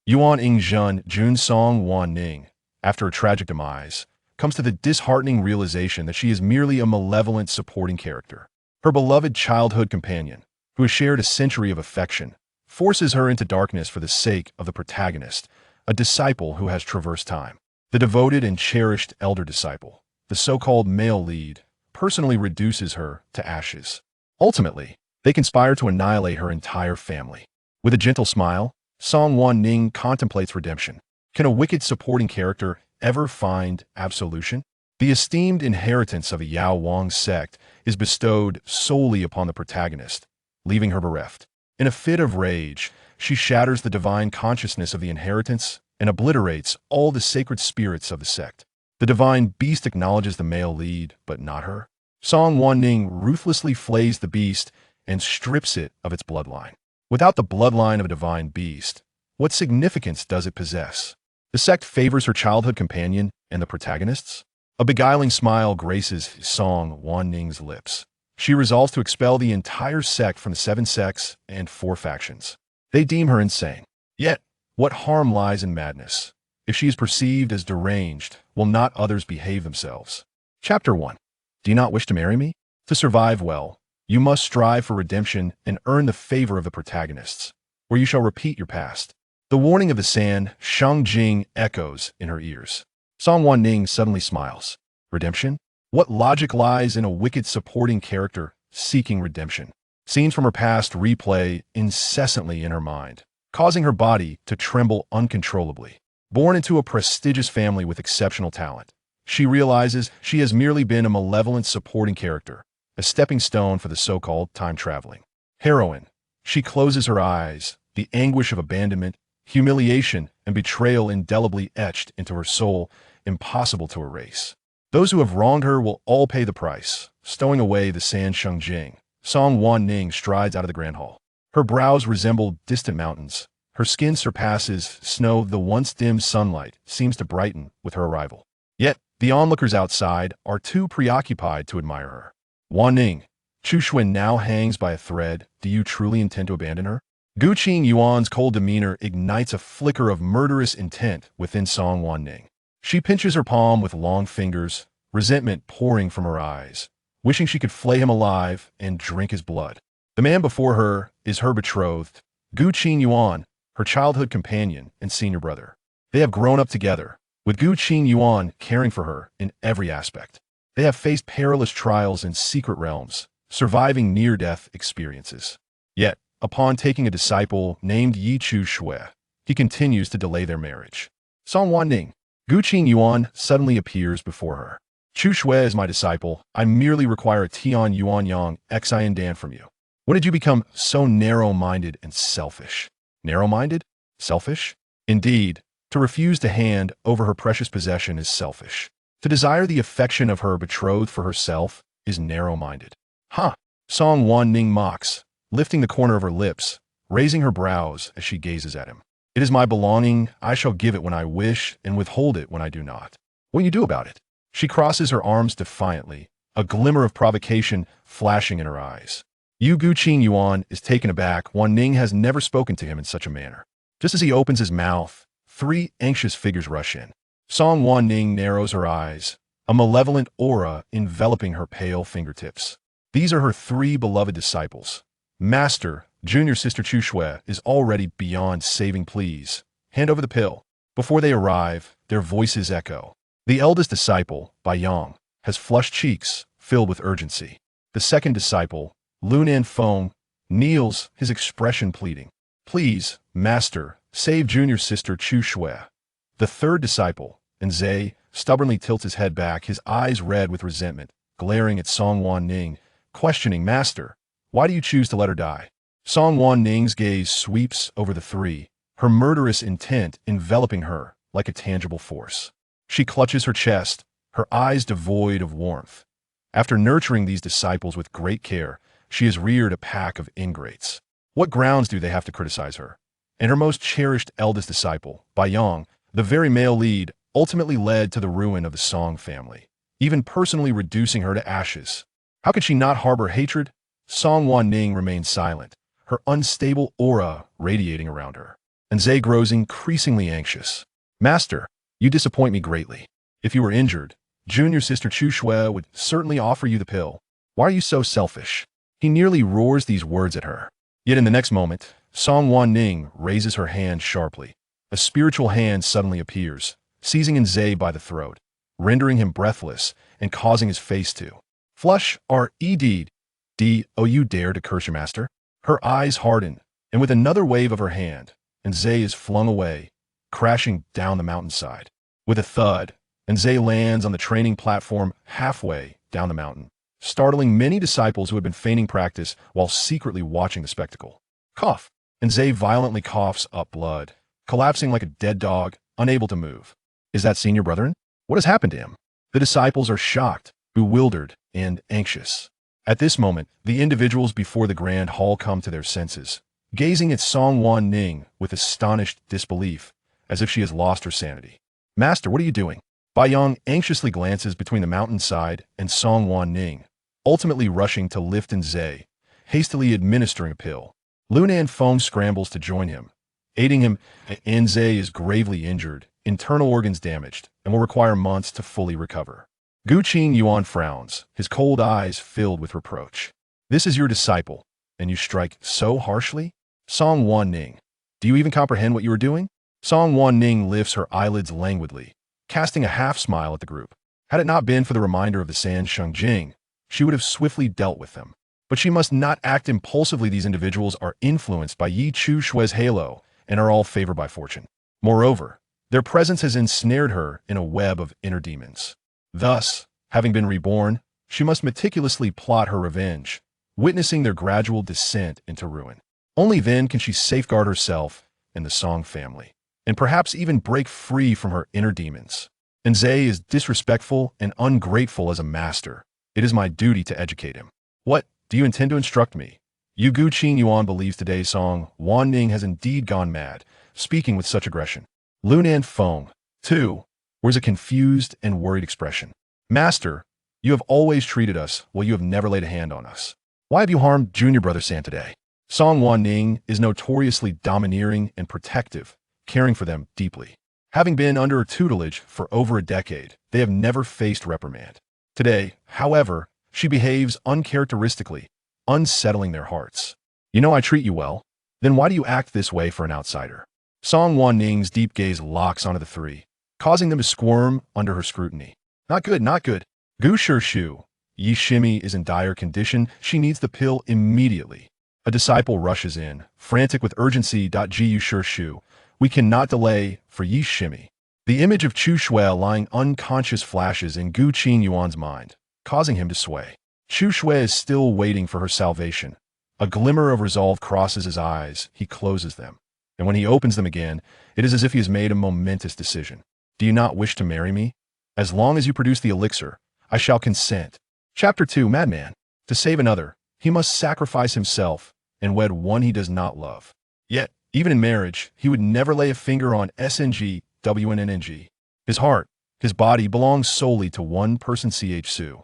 Yuan Ying Jun Song Wanning, after a tragic demise, comes to the disheartening realization that she is merely a malevolent supporting character. Her beloved childhood companion, who has shared a century of affection, forces her into darkness for the sake of the protagonist, a disciple who has traversed time. The devoted and cherished elder disciple, the so-called male lead, personally reduces her to ashes. Ultimately, they conspire to annihilate her entire family. With a gentle smile, Song Wanning contemplates redemption. Can a wicked supporting character ever find absolution? The esteemed inheritance of a Yao Wang sect is bestowed solely upon the protagonist, leaving her bereft. In a fit of rage, she shatters the divine consciousness of the inheritance and obliterates all the sacred spirits of the sect. The divine beast acknowledges the male lead, but not her. Song Wanning ruthlessly flays the beast and strips it of its bloodline. Without the bloodline of a divine beast, what significance does it possess? The sect favors her childhood companion and the protagonists? A beguiling smile graces Song Wanning's lips. She resolves to expel the entire sect from the 7 sects and 4 factions. They deem her insane. Yet, what harm lies in madness? If she is perceived as deranged, will not others behave themselves? Chapter 1. Do you not wish to marry me? To survive well, you must strive for redemption and earn the favor of the protagonists, or you shall repeat your past. The warning of the sand, Shangjing, echoes in her ears. Song Wanning suddenly smiles. Redemption? What logic lies in a wicked supporting character seeking redemption? Scenes from her past replay incessantly in her mind, causing her body to tremble uncontrollably. Born into a prestigious family with exceptional talent, she realizes she has merely been a malevolent supporting character, a stepping stone for the so-called time-traveling heroine. She closes her eyes, the anguish of abandonment, humiliation, and betrayal indelibly etched into her soul, impossible to erase. Those who have wronged her will all pay the price. Stowing away the sand Shangjing, Song Wanning strides out of the grand hall. Her brows resemble distant mountains. Her skin surpasses snow. The once dim sunlight seems to brighten with her arrival. Yet, the onlookers outside are too preoccupied to admire her. Wanning, Chu Xuan now hangs by a thread. Do you truly intend to abandon her? Gu Qing Yuan's cold demeanor ignites a flicker of murderous intent within Song Wanning. She pinches her palm with long fingers, resentment pouring from her eyes, wishing she could flay him alive and drink his blood. The man before her is her betrothed, Gu Qing Yuan, her childhood companion and senior brother. They have grown up together, with Gu Qing Yuan caring for her in every aspect. They have faced perilous trials in secret realms, surviving near-death experiences. Yet, upon taking a disciple named Yi Chu Shui, he continues to delay their marriage. Song Wanning, Gu Qing Yuan suddenly appears before her. Chu Shui is my disciple. I merely require a Tian Yuan Yang Xian Dan from you. When did you become so narrow-minded and selfish? Narrow-minded? Selfish? Indeed, to refuse to hand over her precious possession is selfish. To desire the affection of her betrothed for herself is narrow-minded. Huh! Song Wanning mocks, lifting the corner of her lips, raising her brows as she gazes at him. It is my belonging. I shall give it when I wish and withhold it when I do not. What will you do about it? She crosses her arms defiantly, a glimmer of provocation flashing in her eyes. Gu Qing Yuan is taken aback. Wanning has never spoken to him in such a manner. Just as he opens his mouth, 3 anxious figures rush in. Song Wanning narrows her eyes, a malevolent aura enveloping her pale fingertips. These are her 3 beloved disciples. Master, junior sister Chu Shui, is already beyond saving. Please, hand over the pill. Before they arrive, their voices echo. The eldest disciple, Bai Yang, has flushed cheeks filled with urgency. The second disciple, Lunan Feng, kneels, his expression pleading. Please, master, save junior sister Chu Shui. The third disciple, Nzai, stubbornly tilts his head back, his eyes red with resentment, glaring at Song Wanning, questioning, Master, why do you choose to let her die? Song Wanning's gaze sweeps over the 3, her murderous intent enveloping her like a tangible force. She clutches her chest, her eyes devoid of warmth. After nurturing these disciples with great care, she has reared a pack of ingrates. What grounds do they have to criticize her? And her most cherished eldest disciple, Bai Yang, the very male lead, ultimately led to the ruin of the Song family, even personally reducing her to ashes. How could she not harbor hatred? Song Wanning remained silent, her unstable aura radiating around her. and Zay grows increasingly anxious. Master, you disappoint me greatly. If you were injured, Junior Sister Chu Shui would certainly offer you the pill. Why are you so selfish? He nearly roars these words at her. Yet in the next moment, Song Wanning raises her hand sharply. A spiritual hand suddenly appears, seizing Zay by the throat, rendering him breathless and causing his face to flush. Oh, you dare to curse your master? Her eyes harden, and with another wave of her hand, Zay is flung away, crashing down the mountainside. With a thud, Zay lands on the training platform halfway down the mountain, startling many disciples who had been feigning practice while secretly watching the spectacle. Cough, Zay violently coughs up blood, collapsing like a dead dog, unable to move. Is that senior brethren? What has happened to him? The disciples are shocked, bewildered, and anxious. At this moment, the individuals before the grand hall come to their senses, gazing at Song Wanning with astonished disbelief, as if she has lost her sanity. Master, what are you doing? Bai Yang anxiously glances between the mountainside and Song Wanning, ultimately rushing to lift Zay, hastily administering a pill. Lunan Feng scrambles to join him, aiding him. Zay is gravely injured, internal organs damaged, and will require months to fully recover. Gu Qing Yuan frowns, his cold eyes filled with reproach. This is your disciple, and you strike so harshly? Song Wanning, do you even comprehend what you are doing? Song Wanning lifts her eyelids languidly, casting a half-smile at the group. Had it not been for the reminder of the San Shengjing, she would have swiftly dealt with them. But she must not act impulsively. These individuals are influenced by Yi Chu Shui's halo and are all favored by fortune. Moreover, their presence has ensnared her in a web of inner demons. Thus, having been reborn, she must meticulously plot her revenge, witnessing their gradual descent into ruin. Only then can she safeguard herself and the Song family, and perhaps even break free from her inner demons. Zay is disrespectful and ungrateful as a master. It is my duty to educate him. What, do you intend to instruct me? Yu Gu Qing Yuan believes today's Song Wanning has indeed gone mad, speaking with such aggression. Lunan Feng, too, wears a confused and worried expression. Master, you have always treated us while you have never laid a hand on us. Why have you harmed Junior Brother San today? Song Wanning is notoriously domineering and protective, caring for them deeply. Having been under her tutelage for over a decade, they have never faced reprimand. Today, however, she behaves uncharacteristically, unsettling their hearts. You know I treat you well. Then why do you act this way for an outsider? Song Wanning's deep gaze locks onto the three, causing them to squirm under her scrutiny. Not good, not good. Gu Shu, Yi Shimi is in dire condition. She needs the pill immediately. A disciple rushes in, frantic with urgency. Gu Shu, we cannot delay for Yi Shimi. The image of Chu Shui lying unconscious flashes in Gu Qing Yuan's mind, causing him to sway. Chu Shui is still waiting for her salvation. A glimmer of resolve crosses his eyes. He closes them. And when he opens them again, it is as if he has made a momentous decision. Do you not wish to marry me? As long as you produce the elixir, I shall consent. Chapter 2, Madman. To save another, he must sacrifice himself and wed one he does not love. Yet, even in marriage, he would never lay a finger on SNG-WNNG. His heart, his body belongs solely to one person. Ch Su.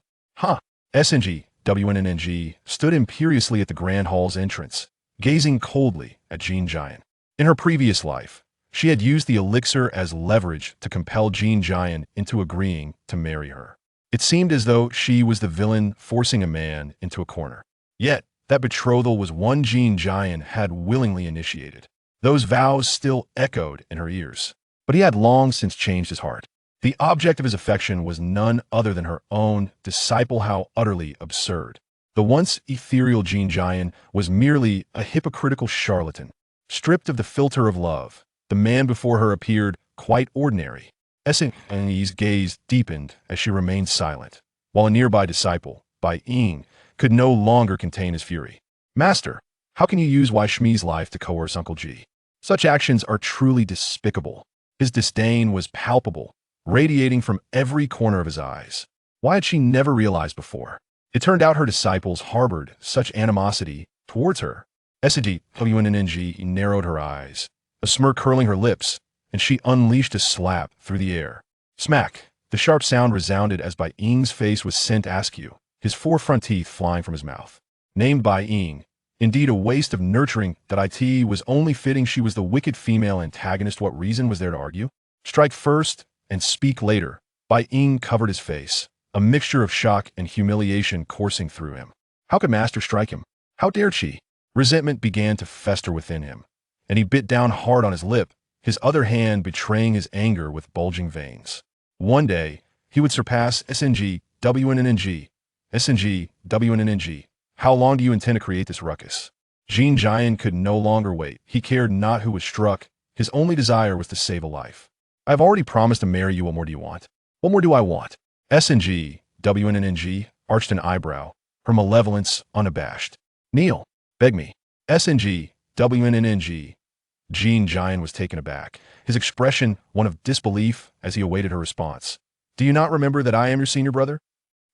SNG-WNNG stood imperiously at the Grand Hall's entrance, gazing coldly at Jean Jian. In her previous life, she had used the elixir as leverage to compel Jean Jian into agreeing to marry her. It seemed as though she was the villain forcing a man into a corner. Yet, that betrothal was one Jean Jian had willingly initiated. Those vows still echoed in her ears. But he had long since changed his heart. The object of his affection was none other than her own disciple. How utterly absurd. The once ethereal Jean Jian was merely a hypocritical charlatan. Stripped of the filter of love, the man before her appeared quite ordinary. SNG's gaze deepened as she remained silent, while a nearby disciple, Bai Ying, could no longer contain his fury. Master, how can you use Wai Shmi's life to coerce Uncle Ji? Such actions are truly despicable. His disdain was palpable, radiating from every corner of his eyes. Why had she never realized before? It turned out her disciples harbored such animosity towards her. SNG-WNNG narrowed her eyes, a smirk curling her lips, and she unleashed a slap through the air. Smack! The sharp sound resounded as Bai Ying's face was sent askew, his 4 front teeth flying from his mouth. Named Bai Ying, Indeed, a waste of nurturing that it was only fitting she was the wicked female antagonist. What reason was there to argue? Strike first and speak later. Bai Ying covered his face, a mixture of shock and humiliation coursing through him. How could Master strike him? How dared she? Resentment began to fester within him, and he bit down hard on his lip, his other hand betraying his anger with bulging veins. One day, he would surpass SNG, WNNG. SNG, WNNG. How long do you intend to create this ruckus? Jean Jian could no longer wait. He cared not who was struck. His only desire was to save a life. I have already promised to marry you. What more do you want? What more do I want? SNG, WNNG, arched an eyebrow, her malevolence unabashed. Kneel. Beg me. SNG, WNNG. Jean Jian was taken aback, his expression one of disbelief as he awaited her response. Do you not remember that I am your senior brother?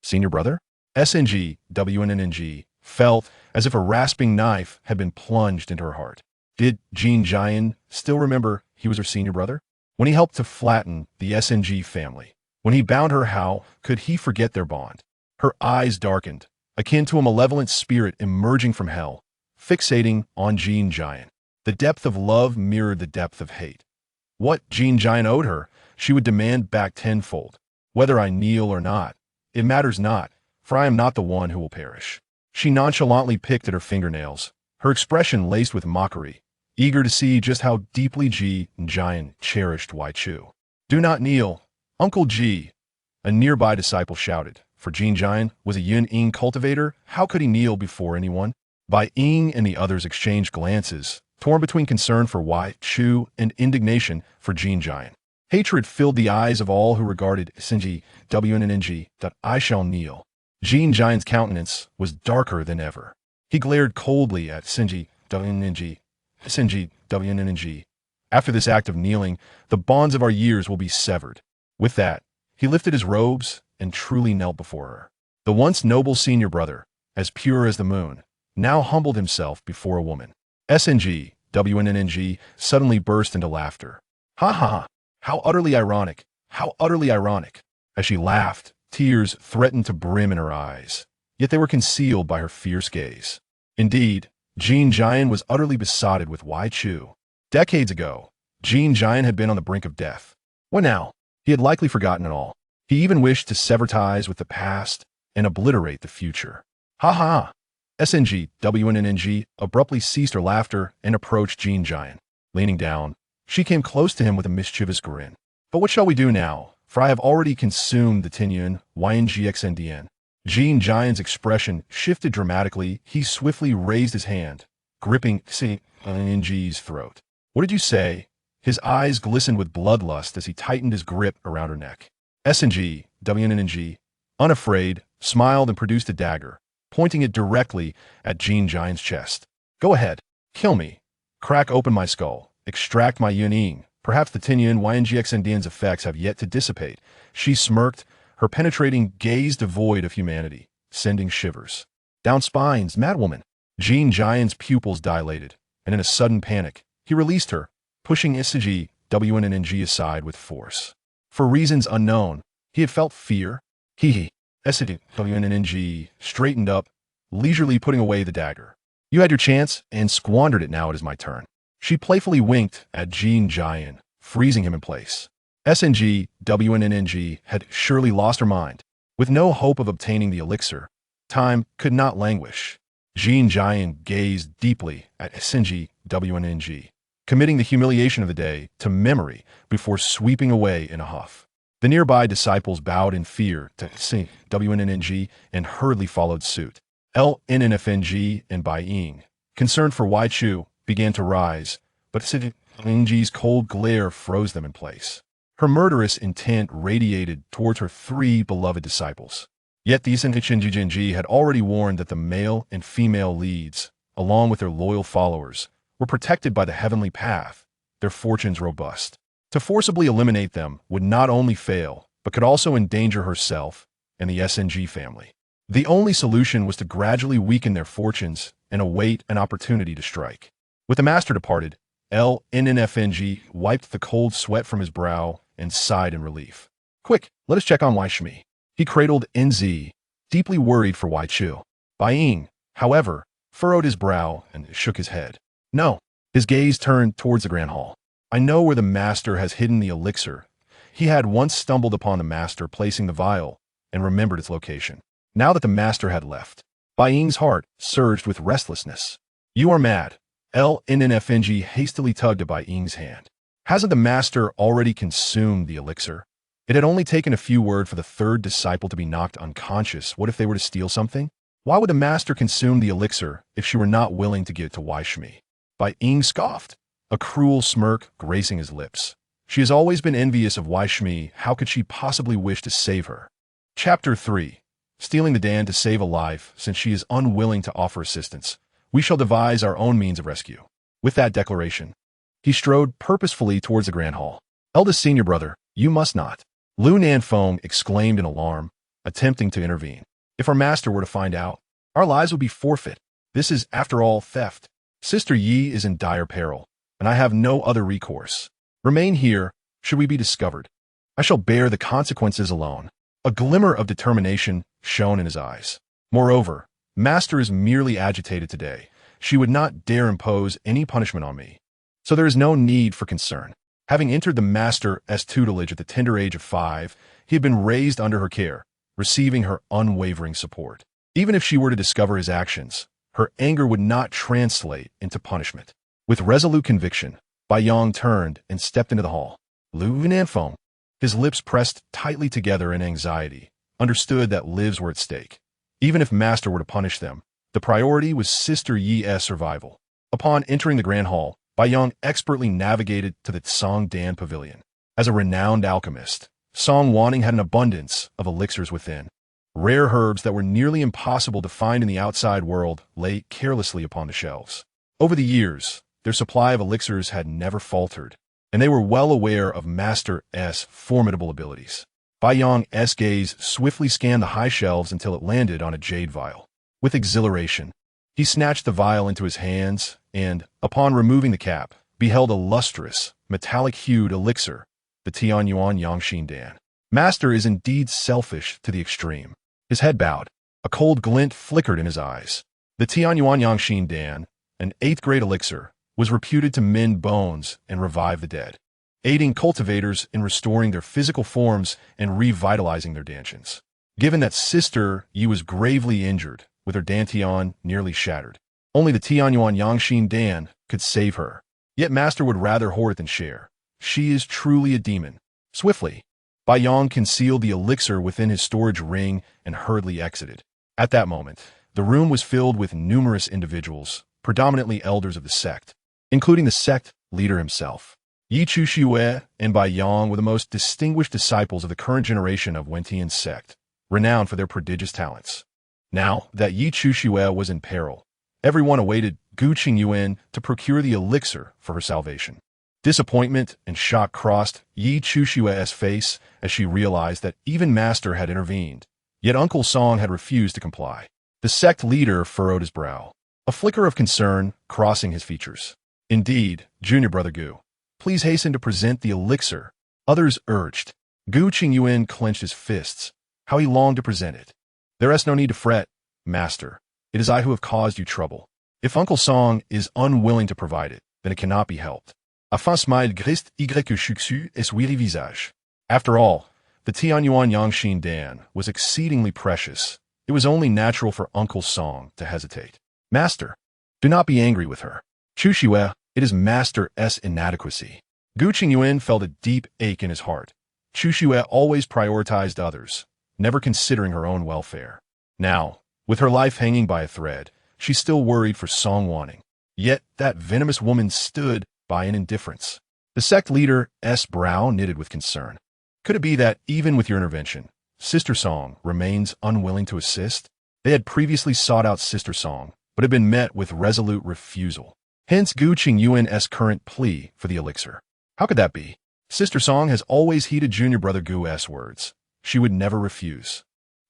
Senior brother? SNG, WNNG, felt as if a rasping knife had been plunged into her heart. Did Jean Jian still remember he was her senior brother? When he helped to flatten the SNG family, when he bound her, how could he forget their bond? Her eyes darkened, akin to a malevolent spirit emerging from hell, fixating on Jean Jian. The depth of love mirrored the depth of hate. What Jean Jian owed her, she would demand back tenfold. Whether I kneel or not, it matters not, for I am not the one who will perish. She nonchalantly picked at her fingernails, her expression laced with mockery, eager to see just how deeply Jean Jian cherished Wai Chu. Do not kneel, Uncle Ji, a nearby disciple shouted. For Jean Jian was a Yun Ying cultivator, how could he kneel before anyone? Bai Ying and the others exchanged glances, torn between concern for Wai Chu and indignation for Jean Jian. Hatred filled the eyes of all who regarded SNG, WNNG, that I shall kneel. Jean Jian's countenance was darker than ever. He glared coldly at SNG, WNNG, SNG, WNNG. After this act of kneeling, the bonds of our years will be severed. With that, he lifted his robes and truly knelt before her. The once noble senior brother, as pure as the moon, now humbled himself before a woman. SNG, WNNG, suddenly burst into laughter. Ha ha ha, how utterly ironic, how utterly ironic. As she laughed, tears threatened to brim in her eyes, yet they were concealed by her fierce gaze. Indeed, Jean Jian was utterly besotted with Wai Chu. Decades ago, Jean Jian had been on the brink of death. What now? He had likely forgotten it all. He even wished to sever ties with the past and obliterate the future. Ha ha! SNG, WNNG abruptly ceased her laughter and approached Jean Jian. Leaning down, she came close to him with a mischievous grin. But what shall we do now? For I have already consumed the Tinyun, YNGXNDN. Jean Jian's expression shifted dramatically. He swiftly raised his hand, gripping CNG's throat. What did you say? His eyes glistened with bloodlust as he tightened his grip around her neck. SNG, WNNG, unafraid, smiled and produced a dagger, pointing it directly at Jean Jian's chest. Go ahead, kill me. Crack open my skull, extract my Yuning. Perhaps the Tinyun YNGXNDN's effects have yet to dissipate. She smirked, her penetrating gaze devoid of humanity, sending shivers down spines. Madwoman. Jean Jian's pupils dilated, and in a sudden panic, he released her, pushing SNG, WNNG aside with force. For reasons unknown, he had felt fear. SNG, WNNG straightened up, leisurely putting away the dagger. You had your chance and squandered it. Now it is my turn. She playfully winked at Jean Jian, freezing him in place. SNG, WNNG had surely lost her mind. With no hope of obtaining the elixir, time could not languish. Jean Jian gazed deeply at SNG, WNNG, committing the humiliation of the day to memory before sweeping away in a huff. The nearby disciples bowed in fear to SNG, WNNG and hurriedly followed suit. LNNFNG and Bai Ying, concerned for Wai Chu, began to rise, but SNG's cold glare froze them in place. Her murderous intent radiated towards her three beloved disciples. Yet the SNG had already warned that the male and female leads, along with their loyal followers, were protected by the heavenly path, their fortunes robust. To forcibly eliminate them would not only fail, but could also endanger herself and the SNG family. The only solution was to gradually weaken their fortunes and await an opportunity to strike. With the master departed, LNNFNG wiped the cold sweat from his brow and sighed in relief. Quick, let us check on Wai Shmi. He cradled NZ, deeply worried for Wai Chu. Bai Ying, however, furrowed his brow and shook his head. No. His gaze turned towards the Grand Hall. I know where the master has hidden the elixir. He had once stumbled upon the master placing the vial and remembered its location. Now that the master had left, Bai Ying's heart surged with restlessness. You are mad. LNNFNG hastily tugged at Bai Ying's hand. Hasn't the master already consumed the elixir? It had only taken a few words for the third disciple to be knocked unconscious. What if they were to steal something? Why would the master consume the elixir if she were not willing to give it to Wai Shimi? Bai Ying scoffed, a cruel smirk gracing his lips. She has always been envious of Wai Shimi. How could she possibly wish to save her? Chapter 3. Stealing the Dan to save a life, since she is unwilling to offer assistance. We shall devise our own means of rescue. With that declaration, he strode purposefully towards the Grand Hall. Eldest senior brother, you must not. Lu Nanfeng exclaimed in alarm, attempting to intervene. If our master were to find out, our lives would be forfeit. This is, after all, theft. Sister Yi is in dire peril, and I have no other recourse. Remain here, should we be discovered. I shall bear the consequences alone. A glimmer of determination shone in his eyes. Moreover, Master is merely agitated today. She would not dare impose any punishment on me. So there is no need for concern. Having entered the Master's tutelage at the tender age of 5, he had been raised under her care, receiving her unwavering support. Even if she were to discover his actions, her anger would not translate into punishment. With resolute conviction, Bai Yang turned and stepped into the hall. Lu Nanfeng, his lips pressed tightly together in anxiety, understood that lives were at stake. Even if Master were to punish them, the priority was Sister Yi's survival. Upon entering the Grand Hall, Bai Yang expertly navigated to the Song Dan Pavilion. As a renowned alchemist, Song Wanning had an abundance of elixirs within. Rare herbs that were nearly impossible to find in the outside world lay carelessly upon the shelves. Over the years, their supply of elixirs had never faltered, and they were well aware of Master's formidable abilities. Bai Yang's gaze swiftly scanned the high shelves until it landed on a jade vial. With exhilaration, he snatched the vial into his hands and, upon removing the cap, beheld a lustrous, metallic-hued elixir, the Tianyuan Yangxin Dan. Master is indeed selfish to the extreme. His head bowed. A cold glint flickered in his eyes. The Tianyuan Yangxin Dan, an 8th-grade elixir, was reputed to mend bones and revive the dead, aiding cultivators in restoring their physical forms and revitalizing their dantians. Given that Sister Yi was gravely injured, with her dantian nearly shattered, only the Tianyuan Yangxin Dan could save her. Yet Master would rather hoard it than share. She is truly a demon. Swiftly, Bai Yang concealed the elixir within his storage ring and hurriedly exited. At that moment, the room was filled with numerous individuals, predominantly elders of the sect, including the sect leader himself. Yi Chuxue and Bai Yang were the most distinguished disciples of the current generation of Wentian sect, renowned for their prodigious talents. Now that Yi Chuxue was in peril, everyone awaited Gu Qingyuan to procure the elixir for her salvation. Disappointment and shock crossed Yi Chuxue's face as she realized that even Master had intervened, yet Uncle Song had refused to comply. The sect leader furrowed his brow, a flicker of concern crossing his features. Indeed, Junior Brother Gu, please hasten to present the elixir, others urged. Gu Qingyuan clenched his fists. How he longed to present it. There is no need to fret, Master. It is I who have caused you trouble. If Uncle Song is unwilling to provide it, then it cannot be helped. A fin smile griste y chuxu es wiri visage. After all, the Tianyuan Yangxin Dan was exceedingly precious. It was only natural for Uncle Song to hesitate. Master, do not be angry with her. Chuxue, it is Master's inadequacy. Gu Qingyuan felt a deep ache in his heart. Chuxue always prioritized others, never considering her own welfare. Now, with her life hanging by a thread, she still worried for Song Wanning. Yet that venomous woman stood by in indifference. The sect leader's brow knitted with concern. Could it be that, even with your intervention, Sister Song remains unwilling to assist? They had previously sought out Sister Song, but had been met with resolute refusal. Hence Gu Qingyuan's current plea for the elixir. How could that be? Sister Song has always heeded Junior Brother Gu's words. She would never refuse.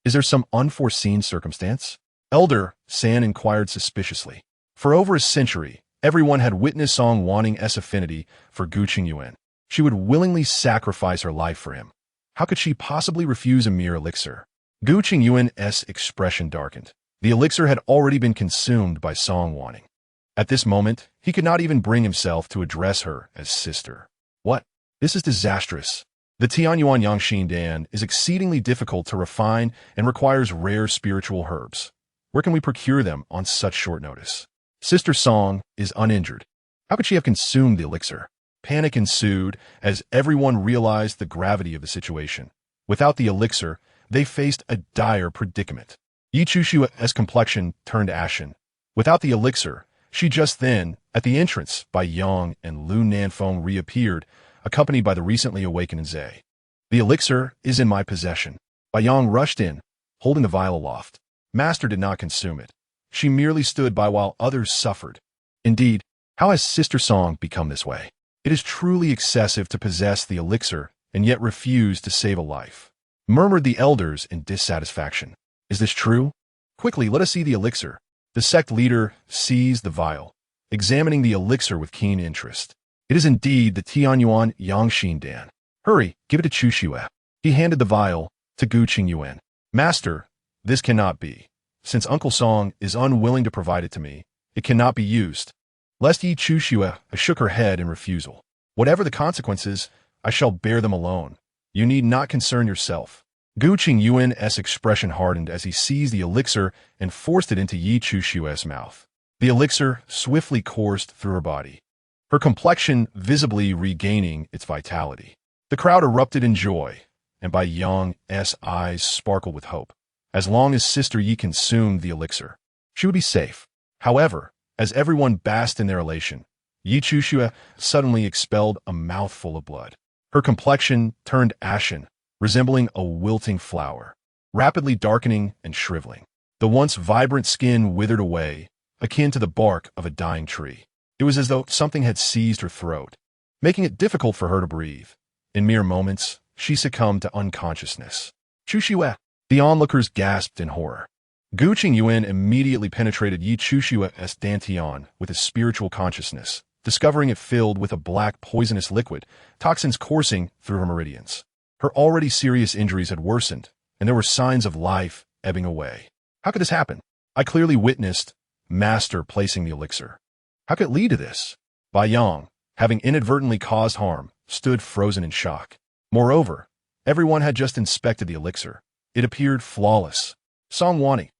Is there some unforeseen circumstance? Elder San inquired suspiciously. For over a century, everyone had witnessed Song Wanning's affinity for Gu Qingyuan. She would willingly sacrifice her life for him. How could she possibly refuse a mere elixir? Gu Qingyuan's expression darkened. The elixir had already been consumed by Song Wanning. At this moment, he could not even bring himself to address her as sister. What? This is disastrous. The Tianyuan Yangxin Dan is exceedingly difficult to refine and requires rare spiritual herbs. Where can we procure them on such short notice? Sister Song is uninjured. How could she have consumed the elixir? Panic ensued as everyone realized the gravity of the situation. Without the elixir, they faced a dire predicament. Yi Chushua's complexion turned ashen. Without the elixir, she just then, at the entrance, Bai Yang and Lu Nanfeng reappeared, accompanied by the recently awakened Zhe. The elixir is in my possession. Bai Yang rushed in, holding the vial aloft. Master did not consume it. She merely stood by while others suffered. Indeed, how has Sister Song become this way? It is truly excessive to possess the elixir and yet refuse to save a life, murmured the elders in dissatisfaction. Is this true? Quickly, let us see the elixir. The sect leader seized the vial, examining the elixir with keen interest. It is indeed the Tianyuan Yangxin Dan. Hurry, give it to Chushue. He handed the vial to Gu Qingyuan. Master, this cannot be. Since Uncle Song is unwilling to provide it to me, it cannot be used. Lest Yi Chushue shook her head in refusal. Whatever the consequences, I shall bear them alone. You need not concern yourself. Gu Qingyuan's expression hardened as he seized the elixir and forced it into Yi Chushue's mouth. The elixir swiftly coursed through her body, her complexion visibly regaining its vitality. The crowd erupted in joy, and Bai Yang's eyes sparkled with hope. As long as Sister Yi consumed the elixir, she would be safe. However, as everyone basked in their elation, Yi Chushue suddenly expelled a mouthful of blood. Her complexion turned ashen, resembling a wilting flower, rapidly darkening and shriveling. The once vibrant skin withered away, akin to the bark of a dying tree. It was as though something had seized her throat, making it difficult for her to breathe. In mere moments, she succumbed to unconsciousness. Chushue! The onlookers gasped in horror. Gu Qingyuan immediately penetrated Yi Chushue's dantian with his spiritual consciousness, discovering it filled with a black poisonous liquid, toxins coursing through her meridians. Her already serious injuries had worsened, and there were signs of life ebbing away. How could this happen? I clearly witnessed Master placing the elixir. How could it lead to this? Bai Yang, having inadvertently caused harm, stood frozen in shock. Moreover, everyone had just inspected the elixir. It appeared flawless. Song Wanning.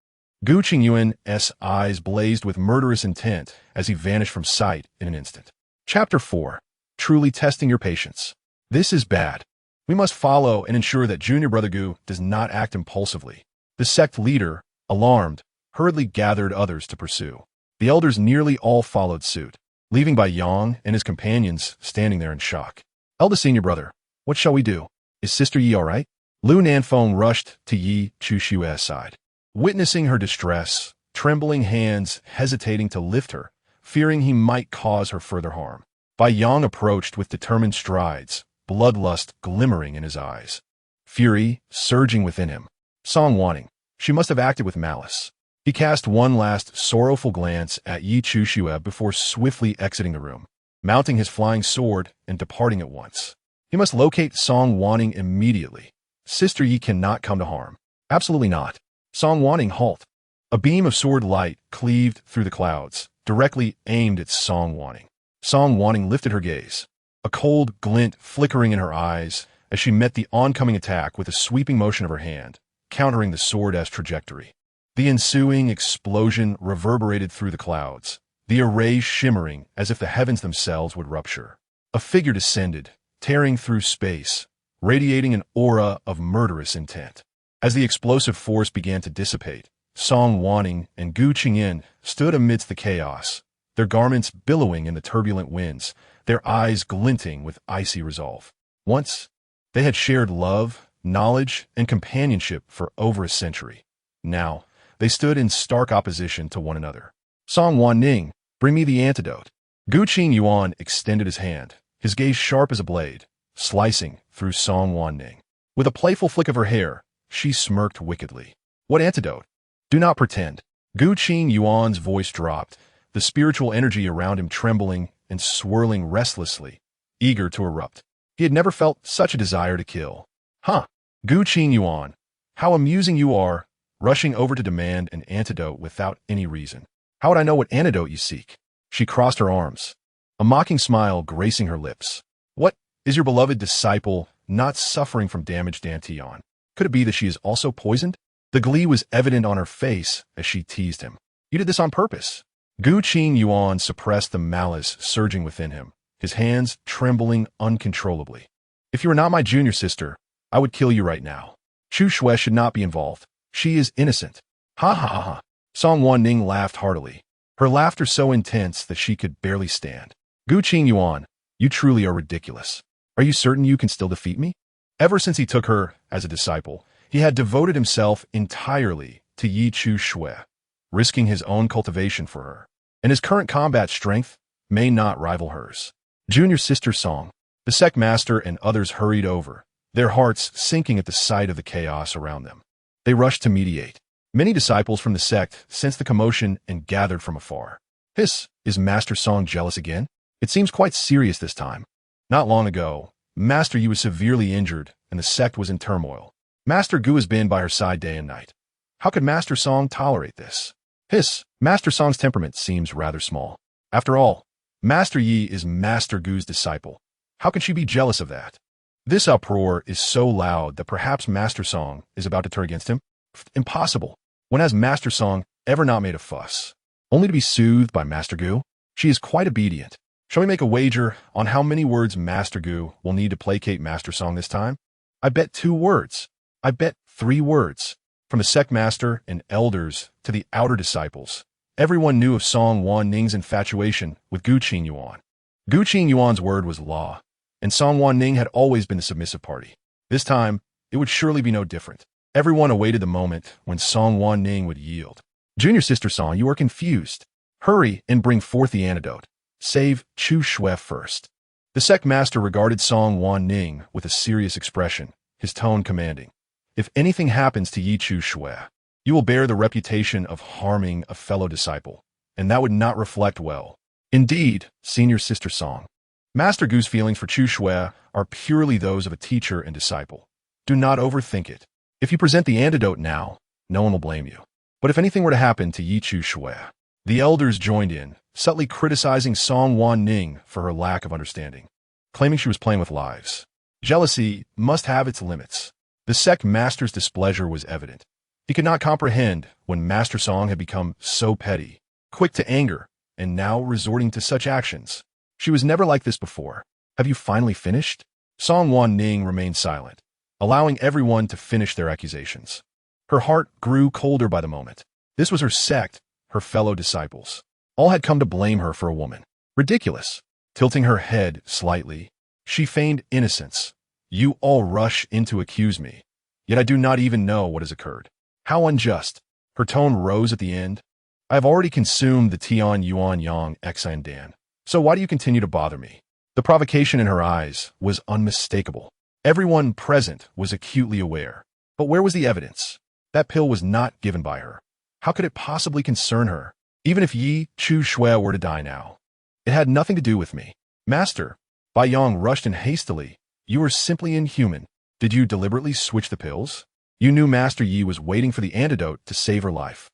Gu Qingyuan's eyes blazed with murderous intent as he vanished from sight in an instant. Chapter 4. Truly testing your patience. This is bad. We must follow and ensure that Junior Brother Gu does not act impulsively. The sect leader, alarmed, hurriedly gathered others to pursue. The elders nearly all followed suit, leaving Bai Yang and his companions standing there in shock. Eldest senior brother, what shall we do? Is Sister Yi all right? Lu Nanfeng rushed to Yi Chushue's side. Witnessing her distress, trembling hands hesitating to lift her, fearing he might cause her further harm, Bai Yang approached with determined strides, bloodlust glimmering in his eyes, fury surging within him. Song Wanning. She must have acted with malice. He cast one last sorrowful glance at Yi Chushue before swiftly exiting the room, mounting his flying sword and departing at once. He must locate Song Wanning immediately. Sister Yi cannot come to harm. Absolutely not. Song Wanning, halt. A beam of sword light cleaved through the clouds, directly aimed at Song Wanning. Song Wanning lifted her gaze, a cold glint flickering in her eyes as she met the oncoming attack with a sweeping motion of her hand, countering the sword's trajectory. The ensuing explosion reverberated through the clouds, the array shimmering as if the heavens themselves would rupture. A figure descended, tearing through space, radiating an aura of murderous intent. As the explosive force began to dissipate, Song Wanning and Gu Qingyuan stood amidst the chaos, their garments billowing in the turbulent winds, their eyes glinting with icy resolve. Once, they had shared love, knowledge, and companionship for over a century. Now, they stood in stark opposition to one another. Song Wanning, bring me the antidote. Gu Qingyuan extended his hand, his gaze sharp as a blade, slicing through Song Wanning. With a playful flick of her hair, she smirked wickedly. What antidote? Do not pretend. Gu Qingyuan's voice dropped, the spiritual energy around him trembling and swirling restlessly, eager to erupt. He had never felt such a desire to kill. Huh. Gu Qingyuan, how amusing you are. rushing over to demand an antidote without any reason. How would I know what antidote you seek? She crossed her arms, a mocking smile gracing her lips. What, is your beloved disciple not suffering from damaged Dantian? Could it be that she is also poisoned? The glee was evident on her face as she teased him. You did this on purpose. Gu Qing Yuan suppressed the malice surging within him, his hands trembling uncontrollably. If you were not my junior sister, I would kill you right now. Chu Shui should not be involved. She is innocent. Ha ha ha ha. Song Wanning laughed heartily, her laughter so intense that she could barely stand. Gu Qing Yuan, you truly are ridiculous. Are you certain you can still defeat me? Ever since he took her as a disciple, he had devoted himself entirely to Yi Chu Shui, risking his own cultivation for her, and his current combat strength may not rival hers. Junior sister Song. The sect master and others hurried over, their hearts sinking at the sight of the chaos around them. They rushed to mediate. Many disciples from the sect sensed the commotion and gathered from afar. Hiss, is Master Song jealous again? It seems quite serious this time. Not long ago, Master Yi was severely injured and the sect was in turmoil. Master Gu has been by her side day and night. How could Master Song tolerate this? Hiss, Master Song's temperament seems rather small. After all, Master Yi is Master Gu's disciple. How can she be jealous of that? This uproar is so loud that perhaps Master Song is about to turn against him? Impossible. When has Master Song ever not made a fuss? Only to be soothed by Master Gu? She is quite obedient. Shall we make a wager on how many words Master Gu will need to placate Master Song this time? I bet 2 words. I bet 3 words. From the sect master and elders to the outer disciples, everyone knew of Song Wanning's infatuation with Gu Qing Yuan. Gu Qing Yuan's word was law, and Song Wanning had always been the submissive party. This time, it would surely be no different. Everyone awaited the moment when Song Wanning would yield. Junior sister Song, you are confused. Hurry and bring forth the antidote. Save Chu Shui first. The sect master regarded Song Wanning with a serious expression, his tone commanding. If anything happens to Yi Chu Shui, you will bear the reputation of harming a fellow disciple, and that would not reflect well. Indeed, senior sister Song. Master Gu's feelings for Chu Shui are purely those of a teacher and disciple. Do not overthink it. If you present the antidote now, no one will blame you. But if anything were to happen to Yi Chu Shui, the elders joined in, subtly criticizing Song Wanning for her lack of understanding, claiming she was playing with lives. Jealousy must have its limits. The sect master's displeasure was evident. He could not comprehend when Master Song had become so petty, quick to anger, and now resorting to such actions. She was never like this before. Have you finally finished? Song Wanning remained silent, allowing everyone to finish their accusations. Her heart grew colder by the moment. This was her sect, her fellow disciples. All had come to blame her for a woman. Ridiculous. Tilting her head slightly, she feigned innocence. You all rush in to accuse me, yet I do not even know what has occurred. How unjust. Her tone rose at the end. I have already consumed the Tian Yuan Yang Xan Dan, so why do you continue to bother me? The provocation in her eyes was unmistakable. Everyone present was acutely aware. But where was the evidence? That pill was not given by her. How could it possibly concern her? Even if Yi Chu Shui were to die now, it had nothing to do with me. Master, Bai Yang rushed in hastily. You were simply inhuman. Did you deliberately switch the pills? You knew Master Yi was waiting for the antidote to save her life.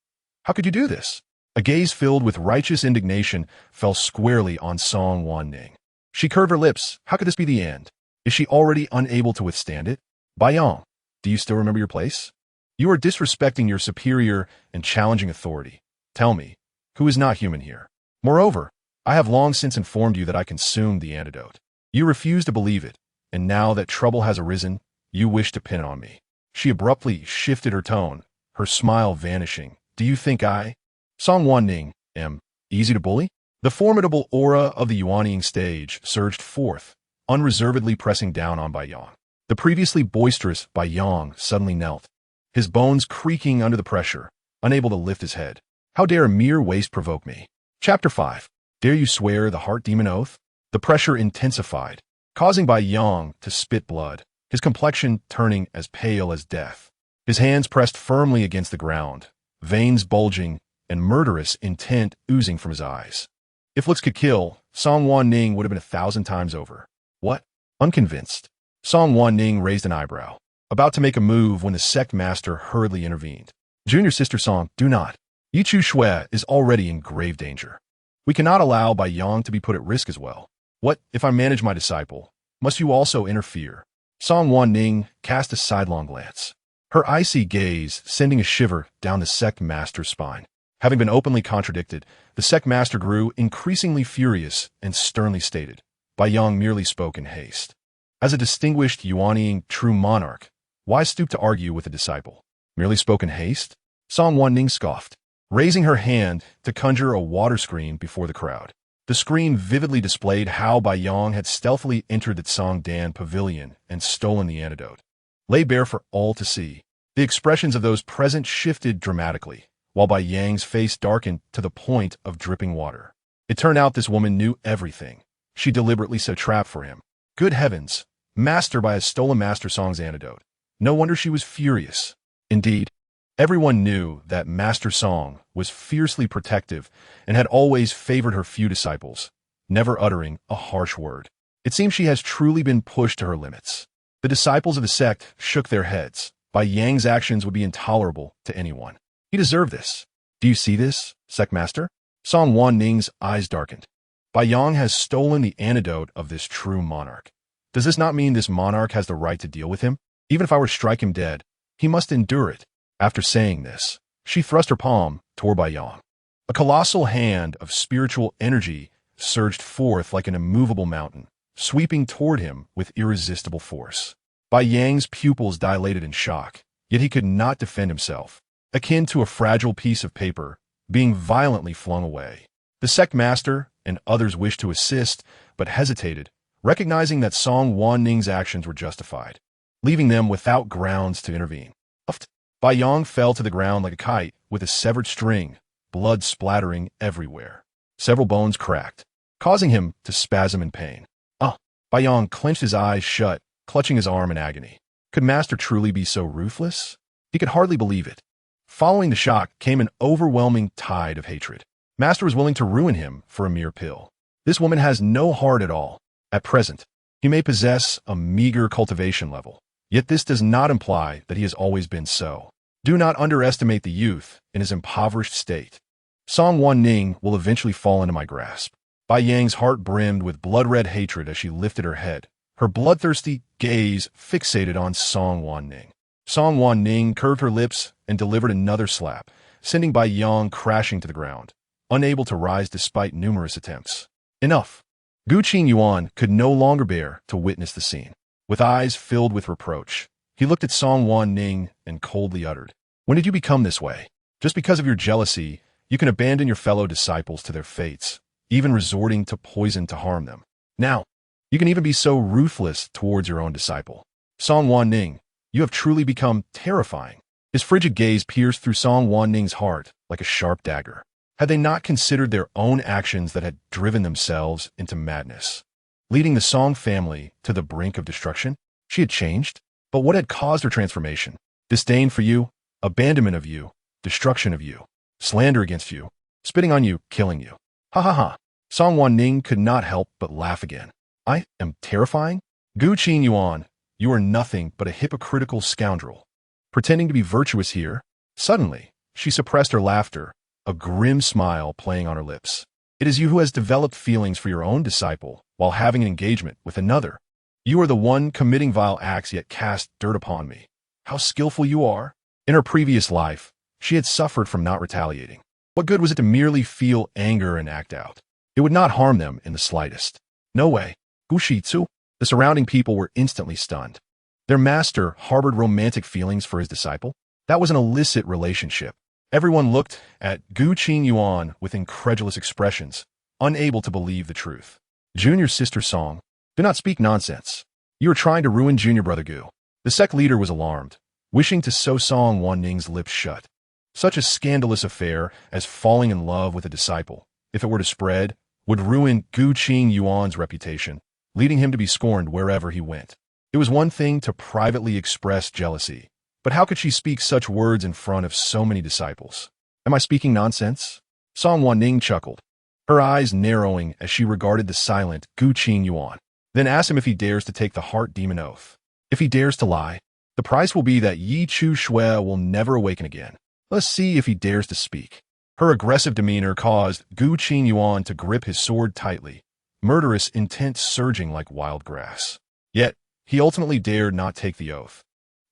How could you do this? A gaze filled with righteous indignation fell squarely on Song Wanning. She curved her lips. How could this be the end? Is she already unable to withstand it? Bai Yang, do you still remember your place? You are disrespecting your superior and challenging authority. Tell me, who is not human here? Moreover, I have long since informed you that I consumed the antidote. You refuse to believe it. And now that trouble has arisen, you wish to pin it on me. She abruptly shifted her tone, her smile vanishing. Do you think I, Song Wanning, am easy to bully? The formidable aura of the Yuanying stage surged forth, unreservedly pressing down on Bai Yang. The previously boisterous Bai Yang suddenly knelt, his bones creaking under the pressure, unable to lift his head. How dare a mere waste provoke me? Chapter 5. Dare you swear the heart demon oath? The pressure intensified, causing Bai Yang to spit blood, his complexion turning as pale as death. His hands pressed firmly against the ground, veins bulging and murderous intent oozing from his eyes. If looks could kill, Song Wanning would have been 1,000 times over. What? Unconvinced. Song Wanning raised an eyebrow, about to make a move when the sect master hurriedly intervened. Junior sister Song, do not. Yi Chu Shui is already in grave danger. We cannot allow Bai Yang to be put at risk as well. What if I manage my disciple? Must you also interfere? Song Wanning cast a sidelong glance, her icy gaze sending a shiver down the sect master's spine. Having been openly contradicted, the sect master grew increasingly furious and sternly stated, Bai Yang merely spoke in haste. As a distinguished Yuanying true monarch, why stoop to argue with a disciple? Merely spoke in haste? Song Wanning scoffed, raising her hand to conjure a water screen before the crowd. The screen vividly displayed how Bai Yang had stealthily entered the Song Dan pavilion and stolen the antidote. Laid bare for all to see, the expressions of those present shifted dramatically, while Bai Yang's face darkened to the point of dripping water. It turned out this woman knew everything. She deliberately set a trap for him. Good heavens! Master Bai has stolen Master Song's antidote. No wonder she was furious. Indeed, everyone knew that Master Song was fiercely protective and had always favored her few disciples, never uttering a harsh word. It seems she has truly been pushed to her limits. The disciples of the sect shook their heads. Bai Yang's actions would be intolerable to anyone. He deserved this. Do you see this, sect master? Song Wanning's eyes darkened. Bai Yang has stolen the antidote of this true monarch. Does this not mean this monarch has the right to deal with him? Even if I were to strike him dead, he must endure it. After saying this, she thrust her palm toward Bai Yang. A colossal hand of spiritual energy surged forth like an immovable mountain, sweeping toward him with irresistible force. Bai Yang's pupils dilated in shock, yet he could not defend himself, akin to a fragile piece of paper being violently flung away. The sect master and others wished to assist, but hesitated, recognizing that Song Wanning's actions were justified, leaving them without grounds to intervene. Bai Yang fell to the ground like a kite with a severed string, blood splattering everywhere. Several bones cracked, causing him to spasm in pain. Bai Yang clenched his eyes shut, clutching his arm in agony. Could Master truly be so ruthless? He could hardly believe it. Following the shock came an overwhelming tide of hatred. Master was willing to ruin him for a mere pill. This woman has no heart at all. At present, he may possess a meager cultivation level, yet this does not imply that he has always been so. Do not underestimate the youth in his impoverished state. Song Wanning will eventually fall into my grasp. Bai Yang's heart brimmed with blood-red hatred as she lifted her head, her bloodthirsty gaze fixated on Song Wanning. Song Wanning curved her lips and delivered another slap, sending Bai Yang crashing to the ground, unable to rise despite numerous attempts. Enough. Gu Qingyuan could no longer bear to witness the scene. With eyes filled with reproach, he looked at Song Wanning and coldly uttered, "When did you become this way? Just because of your jealousy, you can abandon your fellow disciples to their fates, even resorting to poison to harm them. Now, you can even be so ruthless towards your own disciple. Song Wanning, you have truly become terrifying." His frigid gaze pierced through Song Wanning's heart like a sharp dagger. Had they not considered their own actions that had driven themselves into madness, leading the Song family to the brink of destruction? She had changed, but what had caused her transformation? Disdain for you, abandonment of you, destruction of you, slander against you, spitting on you, killing you. Ha ha ha. Song Wanning could not help but laugh again. I am terrifying? Gu Qingyuan, you are nothing but a hypocritical scoundrel, pretending to be virtuous here. Suddenly, she suppressed her laughter, a grim smile playing on her lips. It is you who has developed feelings for your own disciple while having an engagement with another. You are the one committing vile acts yet cast dirt upon me. How skillful you are. In her previous life, she had suffered from not retaliating. What good was it to merely feel anger and act out? It would not harm them in the slightest. No way. Gu Shitsu? The surrounding people were instantly stunned. Their master harbored romantic feelings for his disciple? That was an illicit relationship. Everyone looked at Gu Qingyuan with incredulous expressions, unable to believe the truth. Junior sister Song, do not speak nonsense. You are trying to ruin junior brother Gu. The sect leader was alarmed, wishing to sew Song Wanning's lips shut. Such a scandalous affair as falling in love with a disciple, if it were to spread, would ruin Gu Qingyuan's reputation, leading him to be scorned wherever he went. It was one thing to privately express jealousy, but how could she speak such words in front of so many disciples? Am I speaking nonsense? Song Wanning chuckled, her eyes narrowing as she regarded the silent Gu Qingyuan, then asked him if he dares to take the heart demon oath. If he dares to lie, the price will be that Yi Chu Shui will never awaken again. Let's see if he dares to speak. Her aggressive demeanor caused Gu Qingyuan to grip his sword tightly, murderous intent surging like wild grass. Yet, he ultimately dared not take the oath.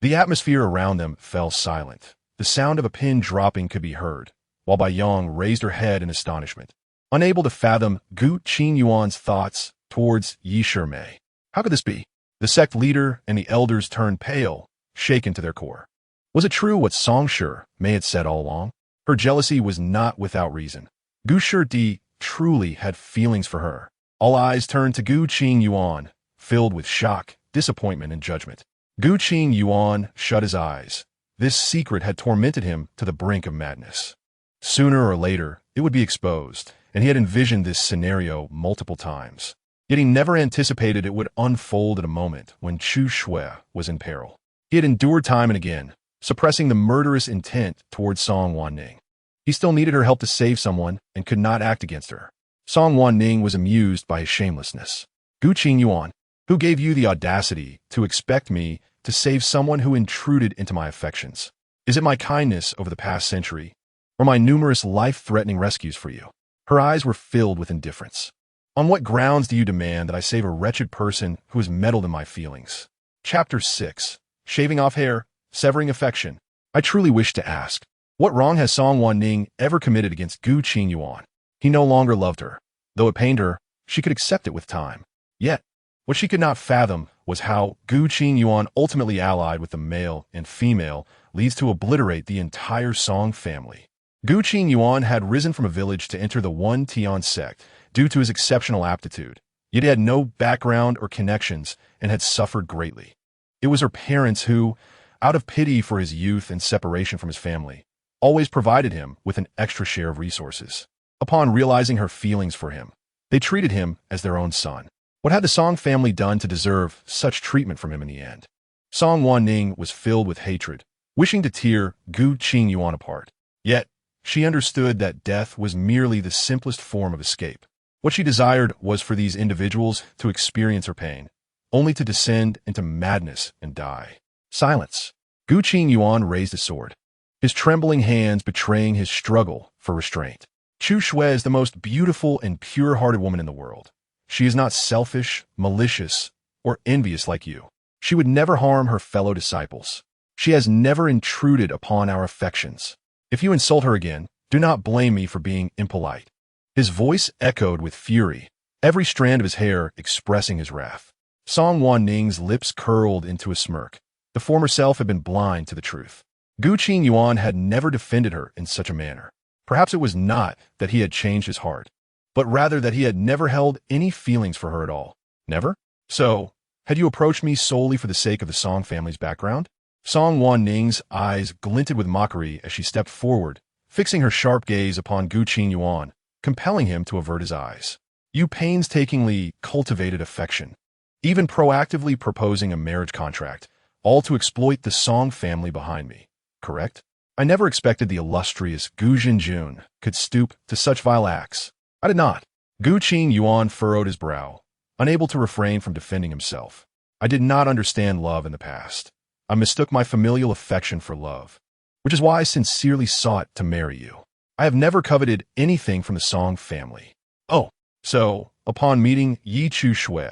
The atmosphere around them fell silent. The sound of a pin dropping could be heard, while Bai Yong raised her head in astonishment, unable to fathom Gu Qingyuan's thoughts towards Yi Shimei. How could this be? The sect leader and the elders turned pale, shaken to their core. Was it true what Song Wanning had said all along? Her jealousy was not without reason. Gu Shidi truly had feelings for her. All eyes turned to Gu Qingyuan, filled with shock, disappointment, and judgment. Gu Qingyuan shut his eyes. This secret had tormented him to the brink of madness. Sooner or later, it would be exposed, and he had envisioned this scenario multiple times. Yet he never anticipated it would unfold at a moment when Chu Shui was in peril. He had endured time and again, suppressing the murderous intent towards Song Wanning. He still needed her help to save someone and could not act against her. Song Wanning was amused by his shamelessness. Gu Qingyuan, who gave you the audacity to expect me to save someone who intruded into my affections? Is it my kindness over the past century, or my numerous life-threatening rescues for you? Her eyes were filled with indifference. On what grounds do you demand that I save a wretched person who has meddled in my feelings? Chapter 6. Shaving off hair, severing affection. I truly wish to ask, what wrong has Song Wanning ever committed against Gu Qingyuan? He no longer loved her. Though it pained her, she could accept it with time. Yet, what she could not fathom was how Gu Qingyuan ultimately allied with the male and female leads to obliterate the entire Song family. Gu Qingyuan had risen from a village to enter the One Tian sect due to his exceptional aptitude, yet he had no background or connections and had suffered greatly. It was her parents who, out of pity for his youth and separation from his family, always provided him with an extra share of resources. Upon realizing her feelings for him, they treated him as their own son. What had the Song family done to deserve such treatment from him in the end? Song Wanning was filled with hatred, wishing to tear Gu Qingyuan apart. Yet, she understood that death was merely the simplest form of escape. What she desired was for these individuals to experience her pain, only to descend into madness and die. Silence. Gu Qingyuan raised his sword, his trembling hands betraying his struggle for restraint. Chu Shui is the most beautiful and pure-hearted woman in the world. She is not selfish, malicious, or envious like you. She would never harm her fellow disciples. She has never intruded upon our affections. If you insult her again, do not blame me for being impolite. His voice echoed with fury, every strand of his hair expressing his wrath. Song Wanning's lips curled into a smirk. The former self had been blind to the truth. Gu Qingyuan had never defended her in such a manner. Perhaps it was not that he had changed his heart, but rather that he had never held any feelings for her at all. Never? So, had you approached me solely for the sake of the Song family's background? Song Wanning's eyes glinted with mockery as she stepped forward, fixing her sharp gaze upon Gu Qingyuan, compelling him to avert his eyes. You painstakingly cultivated affection, even proactively proposing a marriage contract, all to exploit the Song family behind me, correct? I never expected the illustrious Gu Jinjun could stoop to such vile acts. I did not. Gu Qingyuan furrowed his brow, unable to refrain from defending himself. I did not understand love in the past. I mistook my familial affection for love, which is why I sincerely sought to marry you. I have never coveted anything from the Song family. Oh, so, upon meeting Yi Chu Shui,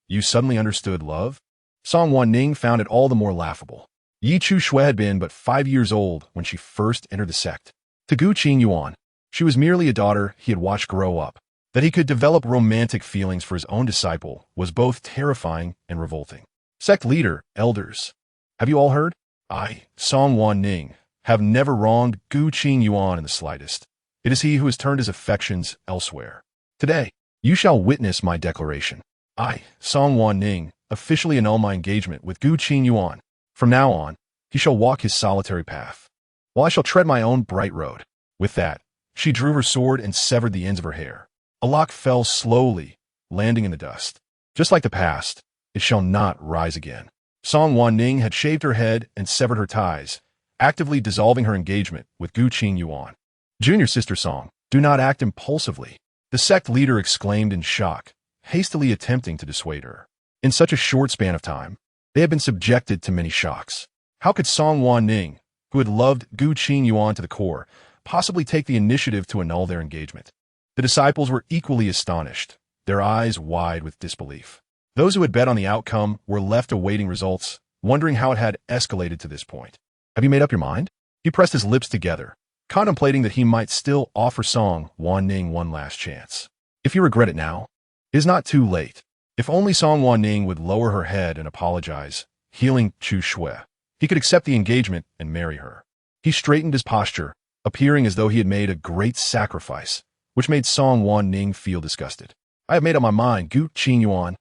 you suddenly understood love? Song Wanning found it all the more laughable. Yi Chu Shui had been but 5 years old when she first entered the sect. To Gu Qingyuan, she was merely a daughter he had watched grow up. That he could develop romantic feelings for his own disciple was both terrifying and revolting. Sect leader, elders, have you all heard? I, Song Wanning, have never wronged Gu Qingyuan in the slightest. It is he who has turned his affections elsewhere. Today, you shall witness my declaration. I, Song Wanning, officially annul my engagement with Gu Qingyuan. From now on, he shall walk his solitary path, while I shall tread my own bright road. With that, she drew her sword and severed the ends of her hair. A lock fell slowly, landing in the dust. Just like the past, it shall not rise again. Song Wanning had shaved her head and severed her ties, actively dissolving her engagement with Gu Qingyuan. Junior sister Song, do not act impulsively. The sect leader exclaimed in shock, hastily attempting to dissuade her. In such a short span of time, they had been subjected to many shocks. How could Song Wanning, who had loved Gu Qingyuan to the core, possibly take the initiative to annul their engagement. The disciples were equally astonished, their eyes wide with disbelief. Those who had bet on the outcome were left awaiting results, wondering how it had escalated to this point. Have you made up your mind? He pressed his lips together, contemplating that he might still offer Song Wanning one last chance. If you regret it now, it is not too late. If only Song Wanning would lower her head and apologize, healing Chu Shui, he could accept the engagement and marry her. He straightened his posture, appearing as though he had made a great sacrifice, which made Song Wanning feel disgusted. I have made up my mind, Gu Qingyuan.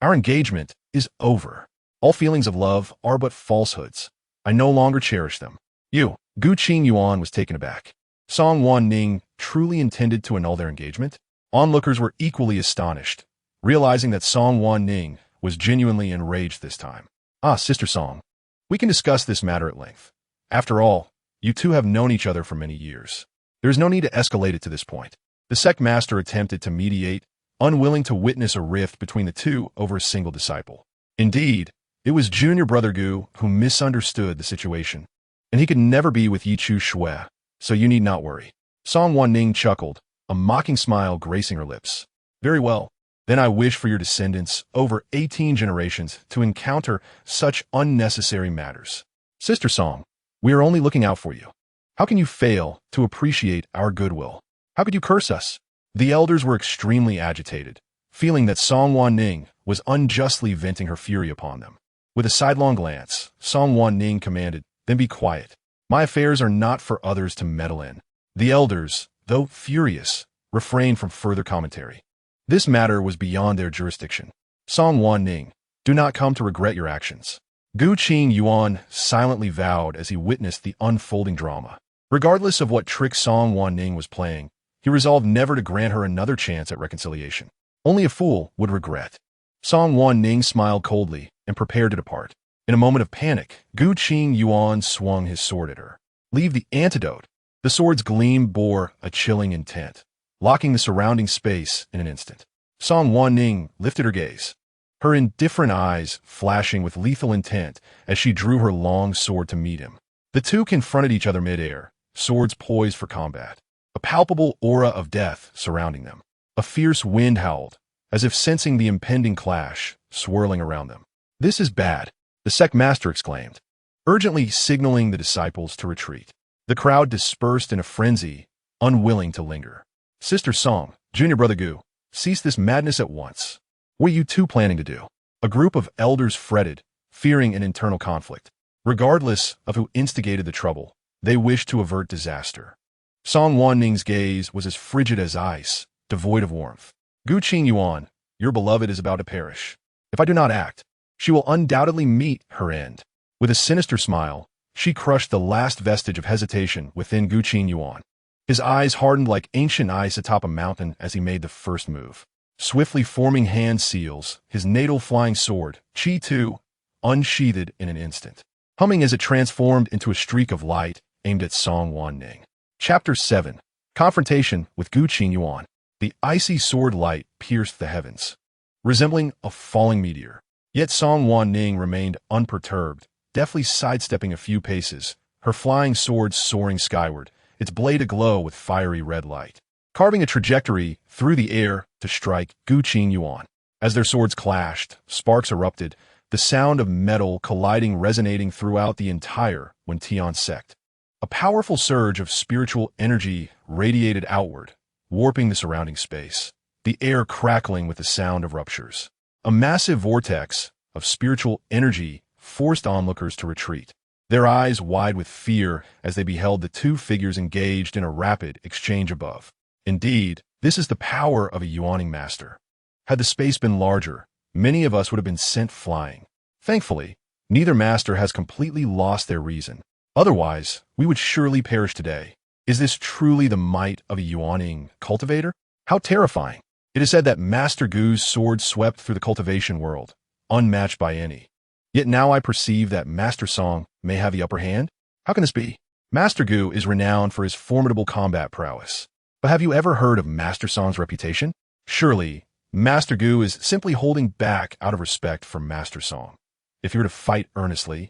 Our engagement is over. All feelings of love are but falsehoods. I no longer cherish them. You, Gu Qingyuan, was taken aback. Song Wanning truly intended to annul their engagement? Onlookers were equally astonished, realizing that Song Wanning was genuinely enraged this time. Ah, Sister Song, we can discuss this matter at length. After all, you two have known each other for many years. There is no need to escalate it to this point. The sect master attempted to mediate, unwilling to witness a rift between the two over a single disciple. Indeed, it was junior brother Gu who misunderstood the situation, and he could never be with Yi Chu Shui, so you need not worry. Song Wanning chuckled, a mocking smile gracing her lips. Very well, then I wish for your descendants over 18 generations to encounter such unnecessary matters. Sister Song, we are only looking out for you. How can you fail to appreciate our goodwill? How could you curse us? The elders were extremely agitated, feeling that Song Wanning was unjustly venting her fury upon them. With a sidelong glance, Song Wanning commanded, "Then be quiet. My affairs are not for others to meddle in." The elders, though furious, refrained from further commentary. This matter was beyond their jurisdiction. Song Wanning, do not come to regret your actions. Gu Qingyuan silently vowed as he witnessed the unfolding drama. Regardless of what trick Song Wanning was playing, he resolved never to grant her another chance at reconciliation. Only a fool would regret. Song Wanning smiled coldly and prepared to depart. In a moment of panic, Gu Qingyuan swung his sword at her. Leave the antidote. The sword's gleam bore a chilling intent, locking the surrounding space in an instant. Song Wanning lifted her gaze, her indifferent eyes flashing with lethal intent as she drew her long sword to meet him. The two confronted each other midair, swords poised for combat. A palpable aura of death surrounding them. A fierce wind howled, as if sensing the impending clash, swirling around them. This is bad, the sect master exclaimed, urgently signaling the disciples to retreat. The crowd dispersed in a frenzy, unwilling to linger. Sister Song, junior brother Gu, cease this madness at once. What are you two planning to do? A group of elders fretted, fearing an internal conflict. Regardless of who instigated the trouble, they wished to avert disaster. Song Wanning's gaze was as frigid as ice, devoid of warmth. Gu Qingyuan, your beloved is about to perish. If I do not act, she will undoubtedly meet her end. With a sinister smile, she crushed the last vestige of hesitation within Gu Qingyuan. His eyes hardened like ancient ice atop a mountain as he made the first move. Swiftly forming hand seals, his natal flying sword, Qi Tu, unsheathed in an instant, humming as it transformed into a streak of light aimed at Song Wanning. Chapter 7. Confrontation with Gu Qingyuan. The icy sword light pierced the heavens, resembling a falling meteor. Yet Song Wanning remained unperturbed, deftly sidestepping a few paces, her flying sword soaring skyward, its blade aglow with fiery red light, carving a trajectory through the air to strike Gu Qingyuan. As their swords clashed, sparks erupted, the sound of metal colliding resonating throughout the entire Tian sect. A powerful surge of spiritual energy radiated outward, warping the surrounding space, the air crackling with the sound of ruptures. A massive vortex of spiritual energy forced onlookers to retreat, their eyes wide with fear as they beheld the two figures engaged in a rapid exchange above. Indeed, this is the power of a Yuaning master. Had the space been larger, many of us would have been sent flying. Thankfully, neither master has completely lost their reason. Otherwise, we would surely perish today. Is this truly the might of a Yuaning cultivator? How terrifying! It is said that Master Gu's sword swept through the cultivation world, unmatched by any. Yet now I perceive that Master Song may have the upper hand? How can this be? Master Gu is renowned for his formidable combat prowess. But have you ever heard of Master Song's reputation? Surely, Master Gu is simply holding back out of respect for Master Song. If he were to fight earnestly,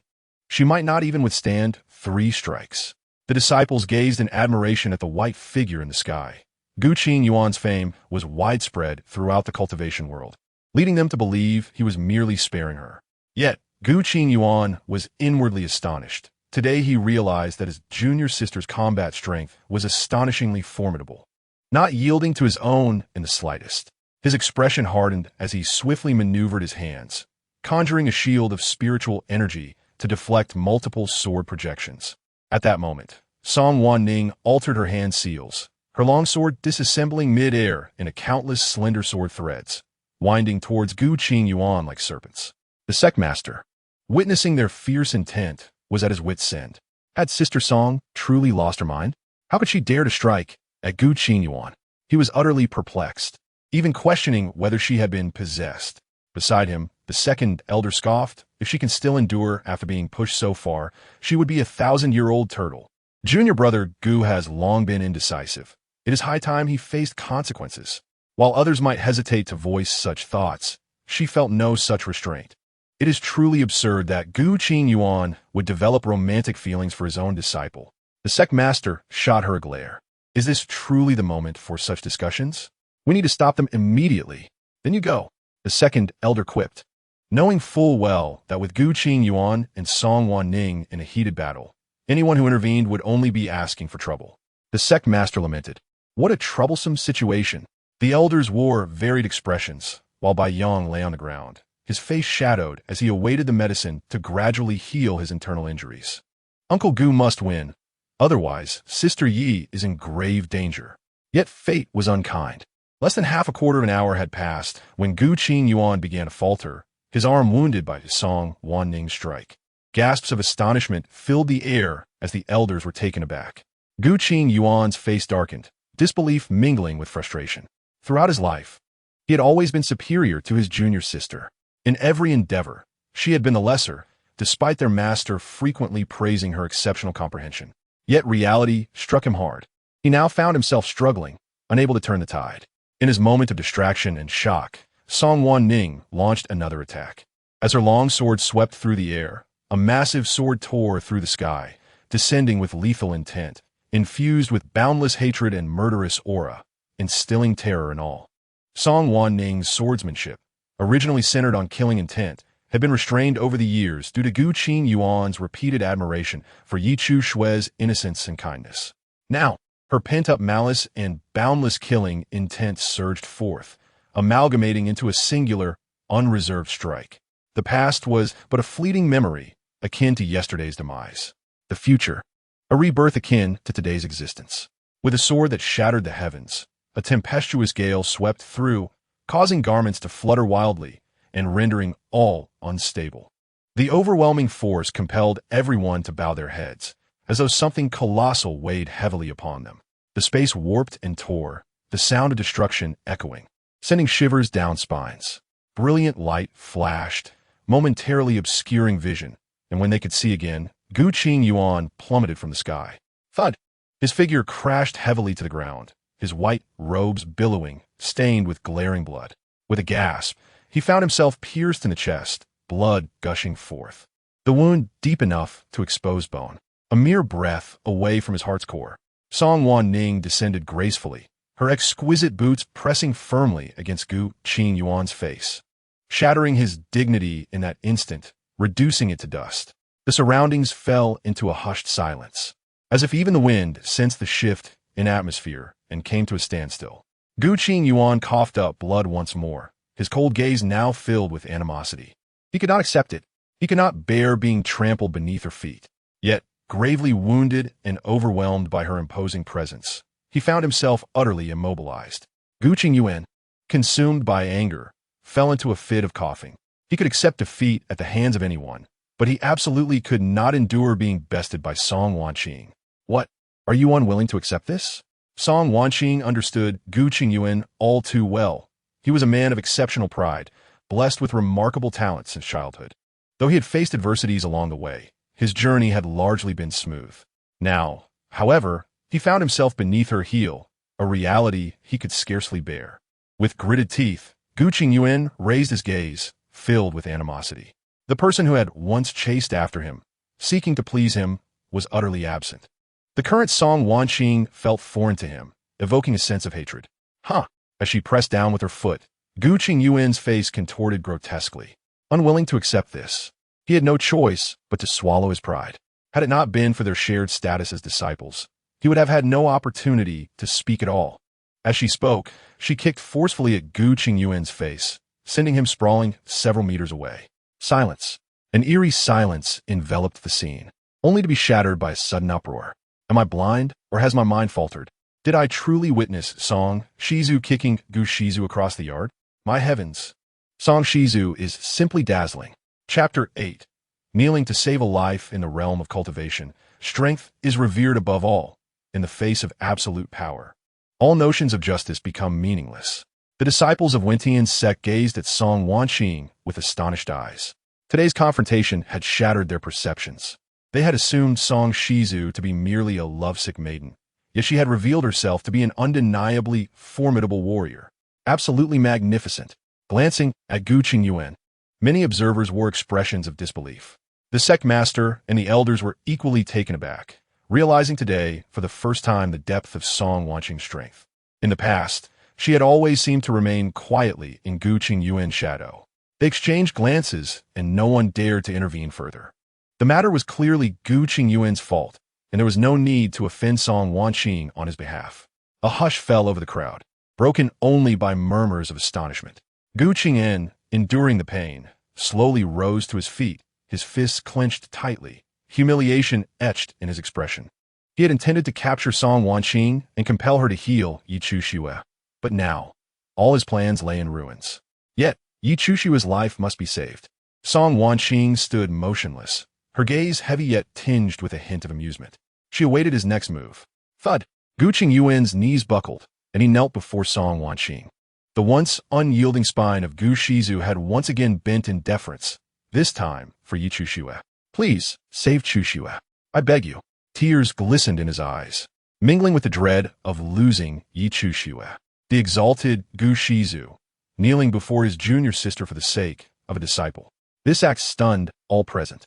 She might not even withstand 3 strikes. The disciples gazed in admiration at the white figure in the sky. Gu Qingyuan's fame was widespread throughout the cultivation world, leading them to believe he was merely sparing her. Yet, Gu Qingyuan was inwardly astonished. Today he realized that his junior sister's combat strength was astonishingly formidable, not yielding to his own in the slightest. His expression hardened as he swiftly maneuvered his hands, conjuring a shield of spiritual energy to deflect multiple sword projections. At that moment, Song Wanning altered her hand seals, her longsword disassembling mid-air into countless slender sword threads, winding towards Gu Qingyuan like serpents. The sect master, witnessing their fierce intent, was at his wit's end. Had Sister Song truly lost her mind? How could she dare to strike at Gu Qingyuan? He was utterly perplexed, even questioning whether she had been possessed. Beside him, the second elder scoffed. If she can still endure after being pushed so far, she would be a 1,000-year-old turtle. Junior brother Gu has long been indecisive. It is high time he faced consequences. While others might hesitate to voice such thoughts, she felt no such restraint. It is truly absurd that Gu Qingyuan would develop romantic feelings for his own disciple. The sect master shot her a glare. Is this truly the moment for such discussions? We need to stop them immediately. Then you go, the second elder quipped, knowing full well that with Gu Qingyuan and Song Wanning in a heated battle, anyone who intervened would only be asking for trouble. The sect master lamented, "What a troublesome situation." The elders wore varied expressions, while Bai Yong lay on the ground, his face shadowed as he awaited the medicine to gradually heal his internal injuries. Uncle Gu must win, otherwise Sister Yi is in grave danger. Yet fate was unkind. Less than half a quarter of an hour had passed when Gu Qingyuan began to falter, his arm wounded by Song Wanning's strike. Gasps of astonishment filled the air as the elders were taken aback. Gu Qingyuan's face darkened, disbelief mingling with frustration. Throughout his life, he had always been superior to his junior sister. In every endeavor, she had been the lesser, despite their master frequently praising her exceptional comprehension. Yet reality struck him hard. He now found himself struggling, unable to turn the tide. In his moment of distraction and shock, Song Wanning launched another attack. As her long sword swept through the air, a massive sword tore through the sky, descending with lethal intent, infused with boundless hatred and murderous aura, instilling terror in all. Song Wanning's swordsmanship, originally centered on killing intent, had been restrained over the years due to Gu Qingyuan's repeated admiration for Yi Chu Shui's innocence and kindness. Now, her pent-up malice and boundless killing intent surged forth, amalgamating into a singular, unreserved strike. The past was but a fleeting memory, akin to yesterday's demise. The future, a rebirth akin to today's existence. With a sword that shattered the heavens, a tempestuous gale swept through, causing garments to flutter wildly and rendering all unstable. The overwhelming force compelled everyone to bow their heads, as though something colossal weighed heavily upon them. The space warped and tore, the sound of destruction echoing, sending shivers down spines. Brilliant light flashed, momentarily obscuring vision, and when they could see again, Gu Qingyuan plummeted from the sky. Thud! His figure crashed heavily to the ground, his white robes billowing, stained with glaring blood. With a gasp, he found himself pierced in the chest, blood gushing forth. The wound deep enough to expose bone, a mere breath away from his heart's core. Song Wanning descended gracefully, her exquisite boots pressing firmly against Gu Qingyuan's face, shattering his dignity in that instant, reducing it to dust. The surroundings fell into a hushed silence, as if even the wind sensed the shift in atmosphere and came to a standstill. Gu Qingyuan coughed up blood once more, his cold gaze now filled with animosity. He could not accept it. He could not bear being trampled beneath her feet. Yet, gravely wounded and overwhelmed by her imposing presence, he found himself utterly immobilized. Gu Qingyuan, consumed by anger, fell into a fit of coughing. He could accept defeat at the hands of anyone, but he absolutely could not endure being bested by Song Wanning. What? Are you unwilling to accept this? Song Wanning understood Gu Qingyuan all too well. He was a man of exceptional pride, blessed with remarkable talents since childhood. Though he had faced adversities along the way, his journey had largely been smooth. Now, however, he found himself beneath her heel, a reality he could scarcely bear. With gritted teeth, Gu Qingyuan raised his gaze, filled with animosity. The person who had once chased after him, seeking to please him, was utterly absent. The current Song Wanning felt foreign to him, evoking a sense of hatred. Huh. As she pressed down with her foot, Gu Qingyuan's face contorted grotesquely. Unwilling to accept this, he had no choice but to swallow his pride. Had it not been for their shared status as disciples, he would have had no opportunity to speak at all. As she spoke, she kicked forcefully at Gu Qingyuan's face, sending him sprawling several meters away. Silence. An eerie silence enveloped the scene, only to be shattered by a sudden uproar. Am I blind, or has my mind faltered? Did I truly witness Song Shizu kicking Gu Shizu across the yard? My heavens! Song Shizu is simply dazzling. Chapter 8. Kneeling to save a life in the realm of cultivation, strength is revered above all, in the face of absolute power. All notions of justice become meaningless. The disciples of Medicine Sect gazed at Song Wanning with astonished eyes. Today's confrontation had shattered their perceptions. They had assumed Song Shizu to be merely a lovesick maiden, yet she had revealed herself to be an undeniably formidable warrior. Absolutely magnificent. Glancing at Gu Qingyuan, many observers wore expressions of disbelief. The sect master and the elders were equally taken aback, realizing today for the first time the depth of Song Wanning's strength. In the past, she had always seemed to remain quietly in Gu Qingyuan's shadow. They exchanged glances, and no one dared to intervene further. The matter was clearly Gu Qingyuan's fault, and there was no need to offend Song Wanning on his behalf. A hush fell over the crowd, broken only by murmurs of astonishment. Gu Qingyuan, enduring the pain, slowly rose to his feet, his fists clenched tightly, humiliation etched in his expression. He had intended to capture Song Wanning and compel her to heal Yi Chushiwa, but now, all his plans lay in ruins. Yet, Yi Chushiwa's life must be saved. Song Wanning stood motionless, her gaze heavy yet tinged with a hint of amusement. She awaited his next move. Thud! Gu Qingyuan's knees buckled, and he knelt before Song Wanning. The once unyielding spine of Gu Shizu had once again bent in deference, this time for Yi Chushiwa. Please, save Chushiwa. I beg you. Tears glistened in his eyes, mingling with the dread of losing Yi Chushiwa. The exalted Gu Shizu, kneeling before his junior sister for the sake of a disciple. This act stunned all present.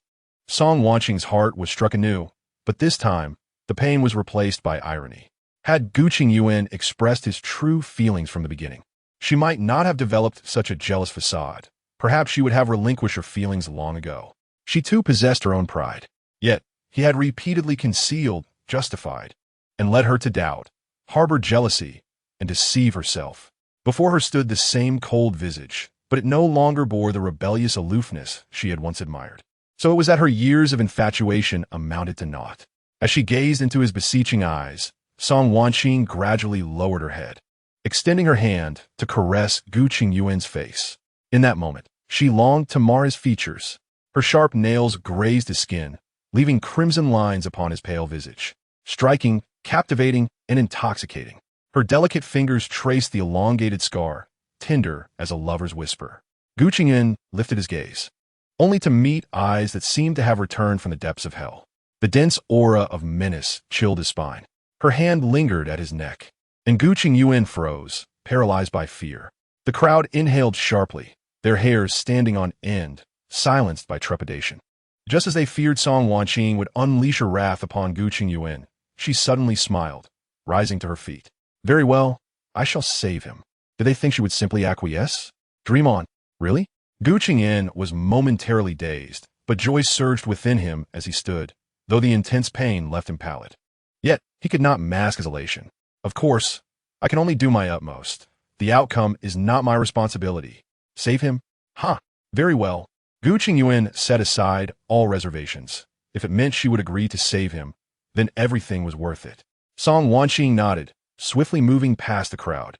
Song Wanning's heart was struck anew, but this time, the pain was replaced by irony. Had Gu Qingyuan expressed his true feelings from the beginning, she might not have developed such a jealous facade. Perhaps she would have relinquished her feelings long ago. She too possessed her own pride. Yet, he had repeatedly concealed, justified, and led her to doubt, harbor jealousy, and deceive herself. Before her stood the same cold visage, but it no longer bore the rebellious aloofness she had once admired. So it was that her years of infatuation amounted to naught. As she gazed into his beseeching eyes, Song Wanning gradually lowered her head, extending her hand to caress Gu Qingyuan's face. In that moment, she longed to mar his features. Her sharp nails grazed his skin, leaving crimson lines upon his pale visage. Striking, captivating, and intoxicating. Her delicate fingers traced the elongated scar, tender as a lover's whisper. Gu Qingyuan lifted his gaze, only to meet eyes that seemed to have returned from the depths of hell. The dense aura of menace chilled his spine. Her hand lingered at his neck, and Gu Qingyuan froze, paralyzed by fear. The crowd inhaled sharply, their hairs standing on end, silenced by trepidation. Just as they feared Song Wanning would unleash her wrath upon Gu Qingyuan, she suddenly smiled, rising to her feet. Very well, I shall save him. Did they think she would simply acquiesce? Dream on. Really? Gu Qingyuan was momentarily dazed, but joy surged within him as he stood, though the intense pain left him pallid. Yet, he could not mask his elation. Of course, I can only do my utmost. The outcome is not my responsibility. Save him? Huh. Very well. Gu Qingyuan set aside all reservations. If it meant she would agree to save him, then everything was worth it. Song Wanning nodded, swiftly moving past the crowd,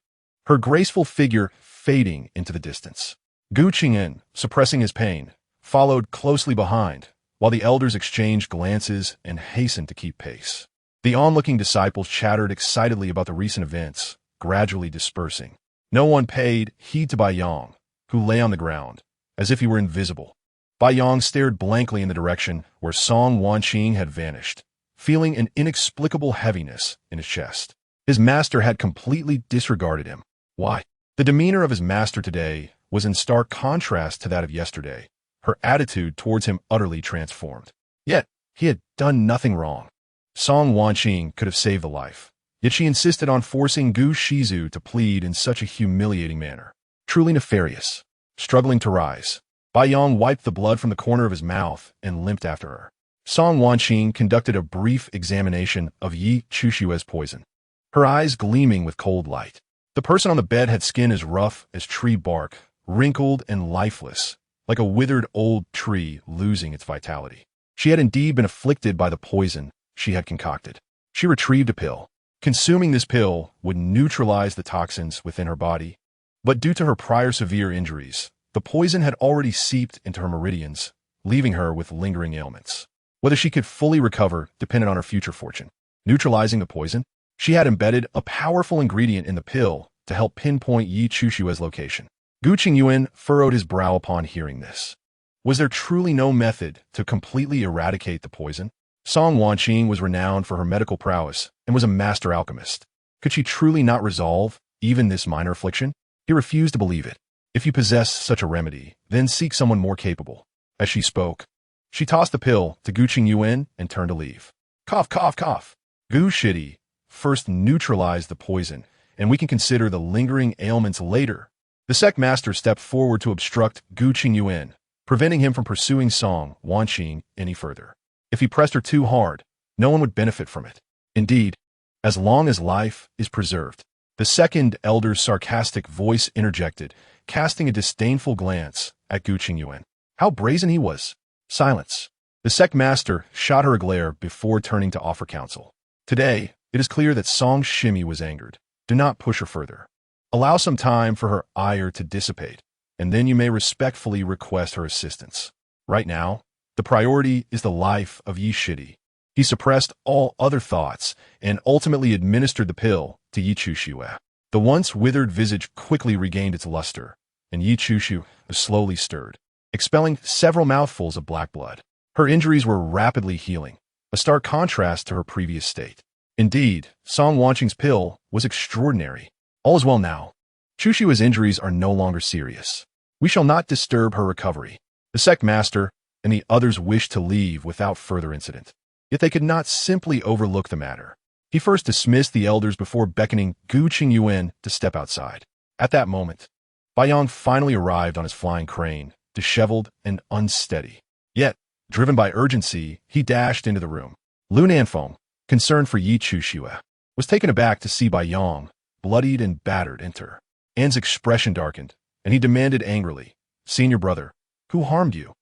her graceful figure fading into the distance. Gu Qingyuan, suppressing his pain, followed closely behind, while the elders exchanged glances and hastened to keep pace. The onlooking disciples chattered excitedly about the recent events, gradually dispersing. No one paid heed to Bai Yong, who lay on the ground, as if he were invisible. Bai Yong stared blankly in the direction where Song Wanning had vanished, feeling an inexplicable heaviness in his chest. His master had completely disregarded him. Why? The demeanor of his master today was in stark contrast to that of yesterday, her attitude towards him utterly transformed. Yet, He had done nothing wrong. Song Wanning could have saved the life, yet she insisted on forcing Gu Shizu to plead in such a humiliating manner. Truly nefarious. Struggling to rise, Bai Yong wiped the blood from the corner of his mouth and limped after her. Song Wanning conducted a brief examination of Yi Chushue's poison, her eyes gleaming with cold light. The person on the bed had skin as rough as tree bark, wrinkled and lifeless, like a withered old tree losing its vitality. She had indeed been afflicted by the poison she had concocted. She retrieved a pill. Consuming this pill would neutralize the toxins within her body, but due to her prior severe injuries, the poison had already seeped into her meridians, leaving her with lingering ailments. Whether she could fully recover depended on her future fortune. Neutralizing the poison, she had embedded a powerful ingredient in the pill to help pinpoint Yi Chushue's location. Gu Qingyuan furrowed his brow upon hearing this. Was there truly no method to completely eradicate the poison? Song Wanning was renowned for her medical prowess and was a master alchemist. Could she truly not resolve even this minor affliction? He refused to believe it. If you possess such a remedy, then seek someone more capable. As she spoke, she tossed the pill to Gu Qingyuan and turned to leave. Cough, cough, cough. Gu Shidi first neutralized the poison, and we can consider the lingering ailments later. The sect master stepped forward to obstruct Gu Qingyuan, preventing him from pursuing Song Wanning any further. If he pressed her too hard, no one would benefit from it. Indeed, as long as life is preserved. The second elder's sarcastic voice interjected, casting a disdainful glance at Gu Qingyuan. How brazen he was. Silence. The sect master shot her a glare before turning to offer counsel. Today, it is clear that Song Shimi was angered. Do not push her further. Allow some time for her ire to dissipate, and then you may respectfully request her assistance. Right now, the priority is the life of Yi Shidi. He suppressed all other thoughts and ultimately administered the pill to Yi Chushue. The once withered visage quickly regained its luster, and Yi Chushu slowly stirred, expelling several mouthfuls of black blood. Her injuries were rapidly healing, a stark contrast to her previous state. Indeed, Song Wanching's pill was extraordinary. All is well now. Chushue's injuries are no longer serious. We shall not disturb her recovery. The sect master and the others wished to leave without further incident. Yet they could not simply overlook the matter. He first dismissed the elders before beckoning Gu Qingyuan to step outside. At that moment, Bai Yong finally arrived on his flying crane, disheveled and unsteady. Yet, driven by urgency, he dashed into the room. Lu Nanfeng, concerned for Yi Chushue, was taken aback to see Bai Yong, bloodied and battered, enter. An's expression darkened, and he demanded angrily, "Senior brother, who harmed you?"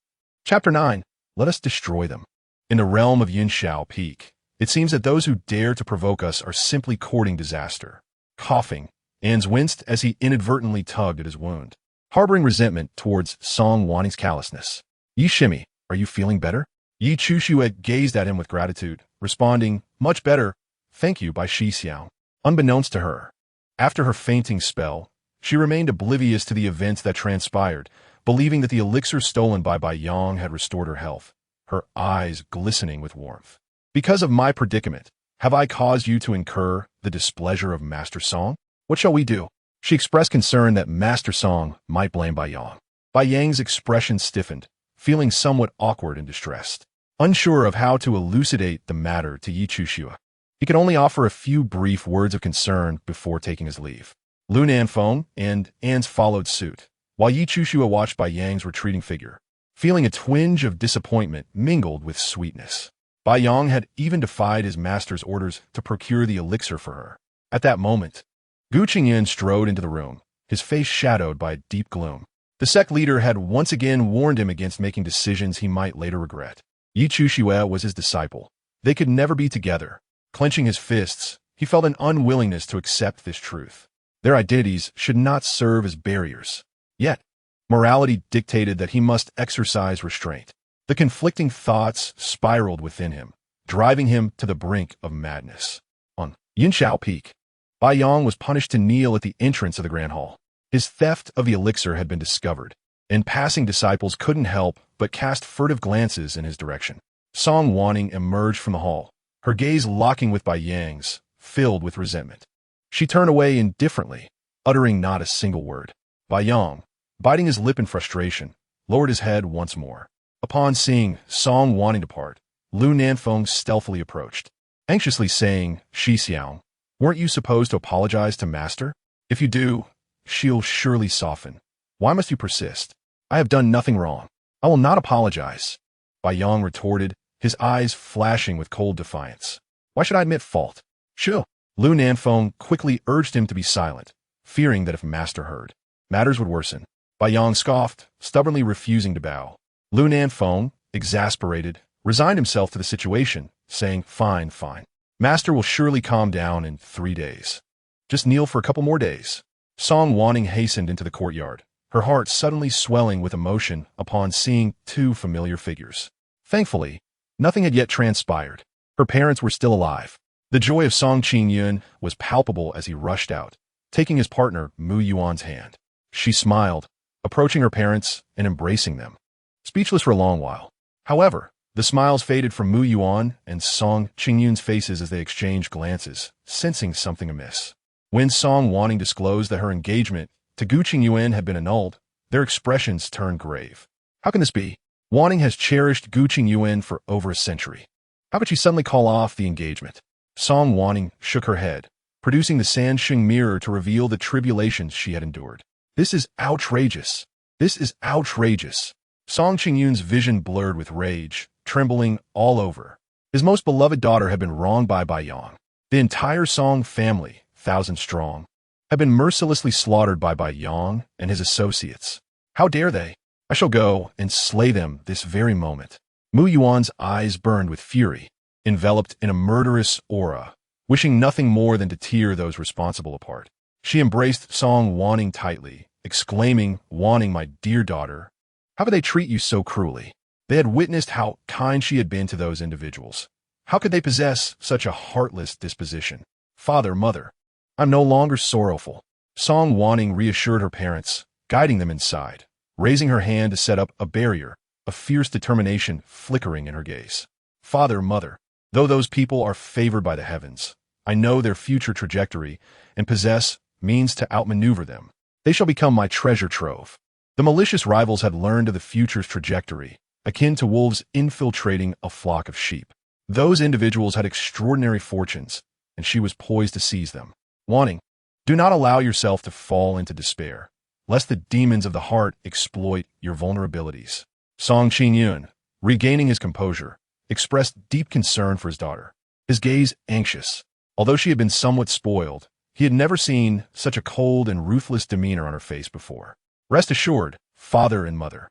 Chapter 9. Let us destroy them. In the realm of Yinshao Peak, it seems that those who dare to provoke us are simply courting disaster. Coughing, An's winced as he inadvertently tugged at his wound, harboring resentment towards Song Wanning's callousness. Yi Shimi, are you feeling better? Yi Chushue gazed at him with gratitude, responding, "Much better, thank you," by Shi Xiao. Unbeknownst to her, after her fainting spell, she remained oblivious to the events that transpired, believing that the elixir stolen by Bai Yong had restored her health, her eyes glistening with warmth. "Because of my predicament, have I caused you to incur the displeasure of Master Song? What shall we do?" She expressed concern that Master Song might blame Bai Yong. Bai Yang's expression stiffened, feeling somewhat awkward and distressed. Unsure of how to elucidate the matter to Yi Chushue, he could only offer a few brief words of concern before taking his leave. Lu Nanfeng and An's followed suit, while Yi Chushue watched Bai Yang's retreating figure, feeling a twinge of disappointment mingled with sweetness. Bai Yong had even defied his master's orders to procure the elixir for her. At that moment, Gu Qingyuan strode into the room, his face shadowed by a deep gloom. The sect leader had once again warned him against making decisions he might later regret. Yi Chushue was his disciple. They could never be together. Clenching his fists, he felt an unwillingness to accept this truth. Their identities should not serve as barriers. Yet, morality dictated that he must exercise restraint. The conflicting thoughts spiraled within him, driving him to the brink of madness. On Yinshao Peak, Bai Yong was punished to kneel at the entrance of the Grand Hall. His theft of the elixir had been discovered, and passing disciples couldn't help but cast furtive glances in his direction. Song Wanning emerged from the hall, her gaze locking with Bai Yang's, filled with resentment. She turned away indifferently, uttering not a single word. Bai Yong, biting his lip in frustration, lowered his head once more. Upon seeing Song Wanning depart, Lu Nanfeng stealthily approached, anxiously saying, "Shi Xiang, weren't you supposed to apologize to Master? If you do, she'll surely soften. Why must you persist? I have done nothing wrong. I will not apologize." Bai Yang retorted, his eyes flashing with cold defiance. "Why should I admit fault?" "Chill." Lu Nanfeng quickly urged him to be silent, fearing that if Master heard, matters would worsen. Bai Yang scoffed, stubbornly refusing to bow. Lu Nanfeng, exasperated, resigned himself to the situation, saying, "Fine, fine. Master will surely calm down in 3 days. Just kneel for a couple more days." Song Wanning hastened into the courtyard, her heart suddenly swelling with emotion upon seeing 2 familiar figures. Thankfully, nothing had yet transpired. Her parents were still alive. The joy of Song Qingyun was palpable as he rushed out, taking his partner Mu Yuan's hand. She smiled, approaching her parents and embracing them, speechless for a long while. However, the smiles faded from Mu Yuan and Song Qingyun's faces as they exchanged glances, sensing something amiss. When Song Wanning disclosed that her engagement to Gu Qingyuan had been annulled, their expressions turned grave. How can this be? Wanning has cherished Gu Qingyuan for over a century. How could she suddenly call off the engagement? Song Wanning shook her head, producing the Sansheng mirror to reveal the tribulations she had endured. This is outrageous. This is outrageous. Song Qingyun's vision blurred with rage, trembling all over. His most beloved daughter had been wronged by Bai Yang. The entire Song family, 1,000 strong, had been mercilessly slaughtered by Bai Yang and his associates. How dare they? I shall go and slay them this very moment. Mu Yuan's eyes burned with fury, enveloped in a murderous aura, wishing nothing more than to tear those responsible apart. She embraced Song Wanning tightly, exclaiming, "Wanning, my dear daughter, how could they treat you so cruelly?" They had witnessed how kind she had been to those individuals. How could they possess such a heartless disposition? "Father, mother, I'm no longer sorrowful." Song Wanning reassured her parents, guiding them inside, raising her hand to set up a barrier, a fierce determination flickering in her gaze. "Father, mother, though those people are favored by the heavens, I know their future trajectory and possess means to outmaneuver them. They shall become my treasure trove." The malicious rivals had learned of the future's trajectory, akin to wolves infiltrating a flock of sheep. Those individuals had extraordinary fortunes, and she was poised to seize them. Wanting, do not allow yourself to fall into despair, lest the demons of the heart exploit your vulnerabilities. Song Qingyun, regaining his composure, expressed deep concern for his daughter, his gaze anxious. Although she had been somewhat spoiled, he had never seen such a cold and ruthless demeanor on her face before. "Rest assured, father and mother,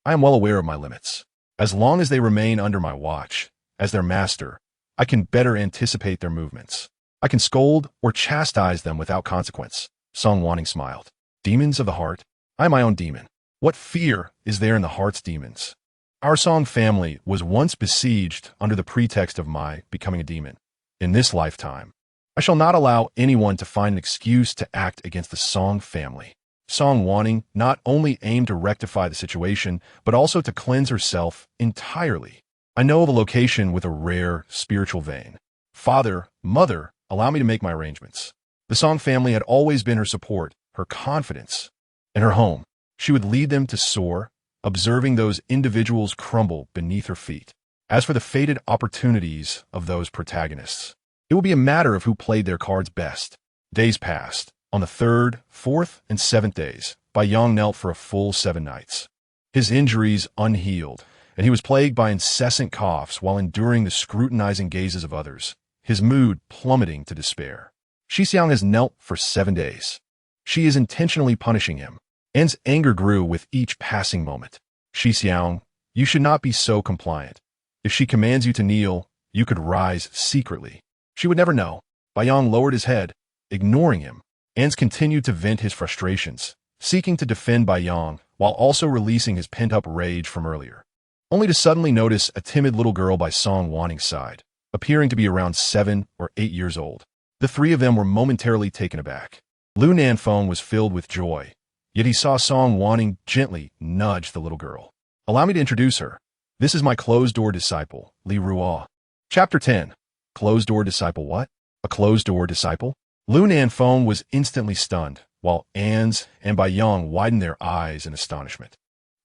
I am well aware of my limits. As long as they remain under my watch, as their master, I can better anticipate their movements. I can scold or chastise them without consequence." Song Wanning smiled. "Demons of the heart? I am my own demon. What fear is there in the heart's demons? Our Song family was once besieged under the pretext of my becoming a demon. In this lifetime, I shall not allow anyone to find an excuse to act against the Song family." Song Wanning not only aimed to rectify the situation, but also to cleanse herself entirely. "I know of a location with a rare spiritual vein. Father, mother, allow me to make my arrangements." The Song family had always been her support, her confidence, and her home. She would lead them to soar, observing those individuals crumble beneath her feet. As for the fated opportunities of those protagonists, it would be a matter of who played their cards best. Days passed. On the 3rd, 4th, and 7th days, Bai Yang knelt for a full 7 nights. His injuries unhealed, and he was plagued by incessant coughs while enduring the scrutinizing gazes of others, his mood plummeting to despair. Shi Xiang has knelt for 7 days. She is intentionally punishing him. An's anger grew with each passing moment. "Shi Xiang, you should not be so compliant. If she commands you to kneel, you could rise secretly. She would never know." Bai Yang lowered his head, ignoring him. Ans continued to vent his frustrations, seeking to defend Bai Yang while also releasing his pent-up rage from earlier, only to suddenly notice a timid little girl by Song Wanning's side, appearing to be around 7 or 8 years old. The 3 of them were momentarily taken aback. Lu Nanfeng was filled with joy, yet he saw Song Wanning gently nudge the little girl. "Allow me to introduce her. This is my closed-door disciple, Li Ruo." Chapter 10. Closed-door disciple what? A closed-door disciple? Lu Nanfeng was instantly stunned, while Ans and Bai Yang widened their eyes in astonishment.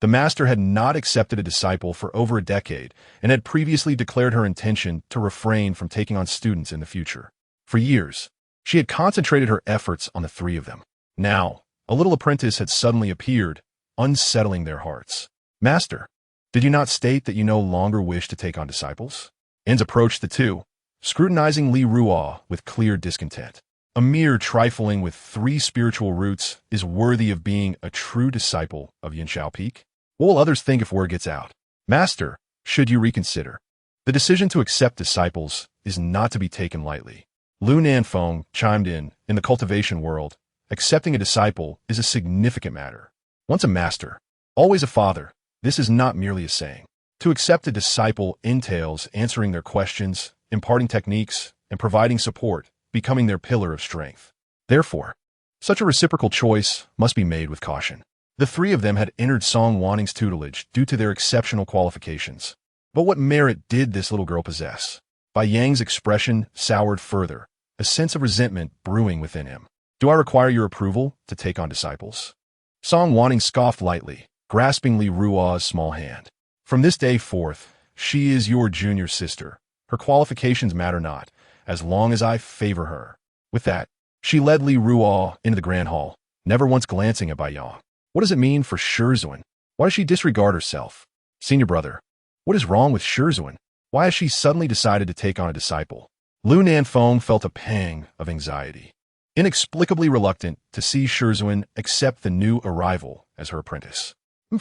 The master had not accepted a disciple for over a decade and had previously declared her intention to refrain from taking on students in the future. For years, she had concentrated her efforts on the three of them. Now, a little apprentice had suddenly appeared, unsettling their hearts. Master, did you not state that you no longer wish to take on disciples? Ins approached the two, scrutinizing Li Ruo with clear discontent. A mere trifling with 3 spiritual roots is worthy of being a true disciple of Yin Shao Peak? What will others think if word gets out? Master, should you reconsider? The decision to accept disciples is not to be taken lightly. Lu Nanfeng chimed in the cultivation world, accepting a disciple is a significant matter. Once a master, always a father, this is not merely a saying. To accept a disciple entails answering their questions, imparting techniques, and providing support, becoming their pillar of strength. Therefore, such a reciprocal choice must be made with caution. The 3 of them had entered Song Wanning's tutelage due to their exceptional qualifications. But what merit did this little girl possess? Bai Yang's expression soured further, a sense of resentment brewing within him. Do I require your approval to take on disciples? Song Wanning scoffed lightly, grasping Li Ruo's small hand. From this day forth, she is your junior sister. Her qualifications matter not, as long as I favor her. With that, she led Li Ruo into the grand hall, never once glancing at Bai Yang. What does it mean for Shizuan? Why does she disregard herself? Senior brother, what is wrong with Shizuan? Why has she suddenly decided to take on a disciple? Lu Nanfeng felt a pang of anxiety, inexplicably reluctant to see Shizuan accept the new arrival as her apprentice.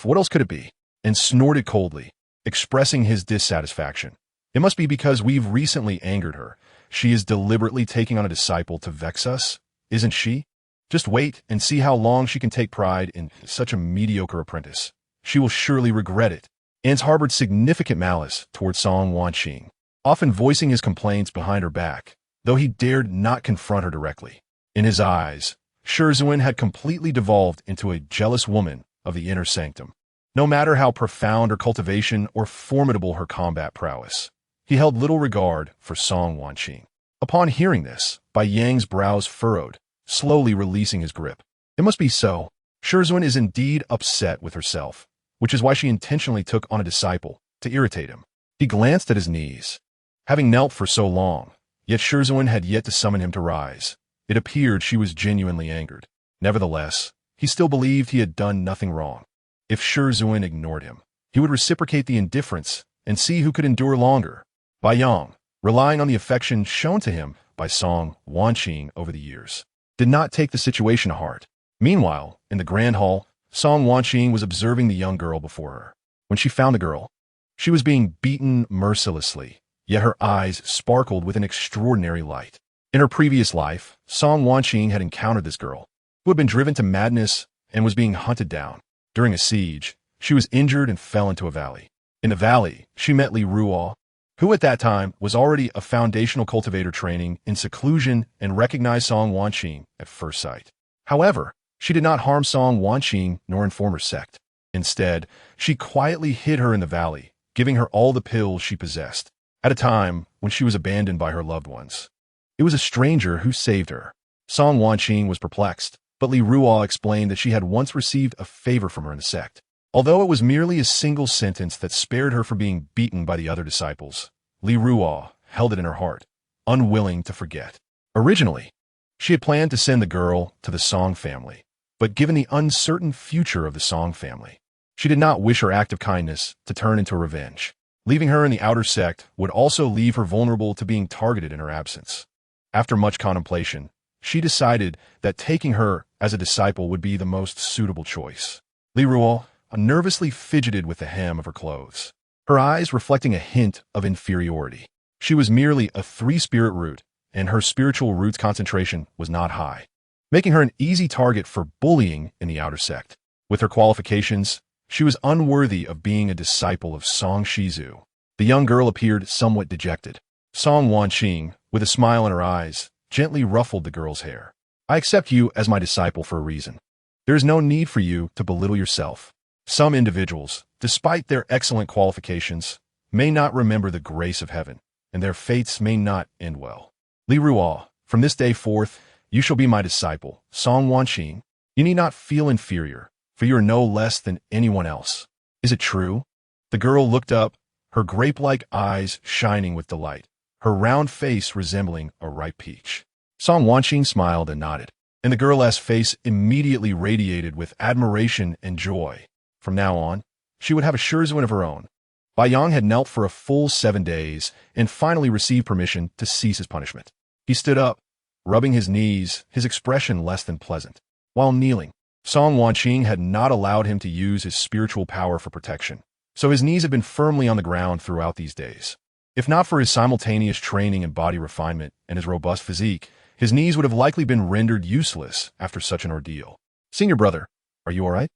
What else could it be? And snorted coldly, expressing his dissatisfaction. It must be because we've recently angered her. She is deliberately taking on a disciple to vex us, isn't she? Just wait and see how long she can take pride in such a mediocre apprentice. She will surely regret it. Ans harbored significant malice towards Song Wanning, often voicing his complaints behind her back, though he dared not confront her directly. In his eyes, Shizuan had completely devolved into a jealous woman of the inner sanctum. No matter how profound her cultivation or formidable her combat prowess, he held little regard for Song Wanning. Upon hearing this, Bai Yang's brows furrowed, slowly releasing his grip. It must be so. Shizuan is indeed upset with herself, which is why she intentionally took on a disciple, to irritate him. He glanced at his knees. Having knelt for so long, yet Shizuan had yet to summon him to rise. It appeared she was genuinely angered. Nevertheless, he still believed he had done nothing wrong. If Shizuan ignored him, he would reciprocate the indifference and see who could endure longer. Bai Yang, relying on the affection shown to him by Song Wanning over the years, did not take the situation to heart. Meanwhile, in the grand hall, Song Wanning was observing the young girl before her. When she found the girl, she was being beaten mercilessly, yet her eyes sparkled with an extraordinary light. In her previous life, Song Wanning had encountered this girl, who had been driven to madness and was being hunted down. During a siege, she was injured and fell into a valley. In the valley, she met Li Ruo, who at that time was already a foundational cultivator training in seclusion and recognized Song Wanning at first sight. However, she did not harm Song Wanning nor inform her sect. Instead, she quietly hid her in the valley, giving her all the pills she possessed, at a time when she was abandoned by her loved ones. It was a stranger who saved her. Song Wanning was perplexed, but Li Ruo explained that she had once received a favor from her in the sect. Although it was merely a single sentence that spared her from being beaten by the other disciples, Li Ruo held it in her heart, unwilling to forget. Originally, she had planned to send the girl to the Song family, but given the uncertain future of the Song family, she did not wish her act of kindness to turn into revenge. Leaving her in the outer sect would also leave her vulnerable to being targeted in her absence. After much contemplation, she decided that taking her as a disciple would be the most suitable choice. Li Ruo nervously fidgeted with the hem of her clothes, her eyes reflecting a hint of inferiority. She was merely a 3-spirit root, and her spiritual root's concentration was not high, making her an easy target for bullying in the outer sect. With her qualifications, she was unworthy of being a disciple of Song Shizu. The young girl appeared somewhat dejected. Song Wanning, with a smile in her eyes, gently ruffled the girl's hair. I accept you as my disciple for a reason. There is no need for you to belittle yourself. Some individuals, despite their excellent qualifications, may not remember the grace of heaven, and their fates may not end well. Li Ruo, from this day forth, you shall be my disciple. Song Wanning, you need not feel inferior, for you are no less than anyone else. Is it true? The girl looked up, her grape-like eyes shining with delight, her round face resembling a ripe peach. Song Wanning smiled and nodded, and the girl's face immediately radiated with admiration and joy. From now on, she would have a Shirzuen of her own. Bai Yang had knelt for a full 7 days and finally received permission to cease his punishment. He stood up, rubbing his knees, his expression less than pleasant. While kneeling, Song Wanning had not allowed him to use his spiritual power for protection, so his knees had been firmly on the ground throughout these days. If not for his simultaneous training and body refinement and his robust physique, his knees would have likely been rendered useless after such an ordeal. Senior brother, are you all right?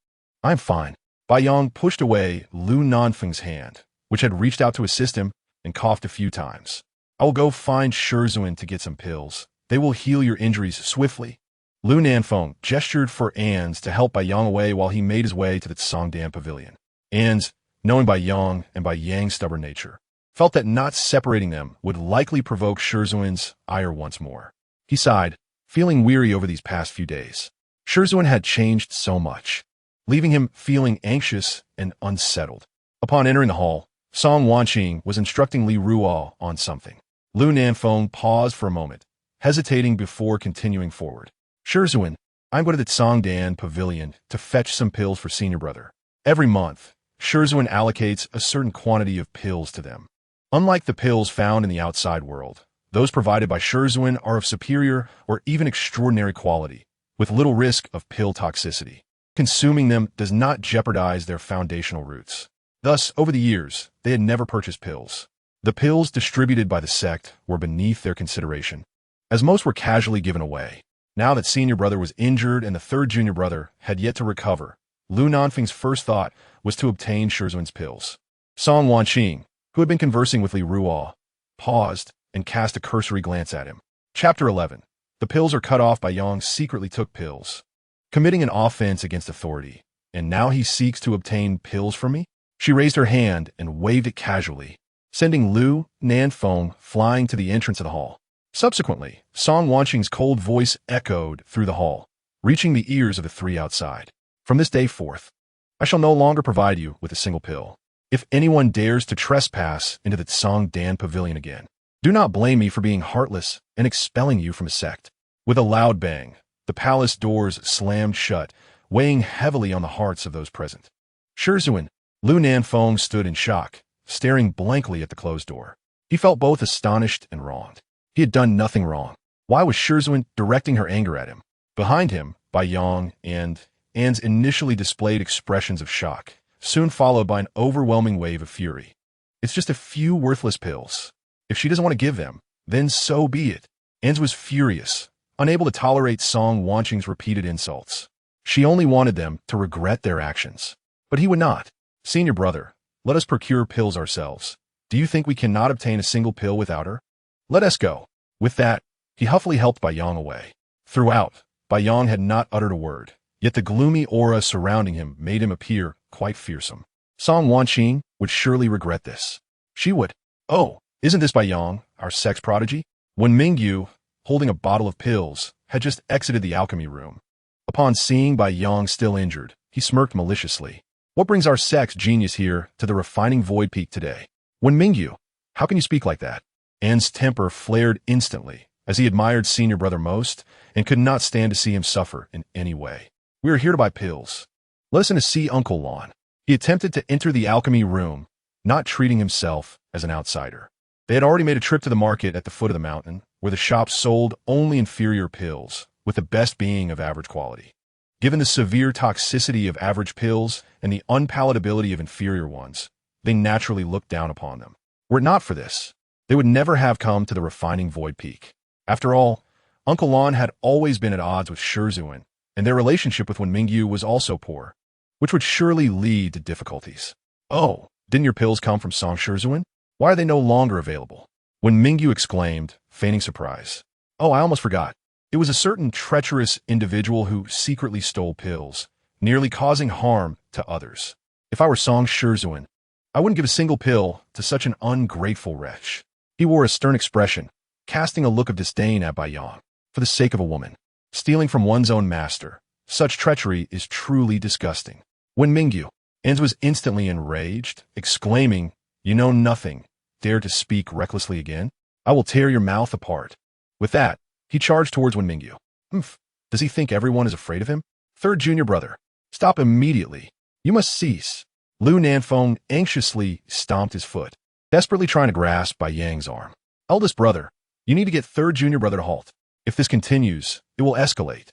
I'm fine. Bai Yang pushed away Lu Nanfeng's hand, which had reached out to assist him, and coughed a few times. I will go find Shirzuen to get some pills. They will heal your injuries swiftly. Lu Nanfeng gestured for Ans to help Bai Yang away while he made his way to the Songdan Pavilion. Ans, knowing Bai Yang and Bai Yang's stubborn nature, felt that not separating them would likely provoke Shirzuen's ire once more. He sighed, feeling weary over these past few days. Shirzuen had changed so much, leaving him feeling anxious and unsettled. Upon entering the hall, Song Wanning was instructing Li Ruo on something. Lu Nanfeng paused for a moment, hesitating before continuing forward. Shirzuen, I'm going to the Songdan Pavilion to fetch some pills for senior brother. Every month, Shirzuen allocates a certain quantity of pills to them. Unlike the pills found in the outside world, those provided by Shirzuen are of superior or even extraordinary quality, with little risk of pill toxicity. Consuming them does not jeopardize their foundational roots. Thus, over the years, they had never purchased pills. The pills distributed by the sect were beneath their consideration, as most were casually given away. Now that senior brother was injured and the third junior brother had yet to recover, Lu Nanfeng's first thought was to obtain Shirzuen's pills. Song Wanning, who had been conversing with Li Ruo, paused and cast a cursory glance at him. Chapter 11. The pills are cut off. Bai Yang secretly took pills, committing an offense against authority, and now he seeks to obtain pills from me? She raised her hand and waved it casually, sending Lu Nanfeng flying to the entrance of the hall. Subsequently, Song Waning's cold voice echoed through the hall, reaching the ears of the three outside. From this day forth, I shall no longer provide you with a single pill. If anyone dares to trespass into the Songdan Pavilion again, do not blame me for being heartless and expelling you from a sect. With a loud bang, the palace doors slammed shut, weighing heavily on the hearts of those present. Shirzuen, Lu Nanfeng stood in shock, staring blankly at the closed door. He felt both astonished and wronged. He had done nothing wrong. Why was Shirzuen directing her anger at him? Behind him, Bai Yang and Ans initially displayed expressions of shock, soon followed by an overwhelming wave of fury. It's just a few worthless pills. If she doesn't want to give them, then so be it. Ans was furious, unable to tolerate Song Waning's repeated insults. She only wanted them to regret their actions. But he would not. Senior brother, let us procure pills ourselves. Do you think we cannot obtain a single pill without her? Let us go. With that, he huffily helped Bai Yang away. Throughout, Bai Yang had not uttered a word, yet the gloomy aura surrounding him made him appear quite fearsome. Song Wanning would surely regret this. She would. Oh, isn't this Bai Yang, our sex prodigy? When Mingyu, holding a bottle of pills, had just exited the alchemy room. Upon seeing Bai Yang still injured, he smirked maliciously. What brings our sex genius here to the refining void peak today? When Mingyu, how can you speak like that? An's temper flared instantly, as he admired senior brother most, and could not stand to see him suffer in any way. We are here to buy pills. Listen to see Uncle Lon. He attempted to enter the alchemy room, not treating himself as an outsider. They had already made a trip to the market at the foot of the mountain, where the shop sold only inferior pills, with the best being of average quality. Given the severe toxicity of average pills and the unpalatability of inferior ones, they naturally looked down upon them. Were it not for this, they would never have come to the refining void peak. After all, Uncle Lon had always been at odds with Shirzuen, and their relationship with Wenmingyu was also poor, which would surely lead to difficulties. Oh, didn't your pills come from Song Shirzuen? Why are they no longer available? Wenmingyu exclaimed, feigning surprise. Oh, I almost forgot. It was a certain treacherous individual who secretly stole pills, nearly causing harm to others. If I were Song Shirzuen, I wouldn't give a single pill to such an ungrateful wretch. He wore a stern expression, casting a look of disdain at Bai Yang. For the sake of a woman, stealing from one's own master, such treachery is truly disgusting. Wenmingyu, Ans was instantly enraged, exclaiming, "You know nothing. Dare to speak recklessly again? I will tear your mouth apart." With that, he charged towards Wen Mingyu. Humph, does he think everyone is afraid of him? Third junior brother, stop immediately. You must cease. Lu Nanfeng anxiously stomped his foot, desperately trying to grasp Bai Yang's arm. Eldest brother, you need to get third junior brother to halt. If this continues, it will escalate.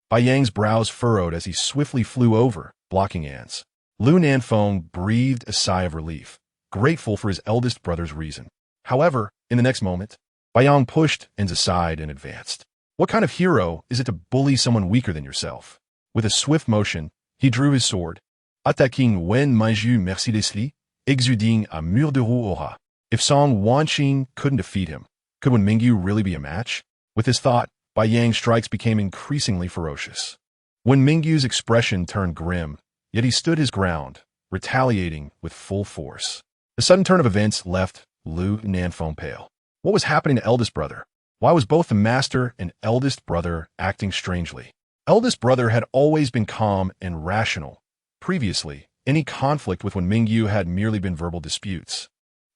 Bai Yang's brows furrowed as he swiftly flew over, blocking Ans. Lu Nanfeng breathed a sigh of relief, grateful for his eldest brother's reason. However, in the next moment, Bai Yang pushed Ans aside and advanced. What kind of hero is it to bully someone weaker than yourself? With a swift motion, he drew his sword, attacking Wen Maiju mercilessly, exuding a mur de roue aura. If Song Wanning couldn't defeat him, could Wen Mingyu really be a match? With this thought, Bai Yang's strikes became increasingly ferocious. Wen Mingyu's expression turned grim, yet he stood his ground, retaliating with full force. The sudden turn of events left Lu Nanfeng pale. What was happening to eldest brother? Why was both the master and eldest brother acting strangely? Eldest brother had always been calm and rational. Previously, any conflict with Wen Mingyu had merely been verbal disputes,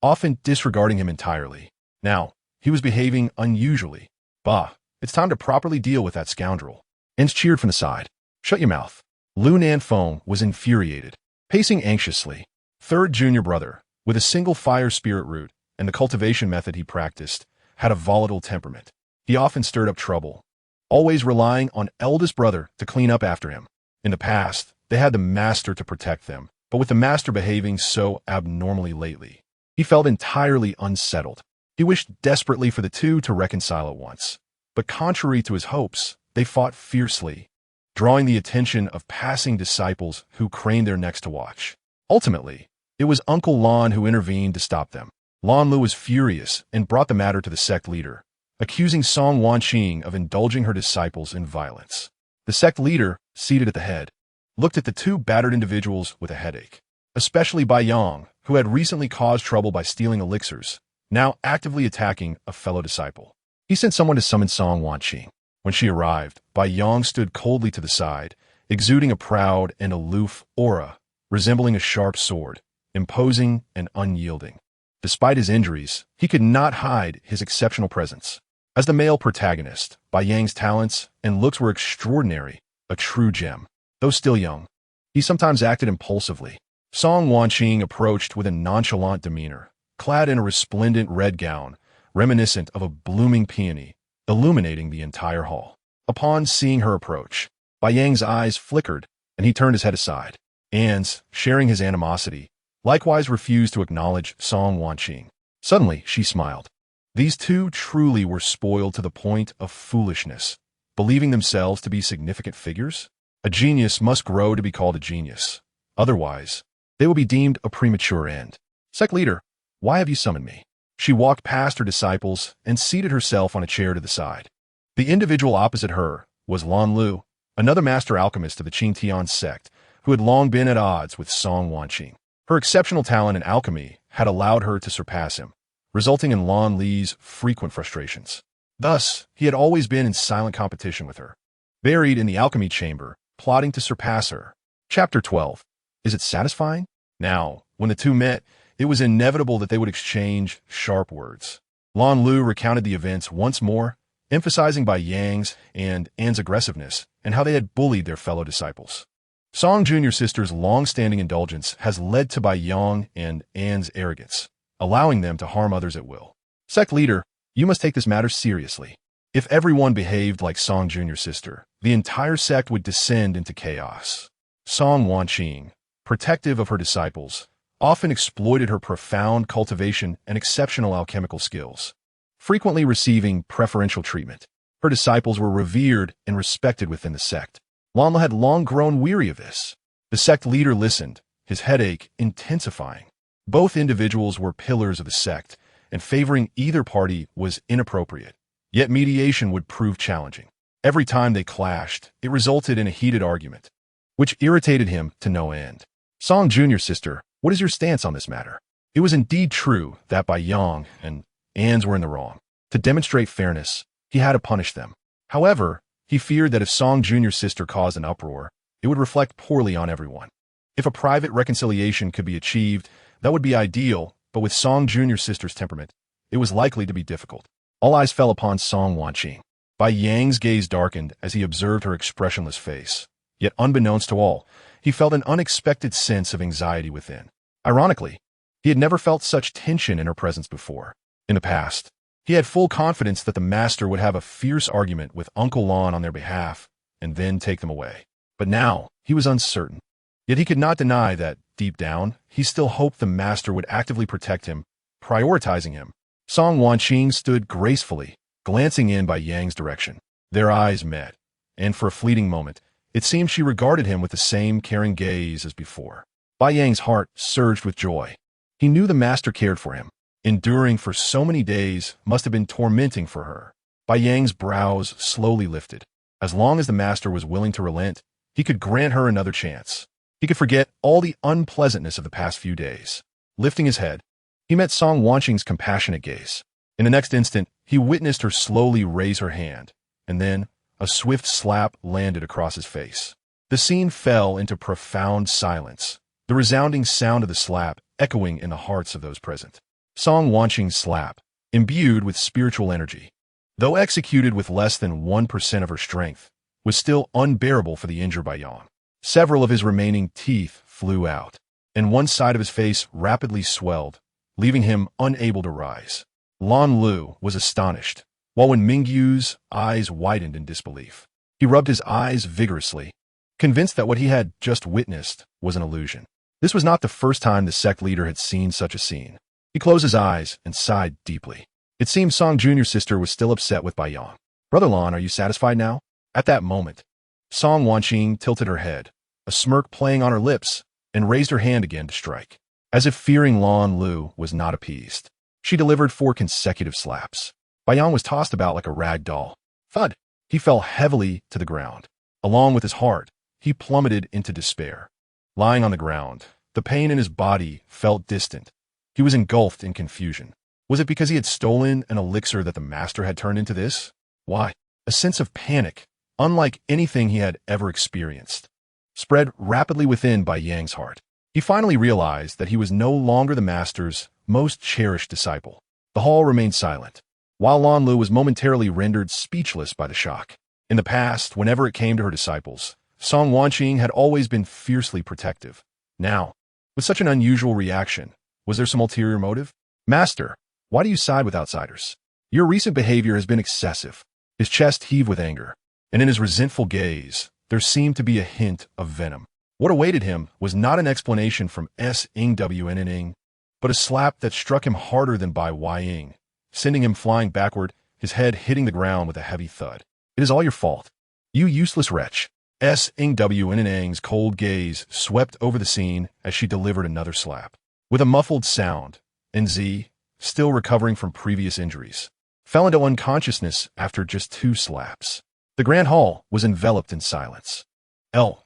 often disregarding him entirely. Now, he was behaving unusually. Bah, it's time to properly deal with that scoundrel. Ens cheered from the side. Shut your mouth. Lu Nanfeng was infuriated, pacing anxiously. Third junior brother, with a single fire spirit root and the cultivation method he practiced, had a volatile temperament. He often stirred up trouble, always relying on eldest brother to clean up after him. In the past, they had the master to protect them, but with the master behaving so abnormally lately, he felt entirely unsettled. He wished desperately for the two to reconcile at once, but contrary to his hopes, they fought fiercely, drawing the attention of passing disciples who craned their necks to watch. Ultimately, it was Uncle Lon who intervened to stop them. Lon Lu was furious and brought the matter to the sect leader, accusing Song Wanning of indulging her disciples in violence. The sect leader, seated at the head, looked at the two battered individuals with a headache, especially Bai Yang, who had recently caused trouble by stealing elixirs, now actively attacking a fellow disciple. He sent someone to summon Song Wanning. When she arrived, Bai Yang stood coldly to the side, exuding a proud and aloof aura, resembling a sharp sword, imposing and unyielding. Despite his injuries, he could not hide his exceptional presence. As the male protagonist, Bai Yang's talents and looks were extraordinary, a true gem. Though still young, he sometimes acted impulsively. Song Wanning approached with a nonchalant demeanor, clad in a resplendent red gown, reminiscent of a blooming peony, illuminating the entire hall. Upon seeing her approach, Bai Yang's eyes flickered, and he turned his head aside. Ans, sharing his animosity, likewise refused to acknowledge Song Wanning. Suddenly, she smiled. These two truly were spoiled to the point of foolishness, believing themselves to be significant figures. A genius must grow to be called a genius. Otherwise, they will be deemed a premature end. Sect leader, why have you summoned me? She walked past her disciples and seated herself on a chair to the side. The individual opposite her was Lon Lu, another master alchemist of the Qingtian sect, who had long been at odds with Song Wanning. Her exceptional talent in alchemy had allowed her to surpass him, resulting in Lon Li's frequent frustrations. Thus, he had always been in silent competition with her, buried in the alchemy chamber, plotting to surpass her. Chapter 12. Is it satisfying? Now, when the two met, it was inevitable that they would exchange sharp words. Lon Lu recounted the events once more, emphasizing Bai Yang's and An's aggressiveness and how they had bullied their fellow disciples. Song Jr. Sister's long-standing indulgence has led to Bai Yang and An's arrogance, allowing them to harm others at will. Sect leader, you must take this matter seriously. If everyone behaved like Song Jr. Sister, the entire sect would descend into chaos. Song Wanning, protective of her disciples, often exploited her profound cultivation and exceptional alchemical skills, frequently receiving preferential treatment. Her disciples were revered and respected within the sect. Lon Lu had long grown weary of this. The sect leader listened, his headache intensifying. Both individuals were pillars of the sect, and favoring either party was inappropriate. Yet mediation would prove challenging. Every time they clashed, it resulted in a heated argument, which irritated him to no end. Song Jr. Sister, what is your stance on this matter? It was indeed true that Bai Yang and Ans were in the wrong. To demonstrate fairness, he had to punish them. However, he feared that if Song Jr. Sister caused an uproar, it would reflect poorly on everyone. If a private reconciliation could be achieved, that would be ideal, but with Song Jr.'s sister's temperament, it was likely to be difficult. All eyes fell upon Song Wanning. Bai Yang's gaze darkened as he observed her expressionless face. Yet unbeknownst to all, he felt an unexpected sense of anxiety within. Ironically, he had never felt such tension in her presence before. In the past, he had full confidence that the master would have a fierce argument with Uncle Lon on their behalf and then take them away. But now, he was uncertain. Yet he could not deny that, deep down, he still hoped the master would actively protect him, prioritizing him. Song Wanning stood gracefully, glancing in Bai Yang's direction. Their eyes met, and for a fleeting moment, it seemed she regarded him with the same caring gaze as before. Bai Yang's heart surged with joy. He knew the master cared for him. Enduring for so many days must have been tormenting for her. Bai Yang's brows slowly lifted. As long as the master was willing to relent, he could grant her another chance. He could forget all the unpleasantness of the past few days. Lifting his head, he met Song Waning's compassionate gaze. In the next instant, he witnessed her slowly raise her hand, and then a swift slap landed across his face. The scene fell into profound silence, the resounding sound of the slap echoing in the hearts of those present. Song Waning's slap, imbued with spiritual energy, though executed with less than 1% of her strength, was still unbearable for the injured Bai Yang. Several of his remaining teeth flew out, and one side of his face rapidly swelled, leaving him unable to rise. Lan Lu was astonished, while when Mingyu's eyes widened in disbelief. He rubbed his eyes vigorously, convinced that what he had just witnessed was an illusion. This was not the first time the sect leader had seen such a scene. He closed his eyes and sighed deeply. It seemed Song Jr.'s sister was still upset with Bai Yang. "Brother Lan, are you satisfied now?" At that moment, Song Wanning tilted her head, a smirk playing on her lips, and raised her hand again to strike. As if fearing Lan Lu was not appeased, she delivered 4 consecutive slaps. Bai Yang was tossed about like a rag doll. Thud! He fell heavily to the ground. Along with his heart, he plummeted into despair. Lying on the ground, the pain in his body felt distant. He was engulfed in confusion. Was it because he had stolen an elixir that the master had turned into this? Why? A sense of panic, unlike anything he had ever experienced, spread rapidly within Bai Yang's heart. He finally realized that he was no longer the master's most cherished disciple. The hall remained silent, while Lan Lu was momentarily rendered speechless by the shock. In the past, whenever it came to her disciples, Song Wanning had always been fiercely protective. Now, with such an unusual reaction, was there some ulterior motive? "Master, why do you side with outsiders? Your recent behavior has been excessive." His chest heaved with anger, and in his resentful gaze, there seemed to be a hint of venom. What awaited him was not an explanation from Swning, but a slap that struck him harder than Bai Ying, sending him flying backward, his head hitting the ground with a heavy thud. "It is all your fault. You useless wretch." Swning's cold gaze swept over the scene as she delivered another slap. With a muffled sound, NZ, still recovering from previous injuries, fell into unconsciousness after just 2 slaps. The grand hall was enveloped in silence. L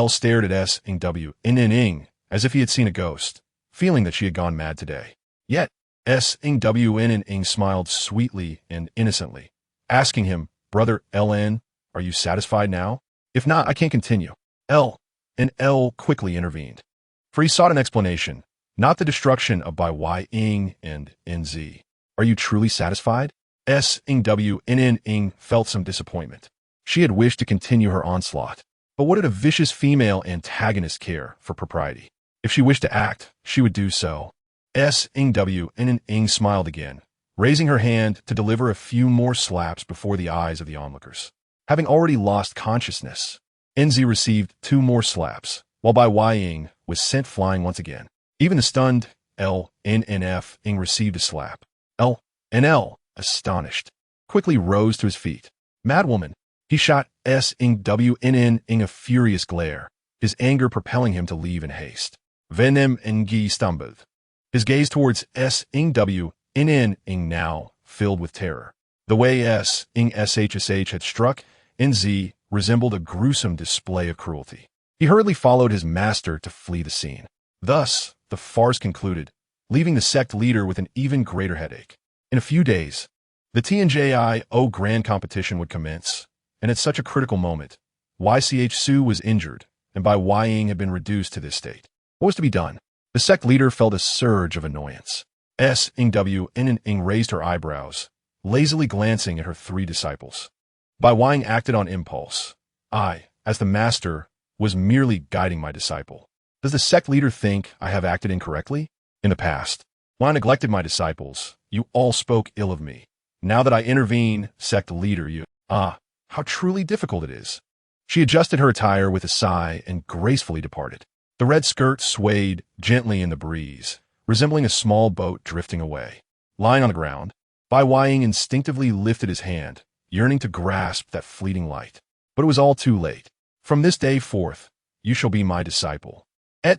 stared at Swning as if he had seen a ghost, feeling that she had gone mad today. Yet, Swning smiled sweetly and innocently, asking him, "Brother LN, are you satisfied now? If not, I can't continue." L quickly intervened, for he sought an explanation, not the destruction of Bai Ying and NZ. "Are you truly satisfied?" Swning felt some disappointment. She had wished to continue her onslaught, but what did a vicious female antagonist care for propriety? If she wished to act, she would do so. Swning smiled again, raising her hand to deliver a few more slaps before the eyes of the onlookers. Having already lost consciousness, NZ received 2 more slaps, while Bai Ying was sent flying once again. Even the stunned Ing received a slap. L, astonished, quickly rose to his feet. "Madwoman!" He shot Swning a furious glare, his anger propelling him to leave in haste. Venom Ngi stumbled, his gaze towards Swning now filled with terror. The way Swning had struck NZ resembled a gruesome display of cruelty. He hurriedly followed his master to flee the scene. Thus, the farce concluded, leaving the sect leader with an even greater headache. In a few days, the TNJIO Grand Competition would commence, and at such a critical moment, YCH Su was injured, and Bai Ying had been reduced to this state. What was to be done? The sect leader felt a surge of annoyance. Ing raised her eyebrows, lazily glancing at her 3 disciples. Bai Ying acted on impulse. I, as the master, was merely guiding my disciple. Does the sect leader think I have acted incorrectly? In the past, when I neglected my disciples, you all spoke ill of me. Now that I intervene, sect leader, how truly difficult it is. She adjusted her attire with a sigh and gracefully departed. The red skirt swayed gently in the breeze, resembling a small boat drifting away. Lying on the ground, Bai Ying instinctively lifted his hand, yearning to grasp that fleeting light. But it was all too late. From this day forth, you shall be my disciple. Bai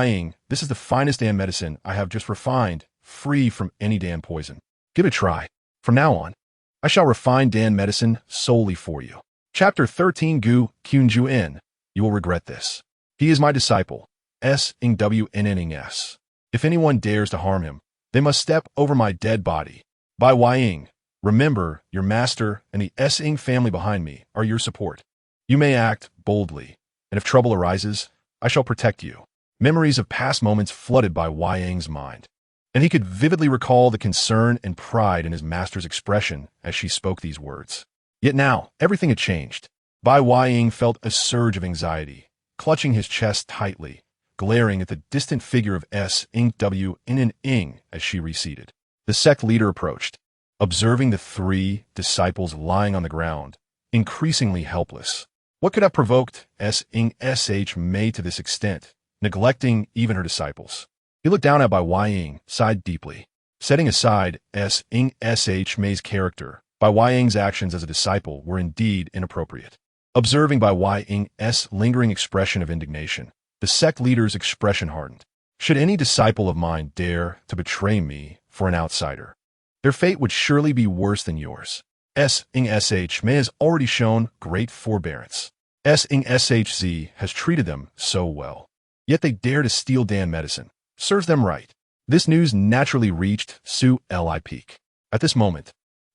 Ying, this is the finest Dan medicine I have just refined, free from any Dan poison. Give it a try. From now on, I shall refine Dan medicine solely for you. Chapter 13 Gu Qunjuin. You will regret this. He is my disciple. Nothingness. If anyone dares to harm him, they must step over my dead body. Bai Ying, remember, your master and the Sing family behind me are your support. You may act boldly, and if trouble arises, I shall protect you. Memories of past moments flooded Bai Ying's mind, and he could vividly recall the concern and pride in his master's expression as she spoke these words. Yet now, everything had changed. Bai Ying felt a surge of anxiety, clutching his chest tightly, glaring at the distant figure of Ing as she receded. The sect leader approached, observing the 3 disciples lying on the ground, increasingly helpless. What could have provoked May to this extent, neglecting even her disciples? He looked down at Bai Ying, sighed deeply. Setting aside May's character, Bai Ying's actions as a disciple were indeed inappropriate. Observing Bai Ying's lingering expression of indignation, the sect leader's expression hardened. Should any disciple of mine dare to betray me for an outsider, their fate would surely be worse than yours. May has already shown great forbearance. Z has treated them so well. Yet they dare to steal Dan medicine. Serves them right. This news naturally reached Su Li Peak. At this moment,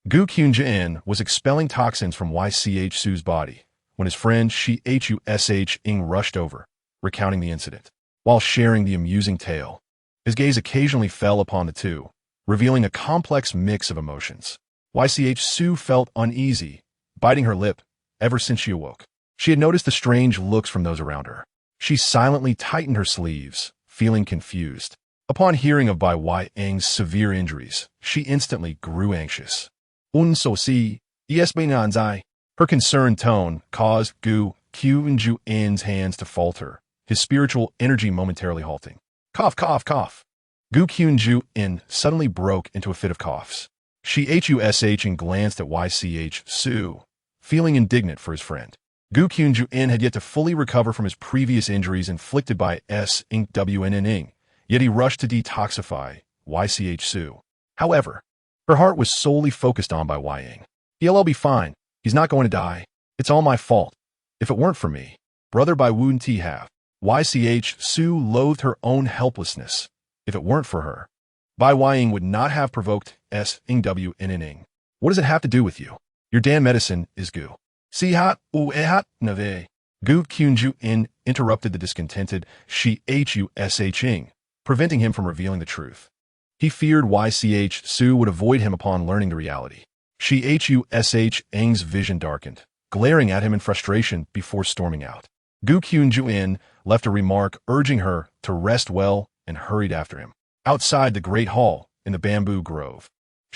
Gu Qunjin was expelling toxins from Su's body when his friend Ing rushed over, recounting the incident. While sharing the amusing tale, his gaze occasionally fell upon the two, revealing a complex mix of emotions. Su felt uneasy, biting her lip, ever since she awoke. She had noticed the strange looks from those around her. She silently tightened her sleeves, feeling confused. Upon hearing of Bai Ying's severe injuries, she instantly grew anxious. Her concerned tone caused Gu Qunjuin's hands to falter, his spiritual energy momentarily halting. Cough, cough, cough. Gu Qunjuin suddenly broke into a fit of coughs. And glanced at Su, feeling indignant for his friend. Gu Qunjuin had yet to fully recover from his previous injuries inflicted by Ing, yet he rushed to detoxify Su. However, her heart was solely focused on Bai Ying. He'll be fine. He's not going to die. It's all my fault. If it weren't for me, brother Bai wouldn't he have. Su loathed her own helplessness. If it weren't for her, Bai Ying would not have provoked Ing. What does it have to do with you? Your Dan medicine is Gu. Sihat uehat nave. Gu Qunjuin interrupted the discontented Ing, preventing him from revealing the truth. He feared Su would avoid him upon learning the reality. Ing's vision darkened, glaring at him in frustration before storming out. Gu Qunjuin left a remark urging her to rest well and hurried after him. Outside the great hall in the bamboo grove,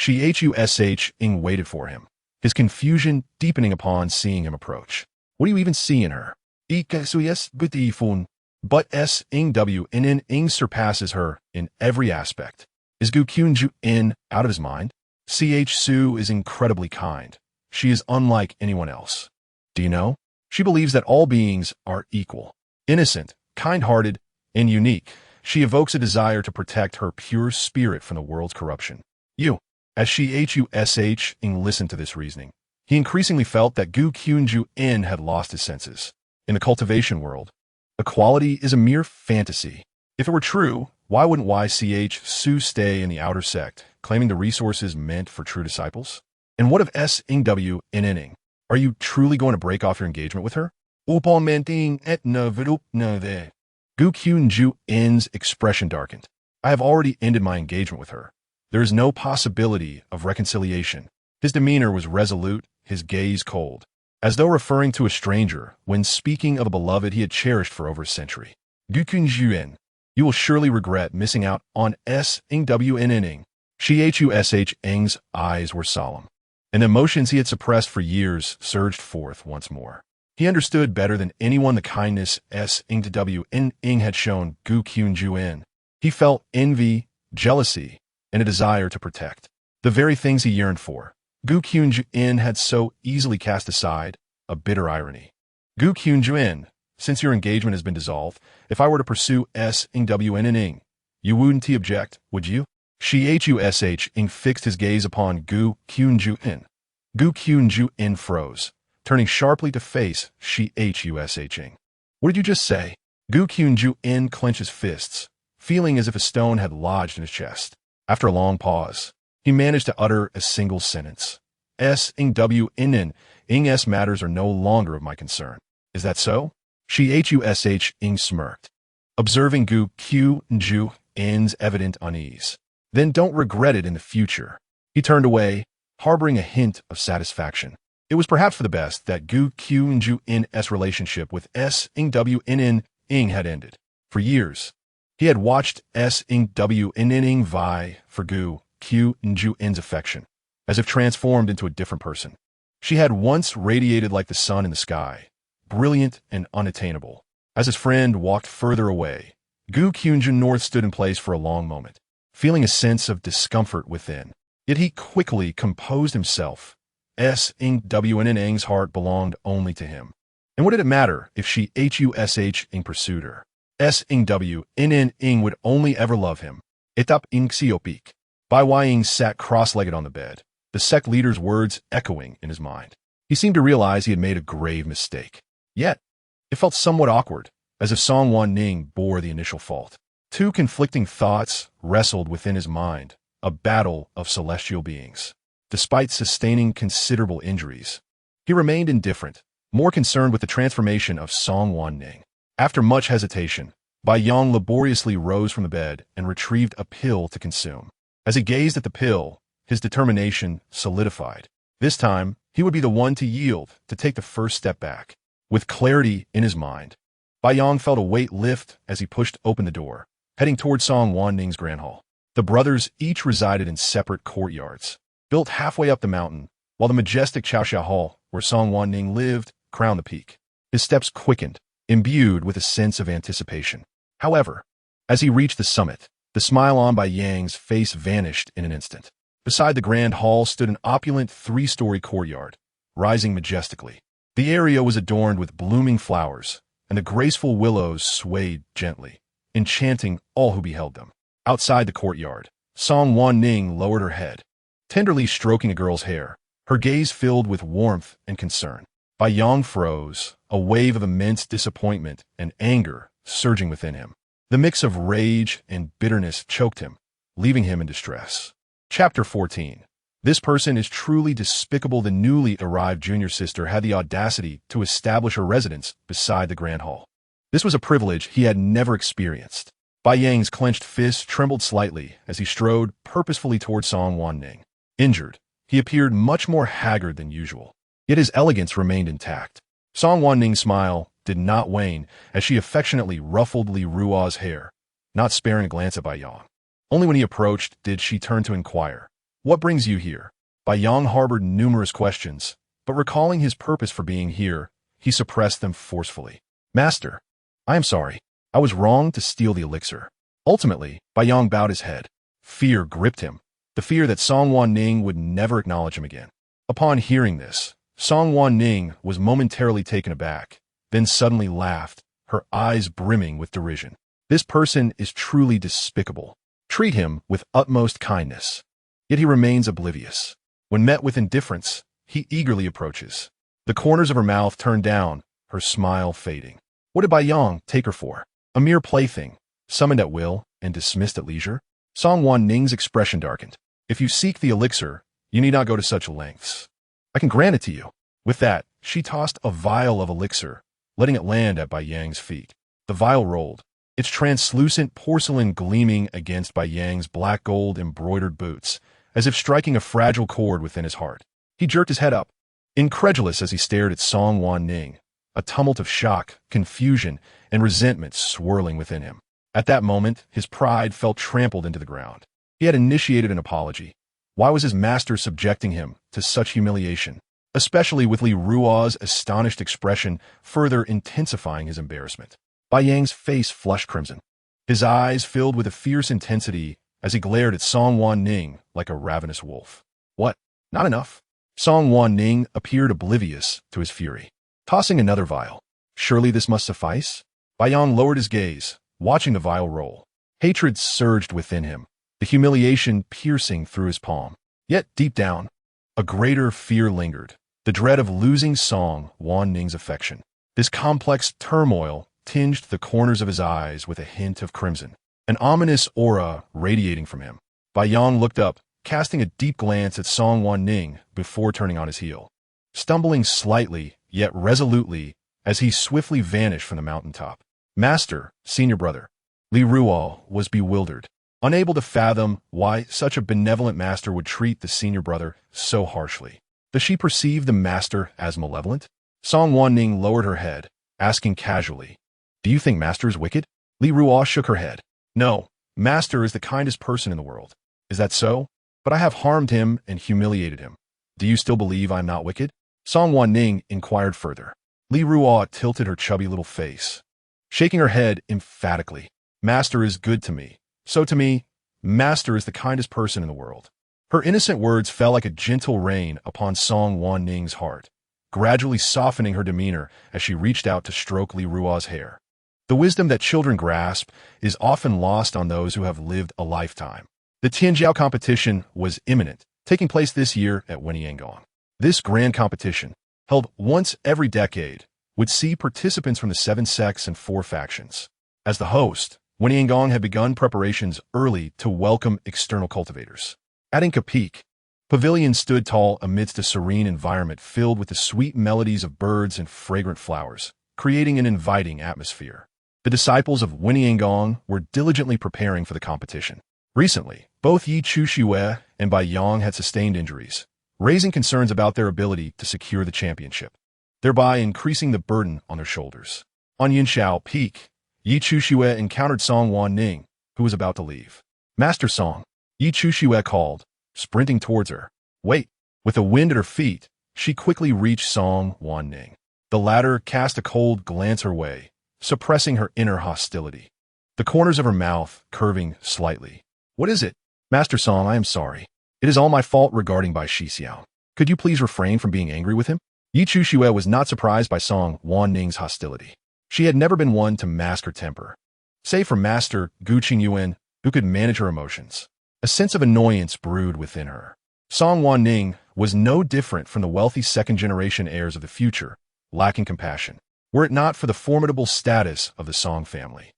Ing waited for him, his confusion deepening upon seeing him approach. What do you even see in her? But Ing surpasses her in every aspect. Is Gu Qunjuin out of his mind? Su is incredibly kind. She is unlike anyone else. Do you know? She believes that all beings are equal, innocent, kind-hearted, and unique. She evokes a desire to protect her pure spirit from the world's corruption. As Ing listened to this reasoning, he increasingly felt that Gu Qunjuin had lost his senses. In the cultivation world, equality is a mere fantasy. If it were true, why wouldn't Su stay in the outer sect, claiming the resources meant for true disciples? And what of Ing? Are you truly going to break off your engagement with her? Upon et no vidup no de. Gu Kyun-ju In's expression darkened. I have already ended my engagement with her. There is no possibility of reconciliation. His demeanor was resolute, his gaze cold, as though referring to a stranger when speaking of a beloved he had cherished for over a century. Gu Kyun-ju In, you will surely regret missing out on S-ing-W-N-N-ing. She-H-U-S-H Ng's eyes were solemn, and the emotions he had suppressed for years surged forth once more. He understood better than anyone the kindness S-ing-to-W-N-ing had shown Gu Kyun-ju In. He felt envy, jealousy, and a desire to protect. The very things he yearned for. Gu Kyun-ju In had so easily cast aside, a bitter irony. Gu Kyun-ju In, since your engagement has been dissolved, if I were to pursue S-ing-W-N-ing, you wouldn't object, would you? She-H-U-S-H-ing fixed his gaze upon Gu Kyun-ju In. Gu Kyun-ju In froze, turning sharply to face She-H-U-S-H-ing. What did you just say? Gu Kyun-ju In clenched his fists, feeling as if a stone had lodged in his chest. After a long pause, he managed to utter a single sentence. S-ing-W-N-N-ing matters are no longer of my concern. Is that so? She-H-U-S-H-ing smirked, observing Gu Kyun-ju In's evident unease. Then don't regret it in the future. He turned away, harboring a hint of satisfaction. It was perhaps for the best that Gu Kyun-ju In's relationship with S-ing-W-N-N-ing had ended. For years, he had watched S-ing-W-N-N-ing vie for Gu Kyun-ju In's affection, as if transformed into a different person. She had once radiated like the sun in the sky, brilliant and unattainable. As his friend walked further away, Gu Kyun-ju North stood in place for a long moment, feeling a sense of discomfort within. Yet he quickly composed himself. S-ing-W-N-N-ing's heart belonged only to him. And what did it matter if she H-U-S-H-ing pursued her? S-ing-W-N-N-ing would only ever love him. Etap-ing siopik. Bai Wai-ing sat cross-legged on the bed, the sect leader's words echoing in his mind. He seemed to realize he had made a grave mistake. Yet, it felt somewhat awkward, as if Song Wanning bore the initial fault. Two conflicting thoughts wrestled within his mind, a battle of celestial beings. Despite sustaining considerable injuries, he remained indifferent, more concerned with the transformation of Song Wanning. After much hesitation, Bai Yong laboriously rose from the bed and retrieved a pill to consume. As he gazed at the pill, his determination solidified. This time, he would be the one to yield, to take the first step back. With clarity in his mind, Bai Yong felt a weight lift as he pushed open the door, heading toward Song Wanning's grand hall. The brothers each resided in separate courtyards, built halfway up the mountain, while the majestic Chaoxia Hall, where Song Wanning lived, crowned the peak. His steps quickened, imbued with a sense of anticipation. However, as he reached the summit, the smile on Bai Yang's face vanished in an instant. Beside the grand hall stood an opulent three-story courtyard, rising majestically. The area was adorned with blooming flowers, and the graceful willows swayed gently, enchanting all who beheld them. Outside the courtyard, Song Wanning lowered her head, tenderly stroking a girl's hair, her gaze filled with warmth and concern. Bai Yong froze, a wave of immense disappointment and anger surging within him. The mix of rage and bitterness choked him, leaving him in distress. Chapter 14. This person is truly despicable. The newly arrived junior sister had the audacity to establish her residence beside the grand hall. This was a privilege he had never experienced. Bai Yang's clenched fist trembled slightly as he strode purposefully toward Song Wanning. Injured, he appeared much more haggard than usual, yet his elegance remained intact. Song Wanning's smile did not wane as she affectionately ruffled Li Ruo's hair, not sparing a glance at Bai Yong. Only when he approached did she turn to inquire, "What brings you here?" Bai Yong harbored numerous questions, but recalling his purpose for being here, he suppressed them forcefully. "Master, I am sorry. I was wrong to steal the elixir." Ultimately, Bai Yong bowed his head. Fear gripped him, the fear that Song Wanning would never acknowledge him again. Upon hearing this, Song Wanning was momentarily taken aback, then suddenly laughed, her eyes brimming with derision. This person is truly despicable. Treat him with utmost kindness. Yet he remains oblivious. When met with indifference, he eagerly approaches. The corners of her mouth turned down, her smile fading. What did Bai Yong take her for? A mere plaything, summoned at will and dismissed at leisure? Song Wanning's expression darkened. If you seek the elixir, you need not go to such lengths. I can grant it to you. With that, she tossed a vial of elixir, letting it land at Bai Yang's feet. The vial rolled, its translucent porcelain gleaming against Bai Yang's black gold embroidered boots, as if striking a fragile chord within his heart. He jerked his head up, incredulous as he stared at Song Wanning, a tumult of shock, confusion, and resentment swirling within him. At that moment, his pride felt trampled into the ground. He had initiated an apology. Why was his master subjecting him to such humiliation, especially with Li Ruo's astonished expression further intensifying his embarrassment? Bai Yang's face flushed crimson. His eyes filled with a fierce intensity as he glared at Song Wanning like a ravenous wolf. What? Not enough? Song Wanning appeared oblivious to his fury, tossing another vial. Surely this must suffice? Bai Yang lowered his gaze, watching the vial roll. Hatred surged within him, the humiliation piercing through his palm. Yet deep down, a greater fear lingered, the dread of losing Song Wanning's affection. This complex turmoil tinged the corners of his eyes with a hint of crimson, an ominous aura radiating from him. Bai Yang looked up, casting a deep glance at Song Wanning before turning on his heel, stumbling slightly yet resolutely as he swiftly vanished from the mountaintop. Master, senior brother. Li Ruo was bewildered, unable to fathom why such a benevolent master would treat the senior brother so harshly. Does she perceive the master as malevolent? Song Wanning lowered her head, asking casually, "Do you think master is wicked?" Li Ruo shook her head. "No, master is the kindest person in the world. Is that so? But I have harmed him and humiliated him. Do you still believe I am not wicked?" Song Wanning inquired further. Li Ruo tilted her chubby little face, shaking her head emphatically. "Master is good to me. So to me, master is the kindest person in the world." Her innocent words fell like a gentle rain upon Song Wanning's heart, gradually softening her demeanor as she reached out to stroke Li Ruo's hair. The wisdom that children grasp is often lost on those who have lived a lifetime. The Tianjiao competition was imminent, taking place this year at Wenyangong. This grand competition, held once every decade, would see participants from the 7 sects and 4 factions. As the host, Wenyangong had begun preparations early to welcome external cultivators. At Inca Peak, pavilion stood tall amidst a serene environment filled with the sweet melodies of birds and fragrant flowers, creating an inviting atmosphere. The disciples of Wenyangong were diligently preparing for the competition. Recently, both Yi Chuxue and Bai Yang had sustained injuries, raising concerns about their ability to secure the championship, thereby increasing the burden on their shoulders. On Yinshao Peak, Yi Chuxue encountered Song Wanning, who was about to leave. "Master Song," Yi Chuxue called, sprinting towards her. "Wait." With the wind at her feet, she quickly reached Song Wanning. The latter cast a cold glance her way, suppressing her inner hostility, the corners of her mouth curving slightly. "What is it?" "Master Song, I am sorry. It is all my fault regarding Bai Shixiao. Could you please refrain from being angry with him?" Yi Chuxue was not surprised by Song Wanning's hostility. She had never been one to mask her temper. Save for Master Gu Qingyuan, who could manage her emotions, a sense of annoyance brewed within her. Song Wanning was no different from the wealthy second-generation heirs of the future, lacking compassion, were it not for the formidable status of the Song family.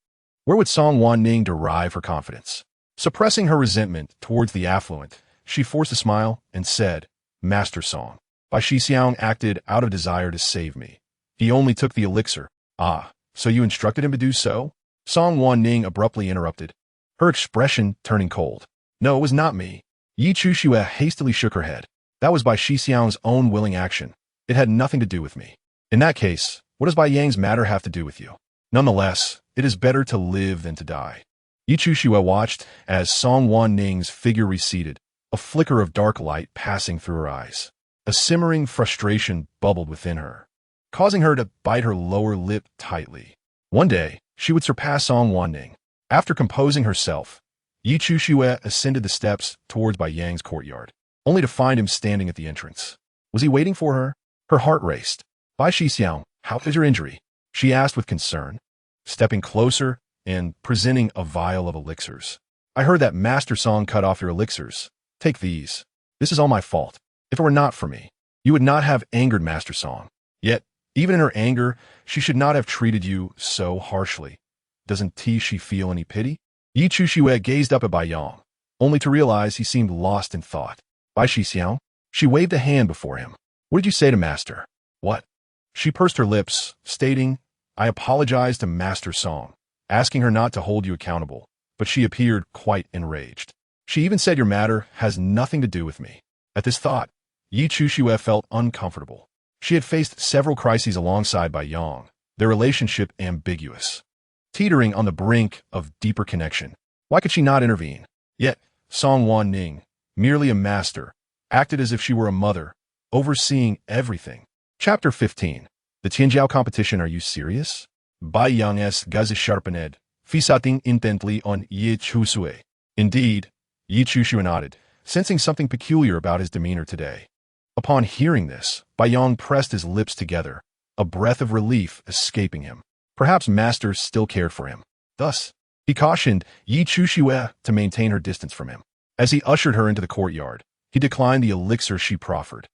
Where would Song Wanning derive her confidence? Suppressing her resentment towards the affluent, she forced a smile and said, "Master Song, Bai Shixiang acted out of desire to save me. He only took the elixir." "Ah, so you instructed him to do so?" Song Wanning abruptly interrupted, her expression turning cold. "No, it was not me." Yi Chuxue hastily shook her head. "That was Bai Shixiang's own willing action. It had nothing to do with me." "In that case, what does Bai Yang's matter have to do with you?" "Nonetheless, it is better to live than to die." Yi Chuxue watched as Song Wanning's figure receded, a flicker of dark light passing through her eyes. A simmering frustration bubbled within her, causing her to bite her lower lip tightly. One day, she would surpass Song Wanning. After composing herself, Yi Chuxue ascended the steps towards Bai Yang's courtyard, only to find him standing at the entrance. Was he waiting for her? Her heart raced. "Bai Shixiang, how is your injury?" she asked with concern, stepping closer and presenting a vial of elixirs. "I heard that Master Song cut off your elixirs. Take these. This is all my fault. If it were not for me, you would not have angered Master Song. Yet, even in her anger, she should not have treated you so harshly. Doesn't she feel any pity?" Yi Chuxue gazed up at Bai Yang, only to realize he seemed lost in thought. "Bai Shixiang?" She waved a hand before him. "What did you say to Master?" "What?" She pursed her lips, stating, I apologized to Master Song, asking her not to hold you accountable, but she appeared quite enraged. She even said your matter has nothing to do with me. At this thought, Yi Chushue felt uncomfortable. She had faced several crises alongside Bai Yang, their relationship ambiguous, teetering on the brink of deeper connection. Why could she not intervene? Yet, Song Wanning, merely a master, acted as if she were a mother, overseeing everything. Chapter 15. The Tianjiao competition. Are you serious? Bai Yang's gaze sharpened, fixating intently on Yi Chushue. Indeed, Yi Chushue nodded, sensing something peculiar about his demeanor today. Upon hearing this, Bai Yang pressed his lips together, a breath of relief escaping him. Perhaps Master still cared for him. Thus, he cautioned Yi Chushue to maintain her distance from him. As he ushered her into the courtyard, he declined the elixir she proffered.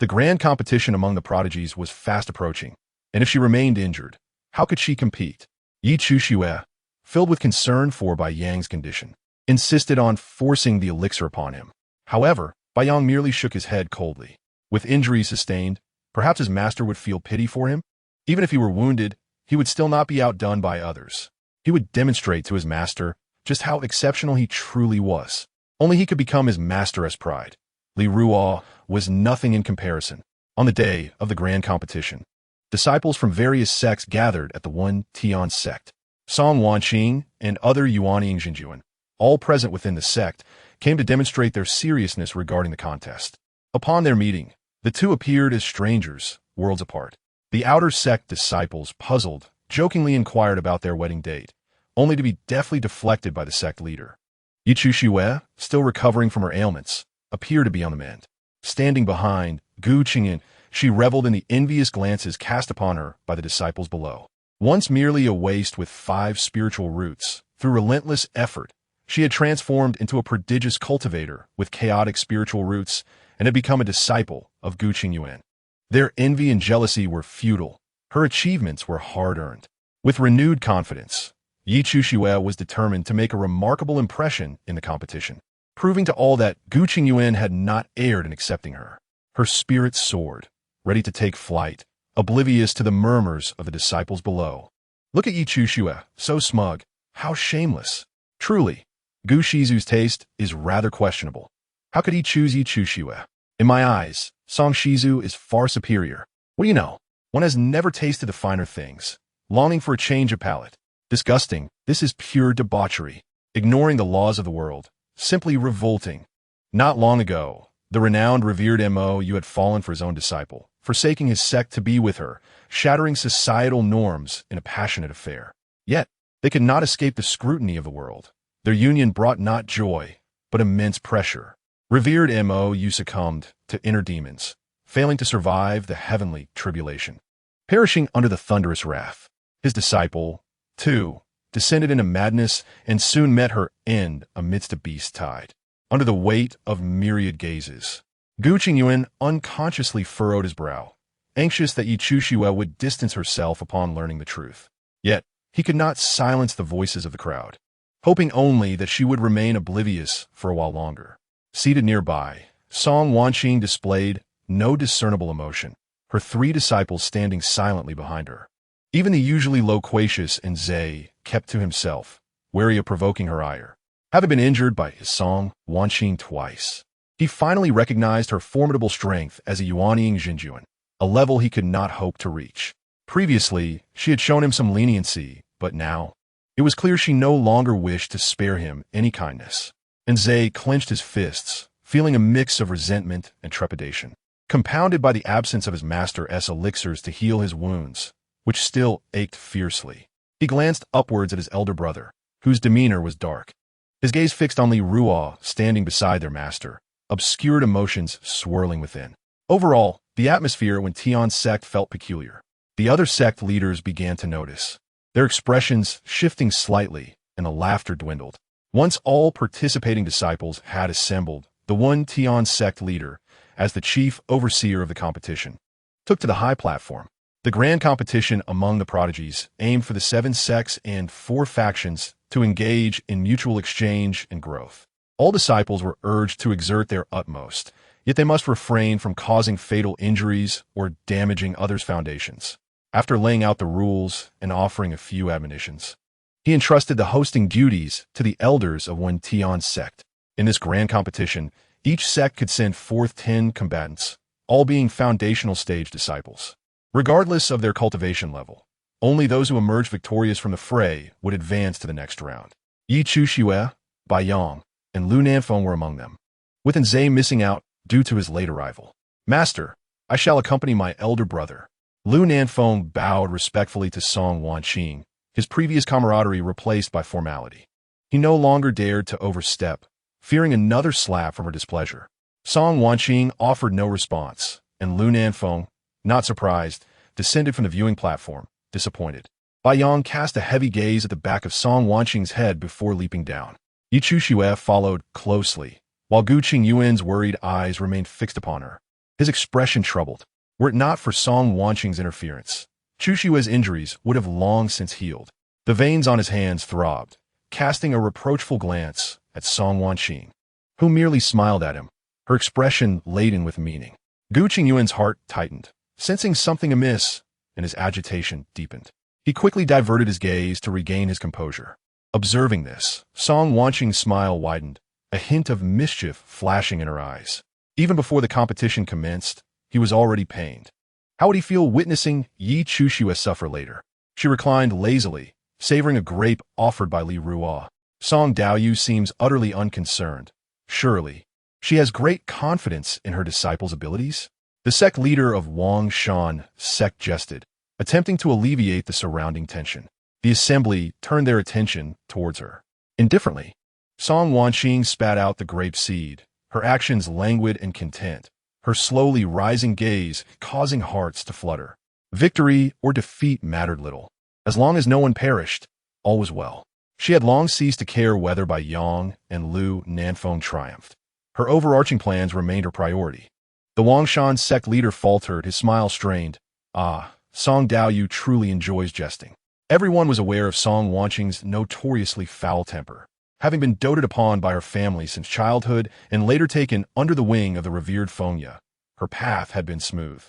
The grand competition among the prodigies was fast approaching, and if she remained injured, how could she compete? Yi Chushue, filled with concern for Bai Yang's condition, insisted on forcing the elixir upon him. However, Bai Yang merely shook his head coldly. With injuries sustained, perhaps his master would feel pity for him? Even if he were wounded, he would still not be outdone by others. He would demonstrate to his master just how exceptional he truly was. Only he could become his master's pride. Li Ruo was nothing in comparison. On the day of the grand competition, disciples from various sects gathered at the One Tian sect. Song Wanning and other Yuanying Jinjuan, all present within the sect, came to demonstrate their seriousness regarding the contest. Upon their meeting, the two appeared as strangers, worlds apart. The outer sect disciples, puzzled, jokingly inquired about their wedding date, only to be deftly deflected by the sect leader. Yi Chushue, still recovering from her ailments, appeared to be on the mend. Standing behind Gu Qingyan, she reveled in the envious glances cast upon her by the disciples below. Once merely a waste with 5 spiritual roots, through relentless effort, she had transformed into a prodigious cultivator with chaotic spiritual roots and had become a disciple of Gu Qingyuan. Their envy and jealousy were futile. Her achievements were hard-earned. With renewed confidence, Yi Chushue was determined to make a remarkable impression in the competition, proving to all that Gu Qingyuan had not erred in accepting her. Her spirit soared, ready to take flight, oblivious to the murmurs of the disciples below. Look at Yi Chushue, so smug, how shameless. Truly, Gu Shizu's taste is rather questionable. How could he choose Yi Chushue? In my eyes, Song Shizu is far superior. What do you know? One has never tasted the finer things, longing for a change of palate. Disgusting, this is pure debauchery, ignoring the laws of the world, simply revolting. Not long ago, the renowned revered Mo Yu had fallen for his own disciple, forsaking his sect to be with her, shattering societal norms in a passionate affair. Yet, they could not escape the scrutiny of the world. Their union brought not joy, but immense pressure. Revered Mo Yu succumbed to inner demons, failing to survive the heavenly tribulation, perishing under the thunderous wrath. His disciple, too, descended into madness and soon met her end amidst a beast tide. Under the weight of myriad gazes, Gu Qingyuan unconsciously furrowed his brow, anxious that Yi Chushue would distance herself upon learning the truth. Yet, he could not silence the voices of the crowd, hoping only that she would remain oblivious for a while longer. Seated nearby, Song Wanning displayed no discernible emotion, her 3 disciples standing silently behind her. Even the usually loquacious Nzai kept to himself, wary of provoking her ire. Having been injured by his Song Wanning twice, he finally recognized her formidable strength as a Yuanying Jinjuan, a level he could not hope to reach. Previously, she had shown him some leniency, but now, it was clear she no longer wished to spare him any kindness. Nzai clenched his fists, feeling a mix of resentment and trepidation, compounded by the absence of his master's elixirs to heal his wounds, which still ached fiercely. He glanced upwards at his elder brother, whose demeanor was dark. His gaze fixed on Li Ruo standing beside their master, obscured emotions swirling within. Overall, the atmosphere when Tian's sect felt peculiar. The other sect leaders began to notice, their expressions shifting slightly, and the laughter dwindled. Once all participating disciples had assembled, the One Tian sect leader, as the chief overseer of the competition, took to the high platform. The grand competition among the prodigies aimed for the 7 sects and 4 factions to engage in mutual exchange and growth. All disciples were urged to exert their utmost, yet they must refrain from causing fatal injuries or damaging others' foundations. After laying out the rules and offering a few admonitions, he entrusted the hosting duties to the elders of Wen Sect. In this grand competition, each sect could send forth 10 combatants, all being foundational stage disciples. Regardless of their cultivation level, only those who emerged victorious from the fray would advance to the next round. Yi Chu Xue, Bai Yang, and Lu Nanfeng were among them, with Nzai missing out due to his late arrival. Master, I shall accompany my elder brother. Lu Nanfeng bowed respectfully to Song Wanning, his previous camaraderie replaced by formality. He no longer dared to overstep, fearing another slap from her displeasure. Song Wanning offered no response, and Lu Nanfeng, not surprised, descended from the viewing platform, disappointed. Bai Yang cast a heavy gaze at the back of Song Wanqing's head before leaping down. Yi Chu Xue followed closely, while Gu Qingyuan's worried eyes remained fixed upon her, his expression troubled. Were it not for Song Wanqing's interference, Chu Xue's injuries would have long since healed. The veins on his hands throbbed, casting a reproachful glance at Song Wanqing, who merely smiled at him, her expression laden with meaning. Gu Qingyuan's heart tightened, sensing something amiss, and his agitation deepened. He quickly diverted his gaze to regain his composure. Observing this, Song Wanqing's smile widened, a hint of mischief flashing in her eyes. Even before the competition commenced, he was already pained. How would he feel witnessing Yi Chu Xue suffer later? She reclined lazily, savoring a grape offered by Li Ruo. Song Daoyu seems utterly unconcerned. Surely, she has great confidence in her disciples' abilities? The sect leader of Wang Shan sect jested, attempting to alleviate the surrounding tension. The assembly turned their attention towards her. Indifferently, Song Wanqing spat out the grape seed, her actions languid and content, her slowly rising gaze causing hearts to flutter. Victory or defeat mattered little. As long as no one perished, all was well. She had long ceased to care whether Bai Yang and Lu Nanfeng triumphed. Her overarching plans remained her priority. The Wangshan sect leader faltered, his smile strained. Ah, Song Daoyu truly enjoys jesting. Everyone was aware of Song Wanqing's notoriously foul temper, having been doted upon by her family since childhood and later taken under the wing of the revered Fengya. Her path had been smooth.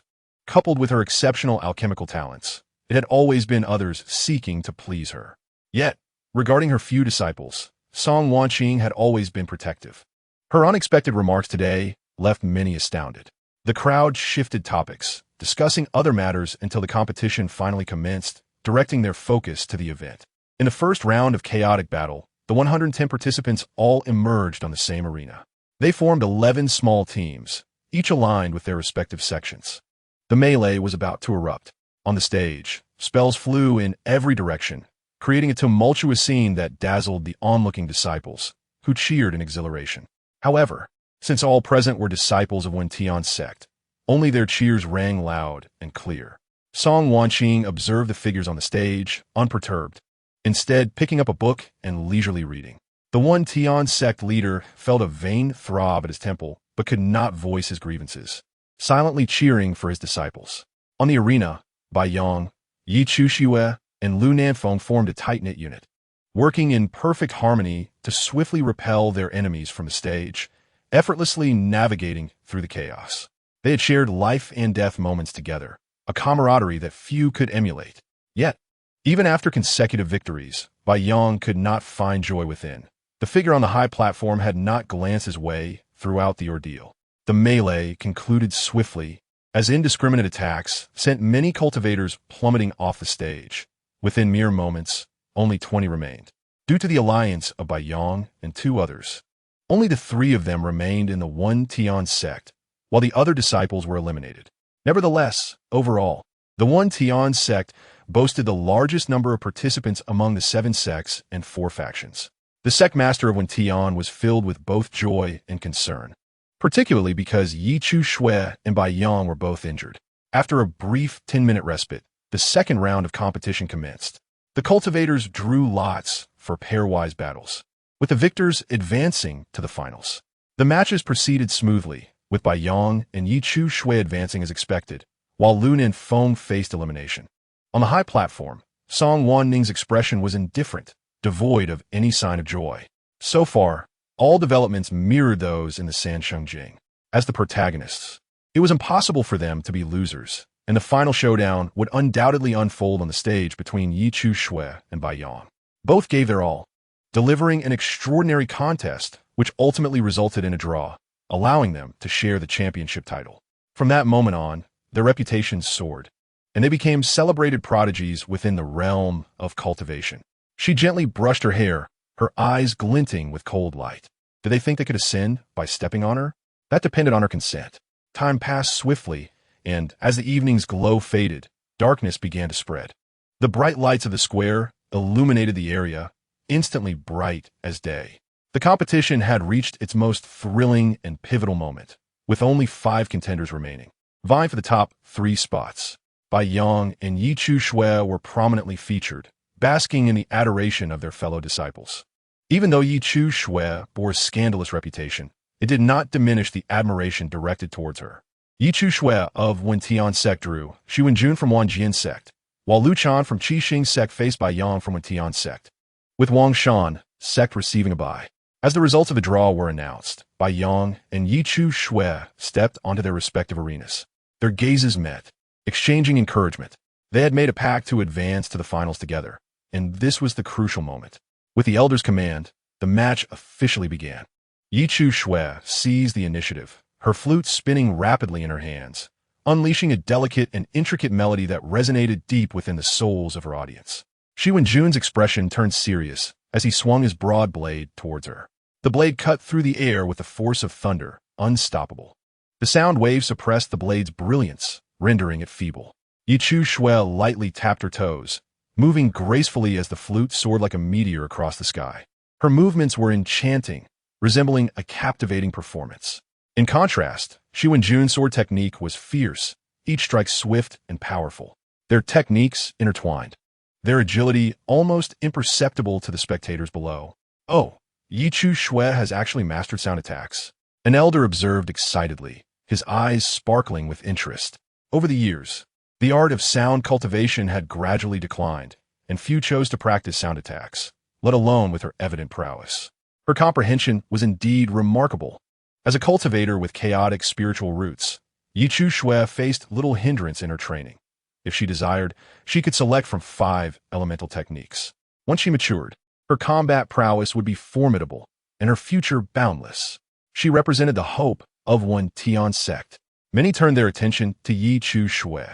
Coupled with her exceptional alchemical talents, it had always been others seeking to please her. Yet, regarding her few disciples, Song Wanqing had always been protective. Her unexpected remarks today left many astounded. The crowd shifted topics, discussing other matters until the competition finally commenced, directing their focus to the event. In the first round of chaotic battle, the 110 participants all emerged on the same arena. They formed 11 small teams, each aligned with their respective sections. The melee was about to erupt. On the stage, spells flew in every direction, creating a tumultuous scene that dazzled the onlooking disciples, who cheered in exhilaration. However, since all present were disciples of Wen Sect, only their cheers rang loud and clear. Song Wanqing observed the figures on the stage, unperturbed, instead picking up a book and leisurely reading. The Wen Sect leader felt a vain throb at his temple, but could not voice his grievances, silently cheering for his disciples. On the arena, Bai Yang, Yi Chu Xue, and Lu Nanfeng formed a tight-knit unit, working in perfect harmony to swiftly repel their enemies from the stage, effortlessly navigating through the chaos. They had shared life and death moments together, a camaraderie that few could emulate. Yet, even after consecutive victories, Bai Yang could not find joy within. The figure on the high platform had not glanced his way throughout the ordeal. The melee concluded swiftly, as indiscriminate attacks sent many cultivators plummeting off the stage. Within mere moments, only 20 remained. Due to the alliance of Bai Yang and 2 others, only the 3 of them remained in the Wen Sect, while the other disciples were eliminated. Nevertheless, overall, the Wen Sect boasted the largest number of participants among the 7 sects and 4 factions. The sect master of Wen was filled with both joy and concern, particularly because Yi Chu Xue and Bai Yang were both injured. After a brief 10-minute respite, the second round of competition commenced. The cultivators drew lots for pairwise battles, with the victors advancing to the finals. The matches proceeded smoothly, with Bai Yang and Yi Chu Xue advancing as expected, while Lu Nanfeng faced elimination. On the high platform, Song Wanning's expression was indifferent, devoid of any sign of joy. So far, all developments mirrored those in the Sansheng Jing. As the protagonists, it was impossible for them to be losers, and the final showdown would undoubtedly unfold on the stage between Yi Chu Shui and Bai Yang. Both gave their all, delivering an extraordinary contest which ultimately resulted in a draw, allowing them to share the championship title. From that moment on, their reputations soared, and they became celebrated prodigies within the realm of cultivation. She gently brushed her hair, her eyes glinting with cold light. Did they think they could ascend by stepping on her? That depended on her consent. Time passed swiftly, and as the evening's glow faded, darkness began to spread. The bright lights of the square illuminated the area, instantly bright as day. The competition had reached its most thrilling and pivotal moment, with only 5 contenders remaining, vying for the top 3 spots. Bai Yang and Yi Chu Shui were prominently featured, basking in the adoration of their fellow disciples. Even though Yi Chu Shui bore a scandalous reputation, it did not diminish the admiration directed towards her. Yi Chu Shui of Wentian Sect drew Xu Wenjun from Wanjian Sect, while Lu Chan from Qixing Sect faced Bai Yang from Wentian Sect, with Wang Shan Sect receiving a bye. As the results of the draw were announced, Bai Yang and Yi Chu Shui stepped onto their respective arenas. Their gazes met, exchanging encouragement. They had made a pact to advance to the finals together, and this was the crucial moment. With the Elder's command, the match officially began. Yi Chu Shui seized the initiative, her flute spinning rapidly in her hands, unleashing a delicate and intricate melody that resonated deep within the souls of her audience. Xu Wenjun's expression turned serious as he swung his broad blade towards her. The blade cut through the air with the force of thunder, unstoppable. The sound wave suppressed the blade's brilliance, rendering it feeble. Yi Chu Shui lightly tapped her toes, moving gracefully as the flute soared like a meteor across the sky. Her movements were enchanting, resembling a captivating performance. In contrast, Xu Wenjun's sword technique was fierce, each strike swift and powerful. Their techniques intertwined, their agility almost imperceptible to the spectators below. Oh, Yi Chu Shui has actually mastered sound attacks. An elder observed excitedly, his eyes sparkling with interest. Over the years, the art of sound cultivation had gradually declined, and few chose to practice sound attacks, let alone with her evident prowess. Her comprehension was indeed remarkable. As a cultivator with chaotic spiritual roots, Yi Chu Shui faced little hindrance in her training. If she desired, she could select from 5 elemental techniques. Once she matured, her combat prowess would be formidable, and her future boundless. She represented the hope of Wentian Sect. Many turned their attention to Yi Chu Shui,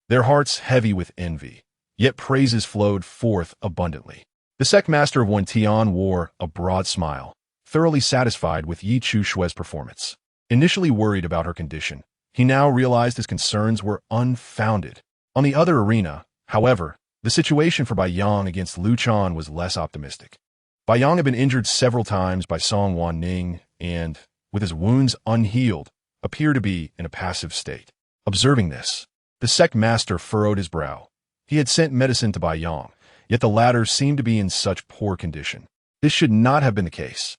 their hearts heavy with envy, yet praises flowed forth abundantly. The sect master of Wentian wore a broad smile, thoroughly satisfied with Yi Chu Shui's performance. Initially worried about her condition, he now realized his concerns were unfounded. On the other arena, however, the situation for Bai Yang against Lu Chan was less optimistic. Bai Yang had been injured several times by Song Wanning and, with his wounds unhealed, appeared to be in a passive state. Observing this, the sect master furrowed his brow. He had sent medicine to Bai Yang, yet the latter seemed to be in such poor condition. This should not have been the case.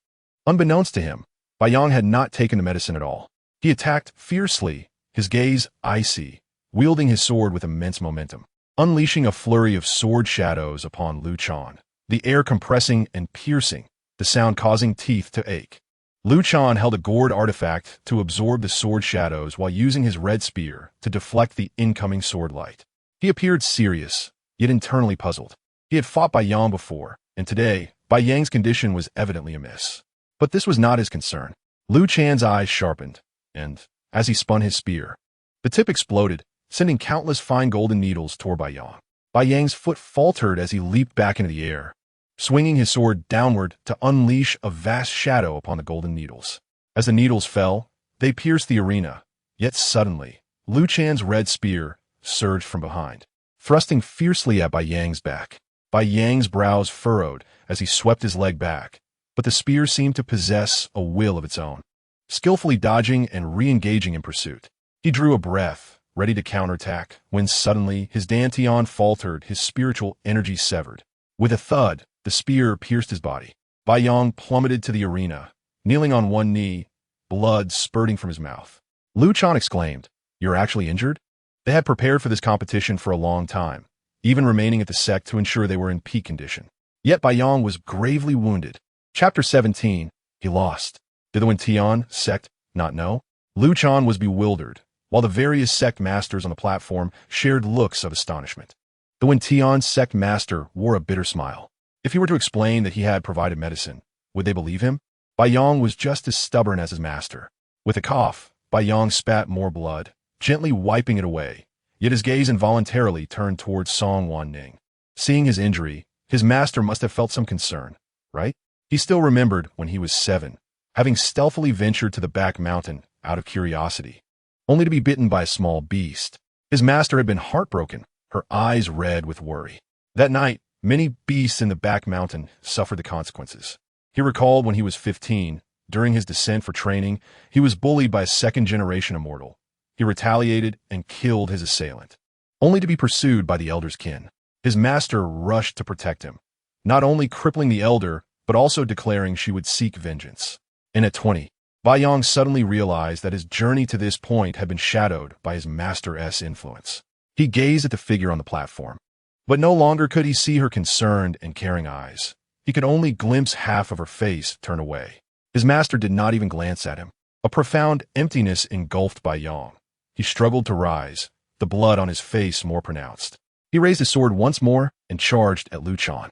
Unbeknownst to him, Bai Yang had not taken the medicine at all. He attacked fiercely, his gaze icy, wielding his sword with immense momentum, unleashing a flurry of sword shadows upon Lu Chan, the air compressing and piercing, the sound causing teeth to ache. Lu Chan held a gourd artifact to absorb the sword shadows while using his red spear to deflect the incoming sword light. He appeared serious, yet internally puzzled. He had fought Bai Yang before, and today, Bai Yang's condition was evidently amiss. But this was not his concern. Lu Chan's eyes sharpened, and, as he spun his spear, the tip exploded, sending countless fine golden needles toward Bai Yang. Bai Yang's foot faltered as he leaped back into the air, swinging his sword downward to unleash a vast shadow upon the golden needles. As the needles fell, they pierced the arena, yet suddenly, Lu Chan's red spear surged from behind, thrusting fiercely at Bai Yang's back. Bai Yang's brows furrowed as he swept his leg back, but the spear seemed to possess a will of its own, skillfully dodging and re-engaging in pursuit. He drew a breath, ready to counterattack, when suddenly his dantian faltered, his spiritual energy severed. With a thud, the spear pierced his body. Bai Yang plummeted to the arena, kneeling on one knee, blood spurting from his mouth. Lu Chan exclaimed, "You're actually injured?" They had prepared for this competition for a long time, even remaining at the sect to ensure they were in peak condition. Yet Bai Yang was gravely wounded. Chapter 17, he lost. Did the Wentian sect not know? Lu Chan was bewildered, while the various sect masters on the platform shared looks of astonishment. The Wen sect master wore a bitter smile. If he were to explain that he had provided medicine, would they believe him? Bai Yong was just as stubborn as his master. With a cough, Bai Yong spat more blood, gently wiping it away, yet his gaze involuntarily turned towards Song Wanning. Seeing his injury, his master must have felt some concern, right? He still remembered when he was 7, having stealthily ventured to the back mountain out of curiosity, only to be bitten by a small beast. His master had been heartbroken, her eyes red with worry. That night, many beasts in the back mountain suffered the consequences. He recalled when he was 15, during his descent for training, he was bullied by a second-generation immortal. He retaliated and killed his assailant, only to be pursued by the elder's kin. His master rushed to protect him, not only crippling the elder, but also declaring she would seek vengeance. And at 20, Bai Yong suddenly realized that his journey to this point had been shadowed by his master's influence. He gazed at the figure on the platform, but no longer could he see her concerned and caring eyes. He could only glimpse half of her face turn away. His master did not even glance at him. A profound emptiness engulfed Bai Yong. He struggled to rise, the blood on his face more pronounced. He raised his sword once more and charged at Lu Chan.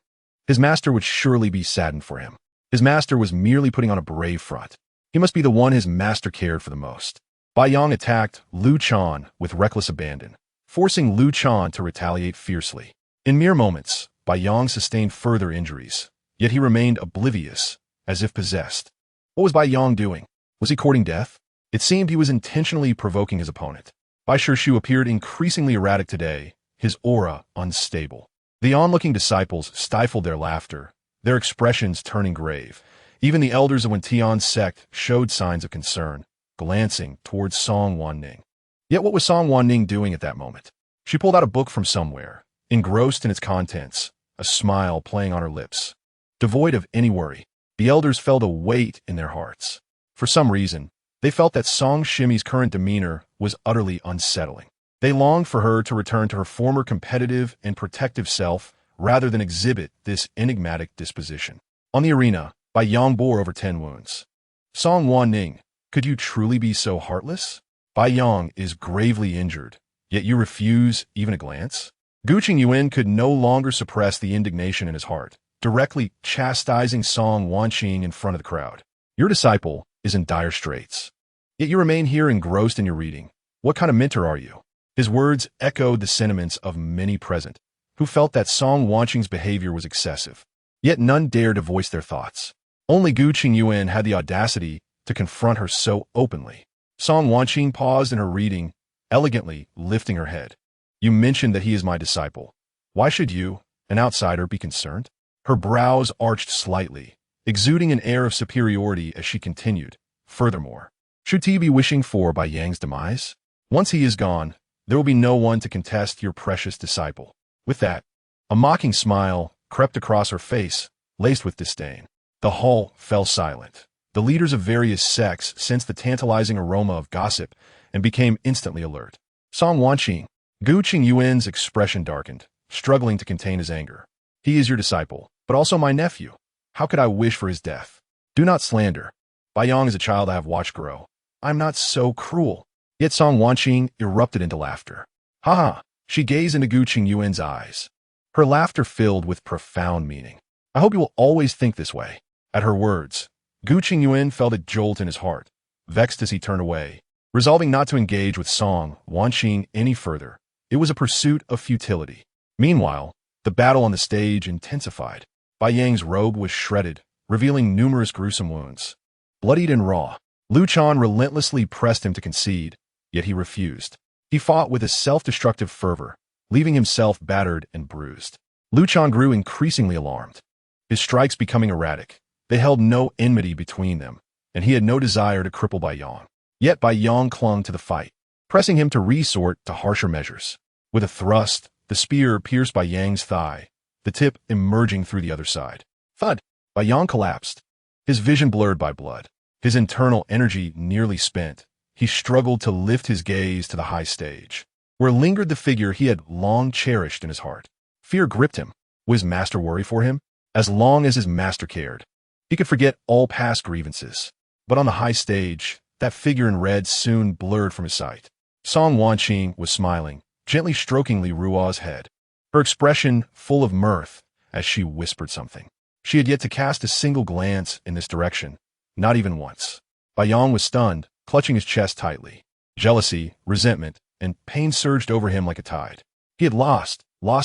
His master would surely be saddened for him. His master was merely putting on a brave front. He must be the one his master cared for the most. Bai Yong attacked Lu Chan with reckless abandon, forcing Lu Chan to retaliate fiercely. In mere moments, Bai Yong sustained further injuries, yet he remained oblivious, as if possessed. What was Bai Yong doing? Was he courting death? It seemed he was intentionally provoking his opponent. Bai Shirshu appeared increasingly erratic today, his aura unstable. The onlooking disciples stifled their laughter, their expressions turning grave. Even the elders of Wen sect showed signs of concern, glancing towards Song Wanning. Yet what was Song Wanning doing at that moment? She pulled out a book from somewhere, engrossed in its contents, a smile playing on her lips. Devoid of any worry, the elders felt a weight in their hearts. For some reason, they felt that Song Shimmy's current demeanor was utterly unsettling. They longed for her to return to her former competitive and protective self rather than exhibit this enigmatic disposition. On the arena, Bai Yong bore over 10 wounds. Song Wanning, could you truly be so heartless? Bai Yong is gravely injured, yet you refuse even a glance? Gu Qingyuan could no longer suppress the indignation in his heart, directly chastising Song Wanqing in front of the crowd. Your disciple is in dire straits. Yet you remain here engrossed in your reading. What kind of mentor are you? His words echoed the sentiments of many present, who felt that Song Wanqing's behavior was excessive. Yet none dared to voice their thoughts. Only Gu Qingyuan had the audacity to confront her so openly. Song Wanqing paused in her reading, elegantly lifting her head. You mentioned that he is my disciple. Why should you, an outsider, be concerned? Her brows arched slightly, exuding an air of superiority as she continued. Furthermore, should he be wishing for Bai Yang's demise? Once he is gone, there will be no one to contest your precious disciple. With that, a mocking smile crept across her face, laced with disdain. The hall fell silent. The leaders of various sects sensed the tantalizing aroma of gossip and became instantly alert. Song Wanqing, Gu Qingyuan's expression darkened, struggling to contain his anger. He is your disciple, but also my nephew. How could I wish for his death? Do not slander. Bai Yong is a child I have watched grow. I'm not so cruel. Yet Song Wanqing erupted into laughter. Ha ha! She gazed into Gu Qingyuan's eyes. Her laughter filled with profound meaning. I hope you will always think this way. At her words, Gu Qingyuan felt a jolt in his heart, vexed as he turned away, resolving not to engage with Song Wanqing any further. It was a pursuit of futility. Meanwhile, the battle on the stage intensified. Bai Yang's robe was shredded, revealing numerous gruesome wounds. Bloodied and raw, Lu Chan relentlessly pressed him to concede, yet he refused. He fought with a self-destructive fervor, leaving himself battered and bruised. Lu Chan grew increasingly alarmed, his strikes becoming erratic. They held no enmity between them, and he had no desire to cripple Bai Yong. Yet Bai Yong clung to the fight, pressing him to resort to harsher measures. With a thrust, the spear pierced Bai Yang's thigh, the tip emerging through the other side. Thud! Bai Yong collapsed, his vision blurred by blood, his internal energy nearly spent. He struggled to lift his gaze to the high stage, where lingered the figure he had long cherished in his heart. Fear gripped him. Was his master worried for him? As long as his master cared, he could forget all past grievances. But on the high stage, that figure in red soon blurred from his sight. Song Wanning was smiling, gently stroking Li Ruo's head, her expression full of mirth as she whispered something. She had yet to cast a single glance in this direction, not even once. Bai Yong was stunned, clutching his chest tightly. Jealousy, resentment, and pain surged over him like a tide. He had lost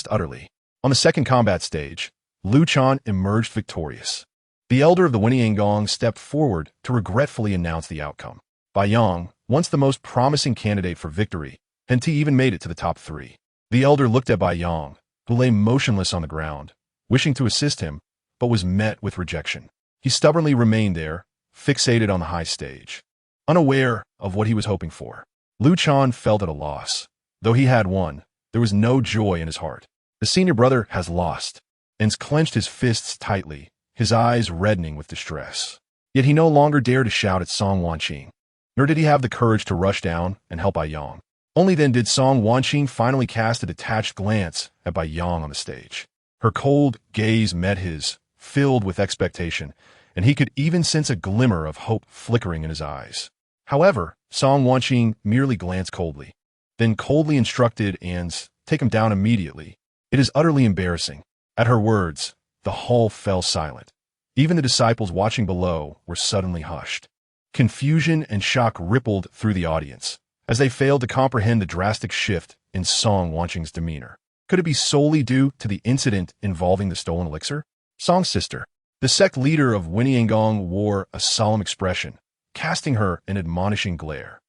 utterly. On the second combat stage, Lu Chan emerged victorious. The elder of the Winiangong stepped forward to regretfully announce the outcome. Bai Yong, once the most promising candidate for victory, and he even made it to the top 3. The elder looked at Bai Yong, who lay motionless on the ground, wishing to assist him, but was met with rejection. He stubbornly remained there, fixated on the high stage, unaware of what he was hoping for. Lu Chan felt at a loss. Though he had won, there was no joy in his heart. The senior brother has lost, and clenched his fists tightly, his eyes reddening with distress. Yet he no longer dared to shout at Song Wanning, nor did he have the courage to rush down and help Bai Yong. Only then did Song Wanning finally cast a detached glance at Bai Yong on the stage. Her cold gaze met his, filled with expectation, and he could even sense a glimmer of hope flickering in his eyes. However, Song Wanning merely glanced coldly, then coldly instructed Ans, take him down immediately. It is utterly embarrassing. At her words, the hall fell silent. Even the disciples watching below were suddenly hushed. Confusion and shock rippled through the audience, as they failed to comprehend the drastic shift in Song Wanching's demeanor. Could it be solely due to the incident involving the stolen elixir? Song's sister, the sect leader of Winiangong, wore a solemn expression, casting her an admonishing glare,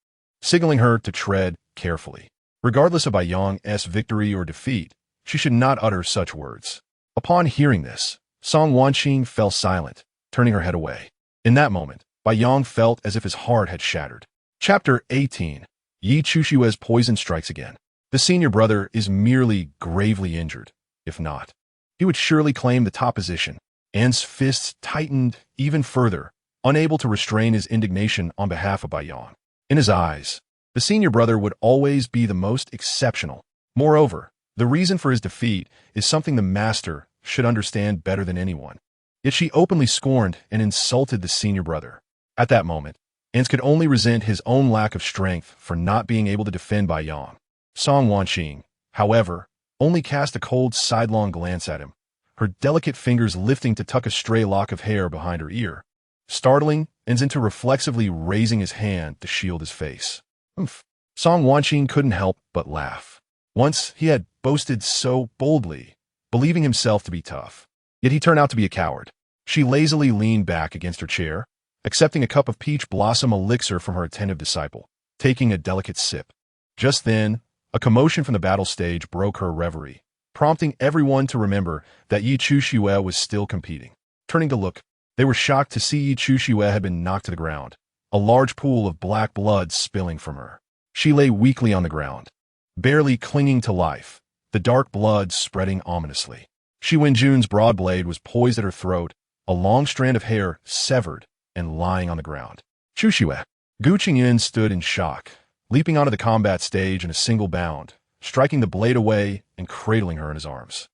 signaling her to tread carefully. Regardless of Bai Yong's victory or defeat, she should not utter such words. Upon hearing this, Song Wanning fell silent, turning her head away. In that moment, Bai Yong felt as if his heart had shattered. Chapter 18. Yi Chushue's poison strikes again. The senior brother is merely gravely injured. If not, he would surely claim the top position. An's fists tightened even further, unable to restrain his indignation on behalf of Bai Yong. In his eyes, the senior brother would always be the most exceptional. Moreover, the reason for his defeat is something the master should understand better than anyone. Yet she openly scorned and insulted the senior brother. At that moment, Ans could only resent his own lack of strength for not being able to defend Bai Yong. Song Wanning, however, only cast a cold sidelong glance at him, her delicate fingers lifting to tuck a stray lock of hair behind her ear, startling Ans into reflexively raising his hand to shield his face. Oomph. Song Wanning couldn't help but laugh. Once he had boasted so boldly, believing himself to be tough. Yet he turned out to be a coward. She lazily leaned back against her chair, accepting a cup of peach blossom elixir from her attentive disciple, taking a delicate sip. Just then, a commotion from the battle stage broke her reverie, prompting everyone to remember that Yi Chushue was still competing. Turning to look, they were shocked to see Yi Chushue had been knocked to the ground, a large pool of black blood spilling from her. She lay weakly on the ground, barely clinging to life, the dark blood spreading ominously. Shi Wenjun's broad blade was poised at her throat, a long strand of hair severed and lying on the ground. Chushue. Gu Qingyun stood in shock, leaping onto the combat stage in a single bound, striking the blade away and cradling her in his arms.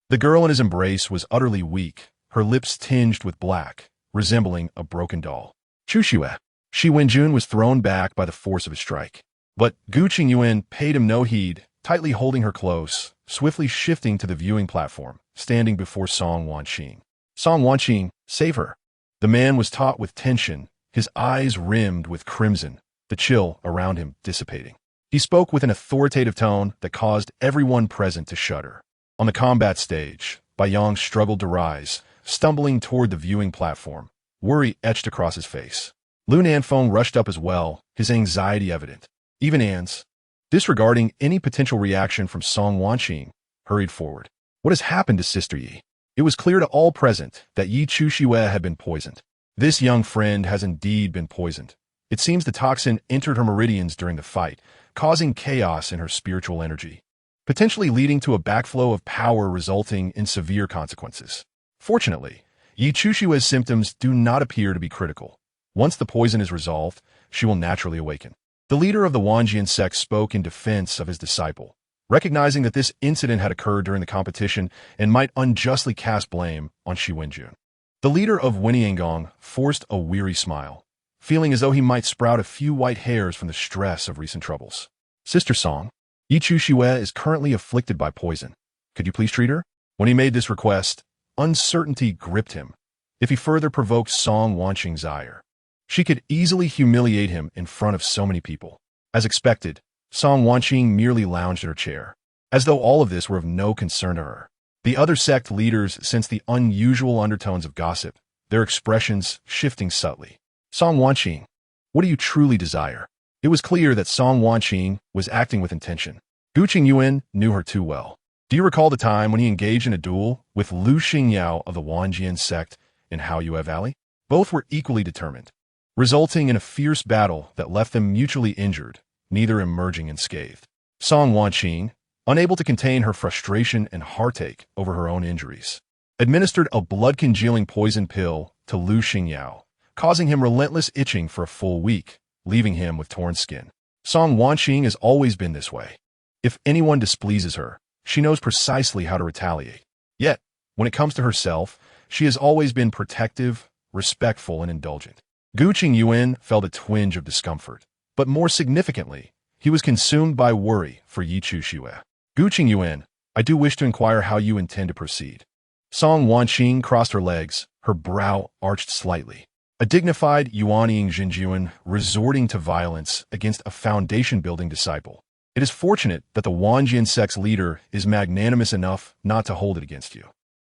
The girl in his embrace was utterly weak, her lips tinged with black, resembling a broken doll. Chushue. Shi Wenjun was thrown back by the force of his strike. But Gu Qingyun paid him no heed, tightly holding her close, swiftly shifting to the viewing platform, standing before Song Wanning. Song Wanning, save her. The man was taut with tension, his eyes rimmed with crimson, the chill around him dissipating. He spoke with an authoritative tone that caused everyone present to shudder. On the combat stage, Bai Yong struggled to rise, stumbling toward the viewing platform, worry etched across his face. Lu Nanfeng rushed up as well, his anxiety evident. Even Ans, disregarding any potential reaction from Song Wanning, hurried forward. What has happened to Sister Yi? It was clear to all present that Yi Chushue had been poisoned. This young friend has indeed been poisoned. It seems the toxin entered her meridians during the fight, causing chaos in her spiritual energy, potentially leading to a backflow of power resulting in severe consequences. Fortunately, Yi Chushue's symptoms do not appear to be critical. Once the poison is resolved, she will naturally awaken. The leader of the Wanjian sect spoke in defense of his disciple, recognizing that this incident had occurred during the competition and might unjustly cast blame on Shi Wenjun. The leader of Winiangong forced a weary smile, feeling as though he might sprout a few white hairs from the stress of recent troubles. Sister Song, Yi Chu Xue is currently afflicted by poison. Could you please treat her? When he made this request, uncertainty gripped him. If he further provoked Song Wanqing's ire, she could easily humiliate him in front of so many people. As expected, Song Wanqing merely lounged in her chair, as though all of this were of no concern to her. The other sect leaders sensed the unusual undertones of gossip, their expressions shifting subtly. Song Wanqing, what do you truly desire? It was clear that Song Wanqing was acting with intention. Gu Qingyuan knew her too well. Do you recall the time when he engaged in a duel with Liu Xingyao of the Wanjian sect in Haoyue Valley? Both were equally determined, resulting in a fierce battle that left them mutually injured, neither emerging unscathed. Song Wanqing, unable to contain her frustration and heartache over her own injuries, administered a blood-congealing poison pill to Liu Xingyao, causing him relentless itching for a full week, leaving him with torn skin. Song Wanqing has always been this way. If anyone displeases her, she knows precisely how to retaliate. Yet, when it comes to herself, she has always been protective, respectful, and indulgent. Gu Qingyuan felt a twinge of discomfort, but more significantly, he was consumed by worry for Yi Chu Xue. Gu Qingyuan, I do wish to inquire how you intend to proceed. Song Wanqing crossed her legs, her brow arched slightly. A dignified Yuanying Xinjiuan resorting to violence against a foundation-building disciple. It is fortunate that the Wanjian sect's leader is magnanimous enough not to hold it against you.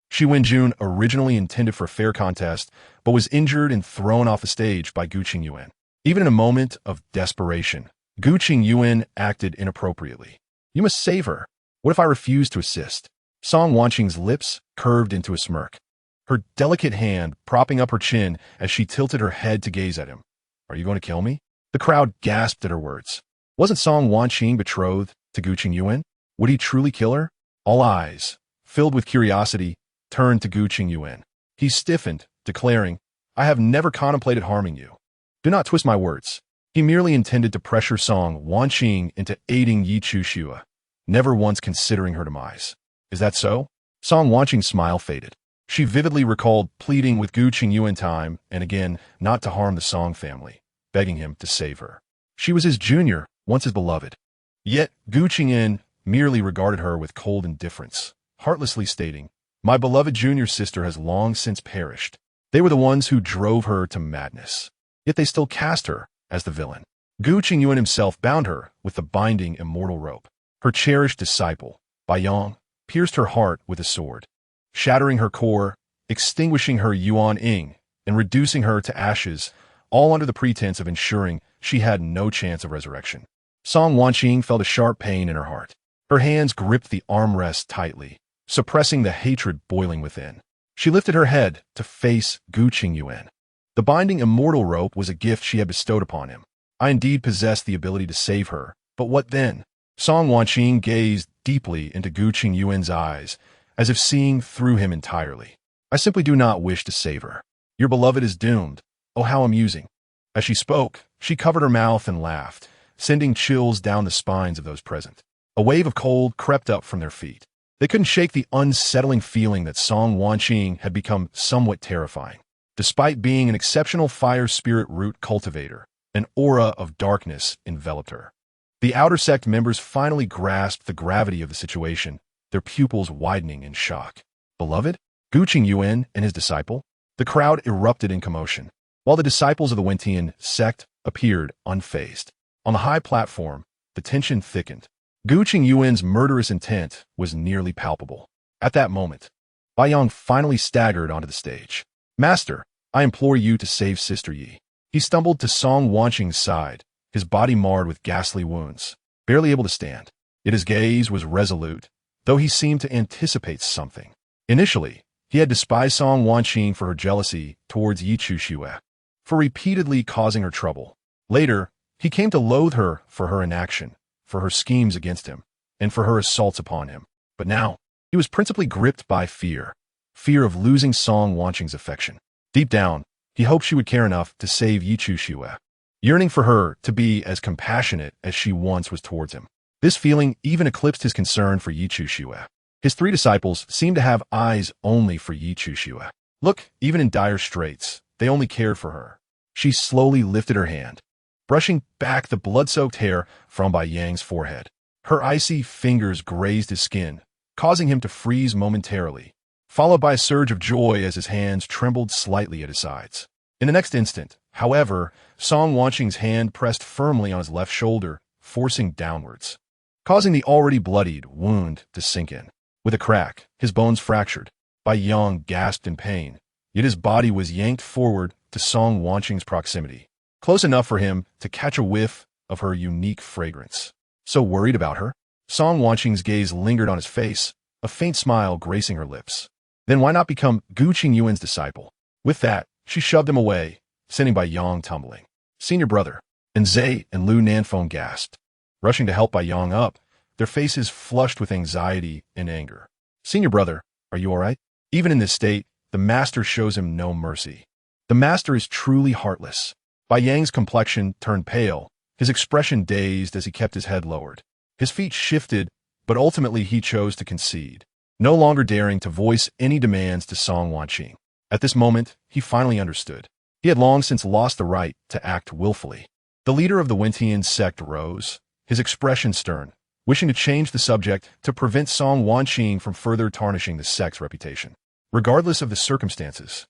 Shi Wenjun originally intended for a fair contest, but was injured and thrown off the stage by Gu Qingyuan. Even in a moment of desperation, Gu Qingyuan acted inappropriately. You must save her. What if I refuse to assist? Song Wanqing's lips curved into a smirk, her delicate hand propping up her chin as she tilted her head to gaze at him. Are you going to kill me? The crowd gasped at her words. Wasn't Song Wanqing betrothed to Gu Qingyuan? Would he truly kill her? All eyes, filled with curiosity, turned to Gu Qingyuan. He stiffened, declaring, I have never contemplated harming you. Do not twist my words. He merely intended to pressure Song Wanqing into aiding Yi Chu Xue, never once considering her demise. Is that so? Song Wanqing's smile faded. She vividly recalled pleading with Gu Qingyuan time and again not to harm the Song family, begging him to save her. She was his junior, once his beloved. Yet Gu Qingyuan merely regarded her with cold indifference, heartlessly stating, My beloved junior sister has long since perished. They were the ones who drove her to madness. Yet they still cast her as the villain. Gu Qingyuan himself bound her with the binding immortal rope. Her cherished disciple, Baiyang, pierced her heart with a sword, shattering her core, extinguishing her Yuan Ying, and reducing her to ashes, all under the pretense of ensuring she had no chance of resurrection. Song Wanqing felt a sharp pain in her heart. Her hands gripped the armrest tightly, suppressing the hatred boiling within. She lifted her head to face Gu Qingyuan. The binding immortal rope was a gift she had bestowed upon him. I indeed possessed the ability to save her, but what then? Song Wanqing gazed deeply into Gu Qingyuan's eyes, as if seeing through him entirely. I simply do not wish to save her. Your beloved is doomed. Oh, how amusing. As she spoke, she covered her mouth and laughed, sending chills down the spines of those present. A wave of cold crept up from their feet. They couldn't shake the unsettling feeling that Song Wanqing had become somewhat terrifying. Despite being an exceptional fire spirit root cultivator, an aura of darkness enveloped her. The outer sect members finally grasped the gravity of the situation, their pupils widening in shock. Beloved? Gu Qingyuan and his disciple? The crowd erupted in commotion, while the disciples of the Wentian sect appeared unfazed. On the high platform, the tension thickened. Gu Qingyuan's murderous intent was nearly palpable. At that moment, Baiyang finally staggered onto the stage. Master, I implore you to save Sister Yi. He stumbled to Song Wanqing's side, his body marred with ghastly wounds, barely able to stand. Yet his gaze was resolute, though he seemed to anticipate something. Initially, he had despised Song Wanqing for her jealousy towards Yi Chu Xue, for repeatedly causing her trouble. Later, he came to loathe her for her inaction, for her schemes against him, and for her assaults upon him. But now, he was principally gripped by fear of losing Song Wanqing's affection. Deep down, he hoped she would care enough to save Yi Chu Xue, yearning for her to be as compassionate as she once was towards him. This feeling even eclipsed his concern for Yi Chu Xue. His three disciples seemed to have eyes only for Yi Chu Xue. Look, even in dire straits, they only cared for her. She slowly lifted her hand, brushing back the blood-soaked hair from Bai Yang's forehead. Her icy fingers grazed his skin, causing him to freeze momentarily, followed by a surge of joy as his hands trembled slightly at his sides. In the next instant, however, Song Wanqing's hand pressed firmly on his left shoulder, forcing downwards, causing the already bloodied wound to sink in. With a crack, his bones fractured. Bai Yang gasped in pain, yet his body was yanked forward to Song Wanqing's proximity, close enough for him to catch a whiff of her unique fragrance. So worried about her? Song Wanqing's gaze lingered on his face, a faint smile gracing her lips. Then why not become Gu Qingyuan's disciple? With that, she shoved him away, sending Bai Yang tumbling. Senior brother, and Zhe and Lu Nanfeng gasped, rushing to help Bai Yang up, their faces flushed with anxiety and anger. Senior brother, are you all right? Even in this state, the master shows him no mercy. The master is truly heartless. Bai Yang's complexion turned pale, his expression dazed as he kept his head lowered. His feet shifted, but ultimately he chose to concede, no longer daring to voice any demands to Song Wanqing. At this moment, he finally understood. He had long since lost the right to act willfully. The leader of the Medicine Sect rose, his expression stern, wishing to change the subject to prevent Song Wanqing from further tarnishing the sect's reputation. Regardless of the circumstances,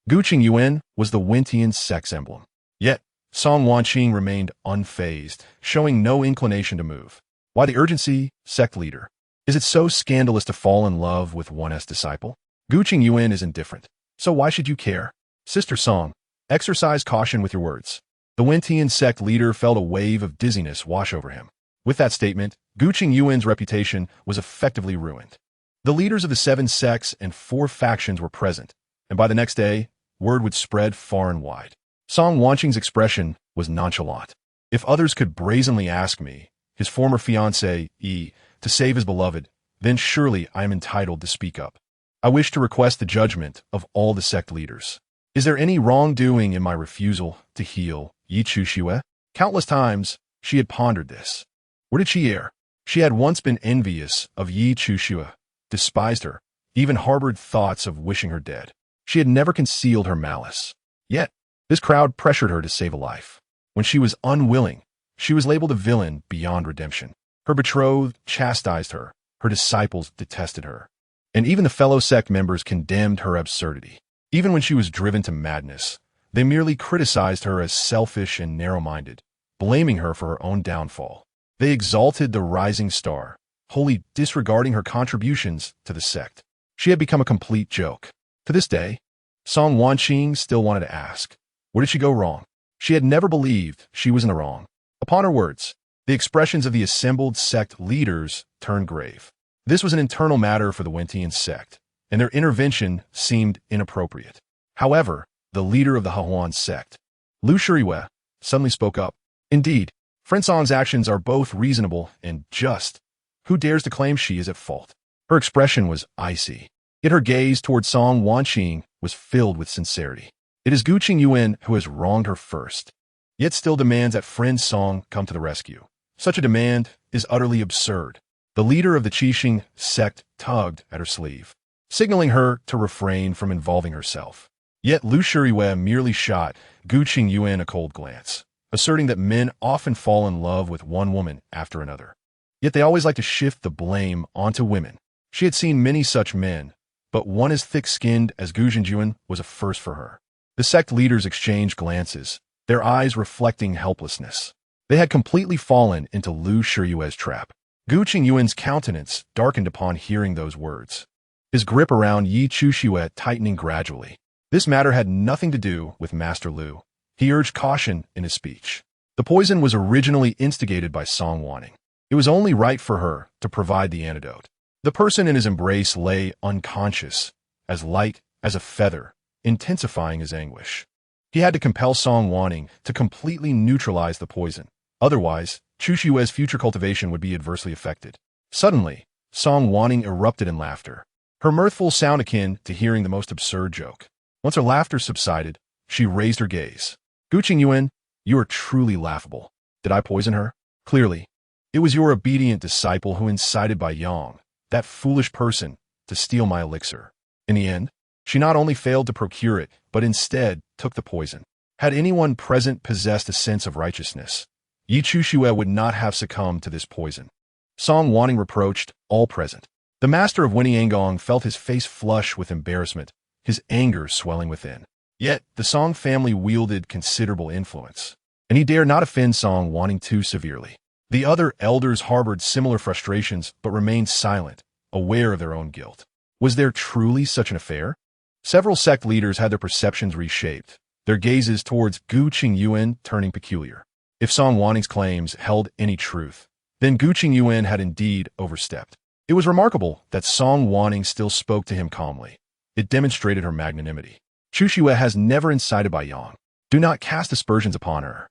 Gu Qingyuan was the Medicine Sect's emblem. Yet, Song Wanqing remained unfazed, showing no inclination to move. Why the urgency, sect leader? Is it so scandalous to fall in love with one's disciple? Gu Qingyuan is indifferent, so why should you care? Sister Song, exercise caution with your words. The Medicine Sect leader felt a wave of dizziness wash over him. With that statement, Gu Qingyuan's reputation was effectively ruined. The leaders of the 7 sects and 4 factions were present, and by the next day, word would spread far and wide. Song Wanqing's expression was nonchalant. If others could brazenly ask me, his former fiancée, to save his beloved, then surely I am entitled to speak up. I wish to request the judgment of all the sect leaders. Is there any wrongdoing in my refusal to heal Yi Chuxue? Countless times, she had pondered this. Where did she err? She had once been envious of Yi Chuxue, despised her, even harbored thoughts of wishing her dead. She had never concealed her malice. Yet, this crowd pressured her to save a life. When she was unwilling, she was labeled a villain beyond redemption. Her betrothed chastised her, her disciples detested her, and even the fellow sect members condemned her absurdity. Even when she was driven to madness, they merely criticized her as selfish and narrow-minded, blaming her for her own downfall. They exalted the rising star, wholly disregarding her contributions to the sect. She had become a complete joke. To this day, Song Wanqing still wanted to ask, where did she go wrong? She had never believed she was in the wrong. Upon her words, the expressions of the assembled sect leaders turned grave. This was an internal matter for the Medicine Sect, and their intervention seemed inappropriate. However, the leader of the Hahuan sect, Lu Shuriwe, suddenly spoke up. Indeed, Friend Song's actions are both reasonable and just. Who dares to claim she is at fault? Her expression was icy, yet her gaze toward Song Wanqing was filled with sincerity. It is Gu Qingyuan who has wronged her first, yet still demands that Friend Song come to the rescue. Such a demand is utterly absurd. The leader of the Qixing sect tugged at her sleeve, signaling her to refrain from involving herself. Yet Lu Shuriwe merely shot Gu Qingyuan a cold glance, asserting that men often fall in love with one woman after another. Yet they always like to shift the blame onto women. She had seen many such men, but one as thick-skinned as Gu Qingyuan was a first for her. The sect leaders exchanged glances, their eyes reflecting helplessness. They had completely fallen into Lu Shuriwe's trap. Gu Qingyuan's countenance darkened upon hearing those words, his grip around Yi Chuxue tightening gradually. This matter had nothing to do with Master Lu. He urged caution in his speech. The poison was originally instigated by Song Wanning. It was only right for her to provide the antidote. The person in his embrace lay unconscious, as light as a feather, intensifying his anguish. He had to compel Song Wanning to completely neutralize the poison. Otherwise, Chuxue's future cultivation would be adversely affected. Suddenly, Song Wanning erupted in laughter, her mirthful sound akin to hearing the most absurd joke. Once her laughter subsided, she raised her gaze. Gu Qingyuan, you are truly laughable. Did I poison her? Clearly, it was your obedient disciple who incited Bai Yang, that foolish person, to steal my elixir. In the end, she not only failed to procure it, but instead took the poison. Had anyone present possessed a sense of righteousness, Yi Chushue would not have succumbed to this poison. Song Wanning reproached all present. The master of Winiangong felt his face flush with embarrassment, his anger swelling within. Yet, the Song family wielded considerable influence, and he dared not offend Song Wanning too severely. The other elders harbored similar frustrations but remained silent, aware of their own guilt. Was there truly such an affair? Several sect leaders had their perceptions reshaped, their gazes towards Gu Qingyuan turning peculiar. If Song Wanning's claims held any truth, then Gu Qingyuan had indeed overstepped. It was remarkable that Song Wanning still spoke to him calmly. It demonstrated her magnanimity. Chushue has never incited by Yang. Do not cast aspersions upon her.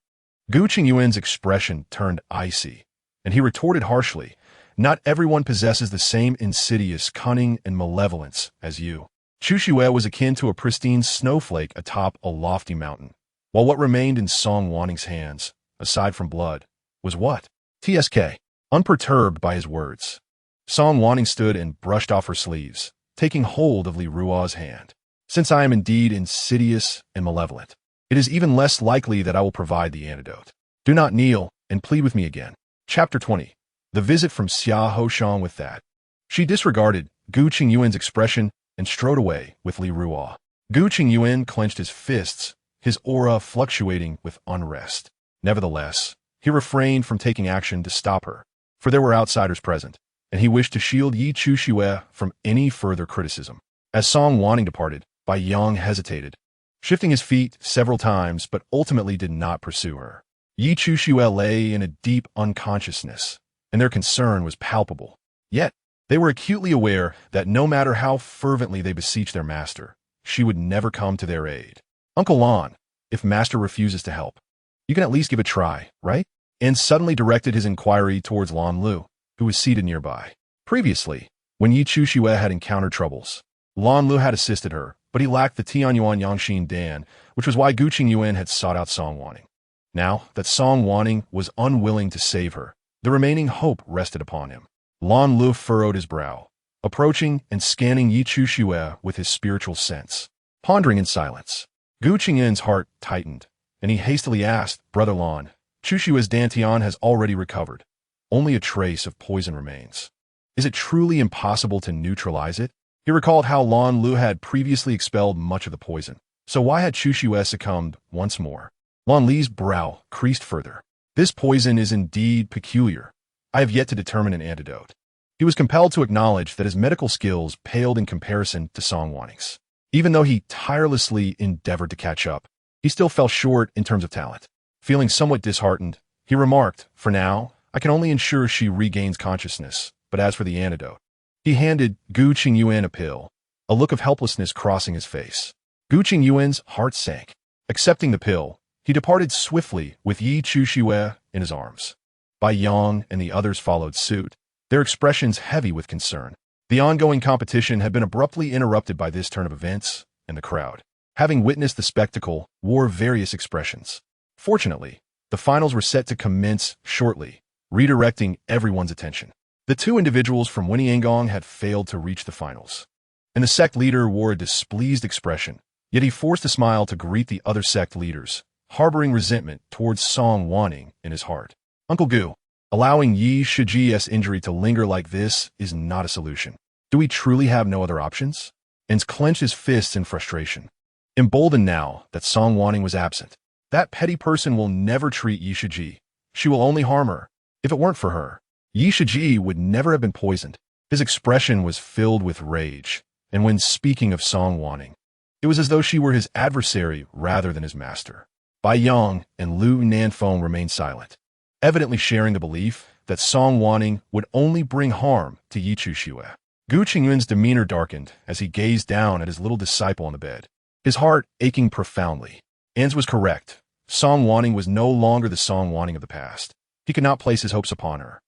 Gu Qingyuan's expression turned icy, and he retorted harshly, not everyone possesses the same insidious cunning and malevolence as you. Chushue was akin to a pristine snowflake atop a lofty mountain, while what remained in Song Wanning's hands, aside from blood, was what? TSK. Unperturbed by his words, Song Wanning stood and brushed off her sleeves, taking hold of Li Ruo's hand. Since I am indeed insidious and malevolent, it is even less likely that I will provide the antidote. Do not kneel and plead with me again. Chapter 20. The visit from Xia Hoshang. With that, she disregarded Gu Qingyuan's expression and strode away with Li Ruo. Gu Qingyuan clenched his fists, his aura fluctuating with unrest. Nevertheless, he refrained from taking action to stop her, for there were outsiders present, and he wished to shield Yi Chushue from any further criticism. As Song Wanning departed, Bai Yang hesitated, shifting his feet several times but ultimately did not pursue her. Yi Chushue lay in a deep unconsciousness, and their concern was palpable. Yet, they were acutely aware that no matter how fervently they beseeched their master, she would never come to their aid. Uncle Lan, if master refuses to help, you can at least give a try, right? And suddenly directed his inquiry towards Lan Lu, who was seated nearby. Previously, when Yi Chushue had encountered troubles, Lan Lu had assisted her, but he lacked the Tianyuan Yangxin Dan, which was why Gu Qingyuan had sought out Song Wanning. Now that Song Wanning was unwilling to save her, the remaining hope rested upon him. Lan Lu furrowed his brow, approaching and scanning Yi Chushue with his spiritual sense. Pondering in silence, Gu Qingyuan's heart tightened, and he hastily asked, Brother Lan, Chushue's Dantian has already recovered. Only a trace of poison remains. Is it truly impossible to neutralize it? He recalled how Lan Lu had previously expelled much of the poison, so why had Chushue succumbed once more? Lan Li's brow creased further. This poison is indeed peculiar. I have yet to determine an antidote. He was compelled to acknowledge that his medical skills paled in comparison to Song Wanning's. Even though he tirelessly endeavored to catch up, he still fell short in terms of talent. Feeling somewhat disheartened, he remarked, For now, I can only ensure she regains consciousness, but as for the antidote. He handed Gu Qingyuan a pill, a look of helplessness crossing his face. Gu Qingyuan's heart sank. Accepting the pill, he departed swiftly with Yi Chushue in his arms. Bai Yang and the others followed suit, their expressions heavy with concern. The ongoing competition had been abruptly interrupted by this turn of events, and the crowd, having witnessed the spectacle, wore various expressions. Fortunately, the finals were set to commence shortly, redirecting everyone's attention. The two individuals from Winiangong had failed to reach the finals, and the sect leader wore a displeased expression, yet he forced a smile to greet the other sect leaders, harboring resentment towards Song Wanning in his heart. Uncle Gu, allowing Yi Shiji's injury to linger like this is not a solution. Do we truly have no other options? And clenched his fists in frustration. Emboldened now that Song Wanning was absent, that petty person will never treat Yi Shiji. She will only harm her. If it weren't for her, Yi Shiji would never have been poisoned. His expression was filled with rage, and when speaking of Song Wanning, it was as though she were his adversary rather than his master. Bai Yang and Lu Nanfeng remained silent, evidently sharing the belief that Song Wanning would only bring harm to Yi Chushue. Gu Qingyuan's demeanor darkened as he gazed down at his little disciple on the bed, his heart aching profoundly. Ans was correct. Song Wanning was no longer the Song Wanning of the past. He could not place his hopes upon her.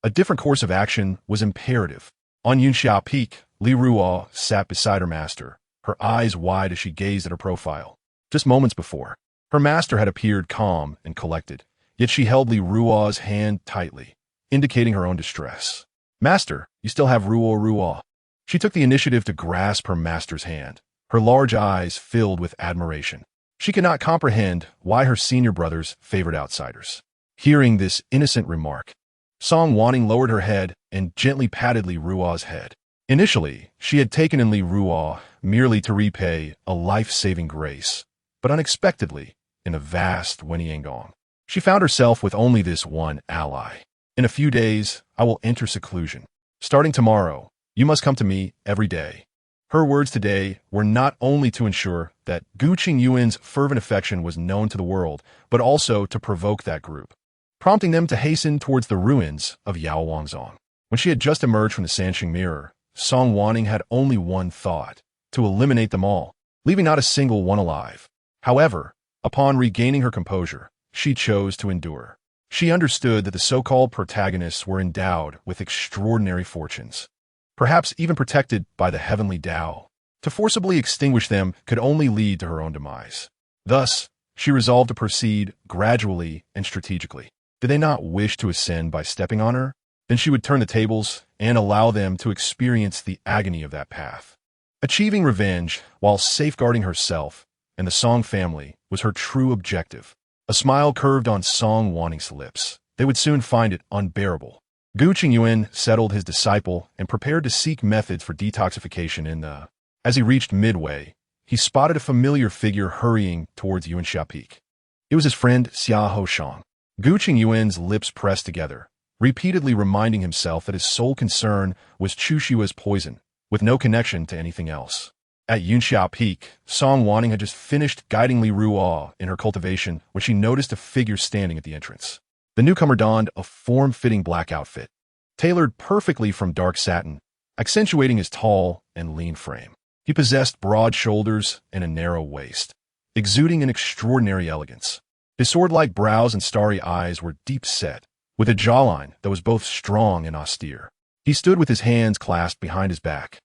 A different course of action was imperative. On Yunxia Peak, Li Ruo sat beside her master, her eyes wide as she gazed at her profile. Just moments before, her master had appeared calm and collected, yet she held Li Ruo's hand tightly, indicating her own distress. Master, you still have Ruo. She took the initiative to grasp her master's hand, her large eyes filled with admiration. She could not comprehend why her senior brothers favored outsiders. Hearing this innocent remark, Song Wanning lowered her head and gently patted Li Ruo's head. Initially, she had taken in Li Ruo merely to repay a life-saving grace, but unexpectedly, in a vast Wenyangong, she found herself with only this one ally. In a few days, I will enter seclusion. Starting tomorrow, you must come to me every day. Her words today were not only to ensure that Gu Qingyuan's fervent affection was known to the world, but also to provoke that group, prompting them to hasten towards the ruins of Yaowangzong. When she had just emerged from the Sanxing Mirror, Song Wanning had only one thought: to eliminate them all, leaving not a single one alive. However, upon regaining her composure, she chose to endure. She understood that the so-called protagonists were endowed with extraordinary fortunes, perhaps even protected by the heavenly Tao. To forcibly extinguish them could only lead to her own demise. Thus, she resolved to proceed gradually and strategically. Did they not wish to ascend by stepping on her? Then she would turn the tables and allow them to experience the agony of that path. Achieving revenge while safeguarding herself and the Song family was her true objective. A smile curved on Song Wanning's lips. They would soon find it unbearable. Gu Qingyuan settled his disciple and prepared to seek methods for detoxification As he reached midway, he spotted a familiar figure hurrying towards Yuanxia Peak. It was his friend Xia Hoshang. Gu Qingyuan's lips pressed together, repeatedly reminding himself that his sole concern was Chu Xue's poison, with no connection to anything else. At Yunxia Peak, Song Wanning had just finished guiding Li Ruo in her cultivation when she noticed a figure standing at the entrance. The newcomer donned a form-fitting black outfit, tailored perfectly from dark satin, accentuating his tall and lean frame. He possessed broad shoulders and a narrow waist, exuding an extraordinary elegance. His sword-like brows and starry eyes were deep-set, with a jawline that was both strong and austere. He stood with his hands clasped behind his back,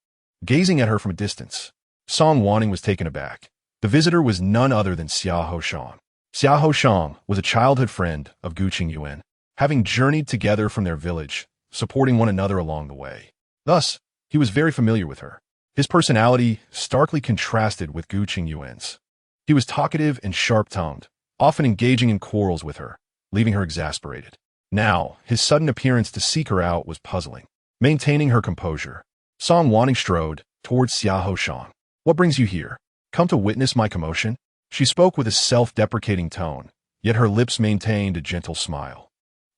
gazing at her from a distance. Song Wanning was taken aback. The visitor was none other than Xia Hoshang. Xia Hoshang was a childhood friend of Gu Qingyuan, having journeyed together from their village, supporting one another along the way. Thus, he was very familiar with her. His personality starkly contrasted with Gu Qingyuan's. He was talkative and sharp-tongued, often engaging in quarrels with her, leaving her exasperated. Now, his sudden appearance to seek her out was puzzling. Maintaining her composure, Song Wanning strode towards Xia Hoshang. "What brings you here? Come to witness my commotion?" She spoke with a self-deprecating tone, yet her lips maintained a gentle smile.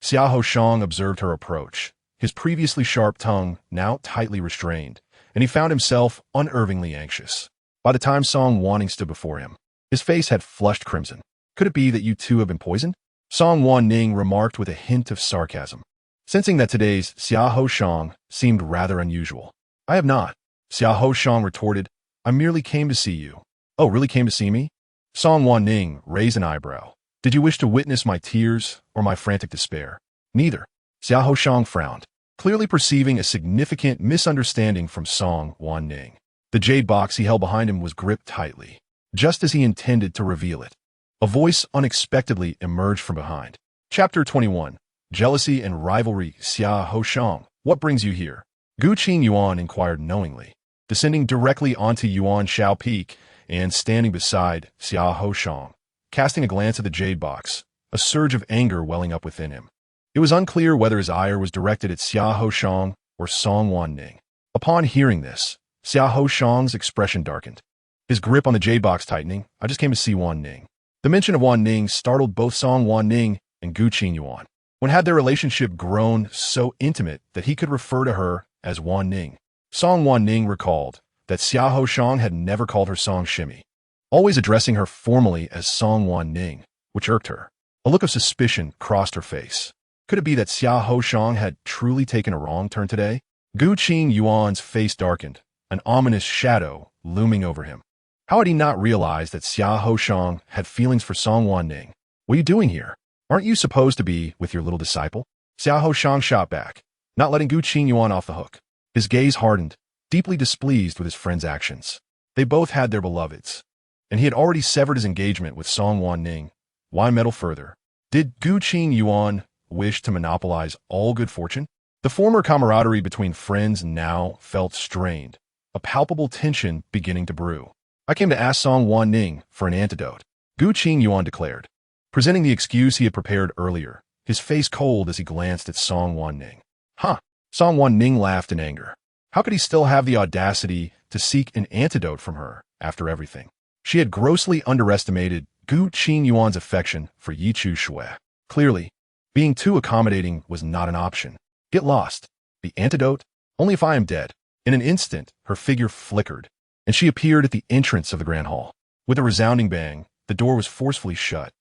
Xia Hoshang observed her approach, his previously sharp tongue now tightly restrained, and he found himself unervingly anxious. By the time Song Wanning stood before him, his face had flushed crimson. "Could it be that you two have been poisoned?" Song Wanning remarked with a hint of sarcasm, sensing that today's Xia Hoshang seemed rather unusual. "I have not," Xia Hoshang retorted. "I merely came to see you." "Oh, really came to see me?" Song Wanning raised an eyebrow. "Did you wish to witness my tears or my frantic despair?" "Neither." Xia Hoshang frowned, clearly perceiving a significant misunderstanding from Song Wanning. The jade box he held behind him was gripped tightly, just as he intended to reveal it. A voice unexpectedly emerged from behind. Chapter 21. Jealousy and Rivalry. Xia Hoshang, what brings you here? Gu Qingyuan inquired knowingly, descending directly onto Yuanxiao Peak and standing beside Xia Hoshang. Casting a glance at the jade box, a surge of anger welling up within him. It was unclear whether his ire was directed at Xia Hoshang or Song Wanning. Upon hearing this, Xia Hoshang's expression darkened, his grip on the jade box tightening. "I just came to see Wanning." The mention of Wanning startled both Song Wanning and Gu Qingyuan. When had their relationship grown so intimate that he could refer to her as Wanning? Song Wanning recalled that Xia Hoshang had never called her Song Shimi, always addressing her formally as Song Wanning, which irked her. A look of suspicion crossed her face. Could it be that Xia Hoshang had truly taken a wrong turn today? Gu Qingyuan's face darkened, an ominous shadow looming over him. How had he not realized that Xia Hoshang had feelings for Song Wanning? "What are you doing here? Aren't you supposed to be with your little disciple?" Xia Hoshang shot back, not letting Gu Qingyuan off the hook. His gaze hardened, deeply displeased with his friend's actions. They both had their beloveds, and he had already severed his engagement with Song Wanning. Why meddle further? Did Gu Qingyuan wish to monopolize all good fortune? The former camaraderie between friends now felt strained, a palpable tension beginning to brew. "I came to ask Song Wanning for an antidote." Gu Qingyuan declared, presenting the excuse he had prepared earlier, his face cold as he glanced at Song Wanning. Huh. Song Wanning laughed in anger. How could he still have the audacity to seek an antidote from her after everything? She had grossly underestimated Gu Qingyuan's affection for Yichu Shui. Clearly, being too accommodating was not an option. Get lost. The antidote? Only if I am dead. In an instant, her figure flickered, and she appeared at the entrance of the Grand Hall. With a resounding bang, the door was forcefully shut.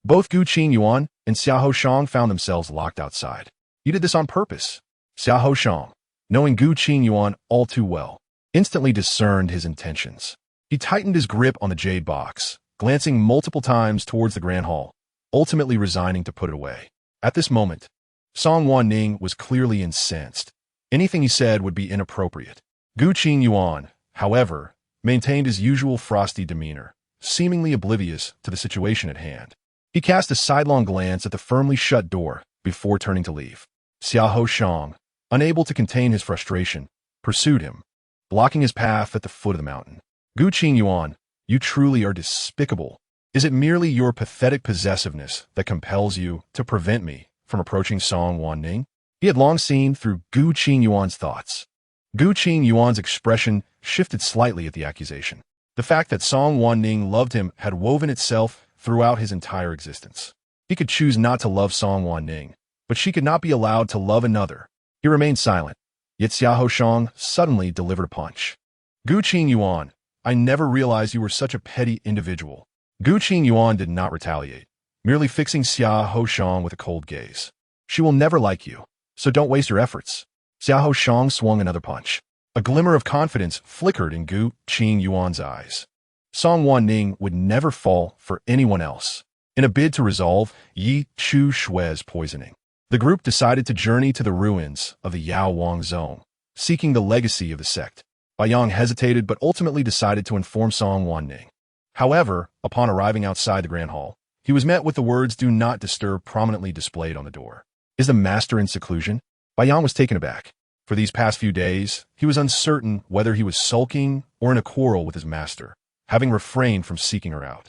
Both Gu Qingyuan and Xiahou Shang found themselves locked outside. You did this on purpose. Xiahou Shang, knowing Gu Qingyuan all too well, instantly discerned his intentions. He tightened his grip on the jade box, glancing multiple times towards the Grand Hall, ultimately resigning to put it away. At this moment, Song Wanning was clearly incensed. Anything he said would be inappropriate. Gu Qingyuan, however, maintained his usual frosty demeanor, seemingly oblivious to the situation at hand. He cast a sidelong glance at the firmly shut door before turning to leave. Xiahou Shang, unable to contain his frustration, pursued him, blocking his path at the foot of the mountain. Gu Qingyuan, you truly are despicable. Is it merely your pathetic possessiveness that compels you to prevent me from approaching Song Wanning? He had long seen through Gu Qingyuan's thoughts. Gu Qingyuan's expression shifted slightly at the accusation. The fact that Song Wanning loved him had woven itself throughout his entire existence. He could choose not to love Song Wanning, but she could not be allowed to love another. He remained silent, yet Xiahou Shang suddenly delivered a punch. Gu Qingyuan, I never realized you were such a petty individual. Gu Qingyuan did not retaliate, merely fixing Xiahou Shang with a cold gaze. She will never like you, so don't waste your efforts. Xiahou Shang swung another punch. A glimmer of confidence flickered in Gu Qingyuan's eyes. Song Wanning would never fall for anyone else. In a bid to resolve Yichu Shui's poisoning, the group decided to journey to the ruins of the Yao Wang Zone, seeking the legacy of the sect. Baiyang hesitated but ultimately decided to inform Song Wanning. However, upon arriving outside the Grand Hall, he was met with the words "Do not disturb" prominently displayed on the door. Is the master in seclusion? Baiyang was taken aback. For these past few days, he was uncertain whether he was sulking or in a quarrel with his master, having refrained from seeking her out.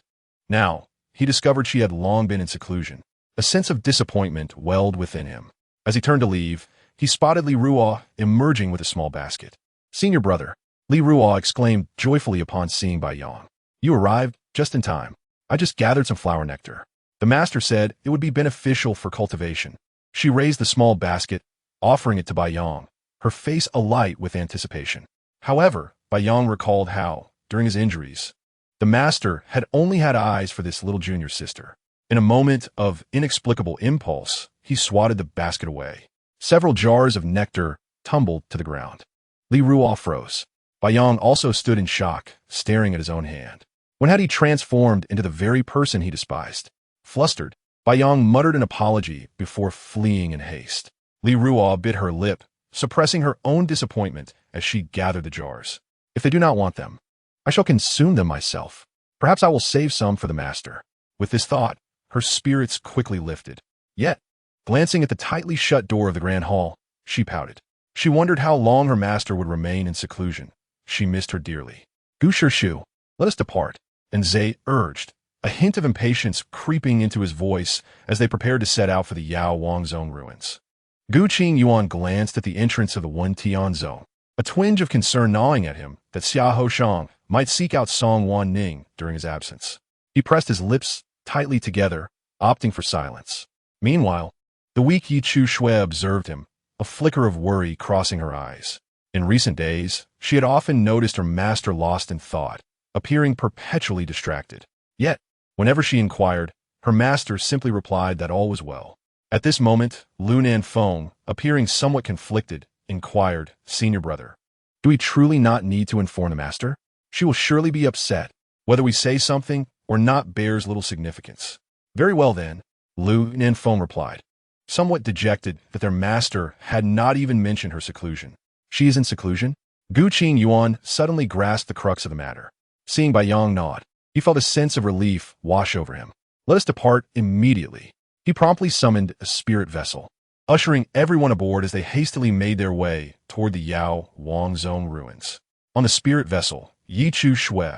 Now, he discovered she had long been in seclusion. A sense of disappointment welled within him. As he turned to leave, he spotted Li Ruo emerging with a small basket. Senior brother, Li Ruo exclaimed joyfully upon seeing Baiyang. You arrived just in time. I just gathered some flower nectar. The master said it would be beneficial for cultivation. She raised the small basket, offering it to Baiyang, her face alight with anticipation. However, Baiyang recalled how, during his injuries, the master had only had eyes for this little junior sister. In a moment of inexplicable impulse, he swatted the basket away. Several jars of nectar tumbled to the ground. Li Ruo froze. Baiyang also stood in shock, staring at his own hand. When had he transformed into the very person he despised? Flustered, Baiyang muttered an apology before fleeing in haste. Li Ruo bit her lip, suppressing her own disappointment as she gathered the jars. If they do not want them, I shall consume them myself. Perhaps I will save some for the master. With this thought, her spirits quickly lifted. Yet, glancing at the tightly shut door of the Grand Hall, she pouted. She wondered how long her master would remain in seclusion. She missed her dearly. Gu Shu, let us depart, and Zhe urged, a hint of impatience creeping into his voice as they prepared to set out for the Yao Wang Zone ruins. Gu Qingyuan glanced at the entrance of the One Tian Zone, a twinge of concern gnawing at him that Xiahou Shang might seek out Song Wanning during his absence. He pressed his lips tightly together, opting for silence. Meanwhile, the weak Yichu Shui observed him, a flicker of worry crossing her eyes. In recent days, she had often noticed her master lost in thought, appearing perpetually distracted. Yet, whenever she inquired, her master simply replied that all was well. At this moment, Lunan Feng, appearing somewhat conflicted, inquired, Senior brother, do we truly not need to inform the master? She will surely be upset. Whether we say something or not bears little significance. Very well then, Lunan Feng replied, somewhat dejected that their master had not even mentioned her seclusion. She is in seclusion? Gu Qingyuan suddenly grasped the crux of the matter. Seeing Baiyang nod, he felt a sense of relief wash over him. Let us depart immediately. He promptly summoned a spirit vessel, ushering everyone aboard as they hastily made their way toward the Yao Wang Zone ruins. On the spirit vessel, Yichu Shui,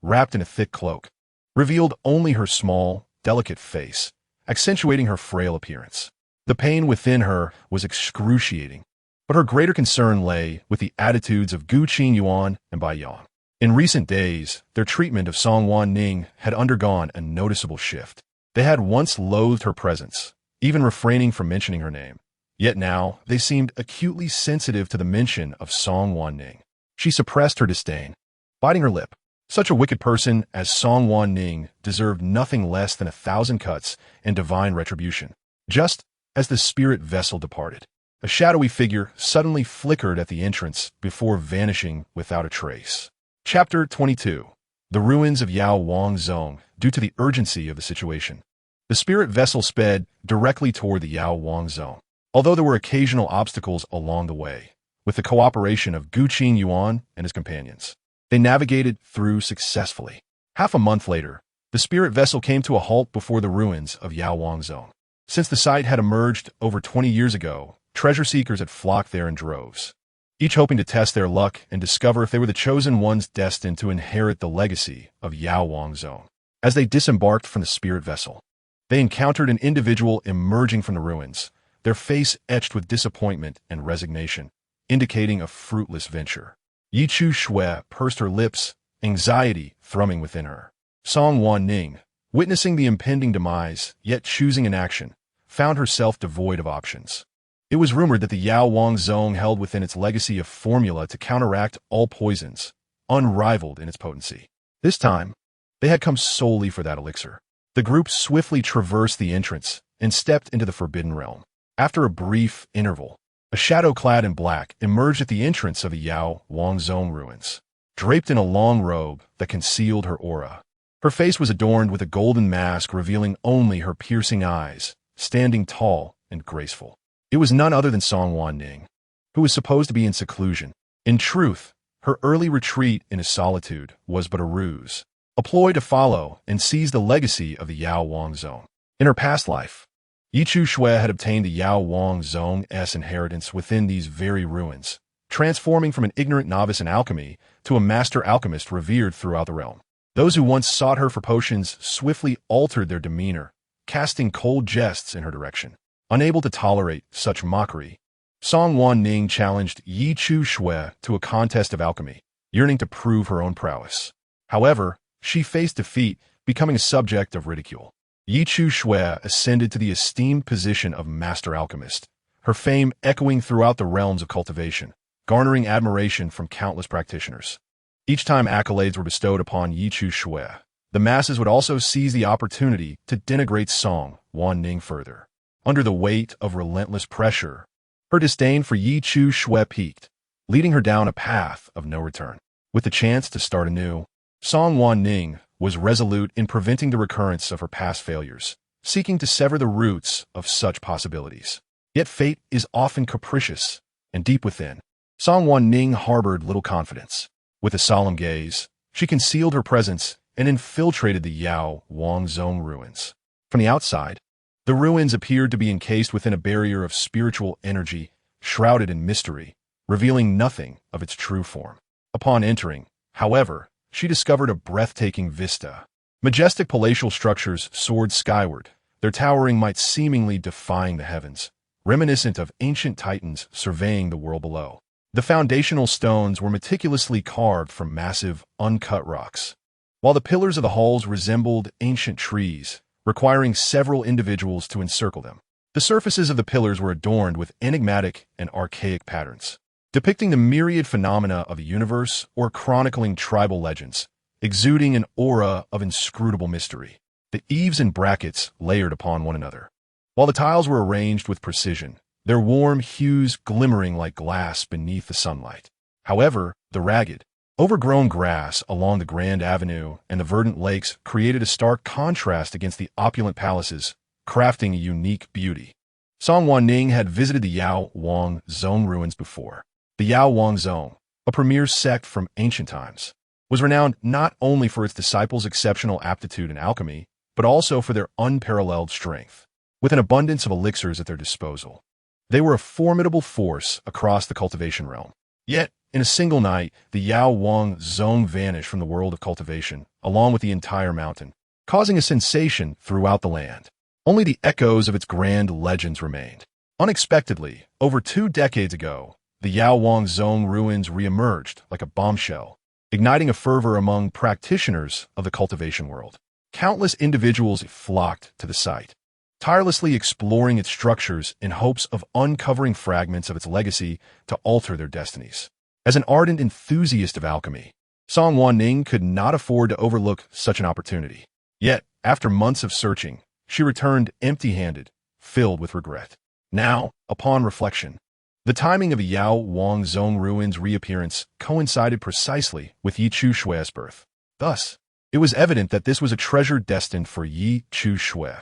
wrapped in a thick cloak, revealed only her small, delicate face, accentuating her frail appearance. The pain within her was excruciating, but her greater concern lay with the attitudes of Gu Qingyuan and Bai Yang. In recent days, their treatment of Song Wanning had undergone a noticeable shift. They had once loathed her presence, even refraining from mentioning her name. Yet now, they seemed acutely sensitive to the mention of Song Wanning. She suppressed her disdain, biting her lip. Such a wicked person as Song Wanning deserved nothing less than 1,000 cuts and divine retribution. Just as the spirit vessel departed, a shadowy figure suddenly flickered at the entrance before vanishing without a trace. Chapter 22. The Ruins of Yao Wang Zong. Due to the urgency of the situation, the spirit vessel sped directly toward the Yao Wang Zong. Although there were occasional obstacles along the way, with the cooperation of Gu Qingyuan and his companions, they navigated through successfully. Half a month later, the spirit vessel came to a halt before the ruins of Yao Wang Zong. Since the site had emerged over 20 years ago, treasure seekers had flocked there in droves, each hoping to test their luck and discover if they were the chosen ones destined to inherit the legacy of Yao Wang Zong. As they disembarked from the spirit vessel, they encountered an individual emerging from the ruins, their face etched with disappointment and resignation, indicating a fruitless venture. Yichu Shui pursed her lips, anxiety thrumming within her. Song Wanning, witnessing the impending demise, yet choosing inaction, found herself devoid of options. It was rumored that the Yao Wang Zong held within its legacy a formula to counteract all poisons, unrivaled in its potency. This time, they had come solely for that elixir. The group swiftly traversed the entrance and stepped into the Forbidden Realm. After a brief interval, a shadow clad in black emerged at the entrance of the Yao Wang Zong ruins, draped in a long robe that concealed her aura. Her face was adorned with a golden mask revealing only her piercing eyes, standing tall and graceful. It was none other than Song Wanning, who was supposed to be in seclusion. In truth, her early retreat into solitude was but a ruse, a ploy to follow and seize the legacy of the Yao Wang Zong. In her past life, Yichu Shui had obtained the Yao Wang Zong's inheritance within these very ruins, transforming from an ignorant novice in alchemy to a master alchemist revered throughout the realm. Those who once sought her for potions swiftly altered their demeanor, casting cold jests in her direction. Unable to tolerate such mockery, Song Wanning challenged Yichu Shui to a contest of alchemy, yearning to prove her own prowess. However, she faced defeat, becoming a subject of ridicule. Yichu Shui ascended to the esteemed position of master alchemist, her fame echoing throughout the realms of cultivation, garnering admiration from countless practitioners. Each time accolades were bestowed upon Yichu Shui, the masses would also seize the opportunity to denigrate Song Wanning further. Under the weight of relentless pressure, her disdain for Yichu Shui peaked, leading her down a path of no return. With the chance to start anew, Song Wanning was resolute in preventing the recurrence of her past failures, seeking to sever the roots of such possibilities. Yet fate is often capricious, and deep within, Song Wanning harbored little confidence. With a solemn gaze, she concealed her presence and infiltrated the Yao Wang Zong ruins. From the outside, the ruins appeared to be encased within a barrier of spiritual energy, shrouded in mystery, revealing nothing of its true form. Upon entering, however, she discovered a breathtaking vista. Majestic palatial structures soared skyward, their towering might seemingly defying the heavens, reminiscent of ancient titans surveying the world below. The foundational stones were meticulously carved from massive, uncut rocks, while the pillars of the halls resembled ancient trees, requiring several individuals to encircle them. The surfaces of the pillars were adorned with enigmatic and archaic patterns, depicting the myriad phenomena of the universe or chronicling tribal legends, exuding an aura of inscrutable mystery. The eaves and brackets layered upon one another, while the tiles were arranged with precision, their warm hues glimmering like glass beneath the sunlight. However, the ragged, overgrown grass along the Grand Avenue and the verdant lakes created a stark contrast against the opulent palaces, crafting a unique beauty. Song Wanning had visited the Yao Wang Zong ruins before. The Yao Wang Zong, a premier sect from ancient times, was renowned not only for its disciples' exceptional aptitude in alchemy, but also for their unparalleled strength. With an abundance of elixirs at their disposal, they were a formidable force across the cultivation realm. Yet, in a single night, the Yao Wang Zong vanished from the world of cultivation, along with the entire mountain. causing a sensation throughout the land. Only the echoes of its grand legends remained. Unexpectedly, over 2 decades ago, the Yaowang Zone ruins re-emerged like a bombshell, igniting a fervor among practitioners of the cultivation world. Countless individuals flocked to the site, tirelessly exploring its structures in hopes of uncovering fragments of its legacy to alter their destinies. As an ardent enthusiast of alchemy, Song Wanning could not afford to overlook such an opportunity. Yet, after months of searching, she returned empty-handed, filled with regret. Now, upon reflection, the timing of the Yaowang Zone ruins' reappearance coincided precisely with Yi Chu Shui's birth. Thus, it was evident that this was a treasure destined for Yi Chu Shui,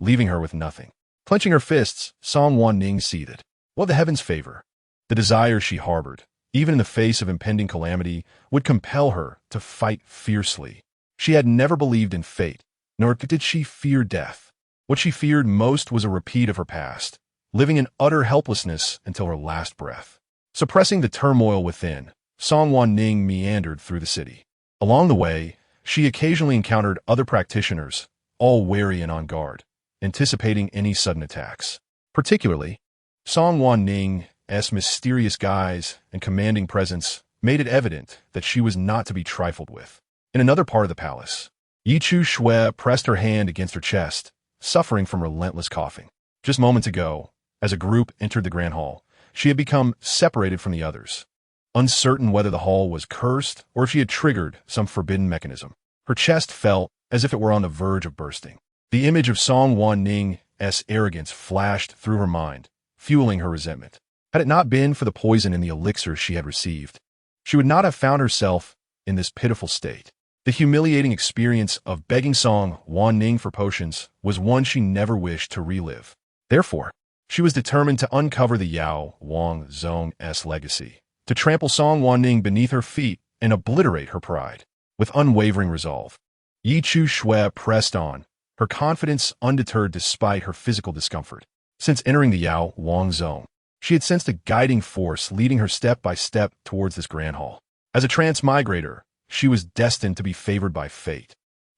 leaving her with nothing. Clenching her fists, Song Wanning seethed. What the heavens favor? The desire she harbored, even in the face of impending calamity, would compel her to fight fiercely. She had never believed in fate, nor did she fear death. What she feared most was a repeat of her past, living in utter helplessness until her last breath. Suppressing the turmoil within, Song Wanning meandered through the city. Along the way, she occasionally encountered other practitioners, all wary and on guard, anticipating any sudden attacks. Particularly, Song Wanning's mysterious guise and commanding presence made it evident that she was not to be trifled with. In another part of the palace, Yi Chu Shui pressed her hand against her chest, suffering from relentless coughing. Just moments ago, as a group entered the grand hall, she had become separated from the others, uncertain whether the hall was cursed or if she had triggered some forbidden mechanism. Her chest felt as if it were on the verge of bursting. The image of Song Wanning's arrogance flashed through her mind, fueling her resentment. Had it not been for the poison in the elixir she had received, she would not have found herself in this pitiful state. The humiliating experience of begging Song Wanning for potions was one she never wished to relive. Therefore, she was determined to uncover the Yaowang Zone's legacy, to trample Song Wanning beneath her feet and obliterate her pride. With unwavering resolve, Yi Chu Shui pressed on, her confidence undeterred despite her physical discomfort. Since entering the Yaowang Zone, she had sensed a guiding force leading her step by step towards this grand hall. As a transmigrator, she was destined to be favored by fate,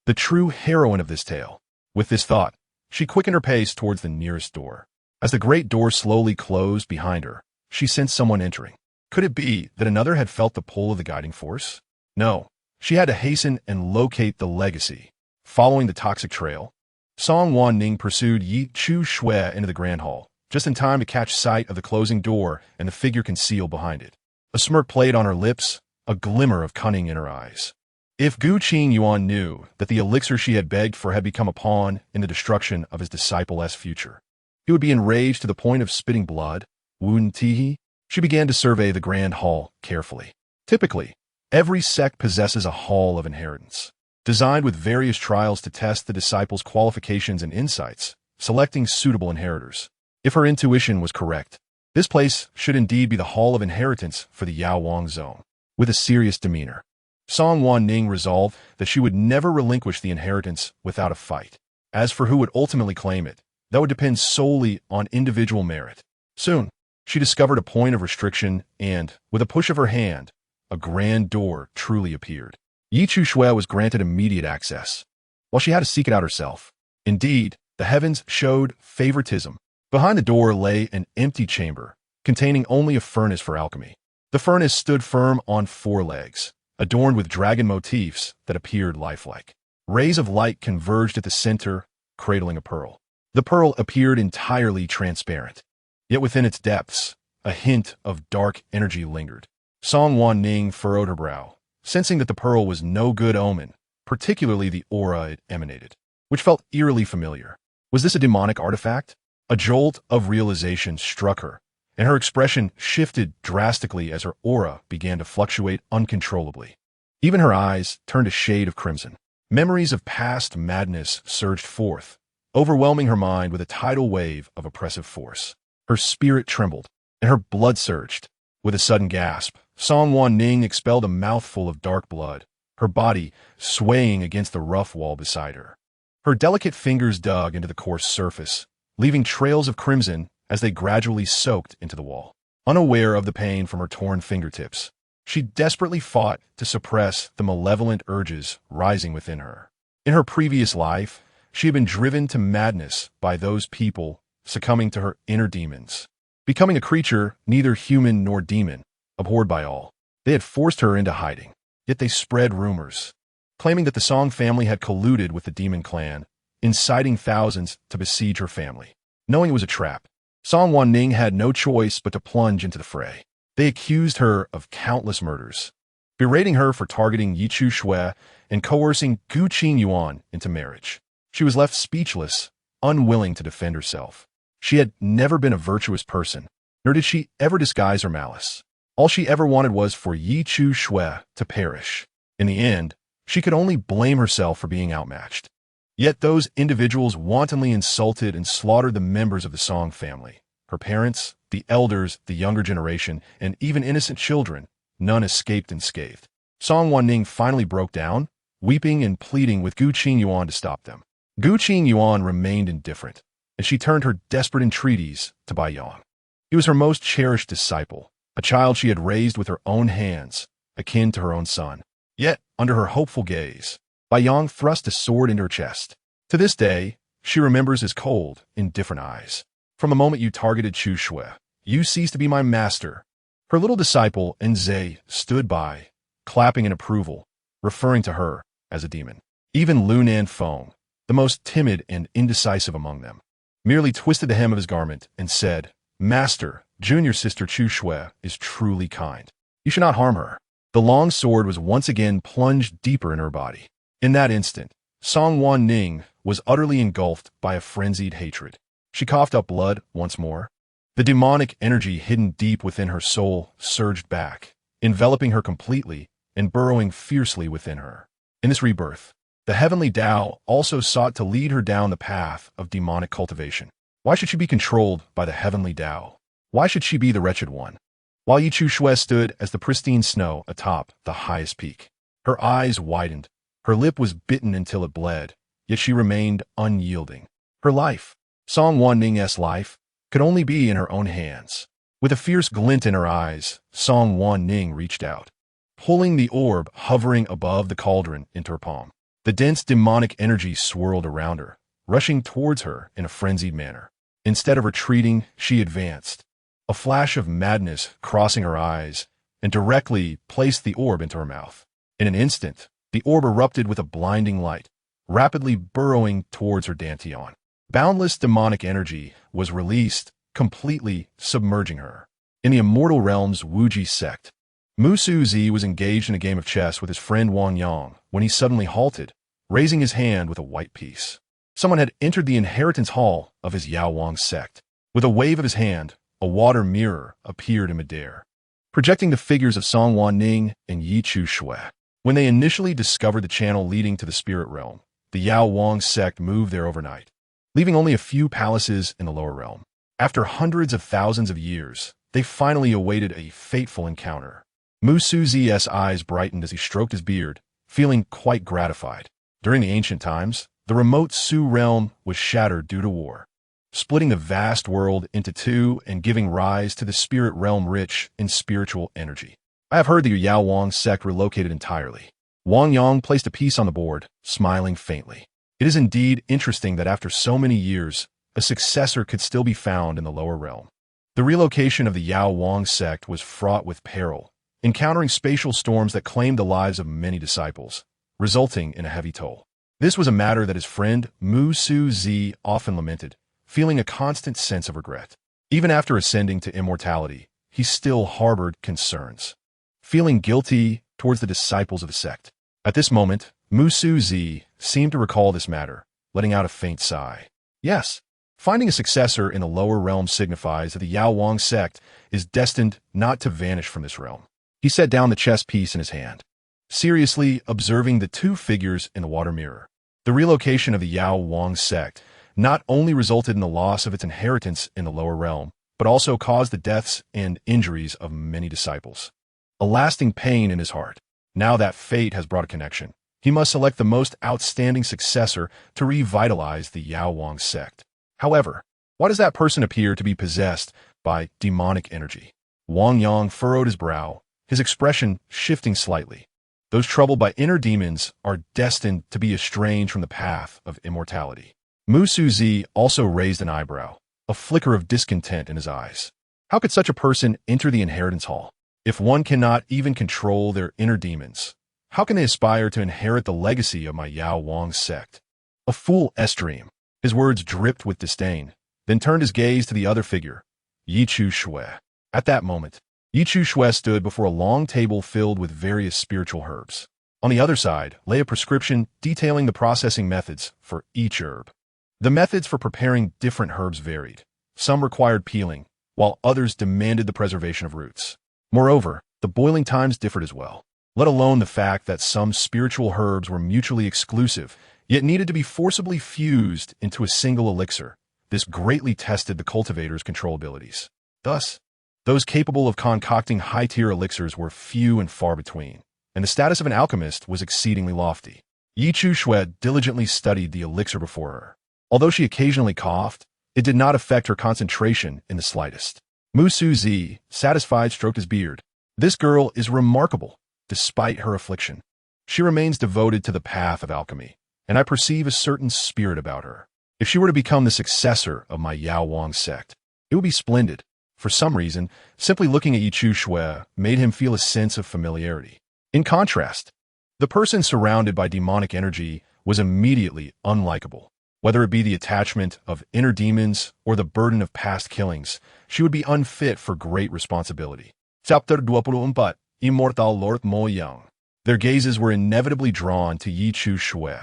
the true heroine of this tale. With this thought, she quickened her pace towards the nearest door. As the great door slowly closed behind her, she sensed someone entering. Could it be that another had felt the pull of the guiding force? No, she had to hasten and locate the legacy. Following the toxic trail, Song Wanning pursued Yi Chu Shui into the grand hall, just in time to catch sight of the closing door and the figure concealed behind it. A smirk played on her lips, a glimmer of cunning in her eyes. If Gu Qingyuan knew that the elixir she had begged for had become a pawn in the destruction of his disciple's future, he would be enraged to the point of spitting blood. Wu Tihi. She began to survey the grand hall carefully. Typically, every sect possesses a hall of inheritance, designed with various trials to test the disciples' qualifications and insights, selecting suitable inheritors. If her intuition was correct, this place should indeed be the hall of inheritance for the Yaowang Zone. With a serious demeanor, Song Wanning resolved that she would never relinquish the inheritance without a fight. As for who would ultimately claim it, that would depend solely on individual merit. Soon, she discovered a point of restriction and, with a push of her hand, a grand door truly appeared. Yi Chu Shui was granted immediate access, while she had to seek it out herself. Indeed, the heavens showed favoritism. Behind the door lay an empty chamber, containing only a furnace for alchemy. The furnace stood firm on 4 legs, adorned with dragon motifs that appeared lifelike. Rays of light converged at the center, cradling a pearl. The pearl appeared entirely transparent, yet within its depths, a hint of dark energy lingered. Song Wanning furrowed her brow, sensing that the pearl was no good omen, particularly the aura it emanated, which felt eerily familiar. Was this a demonic artifact? A jolt of realization struck her, and her expression shifted drastically as her aura began to fluctuate uncontrollably. Even her eyes turned a shade of crimson. Memories of past madness surged forth, overwhelming her mind with a tidal wave of oppressive force. Her spirit trembled, and her blood surged. With a sudden gasp, Song Wanning expelled a mouthful of dark blood, her body swaying against the rough wall beside her. Her delicate fingers dug into the coarse surface, leaving trails of crimson as they gradually soaked into the wall. Unaware of the pain from her torn fingertips, she desperately fought to suppress the malevolent urges rising within her. In her previous life, she had been driven to madness by those people succumbing to her inner demons, becoming a creature neither human nor demon, abhorred by all. They had forced her into hiding, yet they spread rumors, claiming that the Song family had colluded with the demon clan, inciting thousands to besiege her family. Knowing it was a trap, Song Wanning had no choice but to plunge into the fray. They accused her of countless murders, berating her for targeting Yichu Shui and coercing Gu Qingyuan into marriage. She was left speechless, unwilling to defend herself. She had never been a virtuous person, nor did she ever disguise her malice. All she ever wanted was for Yichu Shui to perish. In the end, she could only blame herself for being outmatched. Yet those individuals wantonly insulted and slaughtered the members of the Song family. Her parents, the elders, the younger generation, and even innocent children, none escaped unscathed. Song Wanning finally broke down, weeping and pleading with Gu Qingyuan to stop them. Gu Qingyuan remained indifferent, and she turned her desperate entreaties to Bai Yang. He was her most cherished disciple, a child she had raised with her own hands, akin to her own son. Yet, under her hopeful gaze, Bai Yang thrust a sword into her chest. To this day, she remembers his cold, indifferent eyes. From the moment you targeted Chu Shui, you ceased to be my master. Her little disciple, Nze, stood by, clapping in approval, referring to her as a demon. Even Lunan Feng, the most timid and indecisive among them, merely twisted the hem of his garment and said, "Master, junior sister Chu Shui is truly kind. You should not harm her." The long sword was once again plunged deeper in her body. In that instant, Song Wanning was utterly engulfed by a frenzied hatred. She coughed up blood once more. The demonic energy hidden deep within her soul surged back, enveloping her completely and burrowing fiercely within her. In this rebirth, the heavenly Tao also sought to lead her down the path of demonic cultivation. Why should she be controlled by the heavenly Tao? Why should she be the wretched one? While Yichu Shui stood as the pristine snow atop the highest peak. Her eyes widened. Her lip was bitten until it bled, yet she remained unyielding. Her life, Song Wanning's life, could only be in her own hands. With a fierce glint in her eyes, Song Wanning reached out, pulling the orb hovering above the cauldron into her palm. The dense demonic energy swirled around her, rushing towards her in a frenzied manner. Instead of retreating, she advanced, a flash of madness crossing her eyes, and directly placed the orb into her mouth. In an instant, the orb erupted with a blinding light, rapidly burrowing towards her dantian. Boundless demonic energy was released, completely submerging her. In the immortal realm's Wuji sect, Musu Zi was engaged in a game of chess with his friend Wang Yang when he suddenly halted, raising his hand with a white piece. Someone had entered the inheritance hall of his Yao Wang sect. With a wave of his hand, a water mirror appeared in midair, projecting the figures of Song Wanning and Yichu Shui. When they initially discovered the channel leading to the spirit realm, the Yao Wang sect moved there overnight, leaving only a few palaces in the lower realm. After hundreds of thousands of years, they finally awaited a fateful encounter. Musu Zi's eyes brightened as he stroked his beard, feeling quite gratified. During the ancient times, the remote Su realm was shattered due to war, splitting the vast world into two and giving rise to the spirit realm rich in spiritual energy. I have heard the Yao Wang sect relocated entirely. Wang Yang placed a piece on the board, smiling faintly. It is indeed interesting that after so many years, a successor could still be found in the lower realm. The relocation of the Yao Wang sect was fraught with peril, encountering spatial storms that claimed the lives of many disciples, resulting in a heavy toll. This was a matter that his friend Musu Zi often lamented, feeling a constant sense of regret. Even after ascending to immortality, he still harbored concerns, feeling guilty towards the disciples of the sect. At this moment, Musu Zi seemed to recall this matter, letting out a faint sigh. Yes, finding a successor in the lower realm signifies that the Yao Wang sect is destined not to vanish from this realm. He set down the chess piece in his hand, seriously observing the two figures in the water mirror. The relocation of the Yao Wang sect not only resulted in the loss of its inheritance in the lower realm, but also caused the deaths and injuries of many disciples. A lasting pain in his heart. Now that fate has brought a connection, he must select the most outstanding successor to revitalize the Yao Wang sect. However, why does that person appear to be possessed by demonic energy? Wang Yang furrowed his brow, his expression shifting slightly. Those troubled by inner demons are destined to be estranged from the path of immortality. Mu Suzi also raised an eyebrow, a flicker of discontent in his eyes. How could such a person enter the inheritance hall? If one cannot even control their inner demons, how can they aspire to inherit the legacy of my Yao Wang sect? A fool dream. His words dripped with disdain, then turned his gaze to the other figure, Yi Chu Shui. At that moment, Yi Chu Shui stood before a long table filled with various spiritual herbs. On the other side lay a prescription detailing the processing methods for each herb. The methods for preparing different herbs varied. Some required peeling, while others demanded the preservation of roots. Moreover, the boiling times differed as well, let alone the fact that some spiritual herbs were mutually exclusive, yet needed to be forcibly fused into a single elixir. This greatly tested the cultivator's control abilities. Thus, those capable of concocting high-tier elixirs were few and far between, and the status of an alchemist was exceedingly lofty. Yi Chu Shui diligently studied the elixir before her. Although she occasionally coughed, it did not affect her concentration in the slightest. Mu Suzi, satisfied, stroked his beard. This girl is remarkable, despite her affliction. She remains devoted to the path of alchemy, and I perceive a certain spirit about her. If she were to become the successor of my Yao Wang sect, it would be splendid. For some reason, simply looking at Yi Chu Shui made him feel a sense of familiarity. In contrast, the person surrounded by demonic energy was immediately unlikable. Whether it be the attachment of inner demons or the burden of past killings, she would be unfit for great responsibility. Chapter 24. Immortal Lord Mo Yang. Their gazes were inevitably drawn to Yi Chu Shui,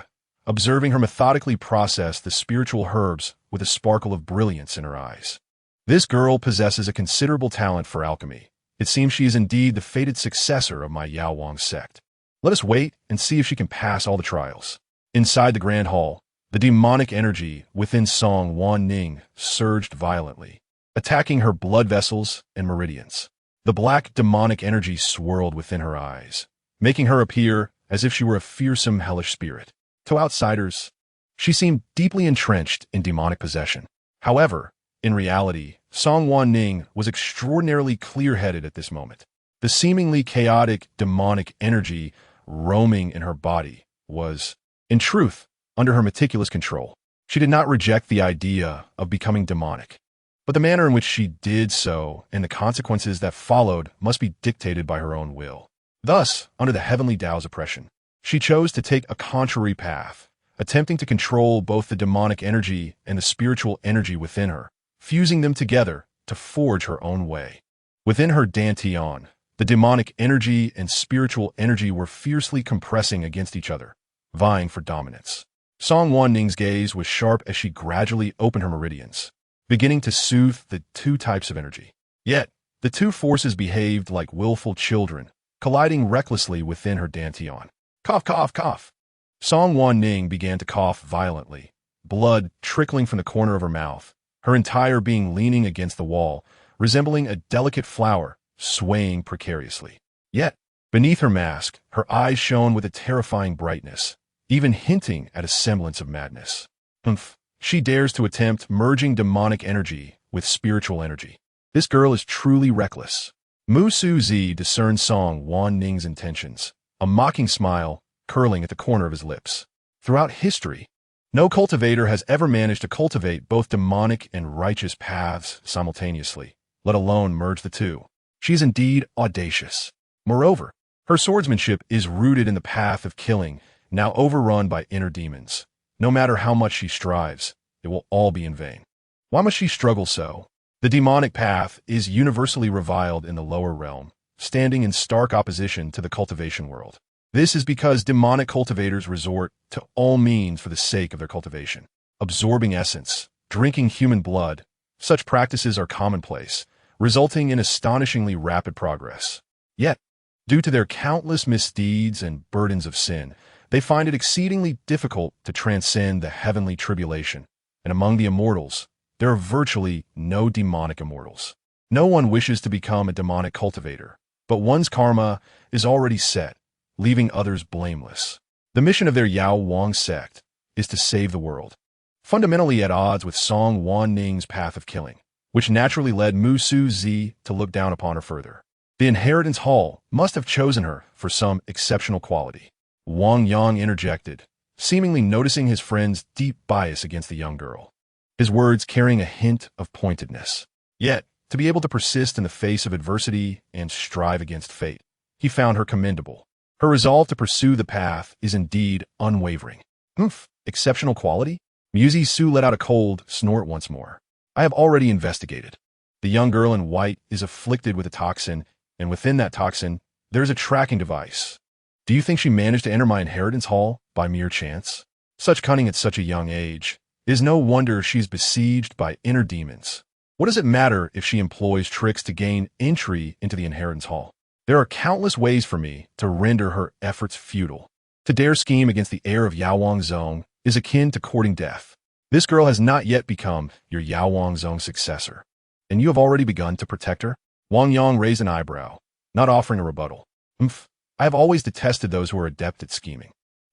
observing her methodically process the spiritual herbs with a sparkle of brilliance in her eyes. This girl possesses a considerable talent for alchemy. It seems she is indeed the fated successor of my Yao Wang sect. Let us wait and see if she can pass all the trials. Inside the grand hall, the demonic energy within Song Wanning surged violently, attacking her blood vessels and meridians. The black demonic energy swirled within her eyes, making her appear as if she were a fearsome hellish spirit. To outsiders, she seemed deeply entrenched in demonic possession. However, in reality, Song Wanning was extraordinarily clear-headed at this moment. The seemingly chaotic demonic energy roaming in her body was, in truth, under her meticulous control. She did not reject the idea of becoming demonic, but the manner in which she did so and the consequences that followed must be dictated by her own will. Thus, under the heavenly Tao's oppression, she chose to take a contrary path, attempting to control both the demonic energy and the spiritual energy within her, fusing them together to forge her own way. Within her dantian, the demonic energy and spiritual energy were fiercely compressing against each other, vying for dominance. Song Wanning's gaze was sharp as she gradually opened her meridians, beginning to soothe the two types of energy. Yet, the two forces behaved like willful children, colliding recklessly within her dantian. Cough, cough, cough. Song Wanning began to cough violently, blood trickling from the corner of her mouth, her entire being leaning against the wall, resembling a delicate flower swaying precariously. Yet, beneath her mask, her eyes shone with a terrifying brightness, even hinting at a semblance of madness. She dares to attempt merging demonic energy with spiritual energy. This girl is truly reckless. Mu Suzi discerned Song Wanning's intentions, a mocking smile curling at the corner of his lips. Throughout history, no cultivator has ever managed to cultivate both demonic and righteous paths simultaneously, let alone merge the two. She is indeed audacious. Moreover, her swordsmanship is rooted in the path of killing, now overrun by inner demons. No matter how much she strives, it will all be in vain. Why must she struggle so? The demonic path is universally reviled in the lower realm, standing in stark opposition to the cultivation world. This is because demonic cultivators resort to all means for the sake of their cultivation. Absorbing essence, drinking human blood, such practices are commonplace, resulting in astonishingly rapid progress. Yet, due to their countless misdeeds and burdens of sin, they find it exceedingly difficult to transcend the heavenly tribulation, and among the immortals, there are virtually no demonic immortals. No one wishes to become a demonic cultivator, but one's karma is already set, leaving others blameless. The mission of their Yao Wang sect is to save the world, fundamentally at odds with Song Wanning's path of killing, which naturally led Mu Suzi to look down upon her further. The inheritance hall must have chosen her for some exceptional quality. Wang Yang interjected, seemingly noticing his friend's deep bias against the young girl, his words carrying a hint of pointedness. Yet, to be able to persist in the face of adversity and strive against fate, he found her commendable. Her resolve to pursue the path is indeed unwavering. Exceptional quality? Muzi Su let out a cold snort once more. I have already investigated. The young girl in white is afflicted with a toxin, and within that toxin, there is a tracking device. Do you think she managed to enter my inheritance hall by mere chance? Such cunning at such a young age. It is no wonder she is besieged by inner demons. What does it matter if she employs tricks to gain entry into the inheritance hall? There are countless ways for me to render her efforts futile. To dare scheme against the heir of Yaowang Zong is akin to courting death. This girl has not yet become your Yaowang Zong successor, and you have already begun to protect her? Wang Yang raised an eyebrow, not offering a rebuttal. I have always detested those who are adept at scheming.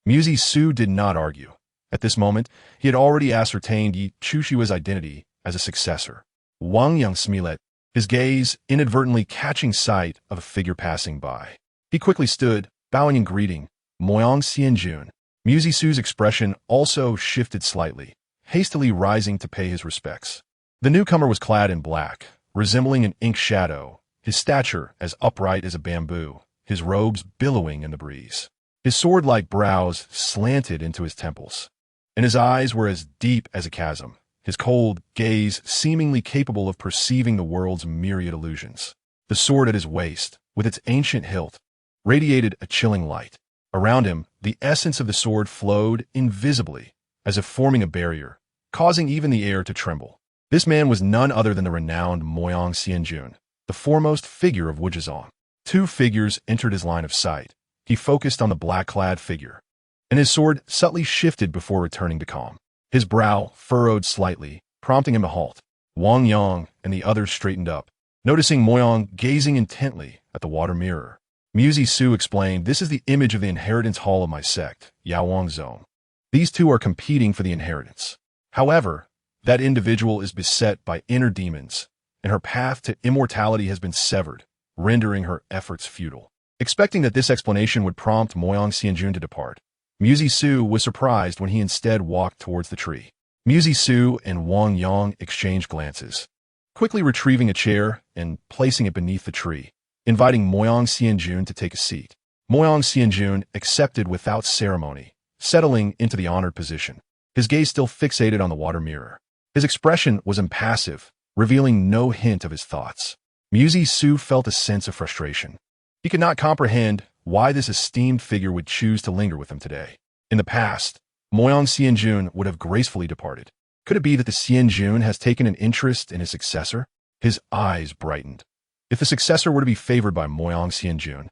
Muzi Su did not argue. At this moment, he had already ascertained Yi Chushua's identity as a successor. Wang Yang smiled, his gaze inadvertently catching sight of a figure passing by. He quickly stood, bowing in greeting. Moyang Xianjun. Muzi Su's expression also shifted slightly, hastily rising to pay his respects. The newcomer was clad in black, resembling an ink shadow, his stature as upright as a bamboo, his robes billowing in the breeze. His sword-like brows slanted into his temples, and his eyes were as deep as a chasm, his cold gaze seemingly capable of perceiving the world's myriad illusions. The sword at his waist, with its ancient hilt, radiated a chilling light. Around him, the essence of the sword flowed invisibly, as if forming a barrier, causing even the air to tremble. This man was none other than the renowned Moyang Xianjun, the foremost figure of Wuzhizong. Two figures entered his line of sight. He focused on the black-clad figure, and his sword subtly shifted before returning to calm. His brow furrowed slightly, prompting him to halt. Wang Yang and the others straightened up, noticing Moyang gazing intently at the water mirror. Muzi Su explained, "This is the image of the inheritance hall of my sect, Yaowang Zong. These two are competing for the inheritance. However, that individual is beset by inner demons, and her path to immortality has been severed, rendering her efforts futile." Expecting that this explanation would prompt Moyang Xianjun to depart, Muzi Su was surprised when he instead walked towards the tree. Muzi Su and Wang Yang exchanged glances, quickly retrieving a chair and placing it beneath the tree, inviting Moyang Xianjun to take a seat. Moyang Xianjun accepted without ceremony, settling into the honored position, his gaze still fixated on the water mirror. His expression was impassive, revealing no hint of his thoughts. Muzi Su felt a sense of frustration. He could not comprehend why this esteemed figure would choose to linger with him today. In the past, Moyang Xianjun would have gracefully departed. Could it be that the Xianjun has taken an interest in his successor? His eyes brightened. If the successor were to be favored by Moyang Xianjun,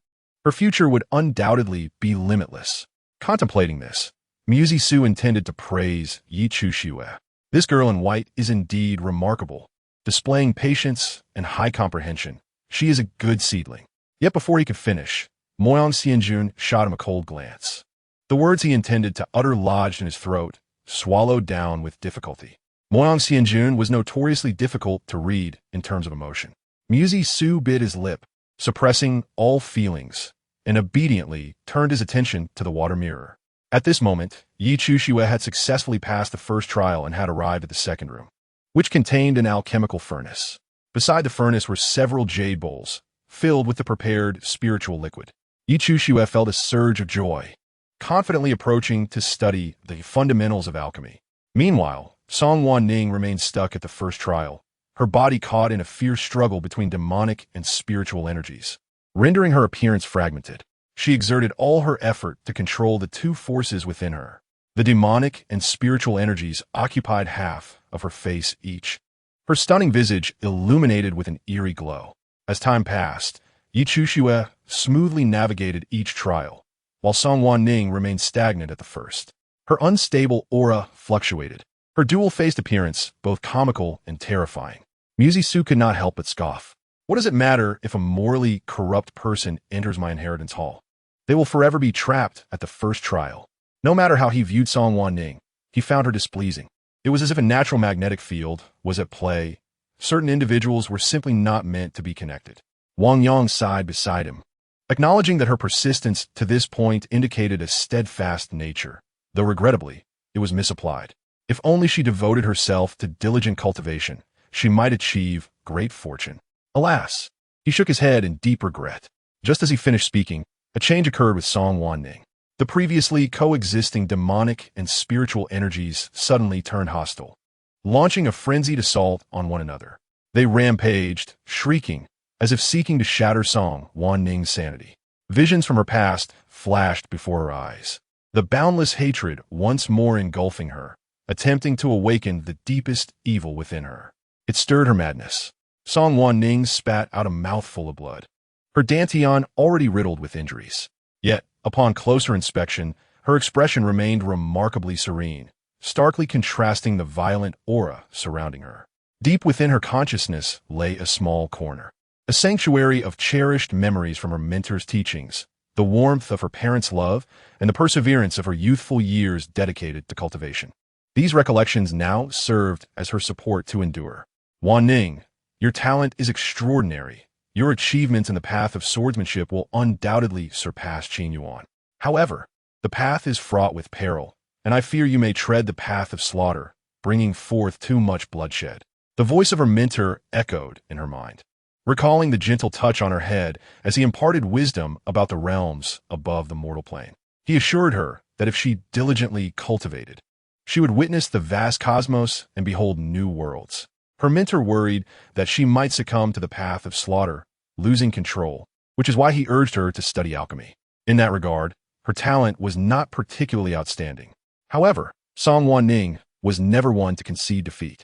her future would undoubtedly be limitless. Contemplating this, Muzi Su intended to praise Yi Chushue. This girl in white is indeed remarkable. Displaying patience and high comprehension, she is a good seedling. Yet before he could finish, Moyang Xianjun shot him a cold glance. The words he intended to utter lodged in his throat, swallowed down with difficulty. Moyang Xianjun was notoriously difficult to read in terms of emotion. Muzi Su bit his lip, suppressing all feelings, and obediently turned his attention to the water mirror. At this moment, Yi Chushue had successfully passed the first trial and had arrived at the second room, which contained an alchemical furnace. Beside the furnace were several jade bowls, filled with the prepared spiritual liquid. Yi Chushue felt a surge of joy, confidently approaching to study the fundamentals of alchemy. Meanwhile, Song Wanning remained stuck at the first trial, her body caught in a fierce struggle between demonic and spiritual energies, rendering her appearance fragmented. She exerted all her effort to control the two forces within her. The demonic and spiritual energies occupied half of her face each, her stunning visage illuminated with an eerie glow. As time passed, Yi Chushue smoothly navigated each trial, while Song Wanning remained stagnant at the first. Her unstable aura fluctuated, her dual-faced appearance both comical and terrifying. Muzi Su could not help but scoff. What does it matter if a morally corrupt person enters my inheritance hall? They will forever be trapped at the first trial. No matter how he viewed Song Wanning, he found her displeasing. It was as if a natural magnetic field was at play. Certain individuals were simply not meant to be connected. Wang Yang sighed beside him, acknowledging that her persistence to this point indicated a steadfast nature, though regrettably, it was misapplied. If only she devoted herself to diligent cultivation, she might achieve great fortune. Alas! He shook his head in deep regret. Just as he finished speaking, a change occurred with Song Wanning. The previously coexisting demonic and spiritual energies suddenly turned hostile, launching a frenzied assault on one another. They rampaged, shrieking, as if seeking to shatter Song Wanning's sanity. Visions from her past flashed before her eyes, the boundless hatred once more engulfing her, attempting to awaken the deepest evil within her. It stirred her madness. Song Wanning spat out a mouthful of blood, her dantian already riddled with injuries. Yet, upon closer inspection, her expression remained remarkably serene, starkly contrasting the violent aura surrounding her. Deep within her consciousness lay a small corner, a sanctuary of cherished memories from her mentor's teachings, the warmth of her parents' love, and the perseverance of her youthful years dedicated to cultivation. These recollections now served as her support to endure. Wanning, your talent is extraordinary. Your achievements in the path of swordsmanship will undoubtedly surpass Qin Yuan. However, the path is fraught with peril, and I fear you may tread the path of slaughter, bringing forth too much bloodshed. The voice of her mentor echoed in her mind, recalling the gentle touch on her head as he imparted wisdom about the realms above the mortal plane. He assured her that if she diligently cultivated, she would witness the vast cosmos and behold new worlds. Her mentor worried that she might succumb to the path of slaughter, losing control, which is why he urged her to study alchemy. In that regard, her talent was not particularly outstanding. However, Song Wanning was never one to concede defeat.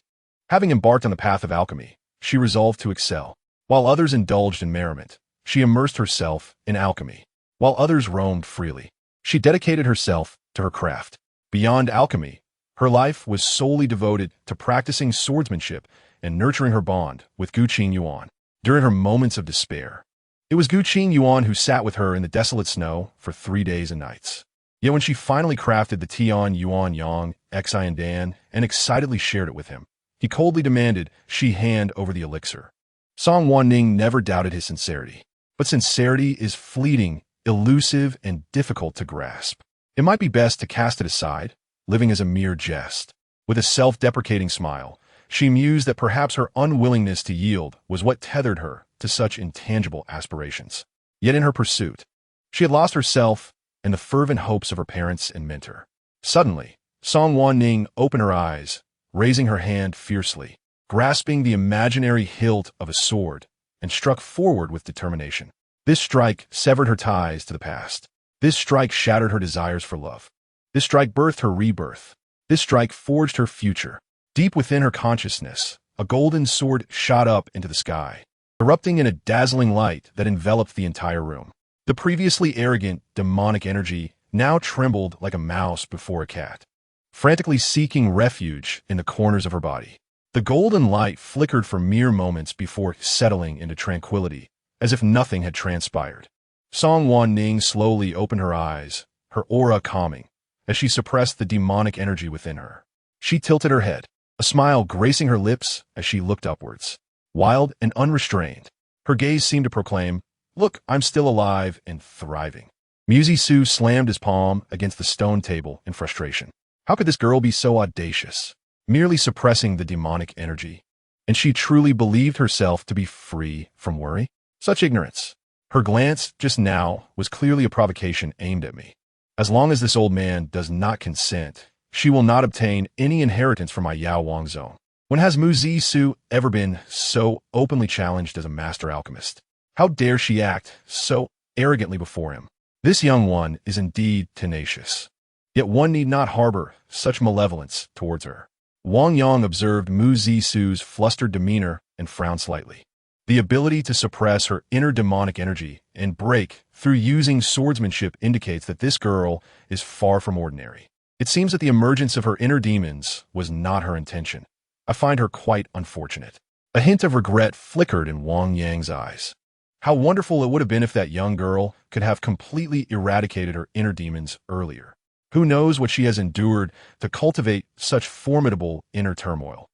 Having embarked on the path of alchemy, she resolved to excel. While others indulged in merriment, she immersed herself in alchemy. While others roamed freely, she dedicated herself to her craft. Beyond alchemy, her life was solely devoted to practicing swordsmanship and nurturing her bond with Gu Qin Yuan. During her moments of despair, it was Gu Qin Yuan who sat with her in the desolate snow for 3 days and nights. Yet when she finally crafted the Tian Yuan Yang Xian Dan and excitedly shared it with him, he coldly demanded she hand over the elixir. Song Wanning never doubted his sincerity, but sincerity is fleeting, elusive, and difficult to grasp. It might be best to cast it aside, living as a mere jest. With a self-deprecating smile, she mused that perhaps her unwillingness to yield was what tethered her to such intangible aspirations. Yet in her pursuit, she had lost herself and the fervent hopes of her parents and mentor. Suddenly, Song Wanning opened her eyes, raising her hand fiercely, grasping the imaginary hilt of a sword, and struck forward with determination. This strike severed her ties to the past. This strike shattered her desires for love. This strike birthed her rebirth. This strike forged her future. Deep within her consciousness, a golden sword shot up into the sky, erupting in a dazzling light that enveloped the entire room. The previously arrogant, demonic energy now trembled like a mouse before a cat, frantically seeking refuge in the corners of her body. The golden light flickered for mere moments before settling into tranquility, as if nothing had transpired. Song Wanning slowly opened her eyes, her aura calming, as she suppressed the demonic energy within her. She tilted her head, a smile gracing her lips as she looked upwards. Wild and unrestrained, her gaze seemed to proclaim, "Look, I'm still alive and thriving." Muzi Su slammed his palm against the stone table in frustration. How could this girl be so audacious, merely suppressing the demonic energy? And she truly believed herself to be free from worry? Such ignorance. Her glance just now was clearly a provocation aimed at me. As long as this old man does not consent, she will not obtain any inheritance from my Yao Wang zone. When has Muzi Su ever been so openly challenged as a master alchemist? How dare she act so arrogantly before him? This young one is indeed tenacious. Yet one need not harbor such malevolence towards her. Wang Yang observed Muzi Su's flustered demeanor and frowned slightly. The ability to suppress her inner demonic energy and break through using swordsmanship indicates that this girl is far from ordinary. It seems that the emergence of her inner demons was not her intention. I find her quite unfortunate. A hint of regret flickered in Wang Yang's eyes. How wonderful it would have been if that young girl could have completely eradicated her inner demons earlier. Who knows what she has endured to cultivate such formidable inner turmoil?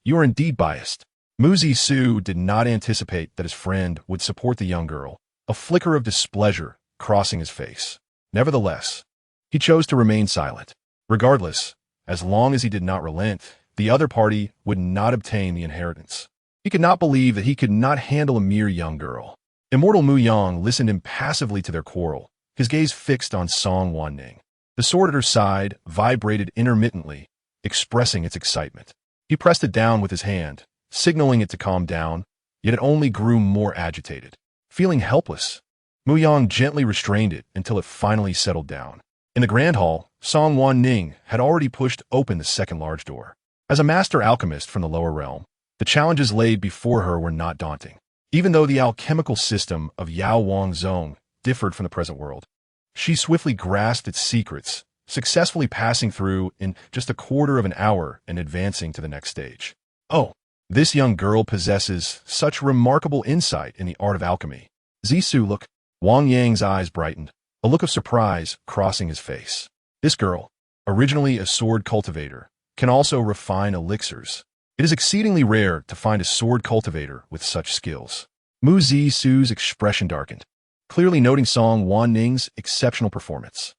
You are indeed biased. Mu Su did not anticipate that his friend would support the young girl, a flicker of displeasure crossing his face. Nevertheless, he chose to remain silent. Regardless, as long as he did not relent, the other party would not obtain the inheritance. He could not believe that he could not handle a mere young girl. Immortal Mu Yang listened impassively to their quarrel, his gaze fixed on Song Wanning. The sword at her side vibrated intermittently, expressing its excitement. He pressed it down with his hand, signaling it to calm down, yet it only grew more agitated. Feeling helpless, Mu Yang gently restrained it until it finally settled down. In the grand hall, Song Wanning had already pushed open the second large door. As a master alchemist from the lower realm, the challenges laid before her were not daunting. Even though the alchemical system of Yao Wang Zong differed from the present world, she swiftly grasped its secrets, successfully passing through in just a quarter of an hour and advancing to the next stage. Oh, this young girl possesses such remarkable insight in the art of alchemy. Zisu, look. Wang Yang's eyes brightened, a look of surprise crossing his face. This girl, originally a sword cultivator, can also refine elixirs. It is exceedingly rare to find a sword cultivator with such skills. Mu Zisu's expression darkened, clearly noting Song Wanning's exceptional performance.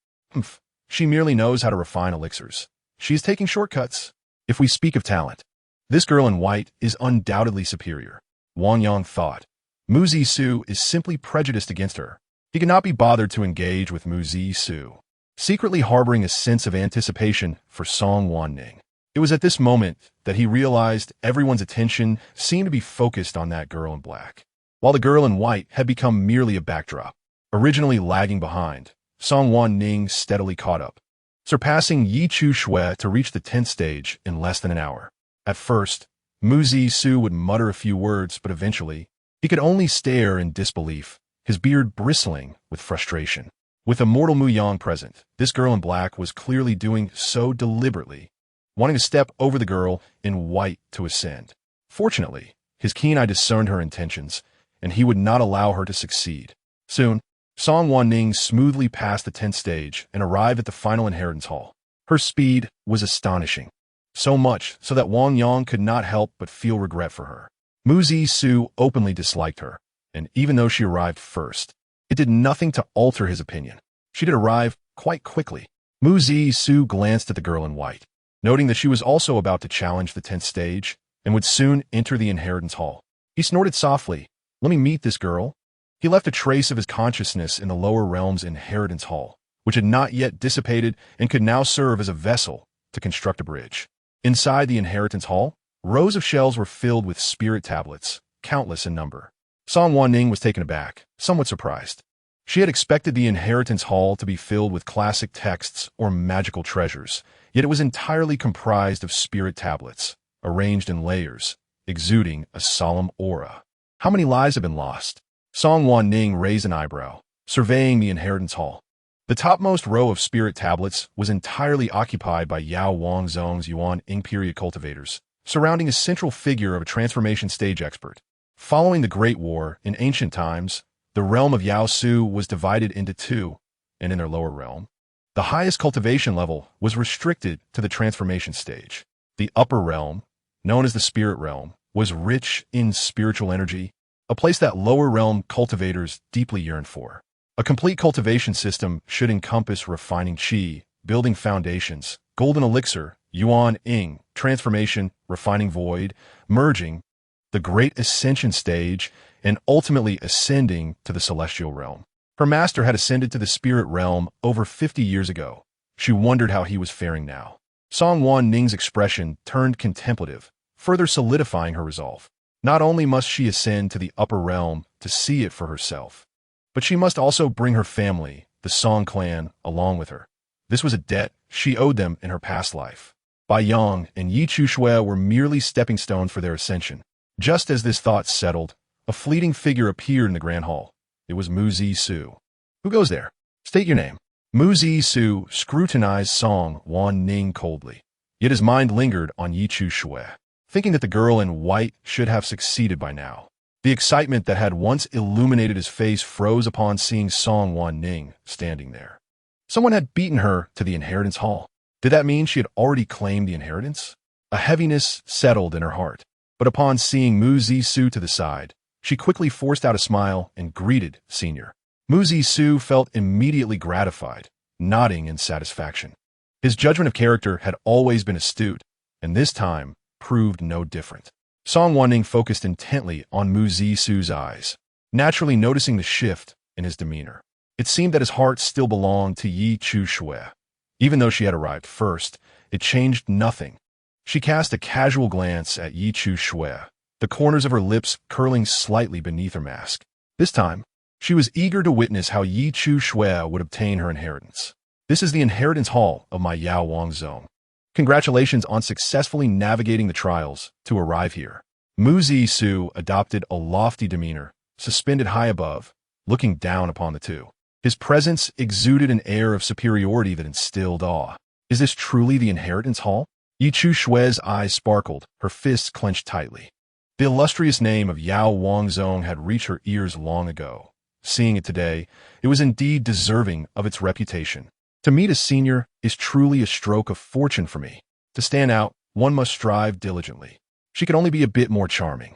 She merely knows how to refine elixirs. She is taking shortcuts. If we speak of talent, this girl in white is undoubtedly superior. Wang Yang thought. Mu Zisu is simply prejudiced against her. He could not be bothered to engage with Mu Zisu, secretly harboring a sense of anticipation for Song Wanning. It was at this moment that he realized everyone's attention seemed to be focused on that girl in black, while the girl in white had become merely a backdrop. Originally lagging behind, Song Wanning steadily caught up, surpassing Yi Chu Shui to reach the 10th stage in less than an hour. At first, Mu Zisu would mutter a few words, but eventually, he could only stare in disbelief, his beard bristling with frustration. With immortal Mu Yang present, this girl in black was clearly doing so deliberately, wanting to step over the girl in white to ascend. Fortunately, his keen eye discerned her intentions, and he would not allow her to succeed. Soon, Song Wanning smoothly passed the 10th stage and arrived at the final inheritance hall. Her speed was astonishing, so much so that Wang Yang could not help but feel regret for her. Mu Zisu openly disliked her, and even though she arrived first, it did nothing to alter his opinion. She did arrive quite quickly. Mu Zisu glanced at the girl in white, noting that she was also about to challenge the 10th stage and would soon enter the inheritance hall. He snorted softly. Let me meet this girl. He left a trace of his consciousness in the lower realm's inheritance hall, which had not yet dissipated and could now serve as a vessel to construct a bridge. Inside the inheritance hall, rows of shelves were filled with spirit tablets, countless in number. Song Wanning was taken aback, somewhat surprised. She had expected the inheritance hall to be filled with classic texts or magical treasures, yet it was entirely comprised of spirit tablets, arranged in layers, exuding a solemn aura. How many lives have been lost? Song Wanning raised an eyebrow, surveying the inheritance hall. The topmost row of spirit tablets was entirely occupied by Yao Wang Zong's Yuan Ing period cultivators, surrounding a central figure of a transformation stage expert. Following the Great War in ancient times, the realm of Yao Su was divided into two, and in their lower realm, the highest cultivation level was restricted to the transformation stage. The upper realm, known as the spirit realm, was rich in spiritual energy, a place that lower realm cultivators deeply yearned for. A complete cultivation system should encompass refining qi, building foundations, golden elixir, yuan ing, transformation, refining void, merging, the great ascension stage, and ultimately ascending to the celestial realm. Her master had ascended to the spirit realm over 50 years ago. She wondered how he was faring now. Song Wanning's expression turned contemplative, further solidifying her resolve. Not only must she ascend to the upper realm to see it for herself, but she must also bring her family, the Song clan, along with her. This was a debt she owed them in her past life. Bai Yang and Yi Chu Shui were merely stepping stones for their ascension. Just as this thought settled, a fleeting figure appeared in the grand hall. It was Mu Zisu. Who goes there? State your name. Mu Zisu scrutinized Song Wanning coldly, yet his mind lingered on Yi Chu Shui, thinking that the girl in white should have succeeded by now. The excitement that had once illuminated his face froze upon seeing Song Wanning standing there. Someone had beaten her to the inheritance hall. Did that mean she had already claimed the inheritance? A heaviness settled in her heart. But upon seeing Mu Zisu to the side, she quickly forced out a smile and greeted Senior. Mu Zisu felt immediately gratified, nodding in satisfaction. His judgment of character had always been astute, and this time proved no different. Song Wanning focused intently on Mu Zisu's eyes, naturally noticing the shift in his demeanor. It seemed that his heart still belonged to Yi Chu Shui. Even though she had arrived first, it changed nothing. She cast a casual glance at Yi Chu Shui, the corners of her lips curling slightly beneath her mask. This time, she was eager to witness how Yi Chu Shui would obtain her inheritance. This is the inheritance hall of my Yao Wang zone. Congratulations on successfully navigating the trials to arrive here. Mu Zisu adopted a lofty demeanor, suspended high above, looking down upon the two. His presence exuded an air of superiority that instilled awe. Is this truly the inheritance hall? Yi Chu Shui's eyes sparkled, her fists clenched tightly. The illustrious name of Yao Wangzong had reached her ears long ago. Seeing it today, it was indeed deserving of its reputation. To meet a senior is truly a stroke of fortune for me. To stand out, one must strive diligently. She could only be a bit more charming,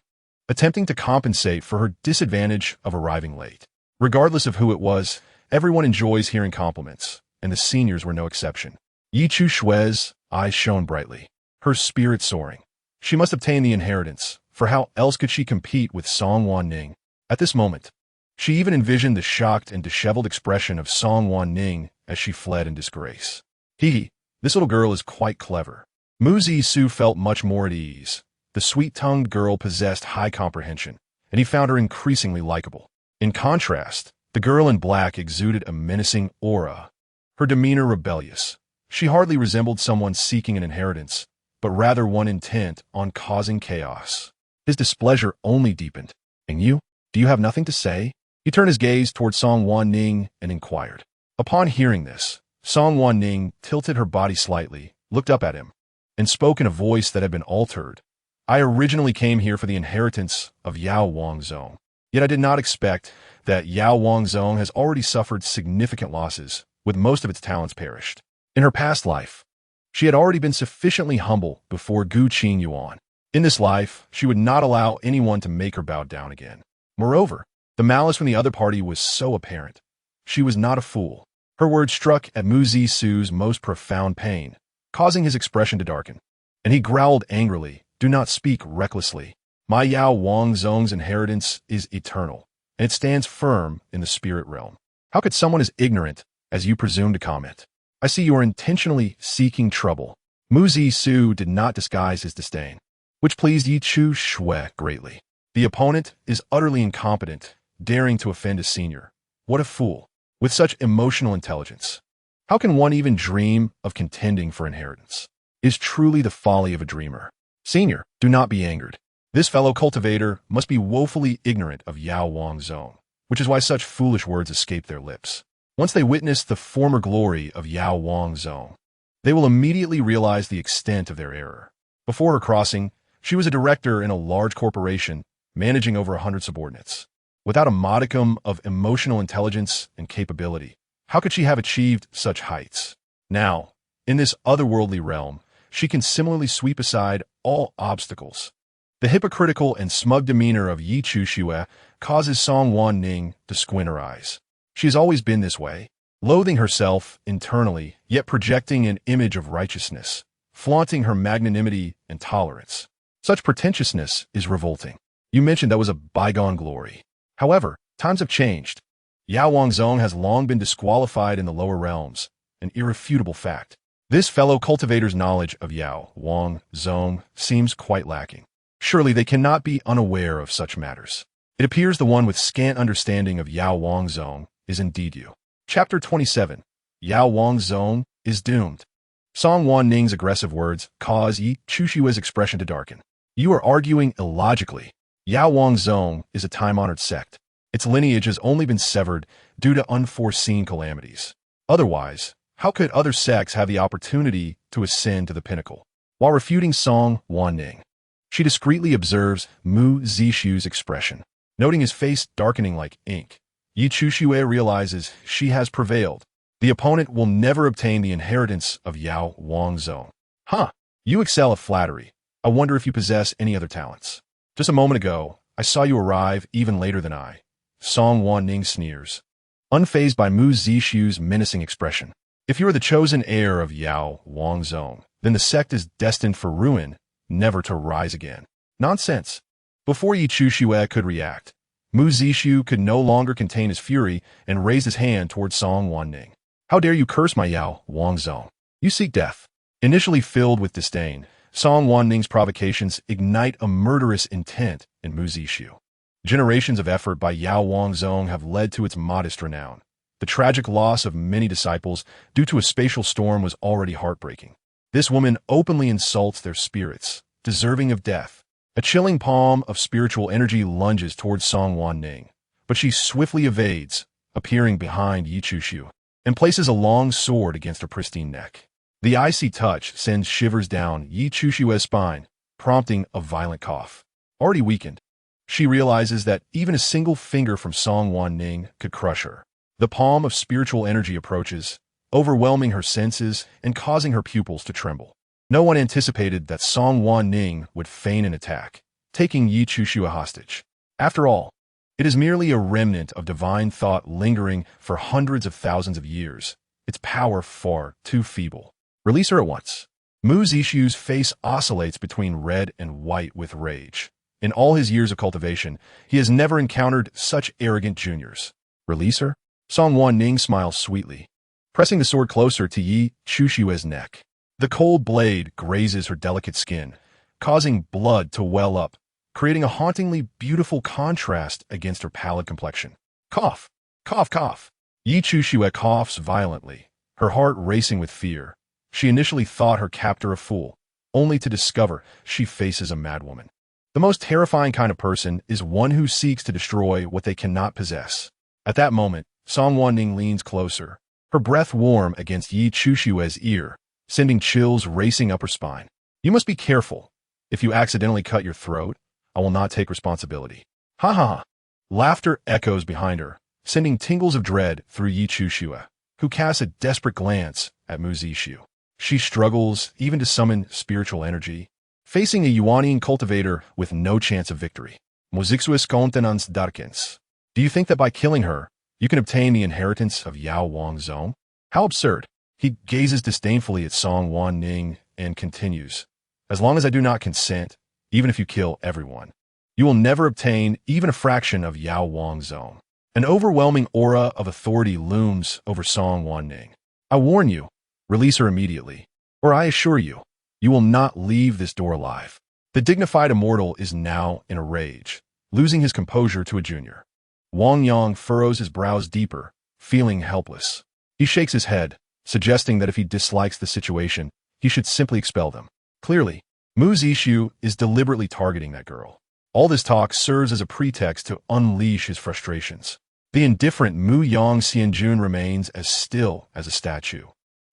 attempting to compensate for her disadvantage of arriving late. Regardless of who it was, everyone enjoys hearing compliments, and the seniors were no exception. Yi Chu Shui's eyes shone brightly, her spirit soaring. She must obtain the inheritance, for how else could she compete with Song Wanning? At this moment, she even envisioned the shocked and disheveled expression of Song Wanning as she fled in disgrace. This little girl is quite clever. Mu Zisu felt much more at ease. The sweet-tongued girl possessed high comprehension, and he found her increasingly likable. In contrast, the girl in black exuded a menacing aura, her demeanor rebellious. She hardly resembled someone seeking an inheritance, but rather one intent on causing chaos. His displeasure only deepened. And you? Do you have nothing to say? He turned his gaze toward Song Wanning and inquired. Upon hearing this, Song Wanning tilted her body slightly, looked up at him, and spoke in a voice that had been altered. I originally came here for the inheritance of Yao Wangzong, yet I did not expect that Yao Wangzong has already suffered significant losses, with most of its talents perished. In her past life, she had already been sufficiently humble before Gu Qing Yuan. In this life, she would not allow anyone to make her bow down again. Moreover, the malice from the other party was so apparent. She was not a fool. Her words struck at Mu Zisu's most profound pain, causing his expression to darken. And he growled angrily, do not speak recklessly. My Yao Wangzong's inheritance is eternal, and it stands firm in the spirit realm. How could someone as ignorant as you presume to comment? I see you are intentionally seeking trouble. Mu Zisu did not disguise his disdain, which pleased Yi Chu Shui greatly. The opponent is utterly incompetent, daring to offend a senior. What a fool, with such emotional intelligence. How can one even dream of contending for inheritance? It is truly the folly of a dreamer. Senior, do not be angered. This fellow cultivator must be woefully ignorant of Yao Wangzong, which is why such foolish words escape their lips. Once they witness the former glory of Yao Wangzong, they will immediately realize the extent of their error. Before her crossing, she was a director in a large corporation, managing over 100 subordinates. Without a modicum of emotional intelligence and capability, how could she have achieved such heights? Now, in this otherworldly realm, she can similarly sweep aside all obstacles. The hypocritical and smug demeanor of Yi Chu Shui causes Song Wanning to squint her eyes. She has always been this way, loathing herself internally, yet projecting an image of righteousness, flaunting her magnanimity and tolerance. Such pretentiousness is revolting. You mentioned that was a bygone glory. However, times have changed. Yao Wangzong has long been disqualified in the lower realms, an irrefutable fact. This fellow cultivator's knowledge of Yao Wangzong seems quite lacking. Surely they cannot be unaware of such matters. It appears the one with scant understanding of Yao Wangzong is indeed you. Chapter 27. Yao Wangzong is doomed. Song Wanning's aggressive words cause Yi Chu Shui's expression to darken. You are arguing illogically. Yao Wangzong is a time-honored sect. Its lineage has only been severed due to unforeseen calamities. Otherwise, how could other sects have the opportunity to ascend to the pinnacle? While refuting Song Wanning, she discreetly observes Mu Zishu's expression. Noting his face darkening like ink, Yi Chu Shui realizes she has prevailed. The opponent will never obtain the inheritance of Yao Wangzong. You excel at flattery, I wonder if you possess any other talents. Just a moment ago, I saw you arrive even later than I. Song Wanning sneers, unfazed by Mu Zixu's menacing expression. If you are the chosen heir of Yao Wangzong, then the sect is destined for ruin, never to rise again. Nonsense. Before Yi Chuxue could react, Mu Zixu could no longer contain his fury and raised his hand towards Song Wanning. How dare you curse my Yao Wangzong? You seek death. Initially filled with disdain, Song Wanning's provocations ignite a murderous intent in Mu Zixu. Generations of effort by Yao Wangzong have led to its modest renown. The tragic loss of many disciples due to a spatial storm was already heartbreaking. This woman openly insults their spirits, deserving of death. A chilling palm of spiritual energy lunges towards Song Wanning, but she swiftly evades, appearing behind Yi Chuxue, and places a long sword against her pristine neck. The icy touch sends shivers down Yi Chuxue's spine, prompting a violent cough. Already weakened, she realizes that even a single finger from Song Wanning could crush her. The palm of spiritual energy approaches, overwhelming her senses and causing her pupils to tremble. No one anticipated that Song Wanning would feign an attack, taking Yi Chuxue hostage. After all, it is merely a remnant of divine thought lingering for hundreds of thousands of years, its power far too feeble. Release her at once. Mu Zixu's face oscillates between red and white with rage. In all his years of cultivation, he has never encountered such arrogant juniors. Release her? Song Wanning smiles sweetly, pressing the sword closer to Yi Chuxue's neck. The cold blade grazes her delicate skin, causing blood to well up, creating a hauntingly beautiful contrast against her pallid complexion. Cough, cough, cough. Yi Chuxue coughs violently, her heart racing with fear. She initially thought her captor a fool, only to discover she faces a madwoman. The most terrifying kind of person is one who seeks to destroy what they cannot possess. At that moment, Song Wanning leans closer, her breath warm against Yi Chuxue's ear, sending chills racing up her spine. You must be careful. If you accidentally cut your throat, I will not take responsibility. Ha ha ha. Laughter echoes behind her, sending tingles of dread through Yi Chuxue, who casts a desperate glance at Mu Zixu. She struggles even to summon spiritual energy, facing a Yuanian cultivator with no chance of victory. Mu Zixu's countenance darkens. Do you think that by killing her, you can obtain the inheritance of Yao Wangzong? How absurd. He gazes disdainfully at Song Wanning and continues. As long as I do not consent, even if you kill everyone, you will never obtain even a fraction of Yao Wangzong. An overwhelming aura of authority looms over Song Wanning. I warn you, release her immediately, or I assure you, you will not leave this door alive. The dignified immortal is now in a rage, losing his composure to a junior. Wang Yang furrows his brows deeper, feeling helpless. He shakes his head, suggesting that if he dislikes the situation, he should simply expel them. Clearly, Mu Zixu is deliberately targeting that girl. All this talk serves as a pretext to unleash his frustrations. The indifferent Mu Yang Xianjun remains as still as a statue,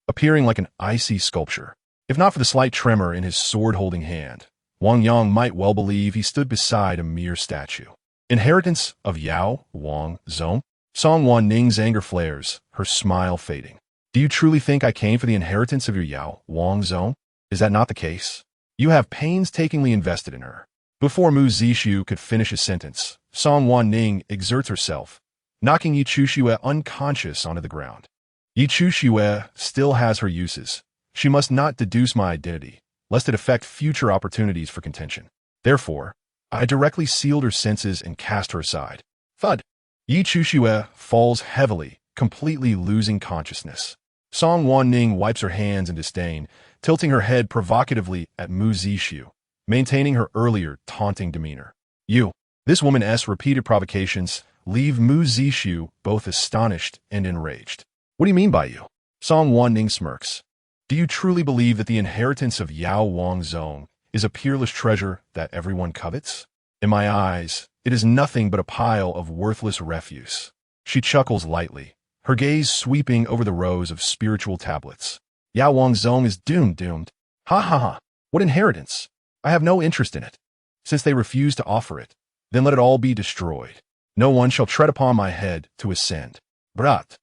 appearing like an icy sculpture. If not for the slight tremor in his sword-holding hand, Wang Yang might well believe he stood beside a mere statue. Inheritance of Yao Wangzong? Song Wanning's anger flares, her smile fading. Do you truly think I came for the inheritance of your Yao Wangzong? Is that not the case? You have painstakingly invested in her. Before Mu Zixu could finish his sentence, Song Wanning exerts herself, knocking Yi Chuxue unconscious onto the ground. Yi Chuxue still has her uses. She must not deduce my identity, lest it affect future opportunities for contention. Therefore, I directly sealed her senses and cast her aside. Thud! Yi Chuxue falls heavily, completely losing consciousness. Song Wanning wipes her hands in disdain, tilting her head provocatively at Mu Zixu, maintaining her earlier taunting demeanor. This woman's repeated provocations leave Mu Zixu both astonished and enraged. What do you mean by you? Song Wanning smirks. Do you truly believe that the inheritance of Yao Wangzong is a peerless treasure that everyone covets? In my eyes, it is nothing but a pile of worthless refuse. She chuckles lightly, her gaze sweeping over the rows of spiritual tablets. Yao Wangzong is doomed. Ha ha ha. What inheritance? I have no interest in it. Since they refuse to offer it, then let it all be destroyed. No one shall tread upon my head to ascend. Brat.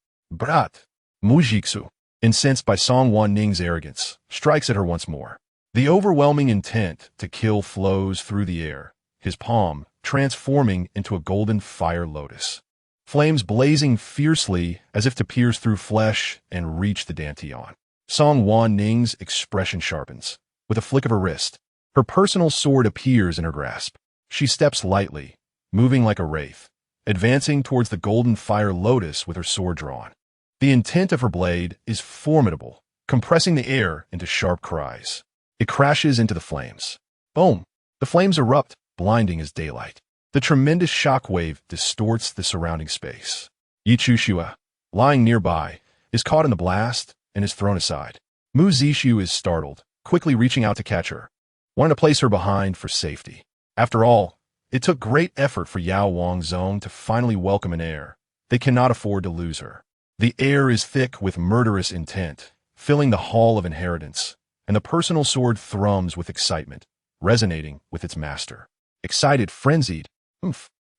Mu Zixu, incensed by Song Wanning's arrogance, strikes at her once more. The overwhelming intent to kill flows through the air, his palm transforming into a golden fire lotus. Flames blazing fiercely as if to pierce through flesh and reach the Dantian. Song Wanning's expression sharpens. With a flick of her wrist, her personal sword appears in her grasp. She steps lightly, moving like a wraith, advancing towards the golden fire lotus with her sword drawn. The intent of her blade is formidable, compressing the air into sharp cries. It crashes into the flames. Boom! The flames erupt, blinding as daylight. The tremendous shockwave distorts the surrounding space. Yi Chushua, lying nearby, is caught in the blast and is thrown aside. Mu Zishu is startled, quickly reaching out to catch her, wanting to place her behind for safety. After all, it took great effort for Yao Wangzong to finally welcome an heir. They cannot afford to lose her. The air is thick with murderous intent, filling the hall of inheritance, and the personal sword thrums with excitement, resonating with its master. Excited, frenzied,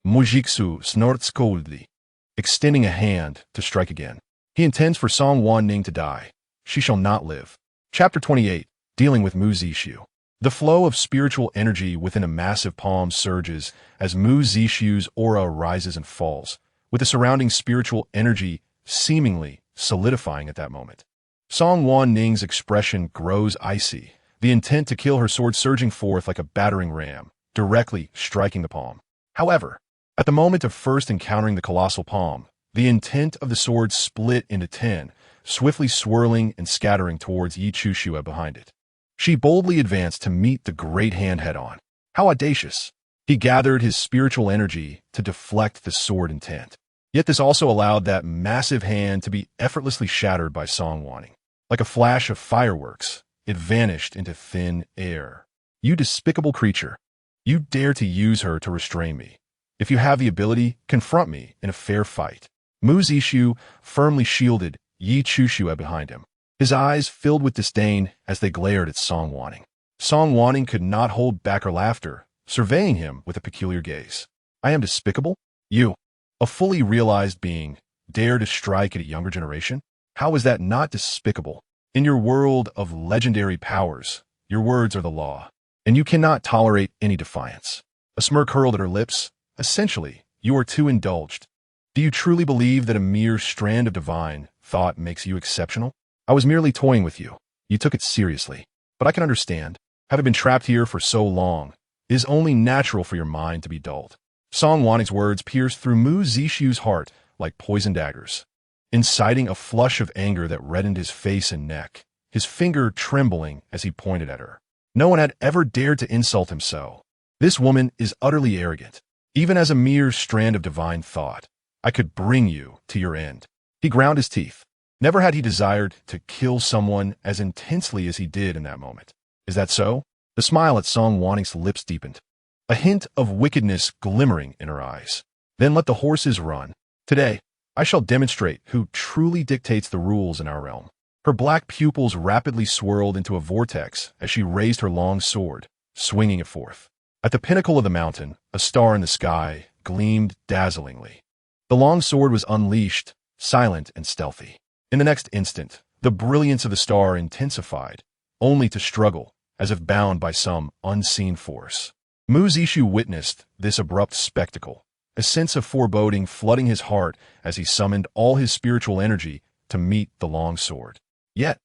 Mujiksu snorts coldly, extending a hand to strike again. He intends for Song Wanning to die. She shall not live. Chapter 28, Dealing with Mu Zishu. The flow of spiritual energy within a massive palm surges as Mu Zishu's aura rises and falls, with the surrounding spiritual energy seemingly solidifying at that moment. Song Wanning's expression grows icy, the intent to kill her sword surging forth like a battering ram, directly striking the palm. However, at the moment of first encountering the colossal palm, the intent of the sword split into 10, swiftly swirling and scattering towards Yi Chushua behind it. She boldly advanced to meet the great hand head-on. How audacious! He gathered his spiritual energy to deflect the sword intent. Yet this also allowed that massive hand to be effortlessly shattered by Song Wanning. Like a flash of fireworks, it vanished into thin air. You despicable creature! You dare to use her to restrain me. If you have the ability, confront me in a fair fight. Mu Zishu firmly shielded Yi Chushua behind him, his eyes filled with disdain as they glared at Song Wanning. Song Wanning could not hold back her laughter, surveying him with a peculiar gaze. I am despicable? You, a fully realized being, dare to strike at a younger generation? How is that not despicable? In your world of legendary powers, your words are the law, and you cannot tolerate any defiance. A smirk curled at her lips. Essentially, you are too indulged. Do you truly believe that a mere strand of divine thought makes you exceptional? I was merely toying with you. You took it seriously. But I can understand. Having been trapped here for so long, it is only natural for your mind to be dulled. Song Wanning's words pierced through Mu Zishu's heart like poisoned daggers, inciting a flush of anger that reddened his face and neck, his finger trembling as he pointed at her. No one had ever dared to insult him so. This woman is utterly arrogant. Even as a mere strand of divine thought, I could bring you to your end. He ground his teeth. Never had he desired to kill someone as intensely as he did in that moment. Is that so? The smile at Song Wanning's lips deepened, a hint of wickedness glimmering in her eyes. Then let the horses run. Today, I shall demonstrate who truly dictates the rules in our realm. Her black pupils rapidly swirled into a vortex as she raised her long sword, swinging it forth. At the pinnacle of the mountain, a star in the sky gleamed dazzlingly. The long sword was unleashed, silent and stealthy. In the next instant, the brilliance of the star intensified, only to struggle, as if bound by some unseen force. Mu Zishu witnessed this abrupt spectacle, a sense of foreboding flooding his heart as he summoned all his spiritual energy to meet the long sword. Yet,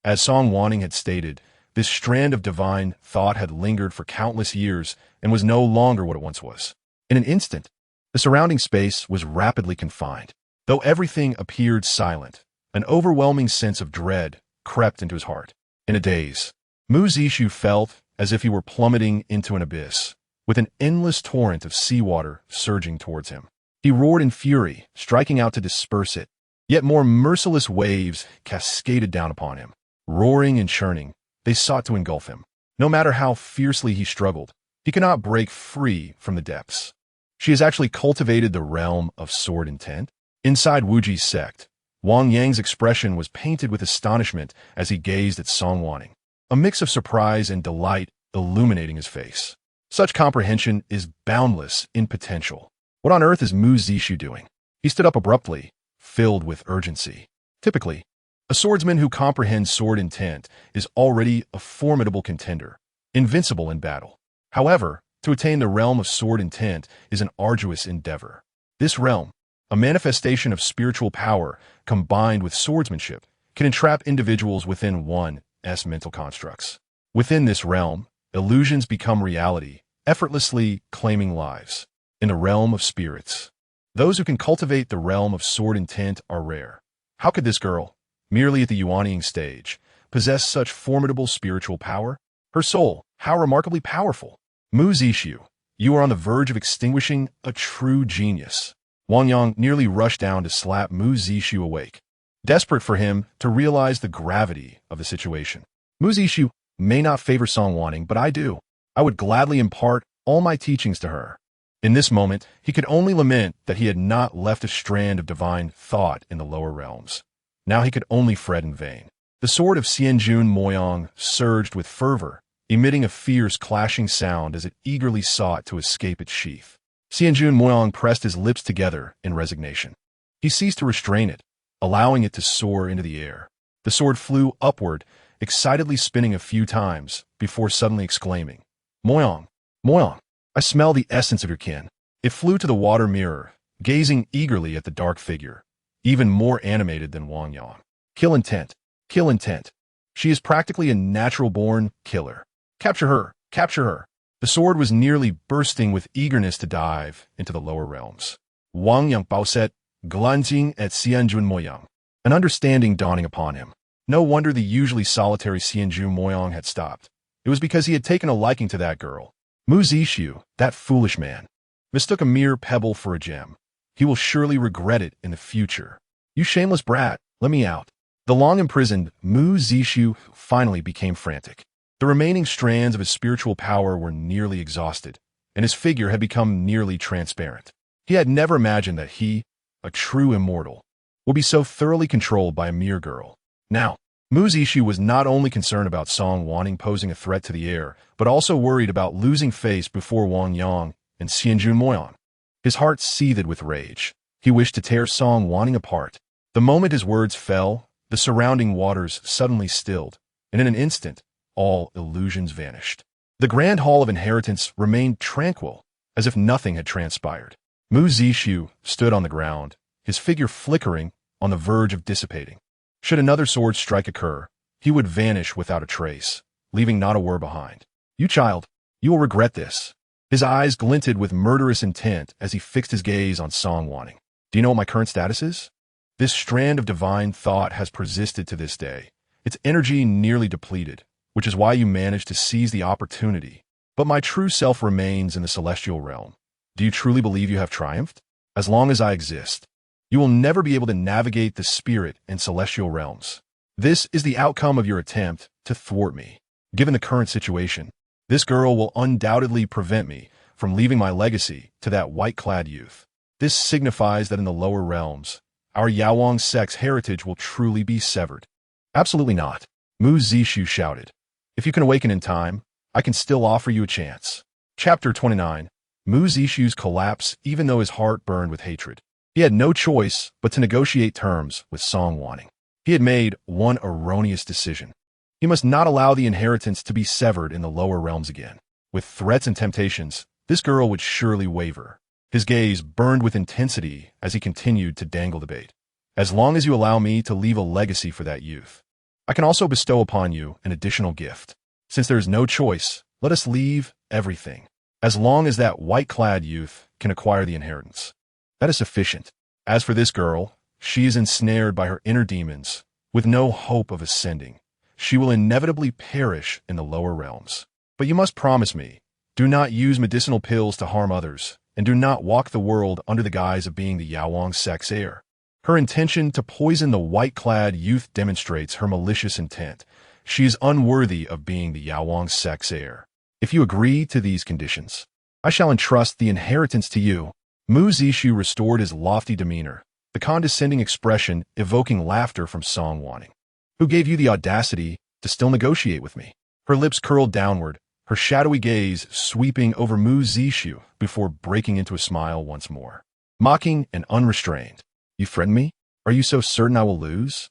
as Song Wanning had stated, this strand of divine thought had lingered for countless years and was no longer what it once was. In an instant, the surrounding space was rapidly confined. Though everything appeared silent, an overwhelming sense of dread crept into his heart. In a daze, Mu Zishu felt as if he were plummeting into an abyss, with an endless torrent of seawater surging towards him. He roared in fury, striking out to disperse it. Yet more merciless waves cascaded down upon him. Roaring and churning, they sought to engulf him. No matter how fiercely he struggled, he could not break free from the depths. She has actually cultivated the realm of sword intent. Inside Wuji's sect, Wang Yang's expression was painted with astonishment as he gazed at Song Wanning, a mix of surprise and delight illuminating his face. Such comprehension is boundless in potential. What on earth is Mu Zishu doing? He stood up abruptly, filled with urgency. Typically, A swordsman who comprehends sword intent is already a formidable contender, invincible in battle. However, to attain the realm of sword intent is an arduous endeavor. This realm, a manifestation of spiritual power combined with swordsmanship, can entrap individuals within one's mental constructs. Within this realm, illusions become reality, effortlessly claiming lives. In the realm of spirits, those who can cultivate the realm of sword intent are rare. How could this girl, merely at the Yuanying stage, possess such formidable spiritual power? Her soul, how remarkably powerful! Mu Zixu, you are on the verge of extinguishing a true genius. Wang Yang nearly rushed down to slap Mu Zixu awake, desperate for him to realize the gravity of the situation. Mu Zixu may not favor Song Wanning, but I do. I would gladly impart all my teachings to her. In this moment, he could only lament that he had not left a strand of divine thought in the lower realms. Now he could only fret in vain. The sword of Xianjun Moyang surged with fervor, emitting a fierce clashing sound as it eagerly sought to escape its sheath. Xianjun Moyang pressed his lips together in resignation. He ceased to restrain it, allowing it to soar into the air. The sword flew upward, excitedly spinning a few times, before suddenly exclaiming, "Moyang, Moyang, I smell the essence of your kin." It flew to the water mirror, gazing eagerly at the dark figure, even more animated than Wang Yang. Kill intent. Kill intent. She is practically a natural-born killer. Capture her. Capture her. The sword was nearly bursting with eagerness to dive into the lower realms. Wang Yang Baoset, glancing at Xianjun Moyang, an understanding dawning upon him. No wonder the usually solitary Xianjun Moyang had stopped. It was because he had taken a liking to that girl. Mu Zixu, that foolish man, mistook a mere pebble for a gem. He will surely regret it in the future. You shameless brat, let me out. The long-imprisoned Mu Zixu finally became frantic. The remaining strands of his spiritual power were nearly exhausted, and his figure had become nearly transparent. He had never imagined that he, a true immortal, would be so thoroughly controlled by a mere girl. Now, Mu Zixu was not only concerned about Song Wanning posing a threat to the heir, but also worried about losing face before Wang Yang and Xianjun Moyang. His heart seethed with rage. He wished to tear Song Wanning apart. The moment his words fell, the surrounding waters suddenly stilled, and in an instant, all illusions vanished. The Grand Hall of Inheritance remained tranquil, as if nothing had transpired. Mu Zixu stood on the ground, his figure flickering, on the verge of dissipating. Should another sword strike occur, he would vanish without a trace, leaving not a word behind. You child, you will regret this. His eyes glinted with murderous intent as he fixed his gaze on Song Wanning. Do you know what my current status is? This strand of divine thought has persisted to this day, its energy nearly depleted, which is why you managed to seize the opportunity. But my true self remains in the celestial realm. Do you truly believe you have triumphed? As long as I exist, you will never be able to navigate the spirit and celestial realms. This is the outcome of your attempt to thwart me. Given the current situation, this girl will undoubtedly prevent me from leaving my legacy to that white-clad youth. This signifies that in the lower realms, our Yaowang sect's heritage will truly be severed. Absolutely not, Mu Zixu shouted. If you can awaken in time, I can still offer you a chance. Chapter 29. Mu Zixu's collapse even though his heart burned with hatred. He had no choice but to negotiate terms with Song Wanning. He had made one erroneous decision. He must not allow the inheritance to be severed in the lower realms again. With threats and temptations, this girl would surely waver. His gaze burned with intensity as he continued to dangle the bait. As long as you allow me to leave a legacy for that youth, I can also bestow upon you an additional gift. Since there is no choice, let us leave everything. As long as that white-clad youth can acquire the inheritance, that is sufficient. As for this girl, she is ensnared by her inner demons, with no hope of ascending. She will inevitably perish in the lower realms. But you must promise me, do not use medicinal pills to harm others, and do not walk the world under the guise of being the Yaowang sect's heir. Her intention to poison the white-clad youth demonstrates her malicious intent. She is unworthy of being the Yaowang sect's heir. If you agree to these conditions, I shall entrust the inheritance to you. Mu Zixu restored his lofty demeanor, the condescending expression evoking laughter from Song Wanning. Who gave you the audacity to still negotiate with me? Her lips curled downward, her shadowy gaze sweeping over Mu Zixu before breaking into a smile once more. Mocking and unrestrained. You threaten me? Are you so certain I will lose?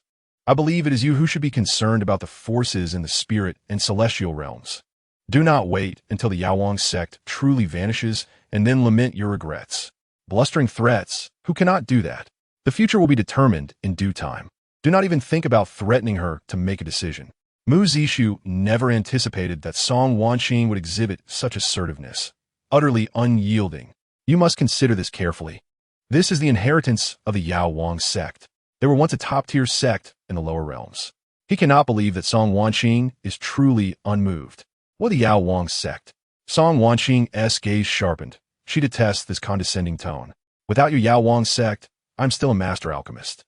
I believe it is you who should be concerned about the forces in the spirit and celestial realms. Do not wait until the Yaowang sect truly vanishes and then lament your regrets. Blustering threats, who cannot do that? The future will be determined in due time. Do not even think about threatening her to make a decision. Mu Zishu never anticipated that Song Wanning would exhibit such assertiveness. Utterly unyielding. You must consider this carefully. This is the inheritance of the Yaowang sect. They were once a top-tier sect in the lower realms. He cannot believe that Song Wanning is truly unmoved. What the Yaowang sect? Song Waning's gaze sharpened. She detests this condescending tone. Without your Yaowang sect, I'm still a master alchemist.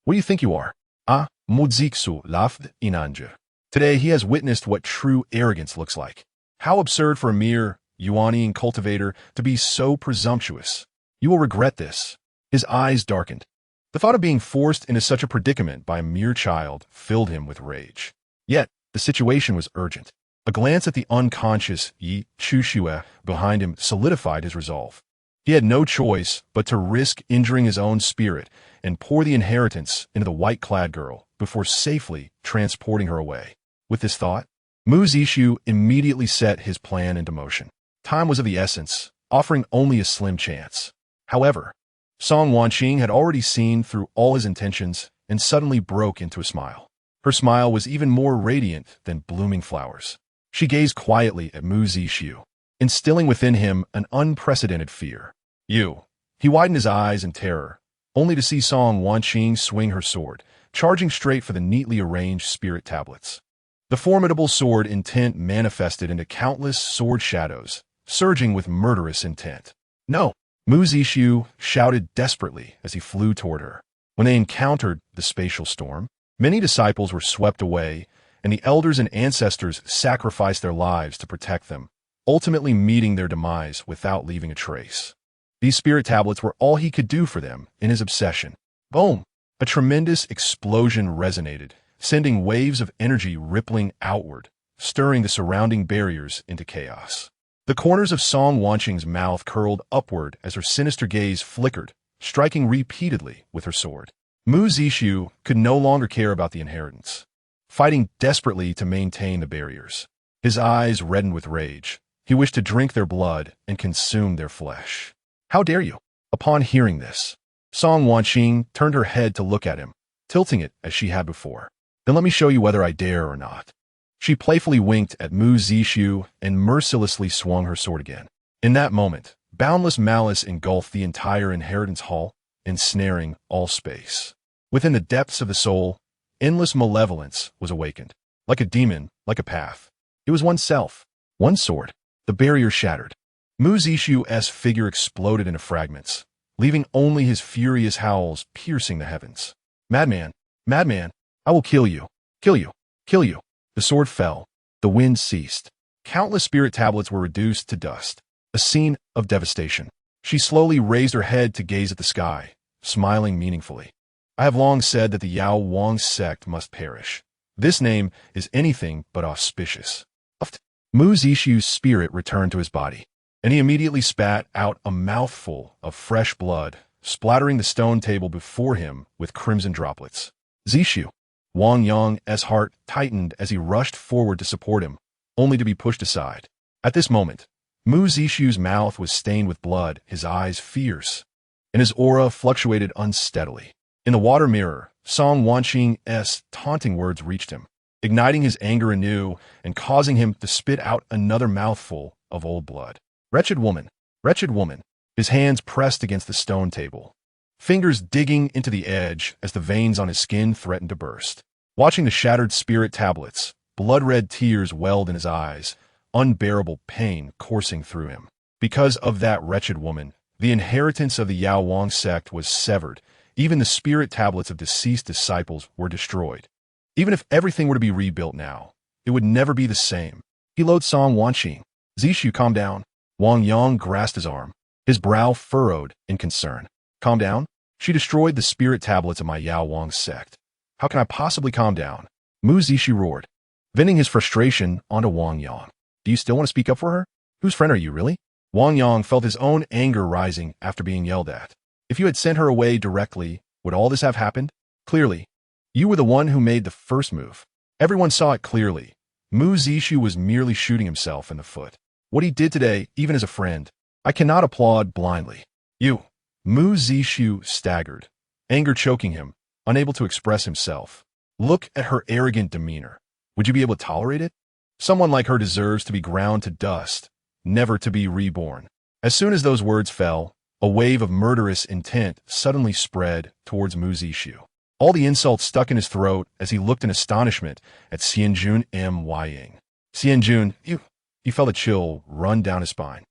What do you think you are? Ah, Muziksu laughed Inanja. Today he has witnessed what true arrogance looks like. How absurd for a mere Yuanian cultivator to be so presumptuous. You will regret this. His eyes darkened. The thought of being forced into such a predicament by a mere child filled him with rage. Yet, the situation was urgent. A glance at the unconscious Yi Chushue behind him solidified his resolve. He had no choice but to risk injuring his own spirit and pour the inheritance into the white-clad girl before safely transporting her away. With this thought, Mu Zishu immediately set his plan into motion. Time was of the essence, offering only a slim chance. However, Song Wanning had already seen through all his intentions and suddenly broke into a smile. Her smile was even more radiant than blooming flowers. She gazed quietly at Mu Zishu, instilling within him an unprecedented fear. You. He widened his eyes in terror, only to see Song Wanning swing her sword, charging straight for the neatly arranged spirit tablets. The formidable sword intent manifested into countless sword shadows, surging with murderous intent. No! Mu Zishu shouted desperately as he flew toward her. When they encountered the spatial storm, many disciples were swept away, and the elders and ancestors sacrificed their lives to protect them, ultimately meeting their demise without leaving a trace. These spirit tablets were all he could do for them in his obsession. Boom! A tremendous explosion resonated, sending waves of energy rippling outward, stirring the surrounding barriers into chaos. The corners of Song Waning's mouth curled upward as her sinister gaze flickered, striking repeatedly with her sword. Mu Zishu could no longer care about the inheritance, fighting desperately to maintain the barriers. His eyes reddened with rage. He wished to drink their blood and consume their flesh. How dare you? Upon hearing this, Song Wanning turned her head to look at him, tilting it as she had before. Then let me show you whether I dare or not. She playfully winked at Mu Zishu and mercilessly swung her sword again. In that moment, boundless malice engulfed the entire inheritance hall, ensnaring all space. Within the depths of the soul, endless malevolence was awakened. Like a demon, like a path. It was oneself. One sword. The barrier shattered. Mu Zishu's figure exploded into fragments, leaving only his furious howls piercing the heavens. Madman! Madman! I will kill you! Kill you! Kill you! The sword fell. The wind ceased. Countless spirit tablets were reduced to dust. A scene of devastation. She slowly raised her head to gaze at the sky, smiling meaningfully. I have long said that the Yaowang sect must perish. This name is anything but auspicious. Mu Zishu's spirit returned to his body, and he immediately spat out a mouthful of fresh blood, splattering the stone table before him with crimson droplets. Zishu. Wang Yang's heart tightened as he rushed forward to support him, only to be pushed aside. At this moment, Mu Zishu's mouth was stained with blood, his eyes fierce, and his aura fluctuated unsteadily. In the water mirror, Song Waning's taunting words reached him, igniting his anger anew and causing him to spit out another mouthful of old blood. Wretched woman! Wretched woman! His hands pressed against the stone table, fingers digging into the edge as the veins on his skin threatened to burst. Watching the shattered spirit tablets, blood-red tears welled in his eyes, unbearable pain coursing through him. Because of that wretched woman, the inheritance of the Yaowang sect was severed. Even the spirit tablets of deceased disciples were destroyed. Even if everything were to be rebuilt now, it would never be the same. He loathed Song Wanning. Zishu, calm down. Wang Yang grasped his arm, his brow furrowed in concern. Calm down? She destroyed the spirit tablets of my Yaowang sect. How can I possibly calm down? Mu Zishu roared, venting his frustration onto Wang Yang. Do you still want to speak up for her? Whose friend are you, really? Wang Yang felt his own anger rising after being yelled at. If you had sent her away directly, would all this have happened? Clearly, You were the one who made the first move. Everyone saw it clearly. Mu Zishu was merely shooting himself in the foot. What he did today, even as a friend, I cannot applaud blindly. You. Mu Zishu staggered, anger choking him, unable to express himself. Look at her arrogant demeanor. Would you be able to tolerate it? Someone like her deserves to be ground to dust, never to be reborn. As soon as those words fell, a wave of murderous intent suddenly spread towards Mu Zishu. All the insults stuck in his throat as he looked in astonishment at Xianjun M.Y.ing. Xianjun, he felt a chill run down his spine.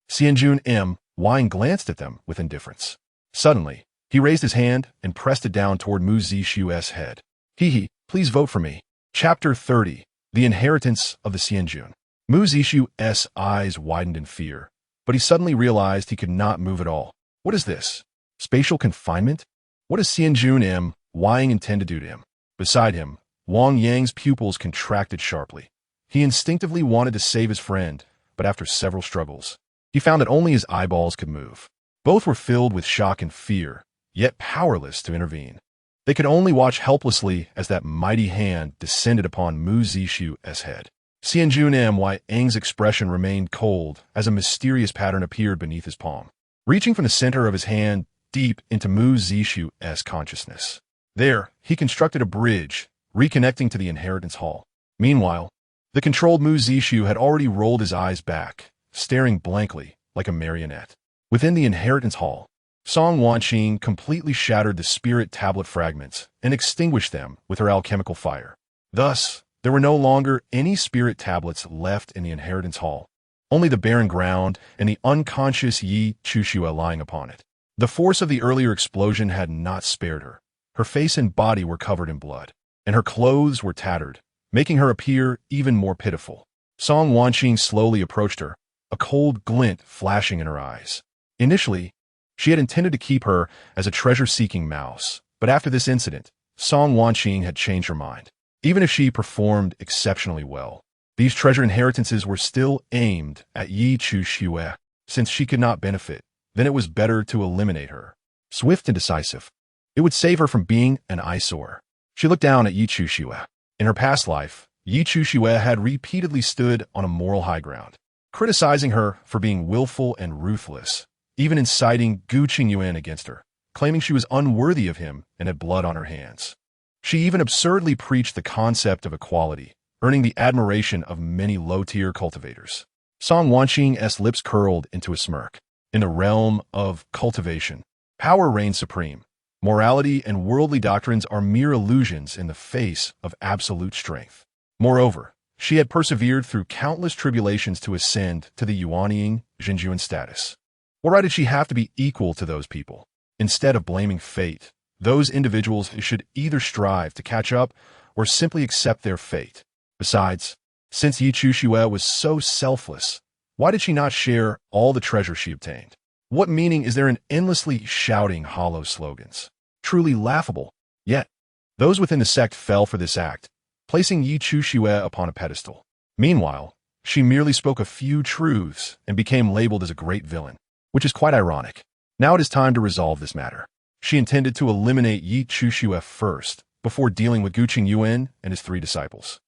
Xianjun M.Y.ing glanced at them with indifference. Suddenly, he raised his hand and pressed it down toward Mu Zishu's head. Please vote for me. Chapter 30. The Inheritance of the Xianjun. Mu Zishu's eyes widened in fear, but he suddenly realized he could not move at all. What is this? Spatial confinement? What does Xianjun M.Y.ing intend to do to him? Beside him, Wang Yang's pupils contracted sharply. He instinctively wanted to save his friend, but after several struggles, he found that only his eyeballs could move. Both were filled with shock and fear, yet powerless to intervene. They could only watch helplessly as that mighty hand descended upon Mu Zishu's head. Xianjun M.Y.ing's expression remained cold as a mysterious pattern appeared beneath his palm, reaching from the center of his hand deep into Mu Zishu's consciousness. There, he constructed a bridge, reconnecting to the inheritance hall. Meanwhile, the controlled Mu Zishu had already rolled his eyes back, staring blankly like a marionette. Within the inheritance hall, Song Wanning completely shattered the spirit tablet fragments and extinguished them with her alchemical fire. Thus, there were no longer any spirit tablets left in the inheritance hall, only the barren ground and the unconscious Yi Chushua lying upon it. The force of the earlier explosion had not spared her. Her face and body were covered in blood, and her clothes were tattered, making her appear even more pitiful. Song Wanning slowly approached her, a cold glint flashing in her eyes. Initially, she had intended to keep her as a treasure-seeking mouse, but after this incident, Song Wanning had changed her mind. Even if she performed exceptionally well, these treasure inheritances were still aimed at Yi Chushua. Since she could not benefit, then it was better to eliminate her. Swift and decisive. It would save her from being an eyesore. She looked down at Yi Chushua. In her past life, Yi Chushua had repeatedly stood on a moral high ground, criticizing her for being willful and ruthless, even inciting Gu Qingyuan against her, claiming she was unworthy of him and had blood on her hands. She even absurdly preached the concept of equality, earning the admiration of many low-tier cultivators. Song Wanqing's lips curled into a smirk. In the realm of cultivation, power reigns supreme. Morality and worldly doctrines are mere illusions in the face of absolute strength. Moreover, she had persevered through countless tribulations to ascend to the Yuanying Zhenjuan status. What right did she have to be equal to those people? Instead of blaming fate, those individuals should either strive to catch up or simply accept their fate. Besides, since Yi Chushua was so selfless, why did she not share all the treasure she obtained? What meaning is there in endlessly shouting hollow slogans? Truly laughable. Yet, those within the sect fell for this act, placing Yi Chushua upon a pedestal. Meanwhile, she merely spoke a few truths and became labeled as a great villain, which is quite ironic. Now it is time to resolve this matter. She intended to eliminate Yi Chushua first, before dealing with Gu Qingyuan and his 3 disciples.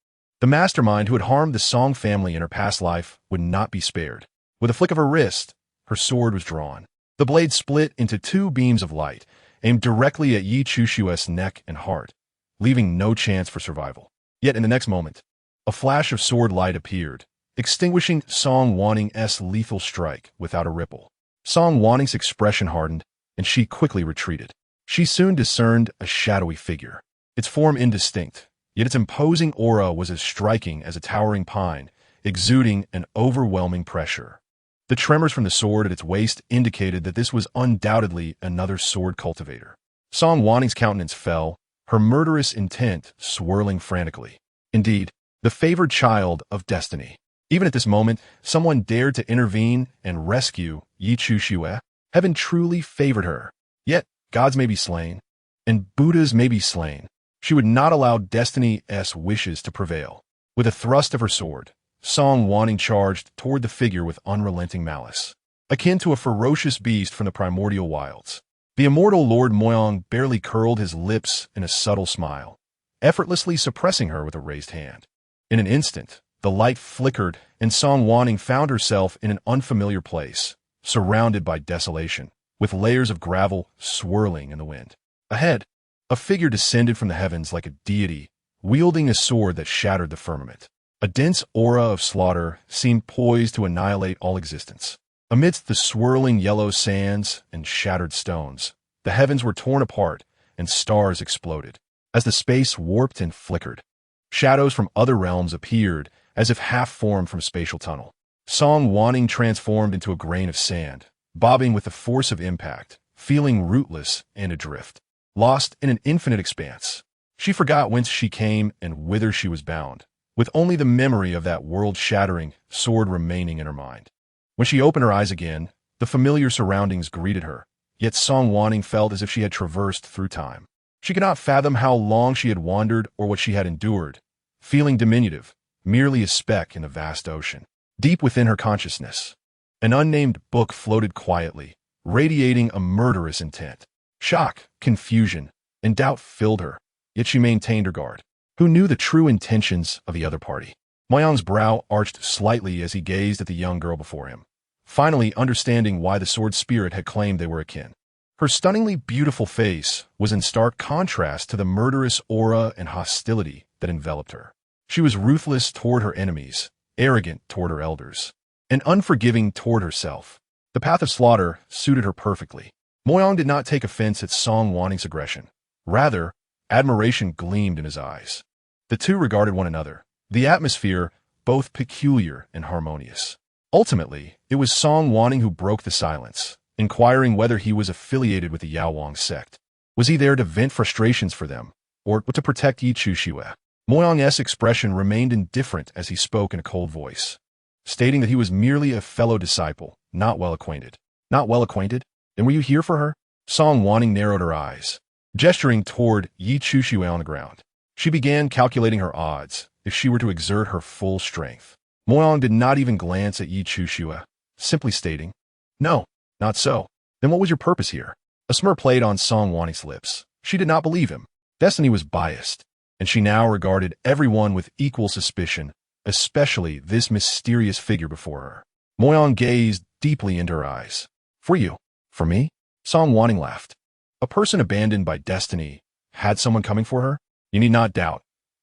The mastermind who had harmed the Song family in her past life would not be spared. With a flick of her wrist, her sword was drawn. The blade split into 2 beams of light, aimed directly at Yi Chushua's neck and heart, leaving no chance for survival. Yet in the next moment, a flash of sword light appeared, extinguishing Song Wanning's lethal strike without a ripple. Song Wanning's expression hardened, and she quickly retreated. She soon discerned a shadowy figure, its form indistinct, yet its imposing aura was as striking as a towering pine, exuding an overwhelming pressure. The tremors from the sword at its waist indicated that this was undoubtedly another sword cultivator. Song Wanning's countenance fell, her murderous intent swirling frantically. Indeed, the favored child of destiny. Even at this moment, someone dared to intervene and rescue Yi Chushua. Heaven truly favored her. Yet, gods may be slain, and Buddhas may be slain. She would not allow destiny's wishes to prevail. With a thrust of her sword, Song Wanning charged toward the figure with unrelenting malice, akin to a ferocious beast from the primordial wilds. The immortal Lord Moyong barely curled his lips in a subtle smile, effortlessly suppressing her with a raised hand. In an instant, the light flickered, and Song Wanning found herself in an unfamiliar place, surrounded by desolation, with layers of gravel swirling in the wind. Ahead, a figure descended from the heavens like a deity, wielding a sword that shattered the firmament. A dense aura of slaughter seemed poised to annihilate all existence. Amidst the swirling yellow sands and shattered stones, the heavens were torn apart and stars exploded. As the space warped and flickered, shadows from other realms appeared as if half-formed from spatial tunnel. Song Wanning transformed into a grain of sand, bobbing with the force of impact, feeling rootless and adrift. Lost in an infinite expanse, she forgot whence she came and whither she was bound, with only the memory of that world-shattering sword remaining in her mind. When she opened her eyes again, the familiar surroundings greeted her, yet Song Wanning felt as if she had traversed through time. She could not fathom how long she had wandered or what she had endured, feeling diminutive, merely a speck in the vast ocean. Deep within her consciousness, an unnamed book floated quietly, radiating a murderous intent. Shock, confusion, and doubt filled her, yet she maintained her guard. Who knew the true intentions of the other party? Moyang's brow arched slightly as he gazed at the young girl before him, finally understanding why the sword spirit had claimed they were akin. Her stunningly beautiful face was in stark contrast to the murderous aura and hostility that enveloped her. She was ruthless toward her enemies, arrogant toward her elders, and unforgiving toward herself. The path of slaughter suited her perfectly. Moyang did not take offense at Song Wanning's aggression. Rather, admiration gleamed in his eyes. The two regarded one another, the atmosphere both peculiar and harmonious. Ultimately, it was Song Wanning who broke the silence, inquiring whether he was affiliated with the Yaowang sect. Was he there to vent frustrations for them, or to protect Yi Chushiwe? Moyang's expression remained indifferent as he spoke in a cold voice, stating that he was merely a fellow disciple, not well acquainted. Not well acquainted? Then were you here for her? Song Wanning narrowed her eyes, gesturing toward Yi Chushiwe on the ground. She began calculating her odds if she were to exert her full strength. Moyang did not even glance at Yi Chushiwe, simply stating, "No, not so. Then what was your purpose here?" A smirk played on Song Wanning's lips. She did not believe him. Destiny was biased, and she now regarded everyone with equal suspicion, especially this mysterious figure before her. Moyang gazed deeply into her eyes. "For you? For me?" Song Wanning laughed. A person abandoned by destiny had someone coming for her? You need not doubt.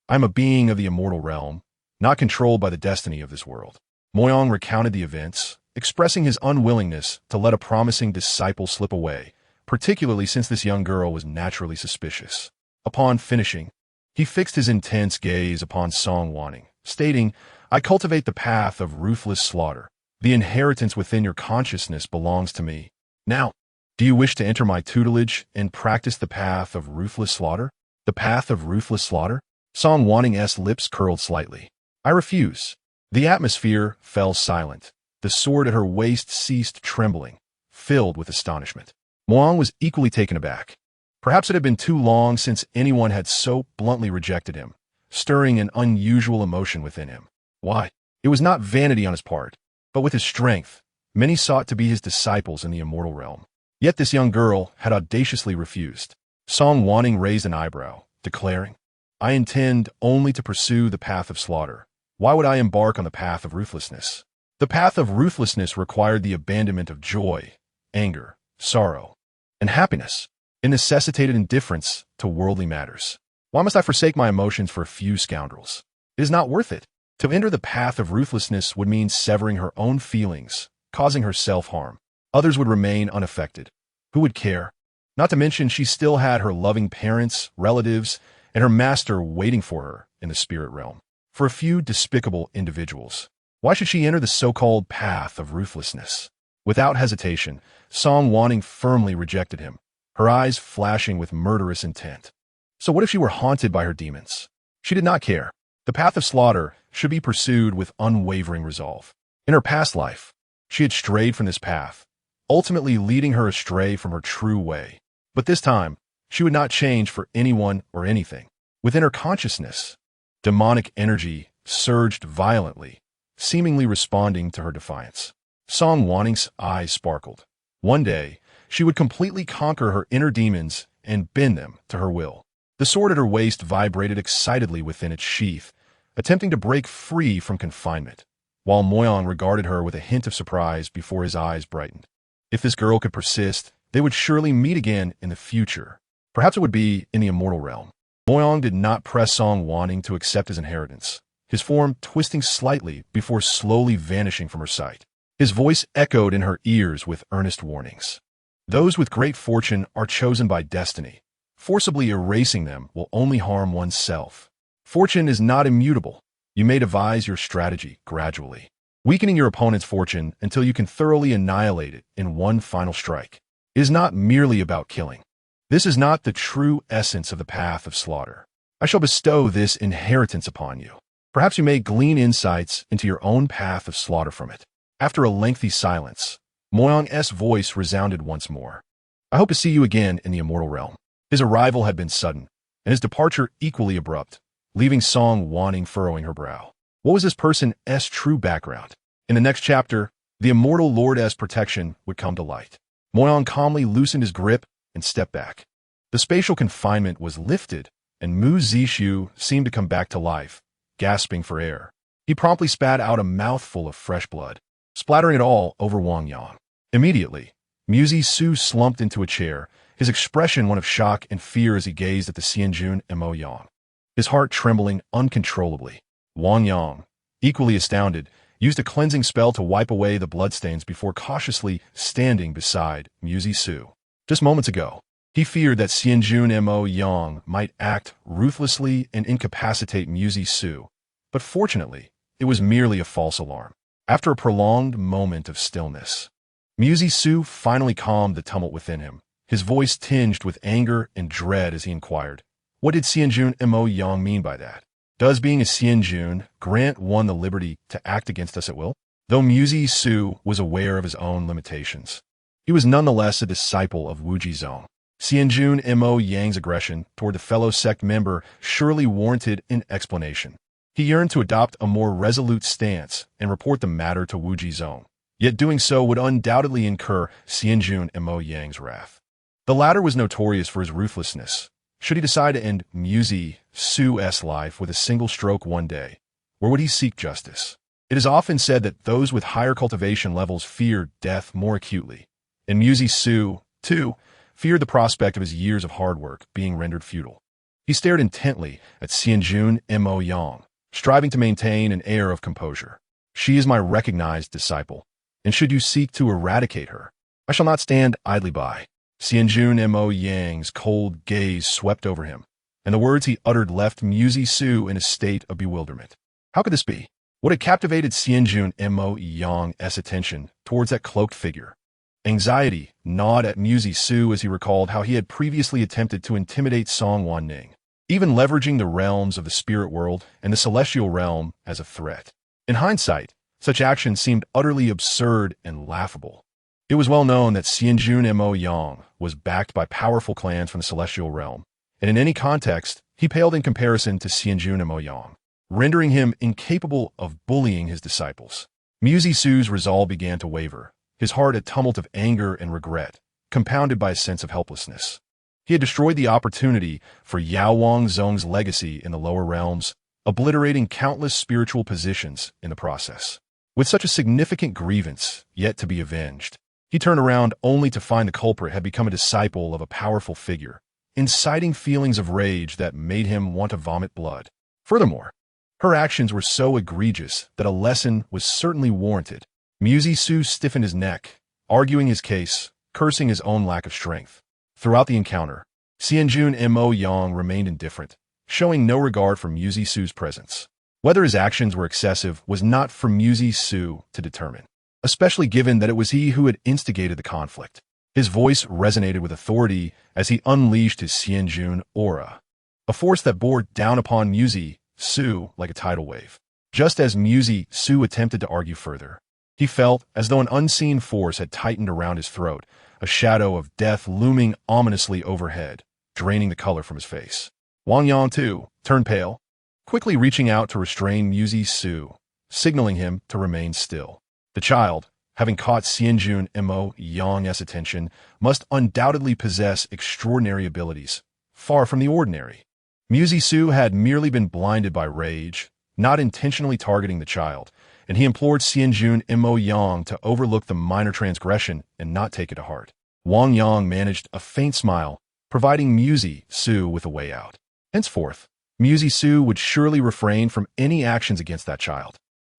I am a being of the immortal realm, not controlled by the destiny of this world. Moyang recounted the events, expressing his unwillingness to let a promising disciple slip away, particularly since this young girl was naturally suspicious. Upon finishing, he fixed his intense gaze upon Song Wanning, stating, "I cultivate the path of ruthless slaughter. The inheritance within your consciousness belongs to me. Now, do you wish to enter my tutelage and practice the path of ruthless slaughter?" The path of ruthless slaughter? Song Wanning's lips curled slightly. "I refuse." The atmosphere fell silent. The sword at her waist ceased trembling, filled with astonishment. Moyang was equally taken aback. Perhaps it had been too long since anyone had so bluntly rejected him, stirring an unusual emotion within him. Why? It was not vanity on his part, but with his strength, many sought to be his disciples in the immortal realm. Yet this young girl had audaciously refused. Song Wanning raised an eyebrow, declaring, "I intend only to pursue the path of slaughter. Why would I embark on the path of ruthlessness?" The path of ruthlessness required the abandonment of joy, anger, sorrow, and happiness. It necessitated indifference to worldly matters. Why must I forsake my emotions for a few scoundrels? It is not worth it. To enter the path of ruthlessness would mean severing her own feelings, causing her self-harm. Others would remain unaffected. Who would care? Not to mention she still had her loving parents, relatives, and her master waiting for her in the spirit realm. For a few despicable individuals, why should she enter the so-called path of ruthlessness? Without hesitation, Song Wanning firmly rejected him, her eyes flashing with murderous intent. So what if she were haunted by her demons? She did not care. The path of slaughter should be pursued with unwavering resolve. In her past life, she had strayed from this path, ultimately leading her astray from her true way. But this time, she would not change for anyone or anything. Within her consciousness, demonic energy surged violently, seemingly responding to her defiance. Song Wanning's eyes sparkled. One day, she would completely conquer her inner demons and bend them to her will. The sword at her waist vibrated excitedly within its sheath, attempting to break free from confinement, while Moyang regarded her with a hint of surprise before his eyes brightened. If this girl could persist, they would surely meet again in the future. Perhaps it would be in the immortal realm. Moyang did not press Song Wanning to accept his inheritance, his form twisting slightly before slowly vanishing from her sight. His voice echoed in her ears with earnest warnings. Those with great fortune are chosen by destiny. Forcibly erasing them will only harm oneself. Fortune is not immutable. You may devise your strategy gradually, weakening your opponent's fortune until you can thoroughly annihilate it in one final strike. It is not merely about killing. This is not the true essence of the path of slaughter. I shall bestow this inheritance upon you. Perhaps you may glean insights into your own path of slaughter from it. After a lengthy silence, Moyang's voice resounded once more. I hope to see you again in the immortal realm. His arrival had been sudden, and his departure equally abrupt, leaving Song Wanning furrowing her brow. What was this person's true background? In the next chapter, the immortal lord's protection would come to light. Moyang calmly loosened his grip and stepped back. The spatial confinement was lifted, and Mu Zishu seemed to come back to life, gasping for air. He promptly spat out a mouthful of fresh blood, splattering it all over Wang Yang. Immediately, Mu Zishu slumped into a chair, his expression one of shock and fear as he gazed at the Xianjun and Mo Yang, his heart trembling uncontrollably. Wang Yang, equally astounded, used a cleansing spell to wipe away the bloodstains before cautiously standing beside Mu Zishu. Just moments ago, he feared that Xianjun and Mo Yang might act ruthlessly and incapacitate Mu Zishu, but fortunately, it was merely a false alarm. After a prolonged moment of stillness, Mu Zishu finally calmed the tumult within him, his voice tinged with anger and dread as he inquired, what did Xianjun and Mo Yang mean by that? Does being a Xianjun grant one the liberty to act against us at will? Though Mu Zishu was aware of his own limitations, he was nonetheless a disciple of Wu Jizong. Xianjun and Mo Yang's aggression toward the fellow sect member surely warranted an explanation. He yearned to adopt a more resolute stance and report the matter to Wu Jizong, yet doing so would undoubtedly incur Xianjun and Mo Yang's wrath. The latter was notorious for his ruthlessness. Should he decide to end Mu Zishu's life with a single stroke one day, where would he seek justice? It is often said that those with higher cultivation levels fear death more acutely, and Mu Zishu, too, feared the prospect of his years of hard work being rendered futile. He stared intently at Xianjun and Mo Yang, striving to maintain an air of composure. She is my recognized disciple, and should you seek to eradicate her, I shall not stand idly by. Xianjun and Mo Yang's cold gaze swept over him, and the words he uttered left Mu Zishu in a state of bewilderment. How could this be? What had captivated Xianjun and Mo Yang's attention towards that cloaked figure? Anxiety gnawed at Mu Zishu as he recalled how he had previously attempted to intimidate Song Wanning, even leveraging the realms of the spirit world and the celestial realm as a threat. In hindsight, such actions seemed utterly absurd and laughable. It was well known that Xianjun and Mo Yang was backed by powerful clans from the celestial realm, and in any context, he paled in comparison to Xianjun and Mo Yang, rendering him incapable of bullying his disciples. Mu Zishu's resolve began to waver, his heart a tumult of anger and regret, compounded by a sense of helplessness. He had destroyed the opportunity for Yao Wangzong's legacy in the lower realms, obliterating countless spiritual positions in the process. With such a significant grievance yet to be avenged, he turned around only to find the culprit had become a disciple of a powerful figure, inciting feelings of rage that made him want to vomit blood. Furthermore, her actions were so egregious that a lesson was certainly warranted. Mu Zishu stiffened his neck, arguing his case, cursing his own lack of strength. Throughout the encounter, Xianjun and Mo Yang remained indifferent, showing no regard for Mu Zishu's presence. Whether his actions were excessive was not for Mu Zishu to determine, especially given that it was he who had instigated the conflict. His voice resonated with authority as he unleashed his Xianjun aura, a force that bore down upon Mu Zishu like a tidal wave. Just as Mu Zishu attempted to argue further, he felt as though an unseen force had tightened around his throat, a shadow of death looming ominously overhead, draining the color from his face. Wang Yang, too, turned pale, quickly reaching out to restrain Mu Zishu, signaling him to remain still. The child, having caught Xianjun and Mo Yang's attention, must undoubtedly possess extraordinary abilities, far from the ordinary. Muzi Su had merely been blinded by rage, not intentionally targeting the child, and he implored Xianjun Mo Yang to overlook the minor transgression and not take it to heart. Wang Yang managed a faint smile, providing Muzi Su with a way out. Henceforth, Muzi Su would surely refrain from any actions against that child.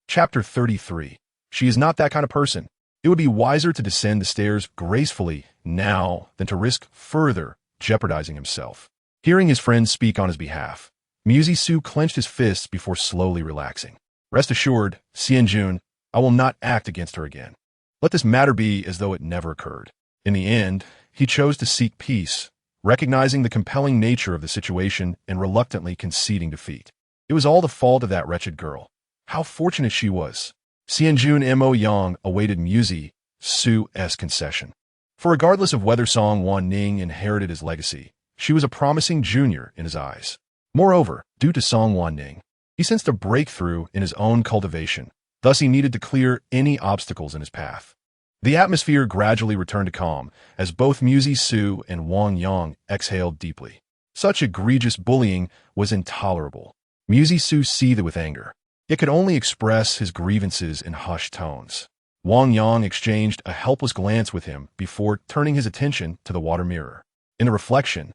Chapter 33. She is not that kind of person. It would be wiser to descend the stairs gracefully now than to risk further jeopardizing himself. Hearing his friends speak on his behalf, Muzi Su clenched his fists before slowly relaxing. Rest assured, Xianjun, I will not act against her again. Let this matter be as though it never occurred. In the end, he chose to seek peace, recognizing the compelling nature of the situation and reluctantly conceding defeat. It was all the fault of that wretched girl. How fortunate she was. Xianjun Mo Yang awaited Muzi Su's concession. For regardless of whether Song Wanning inherited his legacy, she was a promising junior in his eyes. Moreover, due to Song Wanning, he sensed a breakthrough in his own cultivation, thus he needed to clear any obstacles in his path. The atmosphere gradually returned to calm as both Muzi Su and Wang Yang exhaled deeply. Such egregious bullying was intolerable. Muzi Su seethed with anger. It could only express his grievances in hushed tones. Wang Yang exchanged a helpless glance with him before turning his attention to the water mirror. In the reflection,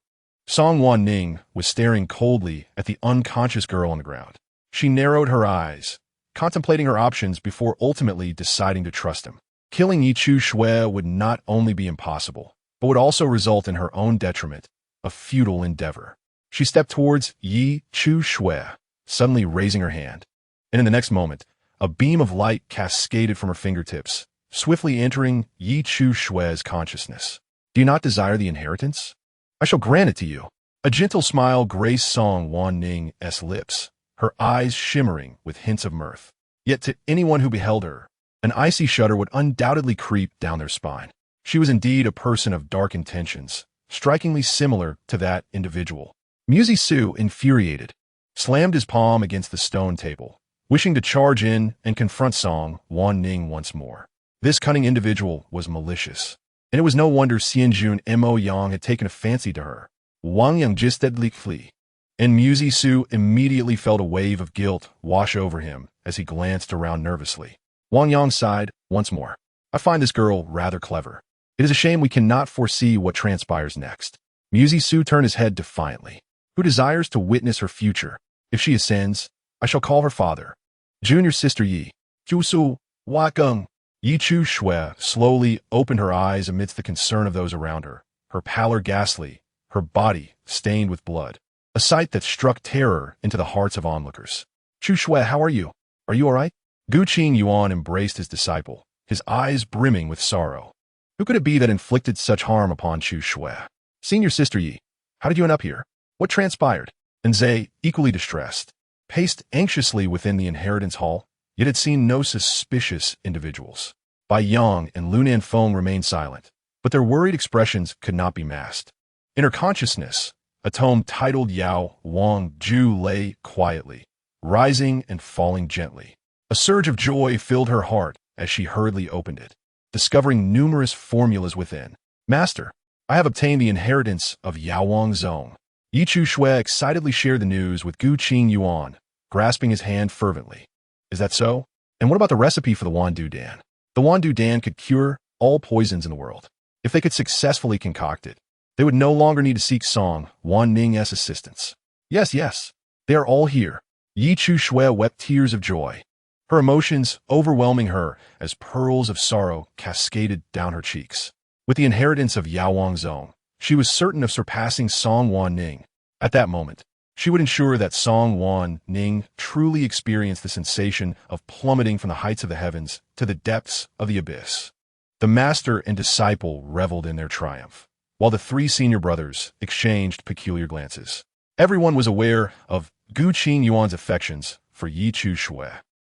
Song Wanning was staring coldly at the unconscious girl on the ground. She narrowed her eyes, contemplating her options before ultimately deciding to trust him. Killing Yi Chu Shui would not only be impossible, but would also result in her own detriment, a futile endeavor. She stepped towards Yi Chu Shui, suddenly raising her hand. And in the next moment, a beam of light cascaded from her fingertips, swiftly entering Yi Chu Shui's consciousness. Do you not desire the inheritance? I shall grant it to you. A gentle smile graced Song Wanning's lips, her eyes shimmering with hints of mirth. Yet to anyone who beheld her, an icy shudder would undoubtedly creep down their spine. She was indeed a person of dark intentions, strikingly similar to that individual. Muzi Su, infuriated, slammed his palm against the stone table, wishing to charge in and confront Song Wanning once more. This cunning individual was malicious, and it was no wonder Xianjun Mo Yang had taken a fancy to her. Wang Yang jistedly flee, and Muzi Su immediately felt a wave of guilt wash over him as he glanced around nervously. Wang Yang sighed once more. I find this girl rather clever. It is a shame we cannot foresee what transpires next. Muzi Su turned his head defiantly. Who desires to witness her future? If she ascends, I shall call her father. Junior sister Yi. Jusu, Wakeng. Yi Chu Shui slowly opened her eyes amidst the concern of those around her, her pallor ghastly, her body stained with blood. A sight that struck terror into the hearts of onlookers. Chu Shui, how are you? Are you all right? Gu Qing Yuan embraced his disciple, his eyes brimming with sorrow. Who could it be that inflicted such harm upon Chu Shui? Senior sister Yi, how did you end up here? What transpired? And Zhe, equally distressed, paced anxiously within the inheritance hall, yet had seen no suspicious individuals. Bai Yang and Lunan Feng remained silent, but their worried expressions could not be masked. In her consciousness, a tome titled Yao Wang Ju lay quietly, rising and falling gently. A surge of joy filled her heart as she hurriedly opened it, discovering numerous formulas within. Master, I have obtained the inheritance of Yaowang Zong. Yi Chu Shui excitedly shared the news with Gu Qing Yuan, grasping his hand fervently. Is that so? And what about the recipe for the Wandu Dan? The Wandu Dan could cure all poisons in the world. If they could successfully concoct it, they would no longer need to seek Song Wanning's assistance. Yes, they are all here. Yi Chu Shui wept tears of joy, her emotions overwhelming her as pearls of sorrow cascaded down her cheeks. With the inheritance of Yaowang Zong, she was certain of surpassing Song Wanning. At that moment, she would ensure that Song Wanning truly experienced the sensation of plummeting from the heights of the heavens to the depths of the abyss. The master and disciple reveled in their triumph, while the three senior brothers exchanged peculiar glances. Everyone was aware of Gu Qing Yuan's affections for Yi Chu Shui,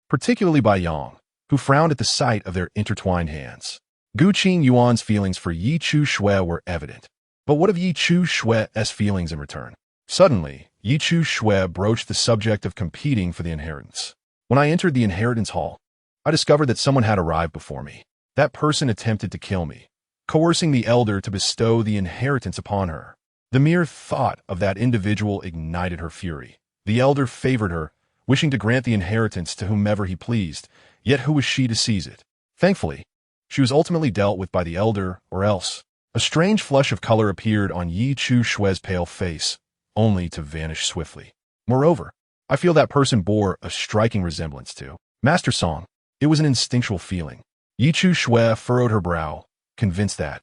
particularly Bai Yang, who frowned at the sight of their intertwined hands. Gu Qing Yuan's feelings for Yi Chu Shui were evident. But what of Yi Chu Shui's feelings in return? Suddenly, Yi Chu Shui broached the subject of competing for the inheritance. When I entered the inheritance hall, I discovered that someone had arrived before me. That person attempted to kill me, coercing the elder to bestow the inheritance upon her. The mere thought of that individual ignited her fury. The elder favored her, wishing to grant the inheritance to whomever he pleased, yet who was she to seize it? Thankfully, she was ultimately dealt with by the elder, or else. A strange flush of color appeared on Yi Chu Shue's pale face, only to vanish swiftly. Moreover, I feel that person bore a striking resemblance to Master Song. It was an instinctual feeling. Yi Chu Shue furrowed her brow, convinced that,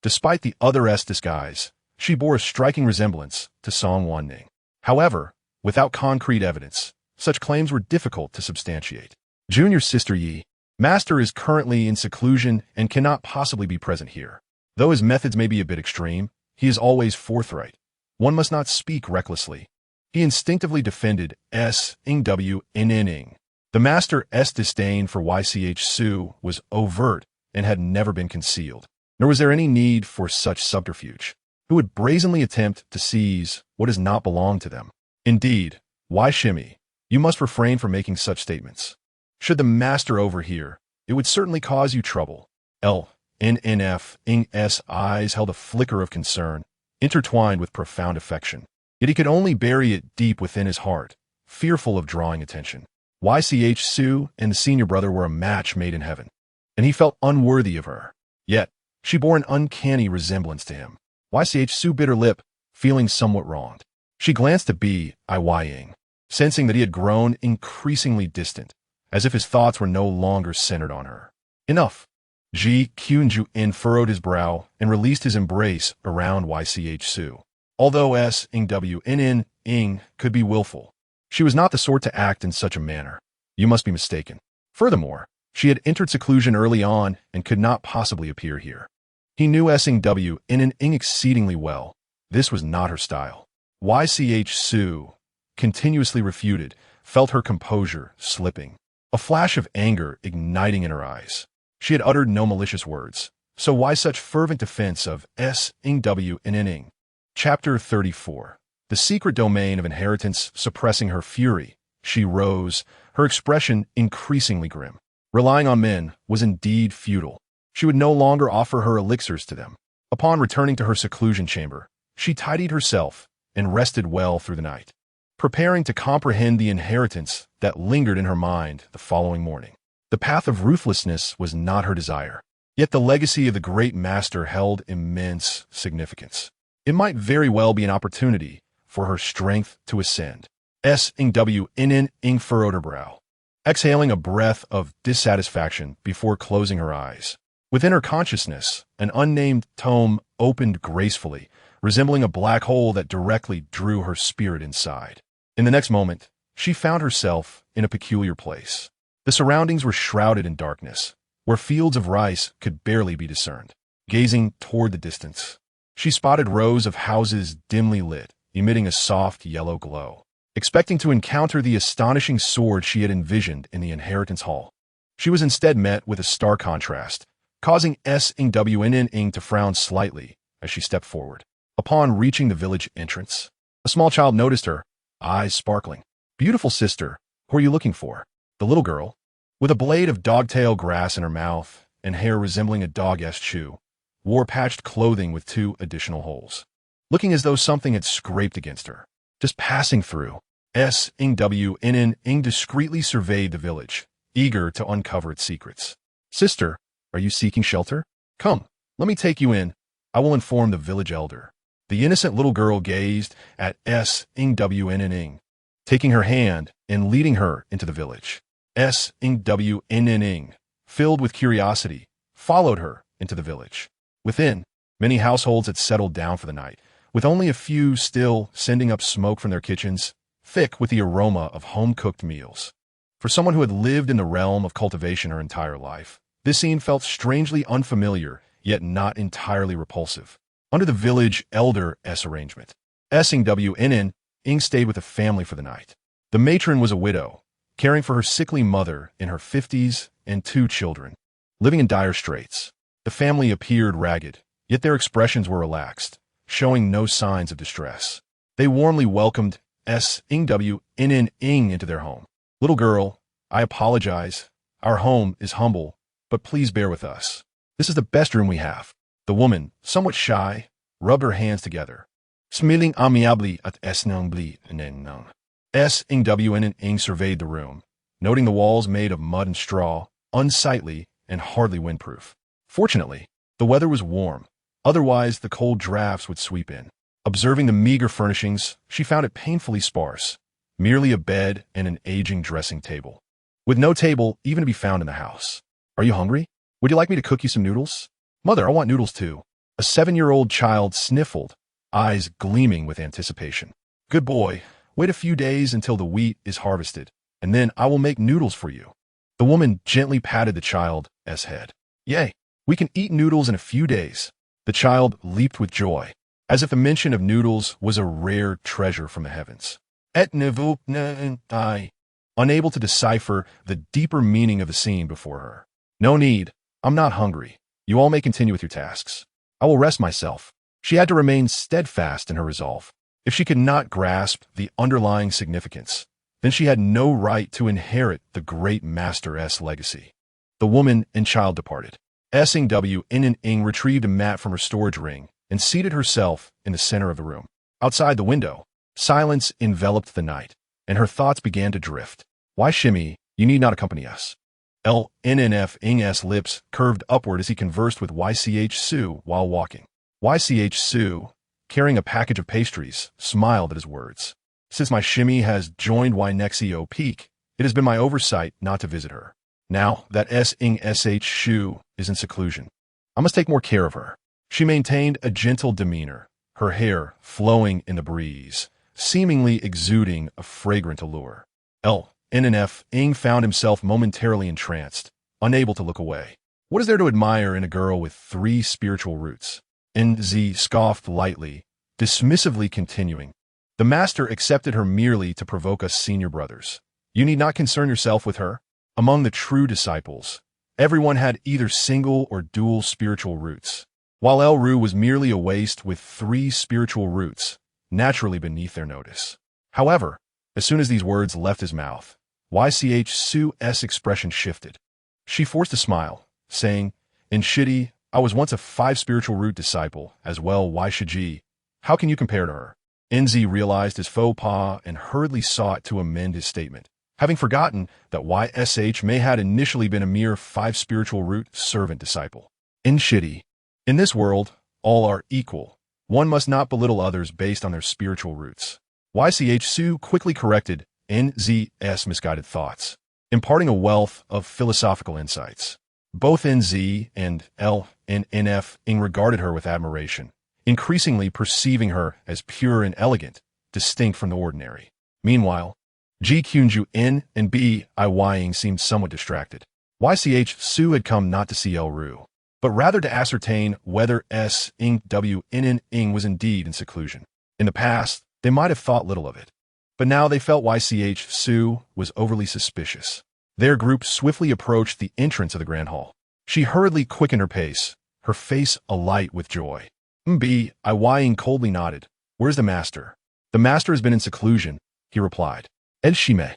despite the other disguise, she bore a striking resemblance to Song Wanning. However, without concrete evidence, such claims were difficult to substantiate. Junior sister Yi, Master is currently in seclusion and cannot possibly be present here. Though his methods may be a bit extreme, he is always forthright. One must not speak recklessly. He instinctively defended Ng. The Master's disdain for YCH Su was overt and had never been concealed, nor was there any need for such subterfuge. Who would brazenly attempt to seize what does not belong to them? Indeed, why Shimmy? You must refrain from making such statements. Should the Master overhear, it would certainly cause you trouble. Ng's eyes held a flicker of concern, intertwined with profound affection. Yet he could only bury it deep within his heart, fearful of drawing attention. YCH Su and the senior brother were a match made in heaven, and he felt unworthy of her. Yet, she bore an uncanny resemblance to him. YCH Su bit her lip, feeling somewhat wronged. She glanced at Ying, sensing that he had grown increasingly distant, as if his thoughts were no longer centered on her. Enough. Ji Qunju furrowed his brow and released his embrace around YCH Su. Although Ing could be willful, she was not the sort to act in such a manner. You must be mistaken. Furthermore, she had entered seclusion early on and could not possibly appear here. He knew Ing exceedingly well. This was not her style. YCH Su, continuously refuted, felt her composure slipping, a flash of anger igniting in her eyes. She had uttered no malicious words, so why such fervent defense of Ing? Chapter 34. The secret domain of inheritance suppressing her fury, she rose, her expression increasingly grim. Relying on men was indeed futile. She would no longer offer her elixirs to them. Upon returning to her seclusion chamber, she tidied herself and rested well through the night, preparing to comprehend the inheritance that lingered in her mind the following morning. The path of ruthlessness was not her desire, yet the legacy of the great master held immense significance. It might very well be an opportunity for her strength to ascend. Ing furrowed her brow, exhaling a breath of dissatisfaction before closing her eyes. Within her consciousness, an unnamed tome opened gracefully, resembling a black hole that directly drew her spirit inside. In the next moment, she found herself in a peculiar place. The surroundings were shrouded in darkness, where fields of rice could barely be discerned. Gazing toward the distance, she spotted rows of houses dimly lit, emitting a soft yellow glow. Expecting to encounter the astonishing sword she had envisioned in the inheritance hall, she was instead met with a stark contrast, causing Ing to frown slightly as she stepped forward. Upon reaching the village entrance, a small child noticed her, eyes sparkling. "Beautiful sister, who are you looking for?" The little girl, with a blade of dogtail grass in her mouth and hair resembling a dog-esque shoe, wore patched clothing with 2 additional holes, looking as though something had scraped against her. Just passing through, Ing discreetly surveyed the village, eager to uncover its secrets. "Sister, are you seeking shelter? Come, let me take you in. I will inform the village elder." The innocent little girl gazed at Ing, taking her hand and leading her into the village. Ing, filled with curiosity, followed her into the village. Within, many households had settled down for the night, with only a few still sending up smoke from their kitchens, thick with the aroma of home-cooked meals. For someone who had lived in the realm of cultivation her entire life, this scene felt strangely unfamiliar, yet not entirely repulsive. Under the village elder's arrangement, Ing stayed with the family for the night. The matron was a widow, caring for her sickly mother in her 50s and 2 children, living in dire straits. The family appeared ragged, yet their expressions were relaxed, showing no signs of distress. They warmly welcomed Ing into their home. "Little girl, I apologize. Our home is humble, but please bear with us. This is the best room we have." The woman, somewhat shy, rubbed her hands together, Smiling amiably at Snang Nang. S. Ing W. N. Ing surveyed the room, noting the walls made of mud and straw, unsightly and hardly windproof. Fortunately, the weather was warm, otherwise the cold drafts would sweep in. Observing the meager furnishings, she found it painfully sparse, merely a bed and an aging dressing table, with no table even to be found in the house. Are you hungry? Would you like me to cook you some noodles? Mother, I want noodles too. A 7-year-old child sniffled, eyes gleaming with anticipation. Good boy, wait a few days until the wheat is harvested, and then I will make noodles for you. The woman gently patted the child's head. Yay, we can eat noodles in a few days. The child leaped with joy, as if the mention of noodles was a rare treasure from the heavens. Et nevu I, unable to decipher the deeper meaning of the scene before her. No need, I'm not hungry. You all may continue with your tasks. I will rest myself. She had to remain steadfast in her resolve. If she could not grasp the underlying significance, then she had no right to inherit the great master's legacy. The woman and child departed. Ing W. Ing retrieved a mat from her storage ring and seated herself in the center of the room. Outside the window, silence enveloped the night, and her thoughts began to drift. Why shimmy? You need not accompany us. LNNF Ing's lips curved upward as he conversed with YCH Sue while walking. YCH Sue, carrying a package of pastries, smiled at his words. Since my shimmy has joined Ynexio Peak, it has been my oversight not to visit her. Now that Ing SH Shu is in seclusion, I must take more care of her. She maintained a gentle demeanor, her hair flowing in the breeze, seemingly exuding a fragrant allure. LNNF Ing found himself momentarily entranced, unable to look away. What is there to admire in a girl with 3 spiritual roots? NZ scoffed lightly, dismissively continuing. The master accepted her merely to provoke us senior brothers. You need not concern yourself with her. Among the true disciples, everyone had either single or dual spiritual roots, while El Ru was merely a waste with 3 spiritual roots, naturally beneath their notice. However, as soon as these words left his mouth, YCH Sue's expression shifted. She forced a smile, saying, In Shidi, I was once a 5 spiritual root disciple, as well Shiji. How can you compare to her? NZ realized his faux pas and hurriedly sought to amend his statement, having forgotten that YSH may had initially been a mere 5 spiritual root servant disciple. In Shidi, in this world, all are equal. One must not belittle others based on their spiritual roots. YCH Sue quickly corrected NZ's misguided thoughts, imparting a wealth of philosophical insights. Both NZ and LNNF Ing regarded her with admiration, increasingly perceiving her as pure and elegant, distinct from the ordinary. Meanwhile, G Kyunju N and B Iying seemed somewhat distracted. YCH Sue had come not to see El Ru, but rather to ascertain whether S Ing W N Ing was indeed in seclusion. In the past, they might have thought little of it, but now they felt YCH Sue was overly suspicious. Their group swiftly approached the entrance of the Grand Hall. She hurriedly quickened her pace, her face alight with joy. B Iying coldly nodded. Where's the master? The master has been in seclusion, he replied. Ed Shime.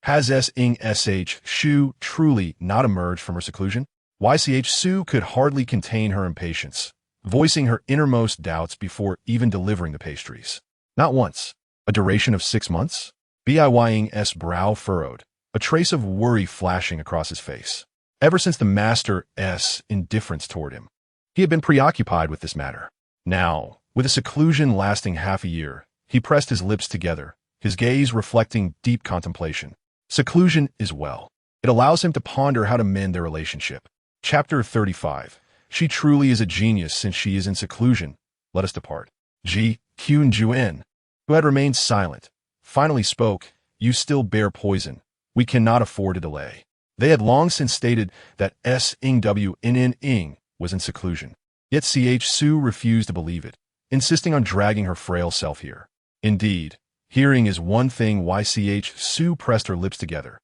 Has S Ing SH Shu truly not emerged from her seclusion? YCH Sue could hardly contain her impatience, voicing her innermost doubts before even delivering the pastries. Not once. A duration of 6 months? Iying's brow furrowed, a trace of worry flashing across his face. Ever since the master's indifference toward him, he had been preoccupied with this matter. Now, with a seclusion lasting half a year, he pressed his lips together, his gaze reflecting deep contemplation. Seclusion is well. It allows him to ponder how to mend their relationship. Chapter 35. She truly is a genius since she is in seclusion. Let us depart. Ji Kyun-Juen, who had remained silent, finally spoke. You still bear poison. We cannot afford to delay. They had long since stated that S Ing W N Ing was in seclusion. Yet CH Sue refused to believe it, insisting on dragging her frail self here. Indeed, hearing is one thing. YCH Sue pressed her lips together,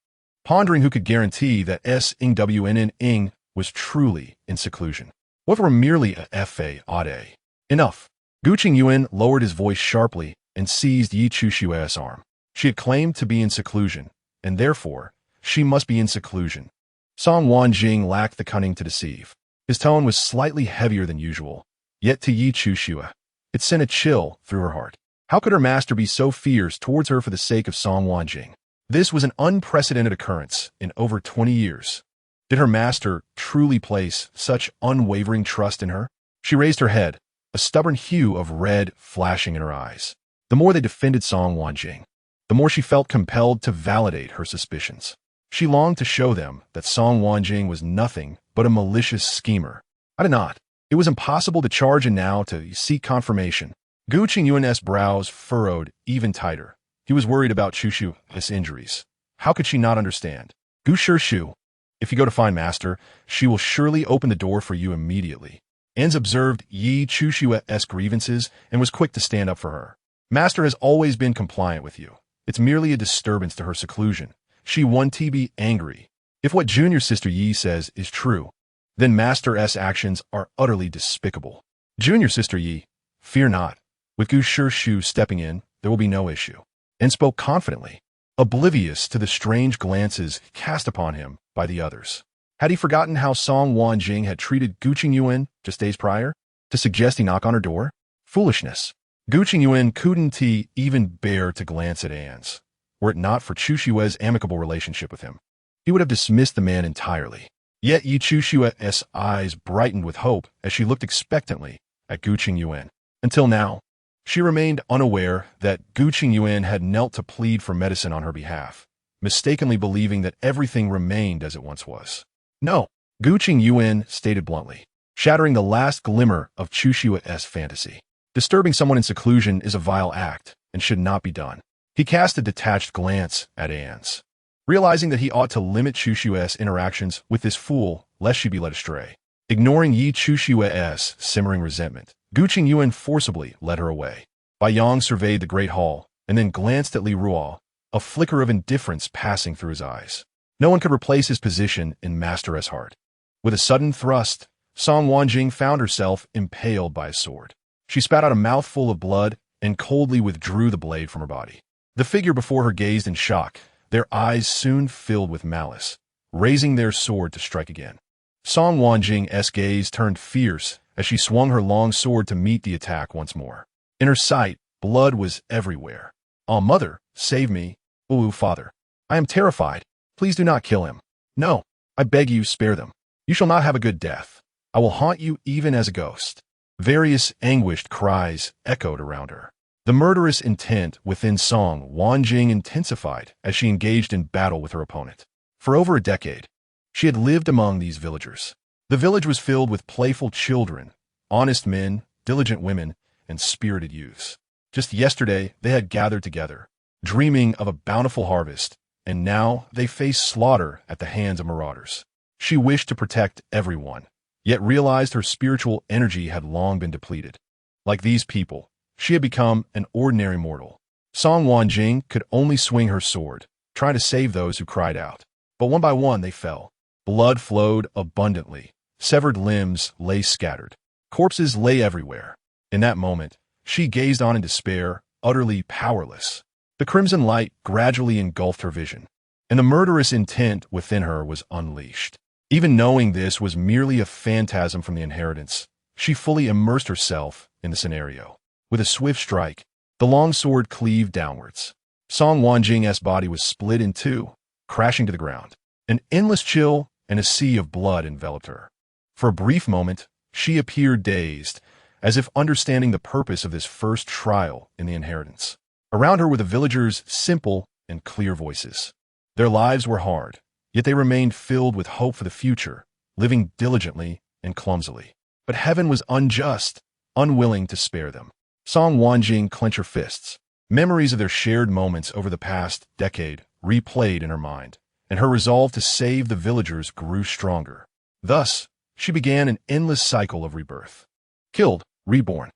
pondering who could guarantee that S Ing W N Ing was truly in seclusion. What were merely a fa ade? Enough. Guqing Yuan lowered his voice sharply and seized Yi Chushua's arm. She had claimed to be in seclusion, and therefore, she must be in seclusion. Song Wanning lacked the cunning to deceive. His tone was slightly heavier than usual, yet to Yi Chushua, It sent a chill through her heart. How could her master be so fierce towards her for the sake of Song Wanning? This was an unprecedented occurrence in over 20 years. Did her master truly place such unwavering trust in her? She raised her head, a stubborn hue of red flashing in her eyes. The more they defended Song Wanning, the more she felt compelled to validate her suspicions. She longed to show them that Song Wanning was nothing but a malicious schemer. I did not. It was impossible to charge in now to seek confirmation. Gu Qingyuan's brows furrowed even tighter. He was worried about Chushu's injuries. How could she not understand? Gu Shirshu, if you go to find Master, she will surely open the door for you immediately. Enz observed Yi Chushu's grievances and was quick to stand up for her. Master has always been compliant with you. It's merely a disturbance to her seclusion. She wants to be angry. If what junior sister Yi says is true, then Master's actions are utterly despicable. Junior sister Yi, fear not. With Gu Shirshu stepping in, there will be no issue. And spoke confidently, oblivious to the strange glances cast upon him by the others. Had he forgotten how Song Wanning had treated Gu Qingyuan just days prior, to suggest he knock on her door? Foolishness. Gu Qingyuan couldn't even bear to glance at Anne's. Were it not for Chushu's amicable relationship with him, he would have dismissed the man entirely. Yet Yi Chushu's eyes brightened with hope as she looked expectantly at Gu Qingyuan. Until now, she remained unaware that Gu Qingyuan had knelt to plead for medicine on her behalf, mistakenly believing that everything remained as it once was. No, Gu Qingyuan stated bluntly, shattering the last glimmer of Chushu's fantasy. Disturbing someone in seclusion is a vile act and should not be done. He cast a detached glance at Anne's, realizing that he ought to limit Chushu's interactions with this fool lest she be led astray. Ignoring Yi Chushu's simmering resentment, Gu Qingyuan forcibly led her away. Bai Yang surveyed the great hall and then glanced at Li Ruo, a flicker of indifference passing through his eyes. No one could replace his position in Master's heart. With a sudden thrust, Song Wanning found herself impaled by a sword. She spat out a mouthful of blood and coldly withdrew the blade from her body. The figure before her gazed in shock, their eyes soon filled with malice, raising their sword to strike again. Song Wanning's gaze turned fierce as she swung her long sword to meet the attack once more. In her sight, blood was everywhere. "Oh, mother, save me. Ooh, father. I am terrified. Please do not kill him. No, I beg you, spare them. You shall not have a good death. I will haunt you even as a ghost." Various anguished cries echoed around her. The murderous intent within Song Wanning intensified as she engaged in battle with her opponent. For over a decade, she had lived among these villagers. The village was filled with playful children, honest men, diligent women, and spirited youths. Just yesterday, they had gathered together, dreaming of a bountiful harvest, and now they faced slaughter at the hands of marauders. She wished to protect everyone, yet realized her spiritual energy had long been depleted. Like these people, she had become an ordinary mortal. Song Wanning could only swing her sword, trying to save those who cried out. But one by one they fell. Blood flowed abundantly. Severed limbs lay scattered. Corpses lay everywhere. In that moment, she gazed on in despair, utterly powerless. The crimson light gradually engulfed her vision, and the murderous intent within her was unleashed. Even knowing this was merely a phantasm from the inheritance, she fully immersed herself in the scenario. With a swift strike, the long sword cleaved downwards. Song Wanning's body was split in two, crashing to the ground. An endless chill and a sea of blood enveloped her. For a brief moment, she appeared dazed, as if understanding the purpose of this first trial in the inheritance. Around her were the villagers' simple and clear voices. Their lives were hard, yet they remained filled with hope for the future, living diligently and clumsily. But heaven was unjust, unwilling to spare them. Song Wanning clenched her fists. Memories of their shared moments over the past decade replayed in her mind, and her resolve to save the villagers grew stronger. Thus, she began an endless cycle of rebirth. Killed, reborn,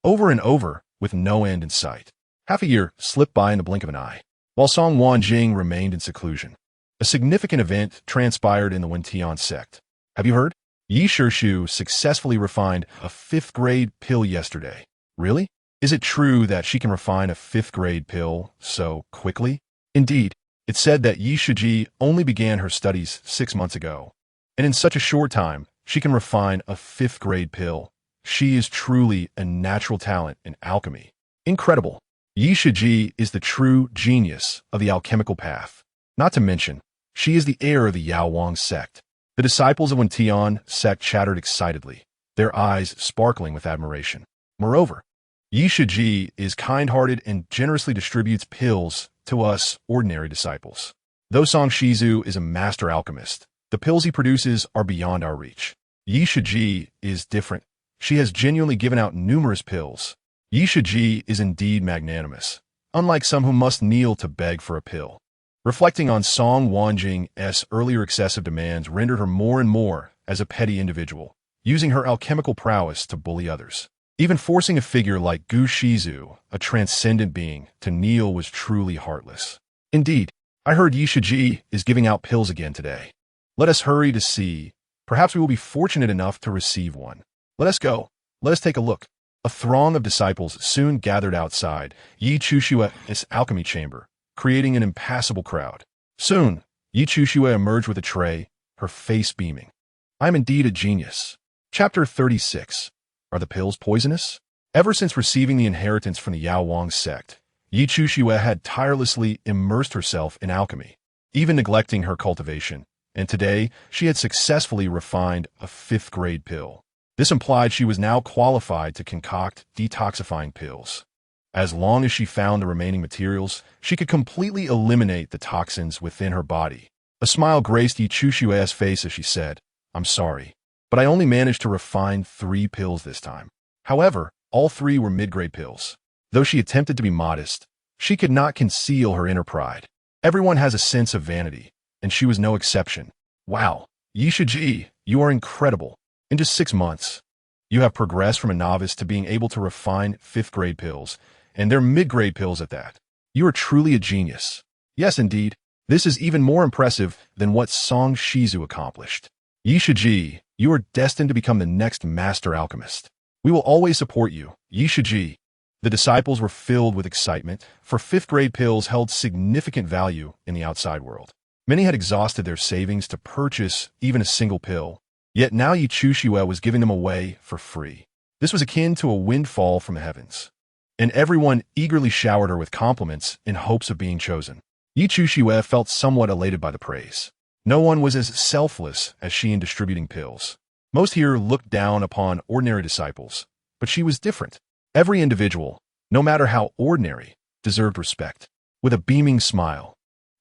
over and over, with no end in sight. Half a year slipped by in the blink of an eye, while Song Wanning remained in seclusion. A significant event transpired in the Medicine Sect. Have you heard? Yi Shirshu successfully refined a 5th-grade pill yesterday. Really? Is it true that she can refine a 5th-grade pill so quickly? Indeed, it's said that Yi Shiji only began her studies 6 months ago, and in such a short time, she can refine a 5th-grade pill She is truly a natural talent in alchemy. Incredible. Yi Shiji is the true genius of the alchemical path. Not to mention, she is the heir of the Yaowang sect. The disciples of Tian sect chattered excitedly, their eyes sparkling with admiration. Moreover, Yi Shiji is kind-hearted and generously distributes pills to us ordinary disciples. Though Song Shizu is a master alchemist, the pills he produces are beyond our reach. Yi Shiji is different. She has genuinely given out numerous pills. Yi Shiji is indeed magnanimous, unlike some who must kneel to beg for a pill. Reflecting on Song Wanning's earlier excessive demands rendered her more and more as a petty individual, using her alchemical prowess to bully others. Even forcing a figure like Gu Shizu, a transcendent being, to kneel was truly heartless. Indeed, I heard Yi Shiji is giving out pills again today. Let us hurry to see. Perhaps we will be fortunate enough to receive one. Let us go. Let us take a look. A throng of disciples soon gathered outside Yi Chushua's alchemy chamber, creating an impassable crowd. Soon, Yi Chushua emerged with a tray, her face beaming. I am indeed a genius. Chapter 36. Are the pills poisonous? Ever since receiving the inheritance from the Yaowang sect, Yi Chushua had tirelessly immersed herself in alchemy, even neglecting her cultivation, and today she had successfully refined a 5th-grade pill. This implied she was now qualified to concoct detoxifying pills. As long as she found the remaining materials, she could completely eliminate the toxins within her body. A smile graced Yi Chushua's face as she said, I'm sorry, but I only managed to refine 3 pills this time. However, all 3 were mid-grade pills. Though she attempted to be modest, she could not conceal her inner pride. Everyone has a sense of vanity, and she was no exception. Wow, Yi Shiji, you are incredible. In just 6 months, you have progressed from a novice to being able to refine 5th-grade pills, and they're mid-grade pills at that. You are truly a genius. Yes, indeed. This is even more impressive than what Song Shizu accomplished. Yi Shiji, you are destined to become the next master alchemist. We will always support you, Yi Shiji. The disciples were filled with excitement, for 5th-grade pills held significant value in the outside world. Many had exhausted their savings to purchase even a single pill, yet now Yi Chushua was giving them away for free. This was akin to a windfall from the heavens, and everyone eagerly showered her with compliments in hopes of being chosen. Yi Chushua felt somewhat elated by the praise. No one was as selfless as she in distributing pills. Most here looked down upon ordinary disciples, but she was different. Every individual, no matter how ordinary, deserved respect. With a beaming smile,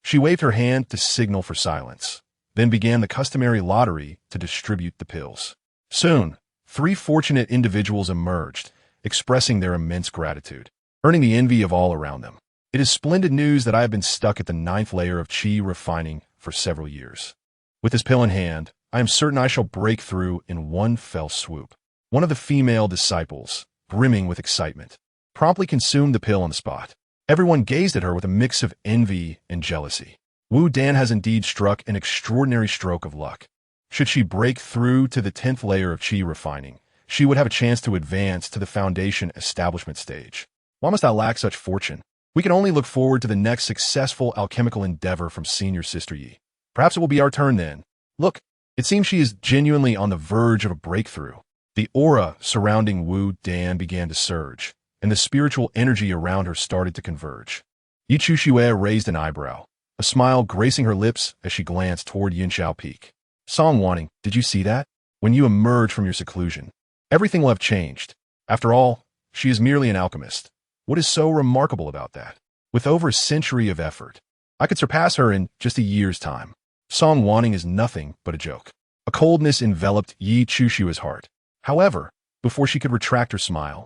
she waved her hand to signal for silence, then began the customary lottery to distribute the pills. Soon, 3 fortunate individuals emerged, expressing their immense gratitude, earning the envy of all around them. It is splendid news that I have been stuck at the 9th layer of qi refining for several years. With this pill in hand, I am certain I shall break through in one fell swoop. One of the female disciples, brimming with excitement, promptly consumed the pill on the spot. Everyone gazed at her with a mix of envy and jealousy. Wu Dan has indeed struck an extraordinary stroke of luck. Should she break through to the 10th layer of qi refining, she would have a chance to advance to the foundation establishment stage. Why must I lack such fortune? We can only look forward to the next successful alchemical endeavor from Senior Sister Yi. Perhaps it will be our turn then. Look, it seems she is genuinely on the verge of a breakthrough. The aura surrounding Wu Dan began to surge, and the spiritual energy around her started to converge. Yi Chushua raised an eyebrow, a smile gracing her lips as she glanced toward Yinshao Peak. Song Wanning, did you see that? When you emerge from your seclusion, everything will have changed. After all, she is merely an alchemist. What is so remarkable about that? With over a century of effort, I could surpass her in just a year's time. Song Wanning is nothing but a joke. A coldness enveloped Yi Chushua's heart. However, before she could retract her smile,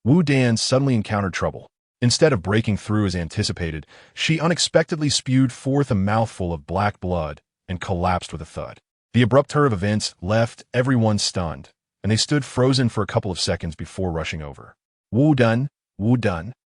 Wu Dan suddenly encountered trouble. Instead of breaking through as anticipated, she unexpectedly spewed forth a mouthful of black blood and collapsed with a thud. The abrupt turn of events left everyone stunned, and they stood frozen for a couple of seconds before rushing over. Wu Dan,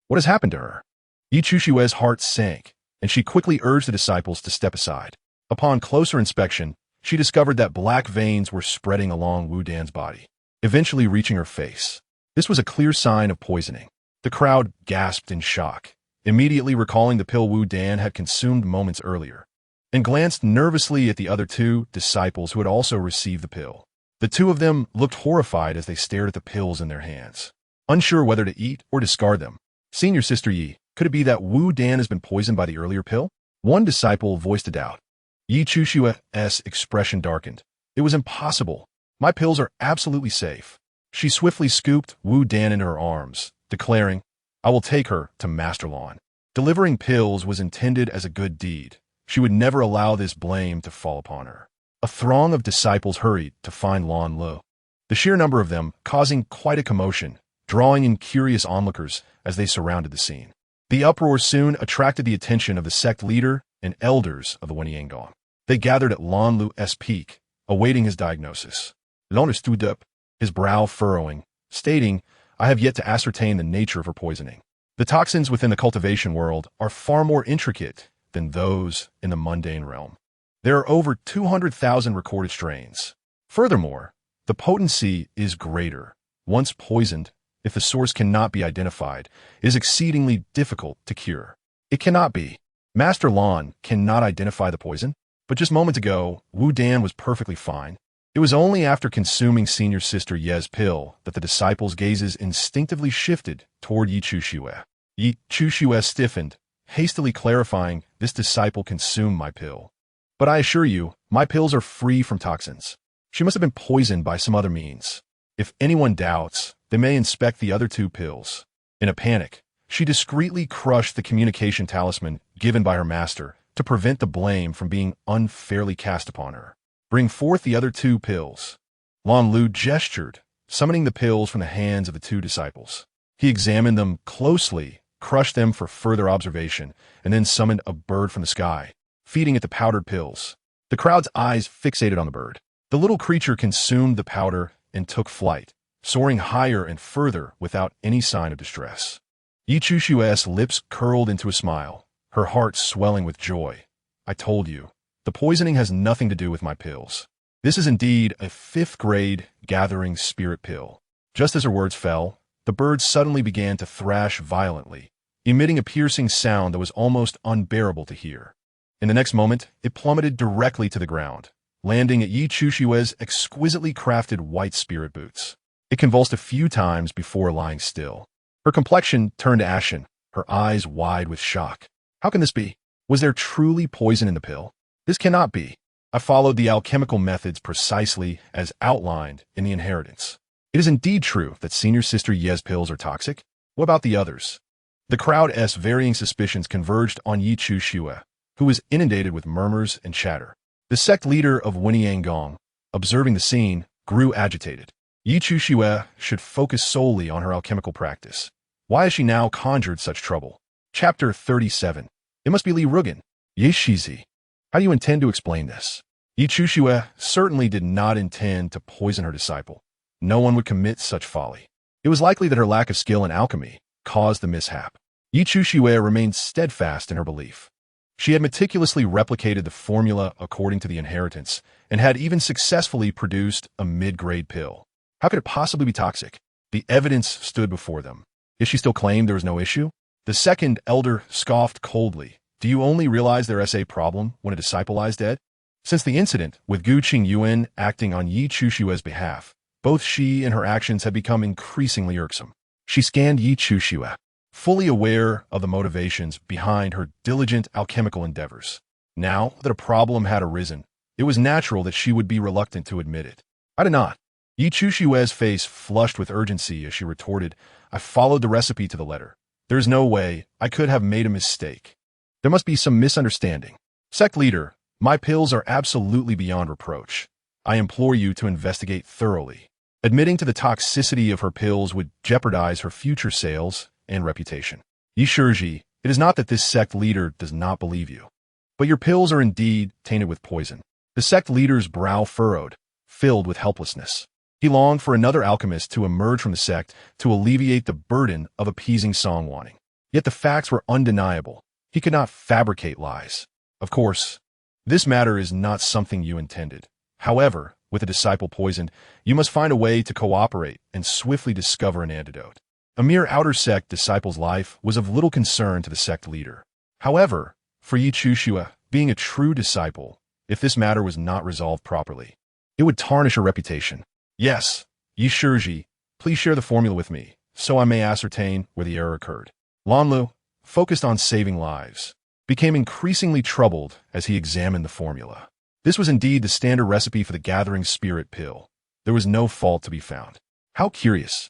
what has happened to her? Yi Chushua's heart sank, and she quickly urged the disciples to step aside. Upon closer inspection, she discovered that black veins were spreading along Wu Dan's body, eventually reaching her face. This was a clear sign of poisoning. The crowd gasped in shock, immediately recalling the pill Wu Dan had consumed moments earlier, and glanced nervously at the other 2 disciples who had also received the pill. The two of them looked horrified as they stared at the pills in their hands, unsure whether to eat or discard them. Senior Sister Yi, could it be that Wu Dan has been poisoned by the earlier pill? One disciple voiced a doubt. Yi Chushua's expression darkened. It was impossible. My pills are absolutely safe. She swiftly scooped Wu Dan into her arms, declaring, I will take her to Master Lan. Delivering pills was intended as a good deed. She would never allow this blame to fall upon her. A throng of disciples hurried to find Lan Lu. The sheer number of them causing quite a commotion, drawing in curious onlookers as they surrounded the scene. The uproar soon attracted the attention of the sect leader and elders of the Wenyanggong. They gathered at Lan Lu's peak, awaiting his diagnosis. Lan stood up, his brow furrowing, stating, I have yet to ascertain the nature of her poisoning. The toxins within the cultivation world are far more intricate than those in the mundane realm. There are over 200,000 recorded strains. Furthermore, the potency is greater. Once poisoned, if the source cannot be identified, it is exceedingly difficult to cure. It cannot be. Master Lan cannot identify the poison, but just moments ago, Wu Dan was perfectly fine. It was only after consuming Senior Sister Ye's pill that the disciples' gazes instinctively shifted toward Yi Chushue. Yi Chushue stiffened, hastily clarifying, this disciple consumed my pill. But I assure you, my pills are free from toxins. She must have been poisoned by some other means. If anyone doubts, they may inspect the other two pills. In a panic, she discreetly crushed the communication talisman given by her master to prevent the blame from being unfairly cast upon her. Bring forth the other two pills. Lan Lu gestured, summoning the pills from the hands of the two disciples. He examined them closely, crushed them for further observation, and then summoned a bird from the sky, feeding it the powdered pills. The crowd's eyes fixated on the bird. The little creature consumed the powder and took flight, soaring higher and further without any sign of distress. Yi Chushue's lips curled into a smile, her heart swelling with joy. I told you, the poisoning has nothing to do with my pills. This is indeed a 5th grade gathering spirit pill. Just as her words fell, the bird suddenly began to thrash violently, emitting a piercing sound that was almost unbearable to hear. In the next moment, it plummeted directly to the ground, landing at Yi Chushue's exquisitely crafted white spirit boots. It convulsed a few times before lying still. Her complexion turned ashen, her eyes wide with shock. How can this be? Was there truly poison in the pill? This cannot be. I followed the alchemical methods precisely as outlined in the inheritance. It is indeed true that Senior Sister Ye's pills are toxic. What about the others? The crowd's varying suspicions converged on Yi Chushue, who was inundated with murmurs and chatter. The sect leader of Wenyanggong, observing the scene, grew agitated. Yi Chushue should focus solely on her alchemical practice. Why has she now conjured such trouble? Chapter 37. It must be Li Rugen. Yeshizi. How do you intend to explain this? Yi Chushue certainly did not intend to poison her disciple. No one would commit such folly. It was likely that her lack of skill in alchemy caused the mishap. Yi Chushue remained steadfast in her belief. She had meticulously replicated the formula according to the inheritance and had even successfully produced a mid-grade pill. How could it possibly be toxic? The evidence stood before them. Yet she still claimed there was no issue? The second elder scoffed coldly. Do you only realize there's a problem when a disciple lies dead? Since the incident with Gu Qingyuan acting on Yi Chushue's behalf, both she and her actions had become increasingly irksome. She scanned Yi Chushue, fully aware of the motivations behind her diligent alchemical endeavors. Now that a problem had arisen, it was natural that she would be reluctant to admit it. I did not. Yi Chushue's face flushed with urgency as she retorted, I followed the recipe to the letter. There is no way I could have made a mistake. There must be some misunderstanding. Sect leader, my pills are absolutely beyond reproach. I implore you to investigate thoroughly. Admitting to the toxicity of her pills would jeopardize her future sales and reputation. Yi Shiji, it is not that this sect leader does not believe you, but your pills are indeed tainted with poison. The sect leader's brow furrowed, filled with helplessness. He longed for another alchemist to emerge from the sect to alleviate the burden of appeasing Song Wanning. Yet the facts were undeniable. He could not fabricate lies. Of course, this matter is not something you intended. However, with a disciple poisoned, you must find a way to cooperate and swiftly discover an antidote. A mere outer sect disciple's life was of little concern to the sect leader. However, for Yi Chushue, being a true disciple, if this matter was not resolved properly, it would tarnish her reputation. Yes, Yi Shiji, please share the formula with me, so I may ascertain where the error occurred. Lanlu, focused on saving lives, became increasingly troubled as he examined the formula. This was indeed the standard recipe for the Gathering Spirit pill. There was no fault to be found. How curious.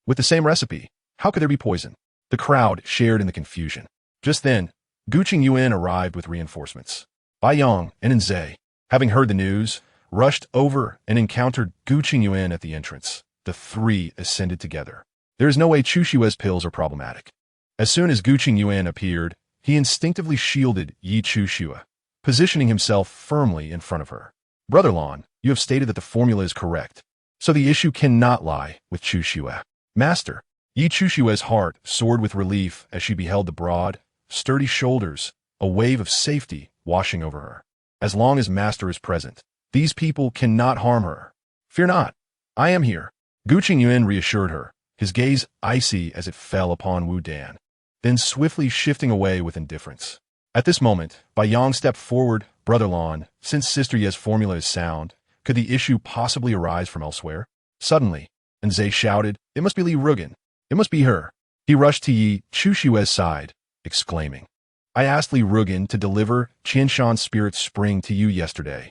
With the same recipe, how could there be poison? The crowd shared in the confusion. Just then, Gu Qingyuan arrived with reinforcements. Bai Yong and Nze, having heard the news, rushed over and encountered Gu Qingyuan at the entrance. The three ascended together. There is no way Chu Xue's pills are problematic. As soon as Gu Qingyuan appeared, he instinctively shielded Yi Chu Xue, positioning himself firmly in front of her. Brother Lan, you have stated that the formula is correct, so the issue cannot lie with Chu Xue. Master, Yi Chu Xue's heart soared with relief as she beheld the broad, sturdy shoulders, a wave of safety washing over her. As long as Master is present, these people cannot harm her. Fear not, I am here. Gu Qingyuan reassured her, his gaze icy as it fell upon Wu Dan, then swiftly shifting away with indifference. At this moment, Bai Yang stepped forward. Brother Lan, since Sister Ye's formula is sound, could the issue possibly arise from elsewhere? Suddenly, Nze shouted, it must be Li Rugen. It must be her. He rushed to Yi Chu Xue's side, exclaiming, I asked Li Rugen to deliver Qianshan's spirit spring to you yesterday.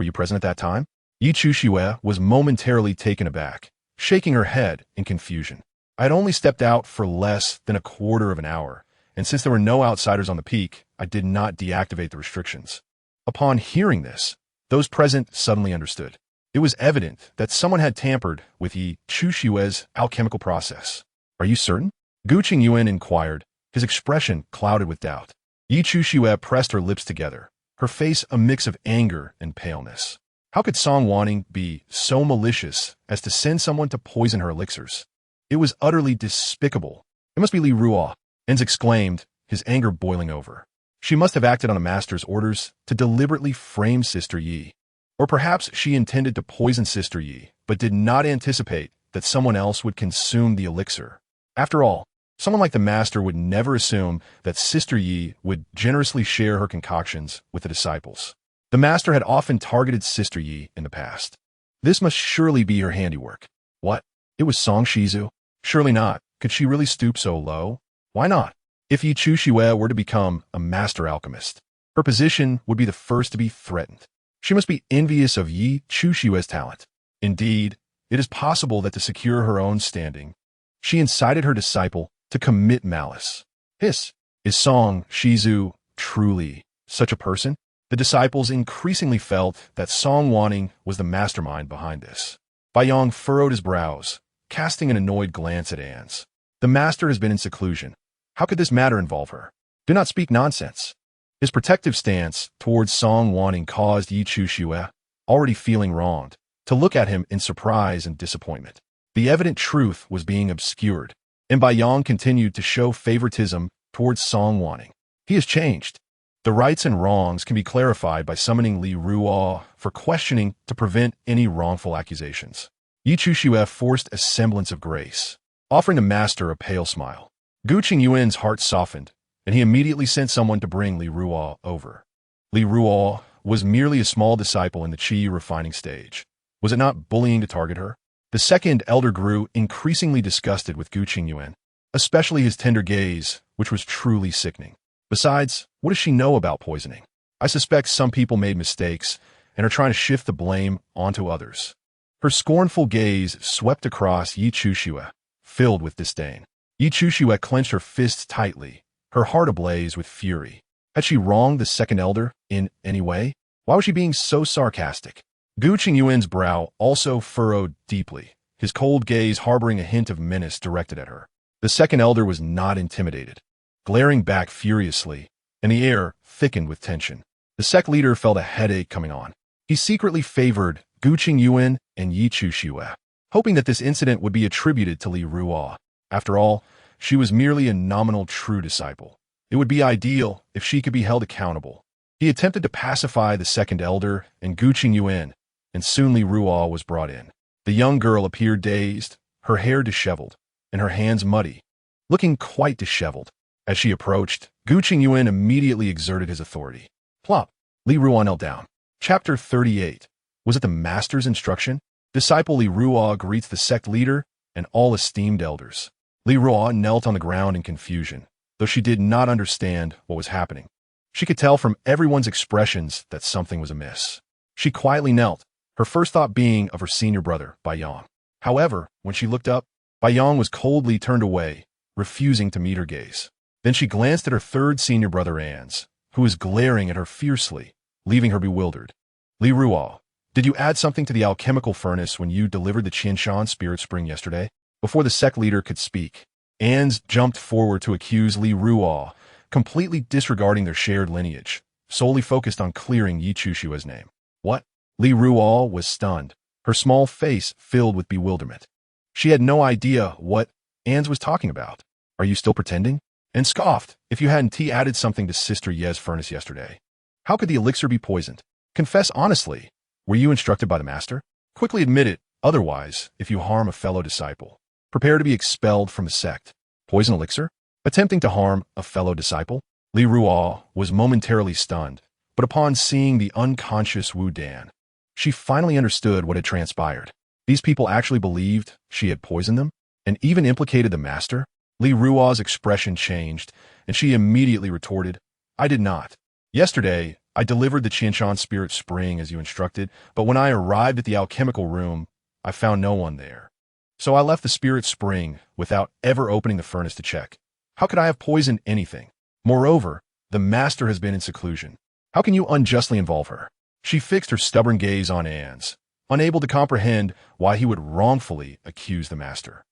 Were you present at that time? Yi Chu Xue was momentarily taken aback, shaking her head in confusion. I had only stepped out for less than a quarter of an hour, and since there were no outsiders on the peak, I did not deactivate the restrictions. Upon hearing this, those present suddenly understood. It was evident that someone had tampered with Yi Chu Xue's alchemical process. Are you certain? Gu Qingyuan inquired, his expression clouded with doubt. Yi Chu Xue pressed her lips together, her face a mix of anger and paleness. How could Song Wanning be so malicious as to send someone to poison her elixirs? It was utterly despicable. It must be Li Ruo, Enz exclaimed, his anger boiling over. She must have acted on the master's orders to deliberately frame Sister Yi. Or perhaps she intended to poison Sister Yi, but did not anticipate that someone else would consume the elixir. After all, someone like the master would never assume that Sister Yi would generously share her concoctions with the disciples. The master had often targeted Sister Yi in the past. This must surely be her handiwork. What? It was Song Shizu? Surely not. Could she really stoop so low? Why not? If Yi Chu Xue were to become a master alchemist, her position would be the first to be threatened. She must be envious of Yi Chu Xue's talent. Indeed, it is possible that to secure her own standing, she incited her disciple to commit malice. Hiss, is Song Shizu truly such a person? The disciples increasingly felt that Song Wanning was the mastermind behind this. Bai Yong furrowed his brows, casting an annoyed glance at Anz. The master has been in seclusion. How could this matter involve her? Do not speak nonsense. His protective stance towards Song Wanning caused Yi Chu Xue, already feeling wronged, to look at him in surprise and disappointment. The evident truth was being obscured, and Bai Yong continued to show favoritism towards Song Wanning. He has changed. The rights and wrongs can be clarified by summoning Li Ruo for questioning to prevent any wrongful accusations. Yi Chu Xue forced a semblance of grace, offering the master a pale smile. Gu Qingyuan's heart softened, and he immediately sent someone to bring Li Ruo over. Li Ruo was merely a small disciple in the qi refining stage. Was it not bullying to target her? The second elder grew increasingly disgusted with Gu Qingyuan, especially his tender gaze, which was truly sickening. Besides, what does she know about poisoning? I suspect some people made mistakes and are trying to shift the blame onto others. Her scornful gaze swept across Yi Chu Xue, filled with disdain. Yi Chu Xue clenched her fists tightly, her heart ablaze with fury. Had she wronged the second elder in any way? Why was she being so sarcastic? Gu Qingyuan's brow also furrowed deeply, his cold gaze harboring a hint of menace directed at her. The second elder was not intimidated, glaring back furiously, and the air thickened with tension. The sect leader felt a headache coming on. He secretly favored Gu Qingyuan and Yi Chu Xue, hoping that this incident would be attributed to Li Ruo. After all, she was merely a nominal true disciple. It would be ideal if she could be held accountable. He attempted to pacify the second elder and Gu Qingyuan, and soon Li Ruo was brought in. The young girl appeared dazed, her hair disheveled, and her hands muddy, looking quite disheveled. As she approached, Gu Qingyuan immediately exerted his authority. Plop! Li Ruo knelt down. Chapter 38. Was it the master's instruction? Disciple Li Ruo greets the sect leader and all esteemed elders. Li Ruo knelt on the ground in confusion, though she did not understand what was happening. She could tell from everyone's expressions that something was amiss. She quietly knelt, her first thought being of her senior brother, Bai Yang. However, when she looked up, Bai Yang was coldly turned away, refusing to meet her gaze. Then she glanced at her third senior brother, Ans, who was glaring at her fiercely, leaving her bewildered. Li Ruo, did you add something to the alchemical furnace when you delivered the Qianshan spirit spring yesterday? Before the sect leader could speak, Ans jumped forward to accuse Li Ruo, completely disregarding their shared lineage, solely focused on clearing Yi Chushua's name. What? Li Ruo was stunned, her small face filled with bewilderment. She had no idea what Ans was talking about. Are you still pretending? And scoffed, if you hadn't added something to Sister Ye's furnace yesterday. How could the elixir be poisoned? Confess honestly. Were you instructed by the master? Quickly admit it, otherwise, if you harm a fellow disciple, prepare to be expelled from the sect. Poison elixir? Attempting to harm a fellow disciple? Li Ruo was momentarily stunned, but upon seeing the unconscious Wu Dan, she finally understood what had transpired. These people actually believed she had poisoned them, and even implicated the master? Li Ruo's expression changed, and she immediately retorted, I did not. Yesterday, I delivered the Qianshan spirit spring as you instructed, but when I arrived at the alchemical room, I found no one there. So I left the spirit spring without ever opening the furnace to check. How could I have poisoned anything? Moreover, the master has been in seclusion. How can you unjustly involve her? She fixed her stubborn gaze on Ans, unable to comprehend why he would wrongfully accuse the master.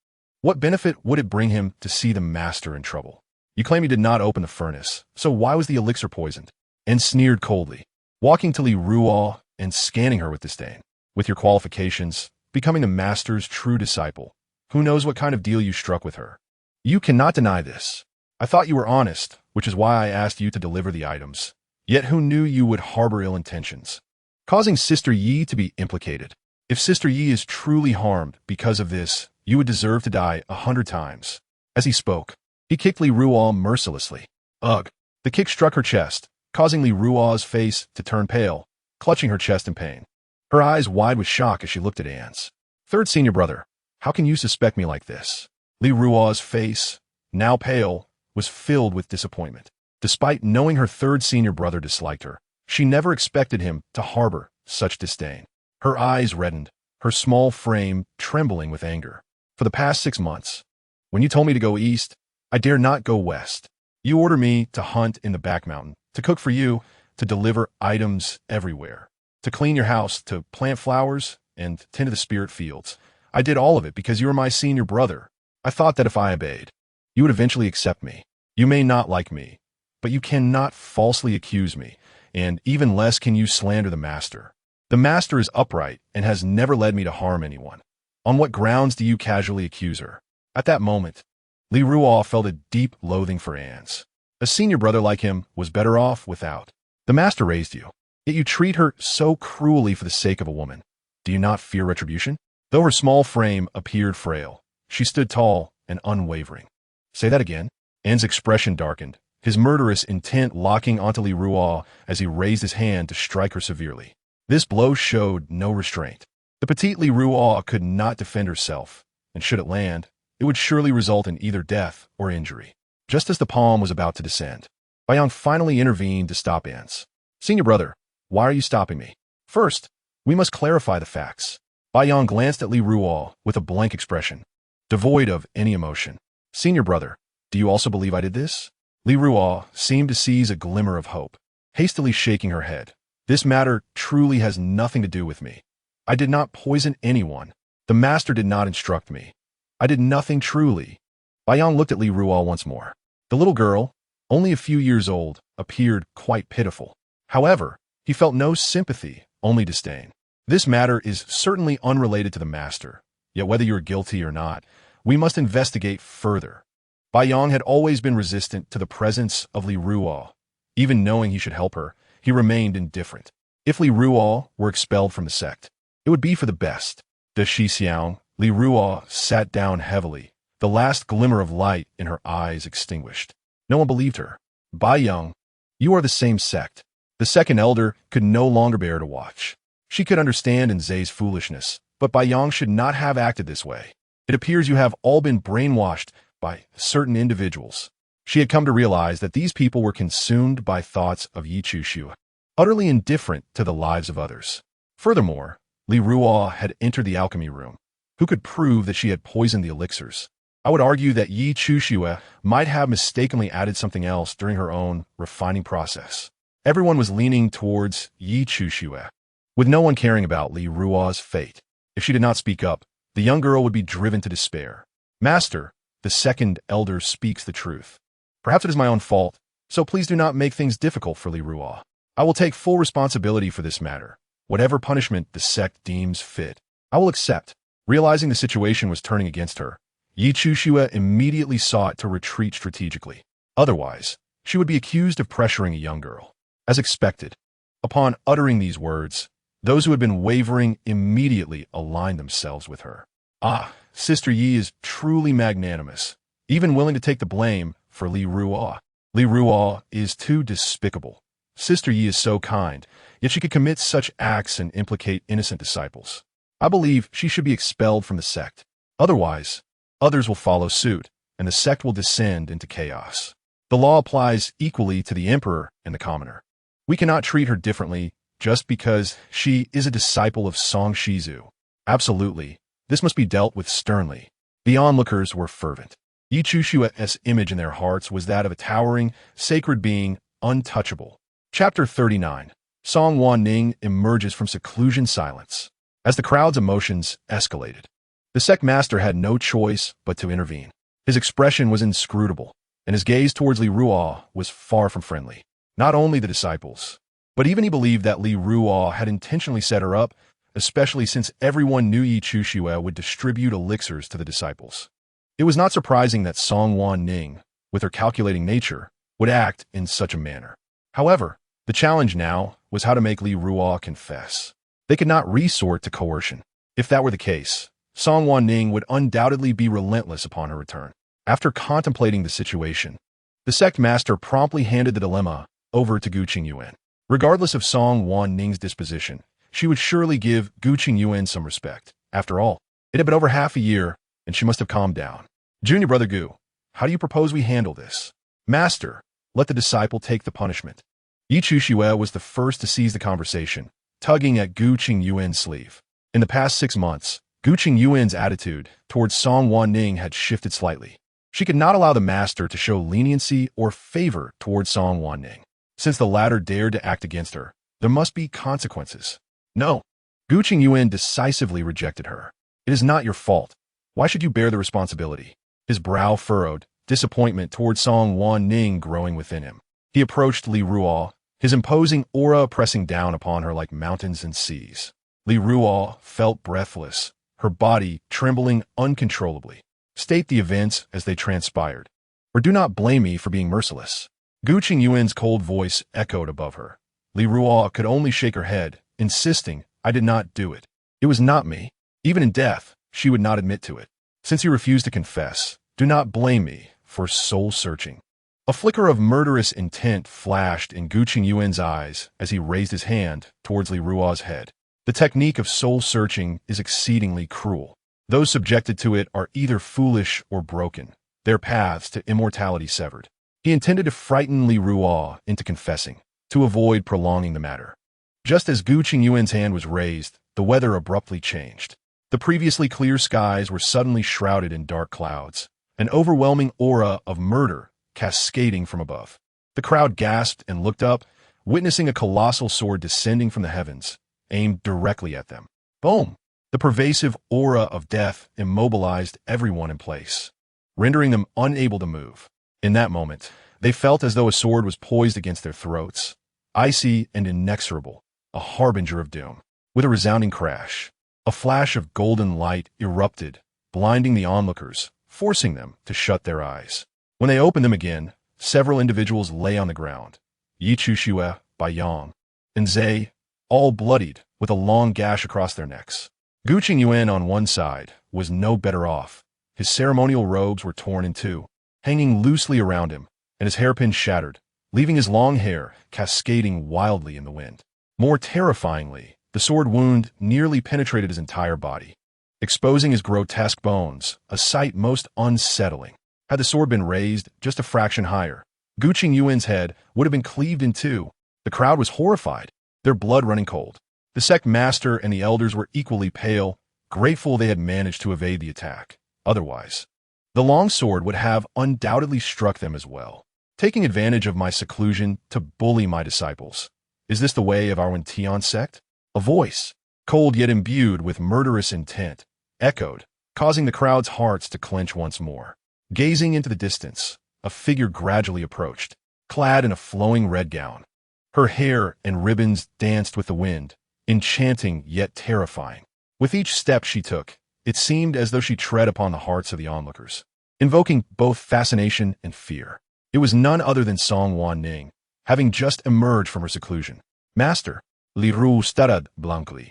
What benefit would it bring him to see the master in trouble? You claim he did not open the furnace, so why was the elixir poisoned? And sneered coldly, walking to Li Ruo and scanning her with disdain. With your qualifications, becoming the master's true disciple, who knows what kind of deal you struck with her? You cannot deny this. I thought you were honest, which is why I asked you to deliver the items. Yet who knew you would harbor ill intentions, causing Sister Yi to be implicated? If Sister Yi is truly harmed because of this, you would deserve to die 100 times. As he spoke, he kicked Li Ruo mercilessly. Ugh! The kick struck her chest, causing Li Ruo's face to turn pale, clutching her chest in pain. Her eyes wide with shock as she looked at Ans. Third senior brother, how can you suspect me like this? Li Ruo's face, now pale, was filled with disappointment. Despite knowing her third senior brother disliked her, she never expected him to harbor such disdain. Her eyes reddened, her small frame trembling with anger. For the past 6 months, when you told me to go east, I dare not go west. You order me to hunt in the back mountain, to cook for you, to deliver items everywhere, to clean your house, to plant flowers, and tend to the spirit fields. I did all of it because you were my senior brother. I thought that if I obeyed, you would eventually accept me. You may not like me, but you cannot falsely accuse me, and even less can you slander the master. The master is upright and has never led me to harm anyone. On what grounds do you casually accuse her? At that moment, Li Ruo felt a deep loathing for Ans. A senior brother like him was better off without. The master raised you, yet you treat her so cruelly for the sake of a woman. Do you not fear retribution? Though her small frame appeared frail, she stood tall and unwavering. Say that again. Ans' expression darkened, his murderous intent locking onto Li Ruo as he raised his hand to strike her severely. This blow showed no restraint. The petite Li Ruo could not defend herself, and should it land, it would surely result in either death or injury. Just as the palm was about to descend, Bai Yang finally intervened to stop Ans. Senior brother, why are you stopping me? First, we must clarify the facts. Bai Yang glanced at Li Ruo with a blank expression, devoid of any emotion. Senior brother, do you also believe I did this? Li Ruo seemed to seize a glimmer of hope, hastily shaking her head. This matter truly has nothing to do with me. I did not poison anyone. The master did not instruct me. I did nothing truly. Bai Yang looked at Li Ruo once more. The little girl, only a few years old, appeared quite pitiful. However, he felt no sympathy, only disdain. This matter is certainly unrelated to the master, yet whether you're guilty or not, we must investigate further. Bai Yang had always been resistant to the presence of Li Ruo. Even knowing he should help her, he remained indifferent. If Li Ruo were expelled from the sect, it would be for the best. De Shixiang, Li Ruo sat down heavily, the last glimmer of light in her eyes extinguished. No one believed her. Bai Yang, you are the same sect. The second elder could no longer bear to watch. She could understand Zay's foolishness, But Bai Yang should not have acted this way. It appears you have all been brainwashed by certain individuals. She had come to realize that these people were consumed by thoughts of Yi Chushua, utterly indifferent to the lives of others. Furthermore, Li Ruo had entered the alchemy room. Who could prove that she had poisoned the elixirs? I would argue that Yi Chushua might have mistakenly added something else during her own refining process. Everyone was leaning towards Yi Chushua, with no one caring about Li Ruo's fate. If she did not speak up, the young girl would be driven to despair. Master, the second elder speaks the truth. Perhaps it is my own fault, so please do not make things difficult for Li Ruo. I will take full responsibility for this matter. Whatever punishment the sect deems fit, I will accept. Realizing the situation was turning against her, Yi Chushua immediately sought to retreat strategically. Otherwise, she would be accused of pressuring a young girl. As expected, upon uttering these words, those who had been wavering immediately aligned themselves with her. Ah, Sister Yi is truly magnanimous, even willing to take the blame for Li Ruo. Li Ruo is too despicable. Sister Yi is so kind, yet she could commit such acts and implicate innocent disciples. I believe she should be expelled from the sect. Otherwise, others will follow suit, and the sect will descend into chaos. The law applies equally to the emperor and the commoner. We cannot treat her differently just because she is a disciple of Song Shizu. Absolutely, this must be dealt with sternly. The onlookers were fervent. Yi Chushua's image in their hearts was that of a towering, sacred being, untouchable. Chapter 39. Song Wanning emerges from seclusion silence. As the crowd's emotions escalated, the sect master had no choice but to intervene. His expression was inscrutable, and his gaze towards Li Ruo was far from friendly. Not only the disciples, but even he believed that Li Ruo had intentionally set her up, especially since everyone knew Yi Chushua would distribute elixirs to the disciples. It was not surprising that Song Wanning, with her calculating nature, would act in such a manner. However, the challenge now was how to make Li Ruo confess. They could not resort to coercion. If that were the case, Song Wanning would undoubtedly be relentless upon her return. After contemplating the situation, the sect master promptly handed the dilemma over to Gu Qingyuan. Regardless of Song Wanning's disposition, she would surely give Gu Qingyuan some respect. After all, it had been over half a year, and she must have calmed down. Junior brother Gu, how do you propose we handle this? Master, let the disciple take the punishment. Yi Chushua was the first to seize the conversation, tugging at Gu Qingyuan's sleeve. In the past 6 months, Gu Qingyuan's attitude towards Song Wanning had shifted slightly. She could not allow the master to show leniency or favor towards Song Wanning. Since the latter dared to act against her, there must be consequences. No. Gu Qingyuan decisively rejected her. It is not your fault. Why should you bear the responsibility? His brow furrowed, disappointment towards Song Wanning growing within him. He approached Li Ruo, his imposing aura pressing down upon her like mountains and seas. Li Ruo felt breathless, her body trembling uncontrollably. State the events as they transpired, or do not blame me for being merciless. Gu Qingyuan's cold voice echoed above her. Li Ruo could only shake her head, insisting, I did not do it. It was not me. Even in death, she would not admit to it. Since you refuse to confess, do not blame me for soul-searching. A flicker of murderous intent flashed in Gu Qingyuan's eyes as he raised his hand towards Li Ruo's head. The technique of soul-searching is exceedingly cruel. Those subjected to it are either foolish or broken, their paths to immortality severed. He intended to frighten Li Ruo into confessing, to avoid prolonging the matter. Just as Gu Qingyuan's hand was raised, the weather abruptly changed. The previously clear skies were suddenly shrouded in dark clouds, an overwhelming aura of murder cascading from above. The crowd gasped and looked up, witnessing a colossal sword descending from the heavens, aimed directly at them. Boom! The pervasive aura of death immobilized everyone in place, rendering them unable to move. In that moment, they felt as though a sword was poised against their throats, icy and inexorable, a harbinger of doom. With a resounding crash, a flash of golden light erupted, blinding the onlookers, forcing them to shut their eyes. When they opened them again, several individuals lay on the ground. Yi Chushua, Bai Yang, and Zhe, all bloodied, with a long gash across their necks. Gu Qingyuan on one side was no better off. His ceremonial robes were torn in two, hanging loosely around him, and his hairpin shattered, leaving his long hair cascading wildly in the wind. More terrifyingly, the The sword wound nearly penetrated his entire body, exposing his grotesque bones, a sight most unsettling. Had the sword been raised just a fraction higher, Gu Qingyuan's head would have been cleaved in two. The crowd was horrified, their blood running cold. The sect master and the elders were equally pale, grateful they had managed to evade the attack. Otherwise, the long sword would have undoubtedly struck them as well. Taking advantage of my seclusion to bully my disciples. Is this the way of our Tian sect? A voice, cold yet imbued with murderous intent, echoed, causing the crowd's hearts to clench once more. Gazing into the distance, a figure gradually approached, clad in a flowing red gown. Her hair and ribbons danced with the wind, enchanting yet terrifying. With each step she took, it seemed as though she tread upon the hearts of the onlookers, invoking both fascination and fear. It was none other than Song Wanning, having just emerged from her seclusion. Master, Liru stuttered blankly.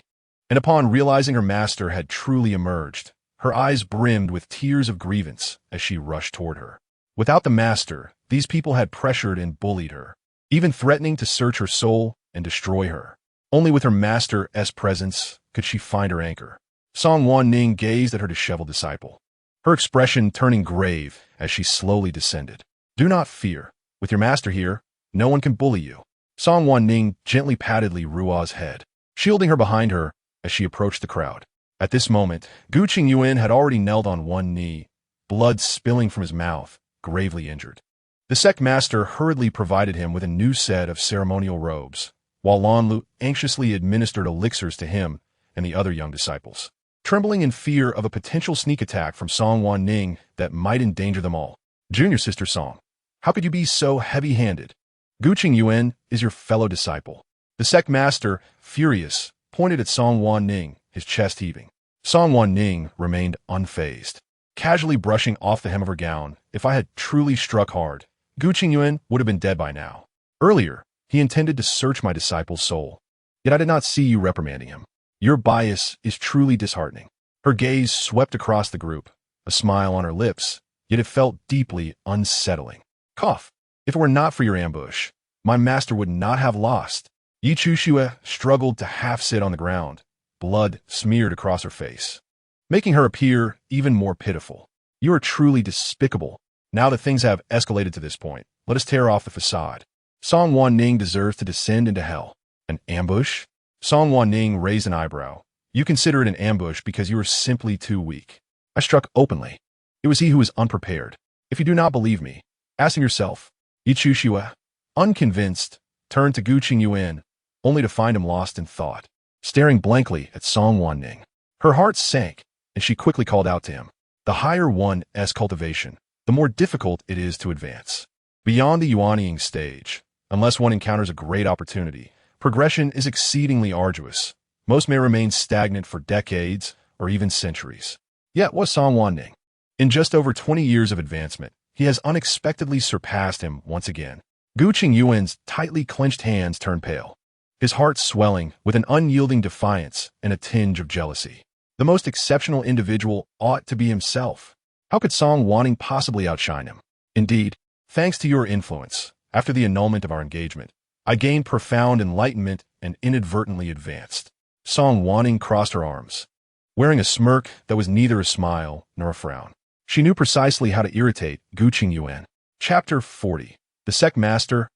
And upon realizing her master had truly emerged, her eyes brimmed with tears of grievance as she rushed toward her. Without the master, these people had pressured and bullied her, even threatening to search her soul and destroy her. Only with her master's presence could she find her anchor. Song Wanning gazed at her disheveled disciple, her expression turning grave as she slowly descended. Do not fear. With your master here, no one can bully you. Song Wanning gently patted Li Rua's head, shielding her behind her as she approached the crowd. At this moment, Gu Qingyuan had already knelt on one knee, blood spilling from his mouth, gravely injured. The sect master hurriedly provided him with a new set of ceremonial robes, while Lan Lu anxiously administered elixirs to him and the other young disciples, trembling in fear of a potential sneak attack from Song Wanning that might endanger them all. Junior sister Song, how could you be so heavy-handed? Gu Qingyuan is your fellow disciple. The sect master, furious, pointed at Song Wanning, his chest heaving. Song Wanning remained unfazed, casually brushing off the hem of her gown. If I had truly struck hard, Gu Qingyuan would have been dead by now. Earlier, he intended to search my disciple's soul, yet I did not see you reprimanding him. Your bias is truly disheartening. Her gaze swept across the group, a smile on her lips, yet it felt deeply unsettling. Cough. If it were not for your ambush, my master would not have lost. Yi Chushue struggled to half-sit on the ground, blood smeared across her face, making her appear even more pitiful. You are truly despicable. Now that things have escalated to this point, let us tear off the facade. Song Wanning deserves to descend into hell. An ambush? Song Wanning raised an eyebrow. You consider it an ambush because you are simply too weak. I struck openly. It was he who was unprepared. If you do not believe me, ask yourself. Yi Chushue, unconvinced, turned to Gu Qingyuan, only to find him lost in thought, staring blankly at Song Wanning. Her heart sank, and she quickly called out to him. The higher one's cultivation, the more difficult it is to advance. Beyond the Yuanying stage, unless one encounters a great opportunity, progression is exceedingly arduous. Most may remain stagnant for decades or even centuries. Yet was Song Wanning. In just over 20 years of advancement, he has unexpectedly surpassed him once again. Gu Qingyuan's tightly clenched hands turned pale, his heart swelling with an unyielding defiance and a tinge of jealousy. The most exceptional individual ought to be himself. How could Song Wanning possibly outshine him? Indeed, thanks to your influence, after the annulment of our engagement, I gained profound enlightenment and inadvertently advanced. Song Wanning crossed her arms, wearing a smirk that was neither a smile nor a frown. She knew precisely how to irritate Gu Qingyuan. Chapter 40. The Sect Master's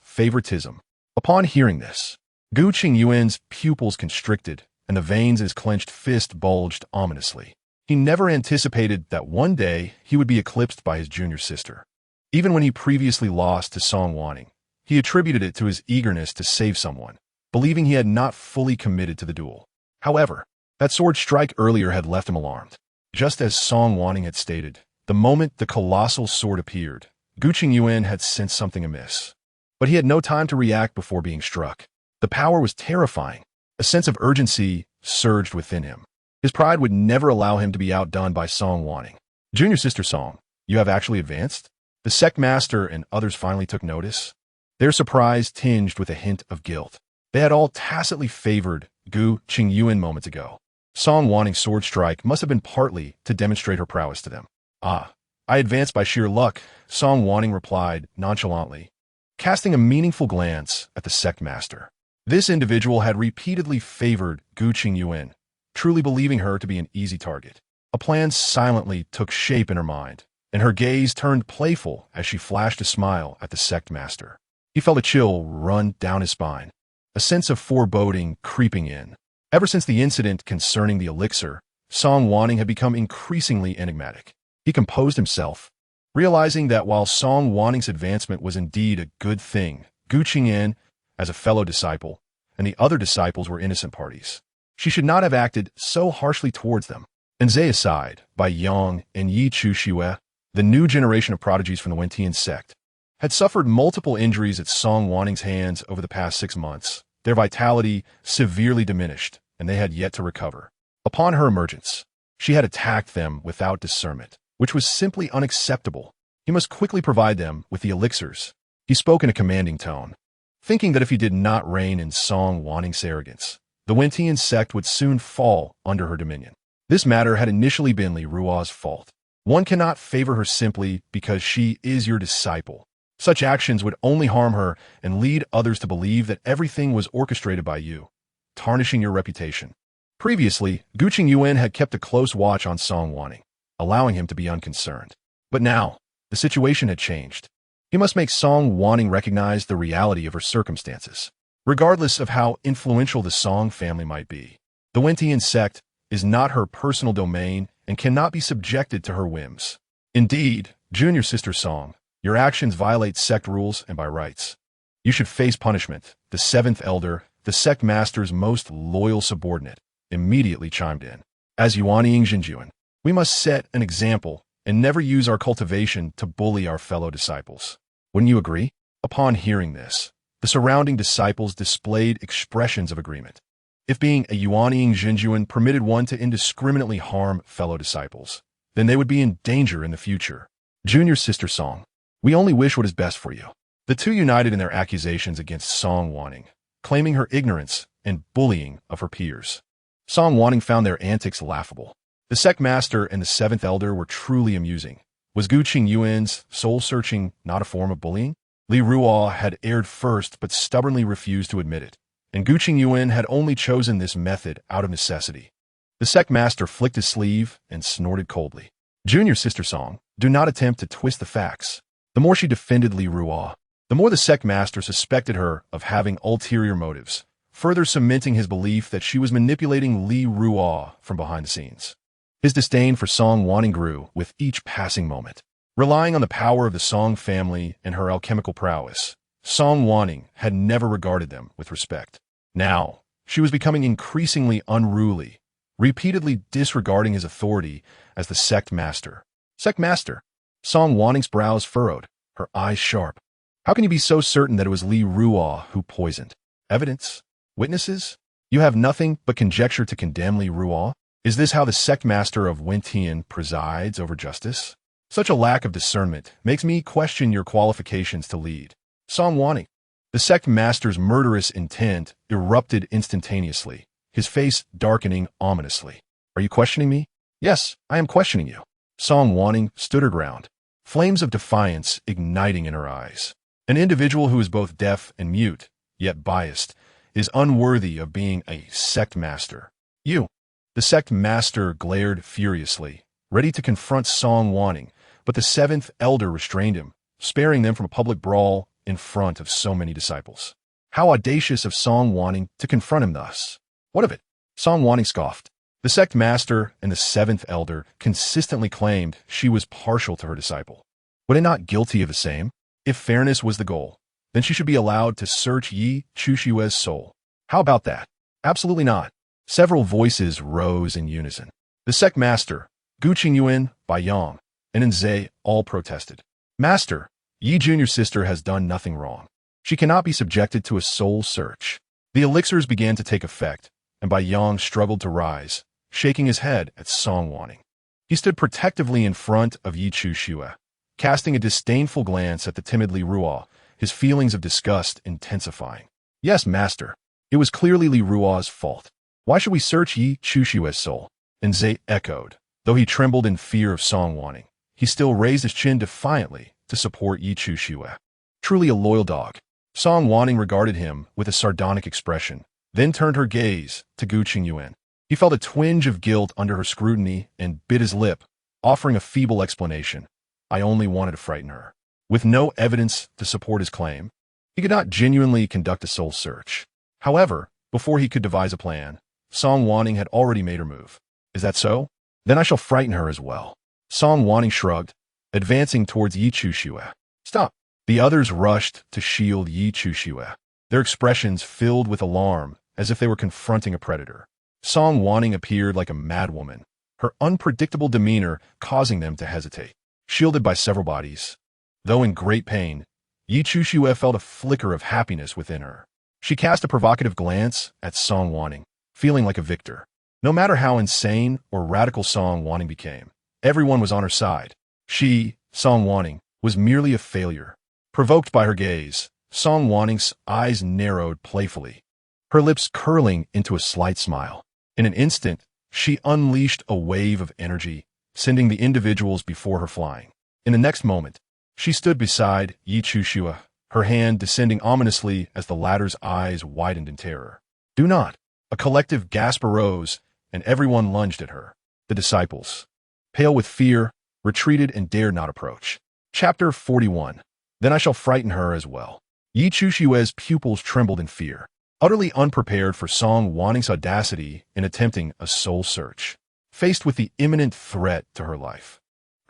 Favoritism. Upon hearing this, Gu Qingyuan's pupils constricted, and the veins in his clenched fist bulged ominously. He never anticipated that one day he would be eclipsed by his junior sister. Even when he previously lost to Song Wanning, he attributed it to his eagerness to save someone, believing he had not fully committed to the duel. However, that sword strike earlier had left him alarmed. Just as Song Wanning had stated, the moment the colossal sword appeared, Gu Qingyuan had sensed something amiss. But he had no time to react before being struck. The power was terrifying. A sense of urgency surged within him. His pride would never allow him to be outdone by Song Wanning. Junior sister Song, you have actually advanced? The sect master and others finally took notice, their surprise tinged with a hint of guilt. They had all tacitly favored Gu Qingyuan moments ago. Song Wanning's sword strike must have been partly to demonstrate her prowess to them. I advanced by sheer luck, Song Wanning replied nonchalantly, casting a meaningful glance at the sect master. This individual had repeatedly favored Gu Qingyuan, truly believing her to be an easy target. A plan silently took shape in her mind, and her gaze turned playful as she flashed a smile at the sect master. He felt a chill run down his spine, a sense of foreboding creeping in. Ever since the incident concerning the elixir, Song Wanning had become increasingly enigmatic. He composed himself, realizing that while Song Wanning's advancement was indeed a good thing, Gu Qingyan, as a fellow disciple, and the other disciples were innocent parties. She should not have acted so harshly towards them. And Zhe aside, Bai Yang and Yi Chu Shue, the new generation of prodigies from the Medicine Sect, had suffered multiple injuries at Song Wanning's hands over the past 6 months, their vitality severely diminished, and they had yet to recover. Upon her emergence, she had attacked them without discernment, which was simply unacceptable. He must quickly provide them with the elixirs. He spoke in a commanding tone, thinking that if he did not rein in Song Wanning's arrogance, the Medicine Sect would soon fall under her dominion. This matter had initially been Li Ruo's fault. One cannot favor her simply because she is your disciple. Such actions would only harm her and lead others to believe that everything was orchestrated by you, tarnishing your reputation. Previously, Gu Qingyuan had kept a close watch on Song Wanning, allowing him to be unconcerned. But now, the situation had changed. He must make Song Wanning recognize the reality of her circumstances. Regardless of how influential the Song family might be, the Medicine Sect is not her personal domain and cannot be subjected to her whims. Indeed, junior sister Song, your actions violate sect rules and by rights. You should face punishment. The 7th elder, the sect master's most loyal subordinate, immediately chimed in. As Yuanying Jinjuan, we must set an example and never use our cultivation to bully our fellow disciples. Wouldn't you agree? Upon hearing this, the surrounding disciples displayed expressions of agreement. If being a Yuanying Jinjuan permitted one to indiscriminately harm fellow disciples, then they would be in danger in the future. Junior sister Song, we only wish what is best for you. The two united in their accusations against Song Wanning, claiming her ignorance and bullying of her peers. Song Wanning found their antics laughable. The sect master and the 7th elder were truly amusing. Was Gu Qingyuan's soul-searching not a form of bullying? Li Ruo had erred first but stubbornly refused to admit it, and Gu Qingyuan had only chosen this method out of necessity. The sect master flicked his sleeve and snorted coldly. Junior sister Song, do not attempt to twist the facts. The more she defended Li Ruo, the more the sect master suspected her of having ulterior motives, further cementing his belief that she was manipulating Li Ruo from behind the scenes. His disdain for Song Wanning grew with each passing moment. Relying on the power of the Song family and her alchemical prowess, Song Wanning had never regarded them with respect. Now, she was becoming increasingly unruly, repeatedly disregarding his authority as the sect master. Sect master? Song Wanning's brows furrowed, her eyes sharp. How can you be so certain that it was Li Ruo who poisoned? Evidence? Witnesses? You have nothing but conjecture to condemn Li Ruo? Is this how the sect master of Wentian presides over justice? Such a lack of discernment makes me question your qualifications to lead. Song Wanning. The sect master's murderous intent erupted instantaneously, his face darkening ominously. Are you questioning me? Yes, I am questioning you. Song Wanning stood her ground, flames of defiance igniting in her eyes. An individual who is both deaf and mute, yet biased, is unworthy of being a sect master. You. The sect master glared furiously, ready to confront Song Wanning, but the 7th elder restrained him, sparing them from a public brawl in front of so many disciples. How audacious of Song Wanning to confront him thus. What of it? Song Wanning scoffed. The sect master and the 7th elder consistently claimed she was partial to her disciple. Were they not guilty of the same? If fairness was the goal, then she should be allowed to search Yi Chushue's soul. How about that? Absolutely not. Several voices rose in unison. The sect master, Gu Qingyuan, Bai Yang, and Nze all protested. Master, Yi junior sister has done nothing wrong. She cannot be subjected to a soul search. The elixirs began to take effect, and Bai Yang struggled to rise, shaking his head at Song Wanning. He stood protectively in front of Yi Chushue, casting a disdainful glance at the timid Li Ruo, his feelings of disgust intensifying. Yes, master. It was clearly Li Ruo's fault. Why should we search Yi Chushue's soul? Nze echoed. Though he trembled in fear of Song Wanning, he still raised his chin defiantly to support Yi Chushue. Truly a loyal dog. Song Wanning regarded him with a sardonic expression, then turned her gaze to Gu Qingyuan. He felt a twinge of guilt under her scrutiny and bit his lip, offering a feeble explanation. I only wanted to frighten her. With no evidence to support his claim, he could not genuinely conduct a soul search. However, before he could devise a plan, Song Wanning had already made her move. Is that so? Then I shall frighten her as well. Song Wanning shrugged, advancing towards Yi Chuxue. Stop! The others rushed to shield Yi Chuxue, their expressions filled with alarm as if they were confronting a predator. Song Wanning appeared like a madwoman, her unpredictable demeanor causing them to hesitate. Shielded by several bodies, though in great pain, Yi Chuxue felt a flicker of happiness within her. She cast a provocative glance at Song Wanning, feeling like a victor. No matter how insane or radical Song Wanning became, everyone was on her side. She, Song Wanning, was merely a failure. Provoked by her gaze, Song Wanning's eyes narrowed playfully, her lips curling into a slight smile. In an instant, she unleashed a wave of energy, sending the individuals before her flying. In the next moment, she stood beside Yi Chuxue, her hand descending ominously as the latter's eyes widened in terror. Do not! A collective gasp arose, and everyone lunged at her. The disciples, pale with fear, retreated and dared not approach. Chapter 41. Then I shall frighten her as well. Yi Chuxue's pupils trembled in fear, utterly unprepared for Song Wanning's audacity in attempting a soul search. Faced with the imminent threat to her life,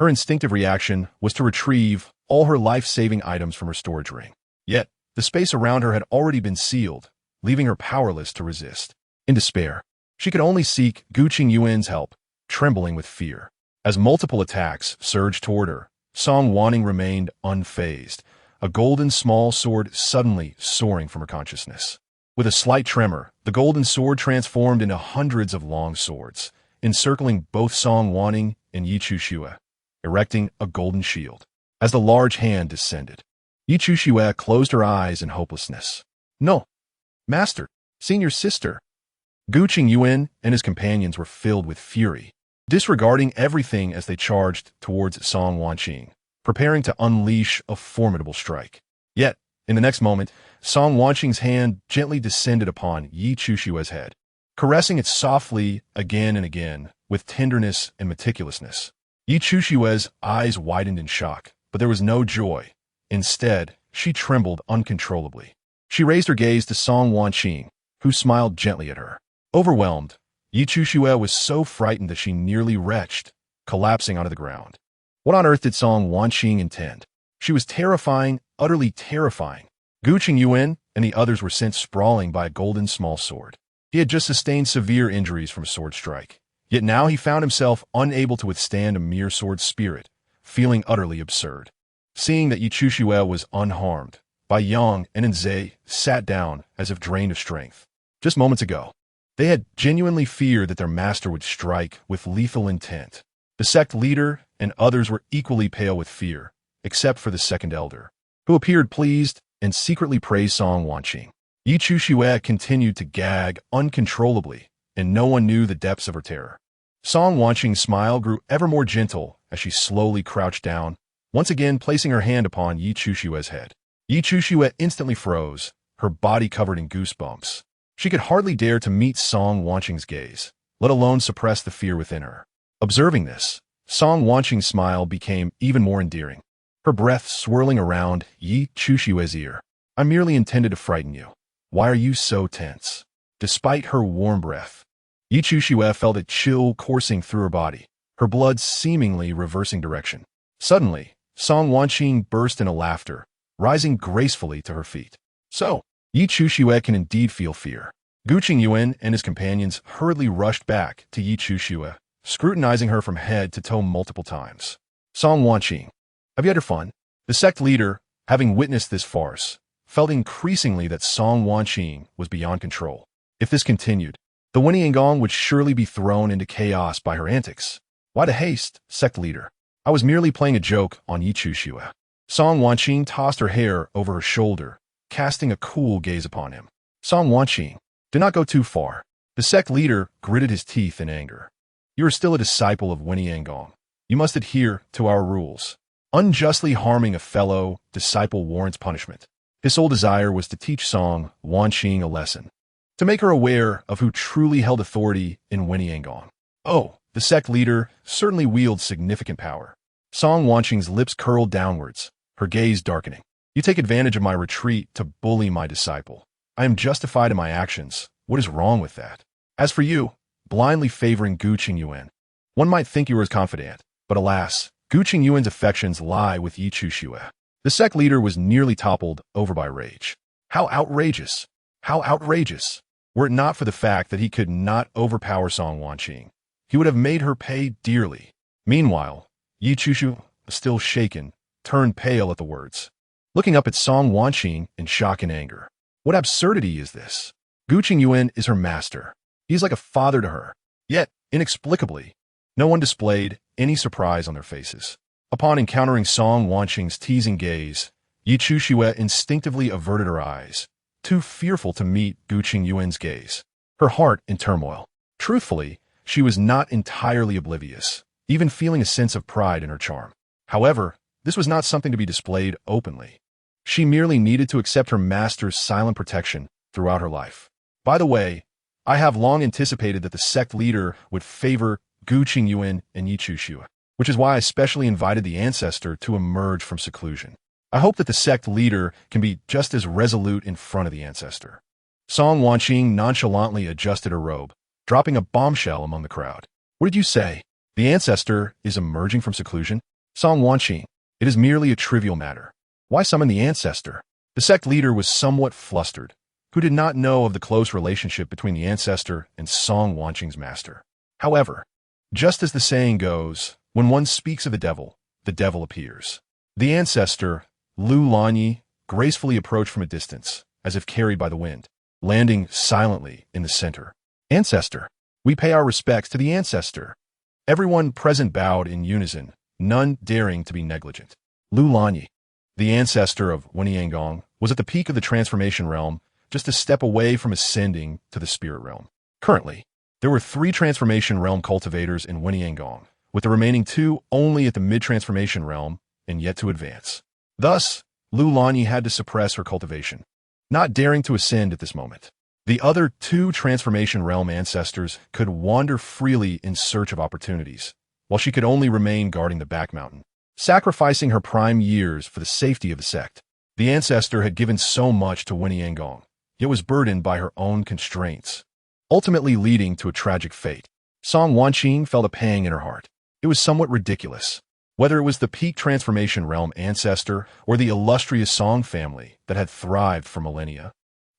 her instinctive reaction was to retrieve all her life-saving items from her storage ring. Yet, the space around her had already been sealed, leaving her powerless to resist. In despair, she could only seek Gu Qingyuan's help, trembling with fear. As multiple attacks surged toward her, Song Wanning remained unfazed, a golden small sword suddenly soaring from her consciousness. With a slight tremor, the golden sword transformed into hundreds of long swords, encircling both Song Wanning and Yi Chuxue, erecting a golden shield. As the large hand descended, Yi Chuxue closed her eyes in hopelessness. No, Master, senior sister. Gu Qingyuan and his companions were filled with fury, disregarding everything as they charged towards Song Wanqing, preparing to unleash a formidable strike. Yet, in the next moment, Song Wanqing's hand gently descended upon Yi Chuxue's head, caressing it softly again and again with tenderness and meticulousness. Yi Chuxue's eyes widened in shock, but there was no joy. Instead, she trembled uncontrollably. She raised her gaze to Song Wanqing, who smiled gently at her. Overwhelmed, Yi Chuxue was so frightened that she nearly retched, collapsing onto the ground. What on earth did Song Wanqing intend? She was terrifying, utterly terrifying. Gu Qingyuan and the others were sent sprawling by a golden small sword. He had just sustained severe injuries from a sword strike, yet now he found himself unable to withstand a mere sword spirit, feeling utterly absurd. Seeing that Yi Chuxue was unharmed, Bai Yang and Nze sat down as if drained of strength. Just moments ago, they had genuinely feared that their master would strike with lethal intent. The sect leader and others were equally pale with fear, except for the second elder, who appeared pleased and secretly praised Song Wanqing. Yi Chuxue continued to gag uncontrollably, and no one knew the depths of her terror. Song Wanqing's smile grew ever more gentle as she slowly crouched down, once again placing her hand upon Yi Chuxue's head. Yi Chuxue instantly froze, her body covered in goosebumps. She could hardly dare to meet Song Wanqing's gaze, let alone suppress the fear within her. Observing this, Song Wanqing's smile became even more endearing, her breath swirling around Yi Chuxue's ear. I merely intended to frighten you. Why are you so tense? Despite her warm breath, Yi Chuxue felt a chill coursing through her body, her blood seemingly reversing direction. Suddenly, Song Wanqing burst into laughter, rising gracefully to her feet. So, Yi Chuxue can indeed feel fear. Gu Qingyuan and his companions hurriedly rushed back to Yi Chuxue, scrutinizing her from head to toe multiple times. Song Wanqing, have you had your fun? The sect leader, having witnessed this farce, felt increasingly that Song Wanqing was beyond control. If this continued, the Weniangong would surely be thrown into chaos by her antics. Why the haste, sect leader? I was merely playing a joke on Yi Chuxue. Song Wanqing tossed her hair over her shoulder, casting a cool gaze upon him. Song Wanqing, do not go too far. The sect leader gritted his teeth in anger. You are still a disciple of Weniangong. You must adhere to our rules. Unjustly harming a fellow disciple warrants punishment. His sole desire was to teach Song Wanning a lesson, to make her aware of who truly held authority in Wendiangong. Oh, the sect leader certainly wields significant power. Song Waning's lips curled downwards, her gaze darkening. You take advantage of my retreat to bully my disciple. I am justified in my actions. What is wrong with that? As for you, blindly favoring Gu Qingyuan, one might think you were as confident, but alas, Gu Qingyuan's affections lie with Yi Chuxue. The sect leader was nearly toppled over by rage. How outrageous! How outrageous! Were it not for the fact that he could not overpower Song Wanning, he would have made her pay dearly. Meanwhile, Yi Chuxue, still shaken, turned pale at the words, looking up at Song Wanning in shock and anger. What absurdity is this? Gu Qingyuan is her master. He is like a father to her. Yet, inexplicably, no one displayed any surprise on their faces. Upon encountering Song Waning's teasing gaze, Yi Chuxue instinctively averted her eyes, too fearful to meet Gu Qingyuan's gaze, her heart in turmoil. Truthfully, she was not entirely oblivious, even feeling a sense of pride in her charm. However, this was not something to be displayed openly. She merely needed to accept her master's silent protection throughout her life. By the way, I have long anticipated that the sect leader would favor Gu Qingyuan and Yi Chuxue, which is why I specially invited the ancestor to emerge from seclusion. I hope that the sect leader can be just as resolute in front of the ancestor. Song Wanning nonchalantly adjusted her robe, dropping a bombshell among the crowd. What did you say? The ancestor is emerging from seclusion? Song Wanning, it is merely a trivial matter. Why summon the ancestor? The sect leader was somewhat flustered, who did not know of the close relationship between the ancestor and Song Waning's master. However, just as the saying goes, when one speaks of the devil appears. The ancestor, Lu Lanyi, gracefully approached from a distance, as if carried by the wind, landing silently in the center. Ancestor, we pay our respects to the ancestor. Everyone present bowed in unison, none daring to be negligent. Lu Lanyi, the ancestor of Wendiangong, was at the peak of the transformation realm, just a step away from ascending to the spirit realm. Currently, there were 3 transformation realm cultivators in Wendiangong, with the remaining 2 only at the mid-transformation realm and yet to advance. Thus, Lu Lanyi had to suppress her cultivation, not daring to ascend at this moment. The other 2 transformation realm ancestors could wander freely in search of opportunities, while she could only remain guarding the back mountain, sacrificing her prime years for the safety of the sect. The ancestor had given so much to Wendiangong, yet was burdened by her own constraints, ultimately leading to a tragic fate. Song Wanning felt a pang in her heart. It was somewhat ridiculous. Whether it was the peak transformation realm ancestor or the illustrious Song family that had thrived for millennia,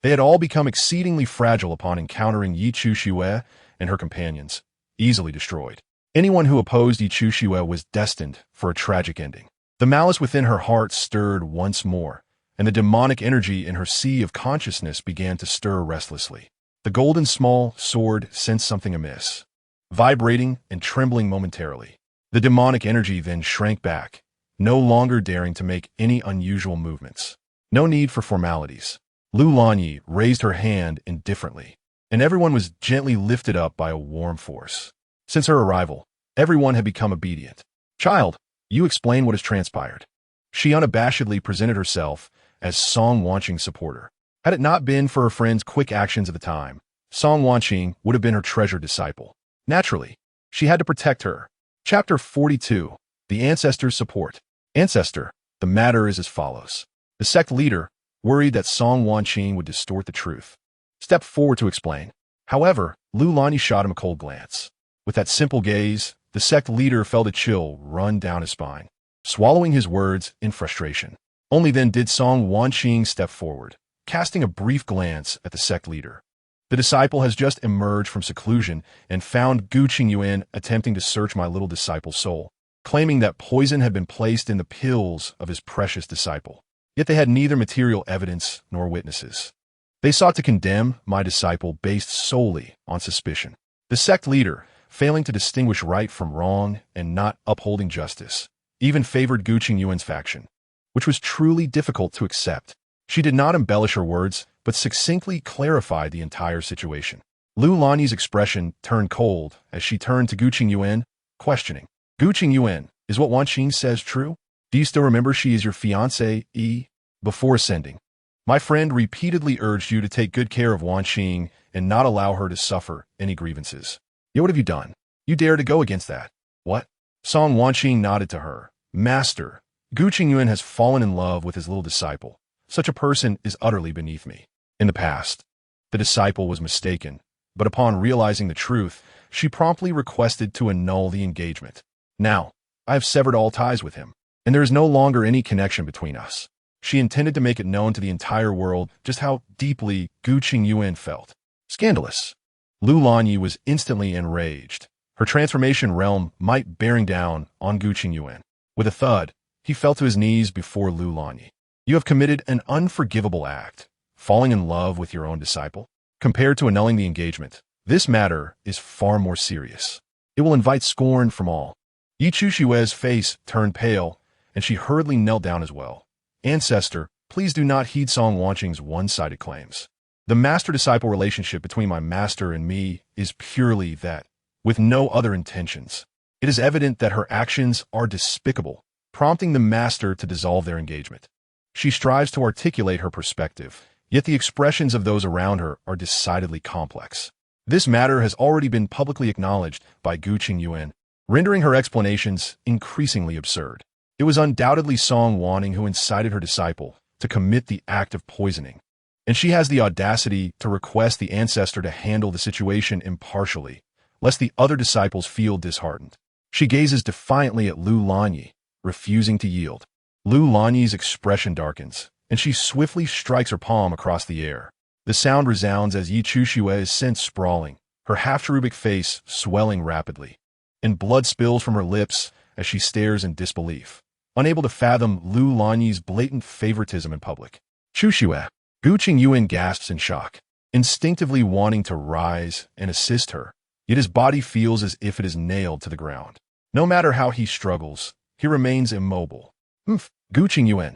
they had all become exceedingly fragile upon encountering Yi Chuxue and her companions, easily destroyed. Anyone who opposed Yi Chuxue was destined for a tragic ending. The malice within her heart stirred once more, and the demonic energy in her sea of consciousness began to stir restlessly. The golden small sword sensed something amiss, vibrating and trembling momentarily. The demonic energy then shrank back, no longer daring to make any unusual movements. No need for formalities. Lu Lanyi raised her hand indifferently, and everyone was gently lifted up by a warm force. Since her arrival, everyone had become obedient. Child, you explain what has transpired. She unabashedly presented herself as Song Waning's supporter. Had it not been for her friend's quick actions at the time, Song Wanning would have been her treasured disciple. Naturally, she had to protect her. Chapter 42. The Ancestor's Support. Ancestor, the matter is as follows. The sect leader, worried that Song Wanning would distort the truth, stepped forward to explain. However, Lu Lanyi shot him a cold glance. With that simple gaze, the sect leader felt a chill run down his spine, swallowing his words in frustration. Only then did Song Wanning step forward, casting a brief glance at the sect leader. The disciple has just emerged from seclusion and found Gu Qingyuan attempting to search my little disciple's soul, claiming that poison had been placed in the pills of his precious disciple. Yet they had neither material evidence nor witnesses. They sought to condemn my disciple based solely on suspicion. The sect leader, failing to distinguish right from wrong and not upholding justice, even favored Gu Qingyuan's faction, which was truly difficult to accept. She did not embellish her words, but succinctly clarified the entire situation. Lu Lanyi's expression turned cold as she turned to Gu Qingyuan, questioning. Gu Qingyuan, is what Wanqing says true? Do you still remember she is your fiancée, before ascending? My friend repeatedly urged you to take good care of Wanqing and not allow her to suffer any grievances. Yet what have you done? You dare to go against that. What? Song Wanqing nodded to her. Master, Gu Qingyuan has fallen in love with his little disciple. Such a person is utterly beneath me. In the past, the disciple was mistaken, but upon realizing the truth, she promptly requested to annul the engagement. Now, I have severed all ties with him, and there is no longer any connection between us. She intended to make it known to the entire world just how deeply Gu Qingyuan felt. Scandalous. Lu Lanyi was instantly enraged. Her transformation realm might bearing down on Gu Qingyuan. With a thud, he fell to his knees before Lu Lanyi. You have committed an unforgivable act, falling in love with your own disciple. Compared to annulling the engagement, this matter is far more serious. It will invite scorn from all. Yi Chushue's face turned pale, and she hurriedly knelt down as well. Ancestor, please do not heed Song Wanqing's one-sided claims. The master-disciple relationship between my master and me is purely that, with no other intentions. It is evident that her actions are despicable, prompting the master to dissolve their engagement. She strives to articulate her perspective, yet the expressions of those around her are decidedly complex. This matter has already been publicly acknowledged by Gu Qingyuan, rendering her explanations increasingly absurd. It was undoubtedly Song Wanning who incited her disciple to commit the act of poisoning, and she has the audacity to request the ancestor to handle the situation impartially, lest the other disciples feel disheartened. She gazes defiantly at Lu Lanyi, refusing to yield. Lu Lanyi's expression darkens, and she swiftly strikes her palm across the air. The sound resounds as Yi Chushue is sent sprawling, her half-cherubic face swelling rapidly, and blood spills from her lips as she stares in disbelief, unable to fathom Lu Lanyi's blatant favoritism in public. Chushue. Gu Qingyuan gasps in shock, instinctively wanting to rise and assist her, yet his body feels as if it is nailed to the ground. No matter how he struggles, he remains immobile. Gu Qingyuan,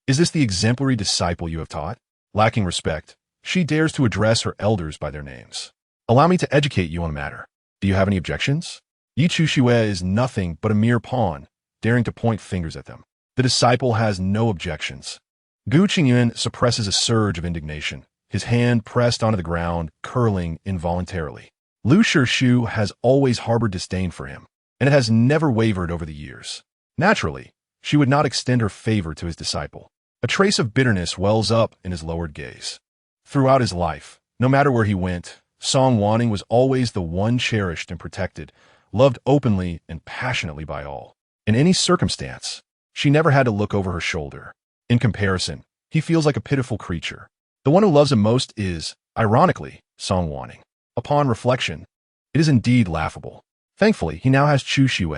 is this the exemplary disciple you have taught? Lacking respect, she dares to address her elders by their names. Allow me to educate you on the matter. Do you have any objections? Yi Chushue is nothing but a mere pawn, daring to point fingers at them. The disciple has no objections. Gu Qingyuan suppresses a surge of indignation, his hand pressed onto the ground, curling involuntarily. Lu Shirshu has always harbored disdain for him, and it has never wavered over the years. Naturally, she would not extend her favor to his disciple. A trace of bitterness wells up in his lowered gaze. Throughout his life, no matter where he went, Song Wanning was always the one cherished and protected, loved openly and passionately by all. In any circumstance, she never had to look over her shoulder. In comparison, he feels like a pitiful creature. The one who loves him most is, ironically, Song Wanning. Upon reflection, it is indeed laughable. Thankfully, he now has Chu Shue.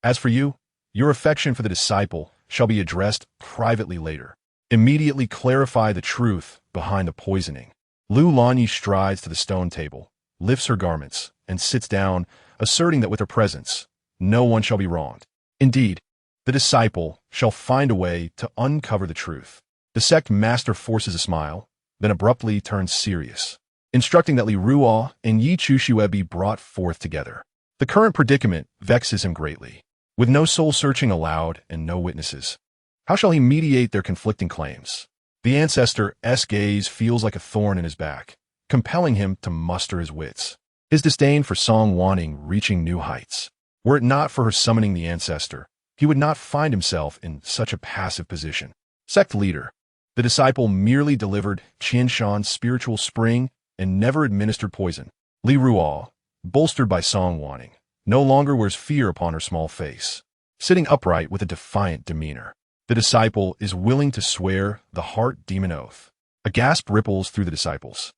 As for you, your affection for the disciple shall be addressed privately later. Immediately clarify the truth behind the poisoning. Lu Lanyi strides to the stone table, lifts her garments, and sits down, asserting that with her presence, no one shall be wronged. Indeed, the disciple shall find a way to uncover the truth. The sect master forces a smile, then abruptly turns serious, instructing that Li Ruo and Yi Chushue be brought forth together. The current predicament vexes him greatly. With no soul-searching allowed and no witnesses, how shall he mediate their conflicting claims? The ancestor's gaze feels like a thorn in his back, compelling him to muster his wits. His disdain for Song Wanning reaching new heights. Were it not for her summoning the ancestor, he would not find himself in such a passive position. Sect leader. The disciple merely delivered Qianshan's spiritual spring and never administered poison. Li Ruo, bolstered by Song Wanning, no longer wears fear upon her small face, sitting upright with a defiant demeanor. The disciple is willing to swear the heart demon oath. A gasp ripples through the disciples.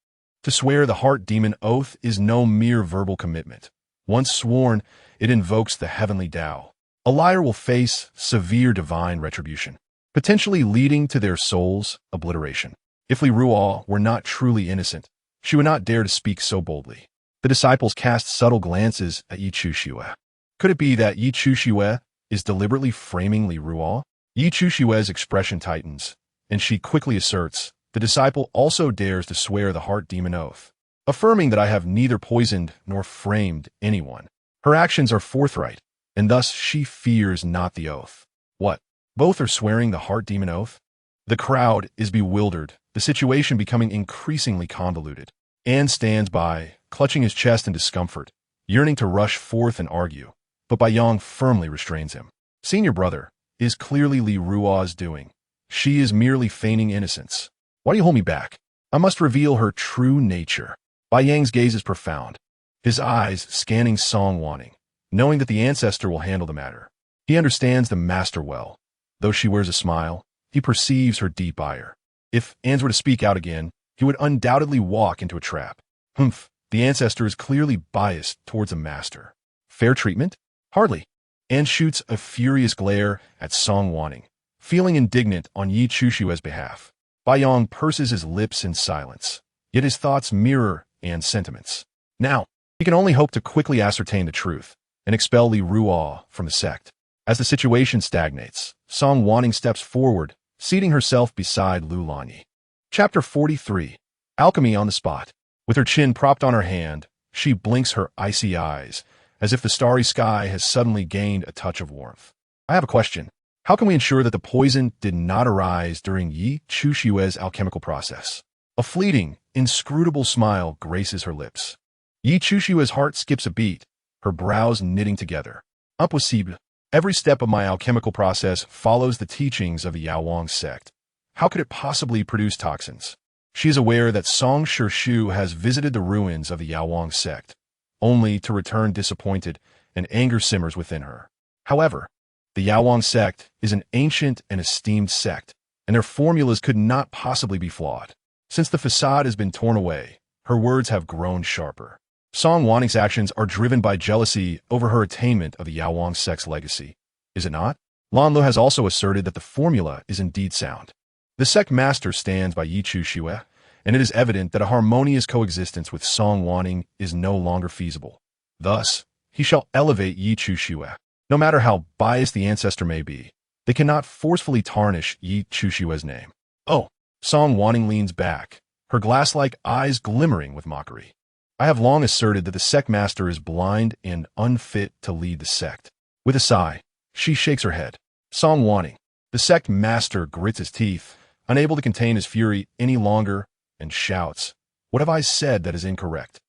To swear the heart demon oath is no mere verbal commitment. Once sworn, it invokes the heavenly Tao. A liar will face severe divine retribution, potentially leading to their soul's obliteration. If Li Ruo were not truly innocent, she would not dare to speak so boldly. The disciples cast subtle glances at Yi Chushue. Could it be that Yi Chushue is deliberately framing Li Ruo? Yi Chushue's expression tightens, and she quickly asserts, the disciple also dares to swear the heart demon oath, affirming that I have neither poisoned nor framed anyone. Her actions are forthright, and thus she fears not the oath. What? Both are swearing the heart demon oath? The crowd is bewildered, the situation becoming increasingly convoluted. An stands by, clutching his chest in discomfort, yearning to rush forth and argue, but Bayong firmly restrains him. Senior brother is clearly Li Ruo's doing. She is merely feigning innocence. Why do you hold me back? I must reveal her true nature. Bayang's gaze is profound, his eyes scanning Song Wanning, knowing that the ancestor will handle the matter. He understands the master well. Though she wears a smile, he perceives her deep ire. If Ans were to speak out again, he would undoubtedly walk into a trap. Humph, the ancestor is clearly biased towards a master. Fair treatment? Hardly. An shoots a furious glare at Song Wanning, feeling indignant on Yi Chushue's behalf. Bayong purses his lips in silence, yet his thoughts mirror An's sentiments. Now, he can only hope to quickly ascertain the truth and expel Li Ruo from the sect. As the situation stagnates, Song Wanning steps forward, seating herself beside Lu Lanyi. Chapter 43. Alchemy on the spot. With her chin propped on her hand, she blinks her icy eyes, as if the starry sky has suddenly gained a touch of warmth. I have a question. How can we ensure that the poison did not arise during Yi Chushue's alchemical process? A fleeting, inscrutable smile graces her lips. Yi Chushue's heart skips a beat, her brows knitting together. Impossible. Every step of my alchemical process follows the teachings of the Yaowang sect. How could it possibly produce toxins? She is aware that Song Shu has visited the ruins of the Yaowang sect, only to return disappointed, and anger simmers within her. However, the Yaowang sect is an ancient and esteemed sect, and their formulas could not possibly be flawed. Since the facade has been torn away, her words have grown sharper. Song Wanning's actions are driven by jealousy over her attainment of the Yaowang sect's legacy. Is it not? Lan Lu has also asserted that the formula is indeed sound. The sect master stands by Yi Chushue, and it is evident that a harmonious coexistence with Song Wanning is no longer feasible. Thus, he shall elevate Yi Chushue. No matter how biased the ancestor may be, they cannot forcefully tarnish Yi Chushue's name. Oh, Song Wanning leans back, her glass-like eyes glimmering with mockery. I have long asserted that the sect master is blind and unfit to lead the sect. With a sigh, she shakes her head. Song Wanning, the sect master grits his teeth, unable to contain his fury any longer, and shouts, "What have I said that is incorrect?"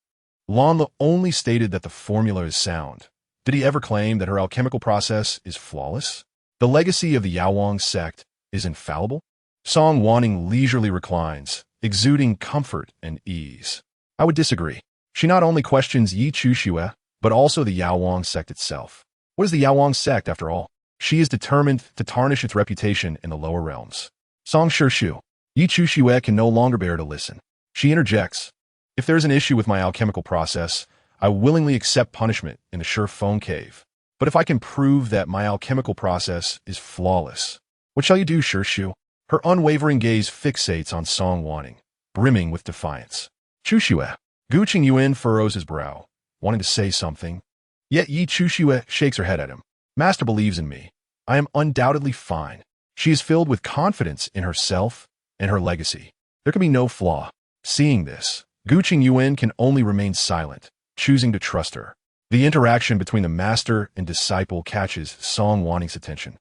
Lan Lu only stated that the formula is sound. Did he ever claim that her alchemical process is flawless? The legacy of the Yaowang sect is infallible? Song Wanning leisurely reclines, exuding comfort and ease. I would disagree. She not only questions Yi Chushue, but also the Yaowang sect itself. What is the Yaowang sect, after all? She is determined to tarnish its reputation in the lower realms. Song Shu, Yi Chushue can no longer bear to listen. She interjects. If there is an issue with my alchemical process, I willingly accept punishment in the Shifeng cave. But if I can prove that my alchemical process is flawless, what shall you do, Shu? Her unwavering gaze fixates on Song Wanning, brimming with defiance. Chushue. Gu Qingyuan furrows his brow, wanting to say something. Yet Yi Chushue shakes her head at him. Master believes in me. I am undoubtedly fine. She is filled with confidence in herself and her legacy. There can be no flaw. Seeing this, Gu Qingyuan can only remain silent, choosing to trust her. The interaction between the master and disciple catches Song Wanning's attention,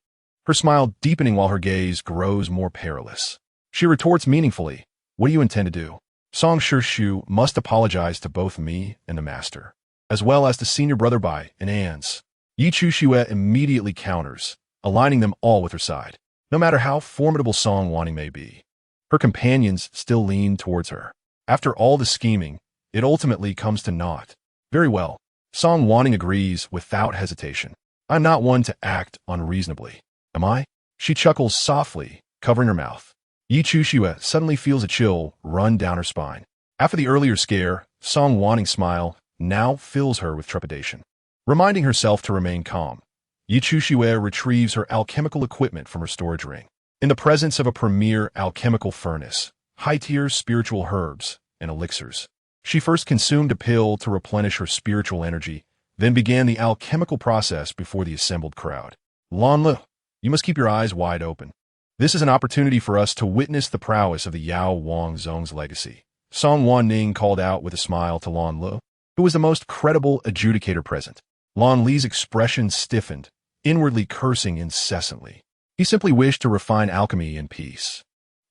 her smile deepening while her gaze grows more perilous. She retorts meaningfully, "What do you intend to do?" Song Shu must apologize to both me and the master, as well as to senior brother Bai and Ans. Yi Chushue immediately counters, aligning them all with her side. No matter how formidable Song Wanning may be, her companions still lean towards her. After all the scheming, it ultimately comes to naught. Very well. Song Wanning agrees without hesitation. I'm not one to act unreasonably. Am I? She chuckles softly, covering her mouth. Yi Chushue suddenly feels a chill run down her spine. After the earlier scare, Song Wanning's smile now fills her with trepidation. Reminding herself to remain calm, Yi Chushue retrieves her alchemical equipment from her storage ring. In the presence of a premier alchemical furnace, high-tier spiritual herbs, and elixirs, she first consumed a pill to replenish her spiritual energy, then began the alchemical process before the assembled crowd. Lan Lu, you must keep your eyes wide open. This is an opportunity for us to witness the prowess of the Yaowang Zong's legacy. Song Wanning called out with a smile to Lan Lu, who was the most credible adjudicator present. Lan Li's expression stiffened, inwardly cursing incessantly. He simply wished to refine alchemy in peace.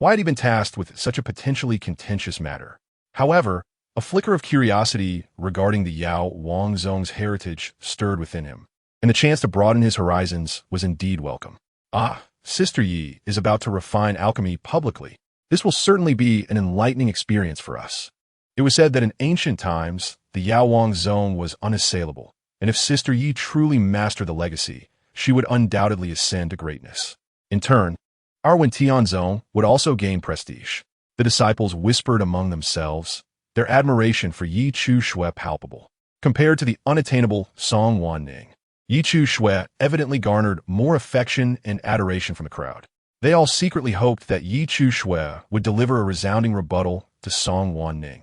Why had he been tasked with such a potentially contentious matter? However, a flicker of curiosity regarding the Yao Wangzong's heritage stirred within him, and the chance to broaden his horizons was indeed welcome. Ah, Sister Yi is about to refine alchemy publicly. This will certainly be an enlightening experience for us. It was said that in ancient times, the Yao Wangzong was unassailable, and if Sister Yi truly mastered the legacy, she would undoubtedly ascend to greatness. In turn, our Tianzong would also gain prestige. The disciples whispered among themselves, their admiration for Yi Chu Shui palpable. Compared to the unattainable Song Wanning, Yi Chu Shui evidently garnered more affection and adoration from the crowd. They all secretly hoped that Yi Chu Shui would deliver a resounding rebuttal to Song Wanning,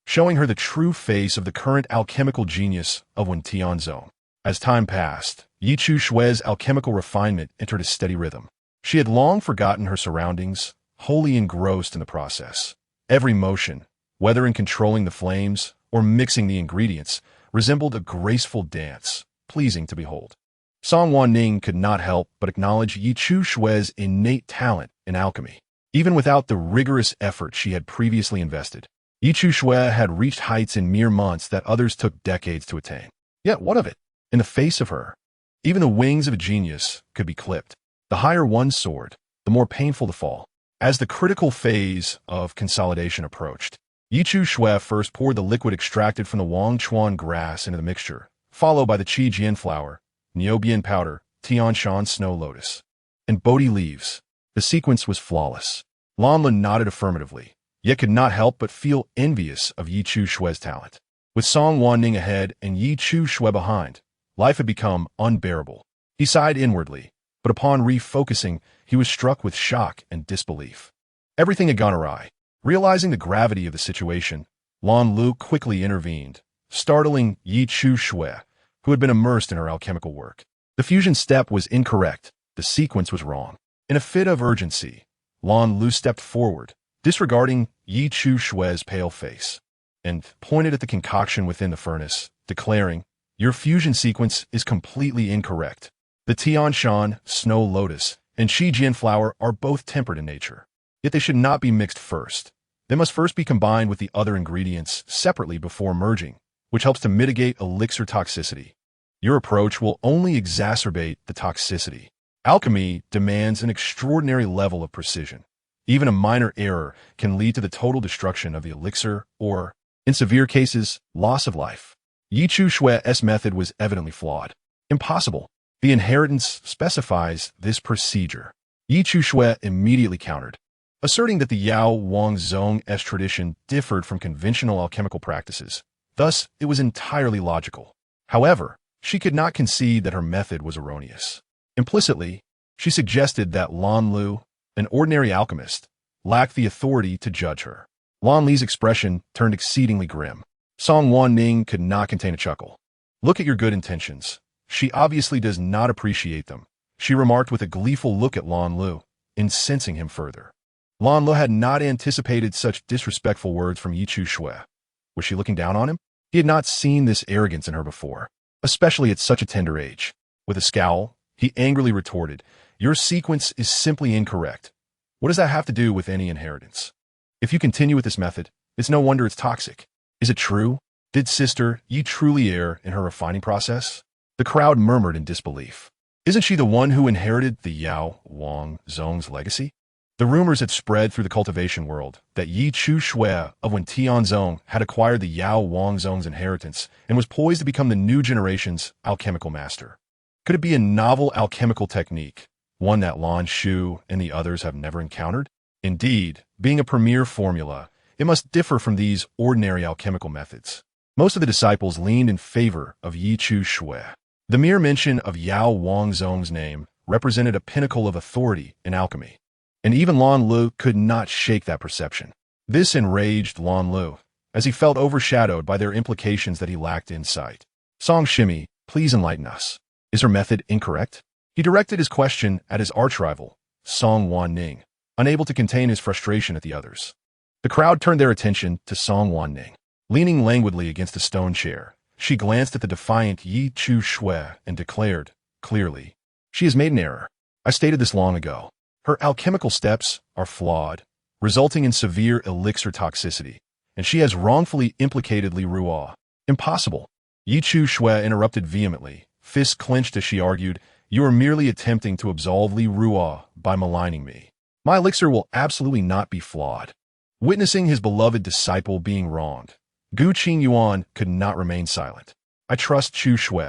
showing her the true face of the current alchemical genius of Tianzong. As time passed, Yi Chu Shui's alchemical refinement entered a steady rhythm. She had long forgotten her surroundings, wholly engrossed in the process. Every motion, whether in controlling the flames or mixing the ingredients, resembled a graceful dance, pleasing to behold. Song Wanning could not help but acknowledge Yi Chu Shui's innate talent in alchemy. Even without the rigorous effort she had previously invested, Yi Chu Shui had reached heights in mere months that others took decades to attain. Yet what of it? In the face of her, even the wings of a genius could be clipped. The higher one soared, the more painful the fall. As the critical phase of consolidation approached, Yi Chu Shui first poured the liquid extracted from the Wang Chuan grass into the mixture, followed by the Qi Jian flower, Niobium powder, Tian Shan snow lotus, and Bodhi leaves. The sequence was flawless. Lan Le nodded affirmatively, yet could not help but feel envious of Yi Chu Shui's talent. With Song Wanning ahead and Yi Chu Shui behind, life had become unbearable. He sighed inwardly, but upon refocusing, he was struck with shock and disbelief. Everything had gone awry. Realizing the gravity of the situation, Lan Lu quickly intervened, startling Yi Chu Shui, who had been immersed in her alchemical work. The fusion step was incorrect. The sequence was wrong. In a fit of urgency, Lan Lu stepped forward, disregarding Yi Chu Shui's pale face, and pointed at the concoction within the furnace, declaring, "Your fusion sequence is completely incorrect. The Tian Shan, snow lotus, and Qi Jian flower are both tempered in nature. Yet they should not be mixed first. They must first be combined with the other ingredients separately before merging, which helps to mitigate elixir toxicity. Your approach will only exacerbate the toxicity. Alchemy demands an extraordinary level of precision. Even a minor error can lead to the total destruction of the elixir or, in severe cases, loss of life." Yi Chu Shui's method was evidently flawed. Impossible. The inheritance specifies this procedure. Yi Chu Shui immediately countered, asserting that the Yao Wangzong's tradition differed from conventional alchemical practices. Thus, it was entirely logical. However, she could not concede that her method was erroneous. Implicitly, she suggested that Lan Lu, an ordinary alchemist, lacked the authority to judge her. Lan Li's expression turned exceedingly grim. Song Wanning could not contain a chuckle. "Look at your good intentions. She obviously does not appreciate them," she remarked with a gleeful look at Lan Lu, incensing him further. Lan Lu had not anticipated such disrespectful words from Yi Chu Shui. Was she looking down on him? He had not seen this arrogance in her before, especially at such a tender age. With a scowl, he angrily retorted, "Your sequence is simply incorrect. What does that have to do with any inheritance? If you continue with this method, it's no wonder it's toxic. Is it true? Did Sister Yi truly err in her refining process?" The crowd murmured in disbelief. Isn't she the one who inherited the Yao Wangzong's legacy? The rumors had spread through the cultivation world that Yi Chu Shui of Tianzong had acquired the Yao Wangzong's inheritance and was poised to become the new generation's alchemical master. Could it be a novel alchemical technique, one that Lan Shu and the others have never encountered? Indeed, being a premier formula, it must differ from these ordinary alchemical methods. Most of the disciples leaned in favor of Yi Chu Shui. The mere mention of Yao Wangzong's name represented a pinnacle of authority in alchemy, and even Lan Lu could not shake that perception. This enraged Lan Lu, as he felt overshadowed by their implications that he lacked insight. "Song Shimi, please enlighten us. Is her method incorrect?" He directed his question at his archrival, Song Wanning, unable to contain his frustration at the others. The crowd turned their attention to Song Wanning. Leaning languidly against a stone chair, she glanced at the defiant Yi Chu Shui and declared, clearly, "She has made an error. I stated this long ago. Her alchemical steps are flawed. resulting in severe elixir toxicity, and she has wrongfully implicated Li Ruo. Impossible. Yi Chu Shui interrupted vehemently, fists clenched as she argued, "You are merely attempting to absolve Li Ruo by maligning me. My elixir will absolutely not be flawed." Witnessing his beloved disciple being wronged, Gu Qingyuan could not remain silent. "I trust Chu Shui.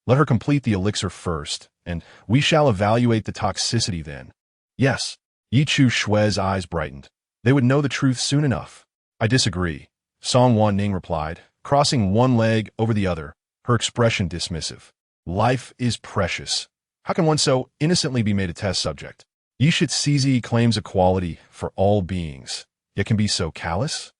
Let her complete the elixir first, and we shall evaluate the toxicity then." "Yes." Yi Chu Shui's eyes brightened. "They would know the truth soon enough." "I disagree," Song Wanning replied, crossing one leg over the other, her expression dismissive. "Life is precious. How can one so innocently be made a test subject? Yi Shizizi claims equality for all beings, yet can be so callous?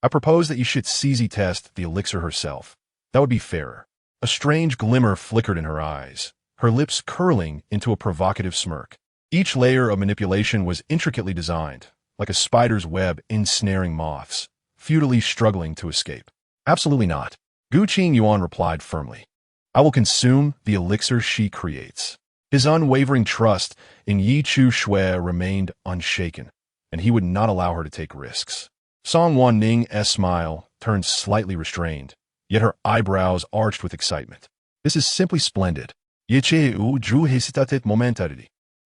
I propose that Yi Shizizi test the elixir herself. That would be fairer." A strange glimmer flickered in her eyes, her lips curling into a provocative smirk. Each layer of manipulation was intricately designed, like a spider's web ensnaring moths, futilely struggling to escape. "Absolutely not," Gu Qingyuan replied firmly. "I will consume the elixir she creates." His unwavering trust in Yi Chu Shui remained unshaken, and he would not allow her to take risks. Song Wanning's smile turned slightly restrained, yet her eyebrows arched with excitement. "This is simply splendid."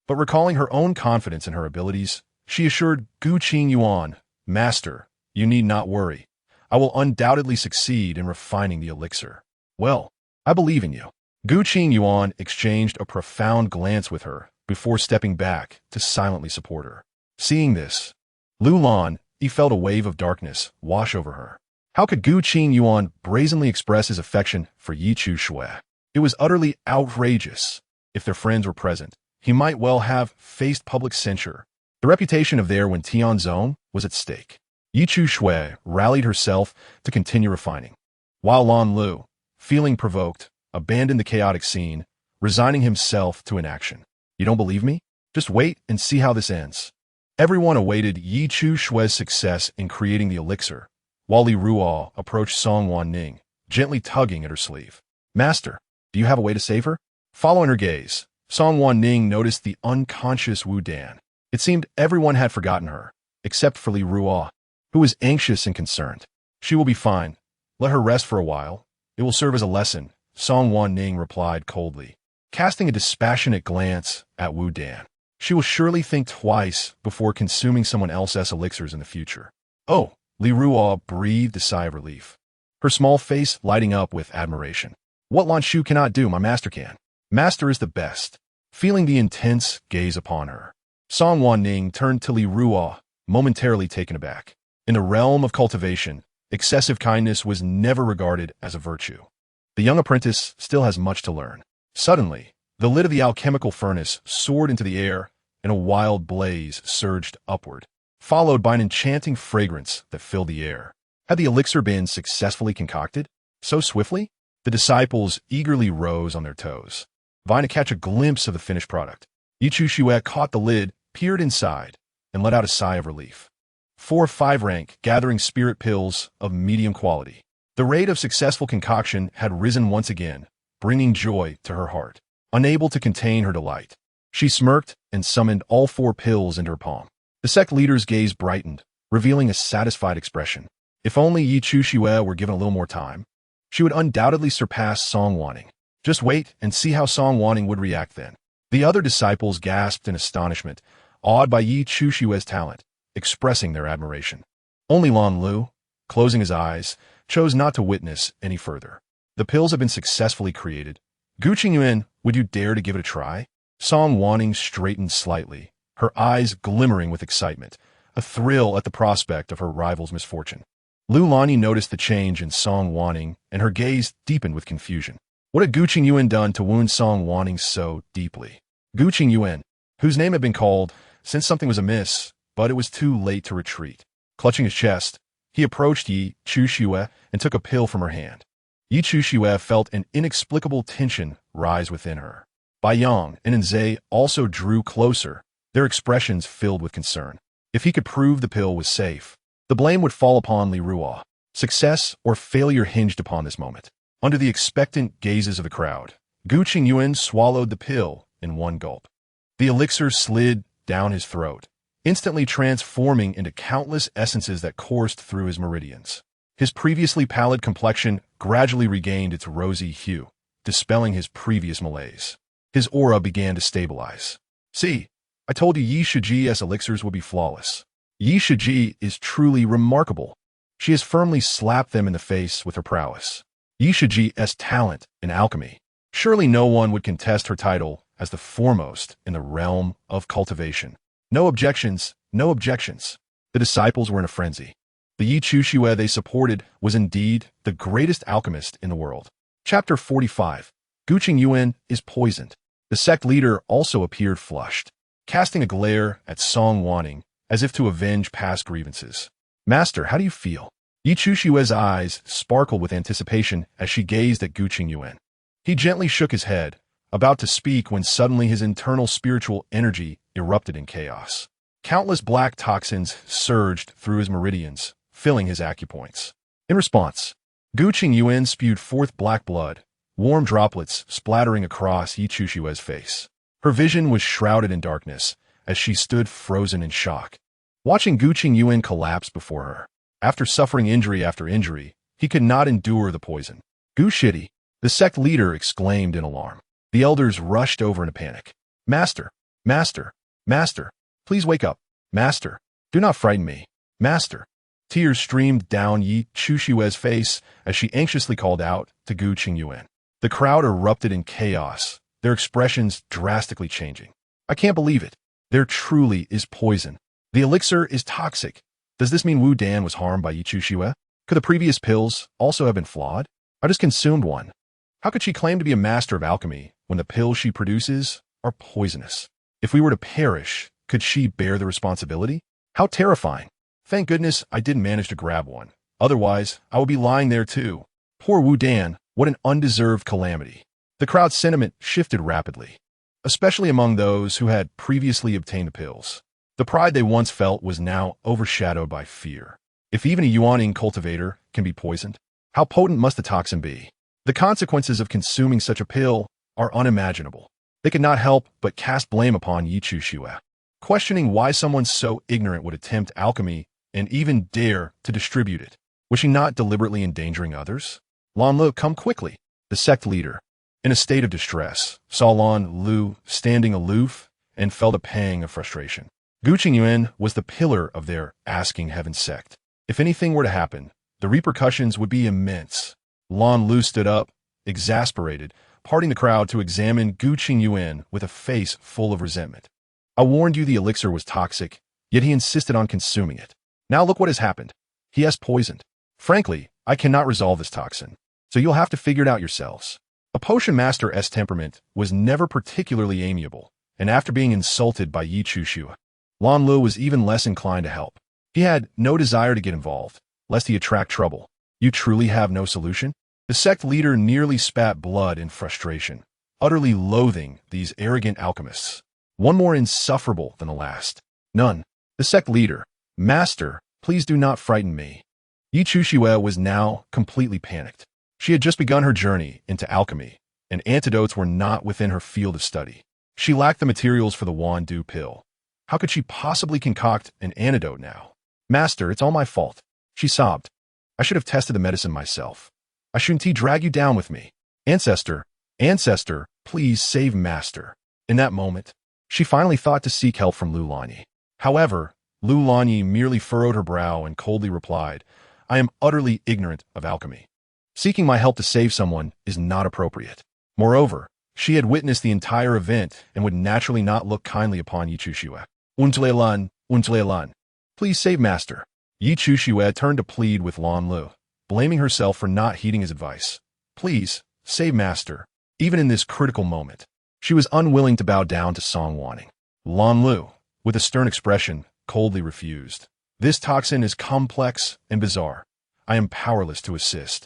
But recalling her own confidence in her abilities, she assured Gu Qingyuan, "Master, you need not worry. I will undoubtedly succeed in refining the elixir." "Well, I believe in you." Gu Qingyuan exchanged a profound glance with her before stepping back to silently support her. Seeing this, Lu Lan, he felt a wave of darkness wash over her. How could Gu Qingyuan brazenly express his affection for Yi Chu Shui? It was utterly outrageous. If their friends were present, he might well have faced public censure. The reputation of their Tianzong was at stake. Yi Chu Shui rallied herself to continue refining, while Lan Lu, feeling provoked, abandoned the chaotic scene, resigning himself to inaction. "You don't believe me? Just wait and see how this ends." Everyone awaited Yi Chu Shui's success in creating the elixir, while Li Ruo approached Song Wanning, gently tugging at her sleeve. "Master, do you have a way to save her?" Following her gaze, Song Wanning noticed the unconscious Wu Dan. It seemed everyone had forgotten her, except for Li Ruo, who was anxious and concerned. "She will be fine. Let her rest for a while. It will serve as a lesson," Song Wanning replied coldly, casting a dispassionate glance at Wu Dan. "She will surely think twice before consuming someone else's elixirs in the future." "Oh," Li Ruo breathed a sigh of relief, her small face lighting up with admiration. "What Lan Shu cannot do, my master can. Master is the best." Feeling the intense gaze upon her, Song Wanning turned to Li Ruo, momentarily taken aback. In the realm of cultivation, excessive kindness was never regarded as a virtue. The young apprentice still has much to learn. Suddenly, the lid of the alchemical furnace soared into the air, and a wild blaze surged upward, followed by an enchanting fragrance that filled the air. Had the elixir been successfully concocted? So swiftly? The disciples eagerly rose on their toes, vying to catch a glimpse of the finished product. Yi Chu Shui caught the lid, peered inside, and let out a sigh of relief. 4 5-rank gathering spirit pills of medium quality. The rate of successful concoction had risen once again, bringing joy to her heart. Unable to contain her delight, she smirked and summoned all 4 pills into her palm. The sect leader's gaze brightened, revealing a satisfied expression. If only Yi Chu Shui were given a little more time, she would undoubtedly surpass Song Wanning. Just wait and see how Song Wanning would react then. The other disciples gasped in astonishment, awed by Yi Chu Shui's talent, expressing their admiration. Only Lan Lu, closing his eyes, chose not to witness any further. The pills have been successfully created. Gu Qingyuan, would you dare to give it a try? Song Wanning straightened slightly, her eyes glimmering with excitement, a thrill at the prospect of her rival's misfortune. Lu Lani noticed the change in Song Wanning, and her gaze deepened with confusion. What had Gu Qingyuan done to wound Song Wanning so deeply? Gu Qingyuan, whose name had been called, sensed something was amiss, but it was too late to retreat. Clutching his chest, he approached Yi Chu Shui and took a pill from her hand. Yi Chu Shui felt an inexplicable tension rise within her. Bai Yang and Nzei also drew closer, their expressions filled with concern. If he could prove the pill was safe, the blame would fall upon Li Ruo. Success or failure hinged upon this moment. Under the expectant gazes of the crowd, Gu Qingyuan swallowed the pill in one gulp. The elixir slid down his throat, instantly transforming into countless essences that coursed through his meridians. His previously pallid complexion gradually regained its rosy hue, dispelling his previous malaise. His aura began to stabilize. See, I told you Yi Shiji's elixirs would be flawless. Yi Shiji is truly remarkable. She has firmly slapped them in the face with her prowess. Yi Shiji's talent in alchemy. Surely no one would contest her title as the foremost in the realm of cultivation. No objections, no objections. The disciples were in a frenzy. The Yi Chushue they supported was indeed the greatest alchemist in the world. Chapter 45. Guqing Yuan is poisoned. The sect leader also appeared flushed, casting a glare at Song Wanning as if to avenge past grievances. Master, how do you feel? Yi Chushue's eyes sparkled with anticipation as she gazed at Guqing Yuan. He gently shook his head, about to speak when suddenly his internal spiritual energy erupted in chaos. Countless black toxins surged through his meridians, filling his acupoints. In response, Guqing Yuan spewed forth black blood, warm droplets splattering across Yi Chushue's face. Her vision was shrouded in darkness as she stood frozen in shock. Watching Guqing Yuan collapse before her, after suffering injury after injury, he could not endure the poison. Gu Shidi, the sect leader exclaimed in alarm. The elders rushed over in a panic. Master, Master, Master, please wake up. Master, do not frighten me. Master. Tears streamed down Yi Chushue's face as she anxiously called out to Guqing Yuan. The crowd erupted in chaos, their expressions drastically changing. I can't believe it. There truly is poison. The elixir is toxic. Does this mean Wu Dan was harmed by Yi Chushue? Could the previous pills also have been flawed? I just consumed one. How could she claim to be a master of alchemy when the pills she produces are poisonous? If we were to perish, could she bear the responsibility? How terrifying. Thank goodness I didn't manage to grab one. Otherwise, I would be lying there too. Poor Wu Dan, what an undeserved calamity. The crowd's sentiment shifted rapidly, especially among those who had previously obtained the pills. The pride they once felt was now overshadowed by fear. If even a Yuaning cultivator can be poisoned, how potent must the toxin be? The consequences of consuming such a pill are unimaginable. They could not help but cast blame upon Yi Chushue, questioning why someone so ignorant would attempt alchemy and even dare to distribute it. Was she not deliberately endangering others? Lan Lu, come quickly. The sect leader, in a state of distress, saw Lan Lu standing aloof and felt a pang of frustration. Guqing Yuan was the pillar of their Asking Heaven sect. If anything were to happen, the repercussions would be immense. Lan Lu stood up, exasperated, parting the crowd to examine Guqing Yuan with a face full of resentment. I warned you the elixir was toxic, yet he insisted on consuming it. Now look what has happened. He has poisoned. Frankly, I cannot resolve this toxin, so you'll have to figure it out yourselves. A potion master's temperament was never particularly amiable, and after being insulted by Yi Chushue, Lan Lu was even less inclined to help. He had no desire to get involved, lest he attract trouble. You truly have no solution? The sect leader nearly spat blood in frustration, utterly loathing these arrogant alchemists. One more insufferable than the last. None. The sect leader. Master, please do not frighten me. Yi Chushue was now completely panicked. She had just begun her journey into alchemy, and antidotes were not within her field of study. She lacked the materials for the Wandu pill. How could she possibly concoct an antidote now? Master, it's all my fault. She sobbed. I should have tested the medicine myself. I shouldn't drag you down with me. Ancestor, Ancestor, please save Master. In that moment, she finally thought to seek help from Lu Lanyi. However, Lu Lanyi merely furrowed her brow and coldly replied, I am utterly ignorant of alchemy. Seeking my help to save someone is not appropriate. Moreover, she had witnessed the entire event and would naturally not look kindly upon Yi Chushue. Untle-lan, please save Master. Yi Chushue turned to plead with Lan Lu, blaming herself for not heeding his advice. Please, save Master. Even in this critical moment, she was unwilling to bow down to Song Wanning. Lan Lu, with a stern expression, coldly refused. This toxin is complex and bizarre. I am powerless to assist,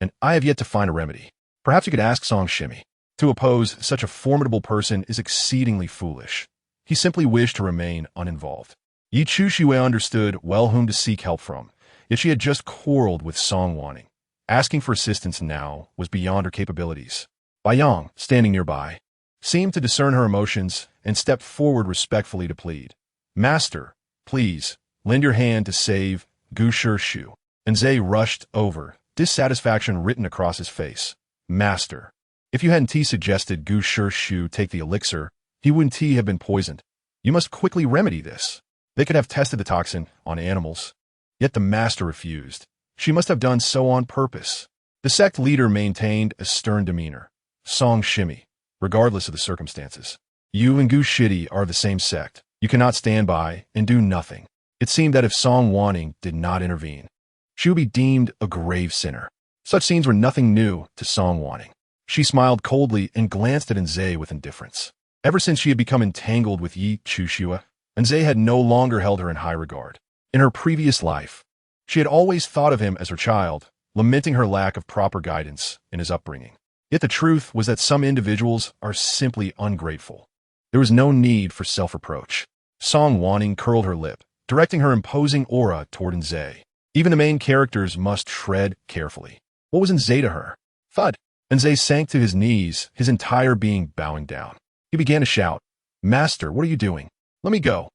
and I have yet to find a remedy. Perhaps you could ask Song Shimmy. To oppose such a formidable person is exceedingly foolish. He simply wished to remain uninvolved. Yi Chushue understood well whom to seek help from, yet she had just quarreled with Song Wanning. Asking for assistance now was beyond her capabilities. Baiyang, standing nearby, seemed to discern her emotions and stepped forward respectfully to plead. Master, Please, lend your hand to save Gu Shu. Nze rushed over, dissatisfaction written across his face. Master. If you hadn't suggested Gu Shu take the elixir, he wouldn't have been poisoned. You must quickly remedy this. They could have tested the toxin on animals. Yet the master refused. She must have done so on purpose. The sect leader maintained a stern demeanor. Song Shimmy, regardless of the circumstances. You and Gu Shidi are the same sect. You cannot stand by and do nothing. It seemed that if Song Wanning did not intervene, she would be deemed a grave sinner. Such scenes were nothing new to Song Wanning. She smiled coldly and glanced at Nze with indifference. Ever since she had become entangled with Yi Chushua, Nze had no longer held her in high regard. In her previous life, she had always thought of him as her child, lamenting her lack of proper guidance in his upbringing. Yet the truth was that some individuals are simply ungrateful. There was no need for self-reproach. Song Wanning curled her lip, directing her imposing aura toward Nze. Even the main characters must tread carefully. What was Nze to her? Thud. Nze sank to his knees, his entire being bowing down. He began to shout, Master, what are you doing? Let me go.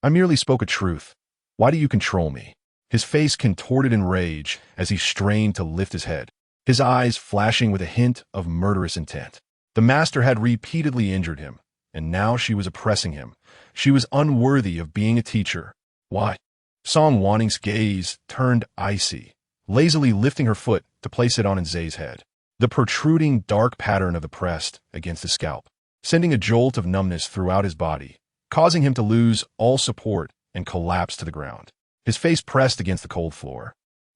I merely spoke a truth. Why do you control me? His face contorted in rage as he strained to lift his head, his eyes flashing with a hint of murderous intent. The master had repeatedly injured him, and now she was oppressing him. She was unworthy of being a teacher. Why? Song Wanning's gaze turned icy, lazily lifting her foot to place it on Nze's head. The protruding dark pattern of the pressed against his scalp, sending a jolt of numbness throughout his body, causing him to lose all support and collapse to the ground. His face pressed against the cold floor.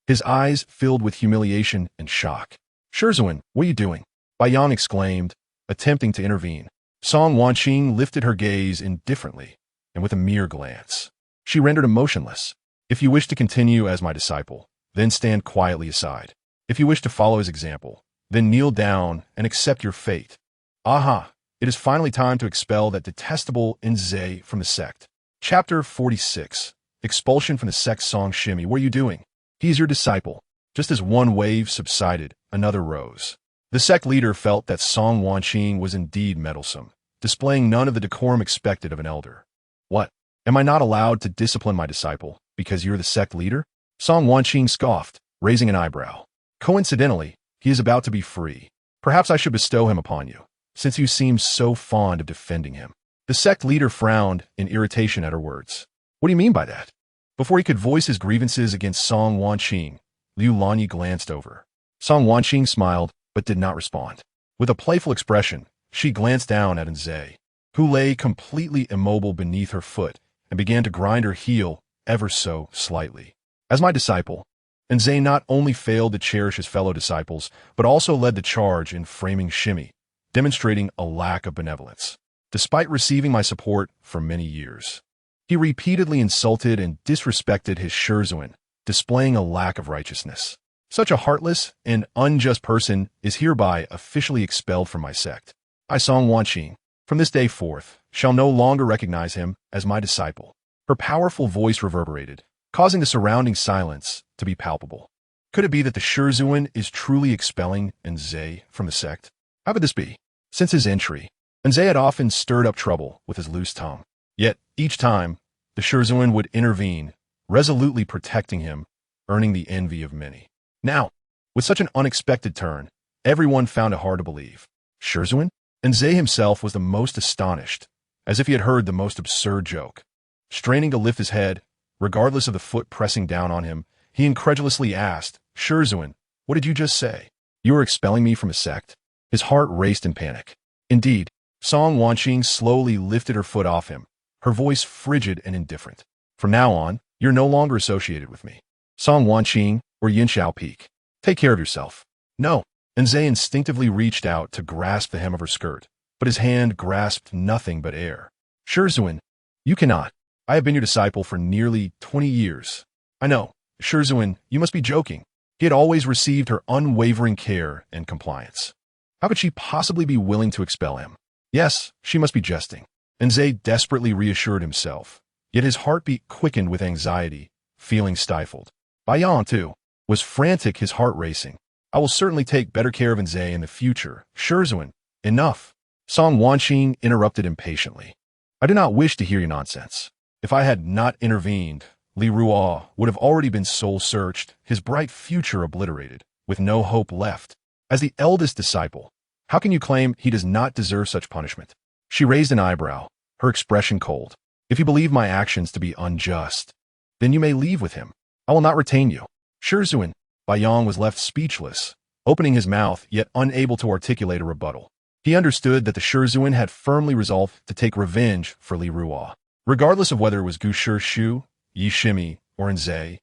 His eyes filled with humiliation and shock. Sherzuan, what are you doing? Baiyang exclaimed, attempting to intervene. Song Wanqing lifted her gaze indifferently, and with a mere glance, she rendered him motionless. If you wish to continue as my disciple, then stand quietly aside. If you wish to follow his example, then kneel down and accept your fate. Aha! It is finally time to expel that detestable Nze from the sect. Chapter 46. Expulsion from the sect. Song Shimmy, what are you doing? He is your disciple. Just as one wave subsided, another rose. The sect leader felt that Song Wanqing was indeed meddlesome, displaying none of the decorum expected of an elder. What? Am I not allowed to discipline my disciple because you're the sect leader? Song Wanqing scoffed, raising an eyebrow. Coincidentally, he is about to be free. Perhaps I should bestow him upon you, since you seem so fond of defending him. The sect leader frowned in irritation at her words. What do you mean by that? Before he could voice his grievances against Song Wanqing, Liu Lanyi glanced over. Song Wanqing smiled, but did not respond. With a playful expression, she glanced down at Nze, who lay completely immobile beneath her foot and began to grind her heel ever so slightly. As my disciple, Nze not only failed to cherish his fellow disciples, but also led the charge in framing Shimmy, demonstrating a lack of benevolence. Despite receiving my support for many years, he repeatedly insulted and disrespected his Sherzuan, displaying a lack of righteousness. Such a heartless and unjust person is hereby officially expelled from my sect. I, Song Wanqing, from this day forth, shall no longer recognize him as my disciple. Her powerful voice reverberated, causing the surrounding silence to be palpable. Could it be that the Sherzuan is truly expelling Nze from the sect? How could this be? Since his entry, Nze had often stirred up trouble with his loose tongue. Yet, each time, the Sherzuan would intervene, resolutely protecting him, earning the envy of many. Now, with such an unexpected turn, everyone found it hard to believe. Sherzuan? Nze himself was the most astonished, as if he had heard the most absurd joke. Straining to lift his head, regardless of the foot pressing down on him, he incredulously asked, Sherzuan, what did you just say? You are expelling me from a sect? His heart raced in panic. Indeed, Song Wanqing slowly lifted her foot off him, her voice frigid and indifferent. From now on, you're no longer associated with me. Song Wanqing, or Yin Shao Peak. Take care of yourself. No. Nze instinctively reached out to grasp the hem of her skirt, but his hand grasped nothing but air. Sherzuan, you cannot. I have been your disciple for nearly 20 years. I know. Sherzuan, you must be joking. He had always received her unwavering care and compliance. How could she possibly be willing to expel him? Yes, she must be jesting. Nze desperately reassured himself, yet his heartbeat quickened with anxiety, feeling stifled. Baiyang, too, was frantic, his heart racing. I will certainly take better care of Nze in the future. Sherzuan, enough. Song Wanqing interrupted impatiently. I do not wish to hear your nonsense. If I had not intervened, Li Ruo would have already been soul-searched, his bright future obliterated, with no hope left. As the eldest disciple, how can you claim he does not deserve such punishment? She raised an eyebrow, her expression cold. If you believe my actions to be unjust, then you may leave with him. I will not retain you. Shizuan, Baiyang was left speechless, opening his mouth yet unable to articulate a rebuttal. He understood that the Shizuan had firmly resolved to take revenge for Li Ruo. Regardless of whether it was Gu Shu, Yi Shimi, or Nzei,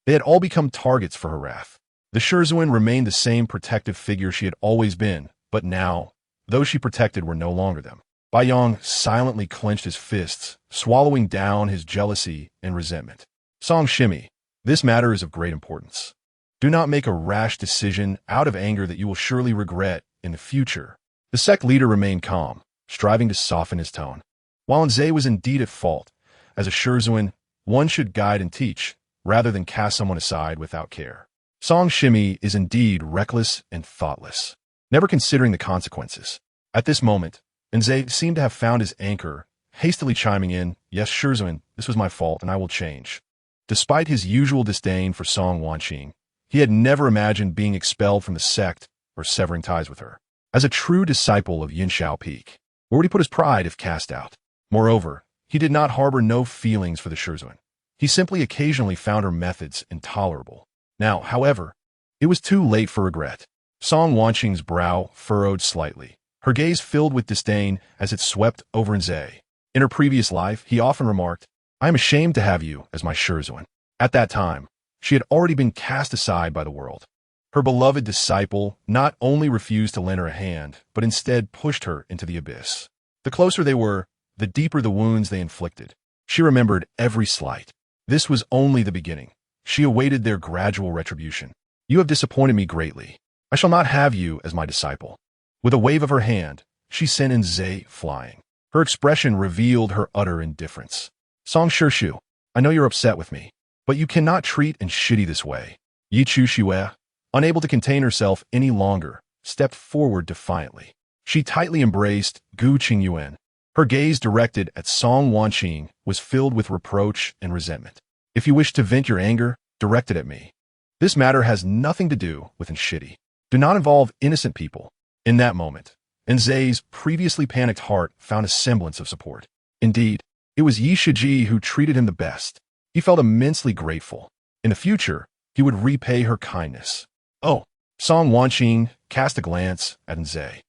they had all become targets for her wrath. The Shizuan remained the same protective figure she had always been, but now, those she protected were no longer them. Baiyang silently clenched his fists, swallowing down his jealousy and resentment. Song Shimi, this matter is of great importance. Do not make a rash decision out of anger that you will surely regret in the future. The sect leader remained calm, striving to soften his tone. While Nzei was indeed at fault, as a Shizuan, one should guide and teach, rather than cast someone aside without care. Song Shimi is indeed reckless and thoughtless, never considering the consequences. At this moment, Nzei seemed to have found his anchor, hastily chiming in, yes, Shizuan, this was my fault and I will change. Despite his usual disdain for Song Wanning, he had never imagined being expelled from the sect or severing ties with her. As a true disciple of Yinshao Peak, where would he put his pride if cast out? Moreover, he did not harbor no feelings for the Shizuan. He simply occasionally found her methods intolerable. Now, however, it was too late for regret. Song Wanqing's brow furrowed slightly, her gaze filled with disdain as it swept over Nzei. In her previous life, he often remarked, I am ashamed to have you as my Shizuan. At that time, she had already been cast aside by the world. Her beloved disciple not only refused to lend her a hand, but instead pushed her into the abyss. The closer they were, the deeper the wounds they inflicted. She remembered every slight. This was only the beginning. She awaited their gradual retribution. You have disappointed me greatly. I shall not have you as my disciple. With a wave of her hand, she sent Nzei flying. Her expression revealed her utter indifference. Song Shu, I know you're upset with me, but you cannot treat and shitty this way. Yi Chu Xue, unable to contain herself any longer, stepped forward defiantly. She tightly embraced Gu Qingyuan. Her gaze directed at Song Wanqing was filled with reproach and resentment. If you wish to vent your anger, direct it at me. This matter has nothing to do with Nshitty. Do not involve innocent people. In that moment, Nzei's previously panicked heart found a semblance of support. Indeed, it was Yi Shiji who treated him the best. He felt immensely grateful. In the future, he would repay her kindness. Oh, Song Wanqing cast a glance at Nzei.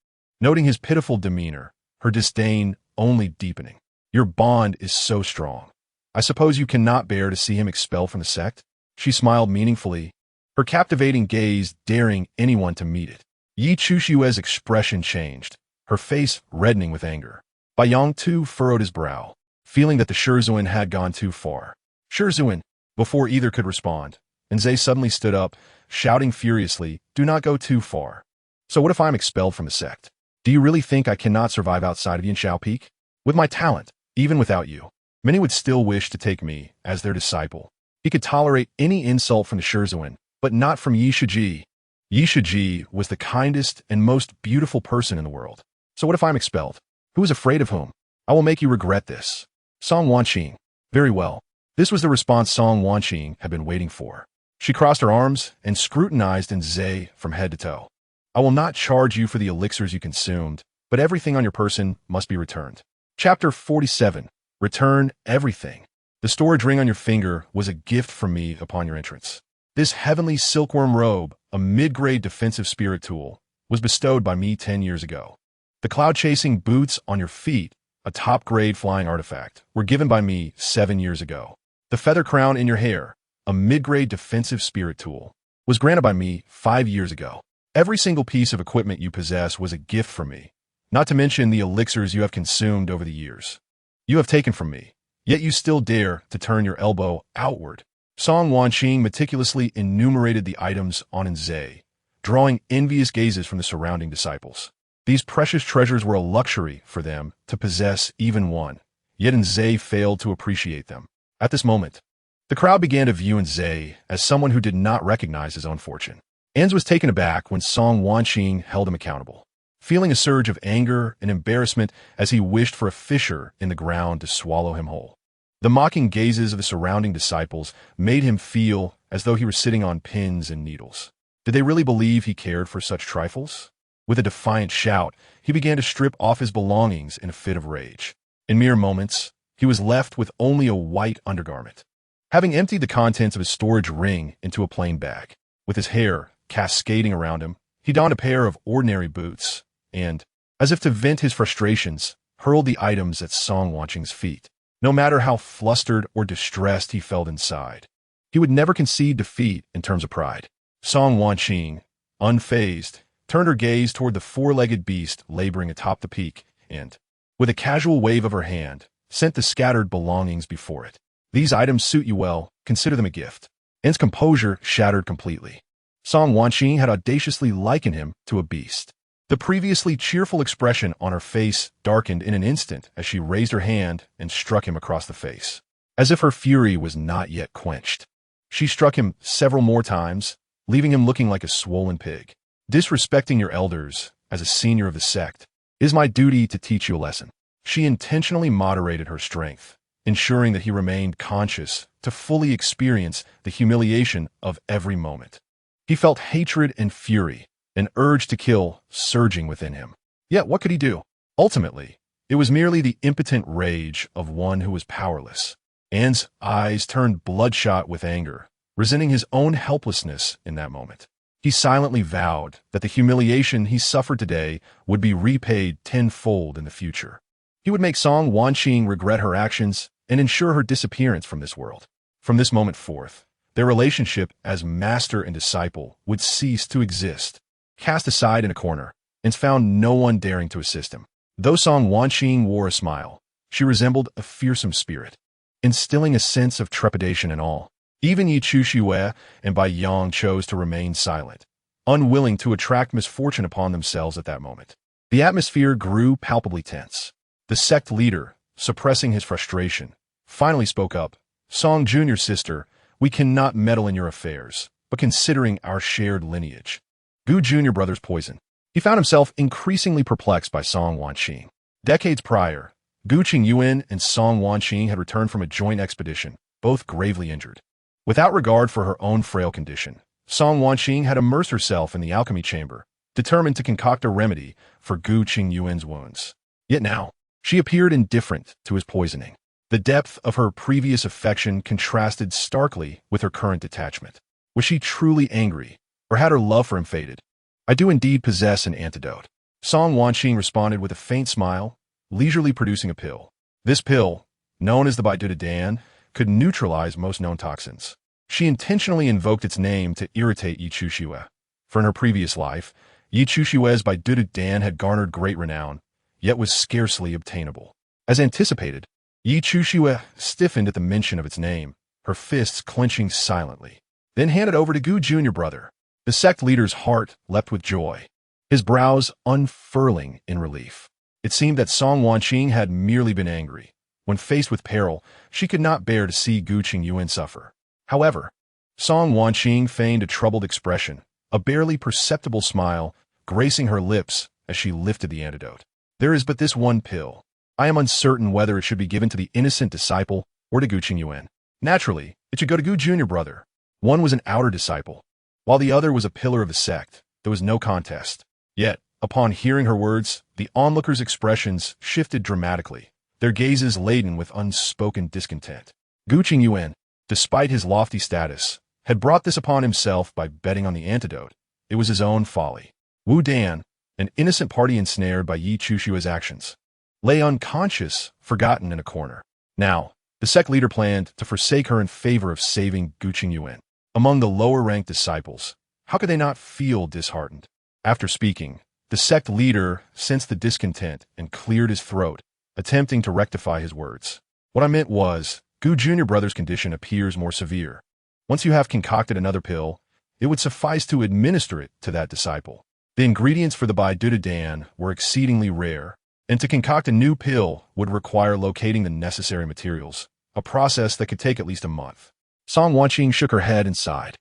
Noting his pitiful demeanor, her disdain only deepening. Your bond is so strong. I suppose you cannot bear to see him expelled from the sect? She smiled meaningfully, her captivating gaze daring anyone to meet it. Yi Chushue's expression changed, her face reddening with anger. Baiyang too furrowed his brow, feeling that the Shizuan had gone too far. Shizuan, before either could respond, Nzei suddenly stood up, shouting furiously, do not go too far. So what if I'm expelled from the sect? Do you really think I cannot survive outside of Yinshao Peak? With my talent, even without you, many would still wish to take me as their disciple. He could tolerate any insult from the Shizuan, but not from Yi Shiji. Yi Shiji was the kindest and most beautiful person in the world. So what if I'm expelled? Who is afraid of whom? I will make you regret this. Song Wanqing. Very well. This was the response Song Wanqing had been waiting for. She crossed her arms and scrutinized Nzei from head to toe. I will not charge you for the elixirs you consumed, but everything on your person must be returned. Chapter 47. Return everything. The storage ring on your finger was a gift from me upon your entrance. This heavenly silkworm robe, a mid-grade defensive spirit tool, was bestowed by me 10 years ago. The cloud-chasing boots on your feet, a top-grade flying artifact, were given by me 7 years ago. The feather crown in your hair, a mid-grade defensive spirit tool, was granted by me 5 years ago. Every single piece of equipment you possess was a gift from me, not to mention the elixirs you have consumed over the years. You have taken from me, yet you still dare to turn your elbow outward. Song Wanqing meticulously enumerated the items on Nzei, drawing envious gazes from the surrounding disciples. These precious treasures were a luxury for them to possess even one, yet Nzei failed to appreciate them. At this moment, the crowd began to view Nzei as someone who did not recognize his own fortune. Anz was taken aback when Song Wanqing held him accountable, feeling a surge of anger and embarrassment as he wished for a fissure in the ground to swallow him whole. The mocking gazes of the surrounding disciples made him feel as though he were sitting on pins and needles. Did they really believe he cared for such trifles? With a defiant shout, he began to strip off his belongings in a fit of rage. In mere moments, he was left with only a white undergarment. Having emptied the contents of his storage ring into a plain bag, with his hair cascading around him, he donned a pair of ordinary boots and, as if to vent his frustrations, hurled the items at Song Wanning's feet. No matter how flustered or distressed he felt inside, he would never concede defeat in terms of pride. Song Wanning, unfazed, turned her gaze toward the four-legged beast laboring atop the peak and, with a casual wave of her hand, sent the scattered belongings before it. These items suit you well, consider them a gift. En's composure shattered completely. Song Wanning had audaciously likened him to a beast. The previously cheerful expression on her face darkened in an instant as she raised her hand and struck him across the face, as if her fury was not yet quenched. She struck him several more times, leaving him looking like a swollen pig. Disrespecting your elders, as a senior of the sect, is my duty to teach you a lesson. She intentionally moderated her strength, ensuring that he remained conscious to fully experience the humiliation of every moment. He felt hatred and fury, an urge to kill surging within him. Yet what could he do? Ultimately, it was merely the impotent rage of one who was powerless. Anne's eyes turned bloodshot with anger, resenting his own helplessness in that moment. He silently vowed that the humiliation he suffered today would be repaid tenfold in the future. He would make Song Wanning regret her actions and ensure her disappearance from this world. From this moment forth, their relationship as master and disciple would cease to exist. Cast aside in a corner, and found no one daring to assist him. Though Song Wanning wore a smile, she resembled a fearsome spirit, instilling a sense of trepidation in all. Even Yi Chuxue and Bai Yang chose to remain silent, unwilling to attract misfortune upon themselves at that moment. The atmosphere grew palpably tense. The sect leader, suppressing his frustration, finally spoke up. Song Jr.'s sister, we cannot meddle in your affairs, but considering our shared lineage, Gu Jr. brother's poison. He found himself increasingly perplexed by Song Wanning. Decades prior, Gu Qingyuan and Song Wanning had returned from a joint expedition, both gravely injured. Without regard for her own frail condition, Song Wanning had immersed herself in the alchemy chamber, determined to concoct a remedy for Gu Qingyuan's wounds. Yet now, she appeared indifferent to his poisoning. The depth of her previous affection contrasted starkly with her current detachment. Was she truly angry, or had her love for him faded? I do indeed possess an antidote. Song Wanning responded with a faint smile, leisurely producing a pill. This pill, known as the Bai Dan, could neutralize most known toxins. She intentionally invoked its name to irritate Yi Chuxue, for in her previous life, Yi Chuxue's Bai Dan had garnered great renown, yet was scarcely obtainable. As anticipated, Yi Chuxue stiffened at the mention of its name, her fists clenching silently, then handed over to Gu Jr. brother. The sect leader's heart leapt with joy, his brows unfurling in relief. It seemed that Song Wanning had merely been angry. When faced with peril, she could not bear to see Gu Qingyuan suffer. However, Song Wanning feigned a troubled expression, a barely perceptible smile gracing her lips as she lifted the antidote. There is but this one pill. I am uncertain whether it should be given to the innocent disciple or to Gu Qingyuan. Naturally, it should go to Gu Jr. brother. One was an outer disciple, while the other was a pillar of the sect. There was no contest. Yet, upon hearing her words, the onlookers' expressions shifted dramatically, their gazes laden with unspoken discontent. Gu Qingyuan, despite his lofty status, had brought this upon himself by betting on the antidote. It was his own folly. Wu Dan, an innocent party ensnared by Yi Chuxue's actions, lay unconscious, forgotten in a corner. Now, the sect leader planned to forsake her in favor of saving Gu Qingyuan. Among the lower-ranked disciples, how could they not feel disheartened? After speaking, the sect leader sensed the discontent and cleared his throat, attempting to rectify his words. What I meant was, Gu Jr. brother's condition appears more severe. Once you have concocted another pill, it would suffice to administer it to that disciple. The ingredients for the Bai Dan were exceedingly rare, and to concoct a new pill would require locating the necessary materials, a process that could take at least a month. Song Wanning shook her head and sighed.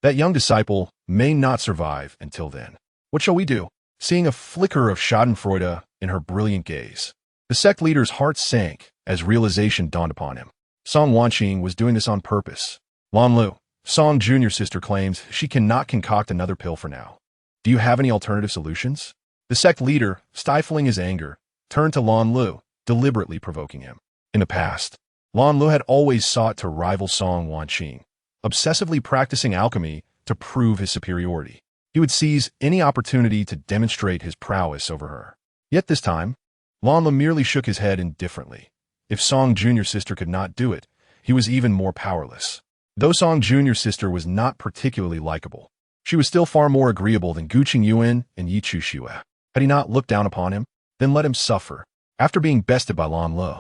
That young disciple may not survive until then. What shall we do? Seeing a flicker of schadenfreude in her brilliant gaze, the sect leader's heart sank as realization dawned upon him. Song Wanning was doing this on purpose. Lan Lu, Song Jr.'s sister, claims she cannot concoct another pill for now. Do you have any alternative solutions? The sect leader, stifling his anger, turned to Lan Lu, deliberately provoking him. In the past, Lan Lu had always sought to rival Song Wanning, obsessively practicing alchemy to prove his superiority. He would seize any opportunity to demonstrate his prowess over her. Yet this time, Lan Lu merely shook his head indifferently. If Song Jr.'s sister could not do it, he was even more powerless. Though Song Jr.'s sister was not particularly likable, she was still far more agreeable than Gu Qingyuan and Yi Chuxue. Had he not looked down upon him, then let him suffer. After being bested by Lan Lu,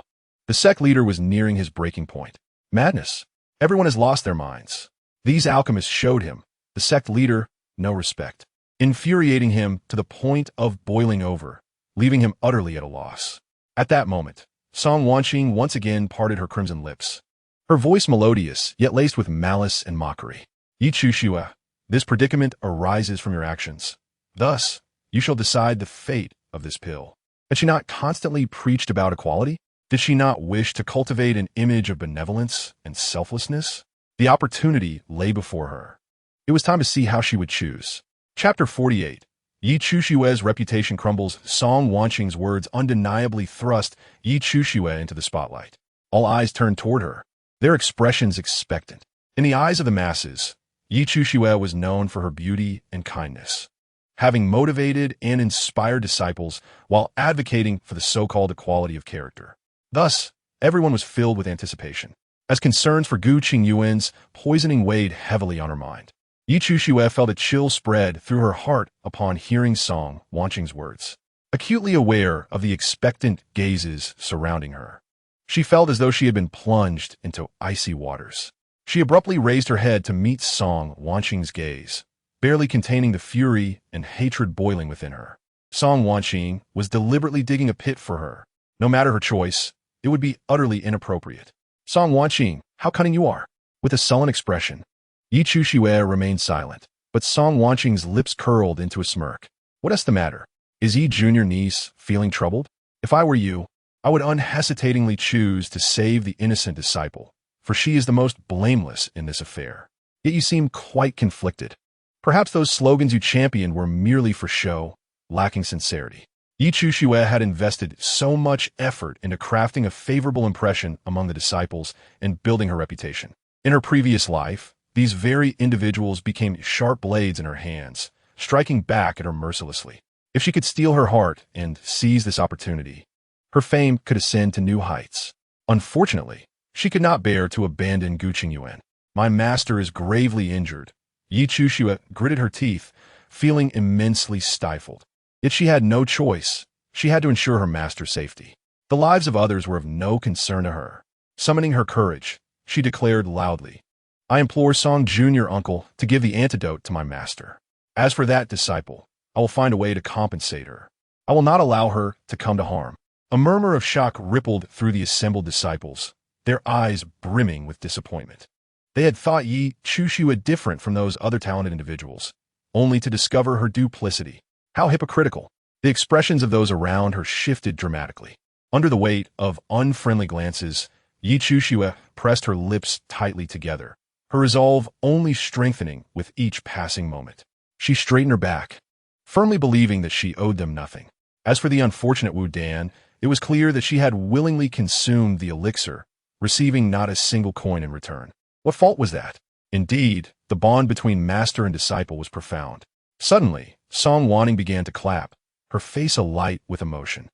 the sect leader was nearing his breaking point. Madness. Everyone has lost their minds. These alchemists showed him, the sect leader, no respect, infuriating him to the point of boiling over, leaving him utterly at a loss. At that moment, Song Wanning once again parted her crimson lips, her voice melodious yet laced with malice and mockery. Yi Chuxue, this predicament arises from your actions. Thus, you shall decide the fate of this pill. Had she not constantly preached about equality? Did she not wish to cultivate an image of benevolence and selflessness? The opportunity lay before her. It was time to see how she would choose. Chapter 48. Yi Chuxue's reputation crumbles. Song Wanting's words undeniably thrust Yi Chuxue into the spotlight. All eyes turned toward her, their expressions expectant. In the eyes of the masses, Yi Chuxue was known for her beauty and kindness, having motivated and inspired disciples while advocating for the so-called equality of character. Thus, everyone was filled with anticipation, as concerns for Gu Qingyuan's poisoning weighed heavily on her mind. Yi Chuxue felt a chill spread through her heart upon hearing Song Wanting's words. Acutely aware of the expectant gazes surrounding her, she felt as though she had been plunged into icy waters. She abruptly raised her head to meet Song Wanting's gaze, barely containing the fury and hatred boiling within her. Song Wanting was deliberately digging a pit for her. No matter her choice, it would be utterly inappropriate. Song Wanting, how cunning you are! With a sullen expression, Yi Chuxue remained silent, but Song Wanting's lips curled into a smirk. What is the matter? Is Yi Jr. niece feeling troubled? If I were you, I would unhesitatingly choose to save the innocent disciple, for she is the most blameless in this affair. Yet you seem quite conflicted. Perhaps those slogans you championed were merely for show, lacking sincerity. Yi Chuxue had invested so much effort into crafting a favorable impression among the disciples and building her reputation. In her previous life, these very individuals became sharp blades in her hands, striking back at her mercilessly. If she could steal her heart and seize this opportunity, her fame could ascend to new heights. Unfortunately, she could not bear to abandon Gu Qingyuan. My master is gravely injured. Yi Chuxue gritted her teeth, feeling immensely stifled. Yet she had no choice. She had to ensure her master's safety. The lives of others were of no concern to her. Summoning her courage, she declared loudly, I implore Song Jr. uncle to give the antidote to my master. As for that disciple, I will find a way to compensate her. I will not allow her to come to harm. A murmur of shock rippled through the assembled disciples, their eyes brimming with disappointment. They had thought Yi Chuxue different from those other talented individuals, only to discover her duplicity. How hypocritical. The expressions of those around her shifted dramatically. Under the weight of unfriendly glances, Yi Chuxue pressed her lips tightly together, her resolve only strengthening with each passing moment. She straightened her back, firmly believing that she owed them nothing. As for the unfortunate Wu Dan, it was clear that she had willingly consumed the elixir, receiving not a single coin in return. What fault was that? Indeed, the bond between master and disciple was profound. Suddenly, Song Wanning began to clap, her face alight with emotion.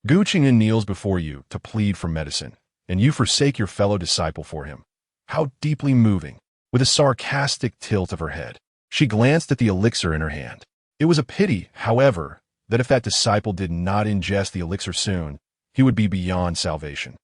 Gu Qingyuan kneels before you to plead for medicine, and you forsake your fellow disciple for him. How deeply moving. With a sarcastic tilt of her head, she glanced at the elixir in her hand. It was a pity, however, that if that disciple did not ingest the elixir soon, he would be beyond salvation.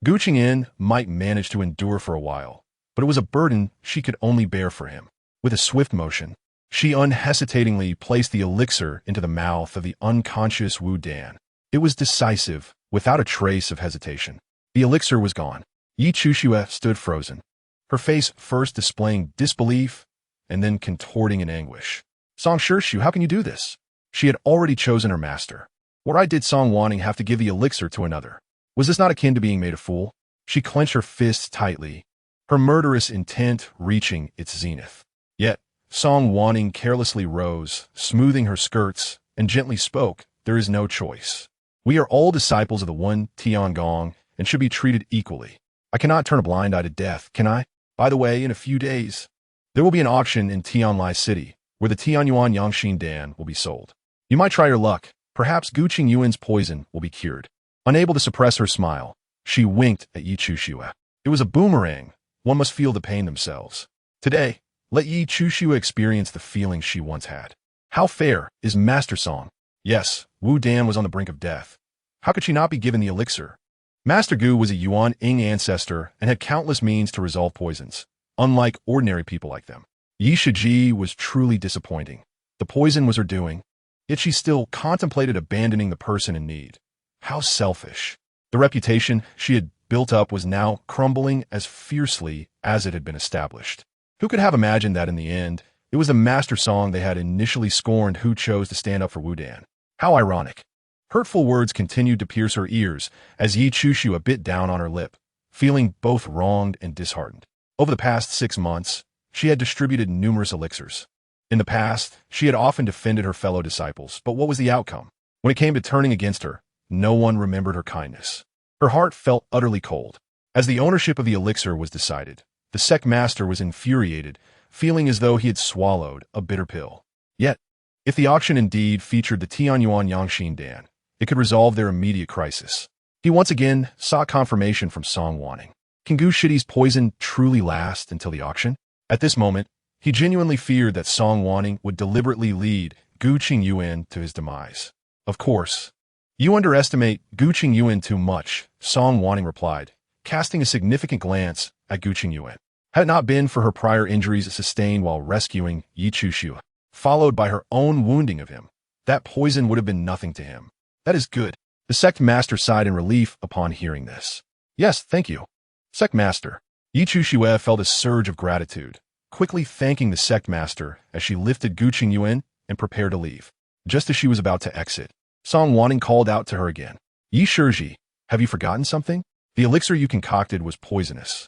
Gu Qingyuan might manage to endure for a while, but it was a burden she could only bear for him. With a swift motion, she unhesitatingly placed the elixir into the mouth of the unconscious Wu Dan. It was decisive, without a trace of hesitation. The elixir was gone. Yi Chuxue stood frozen, her face first displaying disbelief and then contorting in anguish. Song Shirshu, how can you do this? She had already chosen her master. Why did Song Wanning have to give the elixir to another? Was this not akin to being made a fool? She clenched her fists tightly, her murderous intent reaching its zenith. Yet, Song Wanning carelessly rose, smoothing her skirts, and gently spoke, "There is no choice. We are all disciples of the one Tiangong and should be treated equally. I cannot turn a blind eye to death, can I? By the way, in a few days, there will be an auction in Tianlai City, where the Tianyuan Yangxin Dan will be sold. You might try your luck. Perhaps Gu Qingyuan's poison will be cured." Unable to suppress her smile, she winked at Yi Chushua. It was a boomerang. One must feel the pain themselves. Today, let Yi Chushua experience the feelings she once had. How fair is Master Song? Yes, Wu Dan was on the brink of death. How could she not be given the elixir? Master Gu was a Yuan Ying ancestor and had countless means to resolve poisons, unlike ordinary people like them. Yi Shiji was truly disappointing. The poison was her doing, yet she still contemplated abandoning the person in need. How selfish. The reputation she had built up was now crumbling as fiercely as it had been established. Who could have imagined that in the end, it was the Master Song they had initially scorned who chose to stand up for Wu Dan? How ironic. Hurtful words continued to pierce her ears as Yi Chushua bit down on her lip, feeling both wronged and disheartened. Over the past 6 months, she had distributed numerous elixirs. In the past, she had often defended her fellow disciples, but what was the outcome? When it came to turning against her, no one remembered her kindness. Her heart felt utterly cold. As the ownership of the elixir was decided, the sect master was infuriated, feeling as though he had swallowed a bitter pill. Yet, if the auction indeed featured the Tianyuan Yangxin Dan, it could resolve their immediate crisis. He once again sought confirmation from Song Wanning. Can Gu Shidi's poison truly last until the auction? At this moment, he genuinely feared that Song Wanning would deliberately lead Gu Qingyuan to his demise. Of course, you underestimate Gu Qingyuan too much, Song Wanning replied, casting a significant glance at Gu Qingyuan. Had it not been for her prior injuries sustained while rescuing Yi Chushua, followed by her own wounding of him, that poison would have been nothing to him. That is good. The sect master sighed in relief upon hearing this. Yes, thank you. Sect master. Yi Chushua felt a surge of gratitude, quickly thanking the sect master as she lifted Gu Qingyuan and prepared to leave. Just as she was about to exit, Song Wanning called out to her again. Yi Shiji, have you forgotten something? The elixir you concocted was poisonous,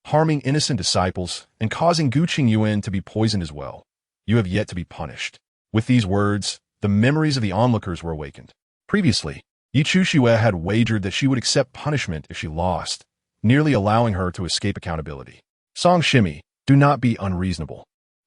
harming innocent disciples and causing Gu Qingyuan to be poisoned as well. You have yet to be punished. With these words, the memories of the onlookers were awakened. Previously, Yi Chushua had wagered that she would accept punishment if she lost, nearly allowing her to escape accountability. Song Shimi, do not be unreasonable.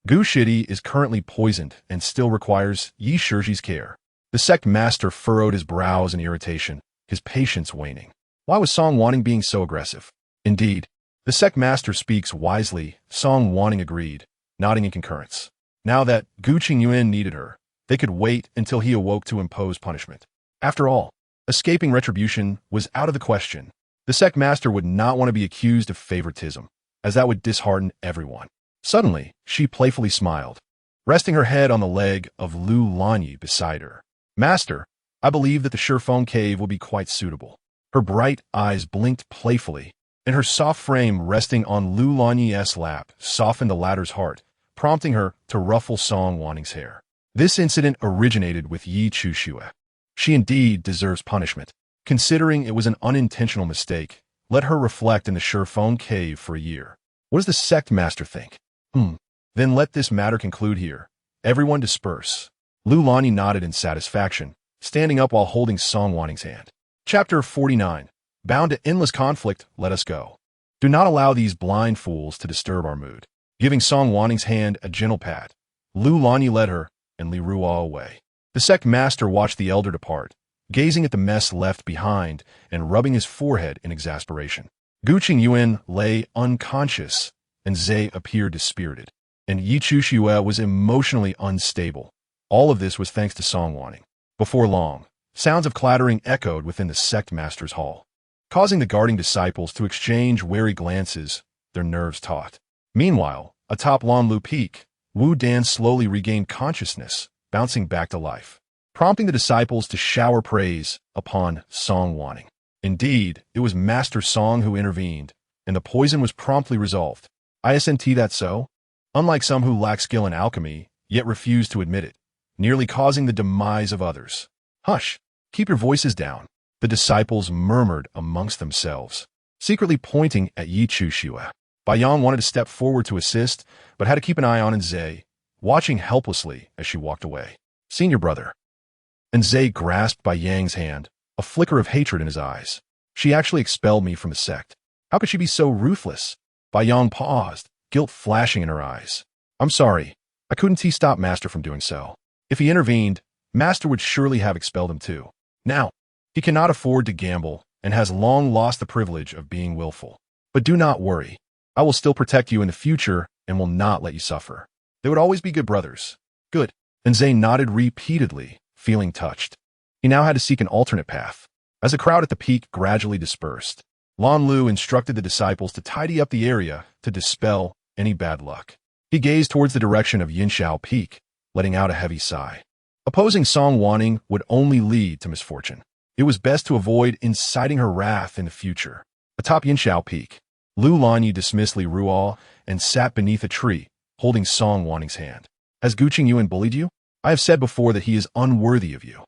Gu Shidi is currently poisoned and still requires Yi Shiji's care. The sect master furrowed his brows in irritation, his patience waning. Why was Song Wanning being so aggressive? Indeed, the sect master speaks wisely, Song Wanning agreed, nodding in concurrence. Now that Gu Qingyuan needed her, they could wait until he awoke to impose punishment. After all, escaping retribution was out of the question. The sect master would not want to be accused of favoritism, as that would dishearten everyone. Suddenly, she playfully smiled, resting her head on the leg of Lu Lanyi beside her. Master, I believe that the Shifeng cave will be quite suitable. Her bright eyes blinked playfully, and her soft frame resting on Lu Lanyi's lap softened the latter's heart, prompting her to ruffle Song Wanning's hair. This incident originated with Yi Chushua. She indeed deserves punishment. Considering it was an unintentional mistake, let her reflect in the Shifeng cave for a year. What does the sect master think? Then let this matter conclude here. Everyone disperse. Lu Lanyi nodded in satisfaction, standing up while holding Song Wanning's hand. Chapter 49. Bound to endless conflict, let us go. Do not allow these blind fools to disturb our mood. Giving Song Wanning's hand a gentle pat, Lu Lanyi led her and Li Ruo away. The sect master watched the elder depart, gazing at the mess left behind and rubbing his forehead in exasperation. Gu Qingyuan lay unconscious, and Zhe appeared dispirited, and Yi Chushua was emotionally unstable. All of this was thanks to Song Wanning. Before long, sounds of clattering echoed within the sect master's hall, causing the guarding disciples to exchange wary glances, their nerves taut. Meanwhile, atop Lanlu Peak, Wu Dan slowly regained consciousness, bouncing back to life, prompting the disciples to shower praise upon Song Wanning. Indeed, it was Master Song who intervened, and the poison was promptly resolved. Isn't that so? Unlike some who lack skill in alchemy, yet refuse to admit it, nearly causing the demise of others. Hush! Keep your voices down, the disciples murmured amongst themselves. secretly pointing at Yi Chushua. Baiyang wanted to step forward to assist, but had to keep an eye on Nze, watching helplessly as she walked away. Senior brother. Nze grasped Baiyang's hand, a flicker of hatred in his eyes. She actually expelled me from the sect. How could she be so ruthless? Baiyang paused, guilt flashing in her eyes. I'm sorry. I couldn't stop Master from doing so. If he intervened, Master would surely have expelled him too. Now, he cannot afford to gamble and has long lost the privilege of being willful. But do not worry. I will still protect you in the future and will not let you suffer. They would always be good brothers. Good. Nze nodded repeatedly, feeling touched. He now had to seek an alternate path. As the crowd at the peak gradually dispersed, Lan Lu instructed the disciples to tidy up the area to dispel any bad luck. He gazed towards the direction of Yinshao Peak, letting out a heavy sigh. Opposing Song Wanning would only lead to misfortune. It was best to avoid inciting her wrath in the future. Atop Yinshao Peak, Lu Lanyi dismissed Li Ruo and sat beneath a tree, holding Song Wanning's hand. Has Gu Qingyuan bullied you? I have said before that he is unworthy of you.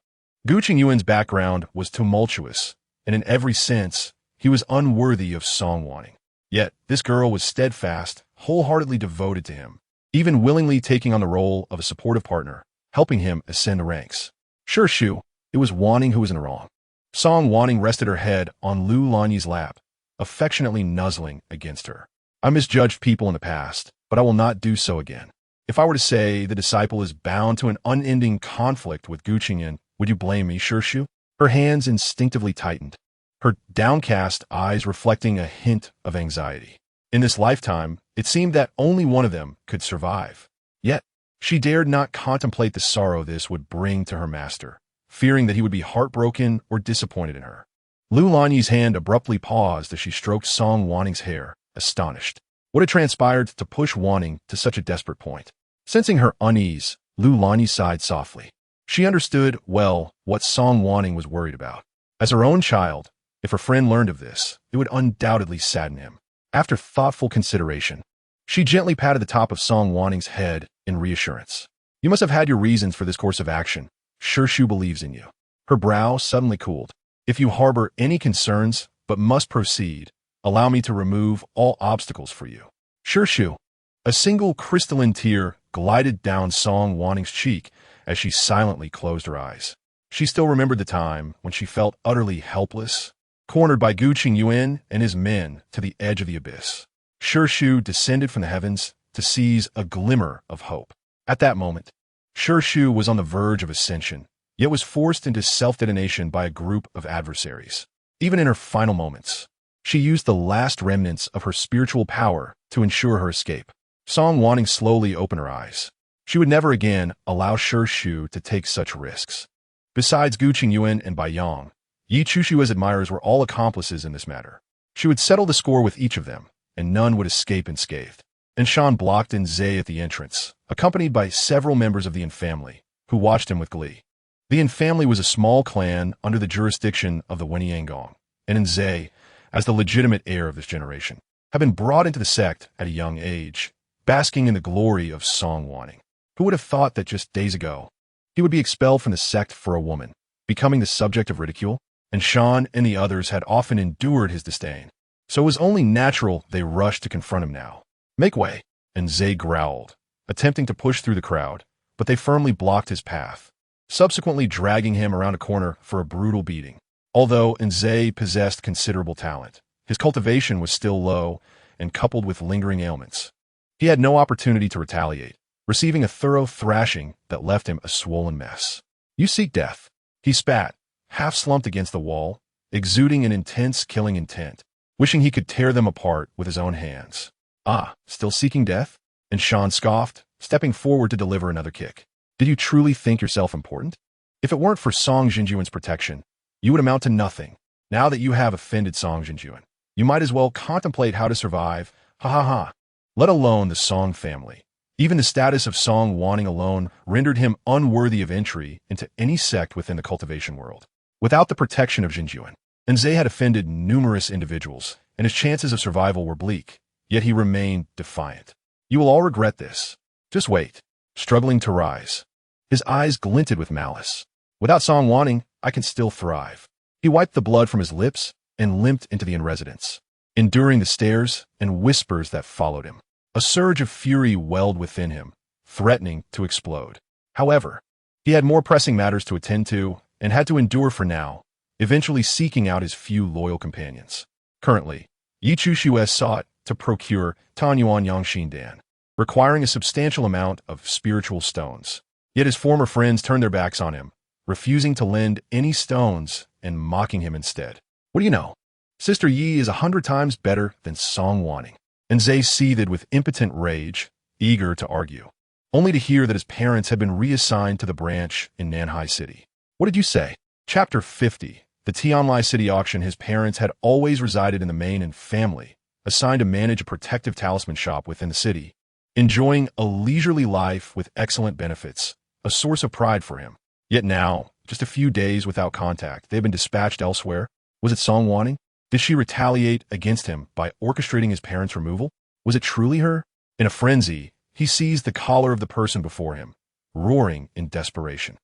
Gu Qingyuan's background was tumultuous, and in every sense, he was unworthy of Song Wanning. Yet, this girl was steadfast, wholeheartedly devoted to him, even willingly taking on the role of a supportive partner, helping him ascend the ranks. Sure, Shu, it was Wanning who was in the wrong. Song Wanning rested her head on Lu Lanyi's lap, affectionately nuzzling against her. I misjudged people in the past, but I will not do so again. If I were to say the disciple is bound to an unending conflict with Gu Qingyuan, would you blame me, Sure Shu? Her hands instinctively tightened, her downcast eyes reflecting a hint of anxiety. In this lifetime, it seemed that only one of them could survive. Yet, she dared not contemplate the sorrow this would bring to her master, fearing that he would be heartbroken or disappointed in her. Lu Lanyi's hand abruptly paused as she stroked Song Wanning's hair, astonished. What had transpired to push Wanning to such a desperate point? Sensing her unease, Lu Lanyi sighed softly. She understood well what Song Wanning was worried about. As her own child, if her friend learned of this, it would undoubtedly sadden him. After thoughtful consideration, she gently patted the top of Song Wanning's head in reassurance. You must have had your reasons for this course of action. Sure Shu believes in you. Her brow suddenly cooled. If you harbor any concerns, but must proceed, allow me to remove all obstacles for you. Sure Shu. A single crystalline tear glided down Song Wanning's cheek as she silently closed her eyes. She still remembered the time when she felt utterly helpless, cornered by Gu Qingyuan and his men to the edge of the abyss. Sure Shu descended from the heavens to seize a glimmer of hope. At that moment, Sure Shu was on the verge of ascension, yet was forced into self-detonation by a group of adversaries. Even in her final moments, she used the last remnants of her spiritual power to ensure her escape. Song Wanning slowly opened her eyes. She would never again allow Sure Shu to take such risks. Besides Gu Qingyuan and Baiyang, Yi Chushua's admirers were all accomplices in this matter. She would settle the score with each of them, and none would escape unscathed. Shan blocked Nze at the entrance, accompanied by several members of the Yin family, who watched him with glee. The Yin family was a small clan under the jurisdiction of the Wenyanggong, and Nze, as the legitimate heir of this generation, had been brought into the sect at a young age, basking in the glory of Song Wanning. Who would have thought that just days ago, he would be expelled from the sect for a woman, becoming the subject of ridicule? And Shan and the others had often endured his disdain, so it was only natural they rushed to confront him now. Make way, Nze growled, attempting to push through the crowd, but they firmly blocked his path, subsequently dragging him around a corner for a brutal beating. Although Nze possessed considerable talent, his cultivation was still low and coupled with lingering ailments. He had no opportunity to retaliate, receiving a thorough thrashing that left him a swollen mess. You seek death, he spat, half slumped against the wall, exuding an intense killing intent, wishing he could tear them apart with his own hands. Ah, still seeking death? And Shan scoffed, stepping forward to deliver another kick. Did you truly think yourself important? If it weren't for Song Jinjuan's protection, you would amount to nothing. Now that you have offended Song Jinjuan, you might as well contemplate how to survive, ha ha ha. Let alone the Song family. Even the status of Song Wanning alone rendered him unworthy of entry into any sect within the cultivation world. Without the protection of Jinjuan, Nze had offended numerous individuals, and his chances of survival were bleak, yet he remained defiant. You will all regret this. Just wait. Struggling to rise. His eyes glinted with malice. Without Song Wanning, I can still thrive. He wiped the blood from his lips and limped into the inn residence. enduring the stares and whispers that followed him. A surge of fury welled within him, threatening to explode. However, he had more pressing matters to attend to and had to endure for now, eventually seeking out his few loyal companions. Currently, Yi Chuxue sought to procure Tanyuan Yangshindan, requiring a substantial amount of spiritual stones. Yet his former friends turned their backs on him, refusing to lend any stones and mocking him instead. What do you know? Sister Yi is 100 times better than Song Wanning. And Zay seethed with impotent rage, eager to argue, only to hear that his parents had been reassigned to the branch in Nanhai City. What did you say? Chapter 50. The Tianlai City auction. His parents had always resided in the Mainan family, assigned to manage a protective talisman shop within the city, enjoying a leisurely life with excellent benefits, a source of pride for him. Yet now, just a few days without contact, they had been dispatched elsewhere. Was it Song Wanning? Did she retaliate against him by orchestrating his parents' removal? Was it truly her? In a frenzy, he seized the collar of the person before him, roaring in desperation.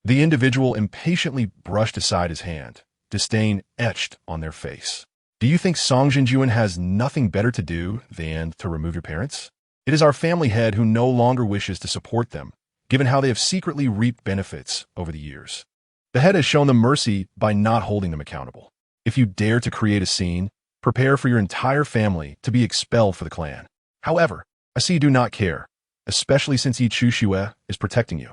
The individual impatiently brushed aside his hand, disdain etched on their face. Do you think Song Jinjuan has nothing better to do than to remove your parents? It is our family head who no longer wishes to support them, given how they have secretly reaped benefits over the years. The head has shown them mercy by not holding them accountable. If you dare to create a scene, prepare for your entire family to be expelled for the clan. However, I see you do not care, especially since Yi Chuxue is protecting you,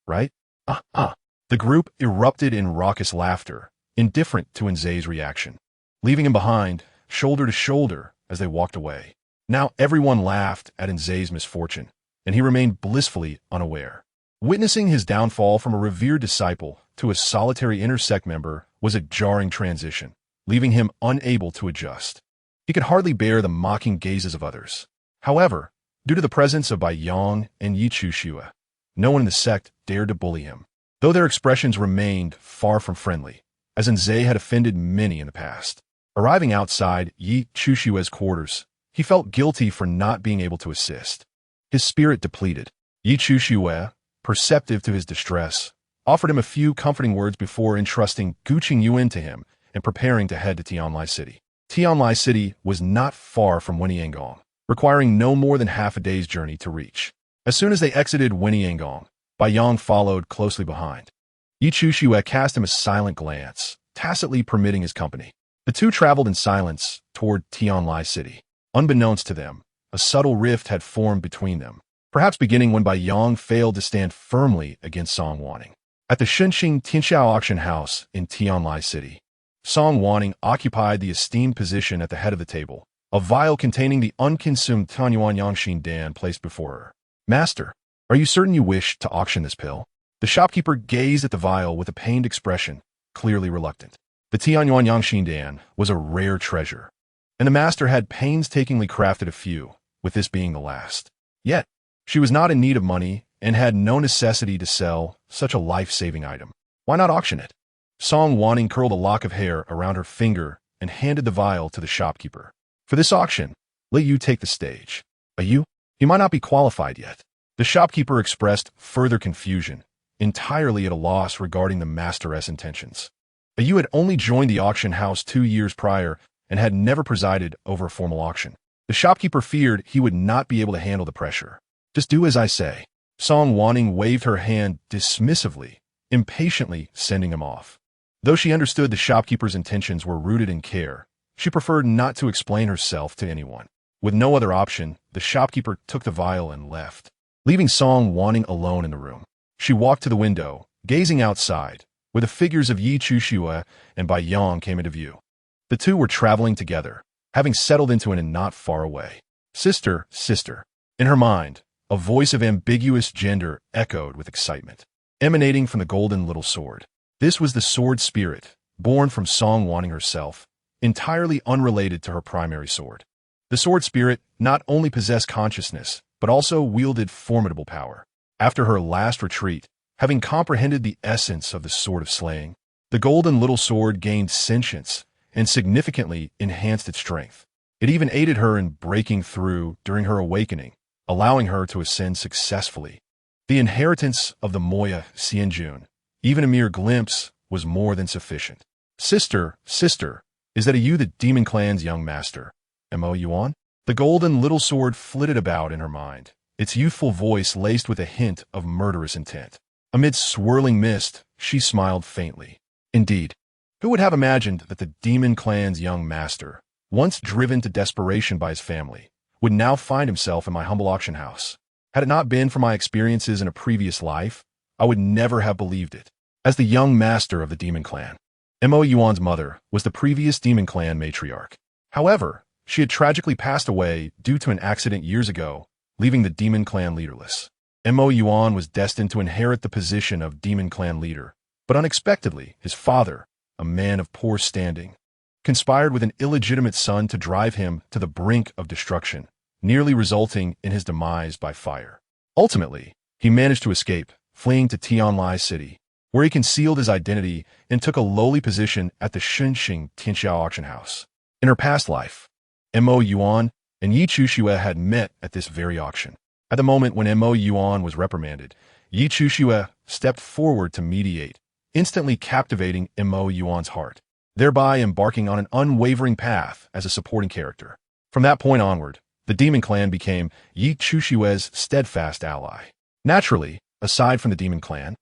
right? The group erupted in raucous laughter, indifferent to Nzei's reaction, leaving him behind, shoulder to shoulder, as they walked away. Now everyone laughed at Nzei's misfortune, and he remained blissfully unaware. Witnessing his downfall from a revered disciple to a solitary inner sect member was a jarring transition, leaving him unable to adjust. He could hardly bear the mocking gazes of others. However, due to the presence of Bai Yang and Yi Chuxue, no one in the sect dared to bully him, though their expressions remained far from friendly, as Nzei had offended many in the past. Arriving outside Yi Chuxue's quarters, he felt guilty for not being able to assist. His spirit depleted. Yi Chuxue, perceptive to his distress, offered him a few comforting words before entrusting Guqing Yuan to him and preparing to head to Tianlai City. Tianlai City was not far from Weniangong, requiring no more than half a day's journey to reach. As soon as they exited Weniangong, Bai Yang followed closely behind. Yi Chuxue cast him a silent glance, tacitly permitting his company. The two traveled in silence toward Tianlai City. Unbeknownst to them, a subtle rift had formed between them, perhaps beginning when Bai Yang failed to stand firmly against Song Wanning. At the Shunxing Tianxiao auction house in Tianlai City, Song Wanning occupied the esteemed position at the head of the table, a vial containing the unconsumed Tanyuan Yangshindan placed before her. Master, are you certain you wish to auction this pill? The shopkeeper gazed at the vial with a pained expression, clearly reluctant. The Tianyuan Yangshindan was a rare treasure, and the master had painstakingly crafted a few, with this being the last. Yet, she was not in need of money and had no necessity to sell such a life-saving item. Why not auction it? Song Wanning curled a lock of hair around her finger and handed the vial to the shopkeeper. For this auction, let you take the stage. You? He might not be qualified yet. The shopkeeper expressed further confusion, entirely at a loss regarding the master's intentions. You had only joined the auction house 2 years prior and had never presided over a formal auction. The shopkeeper feared he would not be able to handle the pressure. Just do as I say. Song Wanning waved her hand dismissively, impatiently sending him off. Though she understood the shopkeeper's intentions were rooted in care, she preferred not to explain herself to anyone. With no other option, the shopkeeper took the vial and left, leaving Song Wanning alone in the room. She walked to the window, gazing outside, where the figures of Yi Chuxue and Bai Yang came into view. The two were traveling together, having settled into an inn not far away. Sister, sister. In her mind, a voice of ambiguous gender echoed with excitement, emanating from the golden little sword. This was the sword spirit, born from Song Wanning herself, entirely unrelated to her primary sword. The sword spirit not only possessed consciousness, but also wielded formidable power. After her last retreat, having comprehended the essence of the sword of slaying, the golden little sword gained sentience and significantly enhanced its strength. It even aided her in breaking through during her awakening, allowing her to ascend successfully. The inheritance of the Moya Xianjun, even a mere glimpse, was more than sufficient. Sister, sister, is that you the demon clan's young master? Mo Yuan? The golden little sword flitted about in her mind, its youthful voice laced with a hint of murderous intent. Amid swirling mist, she smiled faintly. Indeed, who would have imagined that the demon clan's young master, once driven to desperation by his family, would now find himself in my humble auction house? Had it not been for my experiences in a previous life, I would never have believed it. As the young master of the demon clan, Mo Yuan's mother was the previous demon clan matriarch. However, she had tragically passed away due to an accident years ago, leaving the demon clan leaderless. Mo Yuan was destined to inherit the position of demon clan leader, but unexpectedly, his father, a man of poor standing, conspired with an illegitimate son to drive him to the brink of destruction, nearly resulting in his demise by fire. Ultimately, he managed to escape, fleeing to Tianlai City, where he concealed his identity and took a lowly position at the Shunxing Tianxiao auction house. In her past life, Mo Yuan and Yi Chuxue had met at this very auction. At the moment when Mo Yuan was reprimanded, Yi Chuxue stepped forward to mediate, instantly captivating Mo Yuan's heart, thereby embarking on an unwavering path as a supporting character. From that point onward, the demon clan became Yi Chuxue's steadfast ally. Naturally, aside from the demon clan,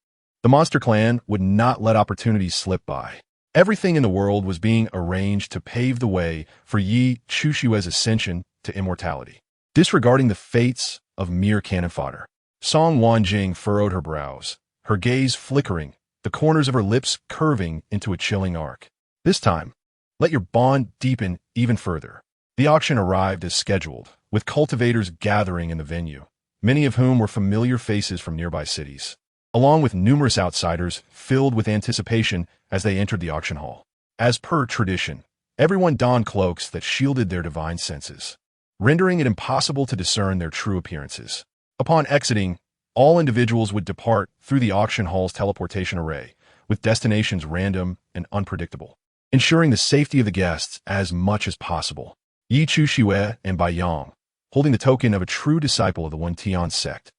the monster clan would not let opportunities slip by. Everything in the world was being arranged to pave the way for Yi Chuxue's ascension to immortality. Disregarding the fates of mere cannon fodder, Song Wanning furrowed her brows, her gaze flickering, the corners of her lips curving into a chilling arc. This time, let your bond deepen even further. The auction arrived as scheduled, with cultivators gathering in the venue, many of whom were familiar faces from nearby cities, along with numerous outsiders filled with anticipation as they entered the auction hall. As per tradition, everyone donned cloaks that shielded their divine senses, rendering it impossible to discern their true appearances. Upon exiting, all individuals would depart through the auction hall's teleportation array, with destinations random and unpredictable, ensuring the safety of the guests as much as possible. Yi Chuxue and Bai Yang, holding the token of a true disciple of the One Tian sect,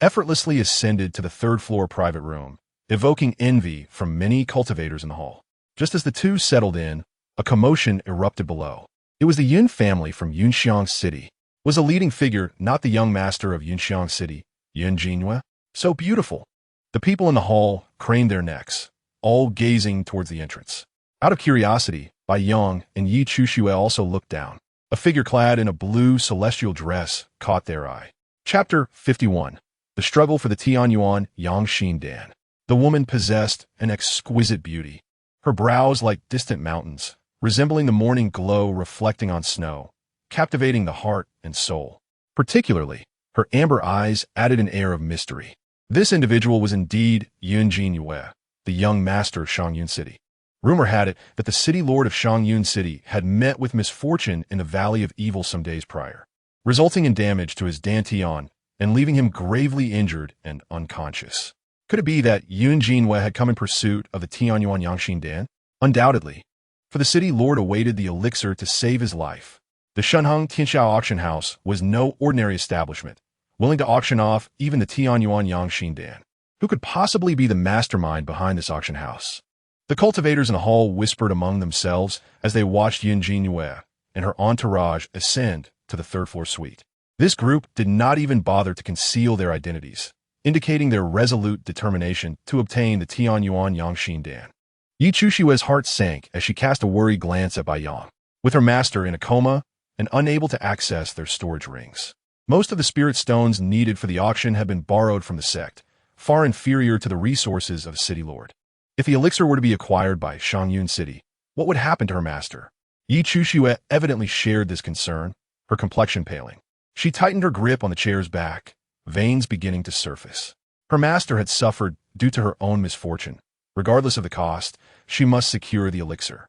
effortlessly ascended to the third-floor private room, evoking envy from many cultivators in the hall. Just as the two settled in, a commotion erupted below. It was the Yun family from Yunxiang City. Was a leading figure not the young master of Yunxiang City, Yun Jinhua? So beautiful. The people in the hall craned their necks, all gazing towards the entrance. Out of curiosity, Bai Yang and Yi Chuxue also looked down. A figure clad in a blue celestial dress caught their eye. Chapter 51. The Struggle for the Tianyuan Yangxin Dan. The woman possessed an exquisite beauty, her brows like distant mountains, resembling the morning glow reflecting on snow, captivating the heart and soul. Particularly, her amber eyes added an air of mystery. This individual was indeed Yun Jinhua, the young master of Shangyun City. Rumor had it that the city lord of Shangyun City had met with misfortune in the Valley of Evil some days prior, resulting in damage to his dantian and leaving him gravely injured and unconscious. Could it be that Yun Jinhua had come in pursuit of the Tianyuan Yangxin Dan? Undoubtedly, for the city lord awaited the elixir to save his life. The Shunheng Tianxiao auction house was no ordinary establishment, willing to auction off even the Tianyuan Yangxin Dan. Who could possibly be the mastermind behind this auction house? The cultivators in the hall whispered among themselves as they watched Yun Jinhua and her entourage ascend to the third-floor suite. This group did not even bother to conceal their identities, indicating their resolute determination to obtain the Tianyuan Yangxin Dan. Yi Chuxue's heart sank as she cast a worried glance at Bai Yang, with her master in a coma and unable to access their storage rings. Most of the spirit stones needed for the auction had been borrowed from the sect, far inferior to the resources of the city lord. If the elixir were to be acquired by Shangyun City, what would happen to her master? Yi Chuxue evidently shared this concern, her complexion paling. She tightened her grip on the chair's back, veins beginning to surface. Her master had suffered due to her own misfortune. Regardless of the cost, she must secure the elixir.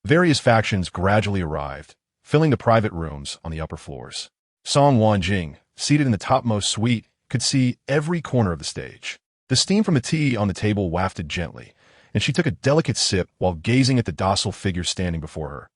Various factions gradually arrived, filling the private rooms on the upper floors. Song Wanning, seated in the topmost suite, could see every corner of the stage. The steam from the tea on the table wafted gently, and she took a delicate sip while gazing at the docile figure standing before her.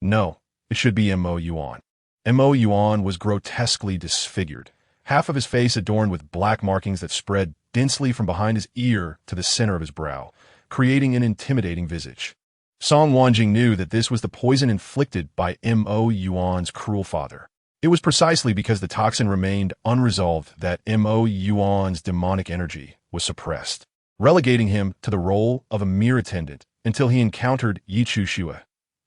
No, it should be Mo Yuan. Mo Yuan was grotesquely disfigured, half of his face adorned with black markings that spread densely from behind his ear to the center of his brow, creating an intimidating visage. Song Wanning knew that this was the poison inflicted by Mo Yuan's cruel father. It was precisely because the toxin remained unresolved that Mo Yuan's demonic energy was suppressed, relegating him to the role of a mere attendant until he encountered Yichu Shue,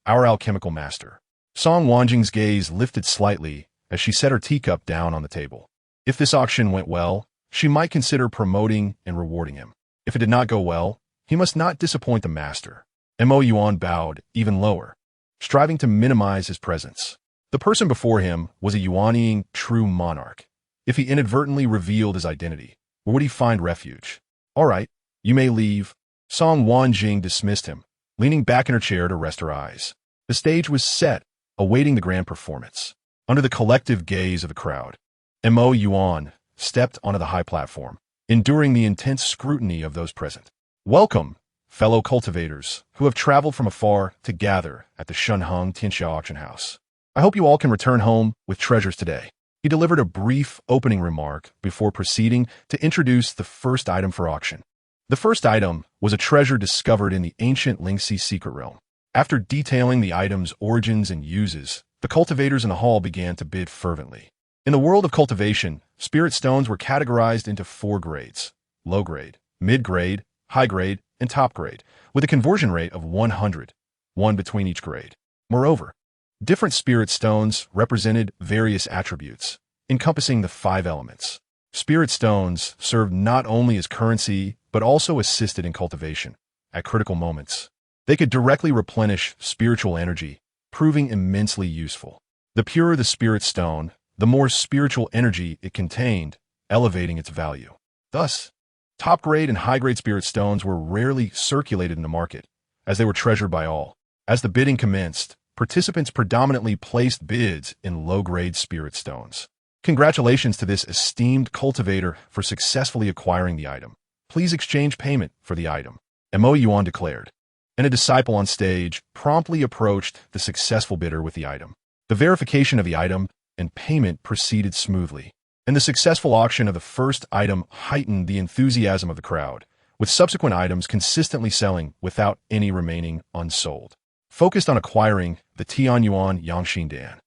our alchemical master. Song Wanning's gaze lifted slightly as she set her teacup down on the table. If this auction went well, she might consider promoting and rewarding him. If it did not go well, he must not disappoint the master. Mo Yuan bowed even lower, striving to minimize his presence. The person before him was a Yuaniing true monarch. If he inadvertently revealed his identity, where would he find refuge? All right, you may leave. Song Wanning dismissed him, leaning back in her chair to rest her eyes. The stage was set, awaiting the grand performance. Under the collective gaze of the crowd, Mo Yuan stepped onto the high platform, enduring the intense scrutiny of those present. Welcome, fellow cultivators who have traveled from afar to gather at the Shunheng Tianxia auction house. I hope you all can return home with treasures today. He delivered a brief opening remark before proceeding to introduce the first item for auction. The first item was a treasure discovered in the ancient Lingxi secret realm. After detailing the item's origins and uses, the cultivators in the hall began to bid fervently. In the world of cultivation, spirit stones were categorized into 4 grades: low grade, mid grade, high grade, and top grade, with a conversion rate of 100, one between each grade. Moreover, different spirit stones represented various attributes, encompassing the 5 elements. Spirit stones served not only as currency, but also assisted in cultivation. At critical moments, they could directly replenish spiritual energy, proving immensely useful. The purer the spirit stone, the more spiritual energy it contained, elevating its value. Thus, top-grade and high-grade spirit stones were rarely circulated in the market, as they were treasured by all. As the bidding commenced, participants predominantly placed bids in low-grade spirit stones. Congratulations to this esteemed cultivator for successfully acquiring the item. Please exchange payment for the item, Mo Yuan declared, and a disciple on stage promptly approached the successful bidder with the item. The verification of the item and payment proceeded smoothly, and the successful auction of the first item heightened the enthusiasm of the crowd, with subsequent items consistently selling without any remaining unsold. Focused on acquiring the Tianyuan Yangxin Dan,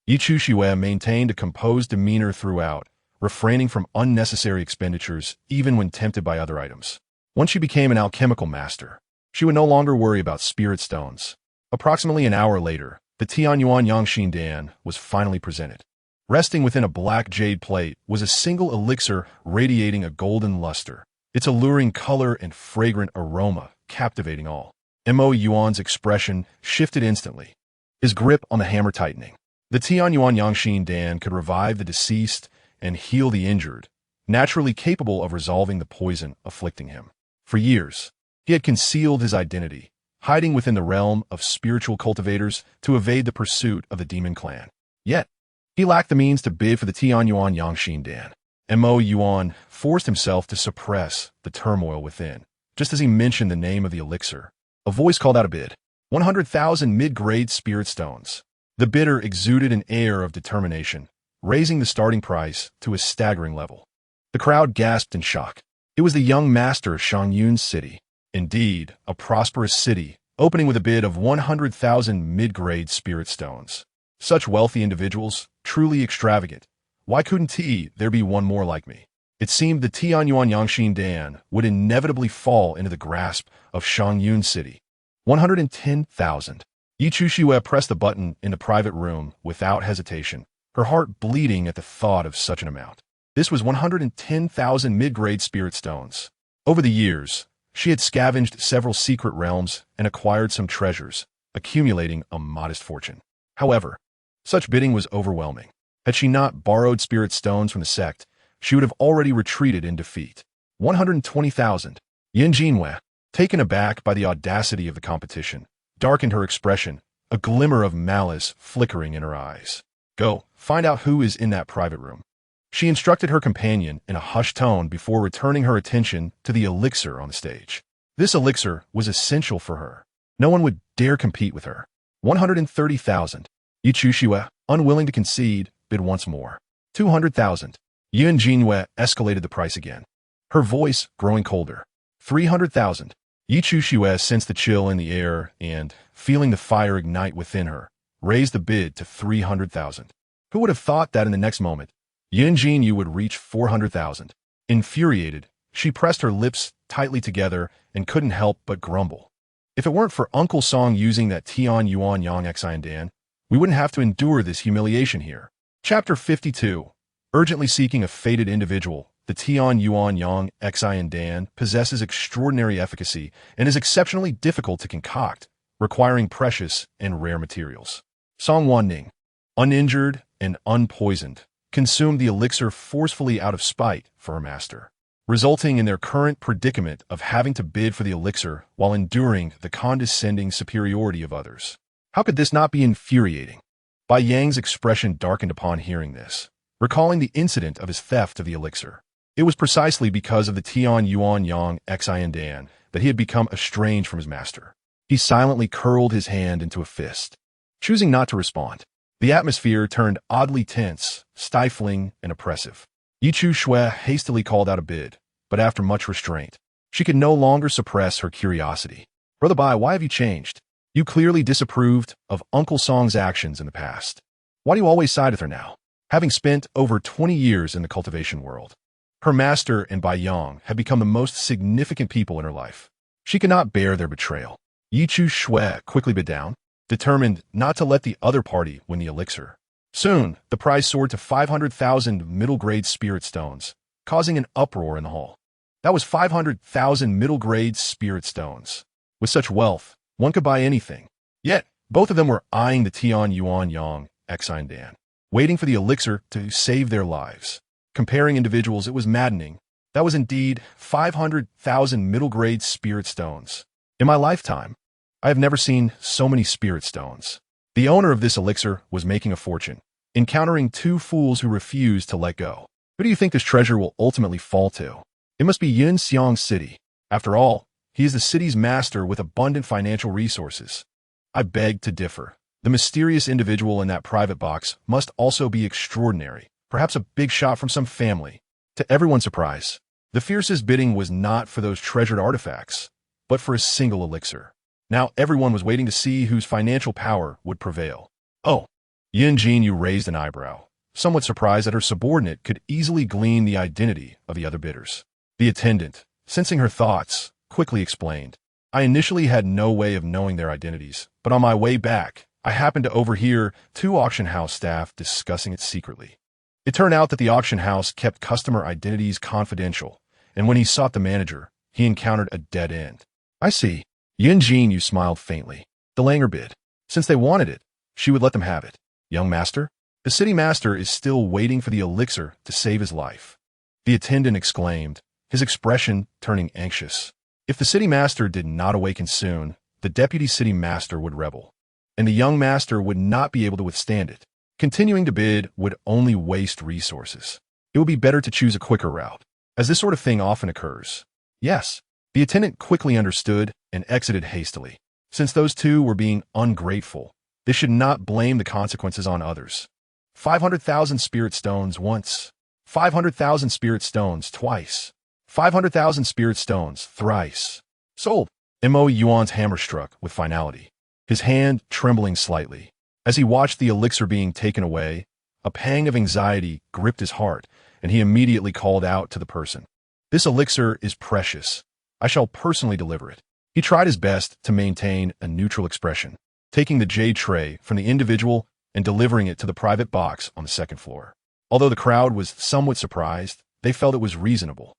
Yichu Shue maintained a composed demeanor throughout, refraining from unnecessary expenditures even when tempted by other items. Once she became an alchemical master, she would no longer worry about spirit stones. Approximately an hour later, the Tianyuan Yangxin Dan was finally presented. Resting within a black jade plate was a single elixir radiating a golden luster, its alluring color and fragrant aroma captivating all. Mo Yuan's expression shifted instantly, his grip on the hammer tightening. The Tianyuan Yangxin Dan could revive the deceased and heal the injured, naturally capable of resolving the poison afflicting him. For years, he had concealed his identity, hiding within the realm of spiritual cultivators to evade the pursuit of the demon clan. Yet, he lacked the means to bid for the Tianyuan Yangxin Dan. Mo Yuan forced himself to suppress the turmoil within. Just as he mentioned the name of the elixir, a voice called out a bid. 100,000 mid-grade spirit stones. The bidder exuded an air of determination, raising the starting price to a staggering level. The crowd gasped in shock. It was the young master of Shangyun's city. Indeed, a prosperous city, opening with a bid of 100,000 mid-grade spirit stones. Such wealthy individuals, truly extravagant. Why couldn't there be one more like me? It seemed the Tianyuan Yangxin Dan would inevitably fall into the grasp of Shangyun's city. 110,000. Yichu Shue pressed the button in the private room without hesitation, her heart bleeding at the thought of such an amount. This was 110,000 mid-grade spirit stones. Over the years, she had scavenged several secret realms and acquired some treasures, accumulating a modest fortune. However, such bidding was overwhelming. Had she not borrowed spirit stones from the sect, she would have already retreated in defeat. 120,000. Yin Jinwei, taken aback by the audacity of the competition, darkened her expression, a glimmer of malice flickering in her eyes. Go, find out who is in that private room. She instructed her companion in a hushed tone before returning her attention to the elixir on the stage. This elixir was essential for her. No one would dare compete with her. 130,000. Yichu Shue, unwilling to concede, bid once more. 200,000. Yin Jinwei escalated the price again, her voice growing colder. 300,000. Yichu Shue sensed the chill in the air and, feeling the fire ignite within her, raised the bid to 300,000. Who would have thought that in the next moment, Yin Jinyu would reach 400,000? Infuriated, she pressed her lips tightly together and couldn't help but grumble. If it weren't for Uncle Song using that Tian Yuan Yang Xian Dan, we wouldn't have to endure this humiliation here. Chapter 52. Urgently seeking a fated individual, the Tian Yuan Yang Xian Dan possesses extraordinary efficacy and is exceptionally difficult to concoct, requiring precious and rare materials. Song Wanning, uninjured and unpoisoned, consumed the elixir forcefully out of spite for her master, resulting in their current predicament of having to bid for the elixir while enduring the condescending superiority of others. How could this not be infuriating? Bai Yang's expression darkened upon hearing this, recalling the incident of his theft of the elixir. It was precisely because of the Tian Yuan Yang Xian Dan that he had become estranged from his master. He silently curled his hand into a fist, choosing not to respond. The atmosphere turned oddly tense, stifling, and oppressive. Yichu Shue hastily called out a bid, but after much restraint, she could no longer suppress her curiosity. Brother Bai, why have you changed? You clearly disapproved of Uncle Song's actions in the past. Why do you always side with her now? Having spent over 20 years in the cultivation world, her master and Bai Yang had become the most significant people in her life. She could not bear their betrayal. Yichu Shue quickly bid down, determined not to let the other party win the elixir. Soon, the prize soared to 500,000 middle-grade spirit stones, causing an uproar in the hall. That was 500,000 middle-grade spirit stones. With such wealth, one could buy anything. Yet, both of them were eyeing the Tian Yuan Yang Xian Dan, waiting for the elixir to save their lives. Comparing individuals, it was maddening. That was indeed 500,000 middle-grade spirit stones. In my lifetime, I have never seen so many spirit stones. The owner of this elixir was making a fortune, encountering two fools who refused to let go. Who do you think this treasure will ultimately fall to? It must be Yunxiang City. After all, he is the city's master with abundant financial resources. I beg to differ. The mysterious individual in that private box must also be extraordinary, perhaps a big shot from some family. To everyone's surprise, the fiercest bidding was not for those treasured artifacts, but for a single elixir. Now everyone was waiting to see whose financial power would prevail. Oh, Yin Jinyu raised an eyebrow, somewhat surprised that her subordinate could easily glean the identity of the other bidders. The attendant, sensing her thoughts, quickly explained, I initially had no way of knowing their identities, but on my way back, I happened to overhear two auction house staff discussing it secretly. It turned out that the auction house kept customer identities confidential, and when he sought the manager, he encountered a dead end. I see. Yin Jinyu smiled faintly, delaying her bid. Since they wanted it, she would let them have it. Young master, the city master is still waiting for the elixir to save his life. The attendant exclaimed, his expression turning anxious. If the city master did not awaken soon, the deputy city master would rebel, and the young master would not be able to withstand it. Continuing to bid would only waste resources. It would be better to choose a quicker route, as this sort of thing often occurs. Yes, the attendant quickly understood and exited hastily. Since those two were being ungrateful, they should not blame the consequences on others. 500,000 spirit stones once, 500,000 spirit stones twice, 500,000 spirit stones thrice. Sold. Mo Yuan's hammer struck with finality, his hand trembling slightly. As he watched the elixir being taken away, a pang of anxiety gripped his heart, and he immediately called out to the person. This elixir is precious. I shall personally deliver it. He tried his best to maintain a neutral expression, taking the jade tray from the individual and delivering it to the private box on the second floor. Although the crowd was somewhat surprised, they felt it was reasonable,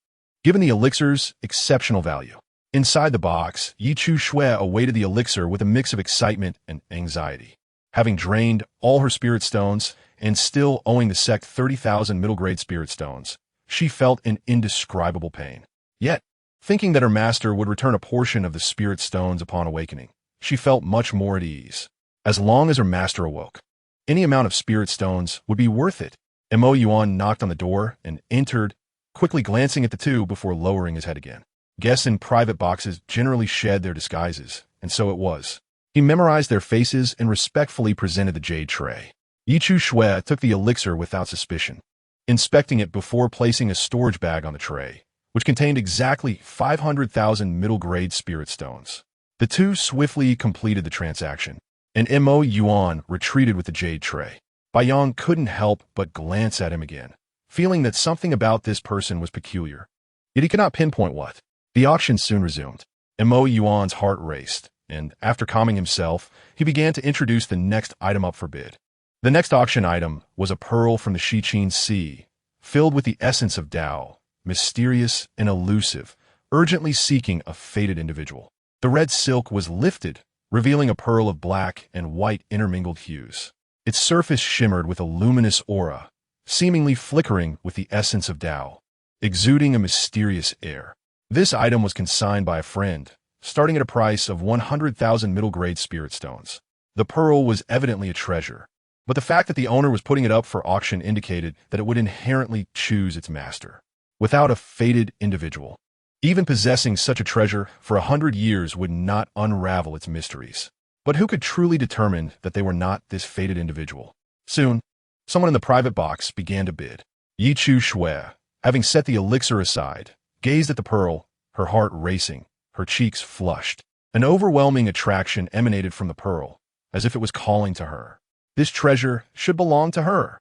given the elixir's exceptional value. Inside the box, Yichu Shue awaited the elixir with a mix of excitement and anxiety. Having drained all her spirit stones and still owing the sect 30,000 middle-grade spirit stones, she felt an indescribable pain. Yet, thinking that her master would return a portion of the spirit stones upon awakening, she felt much more at ease. As long as her master awoke, any amount of spirit stones would be worth it. Mo Yuan knocked on the door and entered, quickly glancing at the two before lowering his head again. Guests in private boxes generally shed their disguises, and so it was. He memorized their faces and respectfully presented the jade tray. Yichu Shue took the elixir without suspicion, inspecting it before placing a storage bag on the tray, which contained exactly 500,000 middle-grade spirit stones. The two swiftly completed the transaction, and Mo Yuan retreated with the jade tray. Bai Yang couldn't help but glance at him again, feeling that something about this person was peculiar. Yet he could not pinpoint what. The auction soon resumed. Mo Yuan's heart raced, and after calming himself, he began to introduce the next item up for bid. The next auction item was a pearl from the Shiqin Sea, filled with the essence of Tao, mysterious and elusive, urgently seeking a fated individual. The red silk was lifted, revealing a pearl of black and white intermingled hues. Its surface shimmered with a luminous aura, seemingly flickering with the essence of Tao, exuding a mysterious air. This item was consigned by a friend, starting at a price of 100,000 middle-grade spirit stones. The pearl was evidently a treasure, but the fact that the owner was putting it up for auction indicated that it would inherently choose its master. Without a fated individual, even possessing such a treasure for 100 years would not unravel its mysteries. But who could truly determine that they were not this fated individual? Soon, someone in the private box began to bid. Yi Chu Shui, having set the elixir aside, gazed at the pearl, her heart racing, her cheeks flushed. An overwhelming attraction emanated from the pearl, as if it was calling to her. This treasure should belong to her.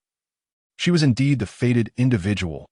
She was indeed the fated individual.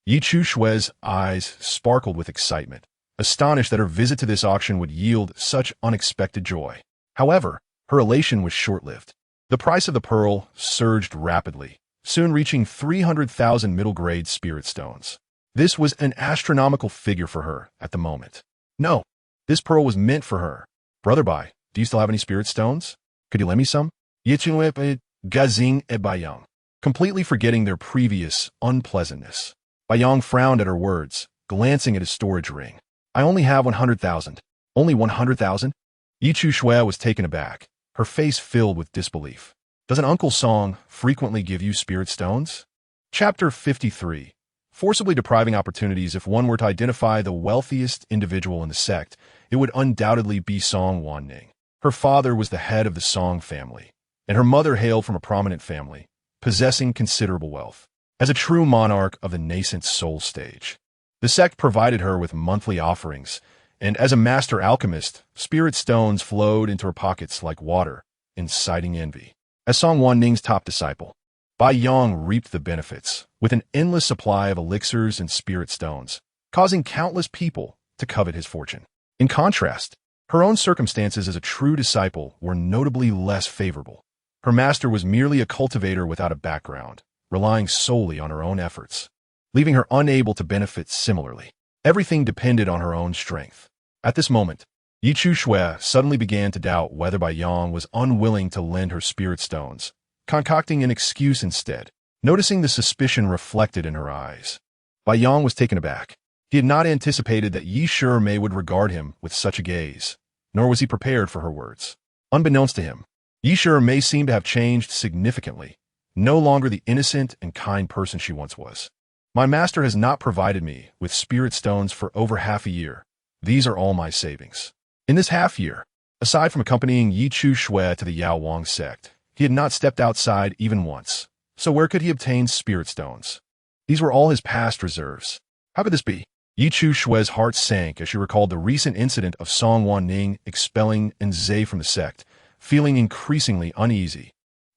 Yi Chu Shui's eyes sparkled with excitement, astonished that her visit to this auction would yield such unexpected joy. However, her elation was short-lived. The price of the pearl surged rapidly, soon reaching 300,000 middle-grade spirit stones. This was an astronomical figure for her at the moment. No, this pearl was meant for her. Brother Bai, do you still have any spirit stones? Could you lend me some? Yichunwe Gazing e Bayang, completely forgetting their previous unpleasantness. Bayang frowned at her words, glancing at his storage ring. I only have 100,000. Only 100,000? Yi Chu Shui was taken aback, her face filled with disbelief. Doesn't Uncle Song frequently give you spirit stones? Chapter 53. Forcibly depriving opportunities. If one were to identify the wealthiest individual in the sect, it would undoubtedly be Song Wanning. Her father was the head of the Song family, and her mother hailed from a prominent family, possessing considerable wealth. As a true monarch of the nascent soul stage, the sect provided her with monthly offerings, and as a master alchemist, spirit stones flowed into her pockets like water, inciting envy. As Song Wanning's top disciple, Bai Yang reaped the benefits, with an endless supply of elixirs and spirit stones, causing countless people to covet his fortune. In contrast, her own circumstances as a true disciple were notably less favorable. Her master was merely a cultivator without a background, relying solely on her own efforts, leaving her unable to benefit similarly. Everything depended on her own strength. At this moment, Yi Chu Shui suddenly began to doubt whether Bai Yang was unwilling to lend her spirit stones, concocting an excuse instead. Noticing the suspicion reflected in her eyes, Bai Yang was taken aback. He had not anticipated that Yi Shi Mei would regard him with such a gaze, nor was he prepared for her words. Unbeknownst to him, Yi Shi Mei seemed to have changed significantly, no longer the innocent and kind person she once was. My master has not provided me with spirit stones for over half a year. These are all my savings. In this half year, aside from accompanying Yi Chu Shui to the Yao Wang sect, he had not stepped outside even once. So where could he obtain spirit stones? These were all his past reserves. How could this be? Yi Chu Shui's heart sank as she recalled the recent incident of Song Wanning expelling Nze from the sect, feeling increasingly uneasy.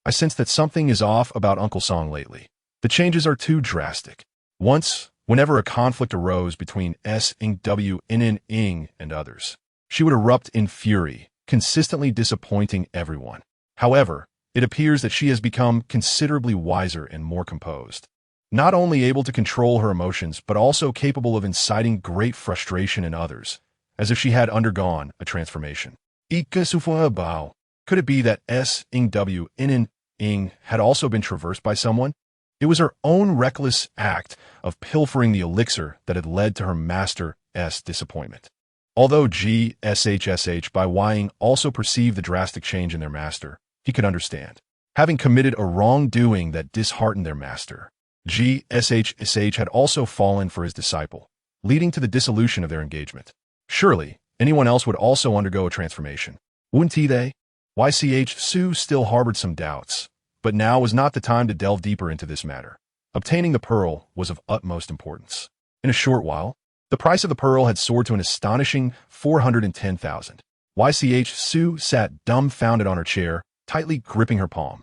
I sense that something is off about Uncle Song lately. The changes are too drastic. Once, whenever a conflict arose between S.W. Ing and others, she would erupt in fury, consistently disappointing everyone. However, it appears that she has become considerably wiser and more composed. Not only able to control her emotions, but also capable of inciting great frustration in others, as if she had undergone a transformation. Could it be that S.W. Ing had also been traversed by someone? It was her own reckless act of pilfering the elixir that had led to her master's disappointment. Although G.S.H.S.H. by Wying also perceived the drastic change in their master, he could understand. Having committed a wrongdoing that disheartened their master, G.S.H.S.H. had also fallen for his disciple, leading to the dissolution of their engagement. Surely, anyone else would also undergo a transformation. Wouldn't they? YCH Su still harbored some doubts, but now was not the time to delve deeper into this matter. Obtaining the pearl was of utmost importance. In a short while, the price of the pearl had soared to an astonishing 410,000. YCH Sue sat dumbfounded on her chair, tightly gripping her palm,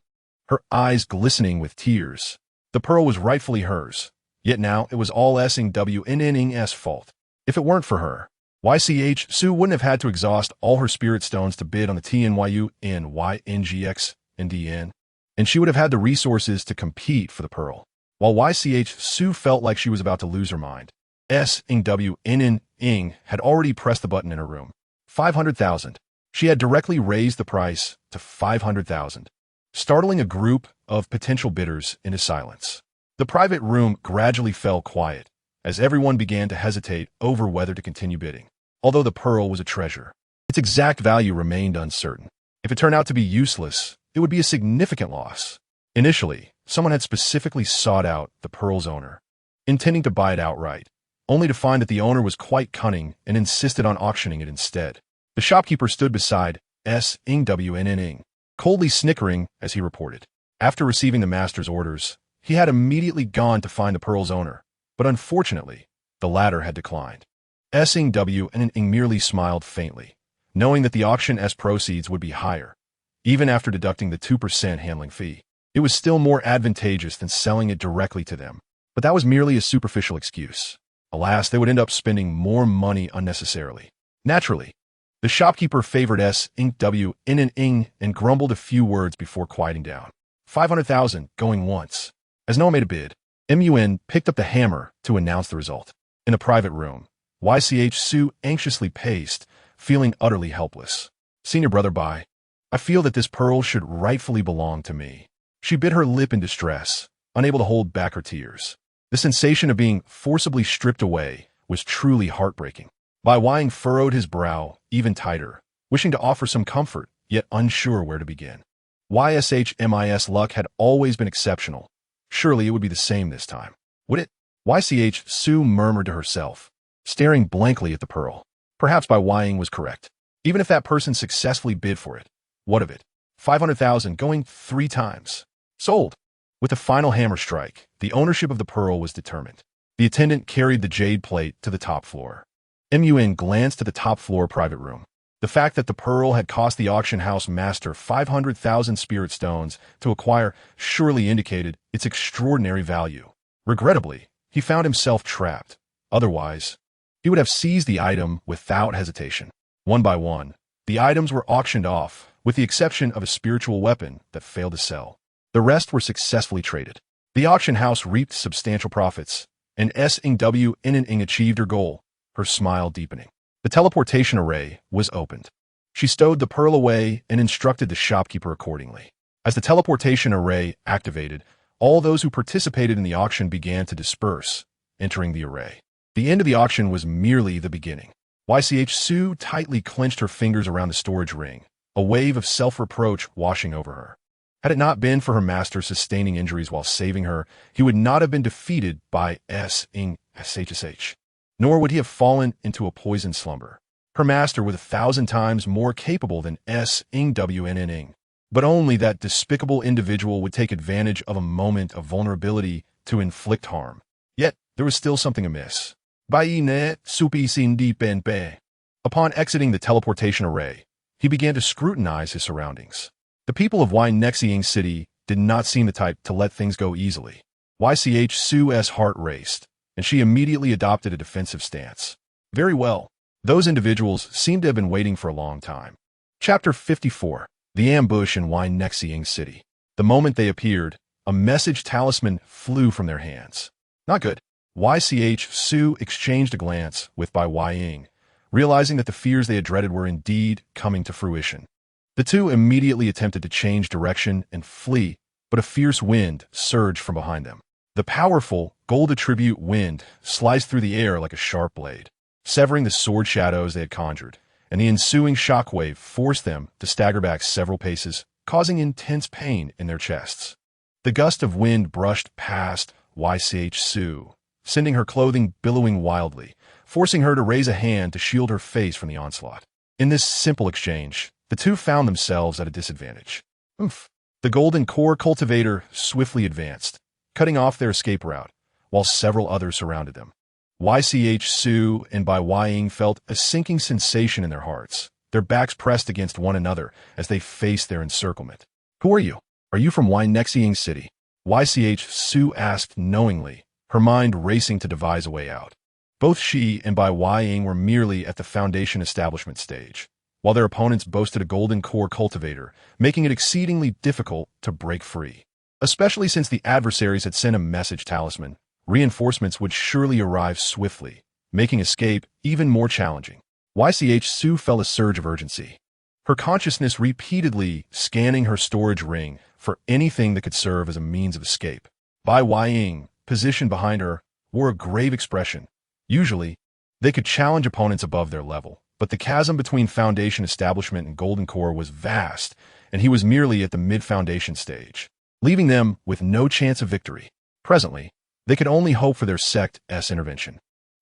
her eyes glistening with tears. The pearl was rightfully hers, yet now it was all SWNN's fault. If it weren't for her, YCH Sue wouldn't have had to exhaust all her spirit stones to bid on the TNYU NYNGX and DN, and she would have had the resources to compete for the pearl. While YCH Sue felt like she was about to lose her mind, SWNN had already pressed the button in her room. 500,000. She had directly raised the price to 500,000, startling a group of potential bidders into silence. The private room gradually fell quiet as everyone began to hesitate over whether to continue bidding. Although the pearl was a treasure, its exact value remained uncertain. If it turned out to be useless, it would be a significant loss. Initially, someone had specifically sought out the pearl's owner, intending to buy it outright, only to find that the owner was quite cunning and insisted on auctioning it instead. The shopkeeper stood beside SWNN, coldly snickering as he reported. After receiving the master's orders, he had immediately gone to find the pearl's owner, but unfortunately, the latter had declined. SWNN merely smiled faintly, knowing that the auction's proceeds would be higher, even after deducting the 2% handling fee. It was still more advantageous than selling it directly to them, but that was merely a superficial excuse. Alas, they would end up spending more money unnecessarily. Naturally, the shopkeeper favored SWNN and grumbled a few words before quieting down. 500,000 going once. As no one made a bid, MUN picked up the hammer to announce the result. In a private room, YCH Sue anxiously paced, feeling utterly helpless. Senior brother, I feel that this pearl should rightfully belong to me. She bit her lip in distress, unable to hold back her tears. The sensation of being forcibly stripped away was truly heartbreaking. Bai Wang furrowed his brow even tighter, wishing to offer some comfort, yet unsure where to begin. YSHMIS luck had always been exceptional. Surely it would be the same this time. Would it? YCH Sue murmured to herself, staring blankly at the pearl. Perhaps Bai Wang was correct. Even if that person successfully bid for it, what of it? 500,000 going 3 times. Sold. With the final hammer strike, the ownership of the pearl was determined. The attendant carried the jade plate to the top floor. MUN glanced at the top floor private room. The fact that the pearl had cost the auction house master 500,000 spirit stones to acquire surely indicated its extraordinary value. Regrettably, he found himself trapped. Otherwise, he would have seized the item without hesitation. One by one, the items were auctioned off, with the exception of a spiritual weapon that failed to sell. The rest were successfully traded. The auction house reaped substantial profits, and SWNN achieved her goal, her smile deepening. The teleportation array was opened. She stowed the pearl away and instructed the shopkeeper accordingly. As the teleportation array activated, all those who participated in the auction began to disperse, entering the array. The end of the auction was merely the beginning. YCH Sue tightly clenched her fingers around the storage ring, a wave of self-reproach washing over her. Had it not been for her master sustaining injuries while saving her, he would not have been defeated by SHSH, nor would he have fallen into a poisoned slumber. Her master was 1,000 times more capable than SWNN, but only that despicable individual would take advantage of a moment of vulnerability to inflict harm. Yet, there was still something amiss. Upon exiting the teleportation array, he began to scrutinize his surroundings. The people of Nexiang City did not seem the type to let things go easily. YCH Sue's heart raced, and she immediately adopted a defensive stance. Very well. Those individuals seemed to have been waiting for a long time. Chapter 54. The Ambush in Nexiang City. The moment they appeared, a message talisman flew from their hands. Not good. YCH Sue exchanged a glance with Bai Wang, realizing that the fears they had dreaded were indeed coming to fruition. The two immediately attempted to change direction and flee, but a fierce wind surged from behind them. The powerful, gold attribute wind sliced through the air like a sharp blade, severing the sword shadows they had conjured, and the ensuing shockwave forced them to stagger back several paces, causing intense pain in their chests. The gust of wind brushed past YCH Sue, sending her clothing billowing wildly, forcing her to raise a hand to shield her face from the onslaught. In this simple exchange, the two found themselves at a disadvantage. The golden core cultivator swiftly advanced, cutting off their escape route, while several others surrounded them. YCH Su and Bai Ying felt a sinking sensation in their hearts, their backs pressed against one another as they faced their encirclement. Who are you? Are you from Nexiang City? YCH Su asked knowingly, her mind racing to devise a way out. Both she and Bai Ying were merely at the foundation establishment stage, while their opponents boasted a golden core cultivator, making it exceedingly difficult to break free. Especially since the adversaries had sent a message talisman, reinforcements would surely arrive swiftly, making escape even more challenging. YCH Su felt a surge of urgency, her consciousness repeatedly scanning her storage ring for anything that could serve as a means of escape. Bai Ying, positioned behind her, wore a grave expression. Usually, they could challenge opponents above their level, but the chasm between Foundation Establishment and Golden Core was vast, and he was merely at the mid-foundation stage, leaving them with no chance of victory. Presently, they could only hope for their sect's intervention.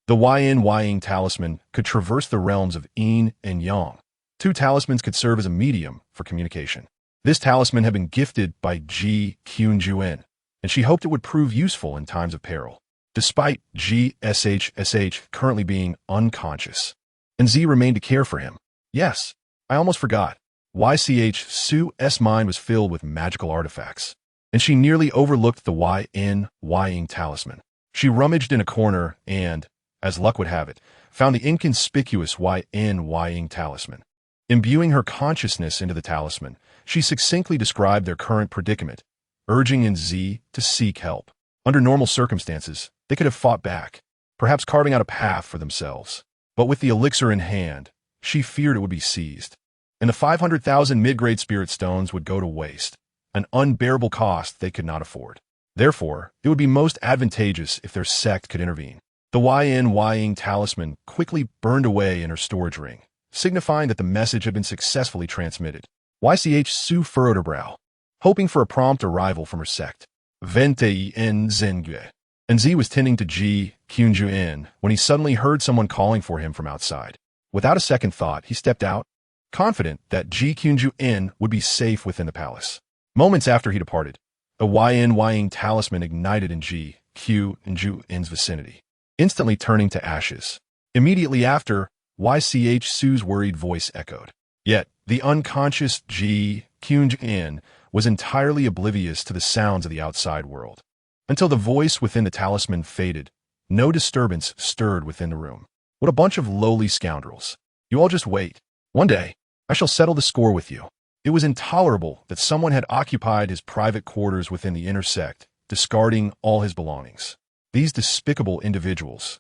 The Ying talisman could traverse the realms of Yin and Yang. Two talismans could serve as a medium for communication. This talisman had been gifted by Ji Qunjuan, and she hoped it would prove useful in times of peril. Despite GSHSH currently being unconscious, and Z remained to care for him. Yes, I almost forgot. YCH Su's mind was filled with magical artifacts, and she nearly overlooked the Ying talisman. She rummaged in a corner and, as luck would have it, found the inconspicuous Ying talisman. Imbuing her consciousness into the talisman, she succinctly described their current predicament, urging Z to seek help. Under normal circumstances, they could have fought back, perhaps carving out a path for themselves. But with the elixir in hand, she feared it would be seized, and the 500,000 mid-grade spirit stones would go to waste, an unbearable cost they could not afford. Therefore, it would be most advantageous if their sect could intervene. The Ying talisman quickly burned away in her storage ring, signifying that the message had been successfully transmitted. YCH Su furrowed her brow, hoping for a prompt arrival from her sect. Vente en Zengue. And Z was tending to Ji Qunjuan when he suddenly heard someone calling for him from outside. Without a second thought, he stepped out, confident that Ji Qunjuan would be safe within the palace. Moments after he departed, a Ying talisman ignited in Ji Qunjuan's vicinity, instantly turning to ashes. Immediately after, YCH Su's worried voice echoed. Yet, the unconscious Ji Qunjuan was entirely oblivious to the sounds of the outside world. Until the voice within the talisman faded, no disturbance stirred within the room. What a bunch of lowly scoundrels. You all just wait. One day, I shall settle the score with you. It was intolerable that someone had occupied his private quarters within the inner sect, discarding all his belongings. These despicable individuals,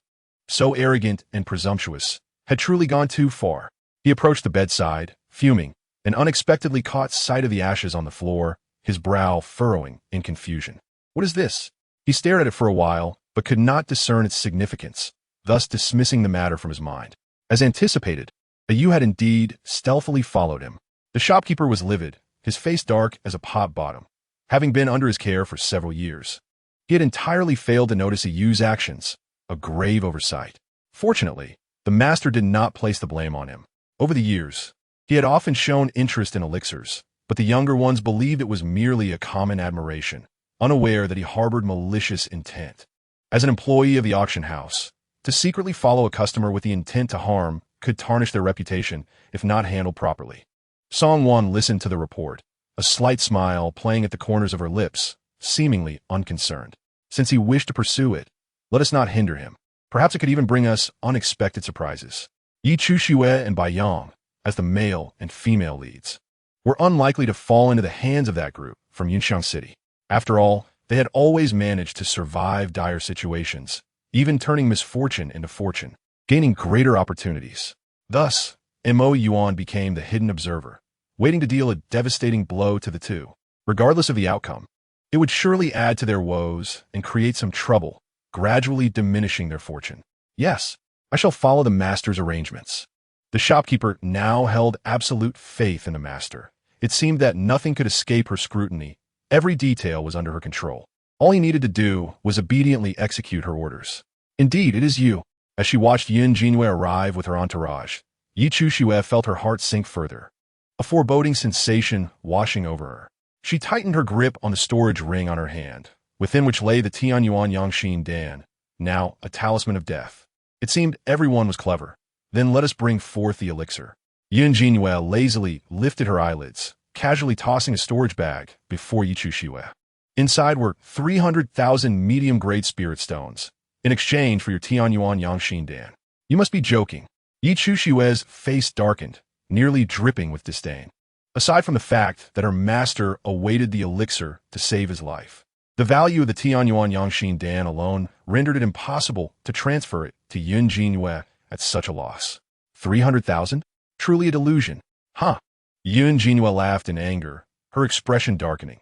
so arrogant and presumptuous, had truly gone too far. He approached the bedside, fuming, and unexpectedly caught sight of the ashes on the floor, his brow furrowing in confusion. What is this? He stared at it for a while, but could not discern its significance, thus dismissing the matter from his mind. As anticipated, a ewe had indeed stealthily followed him. The shopkeeper was livid, his face dark as a pot bottom, having been under his care for several years. He had entirely failed to notice a ewe's actions, a grave oversight. Fortunately, the master did not place the blame on him. Over the years, he had often shown interest in elixirs, but the younger ones believed it was merely a common admiration, unaware that he harbored malicious intent. As an employee of the auction house, to secretly follow a customer with the intent to harm could tarnish their reputation if not handled properly. Song Wanning listened to the report, a slight smile playing at the corners of her lips, seemingly unconcerned. Since he wished to pursue it, let us not hinder him. Perhaps it could even bring us unexpected surprises. Yi Chushue and Bai Yang, as the male and female leads, were unlikely to fall into the hands of that group from Yunxiang City. After all, they had always managed to survive dire situations, even turning misfortune into fortune, gaining greater opportunities. Thus, Mo Yuan became the hidden observer, waiting to deal a devastating blow to the two. Regardless of the outcome, it would surely add to their woes and create some trouble, gradually diminishing their fortune. Yes, I shall follow the master's arrangements. The shopkeeper now held absolute faith in the master. It seemed that nothing could escape her scrutiny. Every detail was under her control. All he needed to do was obediently execute her orders. Indeed, it is you. As she watched Yin Jinwei arrive with her entourage, Yi Chushue felt her heart sink further, a foreboding sensation washing over her. She tightened her grip on the storage ring on her hand, within which lay the Tianyuan Yangxin Dan, now a talisman of death. It seemed everyone was clever. Then let us bring forth the elixir. Yun Jinhua lazily lifted her eyelids, casually tossing a storage bag before Yi Chuxiue. Inside were 300,000 medium-grade spirit stones, in exchange for your Tianyuan Yangxin Dan. You must be joking. Yi Chuxiue's face darkened, nearly dripping with disdain. Aside from the fact that her master awaited the elixir to save his life, the value of the Tianyuan Yangxin Dan alone rendered it impossible to transfer it to Yun Jinhua at such a loss. 300,000? Truly a delusion. Huh? Yun Jinhua laughed in anger, her expression darkening.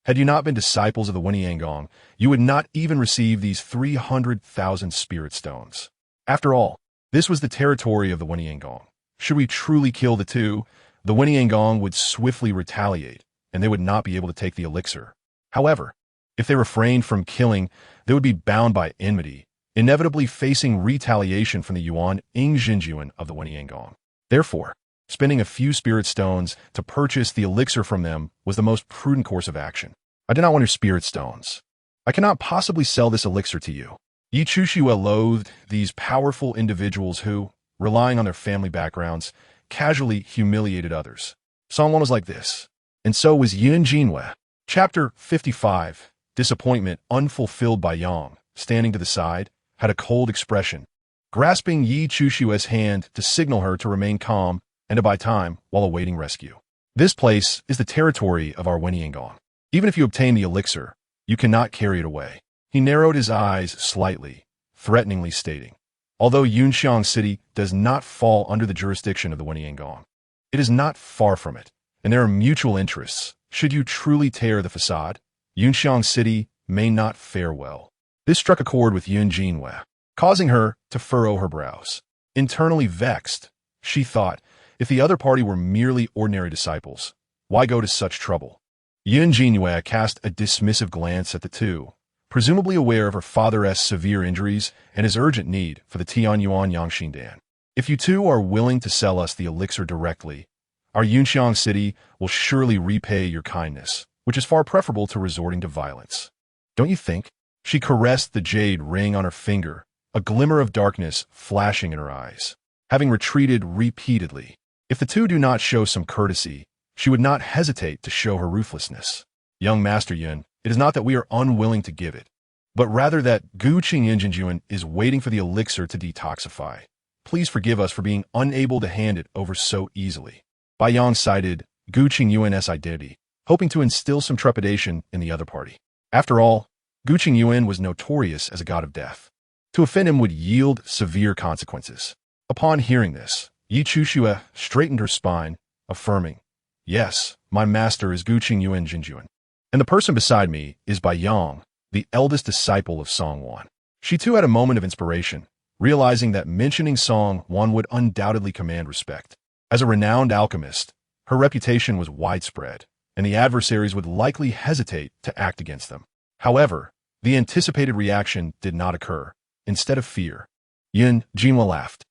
Had you not been disciples of the Wenniangong, you would not even receive these 300,000 spirit stones. After all, this was the territory of the Wenniangong. Should we truly kill the two, the Wenniangong would swiftly retaliate, and they would not be able to take the elixir. However, if they refrained from killing, they would be bound by enmity, inevitably facing retaliation from the Yuan Ingxinjuan of the Wenniangong. Therefore, spending a few spirit stones to purchase the elixir from them was the most prudent course of action. I do not want your spirit stones. I cannot possibly sell this elixir to you. Yi Chuxiue loathed these powerful individuals who, relying on their family backgrounds, casually humiliated others. Song Wanning was like this, and so was Yun Jinhua. Chapter 55. Disappointment unfulfilled by Yang, standing to the side, had a cold expression, grasping Yi Chuxiue's hand to signal her to remain calm and to buy time while awaiting rescue. This place is the territory of our Wenniangong. Even if you obtain the elixir, you cannot carry it away. He narrowed his eyes slightly, threateningly stating, although Yunxiang City does not fall under the jurisdiction of the Wenniangong, it is not far from it, and there are mutual interests. Should you truly tear the facade, Yunxiang City may not fare well. This struck a chord with Yun Jinhua, causing her to furrow her brows. Internally vexed, she thought, if the other party were merely ordinary disciples, why go to such trouble? Yun Jinhua cast a dismissive glance at the two, presumably aware of her father's severe injuries and his urgent need for the Tianyuan Yangxin Dan. If you two are willing to sell us the elixir directly, our Yunxiang City will surely repay your kindness, which is far preferable to resorting to violence. Don't you think? She caressed the jade ring on her finger, a glimmer of darkness flashing in her eyes. Having retreated repeatedly, if the two do not show some courtesy, she would not hesitate to show her ruthlessness. Young Master Yun, it is not that we are unwilling to give it, but rather that Gu Qing Yinjinjuan is waiting for the elixir to detoxify. Please forgive us for being unable to hand it over so easily. Bai Yang cited Gu Qing Yuan's identity, hoping to instill some trepidation in the other party. After all, Gu Qing Yuan was notorious as a god of death. To offend him would yield severe consequences. Upon hearing this, Yi Chuxiue straightened her spine, affirming, yes, my master is Gu Qing Yuan Jinjuan, and the person beside me is Bai Yang, the eldest disciple of Song Wanning. She too had a moment of inspiration, realizing that mentioning Song Wanning would undoubtedly command respect. As a renowned alchemist, her reputation was widespread, and the adversaries would likely hesitate to act against them. However, the anticipated reaction did not occur. Instead of fear, Yun Jinhua laughed.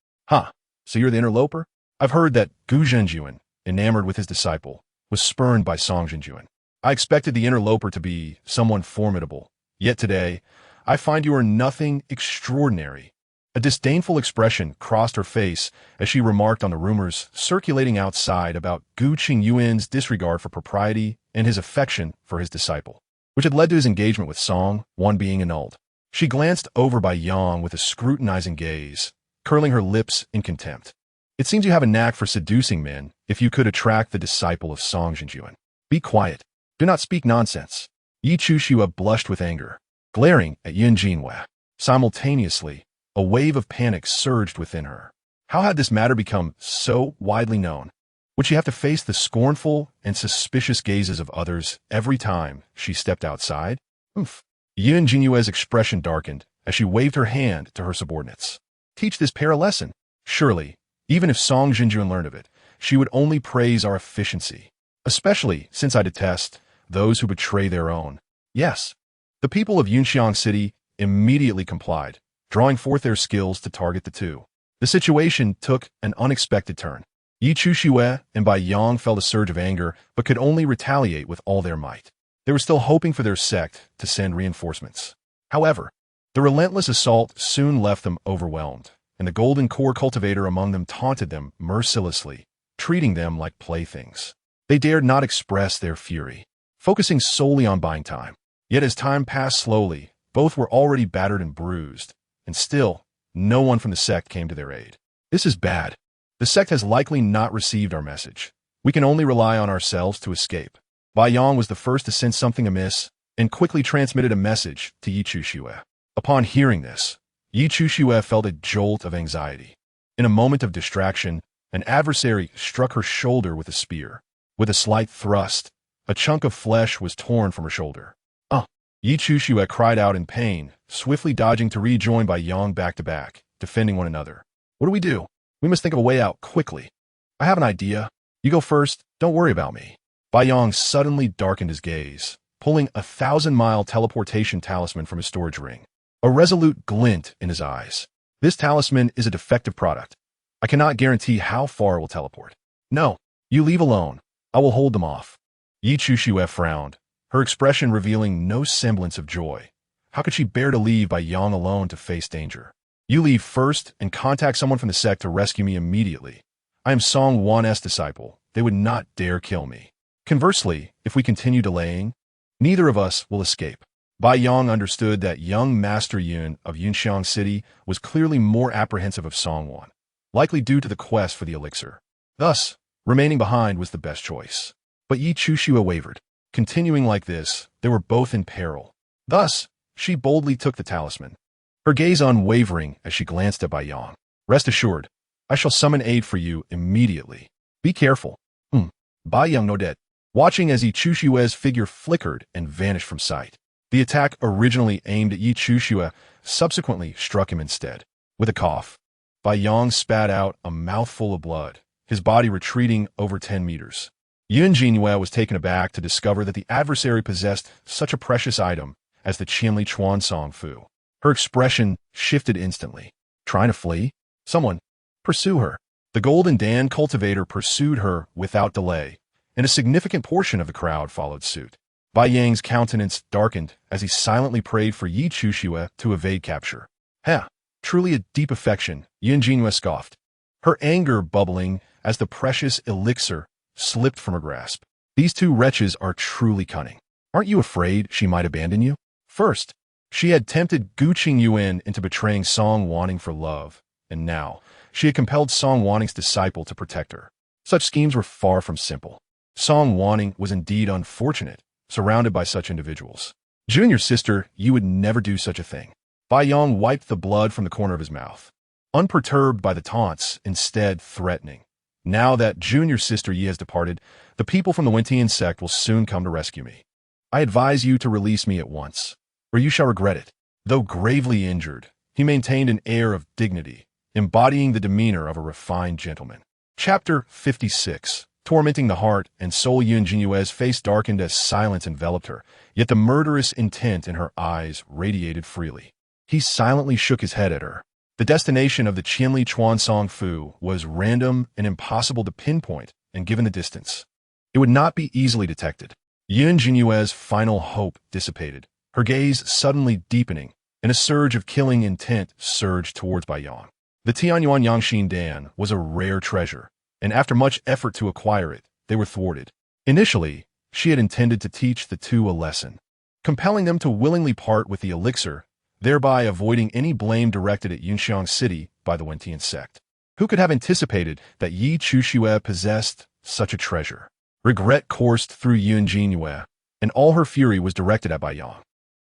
So you're the interloper? I've heard that Gu Zhenjuan, enamored with his disciple, was spurned by Song Zhenjuan. I expected the interloper to be someone formidable, yet today, I find you are nothing extraordinary. A disdainful expression crossed her face as she remarked on the rumors circulating outside about Gu Qing Yuan's disregard for propriety and his affection for his disciple, which had led to his engagement with Song Wanning being annulled. She glanced over by Yang with a scrutinizing gaze, curling her lips in contempt. It seems you have a knack for seducing men if you could attract the disciple of Song Zhenjuan. Be quiet. Do not speak nonsense. Yi Chuxiue blushed with anger, glaring at Yun Jinhua. Simultaneously, a wave of panic surged within her. How had this matter become so widely known? Would she have to face the scornful and suspicious gazes of others every time she stepped outside? Yun Jinhua's expression darkened as she waved her hand to her subordinates. Teach this pair a lesson. Surely, even if Song Zhenjuan learned of it, she would only praise our efficiency, especially since I detest those who betray their own. Yes, the people of Yunxiang City immediately complied, drawing forth their skills to target the two. The situation took an unexpected turn. Yi Chuxiue and Bai Yang felt a surge of anger, but could only retaliate with all their might. They were still hoping for their sect to send reinforcements. However, the relentless assault soon left them overwhelmed, and the golden core cultivator among them taunted them mercilessly, treating them like playthings. They dared not express their fury, focusing solely on buying time. Yet as time passed slowly, both were already battered and bruised, and still, no one from the sect came to their aid. This is bad. The sect has likely not received our message. We can only rely on ourselves to escape. Bai Yang was the first to sense something amiss, and quickly transmitted a message to Yi Chuxue. Upon hearing this, Yi Chuxue felt a jolt of anxiety. In a moment of distraction, an adversary struck her shoulder with a spear. With a slight thrust, a chunk of flesh was torn from her shoulder. Yi Chuxue cried out in pain, swiftly dodging to rejoin Bai Yang back to back, defending one another. What do we do? We must think of a way out quickly. I have an idea. You go first. Don't worry about me. Bai Yang suddenly darkened his gaze, pulling a 1,000-mile teleportation talisman from his storage ring. A resolute glint in his eyes. This talisman is a defective product. I cannot guarantee how far it will teleport. No, you leave alone. I will hold them off. Yi Chuxue frowned, her expression revealing no semblance of joy. How could she bear to leave Bai Yang alone to face danger? You leave first and contact someone from the sect to rescue me immediately. I am Song Wanning's disciple. They would not dare kill me. Conversely, if we continue delaying, neither of us will escape. Bai Yang understood that young Master Yun of Yunxiang City was clearly more apprehensive of Song Wan, likely due to the quest for the elixir. Thus, remaining behind was the best choice. But Yi Chuxue wavered. Continuing like this, they were both in peril. Thus, she boldly took the talisman, her gaze unwavering as she glanced at Bai Yang. Rest assured, I shall summon aid for you immediately. Be careful. Bai Yang nodded, watching as Yi Chuxue's figure flickered and vanished from sight. The attack originally aimed at Yi Chuxue subsequently struck him instead. With a cough, Bai Yang spat out a mouthful of blood, his body retreating over 10 meters. Yun Jinhua was taken aback to discover that the adversary possessed such a precious item as the Qianli Chuansong Fu. Her expression shifted instantly. Trying to flee? Someone, pursue her. The Golden Dan cultivator pursued her without delay, and a significant portion of the crowd followed suit. Bai Yang's countenance darkened as he silently prayed for Yi Chuxue to evade capture. Truly a deep affection, Yun Jinhua scoffed, her anger bubbling as the precious elixir slipped from her grasp. These two wretches are truly cunning. Aren't you afraid she might abandon you? First, she had tempted Gu Qingyuan into betraying Song Wanning for love, and now she had compelled Song Wanning's disciple to protect her. Such schemes were far from simple. Song Wanning was indeed unfortunate, surrounded by such individuals. Junior sister, you would never do such a thing. Bai Yang wiped the blood from the corner of his mouth, unperturbed by the taunts, instead threatening. Now that junior sister Yi has departed, the people from the Medicine Sect will soon come to rescue me. I advise you to release me at once, or you shall regret it. Though gravely injured, he maintained an air of dignity, embodying the demeanor of a refined gentleman. Chapter 56. Tormenting the heart and soul. Yun Jinhua's face darkened as silence enveloped her, yet the murderous intent in her eyes radiated freely. He silently shook his head at her. The destination of the Qianli Chuansong Fu was random and impossible to pinpoint, and given the distance, it would not be easily detected. Yun Jinhua's final hope dissipated, her gaze suddenly deepening, and a surge of killing intent surged towards Bai Yang. The Tianyuan Yangxin Dan was a rare treasure, and after much effort to acquire it, they were thwarted. Initially, she had intended to teach the two a lesson, compelling them to willingly part with the elixir, thereby avoiding any blame directed at Yunxiang City by the Medicine Sect. Who could have anticipated that Yi Chuxue possessed such a treasure? Regret coursed through Yun Jinhua, and all her fury was directed at Bai Yang.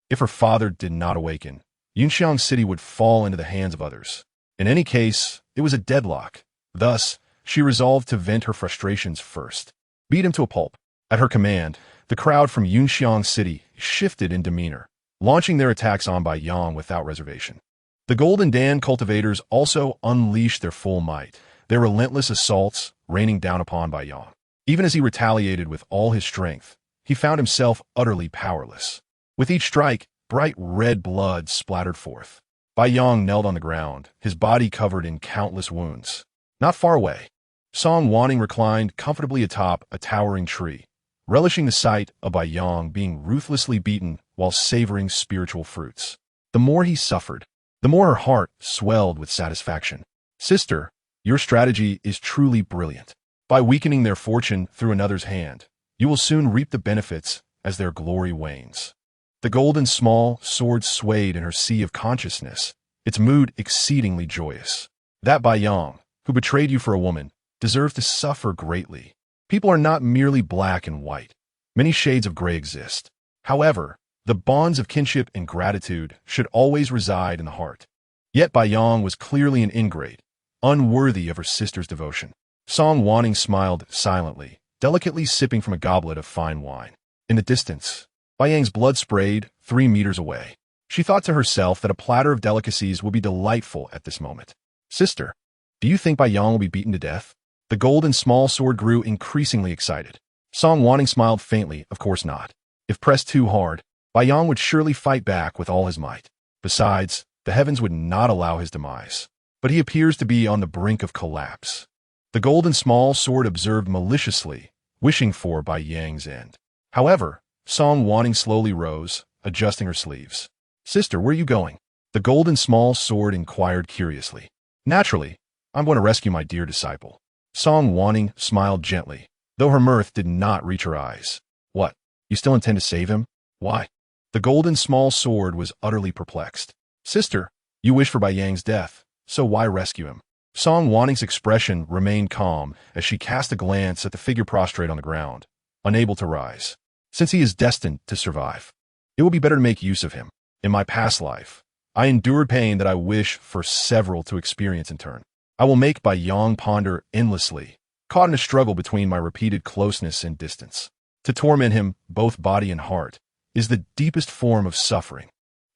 If her father did not awaken, Yunxiang City would fall into the hands of others. In any case, it was a deadlock. Thus, she resolved to vent her frustrations first. Beat him to a pulp. At her command, the crowd from Yunxiang City shifted in demeanor, launching their attacks on Bai Yang without reservation. The Golden Dan cultivators also unleashed their full might, their relentless assaults raining down upon Bai Yang. Even as he retaliated with all his strength, he found himself utterly powerless. With each strike, bright red blood splattered forth. Bai Yang knelt on the ground, his body covered in countless wounds. Not far away, Song Wanning reclined comfortably atop a towering tree, relishing the sight of Bai Yang being ruthlessly beaten while savoring spiritual fruits. The more he suffered, the more her heart swelled with satisfaction. Sister, your strategy is truly brilliant. By weakening their fortune through another's hand, you will soon reap the benefits as their glory wanes. The golden small sword swayed in her sea of consciousness, its mood exceedingly joyous. That Bai Yang, who betrayed you for a woman, deserves to suffer greatly. People are not merely black and white. Many shades of gray exist. However, the bonds of kinship and gratitude should always reside in the heart. Yet Bai Yang was clearly an ingrate, unworthy of her sister's devotion. Song Wanning smiled silently, delicately sipping from a goblet of fine wine. In the distance, Bai Yang's blood sprayed 3 meters away. She thought to herself that a platter of delicacies would be delightful at this moment. Sister, do you think Bai Yang will be beaten to death? The golden small sword grew increasingly excited. Song Wanning smiled faintly, of course not. If pressed too hard, Bai Yang would surely fight back with all his might. Besides, the heavens would not allow his demise. But he appears to be on the brink of collapse. The golden small sword observed maliciously, wishing for Bai Yang's end. However, Song Wanning slowly rose, adjusting her sleeves. Sister, where are you going? The golden small sword inquired curiously. Naturally, I'm going to rescue my dear disciple. Song Wanning smiled gently, though her mirth did not reach her eyes. What? You still intend to save him? Why? The golden small sword was utterly perplexed. Sister, you wish for Bai Yang's death, so why rescue him? Song Wanning's expression remained calm as she cast a glance at the figure prostrate on the ground, unable to rise. Since he is destined to survive, it will be better to make use of him. In my past life, I endured pain that I wish for several to experience in turn. I will make Bai Yang ponder endlessly, caught in a struggle between my repeated closeness and distance. To torment him, both body and heart, is the deepest form of suffering.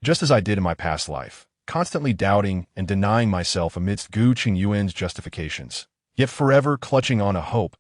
Just as I did in my past life, constantly doubting and denying myself amidst Gu Qingyuan's justifications, yet forever clutching on a hope,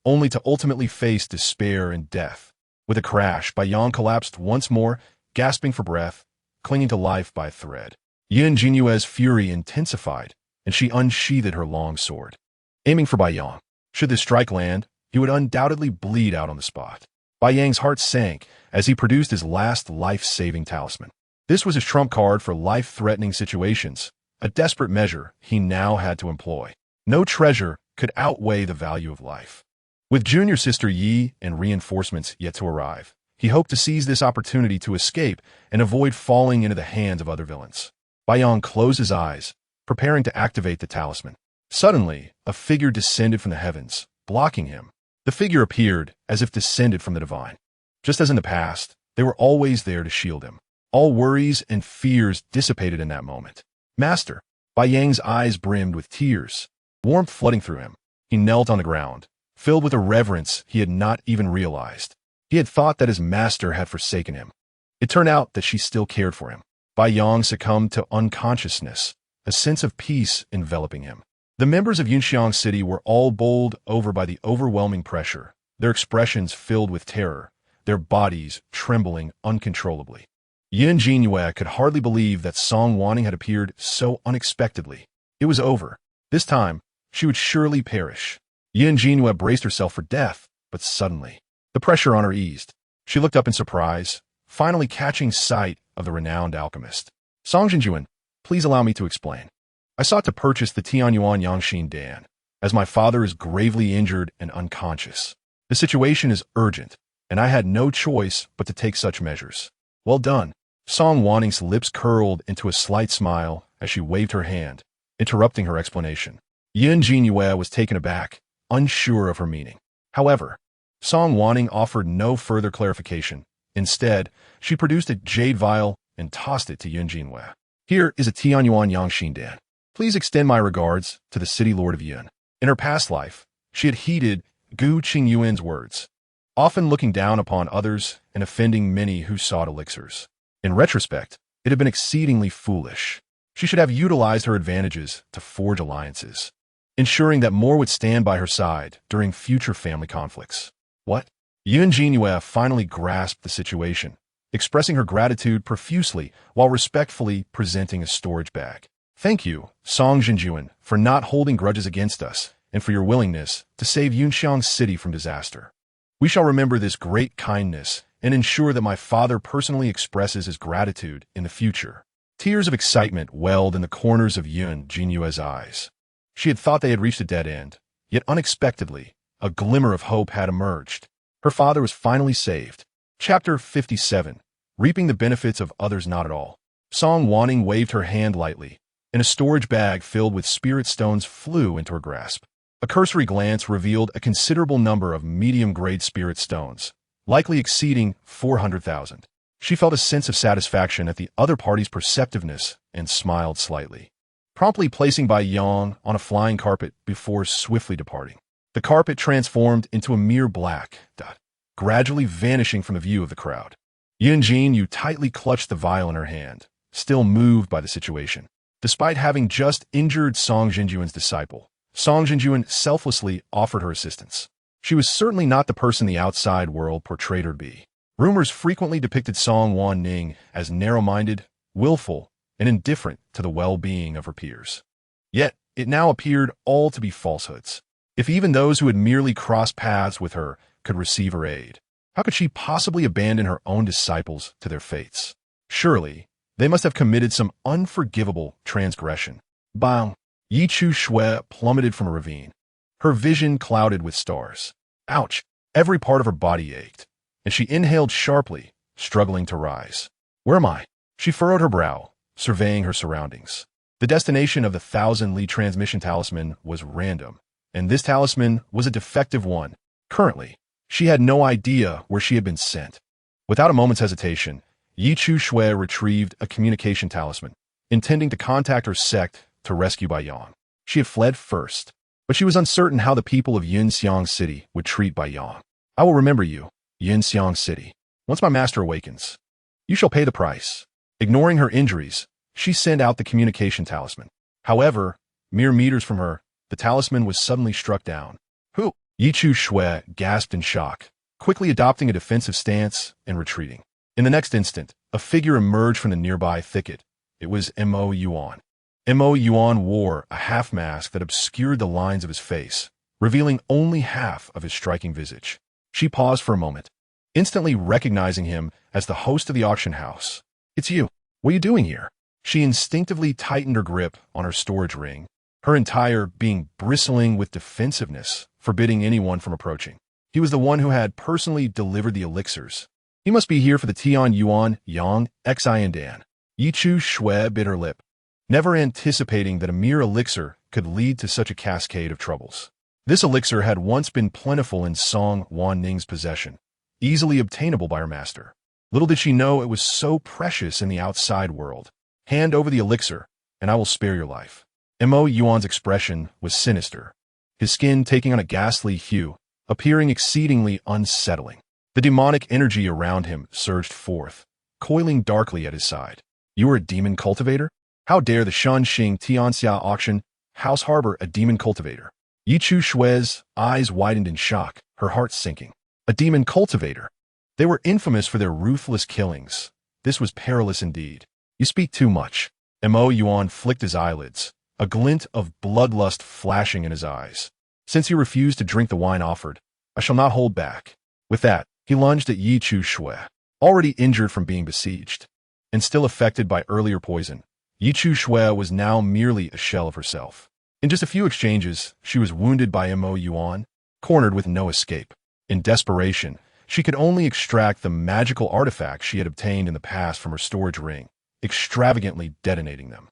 only to ultimately face despair and death. With a crash, Bai Yang collapsed once more, gasping for breath, clinging to life by a thread. Yin Jinyue's fury intensified, and she unsheathed her long sword. Aiming for Bai Yang. Should the strike land, he would undoubtedly bleed out on the spot. Bai Yang's heart sank as he produced his last life-saving talisman. This was his trump card for life-threatening situations, a desperate measure he now had to employ. No treasure could outweigh the value of life. With junior sister Yi and reinforcements yet to arrive, he hoped to seize this opportunity to escape and avoid falling into the hands of other villains. Bai Yang closed his eyes, preparing to activate the talisman. Suddenly, a figure descended from the heavens, blocking him. The figure appeared as if descended from the divine. Just as in the past, they were always there to shield him. All worries and fears dissipated in that moment. Master, Bai Yang's eyes brimmed with tears, warmth flooding through him. He knelt on the ground, filled with a reverence he had not even realized. He had thought that his master had forsaken him. It turned out that she still cared for him. Bai Yang succumbed to unconsciousness, a sense of peace enveloping him. The members of Yunxiang City were all bowled over by the overwhelming pressure, their expressions filled with terror, their bodies trembling uncontrollably. Yin Jinyue could hardly believe that Song Wanning had appeared so unexpectedly. It was over. This time, she would surely perish. Yin Jinyue braced herself for death, but suddenly, the pressure on her eased. She looked up in surprise, finally catching sight of the renowned alchemist. Song Jinjuan, please allow me to explain. I sought to purchase the Tianyuan Yangxin Dan, as my father is gravely injured and unconscious. The situation is urgent, and I had no choice but to take such measures. Well done. Song Wanning's lips curled into a slight smile as she waved her hand, interrupting her explanation. Yin Jinyue was taken aback, unsure of her meaning. However, Song Wanning offered no further clarification. Instead, she produced a jade vial and tossed it to Yin Jinyue. Here is a Tianyuan Yangxin Dan. Please extend my regards to the city lord of Yin. In her past life, she had heeded Gu Qingyuan's words, often looking down upon others and offending many who sought elixirs. In retrospect, it had been exceedingly foolish. She should have utilized her advantages to forge alliances, ensuring that more would stand by her side during future family conflicts. What? Yin Jinyue finally grasped the situation, expressing her gratitude profusely while respectfully presenting a storage bag. Thank you, Song Jinjuan, for not holding grudges against us and for your willingness to save Yunxiang City from disaster. We shall remember this great kindness and ensure that my father personally expresses his gratitude in the future. Tears of excitement welled in the corners of Yun Jinyue's eyes. She had thought they had reached a dead end, yet unexpectedly, a glimmer of hope had emerged. Her father was finally saved. Chapter 57. Reaping the benefits of others not at all. Song Wanning waved her hand lightly, and a storage bag filled with spirit stones flew into her grasp. A cursory glance revealed a considerable number of medium-grade spirit stones, likely exceeding 400,000. She felt a sense of satisfaction at the other party's perceptiveness and smiled slightly, promptly placing Bai Yang on a flying carpet before swiftly departing. The carpet transformed into a mere black dot, gradually vanishing from the view of the crowd. Yun Jinyu tightly clutched the vial in her hand, still moved by the situation. Despite having just injured Song Jinjuan's disciple, Song Jinjuan selflessly offered her assistance. She was certainly not the person the outside world portrayed her to be. Rumors frequently depicted Song Wanning as narrow-minded, willful, and indifferent to the well-being of her peers. Yet, it now appeared all to be falsehoods. If even those who had merely crossed paths with her could receive her aid, how could she possibly abandon her own disciples to their fates? Surely, they must have committed some unforgivable transgression. Bang! Yi Chu Shui plummeted from a ravine, her vision clouded with stars. Ouch! Every part of her body ached, and she inhaled sharply, struggling to rise. Where am I? She furrowed her brow, surveying her surroundings. The destination of the 1,000-li transmission talisman was random, and this talisman was a defective one. Currently, she had no idea where she had been sent. Without a moment's hesitation, Yi Chu Shui retrieved a communication talisman, intending to contact her sect to rescue Bai Yang. She had fled first, but she was uncertain how the people of Yinxiang City would treat Bai Yang. I will remember you, Yinxiang City. Once my master awakens, you shall pay the price. Ignoring her injuries, she sent out the communication talisman. However, mere meters from her, the talisman was suddenly struck down. Who? Yi Chu Shui gasped in shock, quickly adopting a defensive stance and retreating. In the next instant, a figure emerged from the nearby thicket. It was Mo Yuan. Mo Yuan wore a half-mask that obscured the lines of his face, revealing only half of his striking visage. She paused for a moment, instantly recognizing him as the host of the auction house. It's you. What are you doing here? She instinctively tightened her grip on her storage ring, her entire being bristling with defensiveness, forbidding anyone from approaching. He was the one who had personally delivered the elixirs. He must be here for the Tian Yuan Yang Xi and Dan. Yi Chu Shui bit her lip, never anticipating that a mere elixir could lead to such a cascade of troubles. This elixir had once been plentiful in Song Wanning's possession, easily obtainable by her master. Little did she know it was so precious in the outside world. Hand over the elixir, and I will spare your life. Mo Yuan's expression was sinister, his skin taking on a ghastly hue, appearing exceedingly unsettling. The demonic energy around him surged forth, coiling darkly at his side. You are a demon cultivator? How dare the Shanxing Tianxia auction house harbor a demon cultivator? Yi Chu Shui's eyes widened in shock, her heart sinking. A demon cultivator? They were infamous for their ruthless killings. This was perilous indeed. You speak too much. Mo Yuan flicked his eyelids, a glint of bloodlust flashing in his eyes. Since you refused to drink the wine offered, I shall not hold back. With that, he lunged at Yi Chu Shui, already injured from being besieged, and still affected by earlier poison. Yi Chu Shui was now merely a shell of herself. In just a few exchanges, she was wounded by Mo Yuan, cornered with no escape. In desperation, she could only extract the magical artifacts she had obtained in the past from her storage ring, extravagantly detonating them.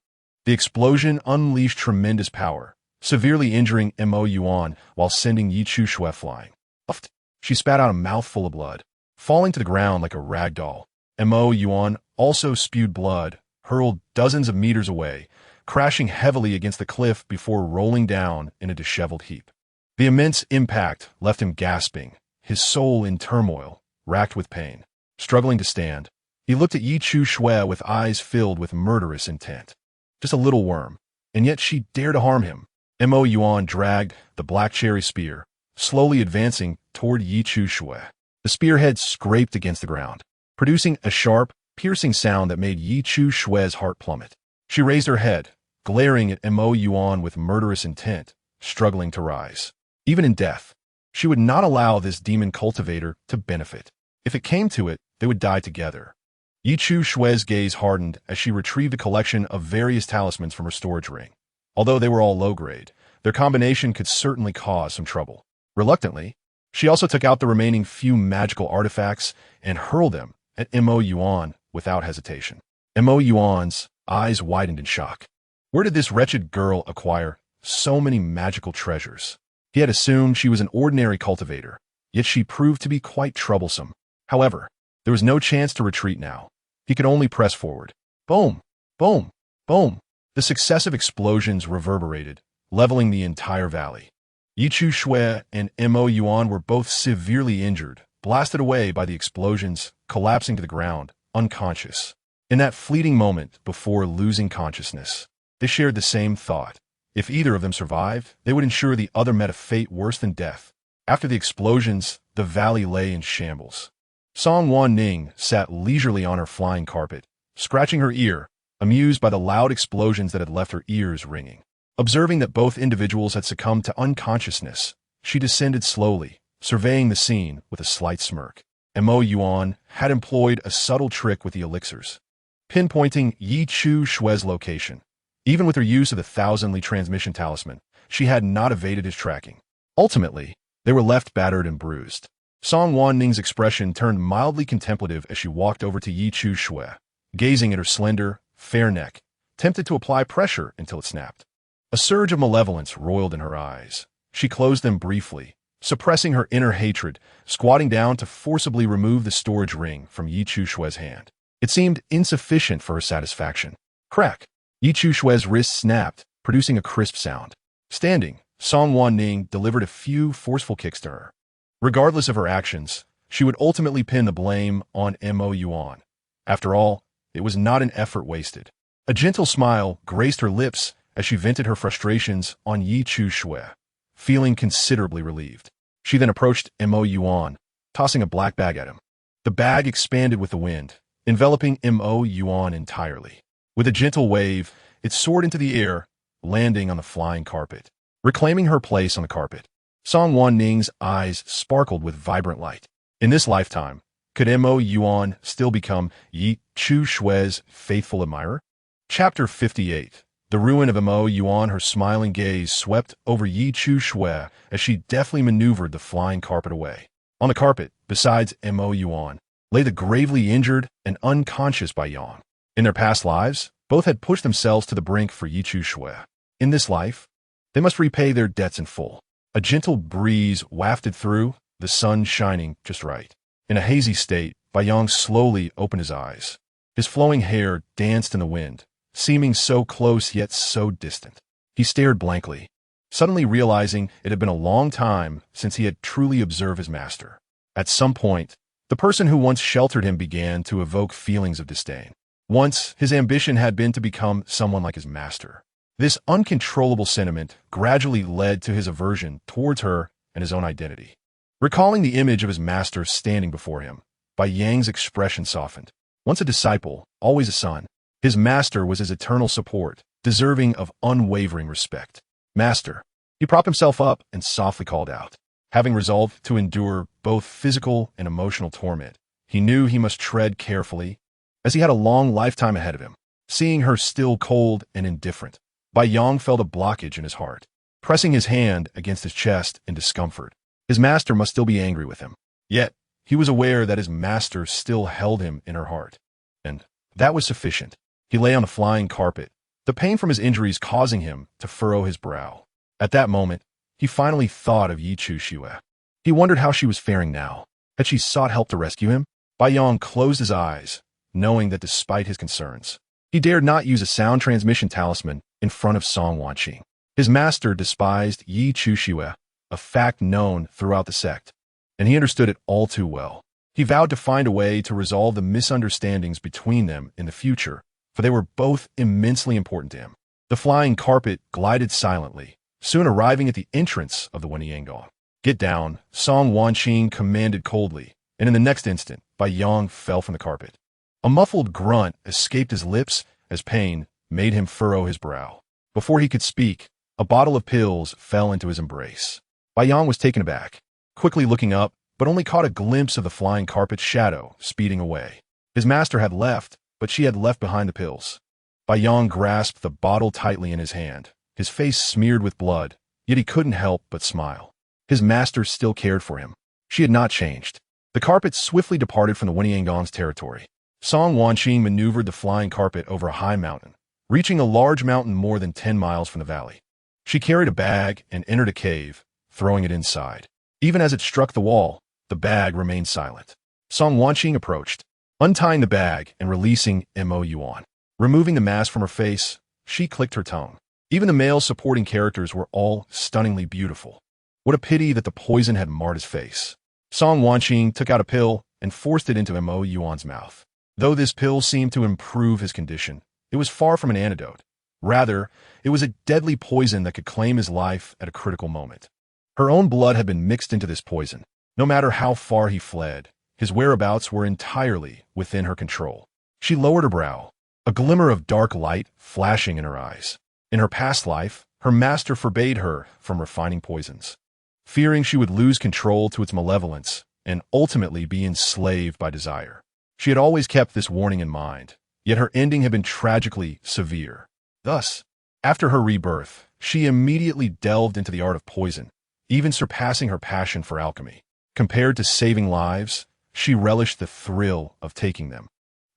The explosion unleashed tremendous power, severely injuring Mo Yuan while sending Yi Chu Shui flying. Uffed. She spat out a mouthful of blood, falling to the ground like a rag doll. Mo Yuan also spewed blood, hurled dozens of meters away, crashing heavily against the cliff before rolling down in a disheveled heap. The immense impact left him gasping, his soul in turmoil, racked with pain. Struggling to stand, he looked at Yi Chu Shui with eyes filled with murderous intent. Just a little worm, and yet she dared to harm him. Mo Yuan dragged the black cherry spear, slowly advancing toward Yi Chu Shui. The spearhead scraped against the ground, producing a sharp, piercing sound that made Yi Chu Shui's heart plummet. She raised her head, glaring at Mo Yuan with murderous intent, struggling to rise. Even in death, she would not allow this demon cultivator to benefit. If it came to it, they would die together. Yi Chu Shue's gaze hardened as she retrieved a collection of various talismans from her storage ring. Although they were all low-grade, their combination could certainly cause some trouble. Reluctantly, she also took out the remaining few magical artifacts and hurled them at Mo Yuan without hesitation. Mo Yuan's eyes widened in shock. Where did this wretched girl acquire so many magical treasures? He had assumed she was an ordinary cultivator, yet she proved to be quite troublesome. However, there was no chance to retreat now. He could only press forward. Boom! Boom! Boom! The successive explosions reverberated, leveling the entire valley. Yi Chu Shui and Mo Yuan were both severely injured, blasted away by the explosions, collapsing to the ground, unconscious. In that fleeting moment before losing consciousness, they shared the same thought. If either of them survived, they would ensure the other met a fate worse than death. After the explosions, the valley lay in shambles. Song Wanning sat leisurely on her flying carpet, scratching her ear, amused by the loud explosions that had left her ears ringing. Observing that both individuals had succumbed to unconsciousness, she descended slowly, surveying the scene with a slight smirk. Mo Yuan had employed a subtle trick with the elixirs, pinpointing Yi Chu Shue's location. Even with her use of the thousandly transmission talisman, she had not evaded his tracking. Ultimately, they were left battered and bruised. Song Wanning's expression turned mildly contemplative as she walked over to Yi Chu Shui, gazing at her slender, fair neck, tempted to apply pressure until it snapped. A surge of malevolence roiled in her eyes. She closed them briefly, suppressing her inner hatred, squatting down to forcibly remove the storage ring from Yi Chu Shui's hand. It seemed insufficient for her satisfaction. Crack! Yi Chu Shui's wrist snapped, producing a crisp sound. Standing, Song Wanning delivered a few forceful kicks to her. Regardless of her actions, she would ultimately pin the blame on Mo Yuan. After all, it was not an effort wasted. A gentle smile graced her lips as she vented her frustrations on Yi Chu Shui, feeling considerably relieved. She then approached Mo Yuan, tossing a black bag at him. The bag expanded with the wind, enveloping Mo Yuan entirely. With a gentle wave, it soared into the air, landing on the flying carpet. Reclaiming her place on the carpet, Song Wanning's eyes sparkled with vibrant light. In this lifetime, could Mo Yuan still become Yi Chu Shui's faithful admirer? Chapter 58. The ruin of Mo Yuan. Her smiling gaze swept over Yi Chu Shui as she deftly maneuvered the flying carpet away. On the carpet, besides Mo Yuan, lay the gravely injured and unconscious Bai Yang. In their past lives, both had pushed themselves to the brink for Yi Chu Shui. In this life, they must repay their debts in full. A gentle breeze wafted through, the sun shining just right. In a hazy state, Bai Yang slowly opened his eyes. His flowing hair danced in the wind, seeming so close yet so distant. He stared blankly, suddenly realizing it had been a long time since he had truly observed his master. At some point, the person who once sheltered him began to evoke feelings of disdain. Once, his ambition had been to become someone like his master. This uncontrollable sentiment gradually led to his aversion towards her and his own identity. Recalling the image of his master standing before him, Bai Yang's expression softened. Once a disciple, always a son, his master was his eternal support, deserving of unwavering respect. Master. He propped himself up and softly called out. Having resolved to endure both physical and emotional torment, he knew he must tread carefully, as he had a long lifetime ahead of him. Seeing her still cold and indifferent, Bai Yang felt a blockage in his heart, pressing his hand against his chest in discomfort. His master must still be angry with him. Yet, he was aware that his master still held him in her heart. And that was sufficient. He lay on the flying carpet, the pain from his injuries causing him to furrow his brow. At that moment, he finally thought of Yi Chu Shui. He wondered how she was faring now. Had she sought help to rescue him? Bai Yang closed his eyes, knowing that despite his concerns, he dared not use a sound transmission talisman in front of Song Wanning. His master despised Yi Chu Shui, a fact known throughout the sect, and he understood it all too well. He vowed to find a way to resolve the misunderstandings between them in the future, for they were both immensely important to him. The flying carpet glided silently, soon arriving at the entrance of the Wenyangong. Get down, Song Wanning commanded coldly, and in the next instant, Bai Yang fell from the carpet. A muffled grunt escaped his lips as pain made him furrow his brow. Before he could speak, a bottle of pills fell into his embrace. Bai Yang was taken aback, quickly looking up, but only caught a glimpse of the flying carpet's shadow speeding away. His master had left, but she had left behind the pills. Bai Yang grasped the bottle tightly in his hand, his face smeared with blood, yet he couldn't help but smile. His master still cared for him. She had not changed. The carpet swiftly departed from the Wenniangong's territory. Song Wanning maneuvered the flying carpet over a high mountain, reaching a large mountain more than 10 miles from the valley. She carried a bag and entered a cave, throwing it inside. Even as it struck the wall, the bag remained silent. Song Wanning approached, untying the bag and releasing Mo Yuan. Removing the mask from her face, she clicked her tongue. Even the male supporting characters were all stunningly beautiful. What a pity that the poison had marred his face. Song Wanning took out a pill and forced it into Mo Yuan's mouth. Though this pill seemed to improve his condition, it was far from an antidote. Rather, it was a deadly poison that could claim his life at a critical moment. Her own blood had been mixed into this poison. No matter how far he fled, his whereabouts were entirely within her control. She lowered her brow, a glimmer of dark light flashing in her eyes. In her past life, her master forbade her from refining poisons, fearing she would lose control to its malevolence and ultimately be enslaved by desire. She had always kept this warning in mind, yet her ending had been tragically severe. Thus, after her rebirth, she immediately delved into the art of poison, even surpassing her passion for alchemy. Compared to saving lives, she relished the thrill of taking them,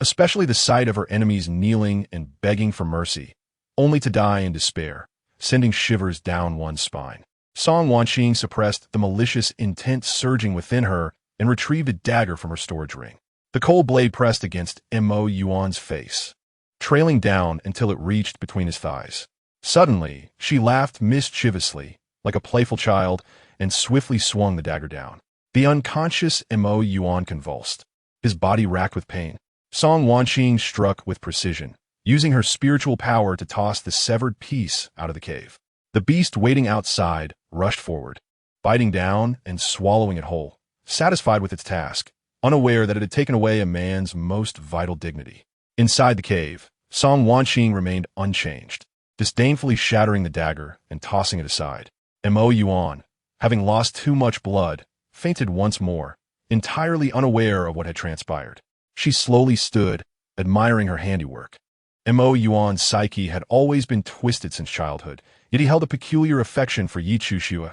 especially the sight of her enemies kneeling and begging for mercy, only to die in despair, sending shivers down one's spine. Song Wanning suppressed the malicious intent surging within her and retrieved a dagger from her storage ring. The cold blade pressed against Mo Yuan's face, trailing down until it reached between his thighs. Suddenly, she laughed mischievously, like a playful child, and swiftly swung the dagger down. The unconscious Mo Yuan convulsed, his body racked with pain. Song Wanning struck with precision, using her spiritual power to toss the severed piece out of the cave. The beast waiting outside rushed forward, biting down and swallowing it whole, satisfied with its task, unaware that it had taken away a man's most vital dignity. Inside the cave, Song Wanning remained unchanged, disdainfully shattering the dagger and tossing it aside. Mo Yuan, having lost too much blood, fainted once more, entirely unaware of what had transpired. She slowly stood, admiring her handiwork. Mo Yuan's psyche had always been twisted since childhood, yet he held a peculiar affection for Yi Chuxue,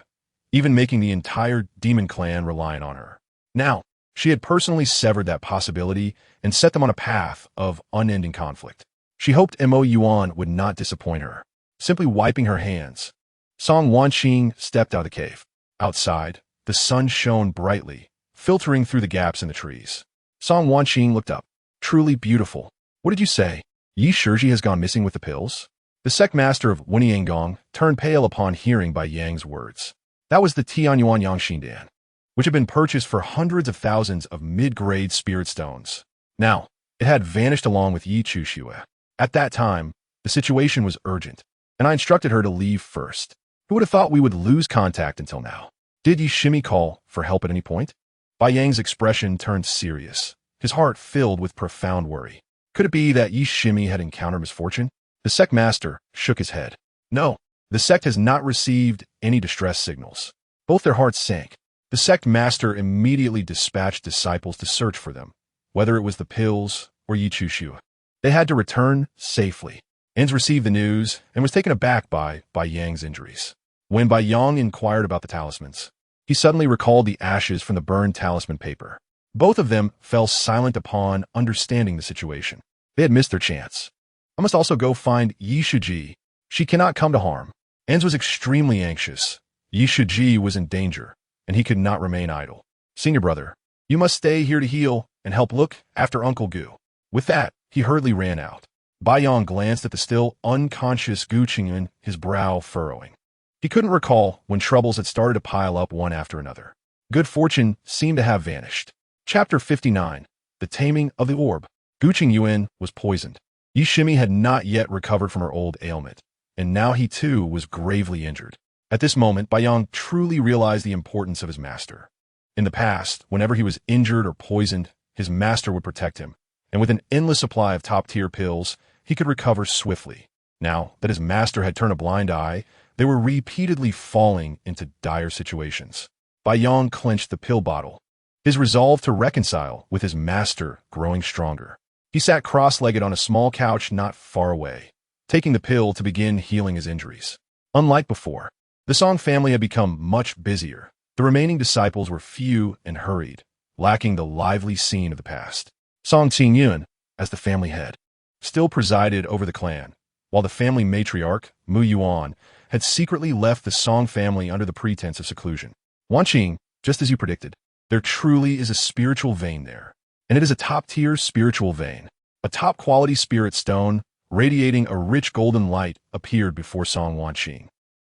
even making the entire demon clan reliant on her. Now, she had personally severed that possibility and set them on a path of unending conflict. She hoped Mo Yuan would not disappoint her. Simply wiping her hands, Song Wanning stepped out of the cave. Outside, the sun shone brightly, filtering through the gaps in the trees. Song Wanning looked up. Truly beautiful. What did you say? Yi Shiji has gone missing with the pills? The sect master of Wenniangong turned pale upon hearing Bai Yang's words. That was the Tianyuan Yangshindan, which had been purchased for hundreds of thousands of mid-grade spirit stones. Now, it had vanished along with Yi Chuxue. At that time, the situation was urgent, and I instructed her to leave first. Who would have thought we would lose contact until now? Did Yi Shimi call for help at any point? Bai Yang's expression turned serious, his heart filled with profound worry. Could it be that Yi Shimi had encountered misfortune? The sect master shook his head. No, the sect has not received any distress signals. Both their hearts sank. The sect master immediately dispatched disciples to search for them, whether it was the pills or Yi Chuxue. They had to return safely. Enz received the news and was taken aback by Bai Yang's injuries. When Bai Yang inquired about the talismans, he suddenly recalled the ashes from the burned talisman paper. Both of them fell silent upon understanding the situation. They had missed their chance. I must also go find Yi Shiji. She cannot come to harm. Enz was extremely anxious. Yi Shiji was in danger, and he could not remain idle. Senior brother, you must stay here to heal and help look after Uncle Gu. With that, he hurriedly ran out. Bai Yang glanced at the still unconscious Gu Qingyun, his brow furrowing. He couldn't recall when troubles had started to pile up one after another. Good fortune seemed to have vanished. Chapter 59. The Taming of the Orb. Gu Qingyun was poisoned. Yi Shimi had not yet recovered from her old ailment, and now he too was gravely injured. At this moment, Bai Yang truly realized the importance of his master. In the past, whenever he was injured or poisoned, his master would protect him, and with an endless supply of top-tier pills, he could recover swiftly. Now that his master had turned a blind eye, they were repeatedly falling into dire situations. Bai Yang clenched the pill bottle, his resolve to reconcile with his master growing stronger. He sat cross-legged on a small couch not far away, taking the pill to begin healing his injuries. Unlike before, the Song family had become much busier. The remaining disciples were few and hurried, lacking the lively scene of the past. Song Qingyun, as the family head, still presided over the clan, while the family matriarch, Mu Yuan, had secretly left the Song family under the pretense of seclusion. Wanqing, just as you predicted, there truly is a spiritual vein there, and it is a top-tier spiritual vein. A top-quality spirit stone, radiating a rich golden light, appeared before Song Wanqing,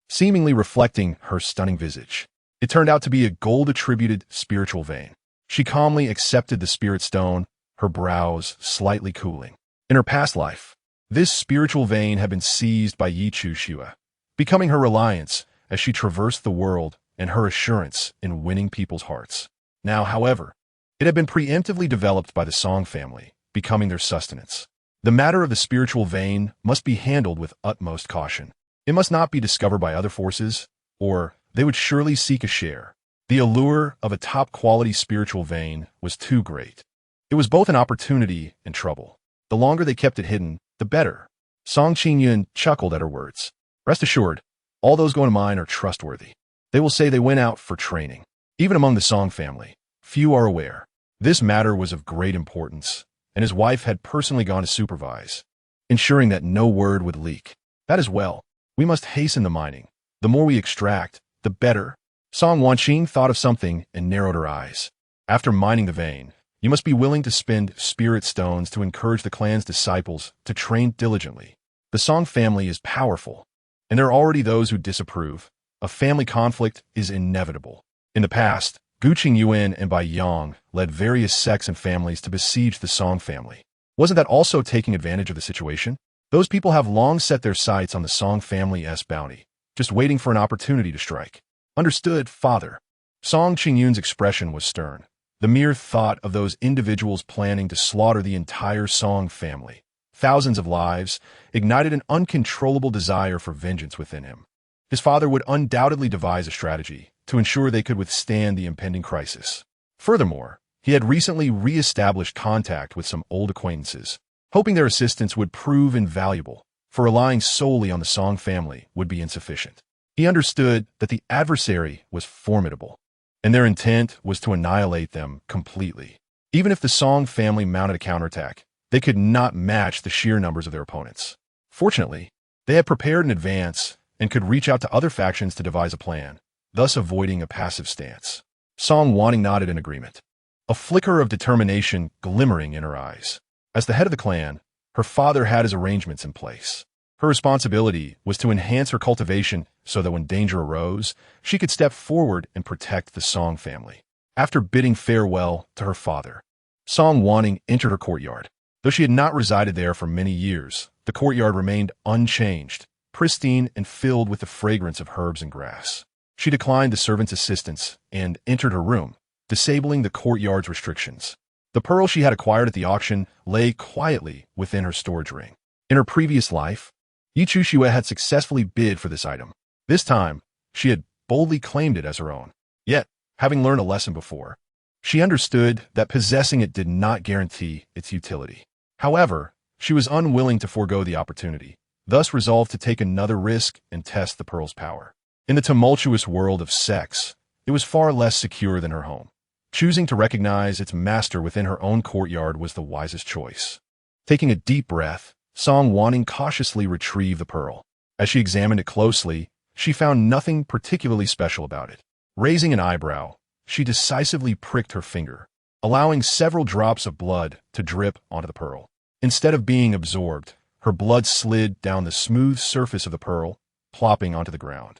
seemingly reflecting her stunning visage. It turned out to be a gold-attributed spiritual vein. She calmly accepted the spirit stone, her brows slightly cooling. In her past life, this spiritual vein had been seized by Yichu Xue, becoming her reliance as she traversed the world and her assurance in winning people's hearts. Now, however, it had been preemptively developed by the Song family, becoming their sustenance. The matter of the spiritual vein must be handled with utmost caution. It must not be discovered by other forces, or they would surely seek a share. The allure of a top-quality spiritual vein was too great. It was both an opportunity and trouble. The longer they kept it hidden, the better. Song Qingyun chuckled at her words. Rest assured, all those going to mine are trustworthy. They will say they went out for training. Even among the Song family, few are aware. This matter was of great importance, and his wife had personally gone to supervise, ensuring that no word would leak. That is well. We must hasten the mining. The more we extract, the better. Song Wanqing thought of something and narrowed her eyes. After mining the vein, you must be willing to spend spirit stones to encourage the clan's disciples to train diligently. The Song family is powerful, and there are already those who disapprove. A family conflict is inevitable. In the past, Gu Qingyuan and Bai Yang led various sects and families to besiege the Song family. Wasn't that also taking advantage of the situation? Those people have long set their sights on the Song family's bounty, just waiting for an opportunity to strike. Understood, father. Song Qingyun's expression was stern. The mere thought of those individuals planning to slaughter the entire Song family, thousands of lives, ignited an uncontrollable desire for vengeance within him. His father would undoubtedly devise a strategy to ensure they could withstand the impending crisis. Furthermore, he had recently re-established contact with some old acquaintances, hoping their assistance would prove invaluable, for relying solely on the Song family would be insufficient. He understood that the adversary was formidable, and their intent was to annihilate them completely. Even if the Song family mounted a counterattack, they could not match the sheer numbers of their opponents. Fortunately, they had prepared in advance and could reach out to other factions to devise a plan, thus avoiding a passive stance. Song Wanning nodded in agreement, a flicker of determination glimmering in her eyes. As the head of the clan, her father had his arrangements in place. Her responsibility was to enhance her cultivation so that when danger arose, she could step forward and protect the Song family. After bidding farewell to her father, Song Wanning entered her courtyard. Though she had not resided there for many years, the courtyard remained unchanged, pristine and filled with the fragrance of herbs and grass. She declined the servant's assistance and entered her room, disabling the courtyard's restrictions. The pearl she had acquired at the auction lay quietly within her storage ring. In her previous life, Yichu Xue had successfully bid for this item. This time, she had boldly claimed it as her own. Yet, having learned a lesson before, she understood that possessing it did not guarantee its utility. However, she was unwilling to forego the opportunity, thus resolved to take another risk and test the pearl's power. In the tumultuous world of sex, it was far less secure than her home. Choosing to recognize its master within her own courtyard was the wisest choice. Taking a deep breath, Song Wanning cautiously retrieved the pearl. As she examined it closely, she found nothing particularly special about it. Raising an eyebrow, she decisively pricked her finger, allowing several drops of blood to drip onto the pearl. Instead of being absorbed, her blood slid down the smooth surface of the pearl, plopping onto the ground.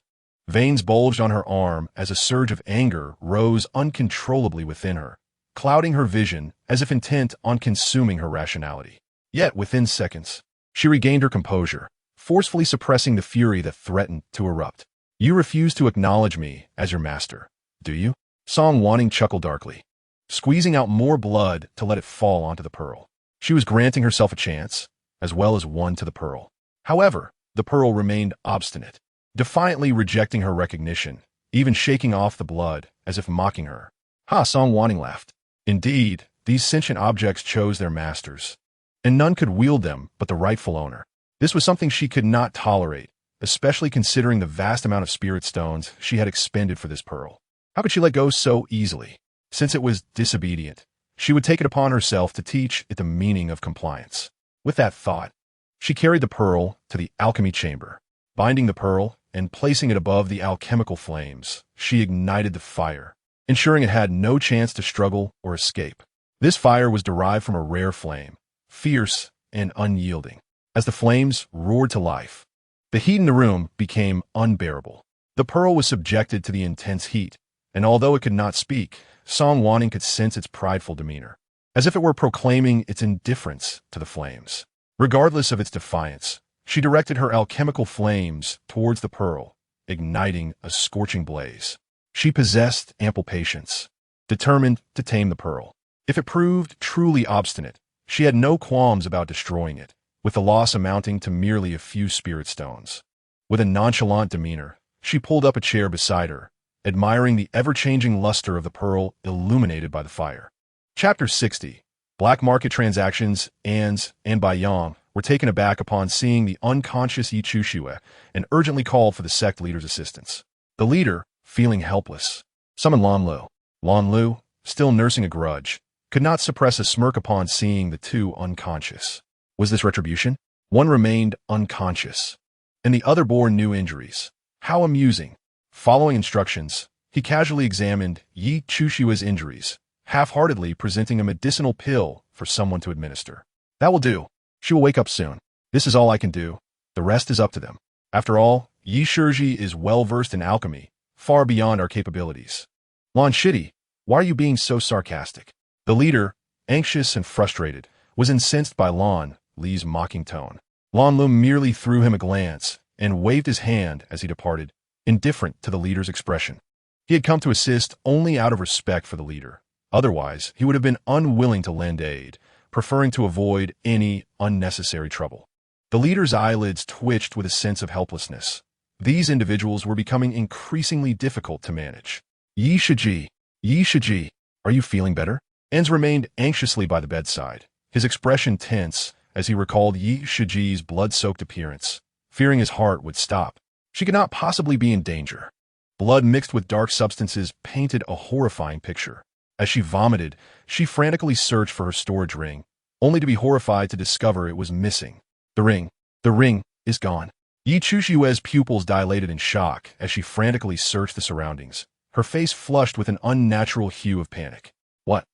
Veins bulged on her arm as a surge of anger rose uncontrollably within her, clouding her vision as if intent on consuming her rationality. Yet, within seconds, she regained her composure, forcefully suppressing the fury that threatened to erupt. You refuse to acknowledge me as your master, do you? Song Wanning chuckled darkly, squeezing out more blood to let it fall onto the pearl. She was granting herself a chance, as well as one to the pearl. However, the pearl remained obstinate, defiantly rejecting her recognition, even shaking off the blood as if mocking her. Ha, Song Wanning laughed. Indeed, these sentient objects chose their masters, and none could wield them but the rightful owner. This was something she could not tolerate, especially considering the vast amount of spirit stones she had expended for this pearl. How could she let go so easily? Since it was disobedient, she would take it upon herself to teach it the meaning of compliance. With that thought, she carried the pearl to the alchemy chamber. Binding the pearl and placing it above the alchemical flames, she ignited the fire, ensuring it had no chance to struggle or escape. This fire was derived from a rare flame, fierce and unyielding. As the flames roared to life, the heat in the room became unbearable. The pearl was subjected to the intense heat, and although it could not speak, Song Wanning could sense its prideful demeanor, as if it were proclaiming its indifference to the flames. Regardless of its defiance, she directed her alchemical flames towards the pearl, igniting a scorching blaze. She possessed ample patience, determined to tame the pearl. If it proved truly obstinate, she had no qualms about destroying it, with the loss amounting to merely a few spirit stones. With a nonchalant demeanor, she pulled up a chair beside her, admiring the ever-changing luster of the pearl illuminated by the fire. Chapter 60. Black market transactions, Ans and Bai Yang were taken aback upon seeing the unconscious Yi Chushue and urgently called for the sect leader's assistance. The leader, feeling helpless, summoned Lan Lu. Lan Lu, still nursing a grudge, could not suppress a smirk upon seeing the two unconscious. Was this retribution? One remained unconscious, and the other bore new injuries. How amusing. Following instructions, he casually examined Yi Chushue's injuries, half-heartedly presenting a medicinal pill for someone to administer. That will do. She will wake up soon. This is all I can do. The rest is up to them. After all, Yi Shiji is well-versed in alchemy, far beyond our capabilities. Lan Shidi, why are you being so sarcastic? The leader, anxious and frustrated, was incensed by Lan Li's mocking tone. Lan Lu merely threw him a glance and waved his hand as he departed, indifferent to the leader's expression. He had come to assist only out of respect for the leader. Otherwise, he would have been unwilling to lend aid, preferring to avoid any unnecessary trouble. The leader's eyelids twitched with a sense of helplessness. These individuals were becoming increasingly difficult to manage. Yi Shiji, are you feeling better? Ans remained anxiously by the bedside, his expression tense as he recalled Yi Shiji's blood-soaked appearance, fearing his heart would stop. She could not possibly be in danger. Blood mixed with dark substances painted a horrifying picture. As she vomited, she frantically searched for her storage ring, only to be horrified to discover it was missing. The ring is gone. Yi Chushue's pupils dilated in shock as she frantically searched the surroundings, her face flushed with an unnatural hue of panic. What?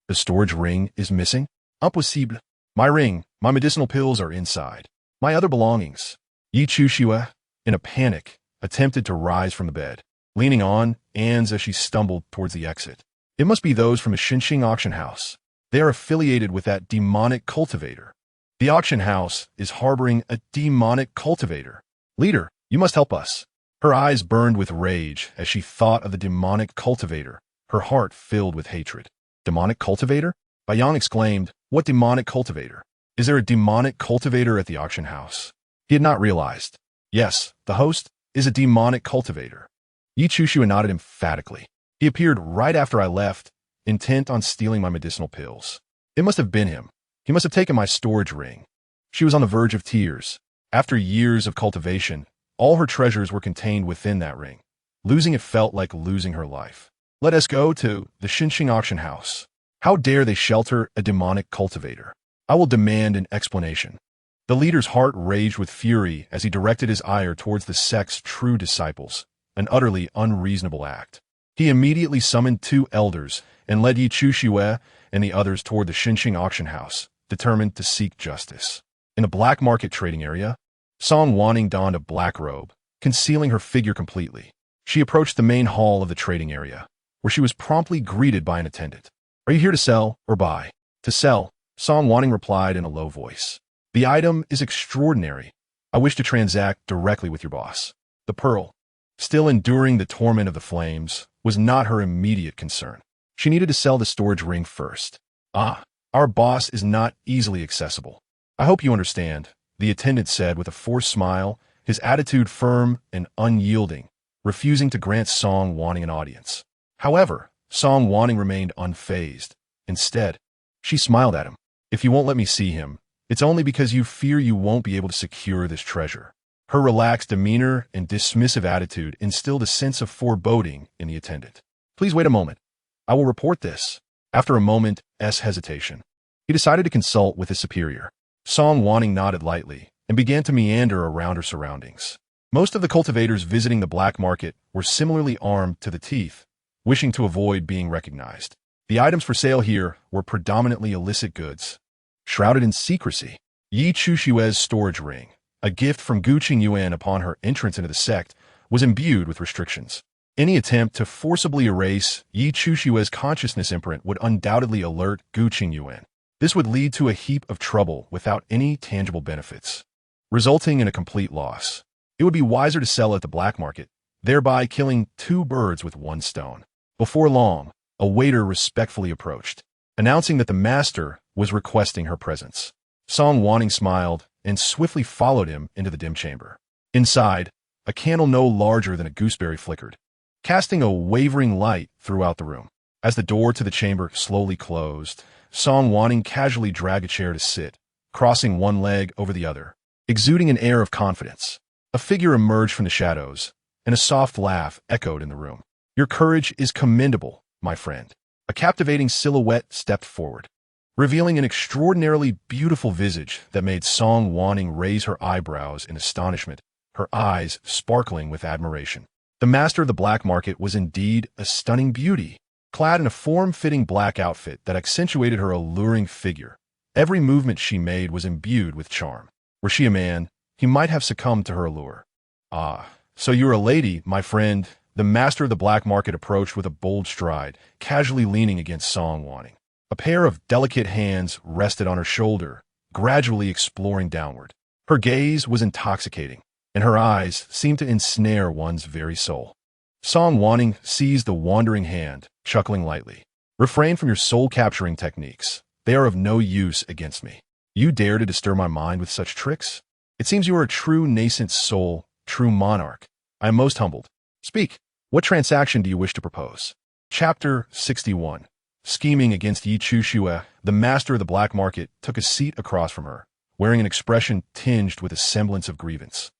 The storage ring is missing? Impossible. My ring, my medicinal pills are inside. My other belongings. Yi Chushue, in a panic, attempted to rise from the bed, leaning on Ans as she stumbled towards the exit. It must be those from the Xinxing auction house. They are affiliated with that demonic cultivator. The auction house is harboring a demonic cultivator. Leader, you must help us. Her eyes burned with rage as she thought of the demonic cultivator, her heart filled with hatred. Demonic cultivator? Bai Yang exclaimed, what demonic cultivator? Is there a demonic cultivator at the auction house? He had not realized. Yes, the host is a demonic cultivator. Yi Chushue nodded emphatically. He appeared right after I left, intent on stealing my medicinal pills. It must have been him. He must have taken my storage ring. She was on the verge of tears. After years of cultivation, all her treasures were contained within that ring. Losing it felt like losing her life. Let us go to the Xinxing auction house. How dare they shelter a demonic cultivator? I will demand an explanation. The leader's heart raged with fury as he directed his ire towards the sect's true disciples, an utterly unreasonable act. He immediately summoned 2 elders and led Yi Chushue and the others toward the Xinxing auction house, determined to seek justice. In the black market trading area, Song Wanning donned a black robe, concealing her figure completely. She approached the main hall of the trading area, where she was promptly greeted by an attendant. Are you here to sell or buy? To sell, Song Wanning replied in a low voice. The item is extraordinary. I wish to transact directly with your boss. The pearl, still enduring the torment of the flames, was not her immediate concern. She needed to sell the storage ring first. Our boss is not easily accessible. I hope you understand, the attendant said with a forced smile, his attitude firm and unyielding, refusing to grant Song Wanning an audience. However, Song Wanning remained unfazed. Instead, she smiled at him. If you won't let me see him, it's only because you fear you won't be able to secure this treasure. Her relaxed demeanor and dismissive attitude instilled a sense of foreboding in the attendant. Please wait a moment. I will report this. After a moment's hesitation, he decided to consult with his superior. Song Wanning nodded lightly and began to meander around her surroundings. Most of the cultivators visiting the black market were similarly armed to the teeth, wishing to avoid being recognized. The items for sale here were predominantly illicit goods, shrouded in secrecy. Yi Chushue's storage ring, a gift from Gu Qingyuan upon her entrance into the sect, was imbued with restrictions. Any attempt to forcibly erase Yi Chushue's consciousness imprint would undoubtedly alert Gu Qingyuan. This would lead to a heap of trouble without any tangible benefits, resulting in a complete loss. It would be wiser to sell at the black market, thereby killing two birds with one stone. Before long, a waiter respectfully approached, announcing that the master was requesting her presence. Song Wanning smiled and swiftly followed him into the dim chamber. Inside, a candle no larger than a gooseberry flickered, casting a wavering light throughout the room. As the door to the chamber slowly closed, Song Wanning casually dragged a chair to sit, crossing one leg over the other, exuding an air of confidence. A figure emerged from the shadows, and a soft laugh echoed in the room. Your courage is commendable, my friend. A captivating silhouette stepped forward, revealing an extraordinarily beautiful visage that made Song Wanning raise her eyebrows in astonishment, her eyes sparkling with admiration. The master of the black market was indeed a stunning beauty, clad in a form-fitting black outfit that accentuated her alluring figure. Every movement she made was imbued with charm. Were she a man, he might have succumbed to her allure. Ah, so you're a lady, my friend. The master of the black market approached with a bold stride, casually leaning against Song Wanning. A pair of delicate hands rested on her shoulder, gradually exploring downward. Her gaze was intoxicating, and her eyes seemed to ensnare one's very soul. Song Wanning seized the wandering hand, chuckling lightly. Refrain from your soul-capturing techniques. They are of no use against me. You dare to disturb my mind with such tricks? It seems you are a true nascent soul, true monarch. I am most humbled. Speak. What transaction do you wish to propose? Chapter 61. Scheming against Yi Chushue, the master of the black market took a seat across from her, wearing an expression tinged with a semblance of grievance,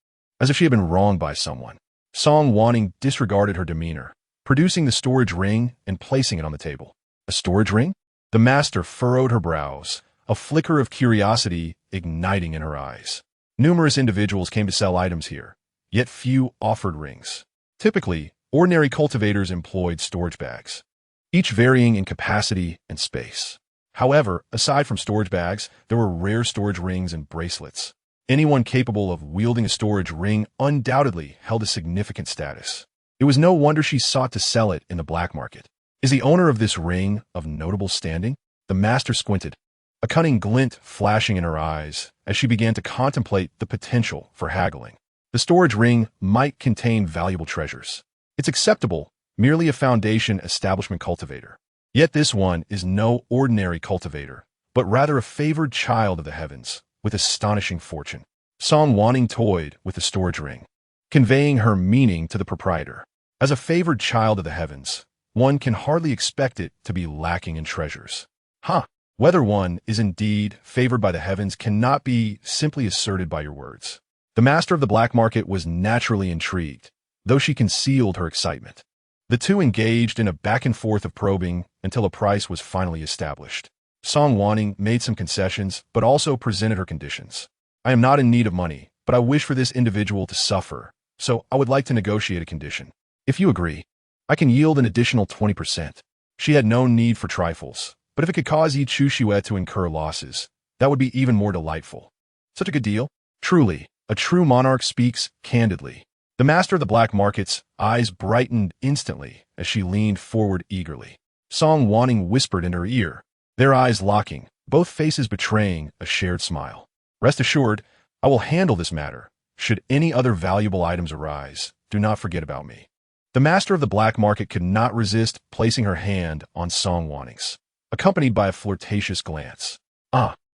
as if she had been wronged by someone. Song Wanning disregarded her demeanor, producing the storage ring and placing it on the table. A storage ring? The master furrowed her brows, a flicker of curiosity igniting in her eyes. Numerous individuals came to sell items here, yet few offered rings. Typically, ordinary cultivators employed storage bags, each varying in capacity and space. However, aside from storage bags, there were rare storage rings and bracelets. Anyone capable of wielding a storage ring undoubtedly held a significant status. It was no wonder she sought to sell it in the black market. Is the owner of this ring of notable standing? The master squinted, a cunning glint flashing in her eyes as she began to contemplate the potential for haggling. The storage ring might contain valuable treasures. It's acceptable, merely a foundation establishment cultivator. Yet this one is no ordinary cultivator, but rather a favored child of the heavens, with astonishing fortune. Song Wanning toyed with the storage ring, conveying her meaning to the proprietor. As a favored child of the heavens, one can hardly expect it to be lacking in treasures. Whether one is indeed favored by the heavens cannot be simply asserted by your words. The master of the black market was naturally intrigued, though she concealed her excitement. The two engaged in a back and forth of probing until a price was finally established. Song Wanning made some concessions, but also presented her conditions. I am not in need of money, but I wish for this individual to suffer, so I would like to negotiate a condition. If you agree, I can yield an additional 20%. She had no need for trifles, but if it could cause Yi Chushue to incur losses, that would be even more delightful. Such a good deal? Truly, a true monarch speaks candidly. The master of the black market's eyes brightened instantly as she leaned forward eagerly. Song Wanning whispered in her ear, their eyes locking, both faces betraying a shared smile. Rest assured, I will handle this matter. Should any other valuable items arise, do not forget about me. The master of the black market could not resist placing her hand on Song Wanning's, accompanied by a flirtatious glance.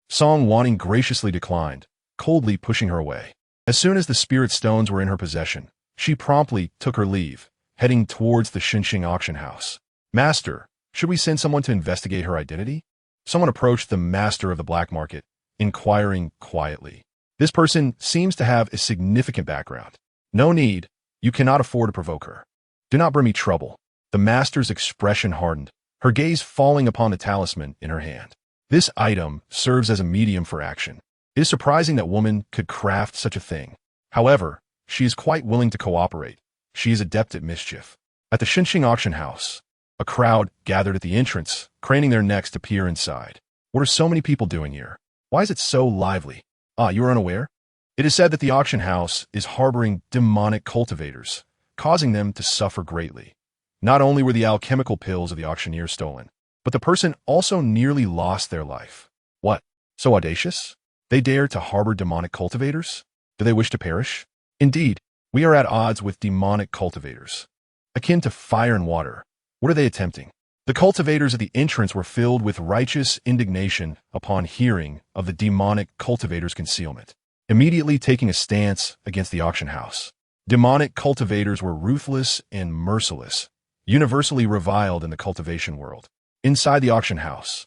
Song Wanning graciously declined, coldly pushing her away. As soon as the spirit stones were in her possession, she promptly took her leave, heading towards the Xinxing auction house. Master, should we send someone to investigate her identity? Someone approached the master of the black market, inquiring quietly. This person seems to have a significant background. No need. You cannot afford to provoke her. Do not bring me trouble. The master's expression hardened, her gaze falling upon the talisman in her hand. This item serves as a medium for action. It is surprising that woman could craft such a thing. However, she is quite willing to cooperate. She is adept at mischief. At the Xinxing auction house, a crowd gathered at the entrance, craning their necks to peer inside. What are so many people doing here? Why is it so lively? Ah, you are unaware? It is said that the auction house is harboring demonic cultivators, causing them to suffer greatly. Not only were the alchemical pills of the auctioneer stolen, but the person also nearly lost their life. What? So audacious? They dare to harbor demonic cultivators? Do they wish to perish? Indeed, we are at odds with demonic cultivators. Akin to fire and water, what are they attempting? The cultivators at the entrance were filled with righteous indignation upon hearing of the demonic cultivators' concealment, immediately taking a stance against the auction house. Demonic cultivators were ruthless and merciless, universally reviled in the cultivation world. Inside the auction house,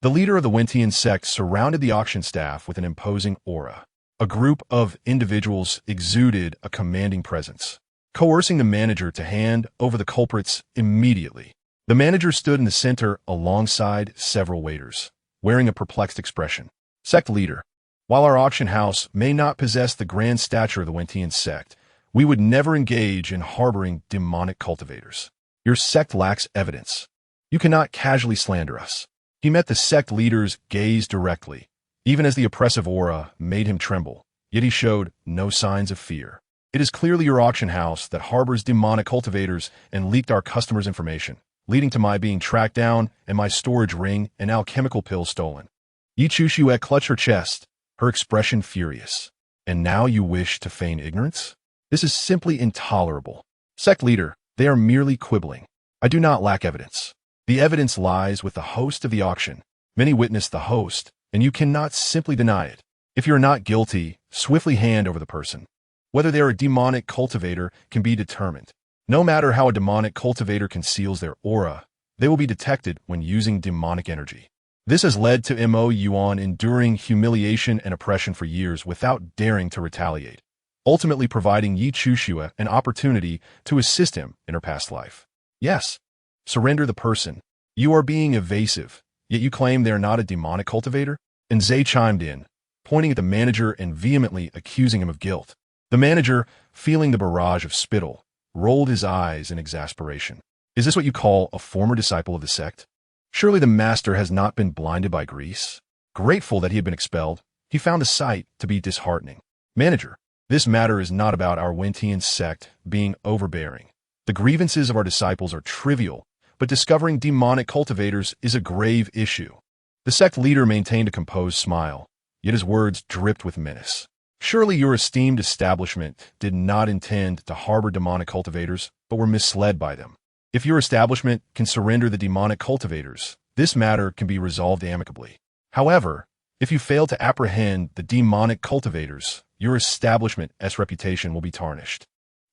the leader of the Medicine Sect surrounded the auction staff with an imposing aura. A group of individuals exuded a commanding presence, coercing the manager to hand over the culprits immediately. The manager stood in the center alongside several waiters, wearing a perplexed expression. Sect leader, while our auction house may not possess the grand stature of the Medicine Sect, we would never engage in harboring demonic cultivators. Your sect lacks evidence. You cannot casually slander us. He met the sect leader's gaze directly, even as the oppressive aura made him tremble, yet he showed no signs of fear. It is clearly your auction house that harbors demonic cultivators and leaked our customers' information, leading to my being tracked down and my storage ring and alchemical pills stolen. Yi Chuxue clutched her chest, her expression furious. And now you wish to feign ignorance? This is simply intolerable. Sect leader, they are merely quibbling. I do not lack evidence. The evidence lies with the host of the auction. Many witnessed the host, and you cannot simply deny it. If you are not guilty, swiftly hand over the person. Whether they are a demonic cultivator can be determined. No matter how a demonic cultivator conceals their aura, they will be detected when using demonic energy. This has led to Mo Yuan enduring humiliation and oppression for years without daring to retaliate, ultimately providing Yi Chuxue an opportunity to assist him in her past life. Yes, surrender the person. You are being evasive, yet you claim they are not a demonic cultivator? And Zay chimed in, pointing at the manager and vehemently accusing him of guilt. The manager, feeling the barrage of spittle, rolled his eyes in exasperation. Is this what you call a former disciple of the sect? Surely the master has not been blinded by grease? Grateful that he had been expelled, he found the sight to be disheartening. Manager, this matter is not about our Medicine Sect being overbearing. The grievances of our disciples are trivial, but discovering demonic cultivators is a grave issue. The sect leader maintained a composed smile, yet his words dripped with menace. Surely your esteemed establishment did not intend to harbor demonic cultivators, but were misled by them. If your establishment can surrender the demonic cultivators, this matter can be resolved amicably. However, if you fail to apprehend the demonic cultivators, your establishment's reputation will be tarnished,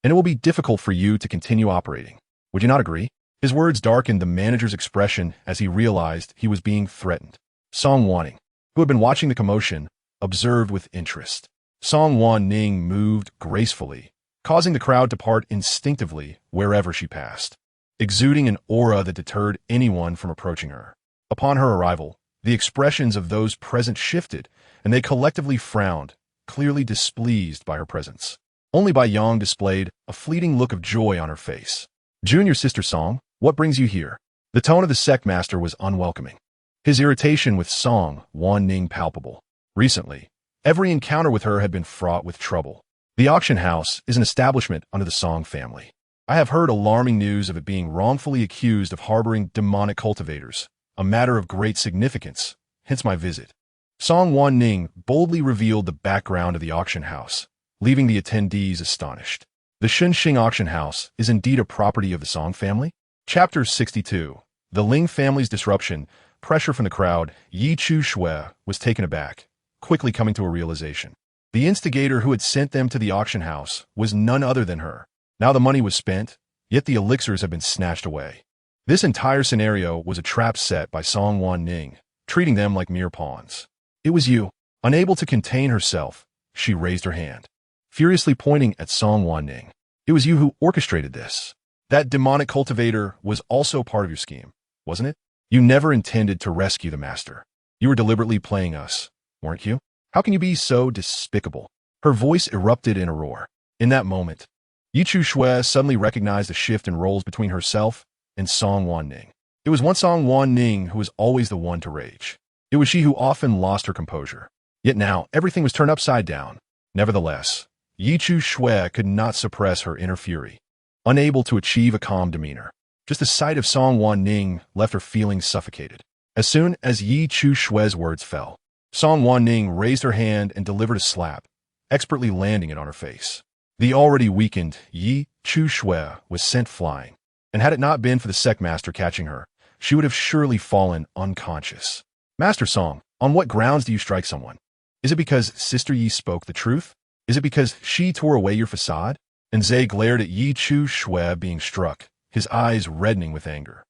and it will be difficult for you to continue operating. Would you not agree? His words darkened the manager's expression as he realized he was being threatened. Song Wanning, who had been watching the commotion, observed with interest. Song Wanning moved gracefully, causing the crowd to part instinctively wherever she passed, exuding an aura that deterred anyone from approaching her. Upon her arrival, the expressions of those present shifted, and they collectively frowned, clearly displeased by her presence. Only Bai Yang displayed a fleeting look of joy on her face. Junior sister Song, what brings you here? The tone of the sect master was unwelcoming, his irritation with Song Wanning palpable. Recently, every encounter with her had been fraught with trouble. The auction house is an establishment under the Song family. I have heard alarming news of it being wrongfully accused of harboring demonic cultivators, a matter of great significance, hence my visit. Song Wanning boldly revealed the background of the auction house, leaving the attendees astonished. The Xinxing auction house is indeed a property of the Song family? Chapter 62. The Ling family's disruption, pressure from the crowd. Yi Chuxue was taken aback, quickly coming to a realization. The instigator who had sent them to the auction house was none other than her. Now the money was spent, yet the elixirs had been snatched away. This entire scenario was a trap set by Song Wanning, treating them like mere pawns. It was you. Unable to contain herself, she raised her hand, furiously pointing at Song Wanning. It was you who orchestrated this. That demonic cultivator was also part of your scheme, wasn't it? You never intended to rescue the master. You were deliberately playing us, weren't you? How can you be so despicable? Her voice erupted in a roar. In that moment, Yi Chu Shui suddenly recognized a shift in roles between herself and Song Wanning. It was once Song Wanning who was always the one to rage. It was she who often lost her composure. Yet now, everything was turned upside down. Nevertheless, Yi Chu Shui could not suppress her inner fury. Unable to achieve a calm demeanor, just the sight of Song Wanning left her feeling suffocated. As soon as Yi Chu Shui's words fell, Song Wanning raised her hand and delivered a slap, expertly landing it on her face. The already weakened Yi Chu Shui was sent flying, and had it not been for the sect master catching her, she would have surely fallen unconscious. Master Song, on what grounds do you strike someone? Is it because Sister Yi spoke the truth? Is it because she tore away your facade? And Zhe glared at Yi Chu Shui being struck, his eyes reddening with anger.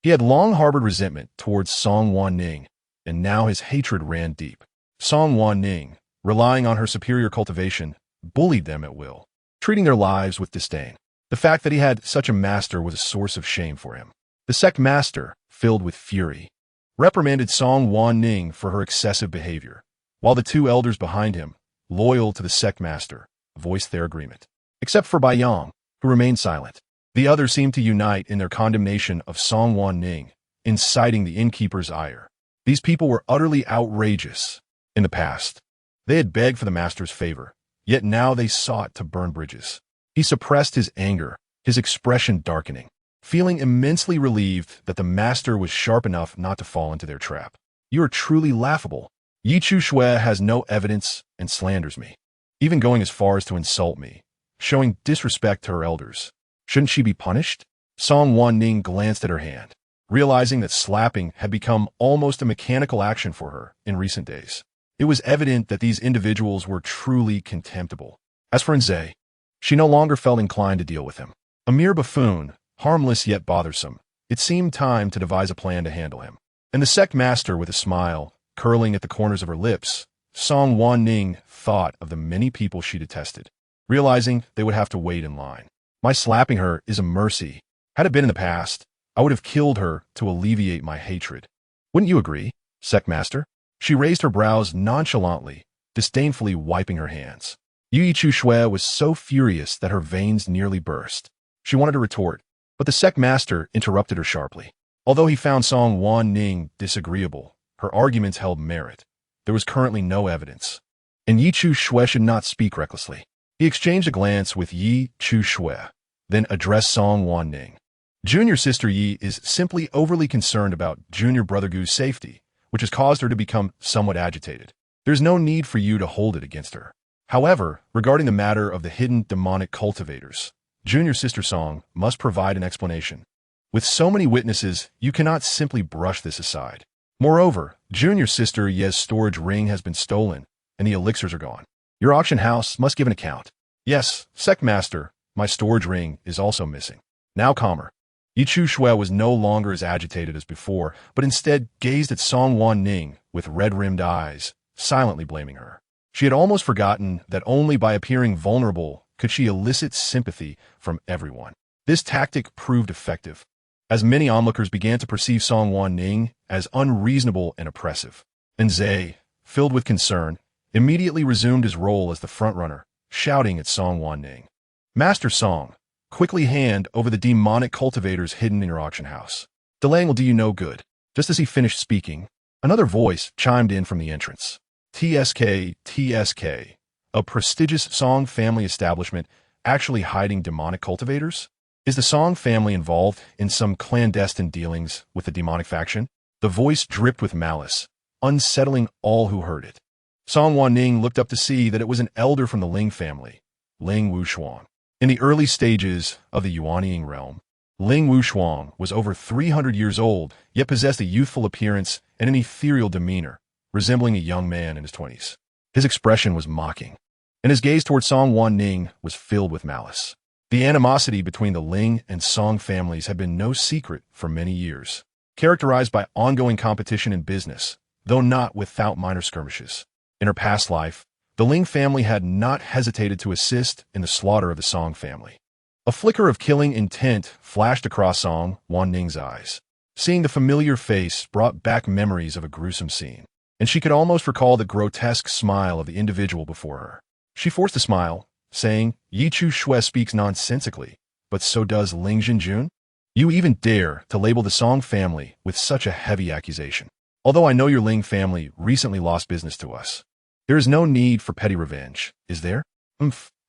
He had long harbored resentment towards Song Wanning, and now his hatred ran deep. Song Wanning, relying on her superior cultivation, bullied them at will, treating their lives with disdain. The fact that he had such a master was a source of shame for him. The sect master, filled with fury, reprimanded Song Wanning for her excessive behavior, while the two elders behind him, loyal to the sect master, voiced their agreement. Except for Bai Yang, who remained silent. The others seemed to unite in their condemnation of Song Wanning, inciting the innkeeper's ire. These people were utterly outrageous. In the past, they had begged for the master's favor, yet now they sought to burn bridges. He suppressed his anger, his expression darkening, feeling immensely relieved that the master was sharp enough not to fall into their trap. You are truly laughable. Yi Chu Shui has no evidence and slanders me, even going as far as to insult me, showing disrespect to her elders. Shouldn't she be punished? Song Wanning glanced at her hand, realizing that slapping had become almost a mechanical action for her in recent days. It was evident that these individuals were truly contemptible. As for Zhe, she no longer felt inclined to deal with him. A mere buffoon, harmless yet bothersome, it seemed time to devise a plan to handle him. And the sect master, with a smile curling at the corners of her lips, Song Wanning thought of the many people she detested, realizing they would have to wait in line. My slapping her is a mercy. Had it been in the past, I would have killed her to alleviate my hatred. Wouldn't you agree, sect master? She raised her brows nonchalantly, disdainfully wiping her hands. Yi Chu Shui was so furious that her veins nearly burst. She wanted to retort, but the sect master interrupted her sharply. Although he found Song Wanning disagreeable, her arguments held merit. There was currently no evidence, and Yi Chu Shui should not speak recklessly. He exchanged a glance with Yi Chu Shui, then addressed Song Wanning. Junior sister Yi is simply overly concerned about junior brother Gu's safety, which has caused her to become somewhat agitated. There's no need for you to hold it against her. However, regarding the matter of the hidden demonic cultivators, junior sister Song must provide an explanation. With so many witnesses, you cannot simply brush this aside. Moreover, junior sister Ye's storage ring has been stolen, and the elixirs are gone. Your auction house must give an account. Yes, sect master, my storage ring is also missing. Now calmer. Yi Chu Shui was no longer as agitated as before, but instead gazed at Song Wanning with red-rimmed eyes, silently blaming her. She had almost forgotten that only by appearing vulnerable could she elicit sympathy from everyone. This tactic proved effective, as many onlookers began to perceive Song Wanning as unreasonable and oppressive. And Zhe, filled with concern, immediately resumed his role as the frontrunner, shouting at Song Wanning. Master Song, quickly hand over the demonic cultivators hidden in your auction house. Delaying will do you no good. Just as he finished speaking, another voice chimed in from the entrance. TSK, a prestigious Song family establishment actually hiding demonic cultivators? Is the Song family involved in some clandestine dealings with the demonic faction? The voice dripped with malice, unsettling all who heard it. Song Wanning looked up to see that it was an elder from the Ling family, Ling Wushuang. In the early stages of the Yuanying realm, Ling Wushuang was over 300 years old, yet possessed a youthful appearance and an ethereal demeanor, resembling a young man in his 20s. His expression was mocking, and his gaze toward Song Wanning was filled with malice. The animosity between the Ling and Song families had been no secret for many years, characterized by ongoing competition in business, though not without minor skirmishes. In her past life, the Ling family had not hesitated to assist in the slaughter of the Song family. A flicker of killing intent flashed across Song Wanning's eyes. Seeing the familiar face brought back memories of a gruesome scene, and she could almost recall the grotesque smile of the individual before her. She forced a smile, saying, "Yi Chu Shui speaks nonsensically, but so does Ling Jinjun? You even dare to label the Song family with such a heavy accusation. Although I know your Ling family recently lost business to us, there is no need for petty revenge, is there?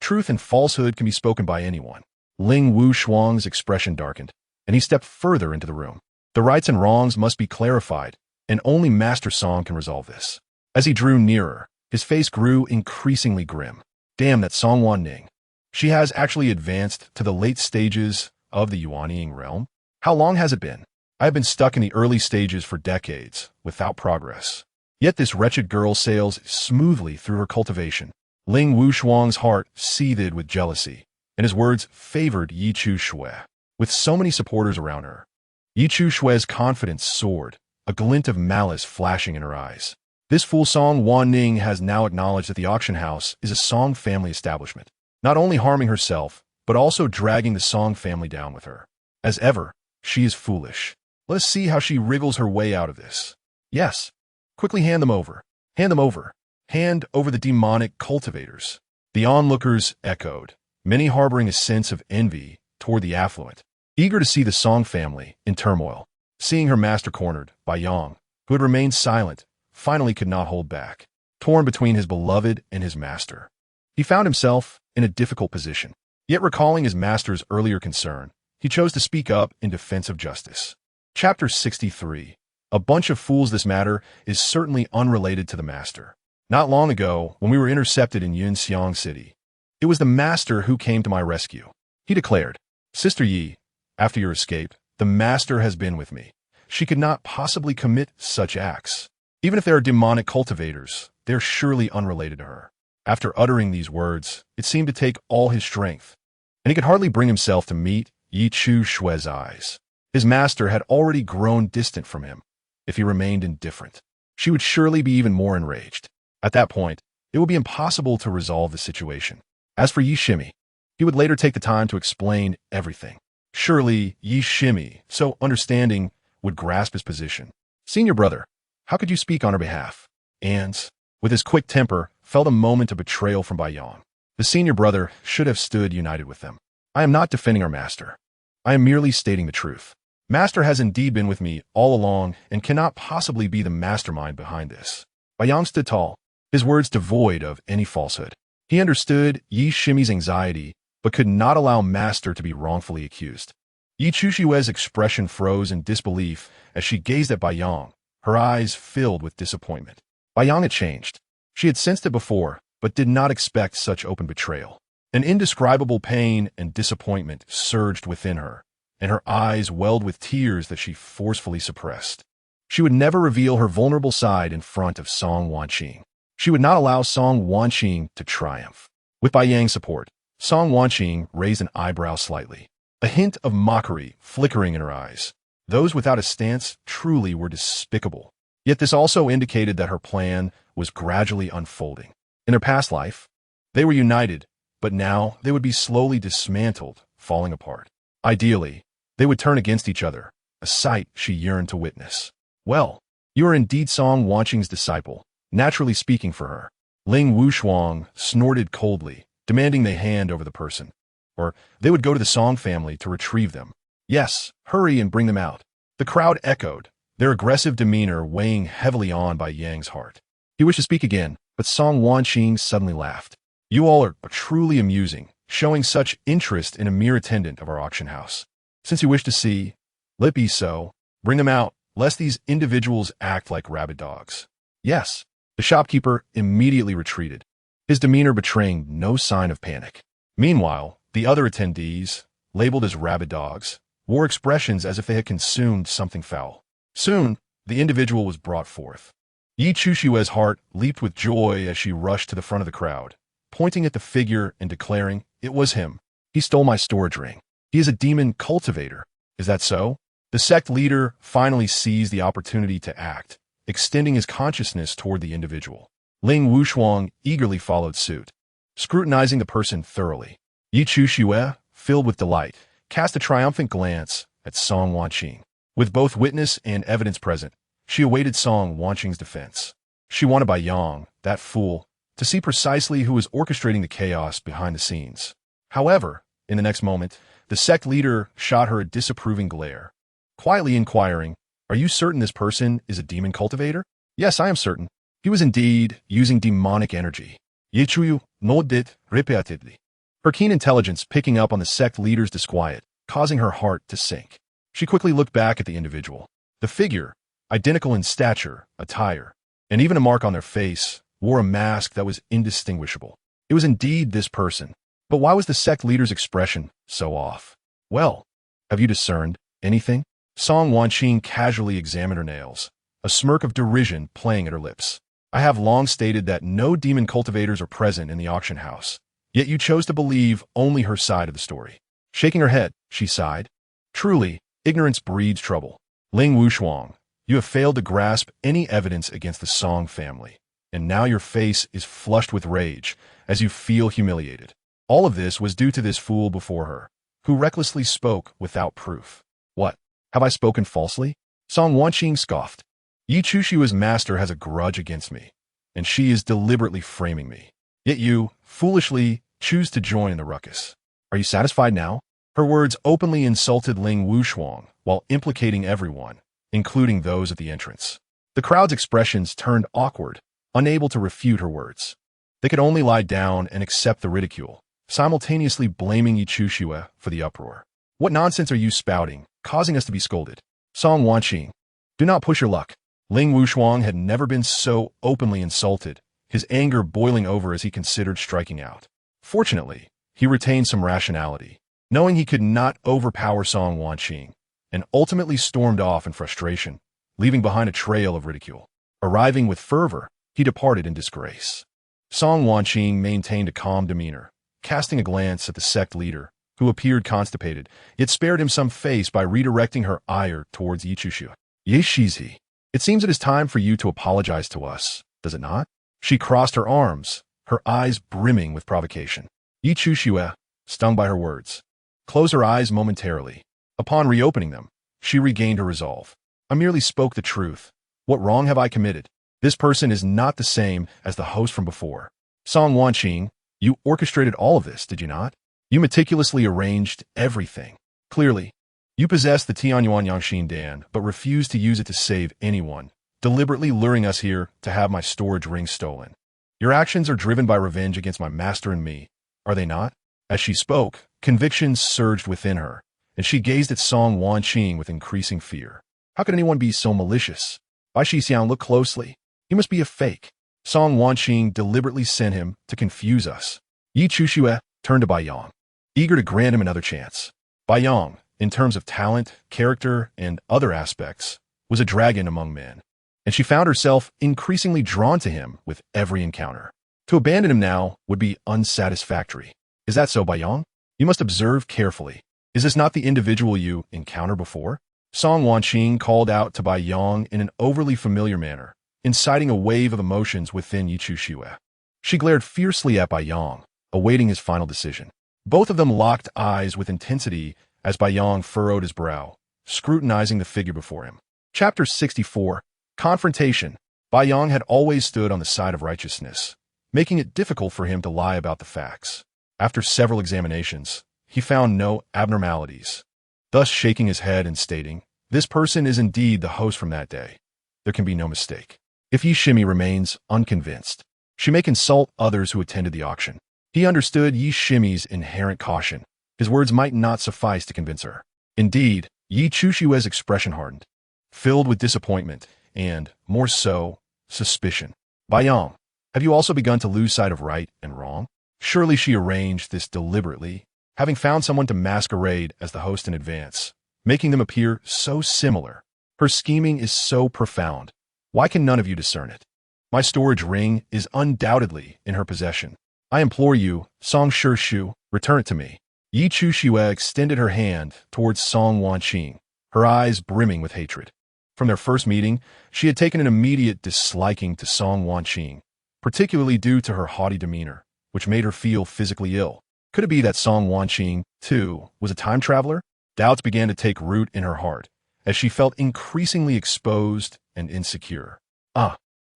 Truth and falsehood can be spoken by anyone." Ling Wu Shuang's expression darkened, and he stepped further into the room. The rights and wrongs must be clarified, and only Master Song can resolve this. As he drew nearer, his face grew increasingly grim. Damn that Song Wanning. She has actually advanced to the late stages of the Yuanying realm? How long has it been? I have been stuck in the early stages for decades, without progress. Yet this wretched girl sails smoothly through her cultivation. Ling Wushuang's heart seethed with jealousy, and his words favored Yi Chu Shui. With so many supporters around her, Yi Chu Shui's confidence soared, a glint of malice flashing in her eyes. This fool Song Wanning has now acknowledged that the auction house is a Song family establishment, not only harming herself, but also dragging the Song family down with her. As ever, she is foolish. Let us see how she wriggles her way out of this. Yes. Quickly hand them over. Hand them over. Hand over the demonic cultivators. The onlookers echoed, many harboring a sense of envy toward the affluent, eager to see the Song family in turmoil. Seeing her master cornered, Bai Yang, who had remained silent, finally could not hold back, torn between his beloved and his master. He found himself in a difficult position. Yet recalling his master's earlier concern, he chose to speak up in defense of justice. Chapter 63. A bunch of fools. This matter is certainly unrelated to the master. Not long ago, when we were intercepted in Yunxiang City, it was the master who came to my rescue. He declared, "Sister Yi, after your escape, the master has been with me. She could not possibly commit such acts. Even if they are demonic cultivators, they are surely unrelated to her." After uttering these words, it seemed to take all his strength, and he could hardly bring himself to meet Yi Chu Shui's eyes. His master had already grown distant from him. If he remained indifferent, she would surely be even more enraged. At that point, it would be impossible to resolve the situation. As for Yi Shimi, he would later take the time to explain everything. Surely Yi Shimi, so understanding, would grasp his position. "Senior brother, how could you speak on her behalf?" And, with his quick temper, felt a moment of betrayal from Bai Yang. The senior brother should have stood united with them. "I am not defending our master. I am merely stating the truth. Master has indeed been with me all along and cannot possibly be the mastermind behind this." Bai Yang stood tall, his words devoid of any falsehood. He understood Yi Shimi's anxiety, but could not allow master to be wrongfully accused. Yi Chu Shui's expression froze in disbelief as she gazed at Bai Yang, her eyes filled with disappointment. Bai Yang had changed. She had sensed it before, but did not expect such open betrayal. An indescribable pain and disappointment surged within her, and her eyes welled with tears that she forcefully suppressed. She would never reveal her vulnerable side in front of Song Wanqing. She would not allow Song Wanqing to triumph. With Bai Yang's support, Song Wanqing raised an eyebrow slightly, a hint of mockery flickering in her eyes. Those without a stance truly were despicable. Yet this also indicated that her plan was gradually unfolding. In her past life, they were united, but now they would be slowly dismantled, falling apart. Ideally, they would turn against each other, a sight she yearned to witness. "Well, you are indeed Song Wanqing's disciple, naturally speaking for her." Ling Wushuang snorted coldly, demanding they hand over the person, or they would go to the Song family to retrieve them. "Yes, hurry and bring them out." The crowd echoed, their aggressive demeanor weighing heavily on Bai Yang's heart. He wished to speak again, but Song Wanqing suddenly laughed. "You all are truly amusing, showing such interest in a mere attendant of our auction house. Since you wish to see, let it be so. Bring them out, lest these individuals act like rabid dogs." "Yes." The shopkeeper immediately retreated, his demeanor betraying no sign of panic. Meanwhile, the other attendees, labeled as rabid dogs, wore expressions as if they had consumed something foul. Soon, the individual was brought forth. Yi Chu Shui's heart leaped with joy as she rushed to the front of the crowd, pointing at the figure and declaring, "It was him. He stole my storage ring. He is a demon cultivator. Is that so? The sect leader finally seized the opportunity to act, extending his consciousness toward the individual. Ling Wushuang eagerly followed suit, scrutinizing the person thoroughly. Yi Chuxue, filled with delight, cast a triumphant glance at Song Wanning. With both witness and evidence present, she awaited Song Wanning's defense. She wanted Bai Yang, that fool, to see precisely who was orchestrating the chaos behind the scenes. However, in the next moment, the sect leader shot her a disapproving glare, quietly inquiring, "Are you certain this person is a demon cultivator?" "Yes, I am certain. He was indeed using demonic energy." Ye Chuyu nodded repeatedly, her keen intelligence picking up on the sect leader's disquiet, causing her heart to sink. She quickly looked back at the individual. The figure, identical in stature, attire, and even a mark on their face, wore a mask that was indistinguishable. It was indeed this person. But why was the sect leader's expression so off? "Well, have you discerned anything?" Song Wanning casually examined her nails, a smirk of derision playing at her lips. "I have long stated that no demon cultivators are present in the auction house, yet you chose to believe only her side of the story." Shaking her head, she sighed. "Truly, ignorance breeds trouble. Ling Wushuang, you have failed to grasp any evidence against the Song family, and now your face is flushed with rage as you feel humiliated. All of this was due to this fool before her, who recklessly spoke without proof." "What? Have I spoken falsely?" Song Wanning scoffed. "Yi Chushua's master has a grudge against me, and she is deliberately framing me. Yet you, foolishly, choose to join in the ruckus. Are you satisfied now?" Her words openly insulted Ling Wushuang while implicating everyone, including those at the entrance. The crowd's expressions turned awkward, unable to refute her words. They could only lie down and accept the ridicule, simultaneously blaming Yi Chuxue for the uproar. "What nonsense are you spouting, causing us to be scolded?" Song Wanning, do not push your luck. Ling Wushuang had never been so openly insulted, his anger boiling over as he considered striking out. Fortunately, he retained some rationality, knowing he could not overpower Song Wanning, and ultimately stormed off in frustration, leaving behind a trail of ridicule. Arriving with fervor, he departed in disgrace. Song Wanning maintained a calm demeanor, casting a glance at the sect leader, who appeared constipated, yet spared him some face by redirecting her ire towards Yi Chuxue. "Ye Shizi, it seems it is time for you to apologize to us, does it not?" She crossed her arms, her eyes brimming with provocation. Yi Chuxue, stung by her words, closed her eyes momentarily. Upon reopening them, she regained her resolve. "I merely spoke the truth. What wrong have I committed? This person is not the same as the host from before." Song Wanning, you orchestrated all of this, did you not? You meticulously arranged everything. Clearly, you possess the Tianyuan Yangxin Dan, but refused to use it to save anyone, deliberately luring us here to have my storage ring stolen. Your actions are driven by revenge against my master and me, are they not? As she spoke, conviction surged within her, and she gazed at Song Wanning with increasing fear. How could anyone be so malicious? Bai Shixiang, look closely. He must be a fake. Song Wanning deliberately sent him to confuse us. Yi Chuxue turned to Bai Yang, eager to grant him another chance. Bai Yang, in terms of talent, character, and other aspects, was a dragon among men, and she found herself increasingly drawn to him with every encounter. To abandon him now would be unsatisfactory. Is that so, Bai Yang? You must observe carefully. Is this not the individual you encountered before? Song Wanning called out to Bai Yang in an overly familiar manner, inciting a wave of emotions within Yi Chuxue. She glared fiercely at Bai Yang, awaiting his final decision. Both of them locked eyes with intensity as Bai Yang furrowed his brow, scrutinizing the figure before him. Chapter 64. Confrontation. Bai Yang had always stood on the side of righteousness, making it difficult for him to lie about the facts. After several examinations, he found no abnormalities, thus shaking his head and stating, "This person is indeed the host from that day. There can be no mistake." If Yi Shimi remains unconvinced, she may consult others who attended the auction. He understood Yi Shimi's inherent caution. His words might not suffice to convince her. Indeed, Yi Chushue's expression hardened, filled with disappointment and, more so, suspicion. Bai Yang, have you also begun to lose sight of right and wrong? Surely she arranged this deliberately, having found someone to masquerade as the host in advance, making them appear so similar. Her scheming is so profound. Why can none of you discern it? My storage ring is undoubtedly in her possession. I implore you, Song Shu, return it to me. Yi Chuxue extended her hand towards Song Wanning, her eyes brimming with hatred. From their first meeting, she had taken an immediate disliking to Song Wanning, particularly due to her haughty demeanor, which made her feel physically ill. Could it be that Song Wanning, too, was a time traveler? Doubts began to take root in her heart, as she felt increasingly exposed and insecure.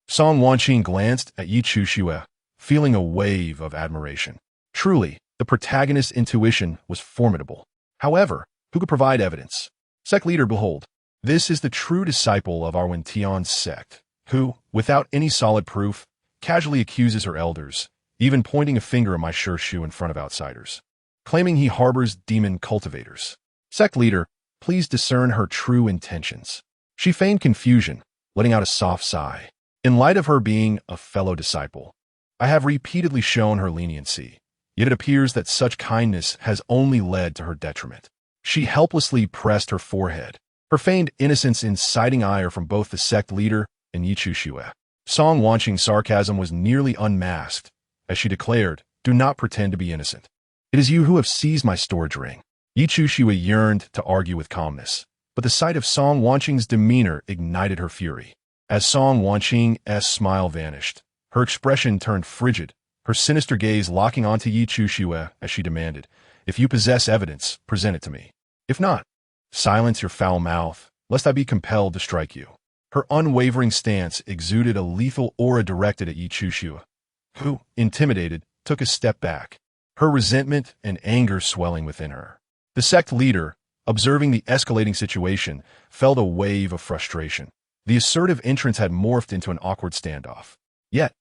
Song Wanning glanced at Yi Chuxue, feeling a wave of admiration. Truly, the protagonist's intuition was formidable. However, who could provide evidence? Sect leader, behold, this is the true disciple of our Tian sect, who, without any solid proof, casually accuses her elders, even pointing a finger at my sure shoe in front of outsiders, claiming he harbors demon cultivators. Sect leader, please discern her true intentions. She feigned confusion, letting out a soft sigh. In light of her being a fellow disciple, I have repeatedly shown her leniency, yet it appears that such kindness has only led to her detriment. She helplessly pressed her forehead, her feigned innocence inciting ire from both the sect leader and Yi Chuxue. Song Wanning's sarcasm was nearly unmasked, as she declared, "Do not pretend to be innocent. It is you who have seized my storage ring." Yi Chuxue yearned to argue with calmness, but the sight of Song Wanning's demeanor ignited her fury. As Song Wanning's smile vanished, her expression turned frigid, her sinister gaze locking onto Yi Chuxue as she demanded, "If you possess evidence, present it to me. If not, silence your foul mouth, lest I be compelled to strike you." Her unwavering stance exuded a lethal aura directed at Yi Chuxue, who, intimidated, took a step back, her resentment and anger swelling within her. The sect leader, observing the escalating situation, felt a wave of frustration. The assertive entrance had morphed into an awkward standoff. Yet,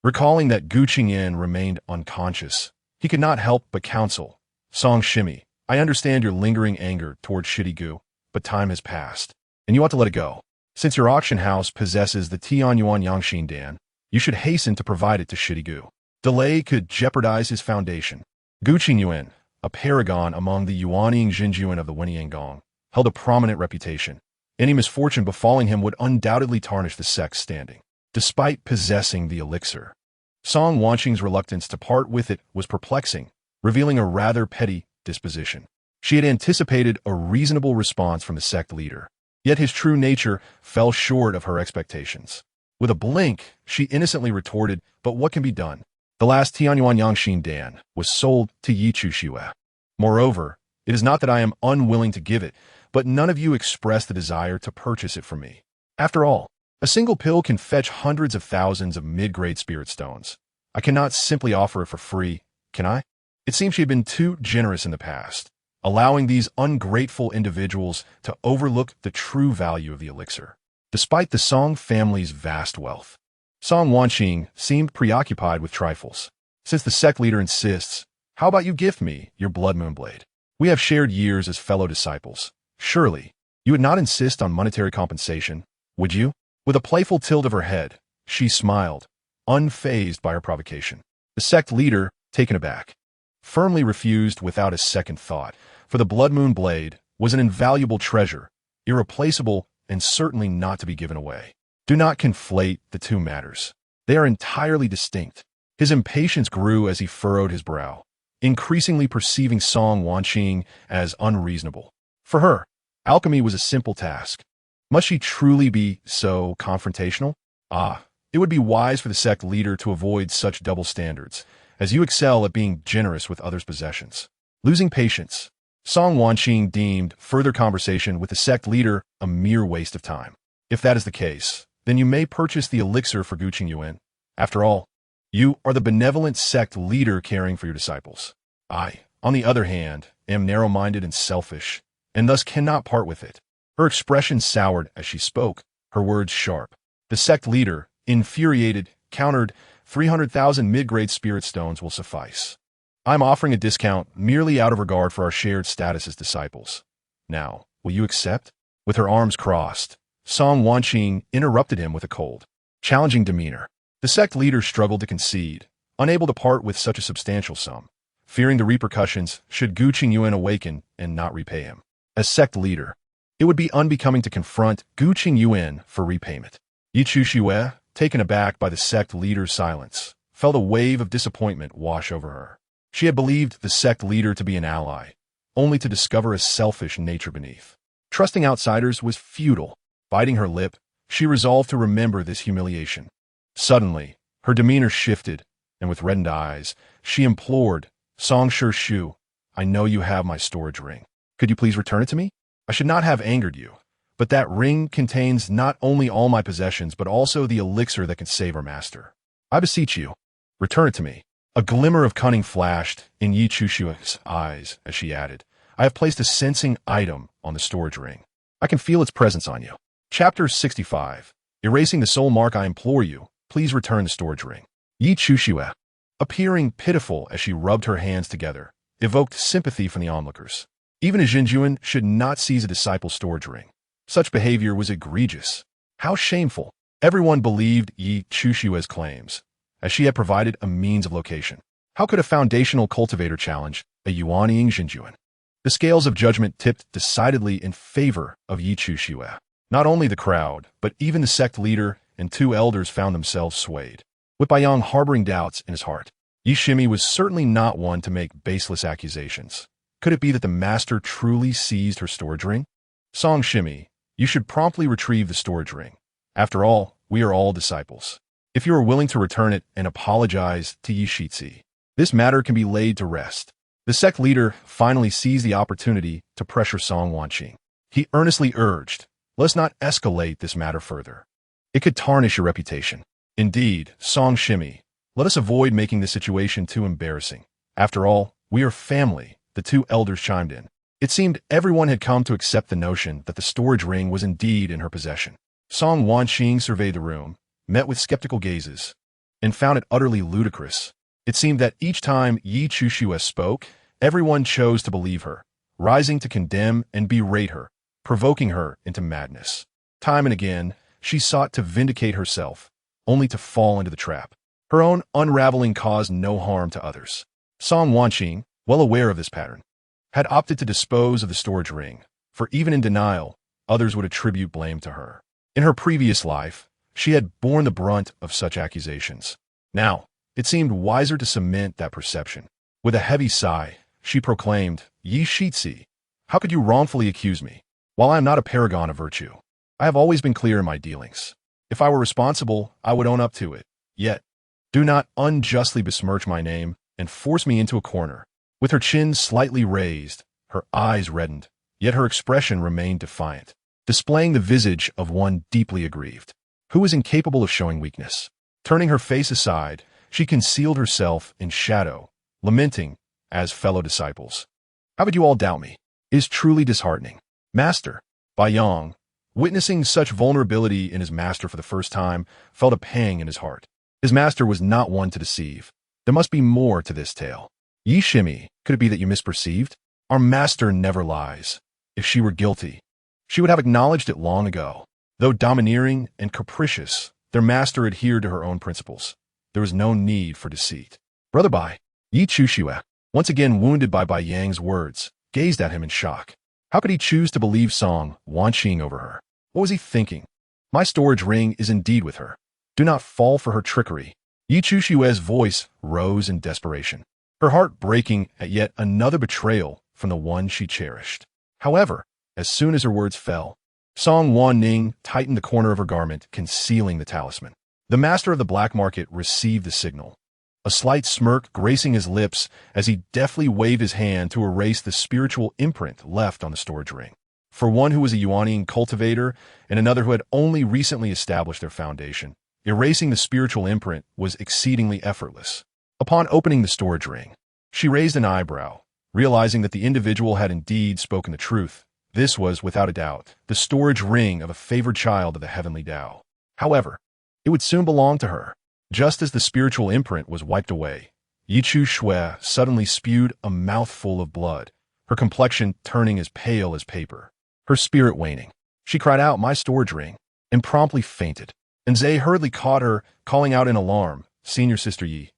recalling that Gu Qingyan remained unconscious, he could not help but counsel, "Song Shimmy, I understand your lingering anger toward Shitty Gu, but time has passed, and you ought to let it go. Since your auction house possesses the Tianyuan Yangxin Dan, you should hasten to provide it to Shitty Gu. Delay could jeopardize his foundation." Gu Qingyuan, a paragon among the Yuanying Jinjuan of the Wenyangong, held a prominent reputation. Any misfortune befalling him would undoubtedly tarnish the sect's standing. Despite possessing the elixir, Song Wanning's reluctance to part with it was perplexing, revealing a rather petty disposition. She had anticipated a reasonable response from the sect leader, yet his true nature fell short of her expectations. With a blink, she innocently retorted, "But what can be done? The last Tianyuan Yangxin Dan was sold to Yi Chuxue. Moreover, it is not that I am unwilling to give it, but none of you expressed the desire to purchase it from me. After all, a single pill can fetch hundreds of thousands of mid-grade spirit stones. I cannot simply offer it for free, can I?" It seems she had been too generous in the past, allowing these ungrateful individuals to overlook the true value of the elixir. Despite the Song family's vast wealth, Song Wanning seemed preoccupied with trifles. Since the sect leader insists, "How about you gift me your blood moon blade? We have shared years as fellow disciples. Surely, you would not insist on monetary compensation, would you?" With a playful tilt of her head, she smiled, unfazed by her provocation. The sect leader, taken aback, firmly refused without a second thought, for the blood moon blade was an invaluable treasure, irreplaceable and certainly not to be given away. Do not conflate the two matters. They are entirely distinct. His impatience grew as he furrowed his brow, increasingly perceiving Song Wanning as unreasonable. For her, alchemy was a simple task. Must she truly be so confrontational? It would be wise for the sect leader to avoid such double standards, as you excel at being generous with others' possessions. Losing patience, Song Wanning deemed further conversation with the sect leader a mere waste of time. If that is the case, then you may purchase the elixir for Gu Qingyuan. After all, you are the benevolent sect leader caring for your disciples. I, on the other hand, am narrow-minded and selfish, and thus cannot part with it. Her expression soured as she spoke, her words sharp. The sect leader, infuriated, countered, 300,000 mid-grade spirit stones will suffice. I'm offering a discount merely out of regard for our shared status as disciples. Now, will you accept?" With her arms crossed, Song Wanning interrupted him with a cold, challenging demeanor. The sect leader struggled to concede, unable to part with such a substantial sum, fearing the repercussions should Gu Qingyuan awaken and not repay him. As sect leader, it would be unbecoming to confront Gu Qingyuan for repayment. Yi Chuxue, taken aback by the sect leader's silence, felt a wave of disappointment wash over her. She had believed the sect leader to be an ally, only to discover a selfish nature beneath. Trusting outsiders was futile. Biting her lip, she resolved to remember this humiliation. Suddenly, her demeanor shifted, and with reddened eyes, she implored, Song Shu, I know you have my storage ring. Could you please return it to me? I should not have angered you, but that ring contains not only all my possessions, but also the elixir that can save our master. I beseech you, return it to me. A glimmer of cunning flashed in Yi Chushua's eyes as she added, I have placed a sensing item on the storage ring. I can feel its presence on you. Chapter 65. Erasing the soul mark, I implore you, please return the storage ring. Yi Chushua, appearing pitiful as she rubbed her hands together, evoked sympathy from the onlookers. Even a Jinjuan should not seize a disciple's storage ring. Such behavior was egregious. How shameful. Everyone believed Yi Chushua's claims, as she had provided a means of location. How could a foundational cultivator challenge a Yuanying Jinjuan? The scales of judgment tipped decidedly in favor of Yi Chushua. Not only the crowd, but even the sect leader and 2 elders found themselves swayed. With Baiyang harboring doubts in his heart, Yi Shimi was certainly not one to make baseless accusations. Could it be that the master truly seized her storage ring? Song Shimi, you should promptly retrieve the storage ring. After all, we are all disciples. If you are willing to return it and apologize to Yi Shitsi, this matter can be laid to rest. The sect leader finally seized the opportunity to pressure Song Wanning. He earnestly urged, let's not escalate this matter further. It could tarnish your reputation. Indeed, Song Shimi, let us avoid making the situation too embarrassing. After all, we are family, the 2 elders chimed in. It seemed everyone had come to accept the notion that the storage ring was indeed in her possession. Song Wanning surveyed the room, met with skeptical gazes, and found it utterly ludicrous. It seemed that each time Yi Chushua spoke, everyone chose to believe her, rising to condemn and berate her, provoking her into madness. Time and again, she sought to vindicate herself, only to fall into the trap. Her own unraveling caused no harm to others. Song Wanning, well aware of this pattern, had opted to dispose of the storage ring, for even in denial, others would attribute blame to her. In her previous life, she had borne the brunt of such accusations. Now, it seemed wiser to cement that perception. With a heavy sigh, she proclaimed, Yi Shitsi, how could you wrongfully accuse me? While I am not a paragon of virtue, I have always been clear in my dealings. If I were responsible, I would own up to it. Yet, do not unjustly besmirch my name and force me into a corner. With her chin slightly raised, her eyes reddened, yet her expression remained defiant, displaying the visage of one deeply aggrieved, who is incapable of showing weakness. Turning her face aside, she concealed herself in shadow, lamenting, as fellow disciples. How could you all doubt me? It is truly disheartening. Master, Baiyang, witnessing such vulnerability in his master for the first time, felt a pang in his heart. His master was not one to deceive. There must be more to this tale. Yi Shimi, could it be that you misperceived? Our master never lies. If she were guilty, she would have acknowledged it long ago. Though domineering and capricious, their master adhered to her own principles. There was no need for deceit. Brother Bai, Yi Chushua, once again wounded by Baiyang's words, gazed at him in shock. How could he choose to believe Song Wanning over her? What was he thinking? My storage ring is indeed with her. Do not fall for her trickery. Yi Chushua's voice rose in desperation, her heart breaking at yet another betrayal from the one she cherished. However, as soon as her words fell, Song Wanning tightened the corner of her garment, concealing the talisman. The master of the black market received the signal, a slight smirk gracing his lips as he deftly waved his hand to erase the spiritual imprint left on the storage ring. For one who was a Yuanying cultivator and another who had only recently established their foundation, erasing the spiritual imprint was exceedingly effortless. Upon opening the storage ring, she raised an eyebrow, realizing that the individual had indeed spoken the truth. This was, without a doubt, the storage ring of a favored child of the heavenly Tao. However, it would soon belong to her. Just as the spiritual imprint was wiped away, Yi Chushua suddenly spewed a mouthful of blood, her complexion turning as pale as paper. Her spirit waning, she cried out, my storage ring, and promptly fainted. And Zay hurriedly caught her, calling out in alarm, Senior Sister Yi,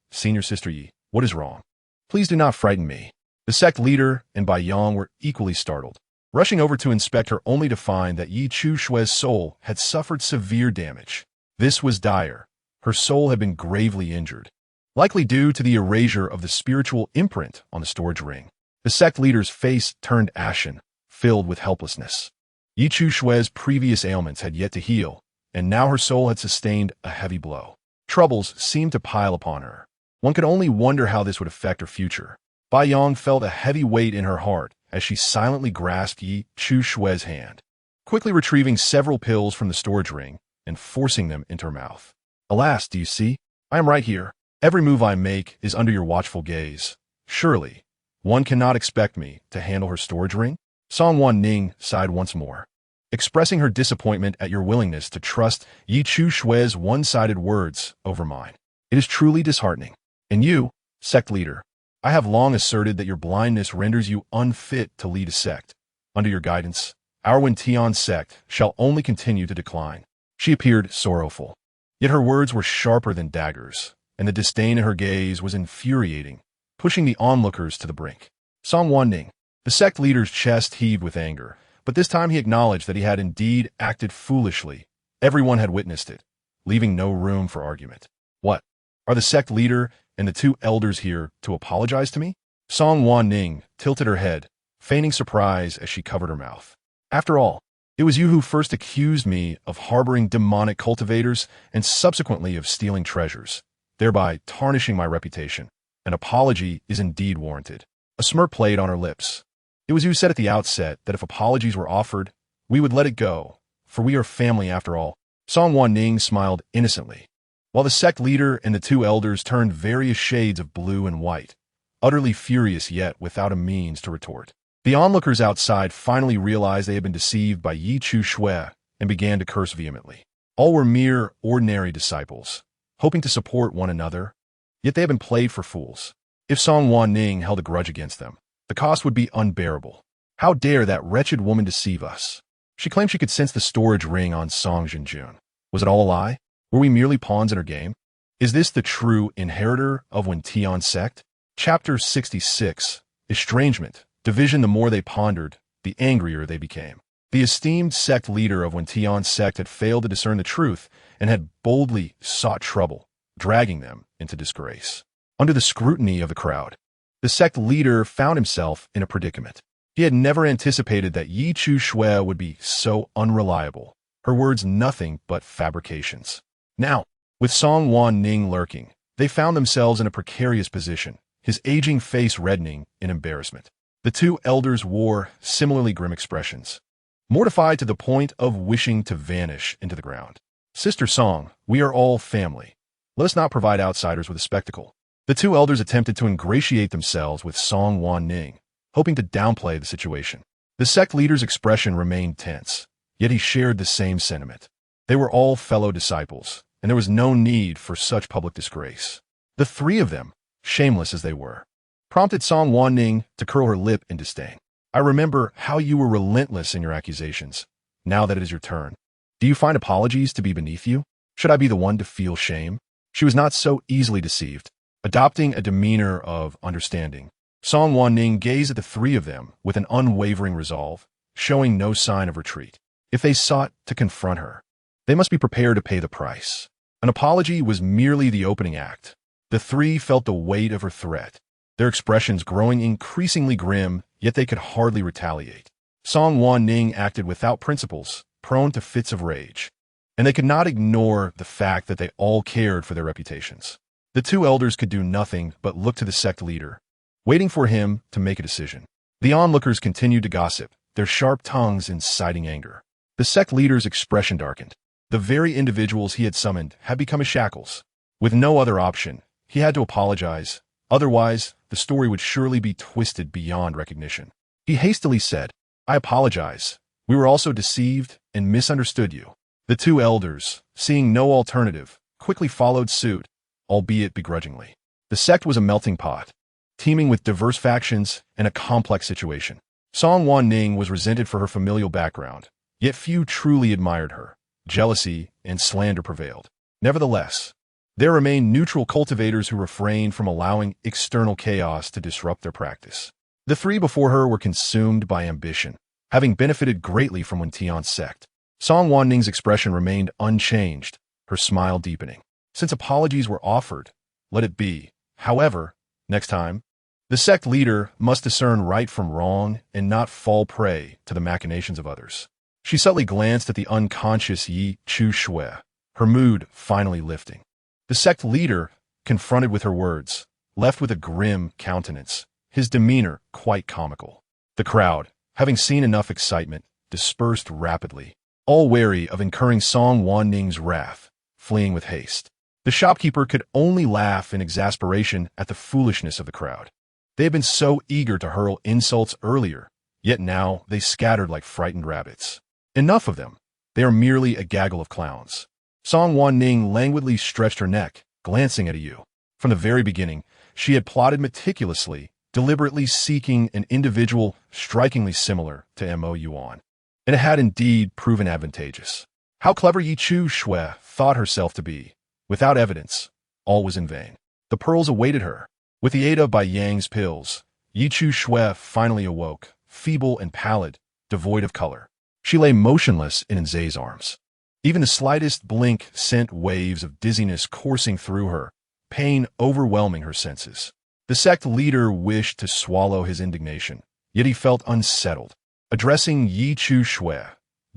what is wrong? Please do not frighten me. The sect leader and Baiyang were equally startled, rushing over to inspect her only to find that Yi Chushua's soul had suffered severe damage. This was dire. Her soul had been gravely injured. likely due to the erasure of the spiritual imprint on the storage ring. The sect leader's face turned ashen, filled with helplessness. Yi Chu Shui's previous ailments had yet to heal, and now her soul had sustained a heavy blow. Troubles seemed to pile upon her. One could only wonder how this would affect her future. Bai Yang felt a heavy weight in her heart as she silently grasped Yi Chu Shui's hand, quickly retrieving several pills from the storage ring and forcing them into her mouth. Alas, do you see? I am right here. Every move I make is under your watchful gaze. Surely, one cannot expect me to handle her storage ring? Song Wanning sighed once more, expressing her disappointment at your willingness to trust Yi Chu Shui's one-sided words over mine. It is truly disheartening. And you, sect leader, I have long asserted that your blindness renders you unfit to lead a sect. Under your guidance, our Wentian sect shall only continue to decline. She appeared sorrowful, yet her words were sharper than daggers, and the disdain in her gaze was infuriating, pushing the onlookers to the brink. Song Wanning, the sect leader's chest heaved with anger, but this time he acknowledged that he had indeed acted foolishly. Everyone had witnessed it, leaving no room for argument. What? Are the sect leader and the two elders here to apologize to me? Song Wanning tilted her head, feigning surprise as she covered her mouth. After all, it was you who first accused me of harboring demonic cultivators and subsequently of stealing treasures, thereby tarnishing my reputation. An apology is indeed warranted. A smirk played on her lips. It was you who said at the outset that if apologies were offered, we would let it go, for we are family after all. Song Wanning smiled innocently, while the sect leader and the two elders turned various shades of blue and white, utterly furious yet without a means to retort. The onlookers outside finally realized they had been deceived by Yi Chu Shui and began to curse vehemently. All were mere ordinary disciples, hoping to support one another, yet they had been played for fools. If Song Wanning held a grudge against them, the cost would be unbearable. How dare that wretched woman deceive us? She claimed she could sense the storage ring on Song Jinjun. Was it all a lie? Were we merely pawns in her game? Is this the true inheritor of Wentian sect? Chapter 66. Estrangement. Division. The more they pondered, the angrier they became. The esteemed sect leader of Wentian sect had failed to discern the truth and had boldly sought trouble, dragging them into disgrace. Under the scrutiny of the crowd, the sect leader found himself in a predicament. He had never anticipated that Yi Chu Shui would be so unreliable, her words nothing but fabrications. Now, with Song Wanning lurking, they found themselves in a precarious position, his aging face reddening in embarrassment. The two elders wore similarly grim expressions, mortified to the point of wishing to vanish into the ground. Sister Song, we are all family. Let us not provide outsiders with a spectacle. The two elders attempted to ingratiate themselves with Song Wanning, hoping to downplay the situation. The sect leader's expression remained tense, yet he shared the same sentiment. They were all fellow disciples, and there was no need for such public disgrace. The three of them, shameless as they were, prompted Song Wanning to curl her lip in disdain. I remember how you were relentless in your accusations. Now that it is your turn, do you find apologies to be beneath you? Should I be the one to feel shame? She was not so easily deceived. Adopting a demeanor of understanding, Song Wanning gazed at the three of them with an unwavering resolve, showing no sign of retreat. If they sought to confront her, they must be prepared to pay the price. An apology was merely the opening act. The three felt the weight of her threat, their expressions growing increasingly grim, yet they could hardly retaliate. Song Wanning acted without principles, prone to fits of rage, and they could not ignore the fact that they all cared for their reputations. The two elders could do nothing but look to the sect leader, waiting for him to make a decision. The onlookers continued to gossip, their sharp tongues inciting anger. The sect leader's expression darkened. The very individuals he had summoned had become his shackles. With no other option, he had to apologize. Otherwise, the story would surely be twisted beyond recognition. He hastily said, I apologize. We were also deceived and misunderstood you. The two elders, seeing no alternative, quickly followed suit, albeit begrudgingly. The sect was a melting pot, teeming with diverse factions and a complex situation. Song Wanning was resented for her familial background, yet few truly admired her. Jealousy and slander prevailed. Nevertheless, there remained neutral cultivators who refrained from allowing external chaos to disrupt their practice. The three before her were consumed by ambition, having benefited greatly from Wentian's sect. Song Wanning's expression remained unchanged, her smile deepening. Since apologies were offered, let it be. However, next time, the sect leader must discern right from wrong and not fall prey to the machinations of others. She subtly glanced at the unconscious Yi Chu Shui, her mood finally lifting. The sect leader, confronted with her words, left with a grim countenance, his demeanor quite comical. The crowd, having seen enough excitement, dispersed rapidly, all wary of incurring Song Wanning's wrath, fleeing with haste. The shopkeeper could only laugh in exasperation at the foolishness of the crowd. They had been so eager to hurl insults earlier, yet now they scattered like frightened rabbits. Enough of them. They are merely a gaggle of clowns. Song Wanning languidly stretched her neck, glancing at Yu. From the very beginning, she had plotted meticulously, deliberately seeking an individual strikingly similar to Mo Yuan. And it had indeed proven advantageous. How clever Yi Chu Shui thought herself to be. Without evidence, all was in vain. The pearls awaited her. With the aid of Bai Yang's pills, Yi Chu Shui finally awoke, feeble and pallid, devoid of color. She lay motionless in Nzei's arms. Even the slightest blink sent waves of dizziness coursing through her, pain overwhelming her senses. The sect leader wished to swallow his indignation, yet he felt unsettled. Addressing Yi Chu Shui,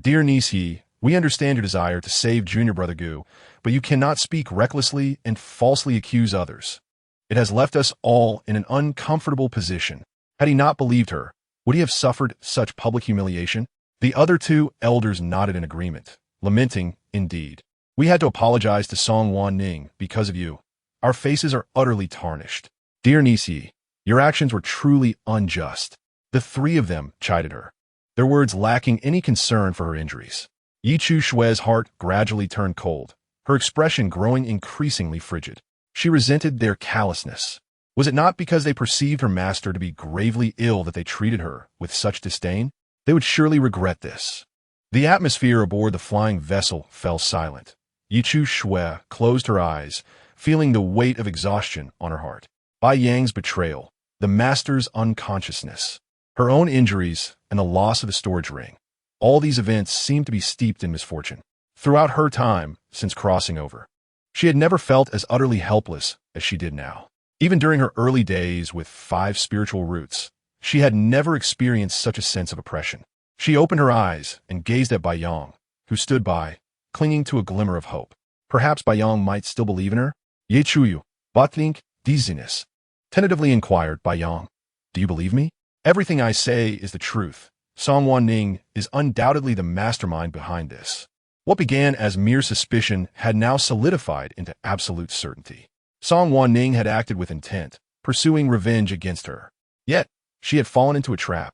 "Dear niece Yi, we understand your desire to save junior brother Gu, but you cannot speak recklessly and falsely accuse others. It has left us all in an uncomfortable position. Had he not believed her, would he have suffered such public humiliation?" The other two elders nodded in agreement, lamenting, indeed. "We had to apologize to Song Wanning because of you. Our faces are utterly tarnished. Dear niece Yi, your actions were truly unjust." The three of them chided her, their words lacking any concern for her injuries. Yi Chu Shui's heart gradually turned cold, her expression growing increasingly frigid. She resented their callousness. Was it not because they perceived her master to be gravely ill that they treated her with such disdain? They would surely regret this. The atmosphere aboard the flying vessel fell silent. Yi Chu Shui closed her eyes, feeling the weight of exhaustion on her heart. Bai Yang's betrayal, the master's unconsciousness, her own injuries, and the loss of the storage ring. All these events seemed to be steeped in misfortune. Throughout her time since crossing over, she had never felt as utterly helpless as she did now. Even during her early days with 5 spiritual roots, she had never experienced such a sense of oppression. She opened her eyes and gazed at Bai Yang, who stood by, clinging to a glimmer of hope. Perhaps Bai Yang might still believe in her? "Ye Chuyu, Botlink, dizziness," tentatively inquired Bai Yang. "Do you believe me? Everything I say is the truth. Song Wanning is undoubtedly the mastermind behind this." What began as mere suspicion had now solidified into absolute certainty. Song Wanning had acted with intent, pursuing revenge against her. Yet, she had fallen into a trap,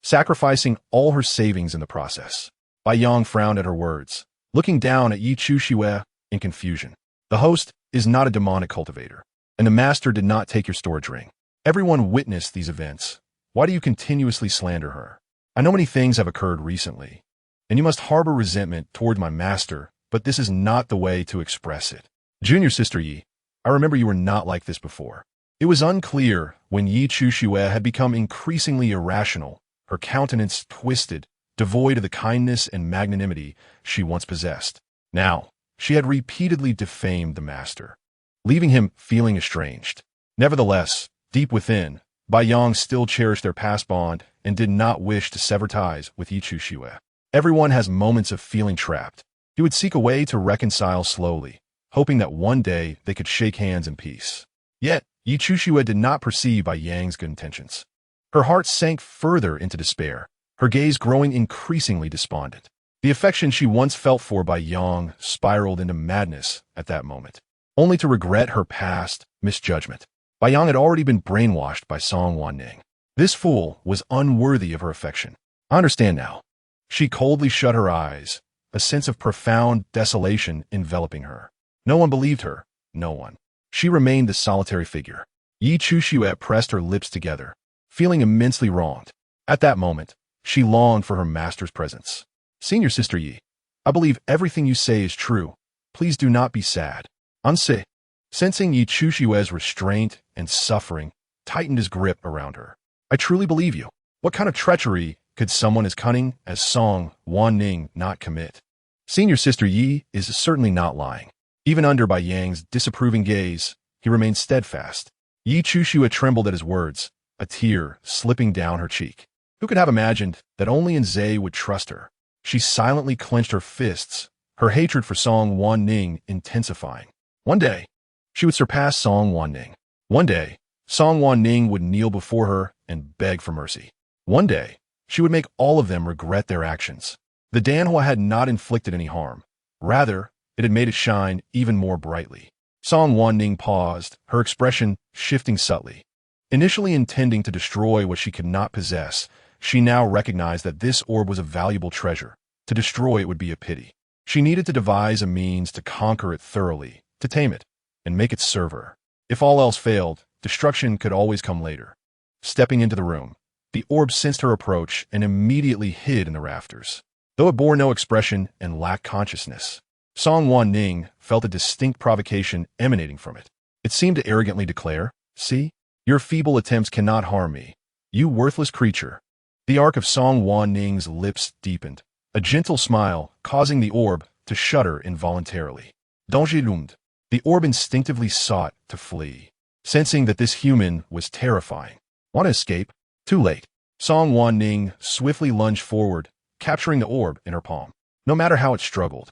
sacrificing all her savings in the process. Bai Yang frowned at her words, looking down at Yi Chu Shui in confusion. "The host is not a demonic cultivator, and the master did not take your storage ring. Everyone witnessed these events. Why do you continuously slander her? I know many things have occurred recently, and you must harbor resentment toward my master, but this is not the way to express it. Junior sister Yi, I remember you were not like this before." It was unclear when Yi Chu Shui had become increasingly irrational, her countenance twisted, devoid of the kindness and magnanimity she once possessed. Now, she had repeatedly defamed the master, leaving him feeling estranged. Nevertheless, deep within, Bai Yang still cherished their past bond and did not wish to sever ties with Yi Chu Shui. Everyone has moments of feeling trapped. He would seek a way to reconcile slowly, hoping that one day they could shake hands in peace. Yet, Yi Chu Shui did not perceive Bai Yang's good intentions. Her heart sank further into despair, her gaze growing increasingly despondent. The affection she once felt for Bai Yang spiraled into madness at that moment, only to regret her past misjudgment. Bai Yang had already been brainwashed by Song Wanning. This fool was unworthy of her affection. I understand now. She coldly shut her eyes, a sense of profound desolation enveloping her. No one believed her, no one. She remained the solitary figure. Yi Chu Shui pressed her lips together, feeling immensely wronged. At that moment, she longed for her master's presence. "Senior sister Yi, I believe everything you say is true. Please do not be sad." Anse, sensing Yi Chu Shui's restraint and suffering, tightened his grip around her. "I truly believe you. What kind of treachery could someone as cunning as Song Wanning not commit?" Senior sister Yi is certainly not lying. Even under Bai Yang's disapproving gaze, he remained steadfast. Yi Chushua trembled at his words, a tear slipping down her cheek. Who could have imagined that only Nze would trust her? She silently clenched her fists, her hatred for Song Wanning intensifying. One day, she would surpass Song Wanning. One day, Song Wanning would kneel before her and beg for mercy. One day, she would make all of them regret their actions. The Danhua had not inflicted any harm. Rather, it had made it shine even more brightly. Song Wanning paused, her expression shifting subtly. Initially intending to destroy what she could not possess, she now recognized that this orb was a valuable treasure. To destroy it would be a pity. She needed to devise a means to conquer it thoroughly, to tame it, and make it serve her. If all else failed, destruction could always come later. Stepping into the room, the orb sensed her approach and immediately hid in the rafters. Though it bore no expression and lacked consciousness, Song Wanning felt a distinct provocation emanating from it. It seemed to arrogantly declare, "See, your feeble attempts cannot harm me, you worthless creature." The arc of Song Wanning's lips deepened, a gentle smile causing the orb to shudder involuntarily. Danger loomed. The orb instinctively sought to flee, sensing that this human was terrifying. Want to escape? Too late. Song Wanning swiftly lunged forward, capturing the orb in her palm. No matter how it struggled,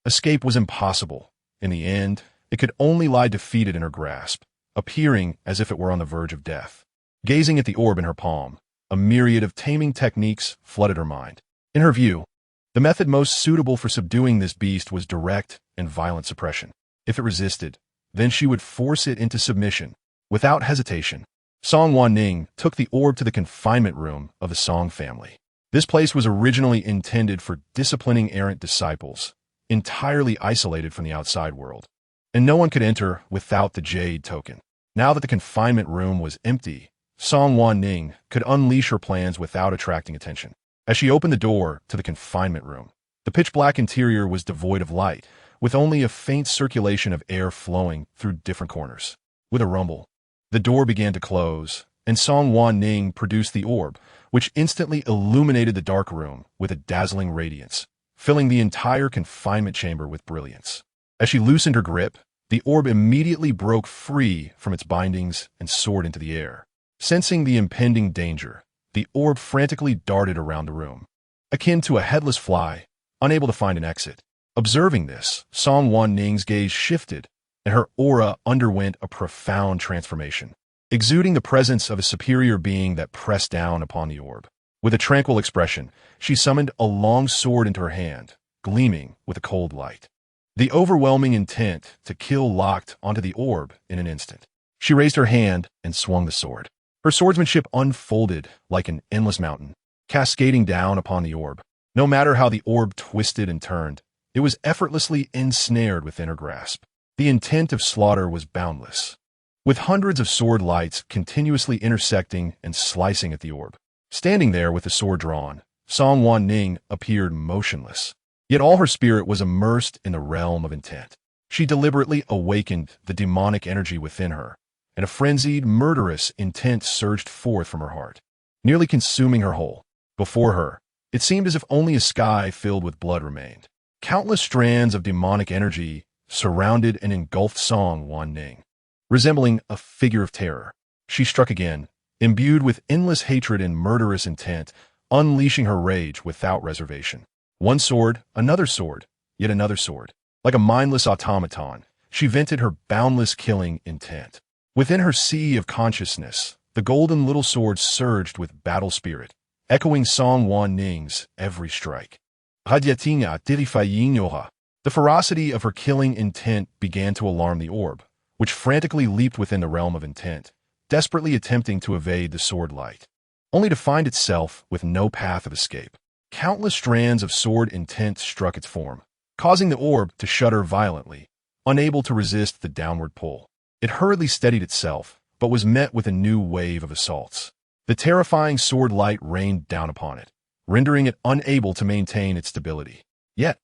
escape was impossible. In the end, it could only lie defeated in her grasp, appearing as if it were on the verge of death. Gazing at the orb in her palm, a myriad of taming techniques flooded her mind. In her view, the method most suitable for subduing this beast was direct and violent suppression. If it resisted, then she would force it into submission. Without hesitation, Song Wanning took the orb to the confinement room of the Song family. This place was originally intended for disciplining errant disciples, entirely isolated from the outside world, and no one could enter without the Jade token. Now that the confinement room was empty, Song Wanning could unleash her plans without attracting attention. As she opened the door to the confinement room, the pitch-black interior was devoid of light, with only a faint circulation of air flowing through different corners. With a rumble, the door began to close, and Song Wanning produced the orb, which instantly illuminated the dark room with a dazzling radiance, filling the entire confinement chamber with brilliance. As she loosened her grip, the orb immediately broke free from its bindings and soared into the air. Sensing the impending danger, the orb frantically darted around the room, akin to a headless fly, unable to find an exit. Observing this, Song Wanning's gaze shifted, and her aura underwent a profound transformation, exuding the presence of a superior being that pressed down upon the orb. With a tranquil expression, she summoned a long sword into her hand, gleaming with a cold light. The overwhelming intent to kill locked onto the orb in an instant. She raised her hand and swung the sword. Her swordsmanship unfolded like an endless mountain, cascading down upon the orb. No matter how the orb twisted and turned, it was effortlessly ensnared within her grasp. The intent of slaughter was boundless, with hundreds of sword lights continuously intersecting and slicing at the orb. Standing there with the sword drawn, Song Wanning appeared motionless, yet all her spirit was immersed in the realm of intent. She deliberately awakened the demonic energy within her, and a frenzied, murderous intent surged forth from her heart, nearly consuming her whole. Before her, it seemed as if only a sky filled with blood remained. Countless strands of demonic energy surrounded and engulfed Song Wanning. Resembling a figure of terror, she struck again, imbued with endless hatred and murderous intent, unleashing her rage without reservation. One sword, yet another sword. Like a mindless automaton, she vented her boundless killing intent. Within her sea of consciousness, the golden little sword surged with battle spirit, echoing Song Wanning's every strike. The ferocity of her killing intent began to alarm the orb, which frantically leaped within the realm of intent, desperately attempting to evade the sword light, only to find itself with no path of escape. Countless strands of sword intent struck its form, causing the orb to shudder violently, unable to resist the downward pull. It hurriedly steadied itself, but was met with a new wave of assaults. The terrifying sword light rained down upon it, rendering it unable to maintain its stability. Yet,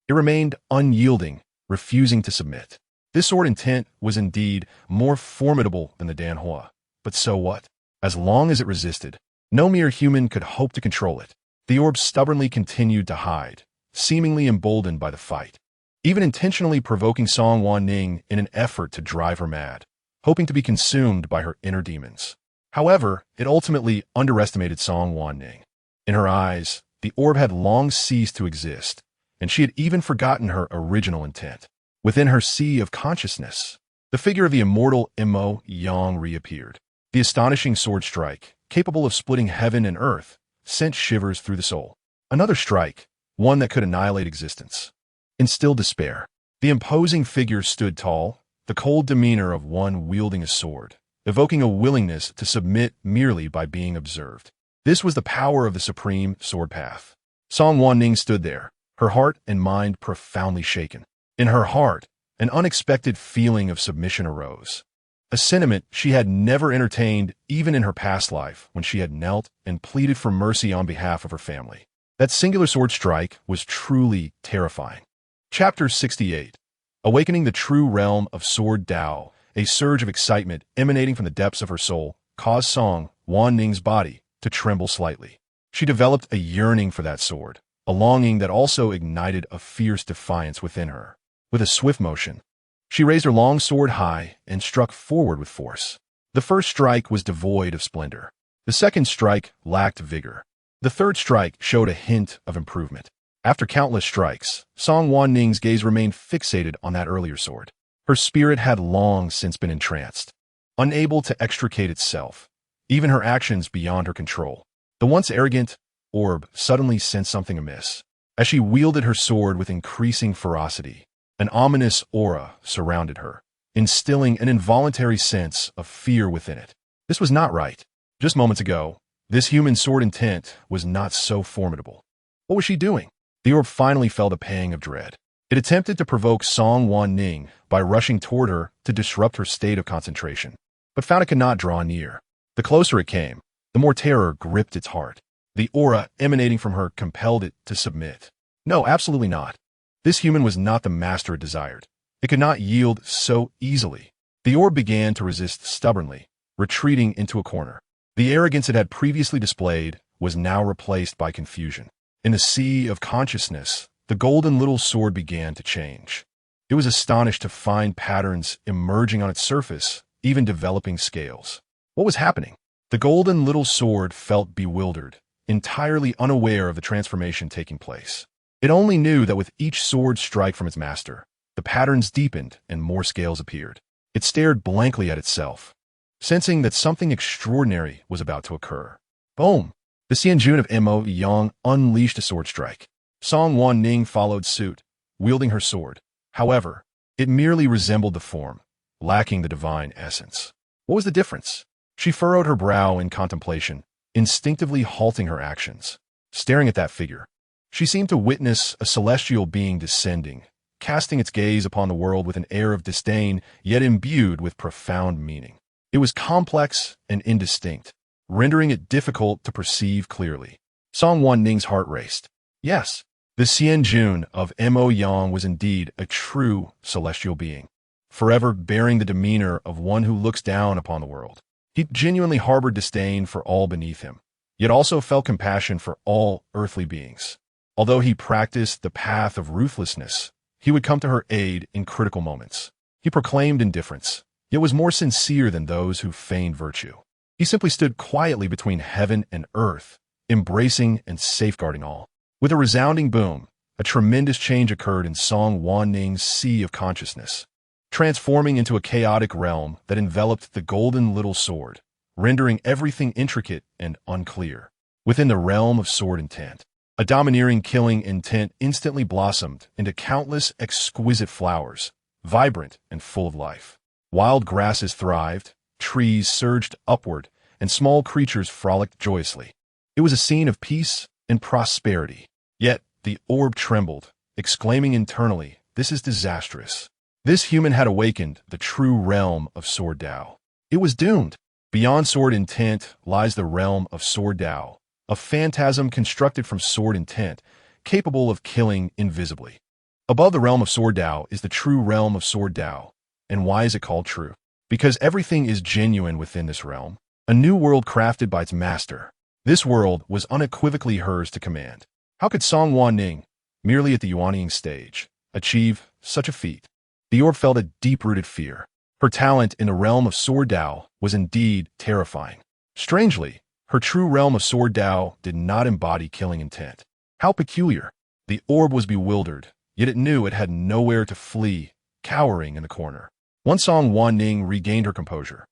it remained unyielding, refusing to submit. This sword intent was indeed more formidable than the Danhua. But so what? As long as it resisted, no mere human could hope to control it. The orb stubbornly continued to hide, seemingly emboldened by the fight, even intentionally provoking Song Wanning in an effort to drive her mad. hoping to be consumed by her inner demons. However, it ultimately underestimated Song Wanning. In her eyes, the orb had long ceased to exist, and she had even forgotten her original intent. Within her sea of consciousness, the figure of the immortal Mo Yang reappeared. The astonishing sword strike, capable of splitting heaven and earth, sent shivers through the soul. Another strike, one that could annihilate existence. Instill despair. The imposing figure stood tall, the cold demeanor of one wielding a sword, evoking a willingness to submit merely by being observed. This was the power of the supreme sword path. Song Wanning stood there, her heart and mind profoundly shaken. In her heart, an unexpected feeling of submission arose. A sentiment she had never entertained even in her past life when she had knelt and pleaded for mercy on behalf of her family. That singular sword strike was truly terrifying. Chapter 68. Awakening the true realm of Sword Dao, a surge of excitement emanating from the depths of her soul caused Song Wanning's body to tremble slightly. She developed a yearning for that sword, a longing that also ignited a fierce defiance within her. With a swift motion, she raised her long sword high and struck forward with force. The first strike was devoid of splendor. The second strike lacked vigor. The third strike showed a hint of improvement. After countless strikes, Song Wanning's gaze remained fixated on that earlier sword. Her spirit had long since been entranced, unable to extricate itself, even her actions beyond her control. The once arrogant orb suddenly sensed something amiss. As she wielded her sword with increasing ferocity, an ominous aura surrounded her, instilling an involuntary sense of fear within it. This was not right. Just moments ago, this human sword intent was not so formidable. What was she doing? The orb finally felt a pang of dread. It attempted to provoke Song Wanning by rushing toward her to disrupt her state of concentration, but found it could not draw near. The closer it came, the more terror gripped its heart. The aura emanating from her compelled it to submit. No, absolutely not. This human was not the master it desired. It could not yield so easily. The orb began to resist stubbornly, retreating into a corner. The arrogance it had previously displayed was now replaced by confusion. In the sea of consciousness, the golden little sword began to change. It was astonished to find patterns emerging on its surface, even developing scales. What was happening? The golden little sword felt bewildered, entirely unaware of the transformation taking place. It only knew that with each sword strike from its master, the patterns deepened and more scales appeared. It stared blankly at itself, sensing that something extraordinary was about to occur. Boom! The Xianjun of Mo Yang unleashed a sword strike. Song Wanning followed suit, wielding her sword. However, it merely resembled the form, lacking the divine essence. What was the difference? She furrowed her brow in contemplation, instinctively halting her actions. Staring at that figure, she seemed to witness a celestial being descending, casting its gaze upon the world with an air of disdain, yet imbued with profound meaning. It was complex and indistinct, rendering it difficult to perceive clearly. Song Wanning's heart raced. Yes, the Xianjun of Mo Yang was indeed a true celestial being, forever bearing the demeanor of one who looks down upon the world. He genuinely harbored disdain for all beneath him, yet also felt compassion for all earthly beings. Although he practiced the path of ruthlessness, he would come to her aid in critical moments. He proclaimed indifference, yet was more sincere than those who feigned virtue. He simply stood quietly between heaven and earth, embracing and safeguarding all. With a resounding boom, a tremendous change occurred in Song Wanning's sea of consciousness, transforming into a chaotic realm that enveloped the golden little sword, rendering everything intricate and unclear. Within the realm of sword intent, a domineering killing intent instantly blossomed into countless exquisite flowers, vibrant and full of life. Wild grasses thrived, trees surged upward, and small creatures frolicked joyously. It was a scene of peace and prosperity. Yet the orb trembled, exclaiming internally, "This is disastrous." This human had awakened the true realm of Sword Dao. It was doomed. Beyond sword intent lies the realm of Sword Dao, a phantasm constructed from sword intent, capable of killing invisibly. Above the realm of Sword Dao is the true realm of Sword Dao. And why is it called true? Because everything is genuine within this realm, a new world crafted by its master. This world was unequivocally hers to command. How could Song Wanning, merely at the Yuanying stage, achieve such a feat? The orb felt a deep-rooted fear. Her talent in the realm of Sword Dao was indeed terrifying. Strangely, her true realm of Sword Dao did not embody killing intent. How peculiar. The orb was bewildered, yet it knew it had nowhere to flee, cowering in the corner. Once Song Wanning regained her composure,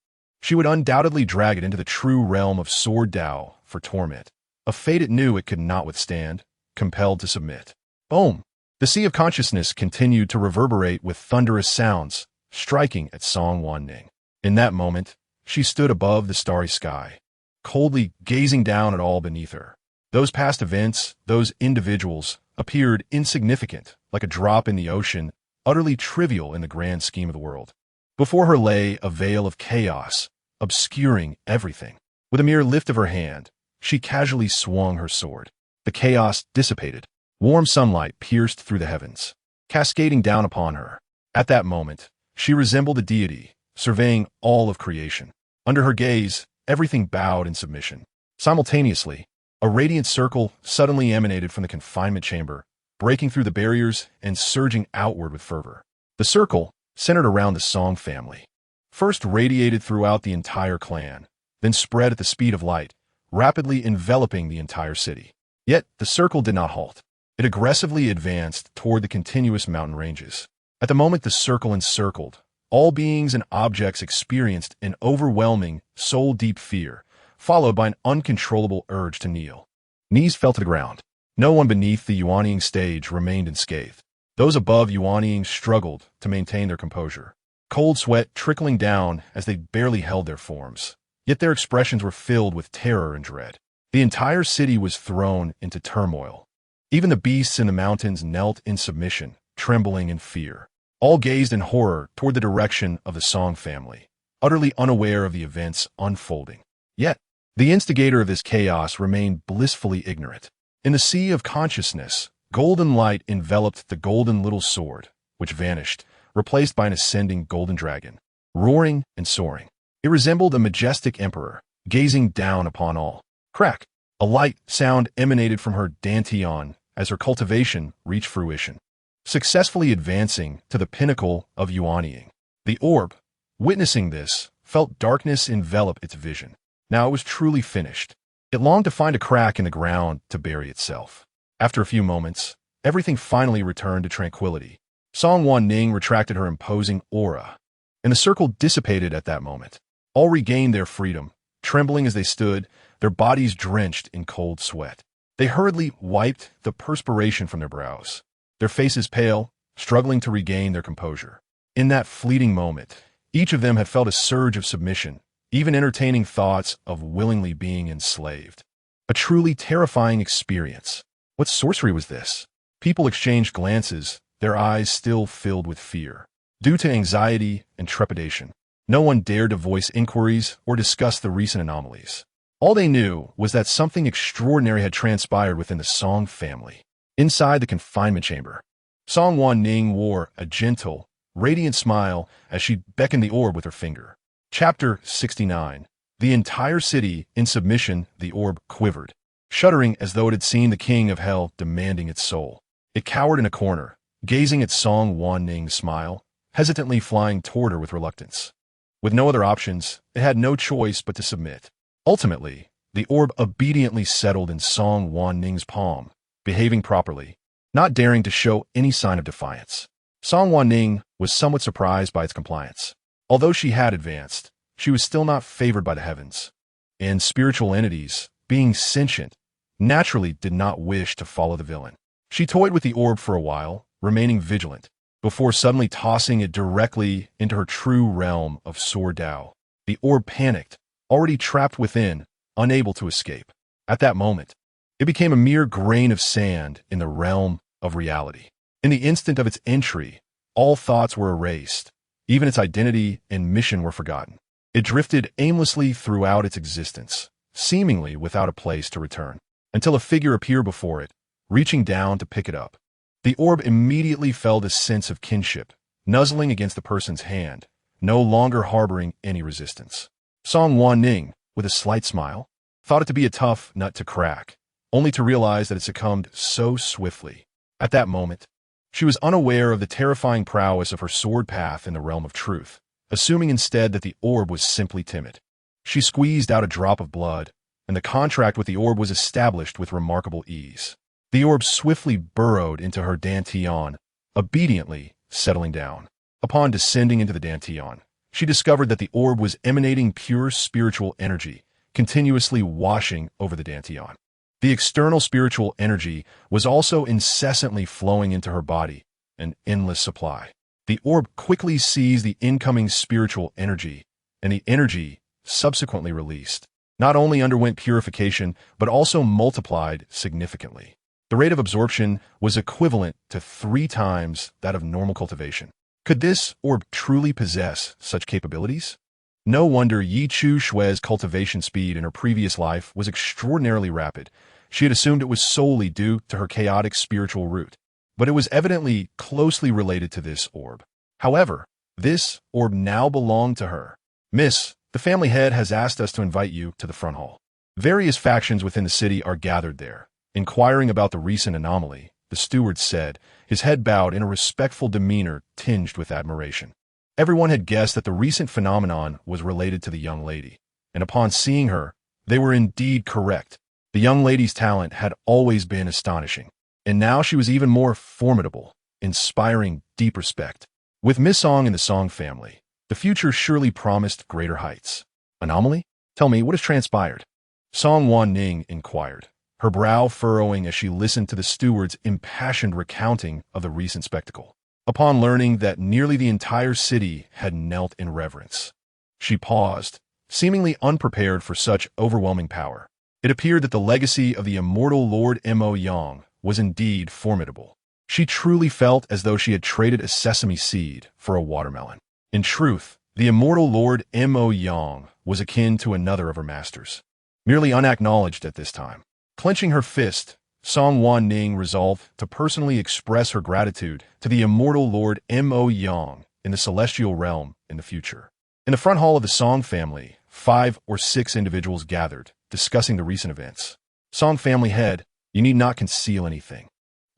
she would undoubtedly drag it into the true realm of Sword Dao for torment, a fate it knew it could not withstand, compelled to submit. Boom! The sea of consciousness continued to reverberate with thunderous sounds, striking at Song Wanning. In that moment, she stood above the starry sky, coldly gazing down at all beneath her. Those past events, those individuals, appeared insignificant, like a drop in the ocean, utterly trivial in the grand scheme of the world. Before her lay a veil of chaos, obscuring everything. With a mere lift of her hand, she casually swung her sword. The chaos dissipated. Warm sunlight pierced through the heavens, cascading down upon her. At that moment, she resembled a deity, surveying all of creation. Under her gaze, everything bowed in submission. Simultaneously, a radiant circle suddenly emanated from the confinement chamber, breaking through the barriers and surging outward with fervor. The circle, centered around the Song family, first radiated throughout the entire clan, then spread at the speed of light, rapidly enveloping the entire city. Yet, the circle did not halt. It aggressively advanced toward the continuous mountain ranges. At the moment the circle encircled, all beings and objects experienced an overwhelming, soul-deep fear, followed by an uncontrollable urge to kneel. Knees fell to the ground. No one beneath the Yuanying stage remained unscathed. Those above Yuanying struggled to maintain their composure, cold sweat trickling down as they barely held their forms. Yet their expressions were filled with terror and dread. The entire city was thrown into turmoil. Even the beasts in the mountains knelt in submission, trembling in fear. All gazed in horror toward the direction of the Song family, utterly unaware of the events unfolding. Yet, the instigator of this chaos remained blissfully ignorant. In the sea of consciousness, golden light enveloped the golden little sword, which vanished, replaced by an ascending golden dragon, roaring and soaring. It resembled a majestic emperor, gazing down upon all. Crack! A light sound emanated from her dantian as her cultivation reached fruition, successfully advancing to the pinnacle of Yuanying. The orb, witnessing this, felt darkness envelop its vision. Now it was truly finished. It longed to find a crack in the ground to bury itself. After a few moments, everything finally returned to tranquility. Song Wanning retracted her imposing aura, and the circle dissipated at that moment. All regained their freedom, trembling as they stood, their bodies drenched in cold sweat. They hurriedly wiped the perspiration from their brows, their faces pale, struggling to regain their composure. In that fleeting moment, each of them had felt a surge of submission, even entertaining thoughts of willingly being enslaved. A truly terrifying experience. What sorcery was this? People exchanged glances, their eyes still filled with fear. Due to anxiety and trepidation, no one dared to voice inquiries or discuss the recent anomalies. All they knew was that something extraordinary had transpired within the Song family. Inside the confinement chamber, Song Wanning wore a gentle, radiant smile as she beckoned the orb with her finger. Chapter 69. The entire city in submission, the orb quivered, shuddering as though it had seen the king of hell demanding its soul. It cowered in a corner, gazing at Song Wanning's smile, hesitantly flying toward her with reluctance. With no other options, it had no choice but to submit. Ultimately, the orb obediently settled in Song Wanning's palm, behaving properly, not daring to show any sign of defiance. Song Wanning was somewhat surprised by its compliance. Although she had advanced, she was still not favored by the heavens, and spiritual entities, being sentient, naturally did not wish to follow the villain. She toyed with the orb for a while, remaining vigilant, before suddenly tossing it directly into her true realm of Sword Dao. The orb panicked, already trapped within, unable to escape. At that moment, it became a mere grain of sand in the realm of reality. In the instant of its entry, all thoughts were erased. Even its identity and mission were forgotten. It drifted aimlessly throughout its existence, seemingly without a place to return, until a figure appeared before it, reaching down to pick it up. The orb immediately felt a sense of kinship, nuzzling against the person's hand, no longer harboring any resistance. Song Wanning, with a slight smile, thought it to be a tough nut to crack, only to realize that it succumbed so swiftly. At that moment, she was unaware of the terrifying prowess of her sword path in the realm of truth, assuming instead that the orb was simply timid. She squeezed out a drop of blood, and the contract with the orb was established with remarkable ease. The orb swiftly burrowed into her dantian, obediently settling down. Upon descending into the dantian, she discovered that the orb was emanating pure spiritual energy, continuously washing over the dantian. The external spiritual energy was also incessantly flowing into her body, an endless supply. The orb quickly seized the incoming spiritual energy, and the energy, subsequently released, not only underwent purification but also multiplied significantly. The rate of absorption was equivalent to 3 times that of normal cultivation. Could this orb truly possess such capabilities? No wonder Yi Chu Shui's cultivation speed in her previous life was extraordinarily rapid. She had assumed it was solely due to her chaotic spiritual root, but it was evidently closely related to this orb. However, this orb now belonged to her. Miss, the family head has asked us to invite you to the front hall. Various factions within the city are gathered there. Inquiring about the recent anomaly, the steward said, his head bowed in a respectful demeanor tinged with admiration. Everyone had guessed that the recent phenomenon was related to the young lady, and upon seeing her, they were indeed correct. The young lady's talent had always been astonishing, and now she was even more formidable, inspiring deep respect. With Miss Song and the Song family, the future surely promised greater heights. Anomaly? Tell me, what has transpired? Song Wanning inquired, her brow furrowing as she listened to the steward's impassioned recounting of the recent spectacle. Upon learning that nearly the entire city had knelt in reverence, she paused, seemingly unprepared for such overwhelming power. It appeared that the legacy of the immortal Lord Mo Yang was indeed formidable. She truly felt as though she had traded a sesame seed for a watermelon. In truth, the immortal Lord Mo Yang was akin to another of her masters, merely unacknowledged at this time. Clenching her fist, Song Wanning resolved to personally express her gratitude to the immortal Lord Mo Yang in the celestial realm in the future. In the front hall of the Song family, 5 or 6 individuals gathered, discussing the recent events. Song family head, you need not conceal anything.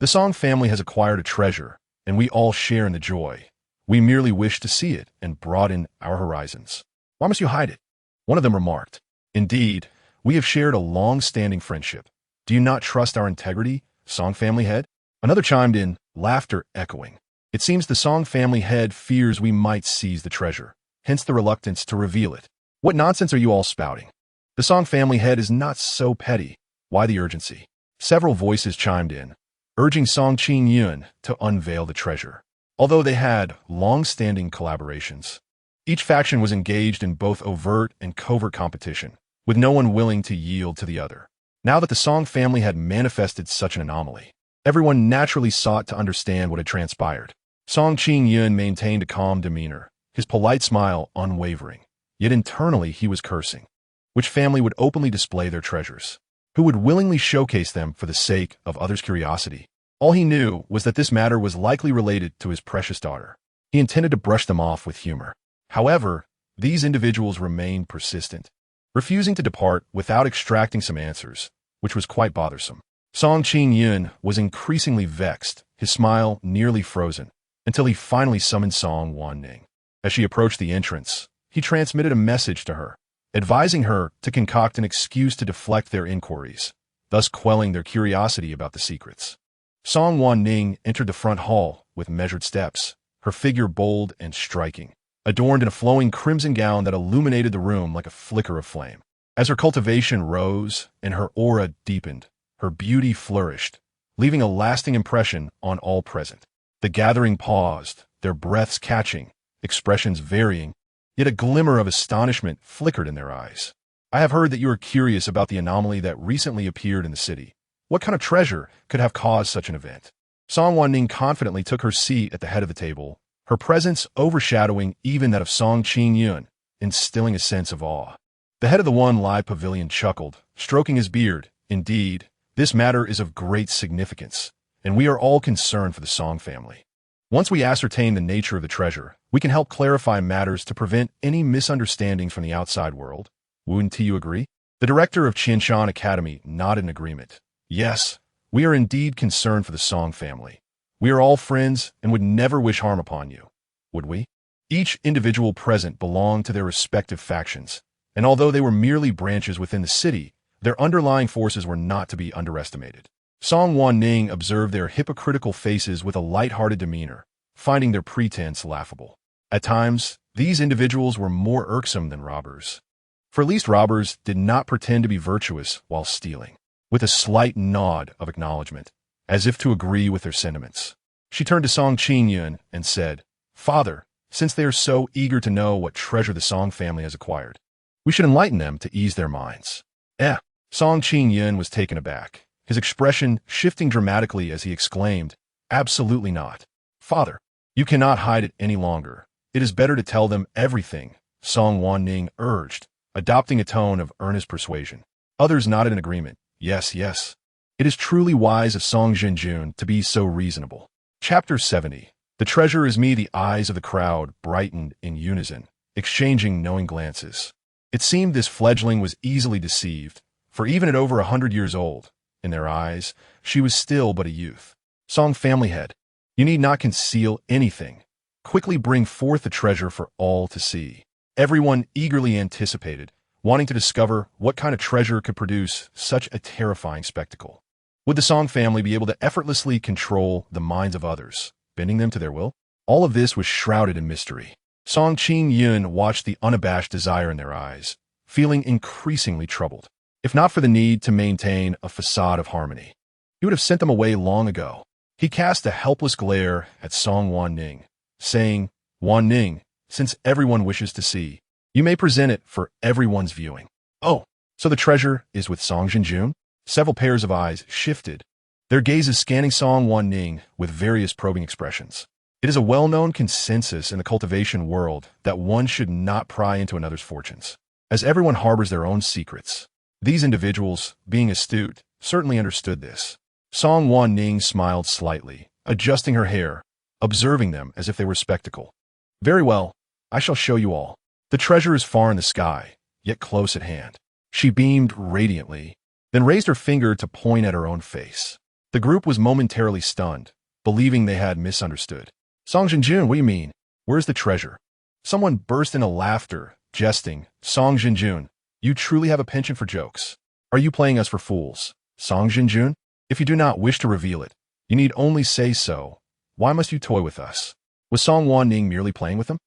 The Song family has acquired a treasure, and we all share in the joy. We merely wish to see it and broaden our horizons. Why must you hide it? One of them remarked. Indeed, we have shared a long-standing friendship. Do you not trust our integrity, Song family head? Another chimed in, laughter echoing. It seems the Song family head fears we might seize the treasure, hence the reluctance to reveal it. What nonsense are you all spouting? The Song family head is not so petty. Why the urgency? Several voices chimed in, urging Song Qingyun to unveil the treasure. Although they had long-standing collaborations, each faction was engaged in both overt and covert competition, with no one willing to yield to the other. Now that the Song family had manifested such an anomaly, everyone naturally sought to understand what had transpired. Song Qingyun maintained a calm demeanor, his polite smile unwavering, yet internally he was cursing. Which family would openly display their treasures? Who would willingly showcase them for the sake of others' curiosity? All he knew was that this matter was likely related to his precious daughter. He intended to brush them off with humor. However, these individuals remained persistent, refusing to depart without extracting some answers, which was quite bothersome. Song Qingyun was increasingly vexed, his smile nearly frozen, until he finally summoned Song Wanning. As she approached the entrance, he transmitted a message to her, advising her to concoct an excuse to deflect their inquiries, thus quelling their curiosity about the secrets. Song Wanning entered the front hall with measured steps, her figure bold and striking, adorned in a flowing crimson gown that illuminated the room like a flicker of flame. As her cultivation rose and her aura deepened, her beauty flourished, leaving a lasting impression on all present. The gathering paused, their breaths catching, expressions varying, yet a glimmer of astonishment flickered in their eyes. I have heard that you are curious about the anomaly that recently appeared in the city. What kind of treasure could have caused such an event? Song Wanning confidently took her seat at the head of the table, her presence overshadowing even that of Song Qingyun, instilling a sense of awe. The head of the One Lie Pavilion chuckled, stroking his beard. Indeed, this matter is of great significance, and we are all concerned for the Song family. Once we ascertain the nature of the treasure, we can help clarify matters to prevent any misunderstandings from the outside world. Wouldn't you agree? The director of Qianshan Academy nodded in agreement. Yes, we are indeed concerned for the Song family. We are all friends and would never wish harm upon you, would we? Each individual present belonged to their respective factions, and although they were merely branches within the city, their underlying forces were not to be underestimated. Song Wanning observed their hypocritical faces with a light-hearted demeanor, finding their pretense laughable. At times, these individuals were more irksome than robbers. For at least robbers did not pretend to be virtuous while stealing. With a slight nod of acknowledgement, as if to agree with their sentiments, she turned to Song Qingyun and said, "Father, since they are so eager to know what treasure the Song family has acquired, we should enlighten them to ease their minds." Song Qingyun was taken aback, his expression shifting dramatically as he exclaimed, "Absolutely not. Father, you cannot hide it any longer. It is better to tell them everything," Song Wanning urged, adopting a tone of earnest persuasion. Others nodded in agreement. Yes, yes. It is truly wise of Song Zhenjun to be so reasonable. Chapter 70. The treasure is me. The eyes of the crowd brightened in unison, exchanging knowing glances. It seemed this fledgling was easily deceived, for even at over 100 years old, in their eyes, she was still but a youth. Song family head, you need not conceal anything. Quickly bring forth the treasure for all to see. Everyone eagerly anticipated, wanting to discover what kind of treasure could produce such a terrifying spectacle. Would the Song family be able to effortlessly control the minds of others, bending them to their will? All of this was shrouded in mystery. Song Qingyun watched the unabashed desire in their eyes, feeling increasingly troubled. If not for the need to maintain a facade of harmony, he would have sent them away long ago. He cast a helpless glare at Song Wanning, saying, "Wanning, since everyone wishes to see, you may present it for everyone's viewing." Oh, so the treasure is with Song Zhenjun? Several pairs of eyes shifted, their gazes scanning Song Wanning with various probing expressions. It is a well-known consensus in the cultivation world that one should not pry into another's fortunes, as everyone harbors their own secrets. These individuals, being astute, certainly understood this. Song Wanning smiled slightly, adjusting her hair, observing them as if they were spectacle. "Very well, I shall show you all. The treasure is far in the sky, yet close at hand." She beamed radiantly, then raised her finger to point at her own face. The group was momentarily stunned, believing they had misunderstood. "Song Zhenjun, what do you mean? Where's the treasure?" Someone burst into laughter, jesting. "Song Zhenjun, you truly have a penchant for jokes. Are you playing us for fools? Song Zhenjun, if you do not wish to reveal it, you need only say so. Why must you toy with us?" Was Song Wanning merely playing with them?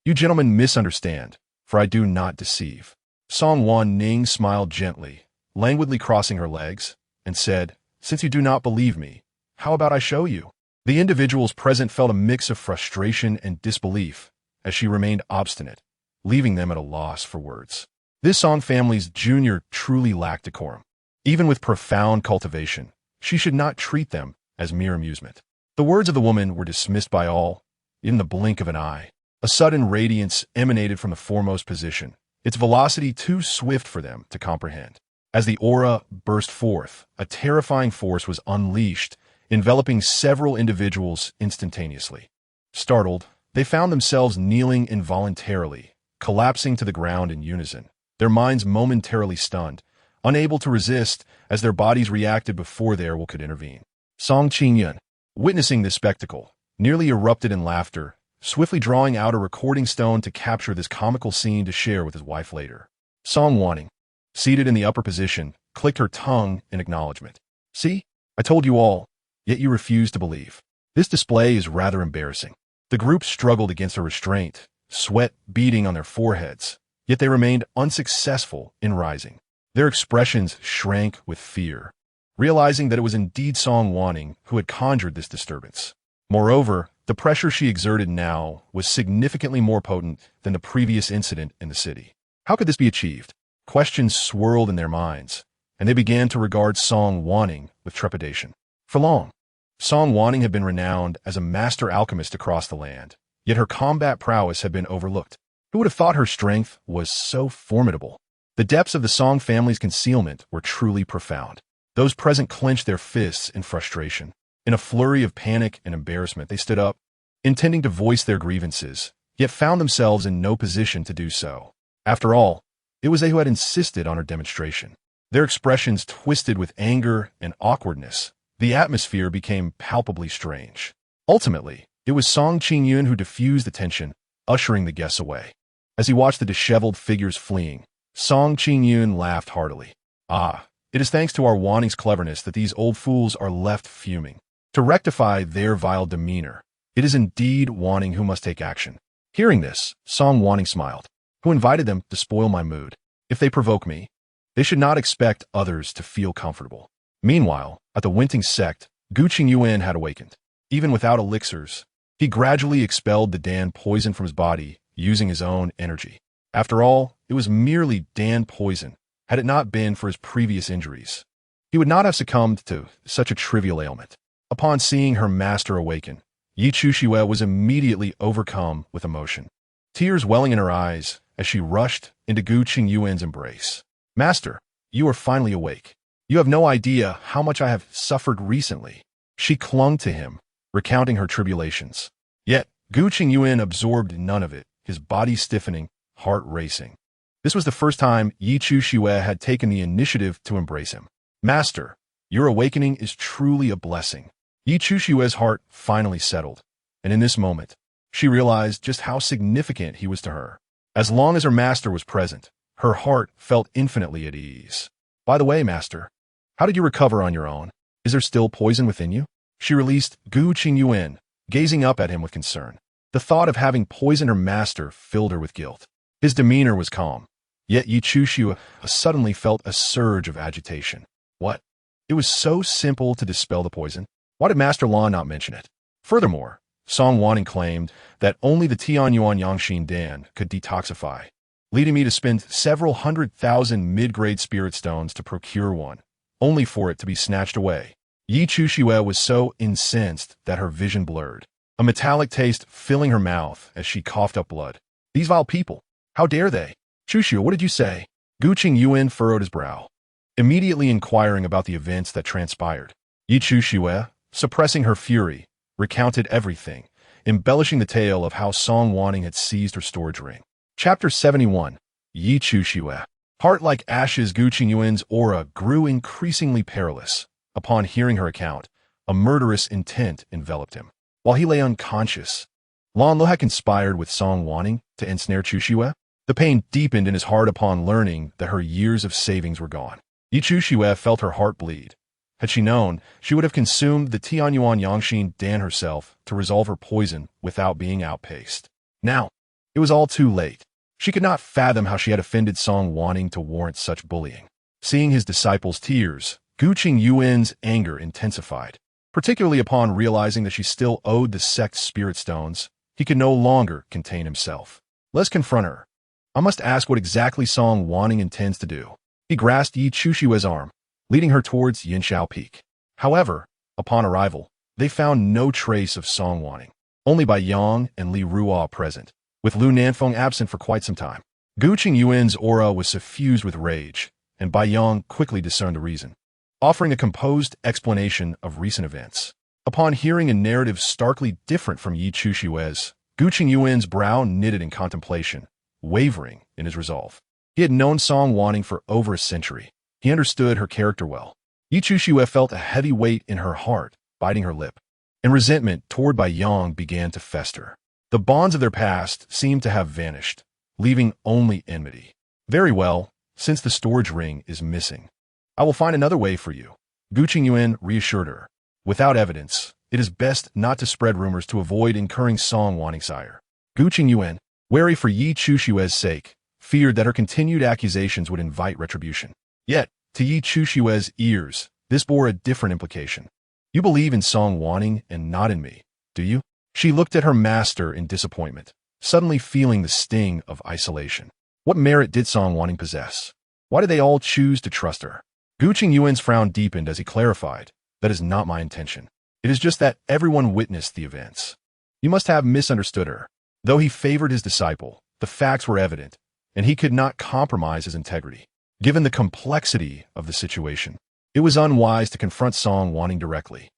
You gentlemen misunderstand, for I do not deceive. Song Wanning smiled gently, languidly crossing her legs, and said, "Since you do not believe me, how about I show you?" The individuals present felt a mix of frustration and disbelief as she remained obstinate, leaving them at a loss for words. This Song family's junior truly lacked decorum. Even with profound cultivation, she should not treat them as mere amusement. The words of the woman were dismissed by all, in the blink of an eye. A sudden radiance emanated from the foremost position, its velocity too swift for them to comprehend. As the aura burst forth, a terrifying force was unleashed, enveloping several individuals instantaneously. Startled, they found themselves kneeling involuntarily, collapsing to the ground in unison, their minds momentarily stunned, unable to resist as their bodies reacted before their will could intervene. Song Qingyun, witnessing this spectacle, nearly erupted in laughter, swiftly drawing out a recording stone to capture this comical scene to share with his wife later. Song Wanning, seated in the upper position, clicked her tongue in acknowledgement. "See, I told you all, yet you refuse to believe. This display is rather embarrassing." The group struggled against a restraint, sweat beading on their foreheads, yet they remained unsuccessful in rising. Their expressions shrank with fear, realizing that it was indeed Song Wanning who had conjured this disturbance. Moreover, the pressure she exerted now was significantly more potent than the previous incident in the city. How could this be achieved? Questions swirled in their minds, and they began to regard Song Wanning with trepidation. For long, Song Wanning had been renowned as a master alchemist across the land, yet her combat prowess had been overlooked. Who would have thought her strength was so formidable? The depths of the Song family's concealment were truly profound. Those present clenched their fists in frustration. In a flurry of panic and embarrassment, they stood up, intending to voice their grievances, yet found themselves in no position to do so. After all, it was they who had insisted on her demonstration. Their expressions twisted with anger and awkwardness. The atmosphere became palpably strange. Ultimately, it was Song Qingyun who diffused the tension, ushering the guests away. As he watched the disheveled figures fleeing, Song Qingyun laughed heartily. Ah, it is thanks to our Wanning's cleverness that these old fools are left fuming. To rectify their vile demeanor, it is indeed Wanning who must take action. Hearing this, Song Wanning smiled. Who invited them to spoil my mood? If they provoke me, they should not expect others to feel comfortable. Meanwhile, at the Winting Sect, Gu Qingyuan had awakened. Even without elixirs, he gradually expelled the Dan poison from his body using his own energy. After all, it was merely Dan poison. Had it not been for his previous injuries, he would not have succumbed to such a trivial ailment. Upon seeing her master awaken, Yi Chuxiue was immediately overcome with emotion, tears welling in her eyes as she rushed into Gu Qingyuan's embrace. Master, you are finally awake. You have no idea how much I have suffered recently. She clung to him, recounting her tribulations. Yet, Gu Qingyuan absorbed none of it, his body stiffening, heart racing. This was the first time Yi Chuxiue had taken the initiative to embrace him. Master, your awakening is truly a blessing. Yi Chuxiue's heart finally settled, and in this moment, she realized just how significant he was to her. As long as her master was present, her heart felt infinitely at ease. By the way, master, how did you recover on your own? Is there still poison within you? She released Gu Qingyuan, gazing up at him with concern. The thought of having poisoned her master filled her with guilt. His demeanor was calm, yet Yi Chuxiue suddenly felt a surge of agitation. What? It was so simple to dispel the poison. Why did Master Lan not mention it? Furthermore, Song Wanning claimed that only the Tianyuan Yangxin Dan could detoxify, leading me to spend several 100,000 mid-grade spirit stones to procure one, only for it to be snatched away. Yi Chuxiue was so incensed that her vision blurred, a metallic taste filling her mouth as she coughed up blood. These vile people, how dare they? Chuxiue, what did you say? Gu Qingyuan furrowed his brow, immediately inquiring about the events that transpired. Yi Chuxiue, suppressing her fury, recounted everything, embellishing the tale of how Song Wanning had seized her storage ring. Chapter 71. Yi Chuxiue. Heart like ashes, Gu Qingyuan's aura grew increasingly perilous. Upon hearing her account, a murderous intent enveloped him. While he lay unconscious, Lan Lo had conspired with Song Wanning to ensnare Chuxiue. The pain deepened in his heart upon learning that her years of savings were gone. Yi Chuxiue felt her heart bleed. Had she known, she would have consumed the Tianyuan Yangxin Dan herself to resolve her poison without being outpaced. Now, it was all too late. She could not fathom how she had offended Song Wanning to warrant such bullying. Seeing his disciples' tears, Gu Qingyuan's anger intensified. Particularly upon realizing that she still owed the sect's spirit stones, he could no longer contain himself. Let's confront her. I must ask what exactly Song Wanning intends to do. He grasped Yi Chuxiue's arm, leading her towards Yinshao Peak. However, upon arrival, they found no trace of Song Wanning, only Bai Yang and Li Ruo present, with Lu Nanfeng absent for quite some time. Gu Qingyuan's aura was suffused with rage, and Bai Yang quickly discerned the reason, offering a composed explanation of recent events. Upon hearing a narrative starkly different from Yi Chuxiue's, Gu Qingyuan's brow knitted in contemplation, wavering in his resolve. He had known Song Wanning for over a century. He understood her character well. Yi Chuxiue felt a heavy weight in her heart, biting her lip, and resentment toward Bai Yang began to fester. The bonds of their past seemed to have vanished, leaving only enmity. Very well, since the storage ring is missing, I will find another way for you, Gu Qingyuan reassured her. Without evidence, it is best not to spread rumors to avoid incurring Song Wanning's ire. Gu Qingyuan, wary for Yi Chuxiue's sake, feared that her continued accusations would invite retribution. Yet, to Yi Chuxiue's ears, this bore a different implication. You believe in Song Wanning and not in me, do you? She looked at her master in disappointment, suddenly feeling the sting of isolation. What merit did Song Wanning possess? Why did they all choose to trust her? Gu Qingyuan's frown deepened as he clarified, that is not my intention. It is just that everyone witnessed the events. You must have misunderstood her. Though he favored his disciple, the facts were evident, and he could not compromise his integrity. Given the complexity of the situation, it was unwise to confront Song Wanning directly.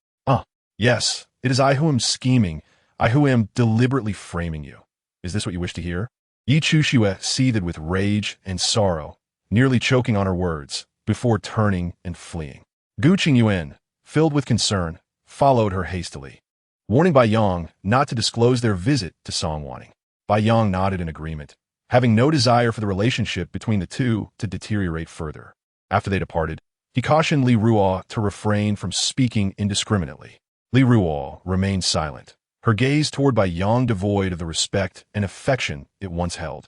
Yes, it is I who am scheming, I who am deliberately framing you. Is this what you wish to hear? Yi Chuxiue seethed with rage and sorrow, nearly choking on her words, before turning and fleeing. Gu Qingyuan, filled with concern, followed her hastily, warning Bai Yang not to disclose their visit to Song Wanning. Bai Yang nodded in agreement, having no desire for the relationship between the two to deteriorate further. After they departed, he cautioned Li Ruo to refrain from speaking indiscriminately. Li Ruo remained silent, her gaze toward Bai Yang devoid of the respect and affection it once held.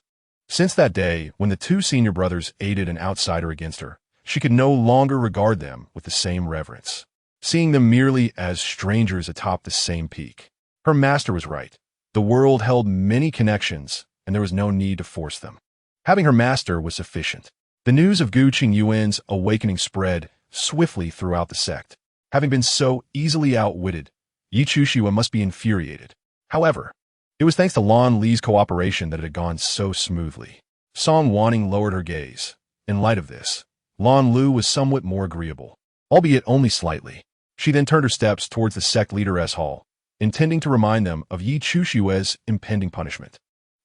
Since that day, when the two senior brothers aided an outsider against her, she could no longer regard them with the same reverence, seeing them merely as strangers atop the same peak. Her master was right. The world held many connections, and there was no need to force them. Having her master was sufficient. The news of Gu Qingyuan's awakening spread swiftly throughout the sect. Having been so easily outwitted, Yi Chuxue must be infuriated. However, it was thanks to Lan Li's cooperation that it had gone so smoothly. Song Wanning lowered her gaze. In light of this, Lan Lu was somewhat more agreeable, albeit only slightly. She then turned her steps towards the sect leader's hall, intending to remind them of Yi Chuxue's impending punishment.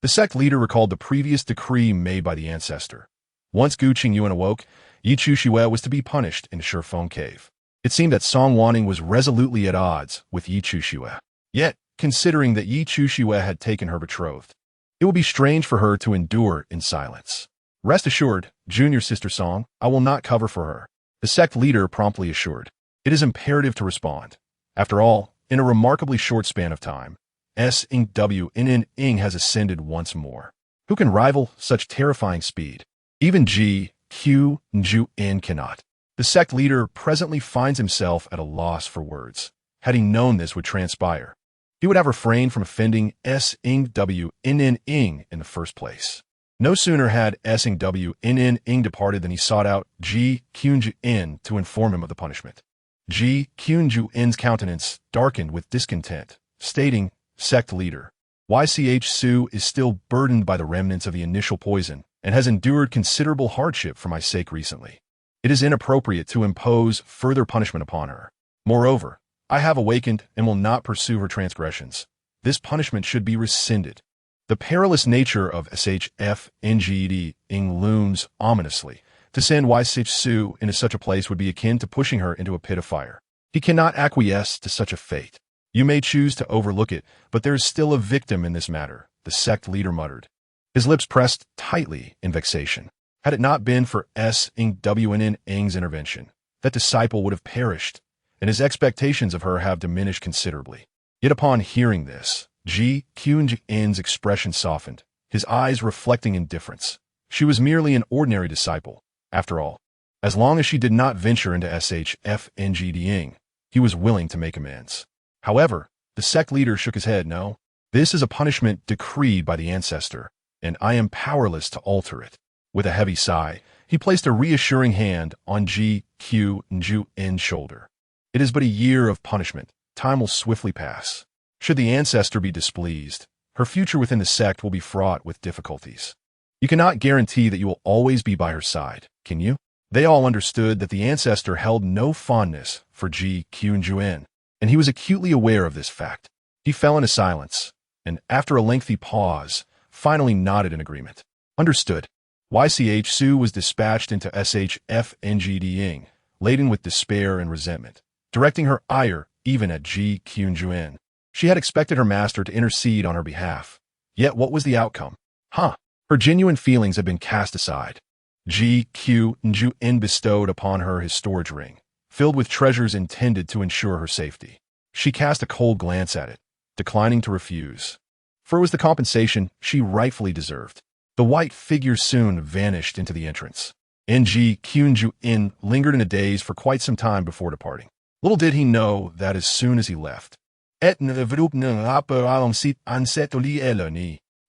The sect leader recalled the previous decree made by the ancestor. Once Gu Qingyuan awoke, Yi Chuxue was to be punished in Shifeng Cave. It seemed that Song Wanning was resolutely at odds with Yi Chuxue. Yet, considering that Yi Chuxue had taken her betrothed, it would be strange for her to endure in silence. Rest assured, junior sister Song, I will not cover for her, the sect leader promptly assured. It is imperative to respond. After all, in a remarkably short span of time, S.W.N.N. has ascended once more. Who can rival such terrifying speed? Even Ji Qingyuan cannot. The sect leader presently finds himself at a loss for words. Had he known this would transpire, he would have refrained from offending S.W.N.N. in the first place. No sooner had S.W.N.N. departed than he sought out Ji Qingyuan to inform him of the punishment. Ji Qingyuan's countenance darkened with discontent, stating, Sect leader, YCH Su is still burdened by the remnants of the initial poison and has endured considerable hardship for my sake recently. It is inappropriate to impose further punishment upon her. Moreover, I have awakened and will not pursue her transgressions. This punishment should be rescinded. The perilous nature of SHFNGD looms ominously. To send YCH Su into such a place would be akin to pushing her into a pit of fire. He cannot acquiesce to such a fate. You may choose to overlook it, but there is still a victim in this matter, the sect leader muttered. His lips pressed tightly in vexation. Had it not been for S.W.N.N.'s intervention, that disciple would have perished, and his expectations of her have diminished considerably. Yet upon hearing this, Ji Qingyuan's expression softened, his eyes reflecting indifference. She was merely an ordinary disciple. After all, as long as she did not venture into SHFNGD, he was willing to make amends. However, the sect leader shook his head. No, this is a punishment decreed by the ancestor, and I am powerless to alter it. With a heavy sigh, he placed a reassuring hand on Ji Qingyuan's shoulder. It is but a year of punishment. Time will swiftly pass. Should the ancestor be displeased, her future within the sect will be fraught with difficulties. You cannot guarantee that you will always be by her side, can you? They all understood that the ancestor held no fondness for Ji Qingyuan, and he was acutely aware of this fact. He fell into silence, and after a lengthy pause, finally nodded in agreement. Understood. YCH Su was dispatched into SHFNGD, laden with despair and resentment, directing her ire even at Ji Qingyuan. She had expected her master to intercede on her behalf. Yet what was the outcome? Her genuine feelings had been cast aside. Ji Qingyuan bestowed upon her his storage ring, filled with treasures intended to ensure her safety. She cast a cold glance at it, declining to refuse, for it was the compensation she rightfully deserved. The white figure soon vanished into the entrance, and Ji Qingyuan lingered in a daze for quite some time before departing. Little did he know that as soon as he left,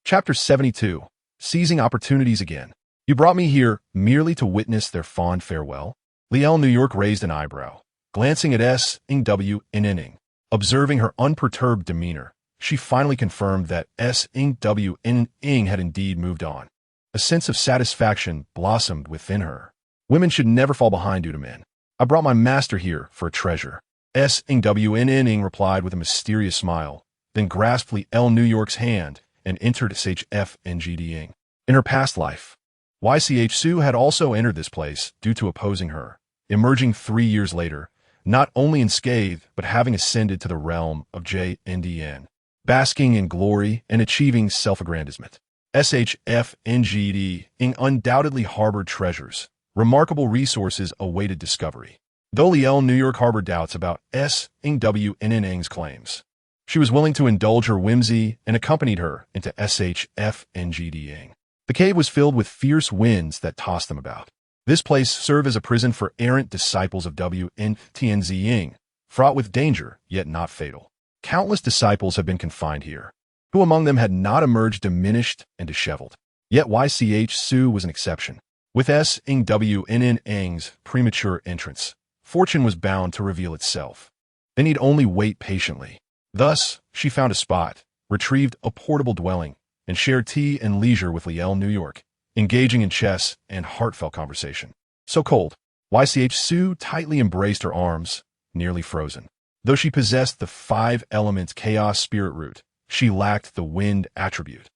Chapter 72. Seizing Opportunities Again. You brought me here merely to witness their fond farewell? Liel New York raised an eyebrow, glancing at S.W.N.N. Observing her unperturbed demeanor, she finally confirmed that S.W.N.N. had indeed moved on. A sense of satisfaction blossomed within her. Women should never fall behind due to men. I brought my master here for a treasure. S.W.N.N. replied with a mysterious smile, then grasped Liel New York's hand and entered SHFNGD. In her past life, YCH Su had also entered this place due to opposing her, emerging 3 years later, not only unscathed, but having ascended to the realm of JNDN. basking in glory and achieving self-aggrandizement. SHFNGD undoubtedly harbored treasures. Remarkable resources awaited discovery. Though Liel New York harbored doubts about SWNN's claims, she was willing to indulge her whimsy and accompanied her into SHFNGD. The cave was filled with fierce winds that tossed them about. This place served as a prison for errant disciples of WNTNZ, fraught with danger, yet not fatal. Countless disciples have been confined here. Who among them had not emerged diminished and disheveled? Yet YCH Su was an exception. With SWNN's premature entrance, fortune was bound to reveal itself. They need only wait patiently. Thus, she found a spot, retrieved a portable dwelling, and shared tea and leisure with Liel New York, engaging in chess and heartfelt conversation. So cold, YCH Su tightly embraced her arms, nearly frozen. Though she possessed the 5 elements chaos spirit root, she lacked the wind attribute,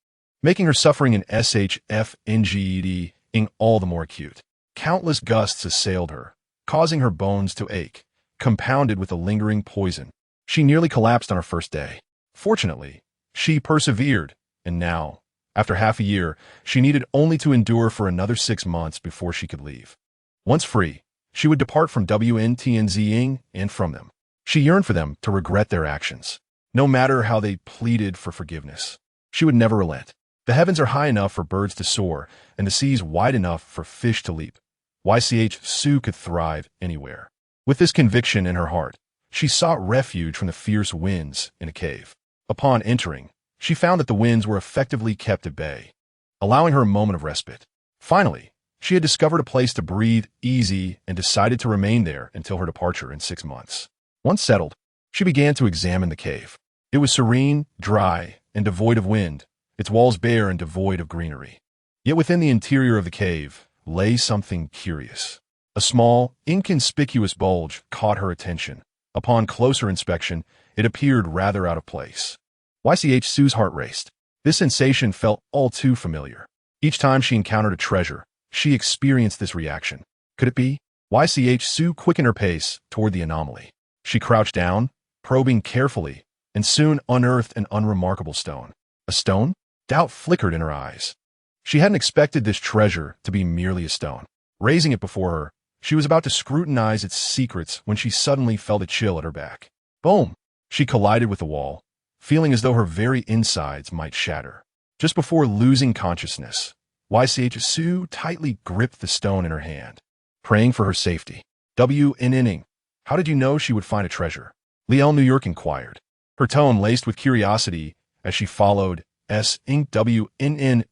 making her suffering in SHFNGD all the more acute. Countless gusts assailed her, causing her bones to ache, compounded with a lingering poison. She nearly collapsed on her first day. Fortunately, she persevered, and now, after half a year, she needed only to endure for another 6 months before she could leave. Once free, she would depart from WNTNZ and from them. She yearned for them to regret their actions. No matter how they pleaded for forgiveness, she would never relent. The heavens are high enough for birds to soar, and the seas wide enough for fish to leap. YCH Su could thrive anywhere. With this conviction in her heart, she sought refuge from the fierce winds in a cave. Upon entering, she found that the winds were effectively kept at bay, allowing her a moment of respite. Finally, she had discovered a place to breathe easy and decided to remain there until her departure in 6 months. Once settled, she began to examine the cave. It was serene, dry, and devoid of wind, its walls bare and devoid of greenery. Yet within the interior of the cave lay something curious. A small, inconspicuous bulge caught her attention. Upon closer inspection, it appeared rather out of place. YCH Su's heart raced. This sensation felt all too familiar. Each time she encountered a treasure, she experienced this reaction. Could it be? YCH Su quickened her pace toward the anomaly. She crouched down, probing carefully, and soon unearthed an unremarkable stone. A stone? Doubt flickered in her eyes. She hadn't expected this treasure to be merely a stone. Raising it before her, she was about to scrutinize its secrets when she suddenly felt a chill at her back. Boom! She collided with the wall, feeling as though her very insides might shatter. Just before losing consciousness, YCH Su tightly gripped the stone in her hand, praying for her safety. WNNing. How did you know she would find a treasure? Liel New York inquired, her tone laced with curiosity as she followed SWNNing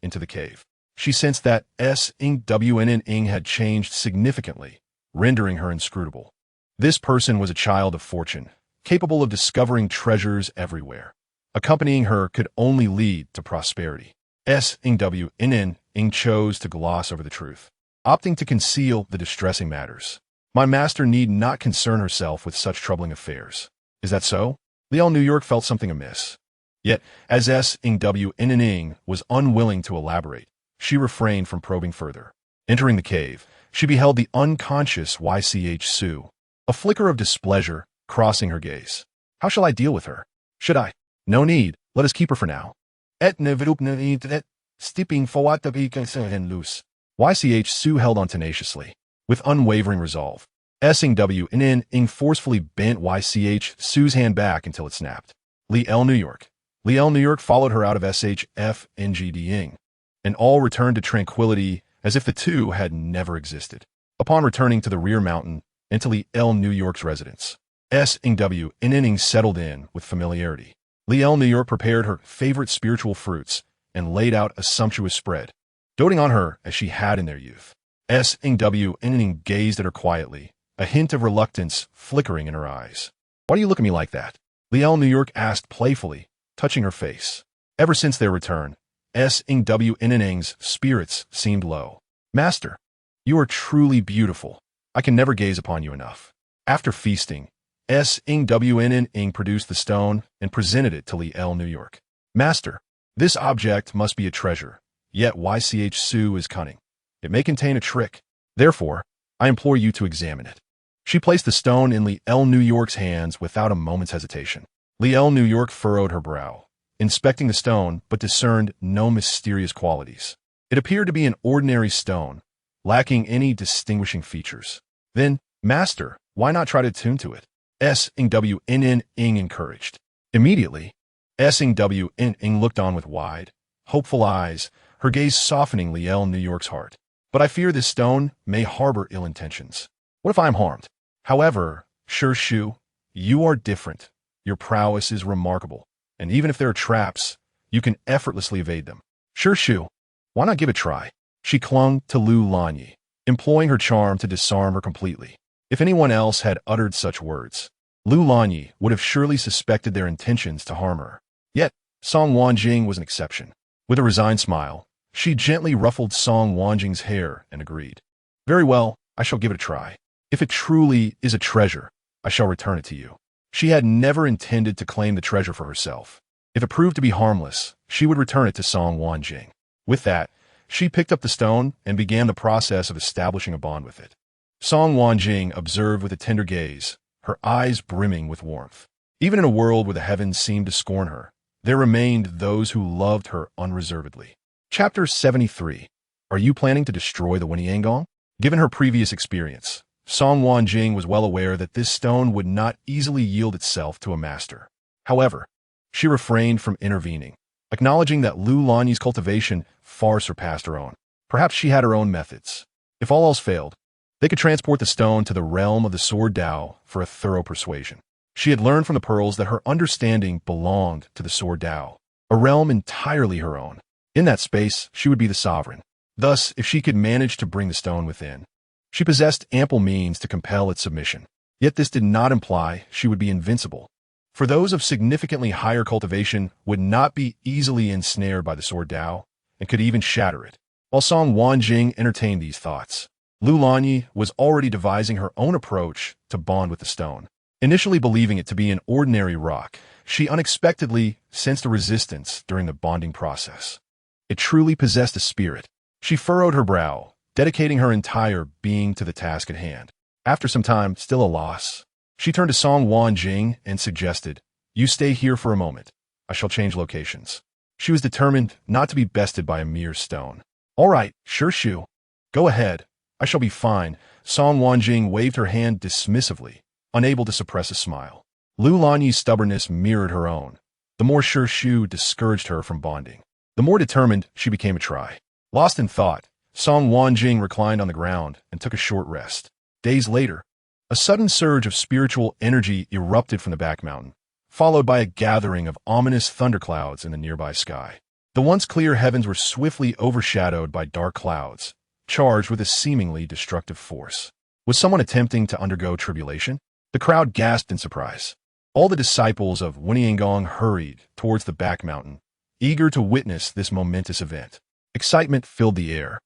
into the cave. She sensed that SWNNing had changed significantly, rendering her inscrutable. This person was a child of fortune, capable of discovering treasures everywhere. Accompanying her could only lead to prosperity. SWNNing chose to gloss over the truth, opting to conceal the distressing matters. My master need not concern herself with such troubling affairs. Is that so? Liel New York felt something amiss. Yet, as SWNNing was unwilling to elaborate, she refrained from probing further. Entering the cave, she beheld the unconscious YCH Su, a flicker of displeasure crossing her gaze. How shall I deal with her? Should I? No need, let us keep her for now. Stepping forward to be loose. YCH Su held on tenaciously, with unwavering resolve. SWNNing forcefully bent YCH Su's hand back until it snapped. Liel New York. Liel New York followed her out of SHFNGD, and all returned to tranquility as if the two had never existed. Upon returning to the rear mountain and to Liel New York's residence, SWNNing settled in with familiarity. Liel New York prepared her favorite spiritual fruits and laid out a sumptuous spread, doting on her as she had in their youth. SWNNing gazed at her quietly, a hint of reluctance flickering in her eyes. Why do you look at me like that? Liel New York asked playfully, touching her face. Ever since their return, SWNNing's spirits seemed low. Master, you are truly beautiful. I can never gaze upon you enough. After feasting, SWNNing produced the stone and presented it to Liel New York. Master, this object must be a treasure, yet YCH Su is cunning. It may contain a trick. Therefore, I implore you to examine it. She placed the stone in Liel New York's hands without a moment's hesitation. Liel New York furrowed her brow, inspecting the stone, but discerned no mysterious qualities. It appeared to be an ordinary stone, lacking any distinguishing features. Then, Master, why not try to attune to it? S-Ing-W-N-N Ing encouraged. Immediately, S-Ing-W-N-Ing looked on with wide, hopeful eyes, her gaze softening Liel New York's heart. But I fear this stone may harbor ill intentions. What if I am harmed? However, Cherished, you are different. Your prowess is remarkable, and even if there are traps, you can effortlessly evade them. Cherished, why not give it a try? She clung to Lu Lanyi, employing her charm to disarm her completely. If anyone else had uttered such words, Lu Lanyi would have surely suspected their intentions to harm her. Yet, Song Wanning was an exception. With a resigned smile, she gently ruffled Song Wanning's hair and agreed. Very well, I shall give it a try. If it truly is a treasure, I shall return it to you. She had never intended to claim the treasure for herself. If it proved to be harmless, she would return it to Song Wanning. With that, she picked up the stone and began the process of establishing a bond with it. Song Wanning observed with a tender gaze, her eyes brimming with warmth. Even in a world where the heavens seemed to scorn her, there remained those who loved her unreservedly. Chapter 73. Are you planning to destroy the Wanyangong? Given her previous experience, Song Wanning was well aware that this stone would not easily yield itself to a master. However, she refrained from intervening, acknowledging that Lu Lanyi's cultivation far surpassed her own. Perhaps she had her own methods. If all else failed, they could transport the stone to the realm of the Sword Dao for a thorough persuasion. She had learned from the pearls that her understanding belonged to the Sword Dao, a realm entirely her own. In that space, she would be the sovereign. Thus, if she could manage to bring the stone within, she possessed ample means to compel its submission. Yet this did not imply she would be invincible. For those of significantly higher cultivation would not be easily ensnared by the Sword Dao and could even shatter it. While Song Wanning entertained these thoughts, Lu Lanyi was already devising her own approach to bond with the stone. Initially believing it to be an ordinary rock, she unexpectedly sensed a resistance during the bonding process. It truly possessed a spirit. She furrowed her brow, dedicating her entire being to the task at hand. After some time, still a loss, she turned to Song Wanning and suggested, "You stay here for a moment. I shall change locations." She was determined not to be bested by a mere stone. "All right, Cherished. Go ahead. I shall be fine." Song Wanning waved her hand dismissively, unable to suppress a smile. Lu Lanyi's stubbornness mirrored her own. The more Cherished discouraged her from bonding, the more determined she became to try. Lost in thought, Song Wanning reclined on the ground and took a short rest. Days later, a sudden surge of spiritual energy erupted from the back mountain, followed by a gathering of ominous thunderclouds in the nearby sky. The once clear heavens were swiftly overshadowed by dark clouds, charged with a seemingly destructive force. Was someone attempting to undergo tribulation? The crowd gasped in surprise. All the disciples of Wanyangong hurried towards the back mountain, eager to witness this momentous event. Excitement filled the air,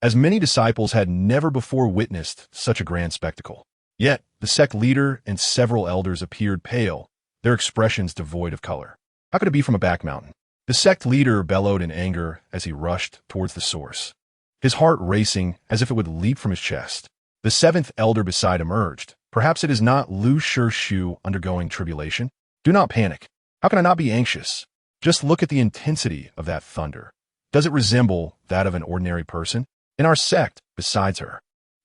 as many disciples had never before witnessed such a grand spectacle. Yet, the sect leader and several elders appeared pale, their expressions devoid of color. How could it be from a back mountain? The sect leader bellowed in anger as he rushed towards the source, his heart racing as if it would leap from his chest. The seventh elder beside emerged. Perhaps it is not Lu Cherished undergoing tribulation? Do not panic. How can I not be anxious? Just look at the intensity of that thunder. Does it resemble that of an ordinary person? In our sect, besides her,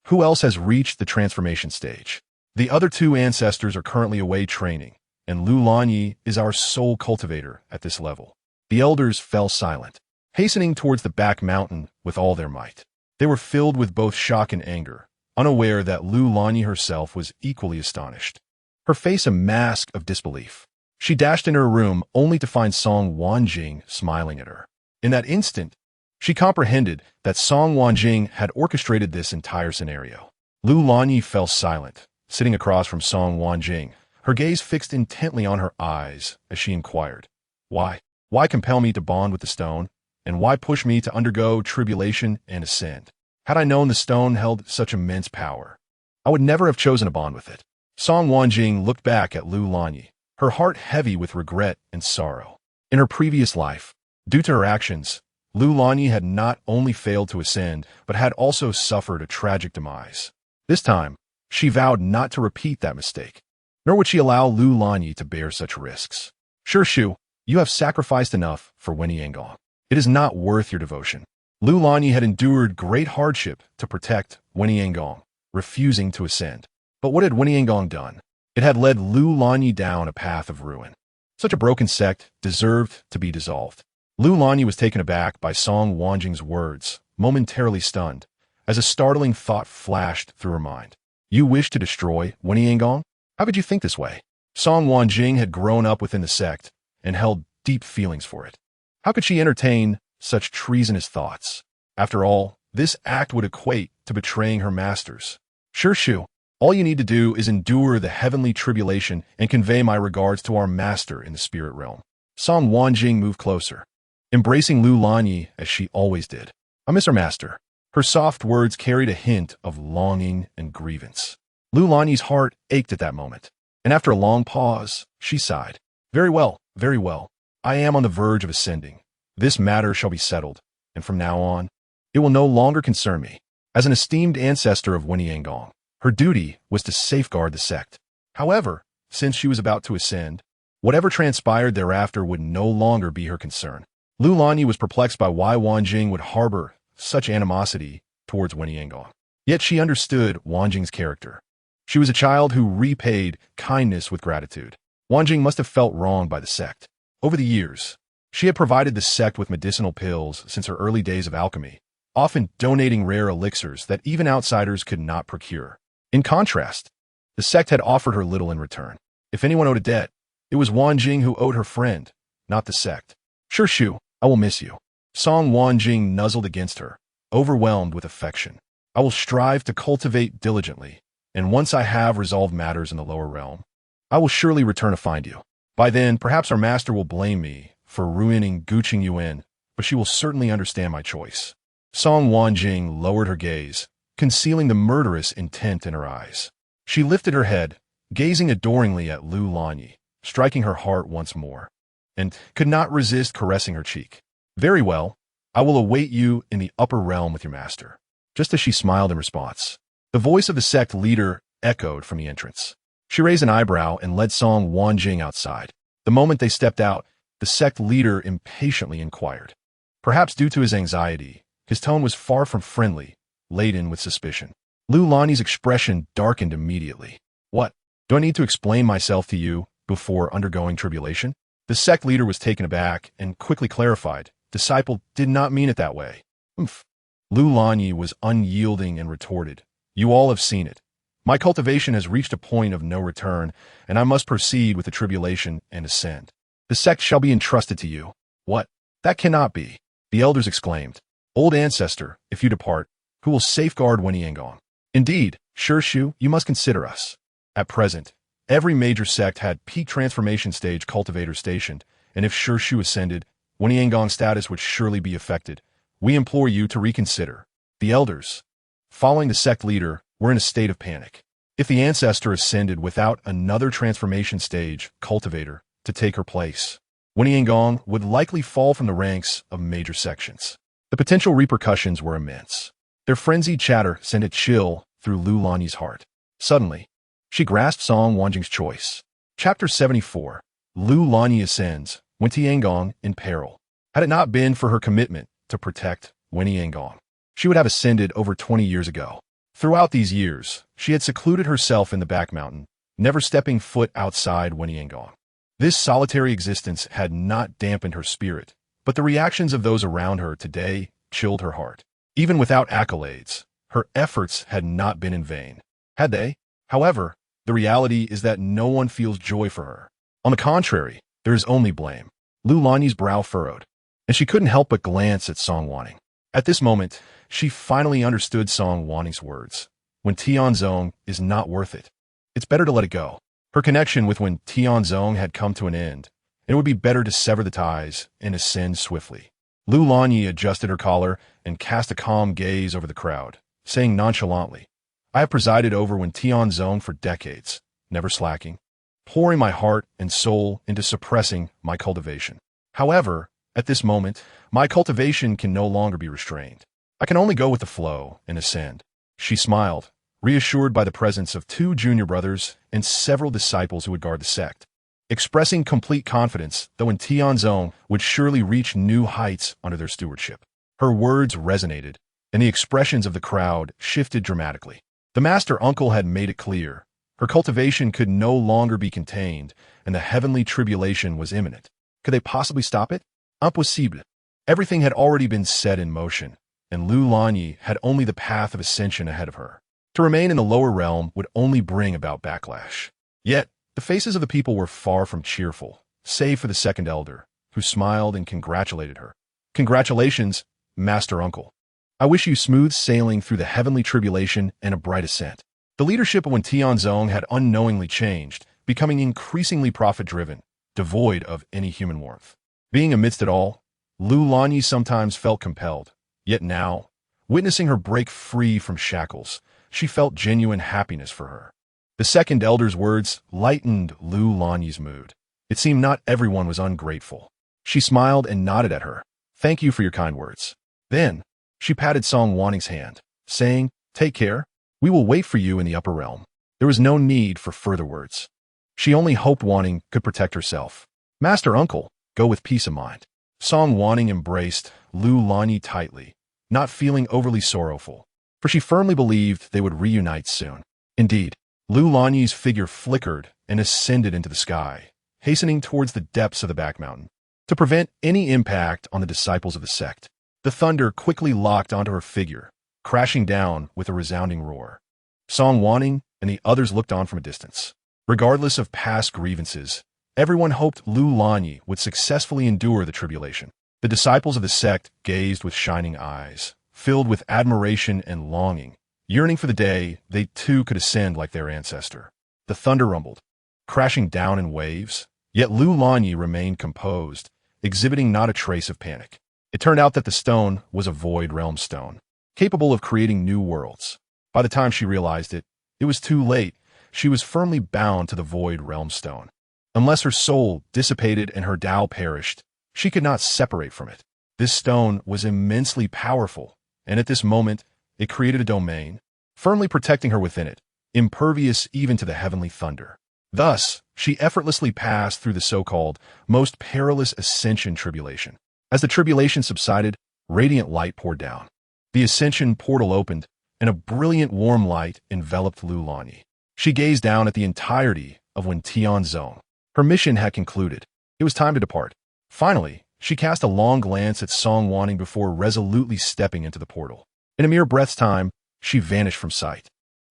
who else has reached the transformation stage? The other two ancestors are currently away training, and Lu Lanyi is our sole cultivator at this level. The elders fell silent, hastening towards the back mountain with all their might. They were filled with both shock and anger, unaware that Lu Lanyi herself was equally astonished, her face a mask of disbelief. She dashed into her room only to find Song Wanning smiling at her. In that instant, she comprehended that Song Wanning had orchestrated this entire scenario. Lu Lanyi fell silent, sitting across from Song Wanning, her gaze fixed intently on her eyes as she inquired, "Why? Why compel me to bond with the stone? And why push me to undergo tribulation and ascend? Had I known the stone held such immense power, I would never have chosen to bond with it." Song Wanning looked back at Lu Lanyi, her heart heavy with regret and sorrow. In her previous life, due to her actions, Lu Lanyi had not only failed to ascend, but had also suffered a tragic demise. This time, she vowed not to repeat that mistake, nor would she allow Lu Lanyi to bear such risks. Sure, Shu, you have sacrificed enough for Wen Yanggong. It is not worth your devotion. Lu Lanyi had endured great hardship to protect Wen Yanggong, refusing to ascend. But what had Wen Yanggong done? It had led Lu Lanyi down a path of ruin. Such a broken sect deserved to be dissolved. Lu Lanyi was taken aback by Song Wanjing's words, momentarily stunned, as a startling thought flashed through her mind. You wish to destroy Wen Yanggong? How could you think this way? Song Wanjing had grown up within the sect and held deep feelings for it. How could she entertain such treasonous thoughts? After all, this act would equate to betraying her masters. Sure, Shu, all you need to do is endure the heavenly tribulation and convey my regards to our master in the spirit realm. Song Wanjing moved closer, embracing Lu Lanyi as she always did. I miss her master. Her soft words carried a hint of longing and grievance. Lu Lanyi's heart ached at that moment, and after a long pause, she sighed. Very well, very well. I am on the verge of ascending. This matter shall be settled, and from now on, it will no longer concern me. As an esteemed ancestor of Wen Yanggong, her duty was to safeguard the sect. However, since she was about to ascend, whatever transpired thereafter would no longer be her concern. Lu Lanyi was perplexed by why Wanjing would harbor such animosity towards Wen Yanggong. Yet she understood Wanjing's character. She was a child who repaid kindness with gratitude. Wanjing must have felt wronged by the sect. Over the years, she had provided the sect with medicinal pills since her early days of alchemy, often donating rare elixirs that even outsiders could not procure. In contrast, the sect had offered her little in return. If anyone owed a debt, it was Wanjing who owed her friend, not the sect. Sure, Shu, I will miss you. Song Wanjing nuzzled against her, overwhelmed with affection. I will strive to cultivate diligently, and once I have resolved matters in the lower realm, I will surely return to find you. By then, perhaps our master will blame me for ruining Guqing Yuan, but she will certainly understand my choice. Song Wanjing lowered her gaze, concealing the murderous intent in her eyes. She lifted her head, gazing adoringly at Lu Lanyi, striking her heart once more, and could not resist caressing her cheek. Very well, I will await you in the upper realm with your master. Just as she smiled in response, the voice of the sect leader echoed from the entrance. She raised an eyebrow and led Song Wanjing outside. The moment they stepped out, the sect leader impatiently inquired. Perhaps due to his anxiety, his tone was far from friendly, laden with suspicion. Lu Lanyi's expression darkened immediately. What? Do I need to explain myself to you before undergoing tribulation? The sect leader was taken aback and quickly clarified. Disciple did not mean it that way. Oomph. Lu Lanyi was unyielding and retorted. You all have seen it. My cultivation has reached a point of no return, and I must proceed with the tribulation and ascend. The sect shall be entrusted to you. What? That cannot be. The elders exclaimed. Old ancestor, if you depart, who will safeguard Wen Yanggong? Indeed, Sure Shu, you must consider us. At present, every major sect had peak transformation stage cultivators stationed, and if Sure Shu ascended, Wen Yanggong's status would surely be affected. We implore you to reconsider. The elders, following the sect leader, were in a state of panic. If the ancestor ascended without another transformation stage cultivator to take her place, Wen Yanggong would likely fall from the ranks of major sections. The potential repercussions were immense. Their frenzied chatter sent a chill through Lu Lanyi's heart. Suddenly, she grasped Song Wanjing's choice. Chapter 74. Lu Lanyi ascends, Wen Yanggong in peril. Had it not been for her commitment to protect Wen Yanggong, she would have ascended over 20 years ago. Throughout these years, she had secluded herself in the back mountain, never stepping foot outside Wen Yanggong. This solitary existence had not dampened her spirit, but the reactions of those around her today chilled her heart. Even without accolades, her efforts had not been in vain. Had they? However, the reality is that no one feels joy for her. On the contrary, there is only blame. Lu Lanyi's brow furrowed, and she couldn't help but glance at Song Wanning. At this moment, she finally understood Song Wanning's words. When Tianzong is not worth it, it's better to let it go. Her connection with Wen Tianzong had come to an end, and it would be better to sever the ties and ascend swiftly. Lu Lanyi adjusted her collar and cast a calm gaze over the crowd, saying nonchalantly, I have presided over Wen Tianzong for decades, never slacking, pouring my heart and soul into suppressing my cultivation. However, at this moment, my cultivation can no longer be restrained. I can only go with the flow and ascend. She smiled, reassured by the presence of 2 junior brothers and several disciples who would guard the sect. expressing complete confidence that when Tianzong would surely reach new heights under their stewardship. Her words resonated, and the expressions of the crowd shifted dramatically. The master uncle had made it clear. Her cultivation could no longer be contained, and the heavenly tribulation was imminent. Could they possibly stop it? Impossible. Everything had already been set in motion, and Lu Lanyi had only the path of ascension ahead of her. To remain in the lower realm would only bring about backlash. Yet, the faces of the people were far from cheerful, save for the second elder, who smiled and congratulated her. Congratulations, Master Uncle. I wish you smooth sailing through the heavenly tribulation and a bright ascent. The leadership of Wen Tianzong had unknowingly changed, becoming increasingly profit-driven, devoid of any human warmth. Being amidst it all, Lu Lanyi sometimes felt compelled. Yet now, witnessing her break free from shackles, she felt genuine happiness for her. The second elder's words lightened Lu Lanyi's mood. It seemed not everyone was ungrateful. She smiled and nodded at her. Thank you for your kind words. Then, she patted Song Wanning's hand, saying, Take care. We will wait for you in the upper realm. There was no need for further words. She only hoped Wanning could protect herself. Master Uncle, go with peace of mind. Song Wanning embraced Lu Lanyi tightly, not feeling overly sorrowful, for she firmly believed they would reunite soon. Indeed, Lu Lanyi's figure flickered and ascended into the sky, hastening towards the depths of the back mountain. To prevent any impact on the disciples of the sect, the thunder quickly locked onto her figure, crashing down with a resounding roar. Song Wanning and the others looked on from a distance. Regardless of past grievances, everyone hoped Lu Lanyi would successfully endure the tribulation. The disciples of the sect gazed with shining eyes, filled with admiration and longing, yearning for the day they too could ascend like their ancestor. The thunder rumbled, crashing down in waves, yet Lu Lanyi remained composed, exhibiting not a trace of panic. It turned out that the stone was a void realm stone, capable of creating new worlds. By the time she realized it, it was too late. She was firmly bound to the void realm stone. Unless her soul dissipated and her Tao perished, she could not separate from it. This stone was immensely powerful, and at this moment, it created a domain, firmly protecting her within it, impervious even to the heavenly thunder. Thus, she effortlessly passed through the so-called most perilous ascension tribulation. As the tribulation subsided, radiant light poured down. The ascension portal opened, and a brilliant warm light enveloped Lu Lanyi. She gazed down at the entirety of Wen Tianzong. Her mission had concluded. It was time to depart. Finally, she cast a long glance at Song Wanning before resolutely stepping into the portal. In a mere breath's time, she vanished from sight.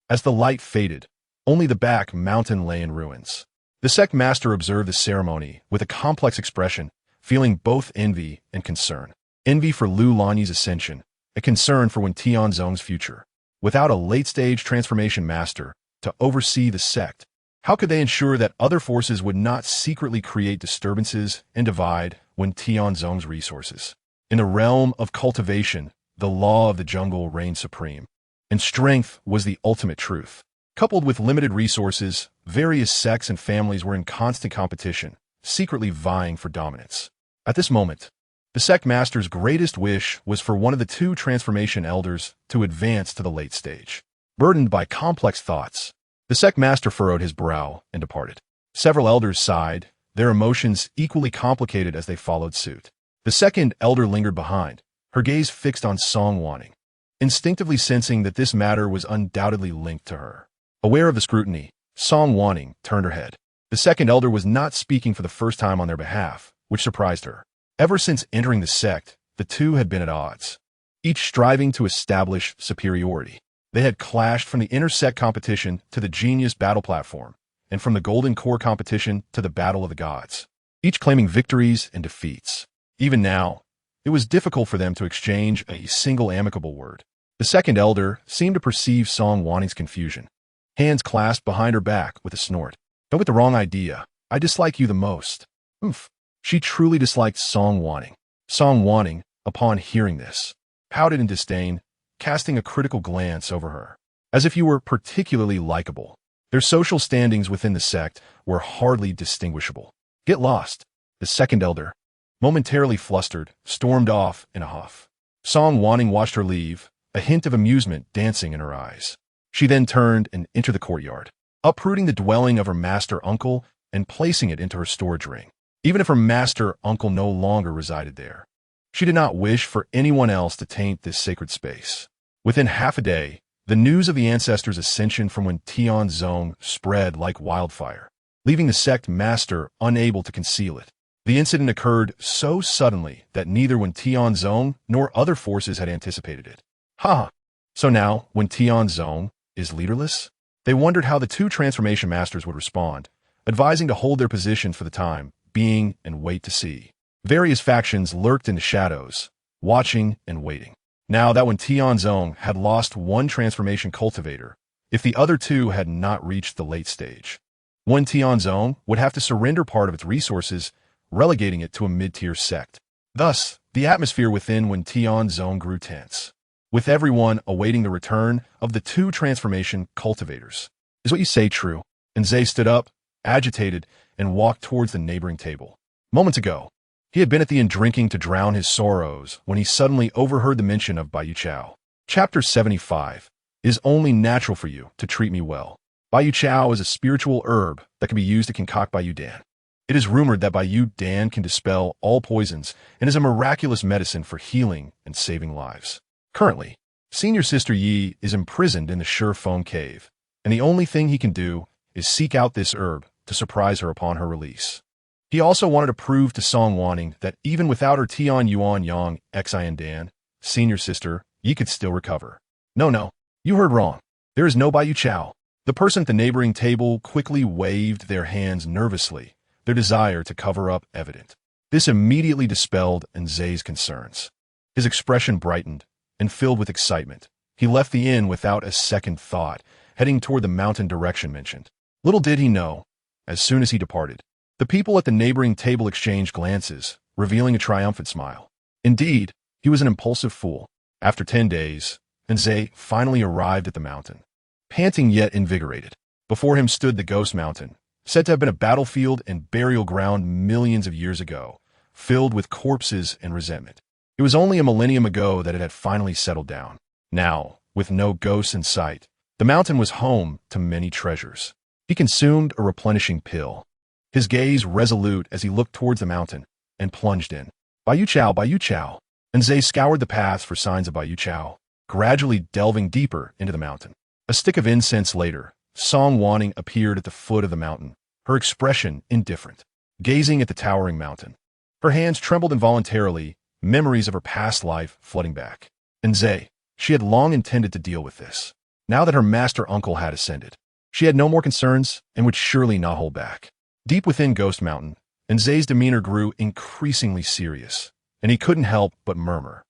As the light faded, only the back mountain lay in ruins. The sect master observed the ceremony with a complex expression, feeling both envy and concern. Envy for Lu Lanyi's ascension, a concern for Wen Tianzong's future. Without a late-stage transformation master to oversee the sect, how could they ensure that other forces would not secretly create disturbances and divide Wen Tianzong's resources? In the realm of cultivation, the law of the jungle reigned supreme, and strength was the ultimate truth. Coupled with limited resources, various sects and families were in constant competition, secretly vying for dominance. At this moment, the sect master's greatest wish was for one of the two transformation elders to advance to the late stage. Burdened by complex thoughts, the sect master furrowed his brow and departed. Several elders sighed, their emotions equally complicated as they followed suit. The second elder lingered behind, her gaze fixed on Song Wanning, instinctively sensing that this matter was undoubtedly linked to her. Aware of the scrutiny, Song Wanning turned her head. The second elder was not speaking for the first time on their behalf, which surprised her. Ever since entering the sect, the two had been at odds, each striving to establish superiority. They had clashed from the inter-sect competition to the genius battle platform, and from the golden core competition to the battle of the gods, each claiming victories and defeats. Even now, it was difficult for them to exchange a single amicable word. The second elder seemed to perceive Song Wanning's confusion, hands clasped behind her back with a snort. Don't get the wrong idea. I dislike you the most. Oomph. She truly disliked Song Wanning. Song Wanning, upon hearing this, pouted in disdain, casting a critical glance over her, as if you were particularly likable. Their social standings within the sect were hardly distinguishable. Get lost. The second elder, momentarily flustered, stormed off in a huff. Song Wanning watched her leave, a hint of amusement dancing in her eyes. She then turned and entered the courtyard. Uprooting the dwelling of her master uncle, and placing it into her storage ring, even if her master uncle no longer resided there. She did not wish for anyone else to taint this sacred space. Within half a day, the news of the ancestors' ascension from Wen Tianzong spread like wildfire, leaving the sect master unable to conceal it. The incident occurred so suddenly that neither Wen Tianzong nor other forces had anticipated it. Ha! So now, Wen Tianzong is leaderless? They wondered how the two transformation masters would respond, advising to hold their position for the time being and wait to see. Various factions lurked in the shadows, watching and waiting. Now that Wen Tianzong had lost one transformation cultivator, if the other two had not reached the late stage, Wen Tianzong would have to surrender part of its resources, relegating it to a mid-tier sect. Thus, the atmosphere within Wen Tianzong grew tense, with everyone awaiting the return of the two transformation cultivators. Is what you say true? And Zay stood up, agitated, and walked towards the neighboring table. Moments ago, he had been at the inn drinking to drown his sorrows when he suddenly overheard the mention of Baiyu Chao. Chapter 75. It is only natural for you to treat me well. Baiyu Chao is a spiritual herb that can be used to concoct Baiyu Dan. It is rumored that Baiyu Dan can dispel all poisons and is a miraculous medicine for healing and saving lives. Currently, Senior Sister Yi is imprisoned in the Sure Foam Cave, and the only thing he can do is seek out this herb to surprise her upon her release. He also wanted to prove to Song Wanning that even without her Tian Yuan Yang Xian Dan, Senior Sister, Yi could still recover. No, you heard wrong. There is no Baiyu Chao. The person at the neighboring table quickly waved their hands nervously, their desire to cover up evident. This immediately dispelled Zay's concerns. His expression brightened, and filled with excitement, he left the inn without a second thought, heading toward the mountain direction mentioned. Little did he know, as soon as he departed, the people at the neighboring table exchanged glances, revealing a triumphant smile. Indeed, he was an impulsive fool. After 10 days, Zay finally arrived at the mountain, panting yet invigorated. Before him stood the Ghost Mountain, said to have been a battlefield and burial ground millions of years ago, filled with corpses and resentment. It was only a millennium ago that it had finally settled down. Now, with no ghosts in sight, the mountain was home to many treasures. He consumed a replenishing pill, his gaze resolute as he looked towards the mountain, and plunged in. Baiyu Chao, Baiyu Chao. And Zay scoured the paths for signs of Baiyu Chao, gradually delving deeper into the mountain. A stick of incense later, Song Wanning appeared at the foot of the mountain, her expression indifferent, gazing at the towering mountain. Her hands trembled involuntarily, memories of her past life flooding back. And Zay, she had long intended to deal with this. Now that her master uncle had ascended, she had no more concerns and would surely not hold back. Deep within Ghost Mountain, Zay's demeanor grew increasingly serious, and he couldn't help but murmur.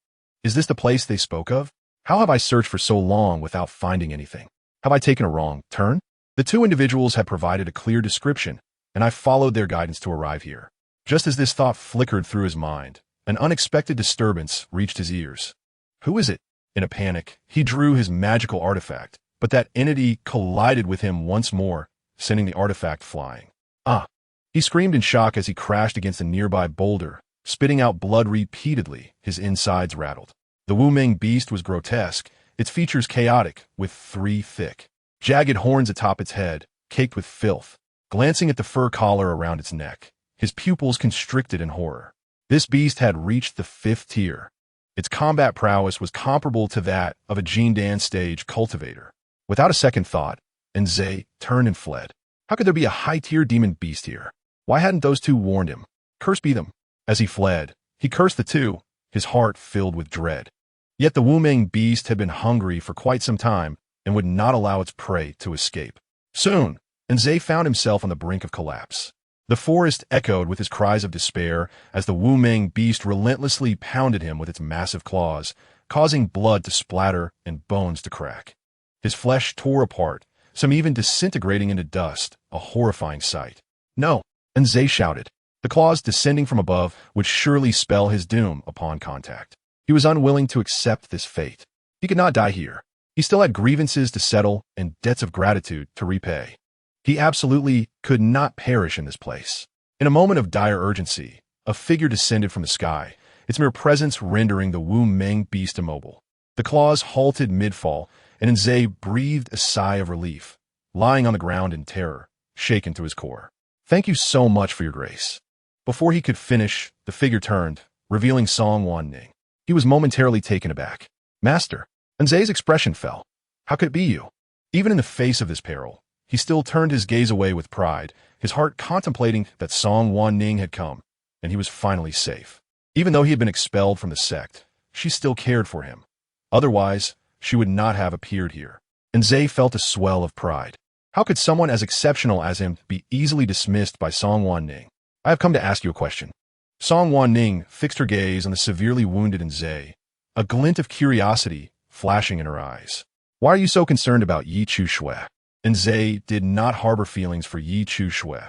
Is this the place they spoke of? How have I searched for so long without finding anything? Have I taken a wrong turn? The two individuals had provided a clear description, and I followed their guidance to arrive here. Just as this thought flickered through his mind, an unexpected disturbance reached his ears. Who is it? In a panic, he drew his magical artifact, but that entity collided with him once more, sending the artifact flying. Ah! He screamed in shock as he crashed against a nearby boulder, spitting out blood repeatedly, his insides rattled. The Wu Ming beast was grotesque, its features chaotic, with 3 thick, jagged horns atop its head, caked with filth. Glancing at the fur collar around its neck, his pupils constricted in horror. This beast had reached the 5th tier. Its combat prowess was comparable to that of a Jindan stage cultivator. Without a second thought, Zay turned and fled. How could there be a high-tier demon beast here? Why hadn't those two warned him? Curse be them. As he fled, he cursed the two, his heart filled with dread. Yet the Wu Ming beast had been hungry for quite some time and would not allow its prey to escape. Soon, Zay found himself on the brink of collapse. The forest echoed with his cries of despair as the Wu Ming beast relentlessly pounded him with its massive claws, causing blood to splatter and bones to crack. His flesh tore apart, some even disintegrating into dust, a horrifying sight. No, Zay shouted. The claws descending from above would surely spell his doom upon contact. He was unwilling to accept this fate. He could not die here. He still had grievances to settle and debts of gratitude to repay. He absolutely could not perish in this place. In a moment of dire urgency, a figure descended from the sky, its mere presence rendering the Wu Ming beast immobile. The claws halted mid-fall, and Zay breathed a sigh of relief, lying on the ground in terror, shaken to his core. Thank you so much for your grace. Before he could finish, the figure turned, revealing Song Wanning. He was momentarily taken aback. Master. Nze's expression fell. How could it be you? Even in the face of this peril, he still turned his gaze away with pride, his heart contemplating that Song Wanning had come, and he was finally safe. Even though he had been expelled from the sect, she still cared for him. Otherwise, she would not have appeared here. Nze felt a swell of pride. How could someone as exceptional as him be easily dismissed by Song Wanning? I have come to ask you a question. Song Wanning fixed her gaze on the severely wounded Nze, a glint of curiosity flashing in her eyes. Why are you so concerned about Yi Chu Shui? Nze did not harbor feelings for Yi Chu Shui,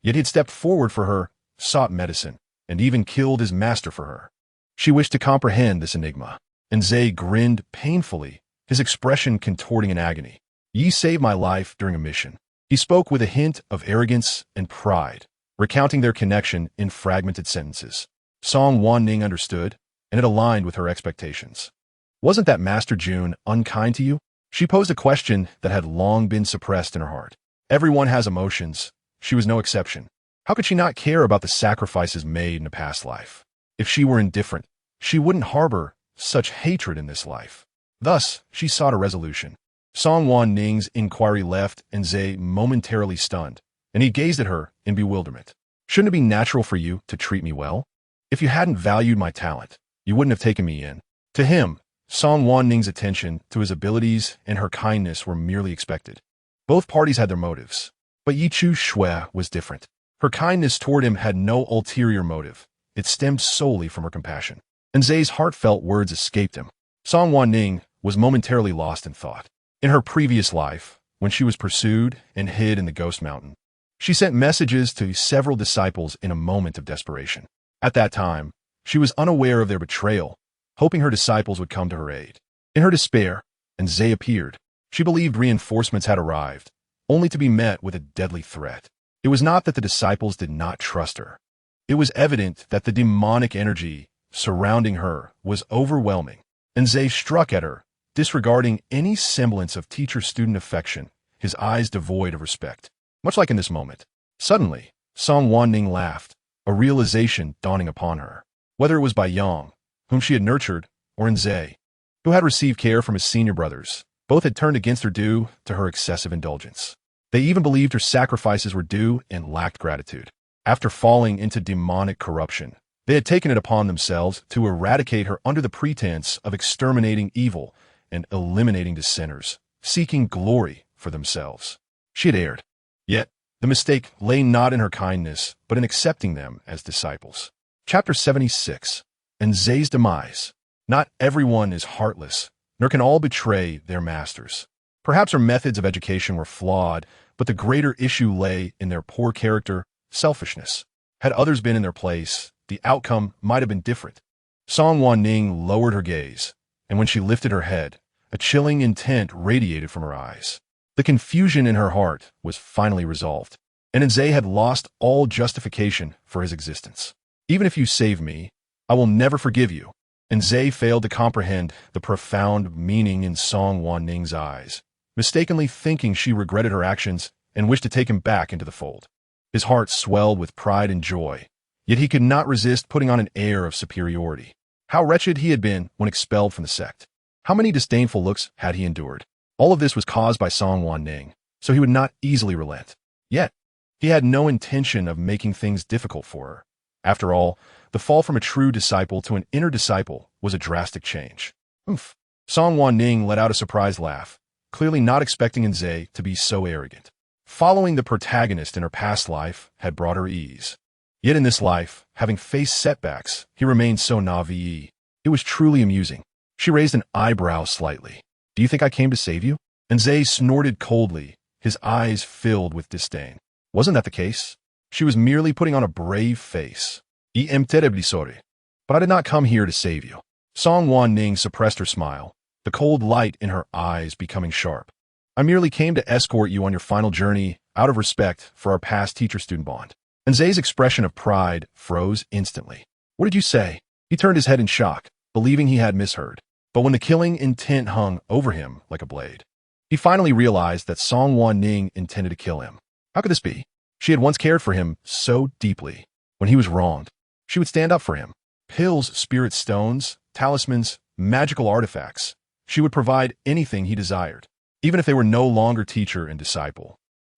yet he had stepped forward for her, sought medicine, and even killed his master for her. She wished to comprehend this enigma. Nze grinned painfully, his expression contorting in agony. Yi saved my life during a mission. He spoke with a hint of arrogance and pride, recounting their connection in fragmented sentences. Song Wanning understood, and it aligned with her expectations. Wasn't that Master June unkind to you? She posed a question that had long been suppressed in her heart. Everyone has emotions. She was no exception. How could she not care about the sacrifices made in a past life? If she were indifferent, she wouldn't harbor such hatred in this life. Thus, she sought a resolution. Song Wanning's inquiry left Nze momentarily stunned, and he gazed at her in bewilderment. Shouldn't it be natural for you to treat me well? If you hadn't valued my talent, you wouldn't have taken me in. To him, Song Wanning's attention to his abilities and her kindness were merely expected. Both parties had their motives, but Yi Chu Shui was different. Her kindness toward him had no ulterior motive. It stemmed solely from her compassion. Nze's heartfelt words escaped him. Song Wanning was momentarily lost in thought. In her previous life, when she was pursued and hid in the Ghost Mountain, she sent messages to several disciples in a moment of desperation. At that time, she was unaware of their betrayal, hoping her disciples would come to her aid. In her despair, Nze appeared. She believed reinforcements had arrived, only to be met with a deadly threat. It was not that the disciples did not trust her. It was evident that the demonic energy surrounding her was overwhelming. Nze struck at her, disregarding any semblance of teacher-student affection, his eyes devoid of respect. Much like in this moment. Suddenly, Song Wanning laughed, a realization dawning upon her. Whether it was by Yang, whom she had nurtured, or Nze, who had received care from his senior brothers, both had turned against her due to her excessive indulgence. They even believed her sacrifices were due and lacked gratitude. After falling into demonic corruption, they had taken it upon themselves to eradicate her under the pretense of exterminating evil and eliminating dissenters, seeking glory for themselves. She had erred. Yet, the mistake lay not in her kindness, but in accepting them as disciples. Chapter 76. Nze's Demise. Not everyone is heartless, nor can all betray their masters. Perhaps her methods of education were flawed, but the greater issue lay in their poor character, selfishness. Had others been in their place, the outcome might have been different. Song Wanning lowered her gaze, and when she lifted her head, a chilling intent radiated from her eyes. The confusion in her heart was finally resolved, and Nze had lost all justification for his existence. Even if you save me, I will never forgive you. Nze failed to comprehend the profound meaning in Song Wanning's eyes, mistakenly thinking she regretted her actions and wished to take him back into the fold. His heart swelled with pride and joy, yet he could not resist putting on an air of superiority. How wretched he had been when expelled from the sect. How many disdainful looks had he endured? All of this was caused by Song Wanning, so he would not easily relent. Yet, he had no intention of making things difficult for her. After all, the fall from a true disciple to an inner disciple was a drastic change. Oomph. Song Wanning let out a surprised laugh, clearly not expecting Nze to be so arrogant. Following the protagonist in her past life had brought her ease. Yet in this life, having faced setbacks, he remained so naive. It was truly amusing. She raised an eyebrow slightly. Do you think I came to save you? Nze snorted coldly, his eyes filled with disdain. Wasn't that the case? She was merely putting on a brave face. I am terribly sorry, but I did not come here to save you. Song Wanning suppressed her smile, the cold light in her eyes becoming sharp. I merely came to escort you on your final journey out of respect for our past teacher-student bond. Nze's expression of pride froze instantly. What did you say? He turned his head in shock, believing he had misheard. But when the killing intent hung over him like a blade, he finally realized that Song Wanning intended to kill him. How could this be? She had once cared for him so deeply. When he was wronged, she would stand up for him. Pills, spirit stones, talismans, magical artifacts. She would provide anything he desired, even if they were no longer teacher and disciple.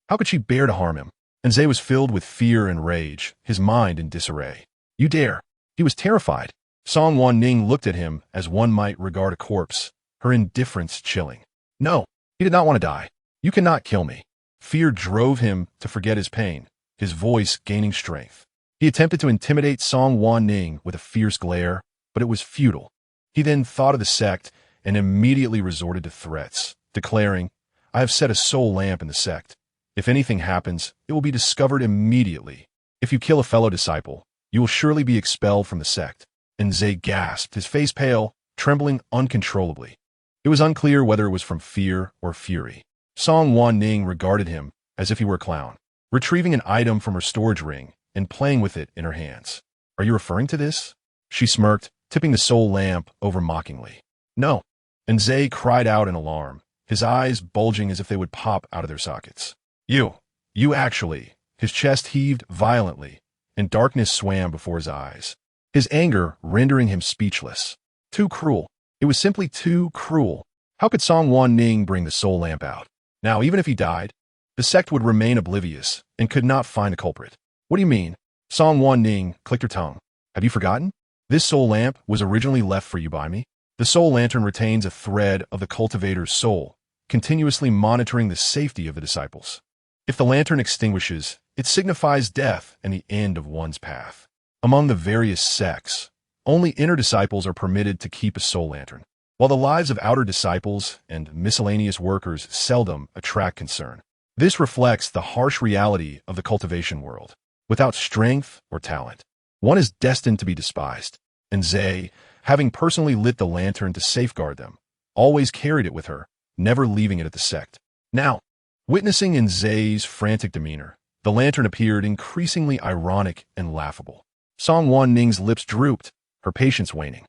How could she bear to harm him? And Zay was filled with fear and rage, his mind in disarray. You dare. He was terrified. Song Wanning looked at him as one might regard a corpse, her indifference chilling. No, he did not want to die. You cannot kill me. Fear drove him to forget his pain, his voice gaining strength. He attempted to intimidate Song Wanning with a fierce glare, but it was futile. He then thought of the sect and immediately resorted to threats, declaring, I have set a soul lamp in the sect. If anything happens, it will be discovered immediately. If you kill a fellow disciple, you will surely be expelled from the sect. And Zay gasped, his face pale, trembling uncontrollably. It was unclear whether it was from fear or fury. Song Wanning regarded him as if he were a clown, retrieving an item from her storage ring and playing with it in her hands. Are you referring to this? She smirked, tipping the soul lamp over mockingly. No. And Zay cried out in alarm, his eyes bulging as if they would pop out of their sockets. You actually. His chest heaved violently, and darkness swam before his eyes, his anger rendering him speechless. Too cruel. It was simply too cruel. How could Song Wanning bring the soul lamp out? Now, even if he died, the sect would remain oblivious and could not find the culprit. What do you mean? Song Wanning clicked her tongue. Have you forgotten? This soul lamp was originally left for you by me. The soul lantern retains a thread of the cultivator's soul, continuously monitoring the safety of the disciples. If the lantern extinguishes, it signifies death and the end of one's path. Among the various sects, only inner disciples are permitted to keep a soul lantern, while the lives of outer disciples and miscellaneous workers seldom attract concern. This reflects the harsh reality of the cultivation world. Without strength or talent, one is destined to be despised. And Zay, having personally lit the lantern to safeguard them, always carried it with her, never leaving it at the sect. Now, witnessing in Zay's frantic demeanor, the lantern appeared increasingly ironic and laughable. Song Wanning's lips drooped, her patience waning.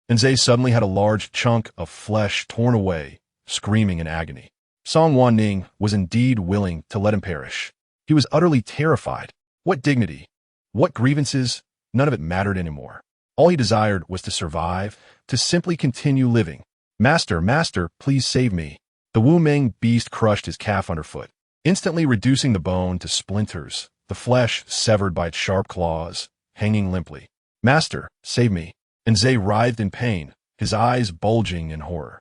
And Zay suddenly had a large chunk of flesh torn away, screaming in agony. Song Wanning was indeed willing to let him perish. He was utterly terrified. What dignity? What grievances? None of it mattered anymore. All he desired was to survive, to simply continue living. Master, please save me. The Wu Meng beast crushed his calf underfoot, instantly reducing the bone to splinters, the flesh severed by its sharp claws, hanging limply. Master, save me. And Zay writhed in pain, his eyes bulging in horror.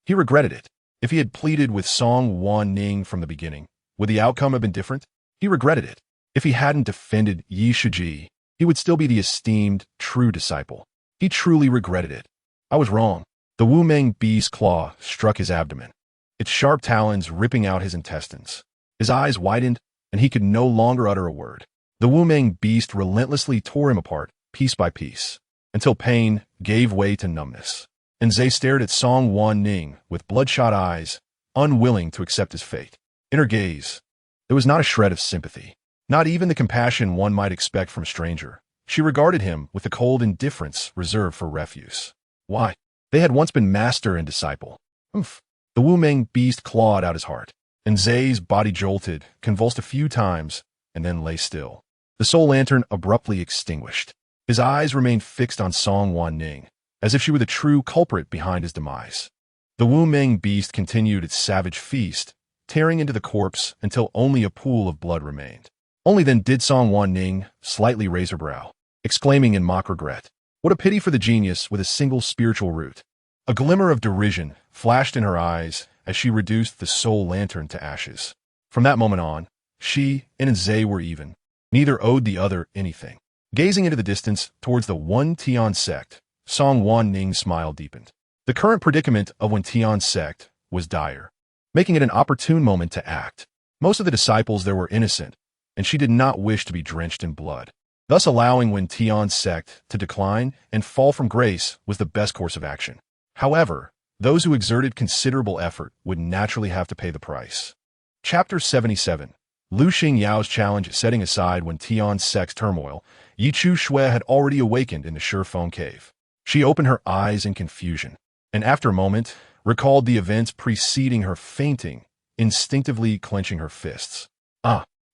He regretted it. If he had pleaded with Song Wanning from the beginning, would the outcome have been different? He regretted it. If he hadn't defended Yi Shiji, he would still be the esteemed, true disciple. He truly regretted it. I was wrong. The Wu Meng beast's claw struck his abdomen, its sharp talons ripping out his intestines. His eyes widened, and he could no longer utter a word. The Wu Meng beast relentlessly tore him apart, piece by piece, until pain gave way to numbness. And Zay stared at Song Wanning with bloodshot eyes, unwilling to accept his fate. In her gaze, there was not a shred of sympathy, not even the compassion one might expect from a stranger. She regarded him with the cold indifference reserved for refuse. Why? They had once been master and disciple. Oof. The Wu Meng beast clawed out his heart, and Zay's body jolted, convulsed a few times, and then lay still. The soul lantern abruptly extinguished. His eyes remained fixed on Song Wanning, as if she were the true culprit behind his demise. The Wu Meng beast continued its savage feast, tearing into the corpse until only a pool of blood remained. Only then did Song Wanning slightly raise her brow, exclaiming in mock regret, "What a pity for the genius with a single spiritual root." A glimmer of derision flashed in her eyes as she reduced the soul lantern to ashes. From that moment on, she and Zay were even. Neither owed the other anything. Gazing into the distance towards the One Tian sect, Song Wanning's smile deepened. The current predicament of One Tian sect was dire, making it an opportune moment to act. Most of the disciples there were innocent, and she did not wish to be drenched in blood. Thus allowing One Tian sect to decline and fall from grace was the best course of action. However, those who exerted considerable effort would naturally have to pay the price. Chapter 77. Lu Xingyao's challenge. Setting aside One Tian sect's turmoil, Yi Chu Shui had already awakened in the Shifeng cave. She opened her eyes in confusion, and after a moment, recalled the events preceding her fainting, instinctively clenching her fists.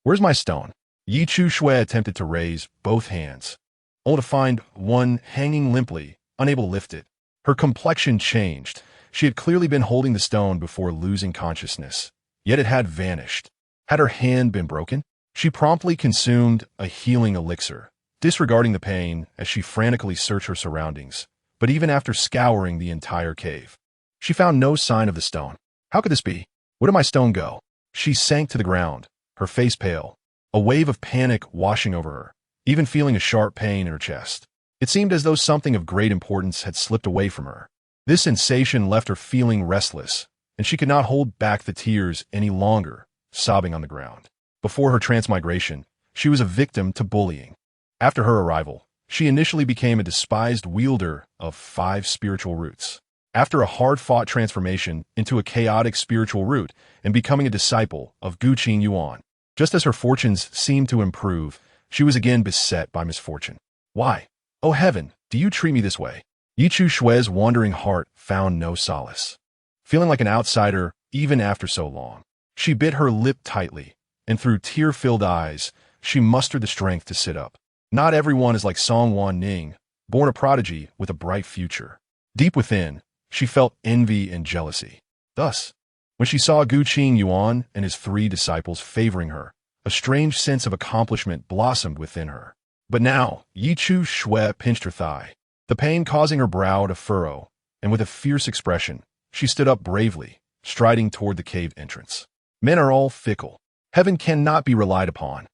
Were Where's my stone? Yi Chu Shui attempted to raise both hands, only to find one hanging limply, unable to lift it. Her complexion changed. She had clearly been holding the stone before losing consciousness, yet it had vanished. Had her hand been broken? She promptly consumed a healing elixir, disregarding the pain as she frantically searched her surroundings. But even after scouring the entire cave, she found no sign of the stone. How could this be? Where did my stone go? She sank to the ground, her face pale, a wave of panic washing over her, even feeling a sharp pain in her chest. It seemed as though something of great importance had slipped away from her. This sensation left her feeling restless, and she could not hold back the tears any longer, sobbing on the ground. Before her transmigration, she was a victim to bullying. After her arrival, she initially became a despised wielder of 5 spiritual roots. After a hard-fought transformation into a chaotic spiritual root and becoming a disciple of Guqin Yuan, just as her fortunes seemed to improve, she was again beset by misfortune. Why? Oh heaven, do you treat me this way? Yi Chu Shui's wandering heart found no solace. Feeling like an outsider even after so long, she bit her lip tightly, and through tear-filled eyes, she mustered the strength to sit up. Not everyone is like Song Wanning, born a prodigy with a bright future. Deep within, she felt envy and jealousy. Thus, when she saw Guqin Yuan and his 3 disciples favoring her, a strange sense of accomplishment blossomed within her. But now, Yi Chu Shui pinched her thigh, the pain causing her brow to furrow, and with a fierce expression, she stood up bravely, striding toward the cave entrance. Men are all fickle. Heaven cannot be relied upon.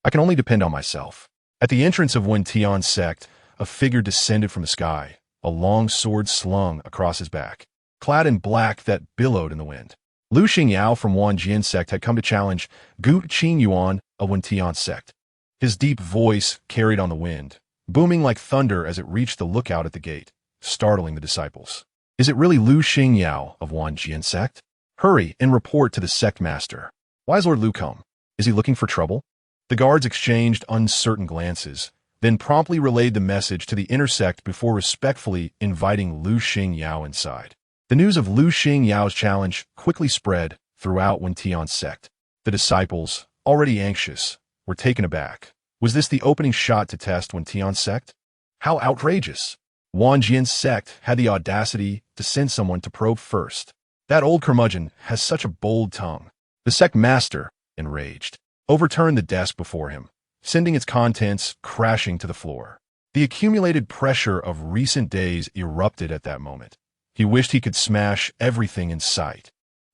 I can only depend on myself. At the entrance of Tian Sect, a figure descended from the sky, a long sword slung across his back, clad in black that billowed in the wind. Lu Xingyao from Jian Sect had come to challenge Guqin Yuan of Tian Sect. His deep voice carried on the wind, booming like thunder as it reached the lookout at the gate, startling the disciples. Is it really Lu Xingyao of Jian Sect? Hurry and report to the sect master. Why is Lord Lu come? Is he looking for trouble? The guards exchanged uncertain glances, then promptly relayed the message to the inner sect before respectfully inviting Lu Xingyao inside. The news of Lu Xingyao's challenge quickly spread throughout Tian Sect. The disciples, already anxious, were taken aback. Was this the opening shot to test Tian Sect? How outrageous! Jian Sect had the audacity to send someone to probe first. That old curmudgeon has such a bold tongue. The sect master, enraged, overturned the desk before him, sending its contents crashing to the floor. The accumulated pressure of recent days erupted at that moment. He wished he could smash everything in sight,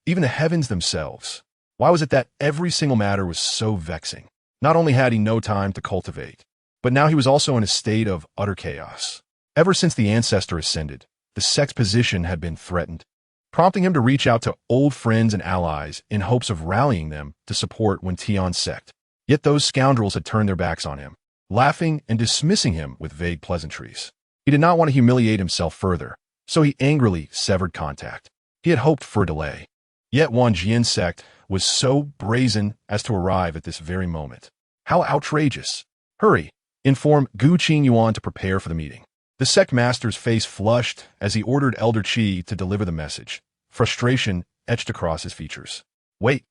even the heavens themselves. Why was it that every single matter was so vexing? Not only had he no time to cultivate, but now he was also in a state of utter chaos. Ever since the ancestor ascended, the sect's position had been threatened, prompting him to reach out to old friends and allies in hopes of rallying them to support Tian Sect. Yet those scoundrels had turned their backs on him, laughing and dismissing him with vague pleasantries. He did not want to humiliate himself further, so he angrily severed contact. He had hoped for a delay. Yet Jian Sect was so brazen as to arrive at this very moment. How outrageous! Hurry! Inform Guqin Yuan to prepare for the meeting. The sect master's face flushed as he ordered Elder Qi to deliver the message. Frustration etched across his features. Wait.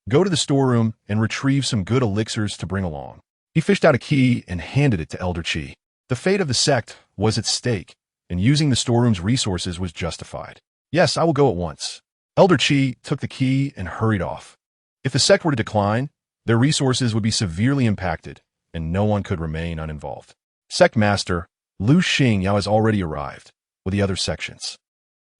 Go to the storeroom and retrieve some good elixirs to bring along. He fished out a key and handed it to Elder Qi. The fate of the sect was at stake, and using the storeroom's resources was justified. Yes, I will go at once. Elder Qi took the key and hurried off. If the sect were to decline, their resources would be severely impacted, and no one could remain uninvolved. Sect Master Lu Xingyao has already arrived, with the other sections.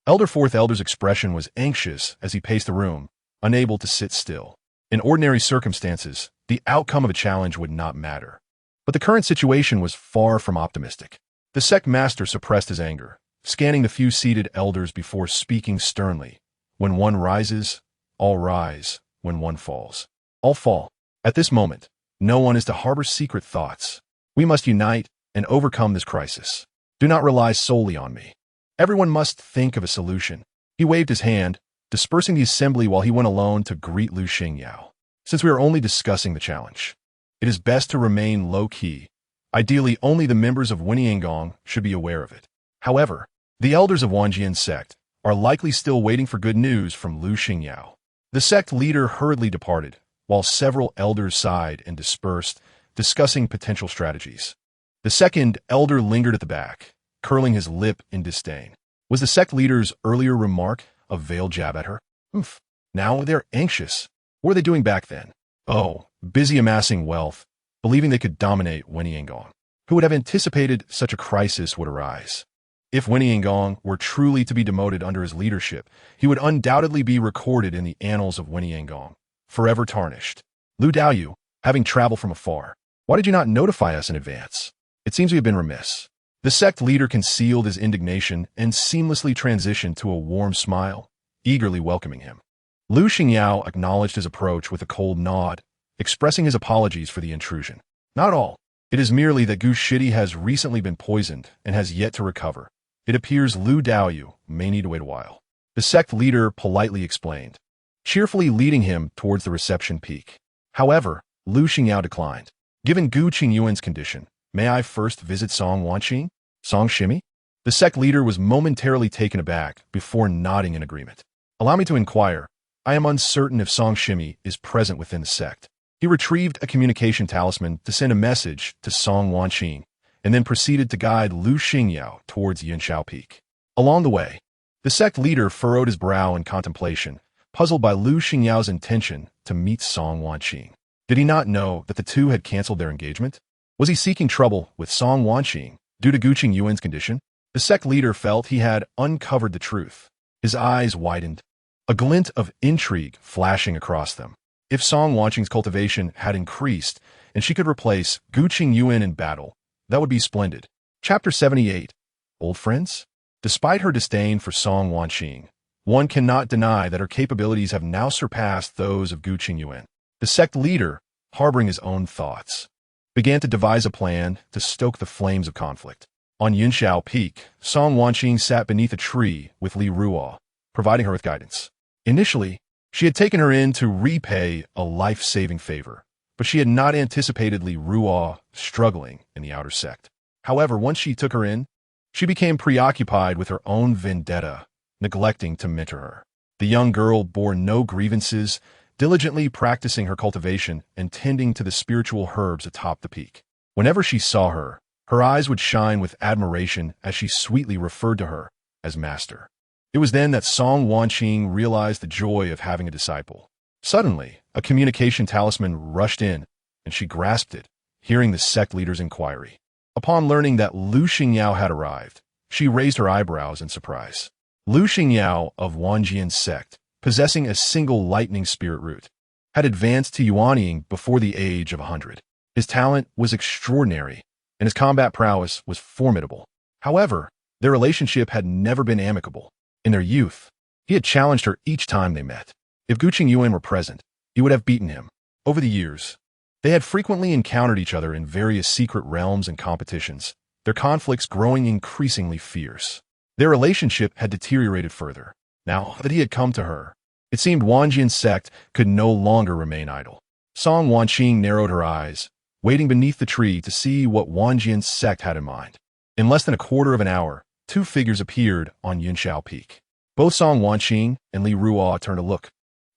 Elder Fourth Elder's expression was anxious as he paced the room, unable to sit still. In ordinary circumstances, the outcome of a challenge would not matter. But the current situation was far from optimistic. The sect master suppressed his anger, scanning the few seated elders before speaking sternly. When one rises, all rise. When one falls, all fall. At this moment, no one is to harbor secret thoughts. We must unite and overcome this crisis. Do not rely solely on me. Everyone must think of a solution. He waved his hand, dispersing the assembly while he went alone to greet Lu Xingyao. Since we are only discussing the challenge, it is best to remain low-key. Ideally, only the members of Wenyangong should be aware of it. However, the elders of Jian Sect are likely still waiting for good news from Lu Xingyao. The sect leader hurriedly departed, while several elders sighed and dispersed, discussing potential strategies. The second elder lingered at the back, curling his lip in disdain. Was the sect leader's earlier remark a veiled jab at her? Oof. Now they're anxious. What were they doing back then? Oh, busy amassing wealth, believing they could dominate Wenniangong. Who would have anticipated such a crisis would arise? If Wenniangong were truly to be demoted under his leadership, he would undoubtedly be recorded in the annals of Wenniangong, forever tarnished. Lu Daoyu, having traveled from afar, why did you not notify us in advance? It seems we have been remiss. The sect leader concealed his indignation and seamlessly transitioned to a warm smile, eagerly welcoming him. Lu Xingyao acknowledged his approach with a cold nod, expressing his apologies for the intrusion. Not all. It is merely that Gu Shidi has recently been poisoned and has yet to recover. It appears Lu Daoyu may need to wait a while. The sect leader politely explained, cheerfully leading him towards the reception peak. However, Lu Xingyao declined. Given Gu Qingyuan's condition, may I first visit Song Wanning? Song Shimi? The sect leader was momentarily taken aback before nodding in agreement. Allow me to inquire. I am uncertain if Song Shimi is present within the sect. He retrieved a communication talisman to send a message to Song Wanning, and then proceeded to guide Lu Xingyao towards Yunshao Peak. Along the way, the sect leader furrowed his brow in contemplation, puzzled by Lu Xingyao's intention to meet Song Wanning. Did he not know that the two had canceled their engagement? Was he seeking trouble with Song Wanning due to Gu Qingyuan's condition? The sect leader felt he had uncovered the truth. His eyes widened, a glint of intrigue flashing across them. If Song Waning's cultivation had increased and she could replace Gu Qingyuan in battle, that would be splendid. Chapter 78. Old friends? Despite her disdain for Song Wanning, one cannot deny that her capabilities have now surpassed those of Gu Qingyuan. The sect leader, harboring his own thoughts, began to devise a plan to stoke the flames of conflict. On Yunshao Peak, Song Wanning sat beneath a tree with Li Ruo, providing her with guidance. Initially, she had taken her in to repay a life-saving favor, but she had not anticipated Li Ruo struggling in the outer sect. However, once she took her in, she became preoccupied with her own vendetta, neglecting to mentor her. The young girl bore no grievances, diligently practicing her cultivation and tending to the spiritual herbs atop the peak. Whenever she saw her, her eyes would shine with admiration as she sweetly referred to her as master. It was then that Song Wanning realized the joy of having a disciple. Suddenly, a communication talisman rushed in, and she grasped it, hearing the sect leader's inquiry. Upon learning that Lu Xingyao had arrived, she raised her eyebrows in surprise. Lu Xingyao of Wanjian's sect, possessing a single lightning spirit root, had advanced to Yuanying before the age of 100. His talent was extraordinary, and his combat prowess was formidable. However, their relationship had never been amicable. In their youth, he had challenged her each time they met. If Gu Qingyuan were present, he would have beaten him. Over the years, they had frequently encountered each other in various secret realms and competitions, their conflicts growing increasingly fierce. Their relationship had deteriorated further. Now that he had come to her, it seemed Wanjian's sect could no longer remain idle. Song Wanning narrowed her eyes, waiting beneath the tree to see what Wanjian's sect had in mind. In less than a quarter of an hour, two figures appeared on Yunshao Peak. Both Song Wanning and Li Ruo turned to look,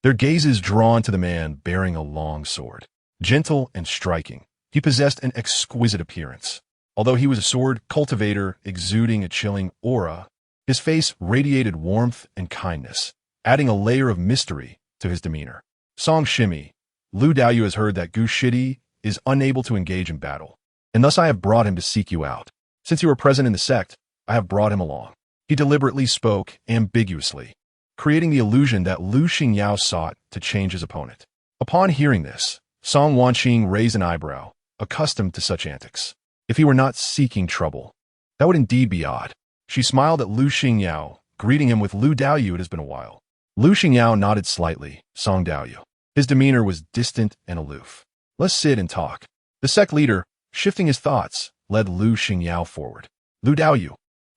their gazes drawn to the man bearing a long sword. Gentle and striking, he possessed an exquisite appearance. Although he was a sword cultivator exuding a chilling aura, his face radiated warmth and kindness, adding a layer of mystery to his demeanor. Song Shimi, Lu Daoyu has heard that Gu Shidi is unable to engage in battle, and thus I have brought him to seek you out. Since you are present in the sect, I have brought him along. He deliberately spoke ambiguously, creating the illusion that Lu Xingyao sought to change his opponent. Upon hearing this, Song Wanning raised an eyebrow, accustomed to such antics. If he were not seeking trouble, that would indeed be odd. She smiled at Lu Xingyao, greeting him with Lu Daoyu. It has been a while. Lu Xingyao nodded slightly, Song Daoyu. His demeanor was distant and aloof. Let's sit and talk. The sect leader, shifting his thoughts, led Lu Xingyao forward. Lu Daoyu,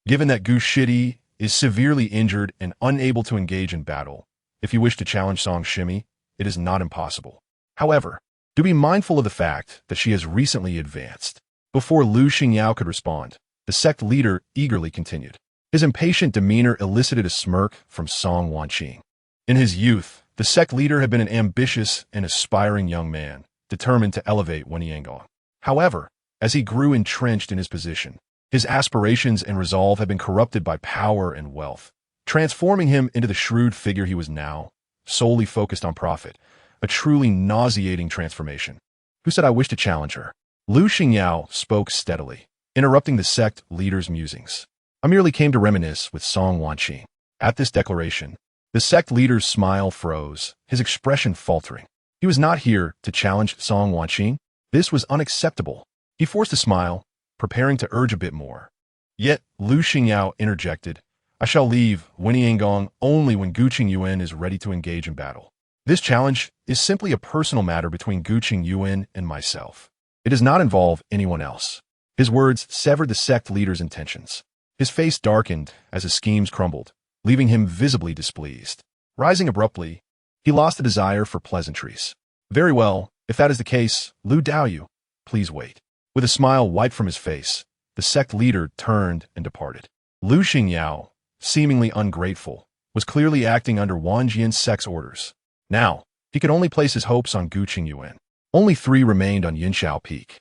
given that Gu Shidi is severely injured and unable to engage in battle, if you wish to challenge Song Shimi, it is not impossible. However, do be mindful of the fact that she has recently advanced. Before Lu Xingyao could respond, the sect leader eagerly continued. His impatient demeanor elicited a smirk from Song Wanning. In his youth, the The sect leader had been an ambitious and aspiring young man, determined to elevate Wenyangong. However, as he grew entrenched in his position, his aspirations and resolve had been corrupted by power and wealth, transforming him into the shrewd figure he was now, solely focused on profit, a truly nauseating transformation. Who said I wish to challenge her? Lu Xingyao spoke steadily, interrupting the sect leader's musings. I merely came to reminisce with Song Wanning. At this declaration, the sect leader's smile froze, his expression faltering. He was not here to challenge Song Wanning. This was unacceptable. He forced a smile, preparing to urge a bit more. Yet, Lu Xingyao interjected, I shall leave Wenyangong only when Gu Qingyuan is ready to engage in battle. This challenge is simply a personal matter between Gu Qingyuan and myself. It does not involve anyone else. His words severed the sect leader's intentions. His face darkened as his schemes crumbled, leaving him visibly displeased. Rising abruptly, he lost the desire for pleasantries. Very well, if that is the case, Lu Daoyu, please wait. With a smile wiped from his face, the sect leader turned and departed. Lu Xingyao, seemingly ungrateful, was clearly acting under Wang Jian's sect's orders. Now, he could only place his hopes on Gu Qingyuan. Only 3 remained on Yinshao Peak.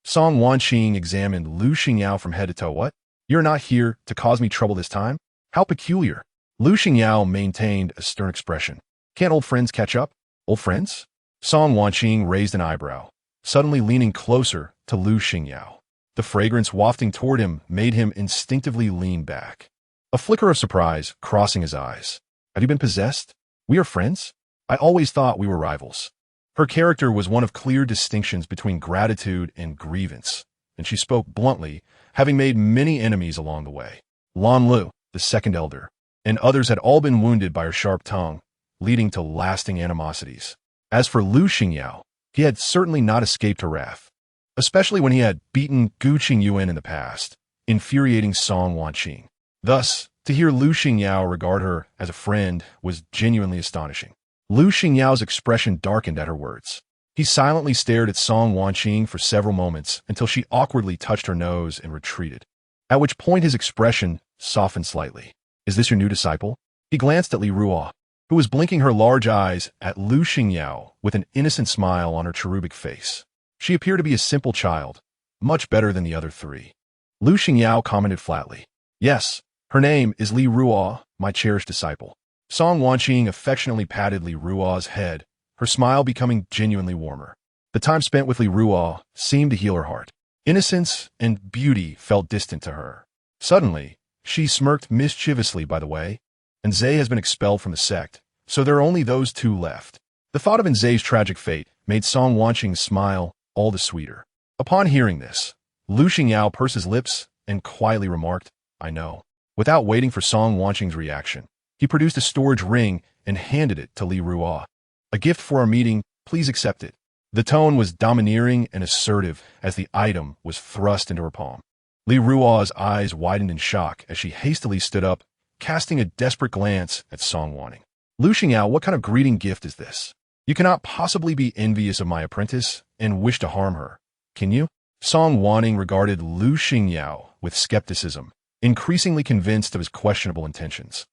Song Wanning examined Lu Xingyao from head to toe. What? You're not here to cause me trouble this time? How peculiar. Lu Xingyao maintained a stern expression. Can't old friends catch up? Old friends? Song Wanning raised an eyebrow, suddenly leaning closer to Lu Xingyao. The fragrance wafting toward him made him instinctively lean back. A flicker of surprise crossing his eyes. Have you been possessed? We are friends? I always thought we were rivals. Her character was one of clear distinctions between gratitude and grievance, and she spoke bluntly, having made many enemies along the way. Lan Lu, the second elder, and others had all been wounded by her sharp tongue, leading to lasting animosities. As for Lu Xingyao, he had certainly not escaped her wrath, especially when he had beaten Gu Qingyuan in the past, infuriating Song Wanning. Thus, to hear Lu Xingyao regard her as a friend was genuinely astonishing. Lu Xingyao's expression darkened at her words. He silently stared at Song Wanning for several moments until she awkwardly touched her nose and retreated, at which point his expression softened slightly. Is this your new disciple? He glanced at Li Ruo, who was blinking her large eyes at Lu Xingyao with an innocent smile on her cherubic face. She appeared to be a simple child, much better than the other 3. Lu Xingyao commented flatly. Yes, her name is Li Ruo, my cherished disciple. Song Wanning affectionately patted Li Ruo's head, her smile becoming genuinely warmer. The time spent with Li Ruo seemed to heal her heart. Innocence and beauty felt distant to her. Suddenly, she smirked mischievously, by the way, and Zhe has been expelled from the sect, so there are only those 2 left. The thought of Nze's tragic fate made Song Wanching's smile all the sweeter. Upon hearing this, Lu Xingyao pursed his lips and quietly remarked, I know. Without waiting for Song Wanching's reaction, he produced a storage ring and handed it to Li Ruo. A gift for our meeting, please accept it. The tone was domineering and assertive as the item was thrust into her palm. Li Ruo's eyes widened in shock as she hastily stood up, casting a desperate glance at Song Wanning. Lu Xingyao, what kind of greeting gift is this? You cannot possibly be envious of my apprentice and wish to harm her, can you? Song Wanning regarded Lu Xingyao with skepticism, increasingly convinced of his questionable intentions.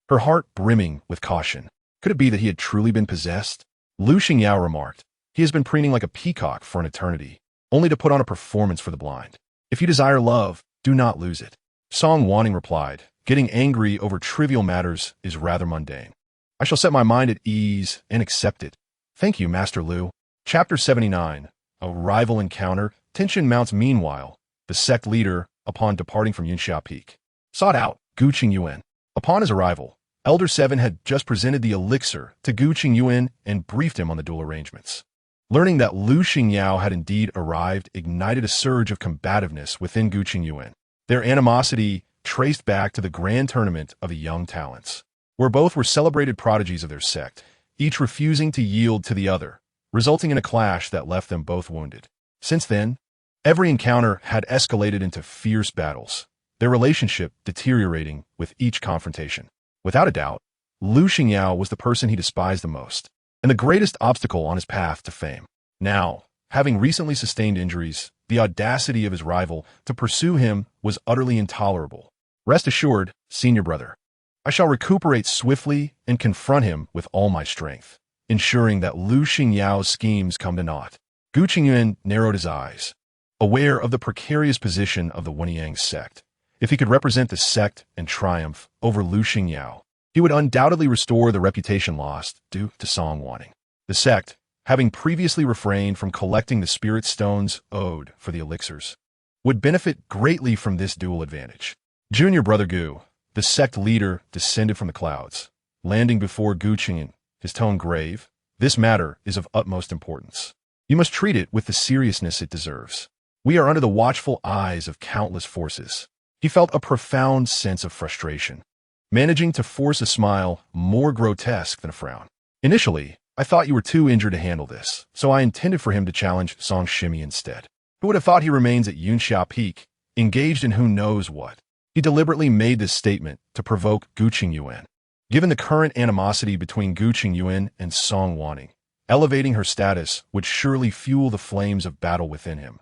Her heart brimming with caution. Could it be that he had truly been possessed? Lu Xingyao remarked, he has been preening like a peacock for an eternity, only to put on a performance for the blind. If you desire love, do not lose it. Song Wanning replied, getting angry over trivial matters is rather mundane. I shall set my mind at ease and accept it. Thank you, Master Lu. Chapter 79. A rival encounter. Tension mounts meanwhile. The sect leader, upon departing from Yinshao Peak, sought out Gu Qingyuan. Upon his arrival, Elder 7 had just presented the elixir to Gu Qingyuan and briefed him on the duel arrangements. Learning that Lu Xingyao had indeed arrived ignited a surge of combativeness within Gu Qingyuan. Their animosity traced back to the grand tournament of the young talents, where both were celebrated prodigies of their sect, each refusing to yield to the other, resulting in a clash that left them both wounded. Since then, every encounter had escalated into fierce battles, their relationship deteriorating with each confrontation. Without a doubt, Lu Xingyao was the person he despised the most, and the greatest obstacle on his path to fame. Now, having recently sustained injuries, the audacity of his rival to pursue him was utterly intolerable. Rest assured, senior brother, I shall recuperate swiftly and confront him with all my strength, ensuring that Lu Xingyao's schemes come to naught. Gu Qingyuan narrowed his eyes, aware of the precarious position of the Wanyang sect. If he could represent the sect and triumph over Lu Xingyao, he would undoubtedly restore the reputation lost due to Song Wanning. The sect, having previously refrained from collecting the spirit stones owed for the elixirs, would benefit greatly from this dual advantage. Junior Brother Gu, the sect leader, descended from the clouds, landing before Gu Qingyuan, his tone grave. This matter is of utmost importance. You must treat it with the seriousness it deserves. We are under the watchful eyes of countless forces. He felt a profound sense of frustration, managing to force a smile more grotesque than a frown. Initially, I thought you were too injured to handle this, so I intended for him to challenge Song Shimi instead. Who would have thought he remains at Yunxia Peak, engaged in who knows what? He deliberately made this statement to provoke Gu Qingyuan. Given the current animosity between Gu Qingyuan and Song Wanning, elevating her status would surely fuel the flames of battle within him,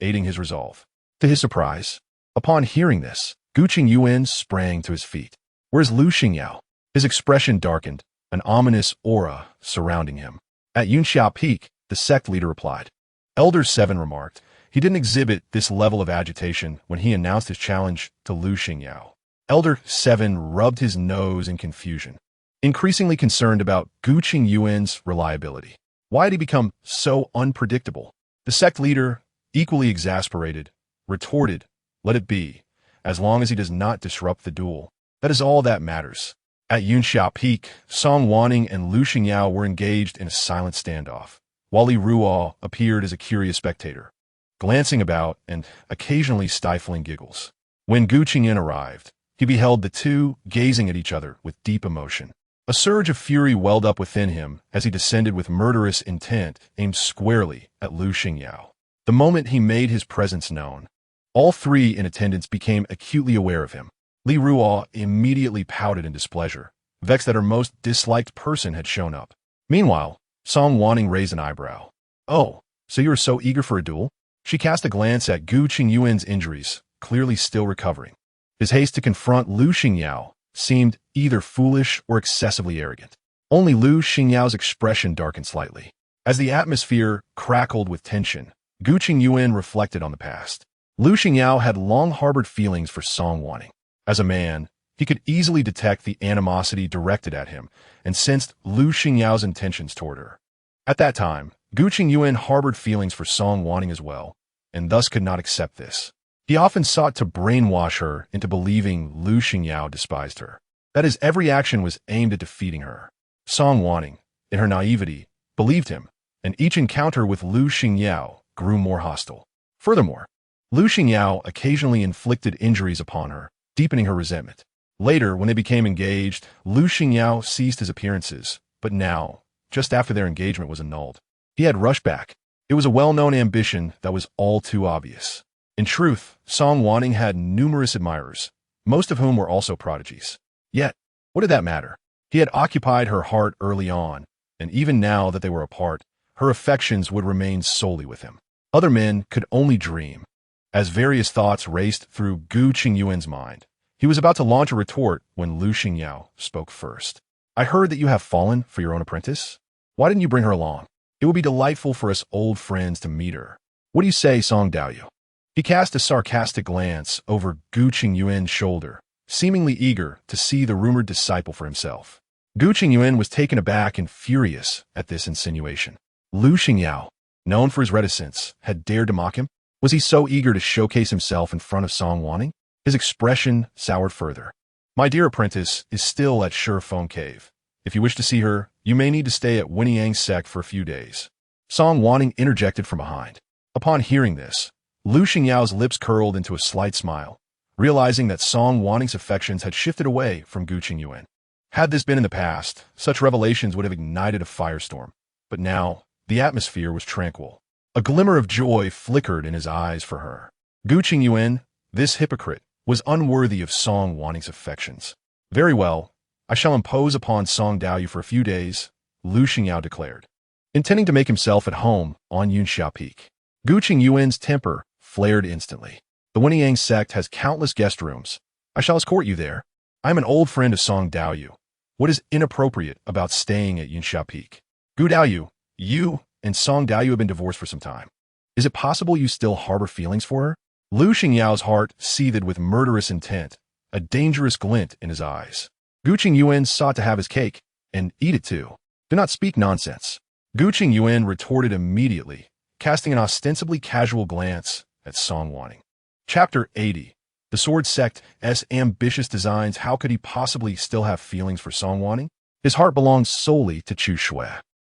aiding his resolve. To his surprise, upon hearing this, Gu Qingyuan sprang to his feet. Where's Lu Xingyao? His expression darkened, an ominous aura surrounding him. At Yunxia Peak, the sect leader replied. Elder 7 remarked, he didn't exhibit this level of agitation when he announced his challenge to Lu Xingyao. Elder 7 rubbed his nose in confusion, increasingly concerned about Gu Qingyuan's reliability. Why had he become so unpredictable? The sect leader, equally exasperated, retorted, let it be, as long as he does not disrupt the duel. That is all that matters. At Yunxia Peak, Song Wanning and Lu Xingyao were engaged in a silent standoff, while Li Ruo appeared as a curious spectator, glancing about and occasionally stifling giggles. When Gu Qingyuan arrived, he beheld the two gazing at each other with deep emotion. A surge of fury welled up within him as he descended with murderous intent aimed squarely at Lu Xingyao. The moment he made his presence known, all three in attendance became acutely aware of him. Li Ruo immediately pouted in displeasure, vexed that her most disliked person had shown up. Meanwhile, Song Wanning raised an eyebrow. Oh, so you are so eager for a duel? She cast a glance at Gu Qingyuan's injuries, clearly still recovering. His haste to confront Lu Xingyao seemed either foolish or excessively arrogant. Only Lu Xingyao's expression darkened slightly. As the atmosphere crackled with tension, Gu Qingyuan reflected on the past. Lu Xingyao had long harbored feelings for Song Wanning. As a man, he could easily detect the animosity directed at him and sensed Lu Xingyao's intentions toward her. At that time, Gu Qingyuan harbored feelings for Song Wanning as well, and thus could not accept this. He often sought to brainwash her into believing Lu Xingyao despised her, that his every action was aimed at defeating her. Song Wanning, in her naivety, believed him, and each encounter with Lu Xingyao grew more hostile. Furthermore, Lu Xingyao occasionally inflicted injuries upon her, deepening her resentment. Later, when they became engaged, Lu Xingyao ceased his appearances, but now, just after their engagement was annulled, he had rushed back. It was a well-known ambition that was all too obvious. In truth, Song Wanning had numerous admirers, most of whom were also prodigies. Yet, what did that matter? He had occupied her heart early on, and even now that they were apart, her affections would remain solely with him. Other men could only dream. As various thoughts raced through Gu Qingyuan's mind, he was about to launch a retort when Lu Xingyao spoke first. I heard that you have fallen for your own apprentice. Why didn't you bring her along? It would be delightful for us old friends to meet her. What do you say, Song Daoyu? He cast a sarcastic glance over Gu Qingyuan's shoulder, seemingly eager to see the rumored disciple for himself. Gu Qingyuan was taken aback and furious at this insinuation. Lu Xingyao, known for his reticence, had dared to mock him? Was he so eager to showcase himself in front of Song Wanning? His expression soured further. My dear apprentice is still at Shifeng Cave. If you wish to see her, you may need to stay at Wanyang Sect for a few days. Song Wanning interjected from behind. Upon hearing this, Lu Xingyao's lips curled into a slight smile, realizing that Song Wanning's affections had shifted away from Gu Qingyuan. Had this been in the past, such revelations would have ignited a firestorm. But now, the atmosphere was tranquil. A glimmer of joy flickered in his eyes for her. Gu Qingyuan, this hypocrite, was unworthy of Song Wanning's affections. Very well, I shall impose upon Song Daoyu for a few days, Lu Xingyao declared, intending to make himself at home on Yunxia Peak. Gu Qingyuan's temper flared instantly. The Wanyang sect has countless guest rooms. I shall escort you there. I am an old friend of Song Daoyu. What is inappropriate about staying at Yinxia Peak? Gu Daoyu, you and Song Daoyu have been divorced for some time. Is it possible you still harbor feelings for her? Lu Xingyao's heart seethed with murderous intent, a dangerous glint in his eyes. Gu Qingyuan sought to have his cake, and eat it too. Do not speak nonsense. Gu Qingyuan retorted immediately, casting an ostensibly casual glance at Song Wanning. Chapter 80. The Sword Sect's ambitious designs. How could he possibly still have feelings for Song Wanning? His heart belonged solely to Chu Shui.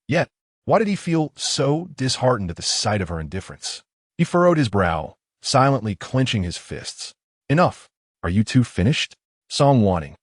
Yet, why did he feel so disheartened at the sight of her indifference? He furrowed his brow, silently clenching his fists. Enough. Are you two finished? Song Wanning,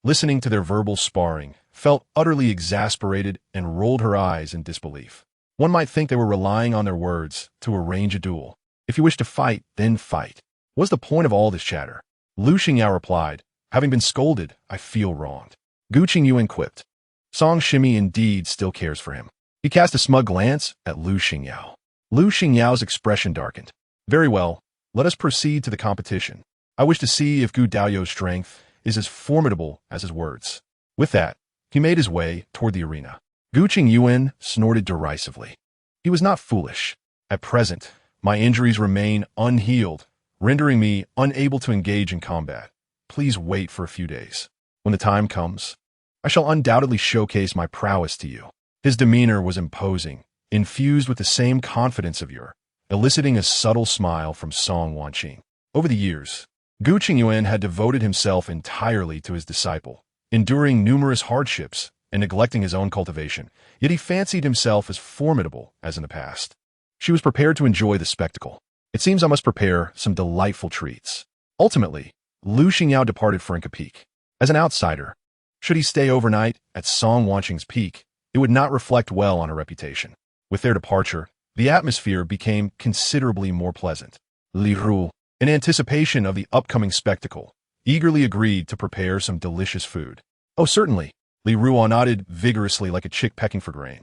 listening to their verbal sparring, felt utterly exasperated and rolled her eyes in disbelief. One might think they were relying on their words to arrange a duel. If you wish to fight, then fight. What's the point of all this chatter? Lu Xingyao replied, having been scolded, I feel wronged. Gu Qingyuan quipped. Song Shimi indeed still cares for him. He cast a smug glance at Lu Xingyao. Lu Xingyao's expression darkened. Very well, let us proceed to the competition. I wish to see if Gu Daoyu's strength is as formidable as his words. With that, he made his way toward the arena. Gu Qingyuan snorted derisively. He was not foolish. At present, my injuries remain unhealed, rendering me unable to engage in combat. Please wait for a few days. When the time comes, I shall undoubtedly showcase my prowess to you. His demeanor was imposing, infused with the same confidence of yore, eliciting a subtle smile from Song Wanqing. Over the years, Gu Qingyuan had devoted himself entirely to his disciple, enduring numerous hardships and neglecting his own cultivation, yet he fancied himself as formidable as in the past. She was prepared to enjoy the spectacle. It seems I must prepare some delightful treats. Ultimately, Lu Xingyao departed for Inca Peak. As an outsider, should he stay overnight at Song Wanqing's peak, it would not reflect well on her reputation. With their departure, the atmosphere became considerably more pleasant. Li Ru, in anticipation of the upcoming spectacle, eagerly agreed to prepare some delicious food. Oh, certainly, Li Ru nodded vigorously like a chick pecking for grain.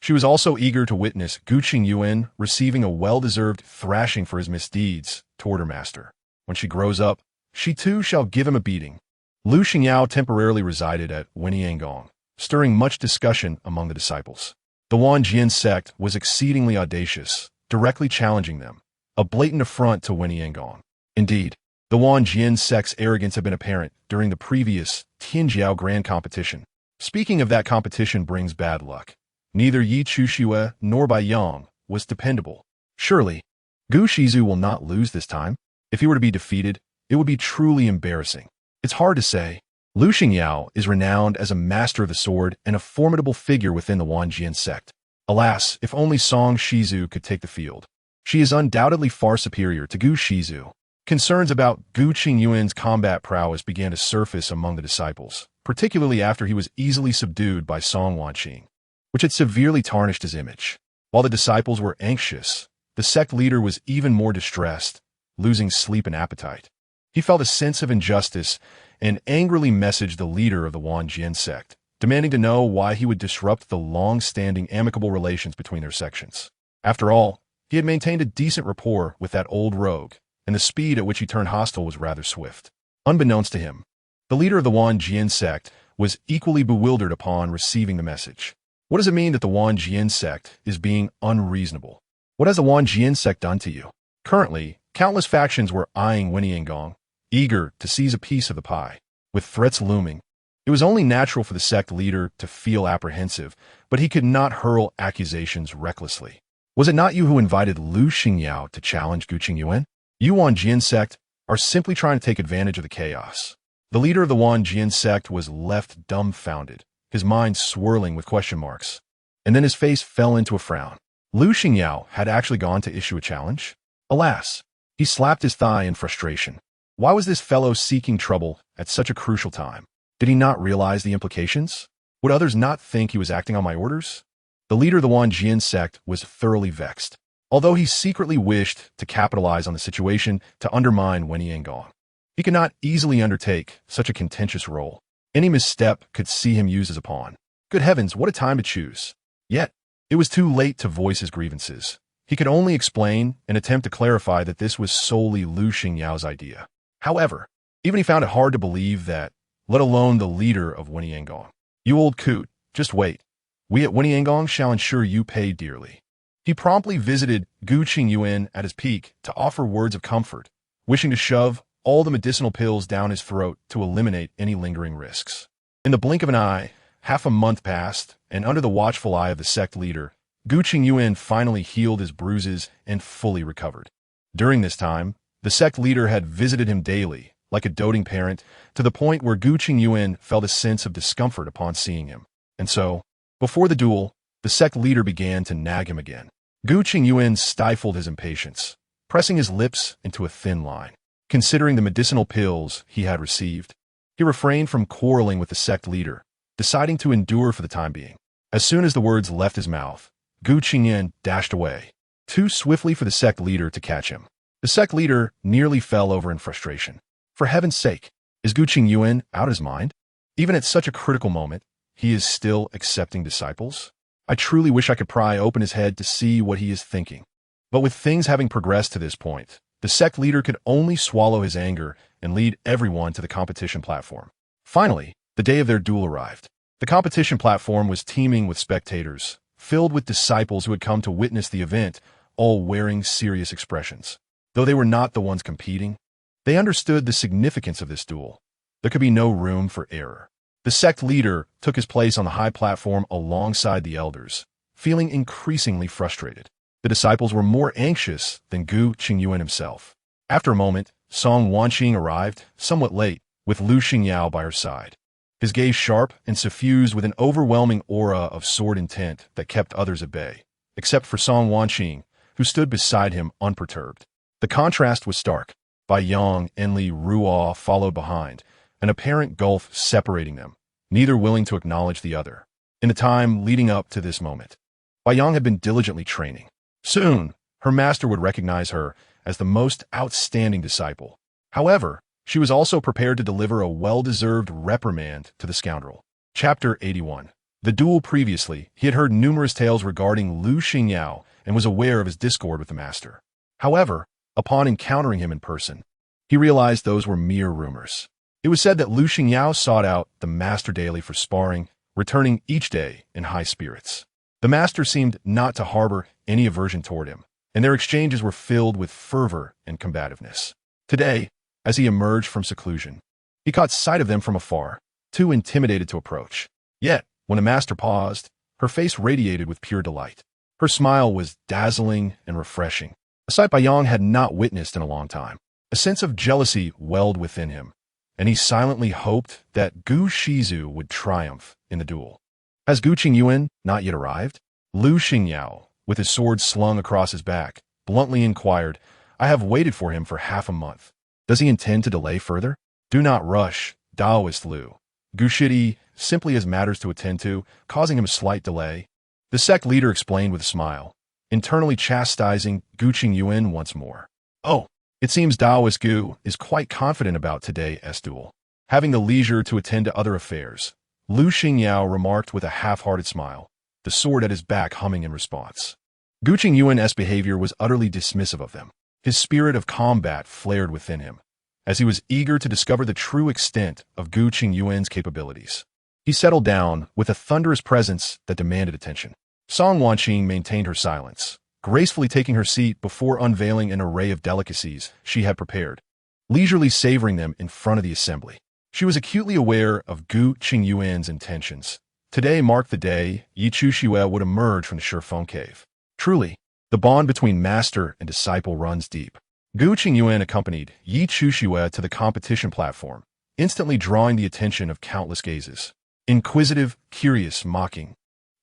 She was also eager to witness Gu Qingyuan receiving a well-deserved thrashing for his misdeeds toward her master. When she grows up, she too shall give him a beating. Lu Xingyao temporarily resided at Weniangong, stirring much discussion among the disciples. The Wanjian sect was exceedingly audacious, directly challenging them, a blatant affront to Weniangong. Indeed, the Wanjian sect's arrogance had been apparent during the previous Tianjiao Grand Competition. Speaking of that competition brings bad luck. Neither Yi Chuxue nor Bai Yang was dependable. Surely, Gu Shizu will not lose this time. If he were to be defeated, it would be truly embarrassing. It's hard to say. Lu Xingyao is renowned as a master of the sword and a formidable figure within the Wanjian sect. Alas, if only Song Shizu could take the field. She is undoubtedly far superior to Gu Shizu. Concerns about Gu Qingyuan's combat prowess began to surface among the disciples, particularly after he was easily subdued by Song Wanqing, which had severely tarnished his image. While the disciples were anxious, the sect leader was even more distressed, losing sleep and appetite. He felt a sense of injustice and angrily messaged the leader of the Wanjian sect, demanding to know why he would disrupt the long-standing amicable relations between their sections. After all, he had maintained a decent rapport with that old rogue, and the speed at which he turned hostile was rather swift. Unbeknownst to him, the leader of the Wanjian sect was equally bewildered upon receiving the message. What does it mean that the Wanjian sect is being unreasonable? What has the Wanjian sect done to you? Currently, countless factions were eyeing Weniangong, eager to seize a piece of the pie. With threats looming, it was only natural for the sect leader to feel apprehensive, but he could not hurl accusations recklessly. Was it not you who invited Lu Xingyao to challenge Gu Qingyuan? You Wanjian sect are simply trying to take advantage of the chaos. The leader of the Wanjian sect was left dumbfounded, his mind swirling with question marks. And then his face fell into a frown. Lu Xingyao had actually gone to issue a challenge? Alas, he slapped his thigh in frustration. Why was this fellow seeking trouble at such a crucial time? Did he not realize the implications? Would others not think he was acting on my orders? The leader of the Wanjian sect was thoroughly vexed, although he secretly wished to capitalize on the situation to undermine Weniangong. He could not easily undertake such a contentious role. Any misstep could see him used as a pawn. Good heavens, what a time to choose. Yet, it was too late to voice his grievances. He could only explain and attempt to clarify that this was solely Lu Xingyao's idea. However, even he found it hard to believe that let alone the leader of Weniangong. You old coot, just wait. We at Weniangong shall ensure you pay dearly. He promptly visited Gu Qingyuan at his peak to offer words of comfort, wishing to shove all the medicinal pills down his throat to eliminate any lingering risks. In the blink of an eye, half a month passed, and under the watchful eye of the sect leader, Gu Qingyuan finally healed his bruises and fully recovered. During this time, the sect leader had visited him daily, like a doting parent, to the point where Gu Qingyuan felt a sense of discomfort upon seeing him. And so, before the duel, the sect leader began to nag him again. Gu Qingyuan stifled his impatience, pressing his lips into a thin line. Considering the medicinal pills he had received, he refrained from quarreling with the sect leader, deciding to endure for the time being. As soon as the words left his mouth, Gu Qingyuan dashed away, too swiftly for the sect leader to catch him. The sect leader nearly fell over in frustration. For heaven's sake, is Gu Qingyuan out of his mind? Even at such a critical moment, he is still accepting disciples? I truly wish I could pry open his head to see what he is thinking. But with things having progressed to this point, the sect leader could only swallow his anger and lead everyone to the competition platform. Finally, the day of their duel arrived. The competition platform was teeming with spectators, filled with disciples who had come to witness the event, all wearing serious expressions. Though they were not the ones competing, they understood the significance of this duel. There could be no room for error. The sect leader took his place on the high platform alongside the elders, feeling increasingly frustrated. The disciples were more anxious than Gu Qingyuan himself. After a moment, Song Wanning arrived, somewhat late, with Lu Xingyao by her side. His gaze sharp and suffused with an overwhelming aura of sword intent that kept others at bay, except for Song Wanning, who stood beside him unperturbed. The contrast was stark. Bai Yang and Li Ruo followed behind, an apparent gulf separating them, neither willing to acknowledge the other. In the time leading up to this moment, Bai Yang had been diligently training. Soon, her master would recognize her as the most outstanding disciple. However, she was also prepared to deliver a well-deserved reprimand to the scoundrel. Chapter 81. The duel. Previously, he had heard numerous tales regarding Lu Xingyao and was aware of his discord with the master. However, upon encountering him in person, he realized those were mere rumors. It was said that Lu Xingyao sought out the master daily for sparring, returning each day in high spirits. The master seemed not to harbor any aversion toward him, and their exchanges were filled with fervor and combativeness. Today, as he emerged from seclusion, he caught sight of them from afar, too intimidated to approach. Yet, when the master paused, her face radiated with pure delight. Her smile was dazzling and refreshing, a sight Bai Yang had not witnessed in a long time. A sense of jealousy welled within him, and he silently hoped that Gu Shizu would triumph in the duel. Has Gu Qingyuan not yet arrived? Lu Xingyao, with his sword slung across his back, bluntly inquired, I have waited for him for half a month. Does he intend to delay further? Do not rush, Taoist Lu. Gu Shidi simply has matters to attend to, causing him a slight delay. The sect leader explained with a smile, internally chastising Gu Qingyuan once more. Oh, it seems Taoist Gu is quite confident about today's duel, having the leisure to attend to other affairs. Lu Xingyao remarked with a half-hearted smile, the sword at his back humming in response. Gu Qingyuan's behavior was utterly dismissive of them. His spirit of combat flared within him, as he was eager to discover the true extent of Gu Qingyuan's capabilities. He settled down with a thunderous presence that demanded attention. Song Wanning maintained her silence, gracefully taking her seat before unveiling an array of delicacies she had prepared, leisurely savoring them in front of the assembly. She was acutely aware of Gu Qingyuan's intentions. Today marked the day Yi Chushue would emerge from the Shifeng cave. Truly, the bond between master and disciple runs deep. Gu Qingyuan accompanied Yi Chushue to the competition platform, instantly drawing the attention of countless gazes. Inquisitive, curious, mocking,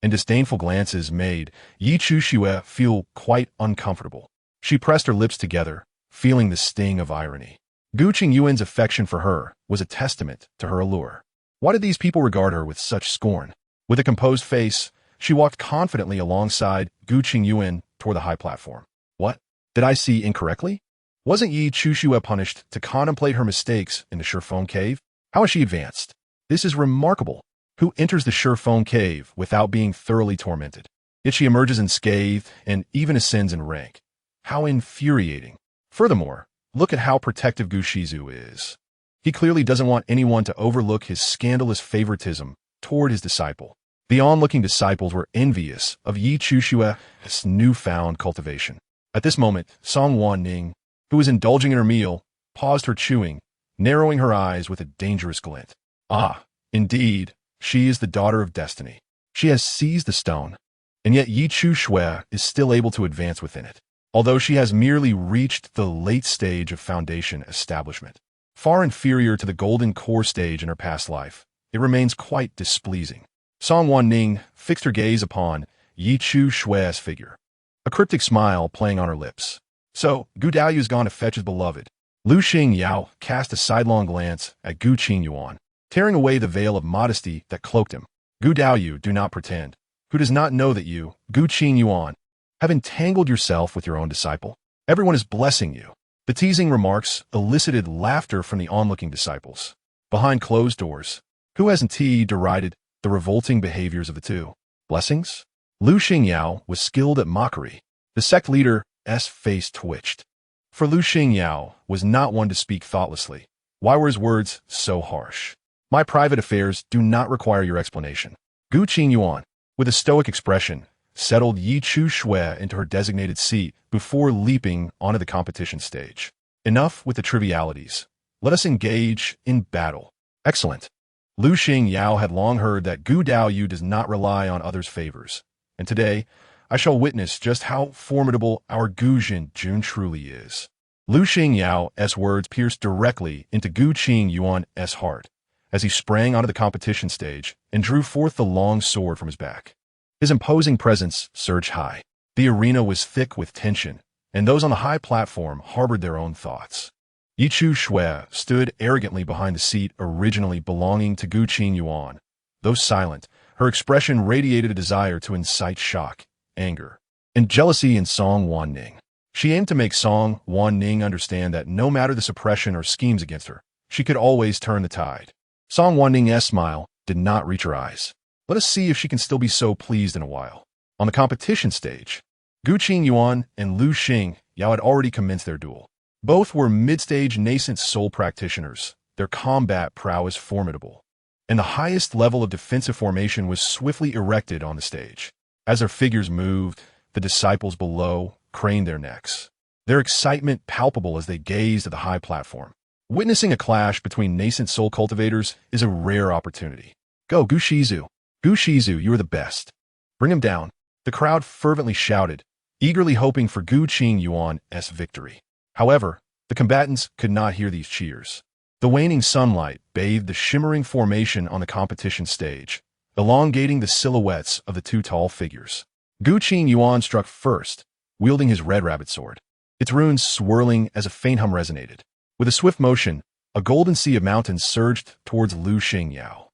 and disdainful glances made Yi Chushue feel quite uncomfortable. She pressed her lips together, feeling the sting of irony. Gu Qingyuan's affection for her was a testament to her allure. Why did these people regard her with such scorn? With a composed face, she walked confidently alongside Gu Qingyuan toward the high platform. What? Did I see incorrectly? Wasn't Yi Chushue punished to contemplate her mistakes in the Shifeng cave? How has she advanced? This is remarkable. Who enters the Shifeng cave without being thoroughly tormented? Yet she emerges unscathed and even ascends in rank. How infuriating. Furthermore, look at how protective Gu Shizu is. He clearly doesn't want anyone to overlook his scandalous favoritism toward his disciple. The onlooking disciples were envious of Yi Chushua's newfound cultivation. At this moment, Song Wanning, who was indulging in her meal, paused her chewing, narrowing her eyes with a dangerous glint. Ah, indeed, she is the daughter of destiny. She has seized the stone, and yet Yi Chushue is still able to advance within it. Although she has merely reached the late stage of foundation establishment, far inferior to the golden core stage in her past life, it remains quite displeasing. Song Wanning fixed her gaze upon Yi Chushue's figure, a cryptic smile playing on her lips. So, Gu Daoyu's gone to fetch his beloved. Lu Xingyao cast a sidelong glance at Gu Qingyuan, tearing away the veil of modesty that cloaked him. Gu Daoyu, do not pretend. Who does not know that you, Gu Qingyuan, have entangled yourself with your own disciple? Everyone is blessing you. The teasing remarks elicited laughter from the onlooking disciples. Behind closed doors, who hasn't derided the revolting behaviors of the two? Blessings? Lu Xingyao was skilled at mockery. The sect leader's face twitched. For Lu Xingyao was not one to speak thoughtlessly. Why were his words so harsh? My private affairs do not require your explanation. Gu Qingyuan, with a stoic expression, settled Yi Chushue into her designated seat before leaping onto the competition stage. Enough with the trivialities. Let us engage in battle. Excellent. Lu Xingyao had long heard that Gu Daoyu does not rely on others' favors, and today I shall witness just how formidable our Gu Jun truly is. Lu Xingyao's words pierced directly into Gu Qingyuan's heart as he sprang onto the competition stage and drew forth the long sword from his back. His imposing presence surged high. The arena was thick with tension, and those on the high platform harbored their own thoughts. Yi Chushue stood arrogantly behind the seat originally belonging to Gu Qingyuan. Though silent, her expression radiated a desire to incite shock, anger, and jealousy in Song Wanning. She aimed to make Song Wanning understand that no matter the suppression or schemes against her, she could always turn the tide. Song Wanning's smile did not reach her eyes. Let us see if she can still be so pleased in a while. On the competition stage, Gu Qingyuan and Lu Xingyao had already commenced their duel. Both were mid-stage nascent soul practitioners, their combat prowess formidable, and the highest level of defensive formation was swiftly erected on the stage. As their figures moved, the disciples below craned their necks, their excitement palpable as they gazed at the high platform. Witnessing a clash between nascent soul cultivators is a rare opportunity. Go, Gu Shizu! Gu Shizu, you are the best. Bring him down. The crowd fervently shouted, eagerly hoping for Gu Qingyuan's victory. However, the combatants could not hear these cheers. The waning sunlight bathed the shimmering formation on the competition stage, elongating the silhouettes of the two tall figures. Gu Qingyuan struck first, wielding his red rabbit sword, its runes swirling as a faint hum resonated. With a swift motion, a golden sea of mountains surged towards Lu Xingyao.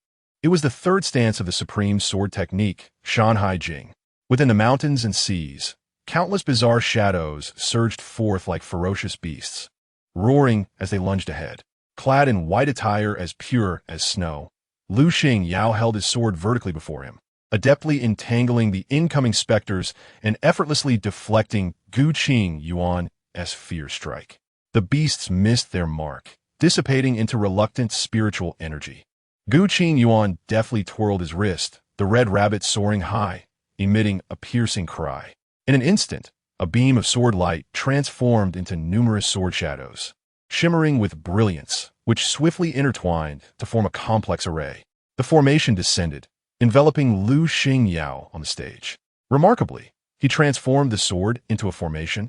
It was the third stance of the supreme sword technique, Shanhai Jing. Within the mountains and seas, countless bizarre shadows surged forth like ferocious beasts, roaring as they lunged ahead. Clad in white attire as pure as snow, Lu Xingyao held his sword vertically before him, adeptly entangling the incoming specters and effortlessly deflecting Gu Qingyuan's fierce strike. The beasts missed their mark, dissipating into reluctant spiritual energy. Gu Qingyuan deftly twirled his wrist, the red rabbit soaring high, emitting a piercing cry. In an instant, a beam of sword light transformed into numerous sword shadows, shimmering with brilliance, which swiftly intertwined to form a complex array. The formation descended, enveloping Lu Xingyao on the stage. Remarkably, he transformed the sword into a formation.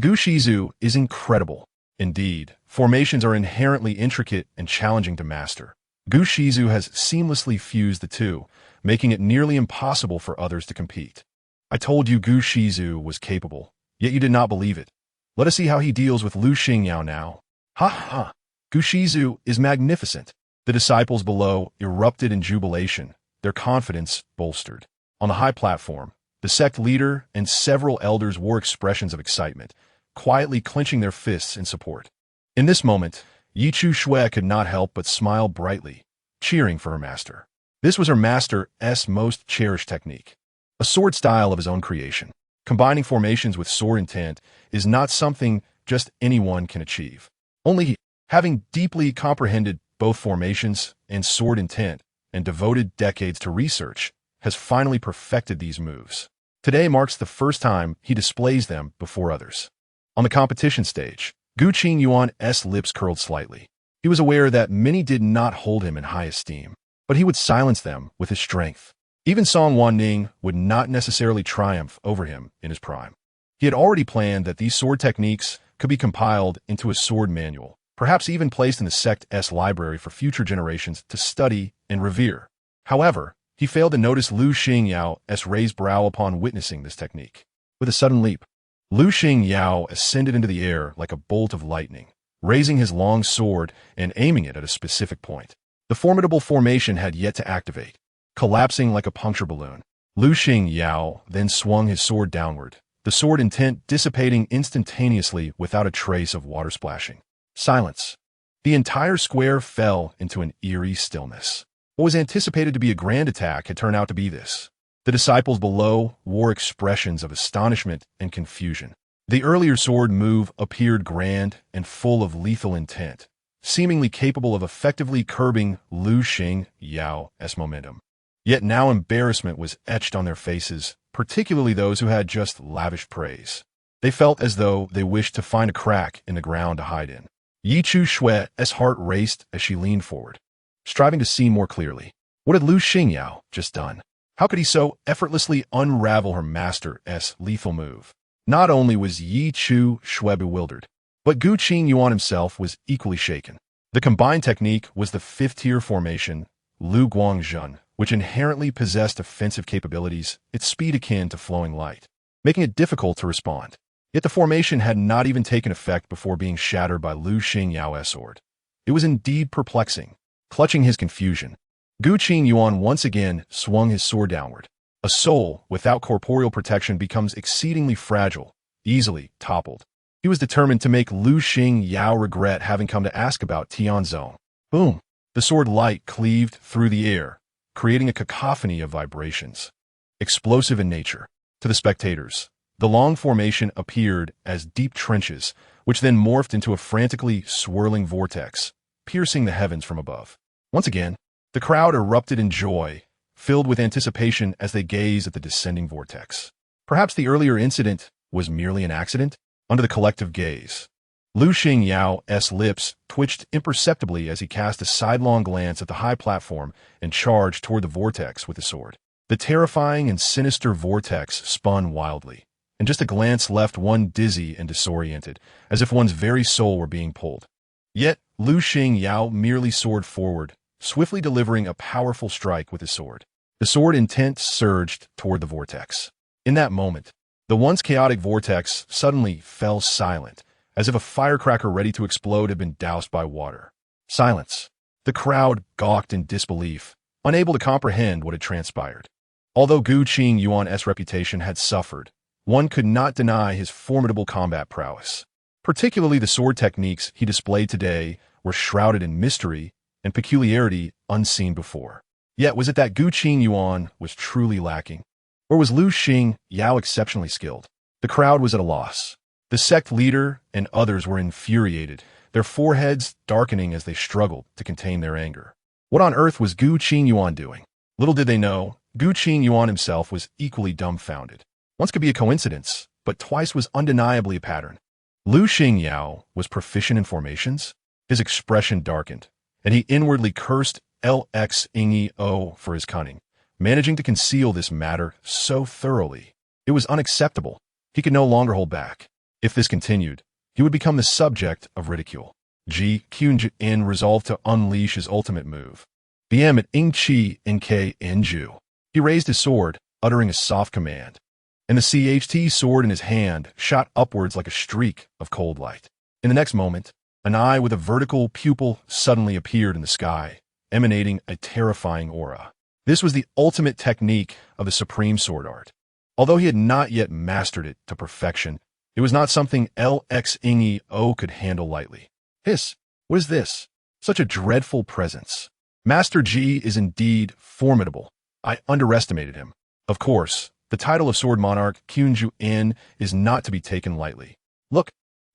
Gu Shizu is incredible. Indeed, formations are inherently intricate and challenging to master. Gu Shizu has seamlessly fused the two, making it nearly impossible for others to compete. I told you Gu Shizu was capable, yet you did not believe it. Let us see how he deals with Lu Xingyao now. Ha ha! Gu Shizu is magnificent. The disciples below erupted in jubilation, their confidence bolstered. On the high platform, the sect leader and several elders wore expressions of excitement, quietly clenching their fists in support. In this moment, Yi Chushue could not help but smile brightly, cheering for her master. This was her master's most cherished technique, a sword style of his own creation. Combining formations with sword intent is not something just anyone can achieve. Only he. Having deeply comprehended both formations and sword intent and devoted decades to research, has finally perfected these moves. Today marks the first time he displays them before others. On the competition stage, Gu Qingyuan's lips curled slightly. He was aware that many did not hold him in high esteem, but he would silence them with his strength. Even Song Wanning would not necessarily triumph over him in his prime. He had already planned that these sword techniques could be compiled into a sword manual, perhaps even placed in the sect's library for future generations to study and revere. However, he failed to notice Lu Xingyao's raised brow upon witnessing this technique. With a sudden leap, Lu Xingyao ascended into the air like a bolt of lightning, raising his long sword and aiming it at a specific point. The formidable formation had yet to activate. Collapsing like a puncture balloon, Lu Xingyao then swung his sword downward, the sword intent dissipating instantaneously without a trace of water splashing. Silence. The entire square fell into an eerie stillness. What was anticipated to be a grand attack had turned out to be this. The disciples below wore expressions of astonishment and confusion. The earlier sword move appeared grand and full of lethal intent, seemingly capable of effectively curbing Lu Xingyao's momentum. Yet now embarrassment was etched on their faces, particularly those who had just lavished praise. They felt as though they wished to find a crack in the ground to hide in. Yi Chu Shue's heart raced as she leaned forward, striving to see more clearly. What had Lu Xingyao just done? How could he so effortlessly unravel her master's lethal move? Not only was Yi Chu Shui bewildered, but Gu Qingyuan himself was equally shaken. The combined technique was the fifth-tier formation, Lu Guangzhen, which inherently possessed offensive capabilities, its speed akin to flowing light, making it difficult to respond. Yet the formation had not even taken effect before being shattered by Lu Xingyao's sword. It was indeed perplexing. Clutching his confusion, Gu Qingyuan once again swung his sword downward. A soul without corporeal protection becomes exceedingly fragile, easily toppled. He was determined to make Lu Xingyao regret having come to ask about Tianzong. Boom! The sword light cleaved through the air, creating a cacophony of vibrations. Explosive in nature. To the spectators, the long formation appeared as deep trenches, which then morphed into a frantically swirling vortex, piercing the heavens from above. Once again, the crowd erupted in joy, filled with anticipation as they gazed at the descending vortex. Perhaps the earlier incident was merely an accident? Under the collective gaze, Lu Xingyao's lips twitched imperceptibly as he cast a sidelong glance at the high platform and charged toward the vortex with his sword. The terrifying and sinister vortex spun wildly, and just a glance left one dizzy and disoriented, as if one's very soul were being pulled. Yet, Lu Xingyao merely soared forward, swiftly delivering a powerful strike with his sword. The sword intent surged toward the vortex. In that moment, the once chaotic vortex suddenly fell silent, as if a firecracker ready to explode had been doused by water. Silence. The crowd gawked in disbelief, unable to comprehend what had transpired. Although Gu Qingyuan's reputation had suffered, one could not deny his formidable combat prowess. Particularly the sword techniques he displayed today were shrouded in mystery and peculiarity unseen before. Yet was it that Gu Qingyuan was truly lacking? Or was Lu Xingyao exceptionally skilled? The crowd was at a loss. The sect leader and others were infuriated, their foreheads darkening as they struggled to contain their anger. What on earth was Gu Qingyuan doing? Little did they know, Gu Qingyuan himself was equally dumbfounded. Once could be a coincidence, but twice was undeniably a pattern. Lu Xingyao was proficient in formations. His expression darkened, and he inwardly cursed Lxingyo for his cunning, managing to conceal this matter so thoroughly. It was unacceptable. He could no longer hold back. If this continued, he would become the subject of ridicule. Ji Qunjin resolved to unleash his ultimate move. BM at Ingqi Nk Nju. He raised his sword, uttering a soft command, and the CHT sword in his hand shot upwards like a streak of cold light. In the next moment, an eye with a vertical pupil suddenly appeared in the sky, emanating a terrifying aura. This was the ultimate technique of the supreme sword art. Although he had not yet mastered it to perfection, it was not something Lxingyo could handle lightly. Hiss, what is this? Such a dreadful presence. Master Ji is indeed formidable. I underestimated him. Of course, the title of Sword Monarch Qunjin is not to be taken lightly. Look,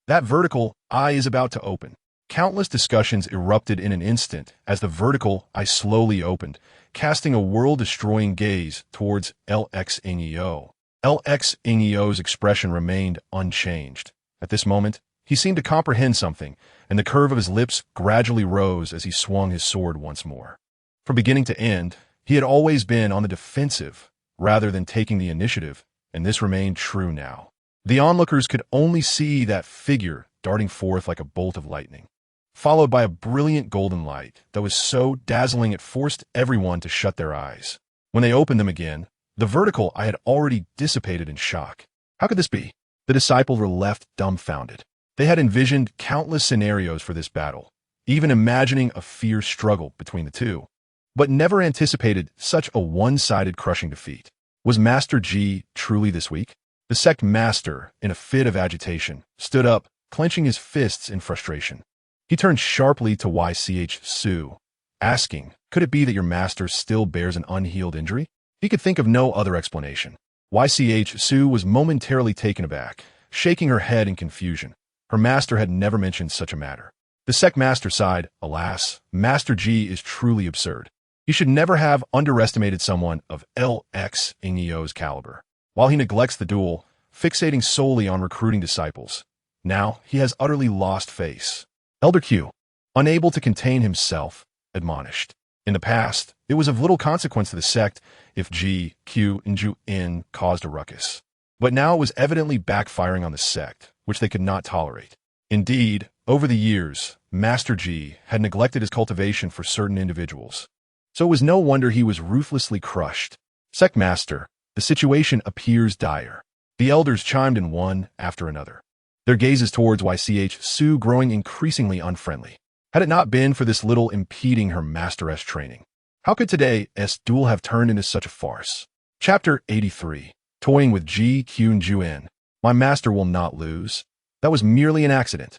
that vertical eye is about to open. Countless discussions erupted in an instant as the vertical eye slowly opened, casting a world-destroying gaze towards LXNEO. LXNEO's expression remained unchanged. At this moment, he seemed to comprehend something, and the curve of his lips gradually rose as he swung his sword once more. From beginning to end, he had always been on the defensive, rather than taking the initiative, and this remained true now. The onlookers could only see that figure darting forth like a bolt of lightning, followed by a brilliant golden light that was so dazzling it forced everyone to shut their eyes. When they opened them again, the vertical eye had already dissipated in shock. How could this be? The disciples were left dumbfounded. They had envisioned countless scenarios for this battle, even imagining a fierce struggle between the two, but never anticipated such a one-sided crushing defeat. Was Master G truly this weak? The sect master, in a fit of agitation, stood up, clenching his fists in frustration. He turned sharply to YCH Su, asking, could it be that your master still bears an unhealed injury? He could think of no other explanation. YCH Su was momentarily taken aback, shaking her head in confusion. Her master had never mentioned such a matter. The sect master sighed, alas, Master G is truly absurd. He should never have underestimated someone of LXNEO's caliber. While he neglects the duel, fixating solely on recruiting disciples, now he has utterly lost face. Elder Q, unable to contain himself, admonished. In the past, it was of little consequence to the sect if G, Q, and Ju In caused a ruckus. But now it was evidently backfiring on the sect, which they could not tolerate. Indeed, over the years, Master G had neglected his cultivation for certain individuals. So it was no wonder he was ruthlessly crushed. Sect Master, the situation appears dire. The elders chimed in one after another, their gazes towards YCH Su growing increasingly unfriendly. Had it not been for this little impeding her masteress training, how could today's duel have turned into such a farce? Chapter 83. Toying with G, Q, and Ju In. My master will not lose. That was merely an accident.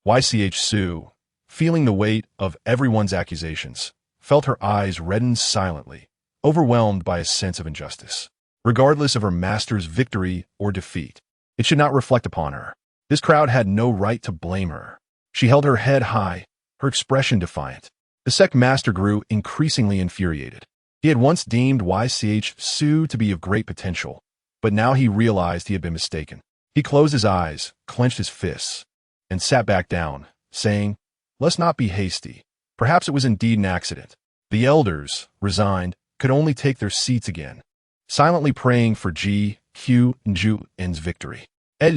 YCH Su, feeling the weight of everyone's accusations, felt her eyes redden silently, overwhelmed by a sense of injustice. Regardless of her master's victory or defeat, it should not reflect upon her. This crowd had no right to blame her. She held her head high, her expression defiant. The sect master grew increasingly infuriated. He had once deemed YCH Su to be of great potential, but now he realized he had been mistaken. He closed his eyes, clenched his fists, and sat back down, saying, let's not be hasty. Perhaps it was indeed an accident. The elders, resigned, could only take their seats again, silently praying for G, Q, and Ju In's victory. On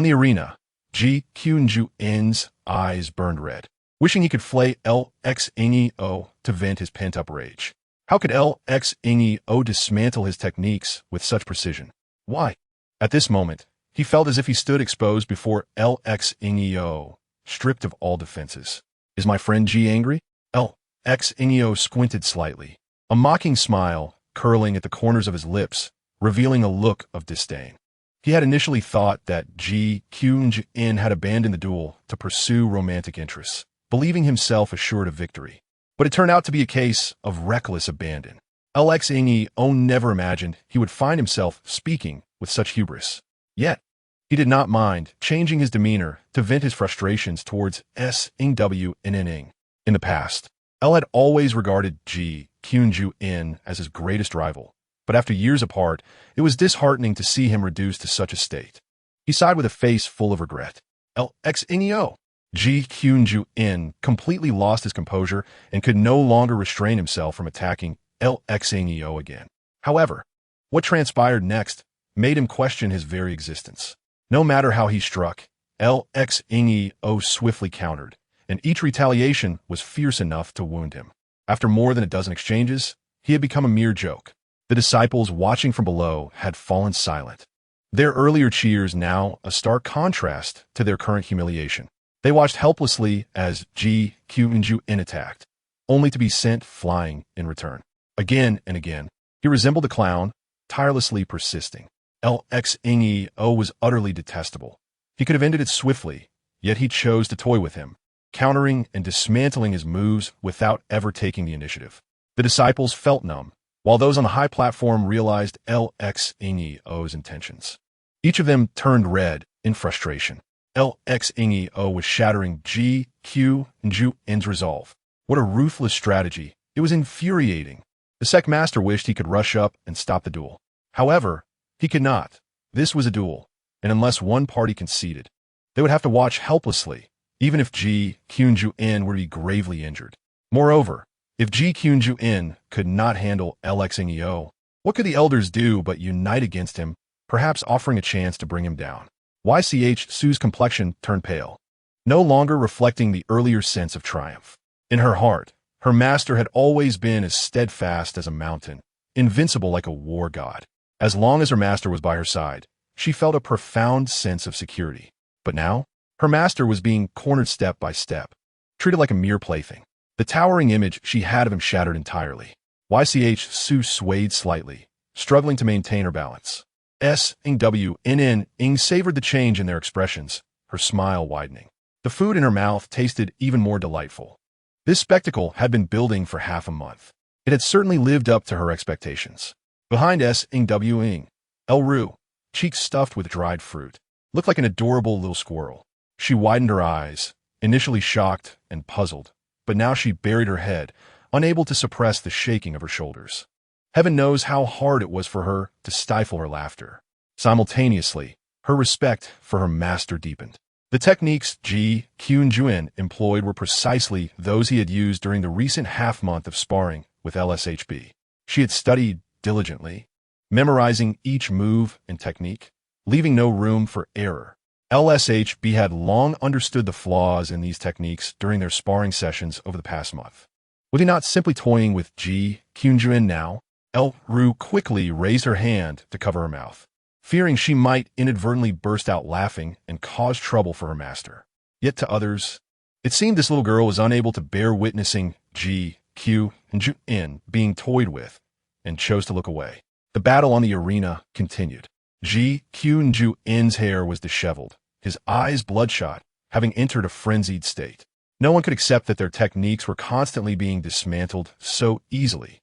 the arena, G, Q, and Ju In's eyes burned red, wishing he could flay LXNEO to vent his pent-up rage. How could LXNEO dismantle his techniques with such precision? Why? At this moment, he felt as if he stood exposed before LXNEO, stripped of all defenses. Is my friend G angry? LXNEO squinted slightly, a mocking smile curling at the corners of his lips, revealing a look of disdain. He had initially thought that G, Q, and Ju In had abandoned the duel to pursue romantic interests, believing himself assured of victory. But it turned out to be a case of reckless abandon. LXNEO never imagined he would find himself speaking with such hubris. Yet, he did not mind changing his demeanor to vent his frustrations towards SNW and NN. In the past, L had always regarded G, Q, and Ju In as his greatest rival, but after years apart, it was disheartening to see him reduced to such a state. He sighed with a face full of regret. LXNEO. G, Q, and Ju In completely lost his composure and could no longer restrain himself from attacking LXNEO again. However, what transpired next made him question his very existence. No matter how he struck, LXNEO swiftly countered, and each retaliation was fierce enough to wound him. After more than a dozen exchanges, he had become a mere joke. The disciples watching from below had fallen silent, their earlier cheers now a stark contrast to their current humiliation. They watched helplessly as G, Q, and Ju In attacked, only to be sent flying in return. Again and again, he resembled a clown, tirelessly persisting. LXNEO was utterly detestable. He could have ended it swiftly, yet he chose to toy with him, countering and dismantling his moves without ever taking the initiative. The disciples felt numb, while those on the high platform realized LXNEO's intentions. Each of them turned red, in frustration. LXNEO was shattering G, Q, and Ju In's resolve. What a ruthless strategy. It was infuriating. The Sect Master wished he could rush up and stop the duel. However, he could not. This was a duel, and unless one party conceded, they would have to watch helplessly, even if G, Q, and Ju In were to be gravely injured. Moreover, if G, Q, and Ju In could not handle LXNEO, what could the elders do but unite against him, perhaps offering a chance to bring him down? YCH Su's complexion turned pale, no longer reflecting the earlier sense of triumph. In her heart, her master had always been as steadfast as a mountain, invincible like a war god. As long as her master was by her side, she felt a profound sense of security. But now, her master was being cornered step by step, treated like a mere plaything. The towering image she had of him shattered entirely. YCH Su swayed slightly, struggling to maintain her balance. Ing savored the change in their expressions, her smile widening. The food in her mouth tasted even more delightful. This spectacle had been building for half a month. It had certainly lived up to her expectations. Behind Ing, El Ru, cheeks stuffed with dried fruit, looked like an adorable little squirrel. She widened her eyes, initially shocked and puzzled, but now she buried her head, unable to suppress the shaking of her shoulders. Heaven knows how hard it was for her to stifle her laughter. Simultaneously, her respect for her master deepened. The techniques G, Q, and Juin employed were precisely those he had used during the recent half-month of sparring with LSHB. She had studied diligently, memorizing each move and technique, leaving no room for error. LSHB had long understood the flaws in these techniques during their sparring sessions over the past month. Was he not simply toying with G, Q, and Juin now? El Ru quickly raised her hand to cover her mouth, fearing she might inadvertently burst out laughing and cause trouble for her master. Yet to others, it seemed this little girl was unable to bear witnessing G, Q, and Ju In being toyed with, and chose to look away. The battle on the arena continued. G, Q, and Ju In's hair was disheveled, his eyes bloodshot, having entered a frenzied state. No one could accept that their techniques were constantly being dismantled so easily.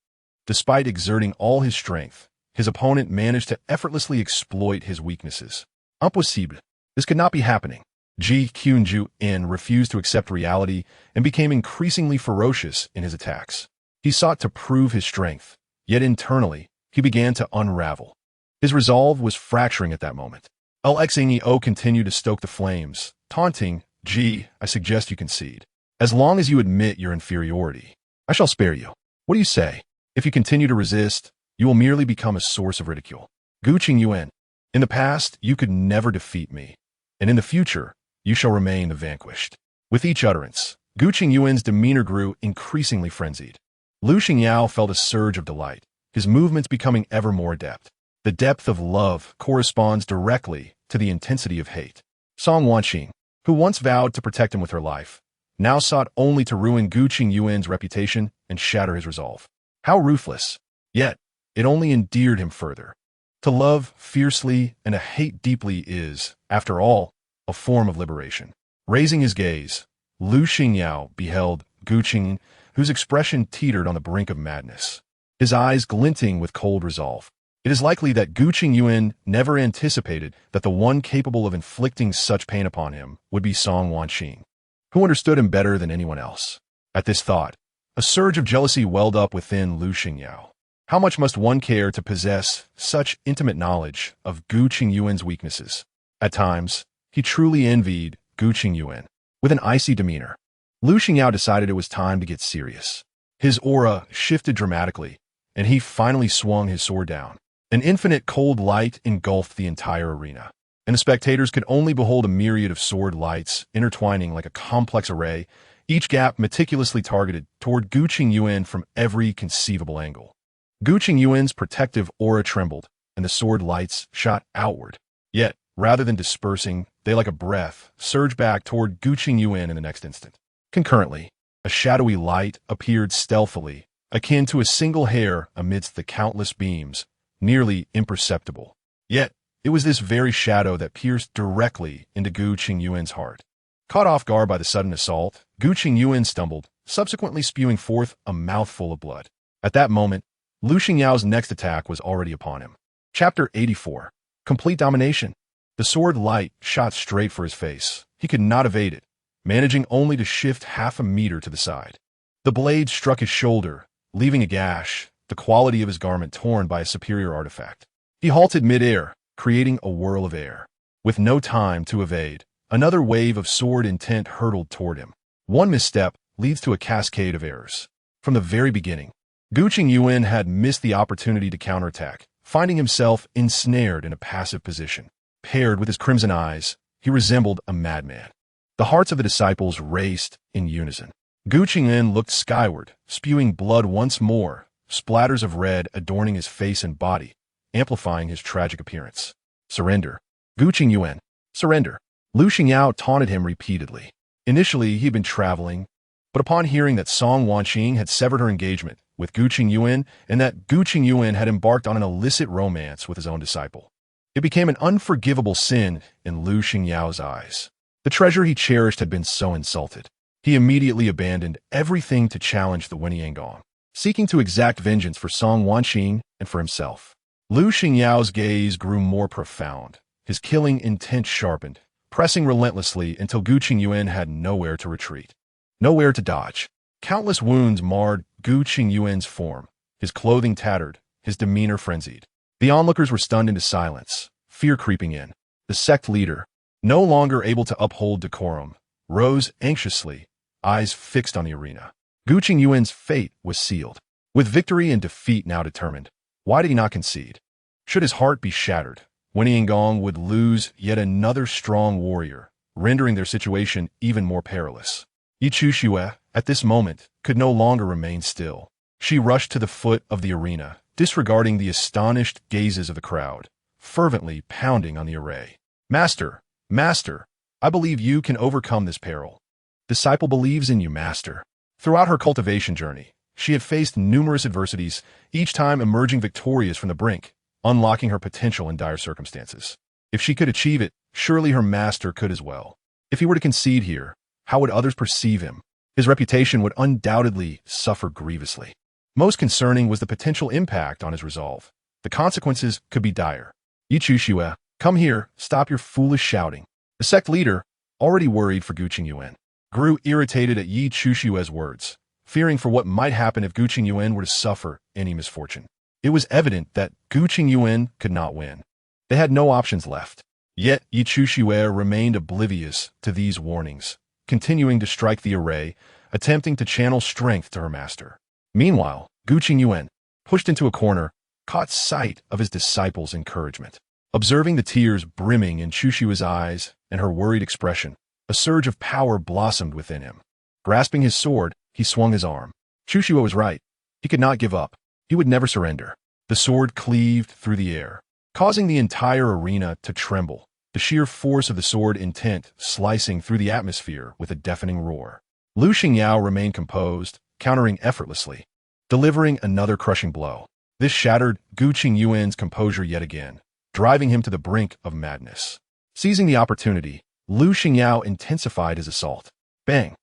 Despite exerting all his strength, his opponent managed to effortlessly exploit his weaknesses. Impossible. This could not be happening. G, Q, and Ju In refused to accept reality and became increasingly ferocious in his attacks. He sought to prove his strength, yet internally, he began to unravel. His resolve was fracturing at that moment. LXNEO continued to stoke the flames, taunting, G, I suggest you concede. As long as you admit your inferiority, I shall spare you. What do you say? If you continue to resist, you will merely become a source of ridicule. Guqing Yuan, in the past, you could never defeat me, and in the future, you shall remain the vanquished. With each utterance, Guqing Yuan's demeanor grew increasingly frenzied. Lu Xingyao felt a surge of delight, his movements becoming ever more adept. The depth of love corresponds directly to the intensity of hate. Song Wanning, who once vowed to protect him with her life, now sought only to ruin Guqing Yuan's reputation and shatter his resolve. How ruthless! Yet, it only endeared him further. To love fiercely and to hate deeply is, after all, a form of liberation. Raising his gaze, Lu Xingyao beheld Guqing, whose expression teetered on the brink of madness, his eyes glinting with cold resolve. It is likely that Guqing Yuan never anticipated that the one capable of inflicting such pain upon him would be Song Wanning, who understood him better than anyone else. At this thought, a surge of jealousy welled up within Lu Xingyao. How much must one care to possess such intimate knowledge of Guqing Yuan's weaknesses? At times, he truly envied Guqing Yuan. With an icy demeanor, Lu Xingyao decided it was time to get serious. His aura shifted dramatically, and he finally swung his sword down. An infinite cold light engulfed the entire arena, and the spectators could only behold a myriad of sword lights intertwining like a complex array, each gap meticulously targeted toward Guqing Yuan from every conceivable angle. Guqing Yuan's protective aura trembled, and the sword lights shot outward. Yet, rather than dispersing, they like a breath surged back toward Guqing Yuan in the next instant. Concurrently, a shadowy light appeared stealthily, akin to a single hair amidst the countless beams, nearly imperceptible. Yet, it was this very shadow that pierced directly into Guqing Yuan's heart. Caught off guard by the sudden assault, Guqing Yuan stumbled, subsequently spewing forth a mouthful of blood. At that moment, Lu Xingyao's next attack was already upon him. Chapter 84. Complete Domination. The sword light shot straight for his face. He could not evade it, managing only to shift half a meter to the side. The blade struck his shoulder, leaving a gash, the quality of his garment torn by a superior artifact. He halted mid-air, creating a whirl of air. With no time to evade, another wave of sword intent hurtled toward him. One misstep leads to a cascade of errors. From the very beginning, Guqing Yuan had missed the opportunity to counterattack, finding himself ensnared in a passive position. Paired with his crimson eyes, he resembled a madman. The hearts of the disciples raced in unison. Guqing Yuan looked skyward, spewing blood once more, splatters of red adorning his face and body, amplifying his tragic appearance. Surrender. Guqing Yuan, surrender. Lu Xingyao taunted him repeatedly. Initially, he'd been traveling, but upon hearing that Song Wanning had severed her engagement with Guqing Yuan and that Guqing Yuan had embarked on an illicit romance with his own disciple, it became an unforgivable sin in Lu Xingyao's eyes. The treasure he cherished had been so insulted. He immediately abandoned everything to challenge the Wenniangong, seeking to exact vengeance for Song Wanning and for himself. Lu Xingyao's gaze grew more profound, his killing intent sharpened, pressing relentlessly until Guqing Yuan had nowhere to retreat, nowhere to dodge. Countless wounds marred Guqing Yuan's form, his clothing tattered, his demeanor frenzied. The onlookers were stunned into silence, fear creeping in. The sect leader, no longer able to uphold decorum, rose anxiously, eyes fixed on the arena. Guqing Yuan's fate was sealed. With victory and defeat now determined, why did he not concede? Should his heart be shattered, Wenniangong would lose yet another strong warrior, rendering their situation even more perilous. Yi Chuxue, at this moment, could no longer remain still. She rushed to the foot of the arena, disregarding the astonished gazes of the crowd, fervently pounding on the array. Master, Master, I believe you can overcome this peril. Disciple believes in you, Master. Throughout her cultivation journey, she had faced numerous adversities, each time emerging victorious from the brink, unlocking her potential in dire circumstances. If she could achieve it, surely her master could as well. If he were to concede here, how would others perceive him? His reputation would undoubtedly suffer grievously. Most concerning was the potential impact on his resolve. The consequences could be dire. Yi Chuxue, come here, stop your foolish shouting. The sect leader, already worried for Guqing Yuan, grew irritated at Yi Chuxue's words, fearing for what might happen if Guqing Yuan were to suffer any misfortune. It was evident that Guqing Yuan could not win. They had no options left. Yet Yi Chuxue remained oblivious to these warnings, continuing to strike the array, attempting to channel strength to her master. Meanwhile, Guqing Yuan, pushed into a corner, caught sight of his disciple's encouragement. Observing the tears brimming in Chuxue's eyes and her worried expression, a surge of power blossomed within him. Grasping his sword, he swung his arm. Chuxue was right. He could not give up. He would never surrender. The sword cleaved through the air, causing the entire arena to tremble, the sheer force of the sword intent slicing through the atmosphere with a deafening roar. Lu Xingyao remained composed, countering effortlessly, delivering another crushing blow. This shattered Guqing Yuan's composure yet again, driving him to the brink of madness. Seizing the opportunity, Lu Xingyao intensified his assault. Bang!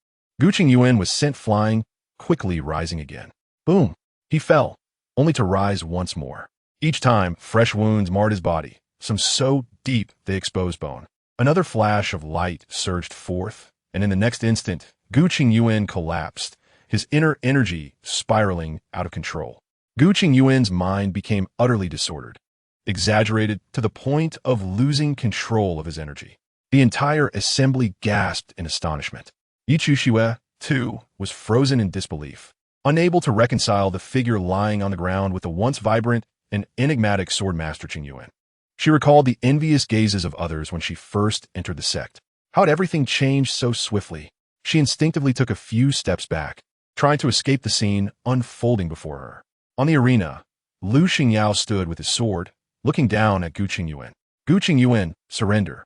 Guqing Yuan was sent flying, quickly rising again. Boom! He fell, only to rise once more. Each time, fresh wounds marred his body, some so deep they exposed bone. Another flash of light surged forth, and in the next instant, Guqing Yuan collapsed, his inner energy spiraling out of control. Guqing Yuan's mind became utterly disordered, exaggerated to the point of losing control of his energy. The entire assembly gasped in astonishment. Yi Chuxue, too, was frozen in disbelief, unable to reconcile the figure lying on the ground with the once vibrant and enigmatic swordmaster Qing Yuan. She recalled the envious gazes of others when she first entered the sect. How had everything changed so swiftly? She instinctively took a few steps back, trying to escape the scene unfolding before her. On the arena, Lu Xingyao stood with his sword, looking down at Guqing Yuan. Guqing Yuan, surrender.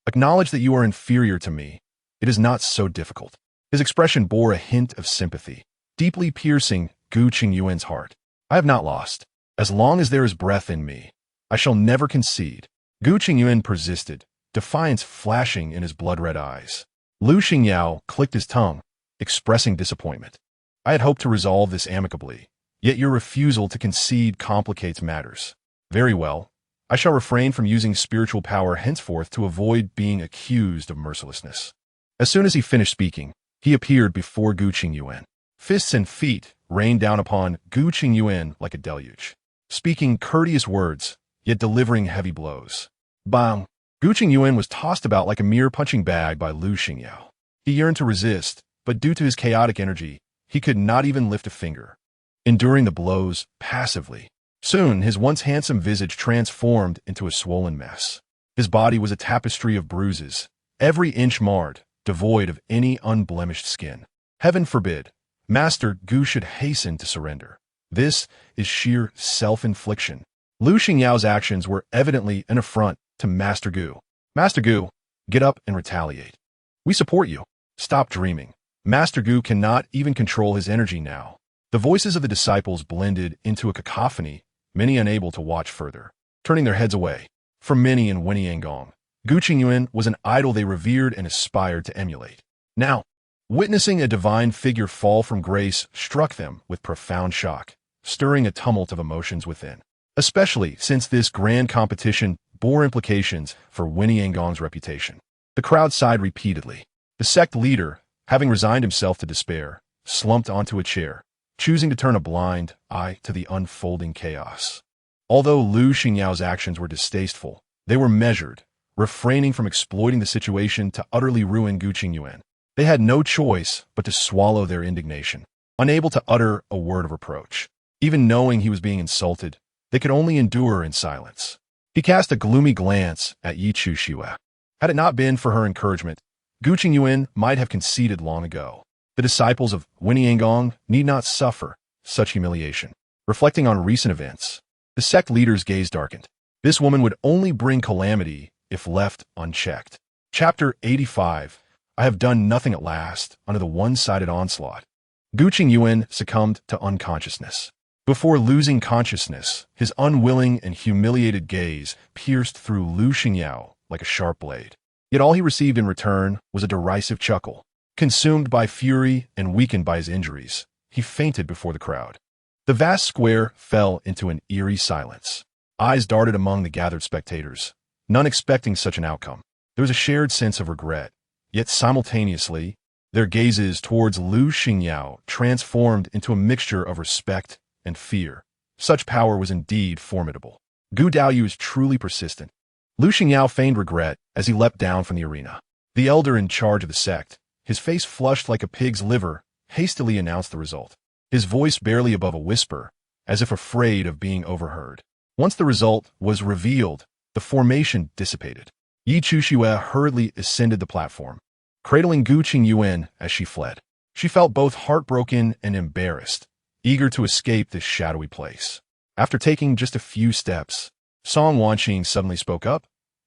Acknowledge that you are inferior to me. It is not so difficult. His expression bore a hint of sympathy, deeply piercing Guqing Yuan's heart. I have not lost. As long as there is breath in me, I shall never concede. Guqing Yuan persisted, defiance flashing in his blood-red eyes. Lu Xingyao clicked his tongue, expressing disappointment. I had hoped to resolve this amicably, yet your refusal to concede complicates matters. Very well, I shall refrain from using spiritual power henceforth to avoid being accused of mercilessness. As soon as he finished speaking, he appeared before Gu Qingyuan. Fists and feet rained down upon Gu Qingyuan like a deluge, speaking courteous words, yet delivering heavy blows. Bang! Gu Qingyuan was tossed about like a mere punching bag by Lu Xingyao. He yearned to resist, but due to his chaotic energy, he could not even lift a finger, enduring the blows passively. Soon, his once handsome visage transformed into a swollen mess. His body was a tapestry of bruises, every inch marred, devoid of any unblemished skin. Heaven forbid, Master Gu should hasten to surrender. This is sheer self-infliction. Lu Xingyao's actions were evidently an affront to Master Gu. Master Gu, get up and retaliate. We support you. Stop dreaming. Master Gu cannot even control his energy now. The voices of the disciples blended into a cacophony, many unable to watch further, turning their heads away. For many in Wenyangong, Gu Qingyuan was an idol they revered and aspired to emulate. Now, witnessing a divine figure fall from grace struck them with profound shock, stirring a tumult of emotions within, especially since this grand competition bore implications for Wenyangong's reputation. The crowd sighed repeatedly. The sect leader, having resigned himself to despair, slumped onto a chair, choosing to turn a blind eye to the unfolding chaos. Although Lu Xingyao's actions were distasteful, they were measured, refraining from exploiting the situation to utterly ruin Gu Qingyuan. They had no choice but to swallow their indignation, unable to utter a word of reproach. Even knowing he was being insulted, they could only endure in silence. He cast a gloomy glance at Yi Chu Xue. Had it not been for her encouragement, Gu Qingyuan might have conceded long ago. The disciples of Wenyangong need not suffer such humiliation. Reflecting on recent events, the sect leader's gaze darkened. This woman would only bring calamity if left unchecked. Chapter 85. I have done nothing at last under the one-sided onslaught. Gu Qingyuan succumbed to unconsciousness. Before losing consciousness, his unwilling and humiliated gaze pierced through Lu Xingyao like a sharp blade. Yet all he received in return was a derisive chuckle. Consumed by fury and weakened by his injuries, he fainted before the crowd. The vast square fell into an eerie silence. Eyes darted among the gathered spectators, none expecting such an outcome. There was a shared sense of regret, yet simultaneously, their gazes towards Lu Xingyao transformed into a mixture of respect and fear. Such power was indeed formidable. Gu Daoyu is truly persistent. Lu Xingyao feigned regret as he leapt down from the arena. The elder in charge of the sect, his face flushed like a pig's liver, hastily announced the result, his voice barely above a whisper, as if afraid of being overheard. Once the result was revealed, the formation dissipated. Yi Chu Xue hurriedly ascended the platform, cradling Gu Qingyuan as she fled. She felt both heartbroken and embarrassed, eager to escape this shadowy place. After taking just a few steps, Song Wanning suddenly spoke up.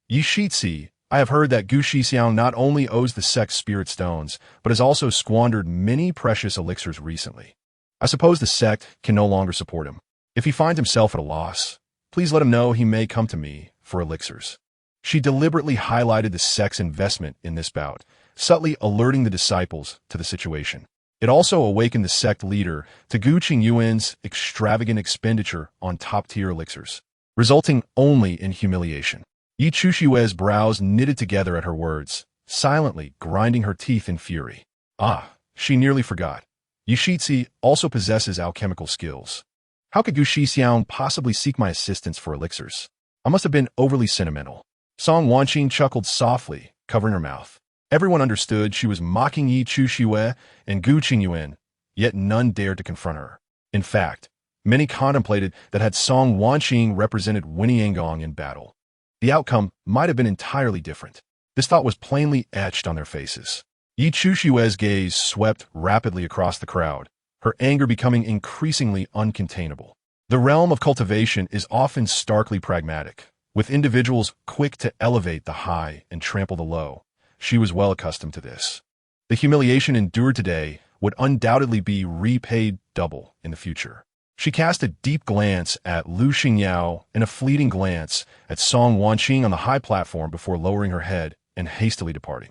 Yi Shixi, I have heard that Gu Shixiang not only owes the sect's spirit stones, but has also squandered many precious elixirs recently. I suppose the sect can no longer support him. If he finds himself at a loss, please let him know he may come to me for elixirs. She deliberately highlighted the sect's investment in this bout, subtly alerting the disciples to the situation. It also awakened the sect leader to Gu Qingyuan's extravagant expenditure on top-tier elixirs, resulting only in humiliation. Yi Chu Xue's brows knitted together at her words, silently grinding her teeth in fury. Ah, she nearly forgot. Yi Shixi also possesses alchemical skills. How could Gu Shixiang possibly seek my assistance for elixirs? I must have been overly sentimental. Song Wanning chuckled softly, covering her mouth. Everyone understood she was mocking Yi Chu Xue and Gu Qingyuan, yet none dared to confront her. In fact, many contemplated that had Song Wanning represented Wenyangong in battle, the outcome might have been entirely different. This thought was plainly etched on their faces. Yi Chu Xue's gaze swept rapidly across the crowd, her anger becoming increasingly uncontainable. The realm of cultivation is often starkly pragmatic, with individuals quick to elevate the high and trample the low. She was well accustomed to this. The humiliation endured today would undoubtedly be repaid double in the future. She cast a deep glance at Lu Xingyao and a fleeting glance at Song Wanning on the high platform before lowering her head and hastily departing.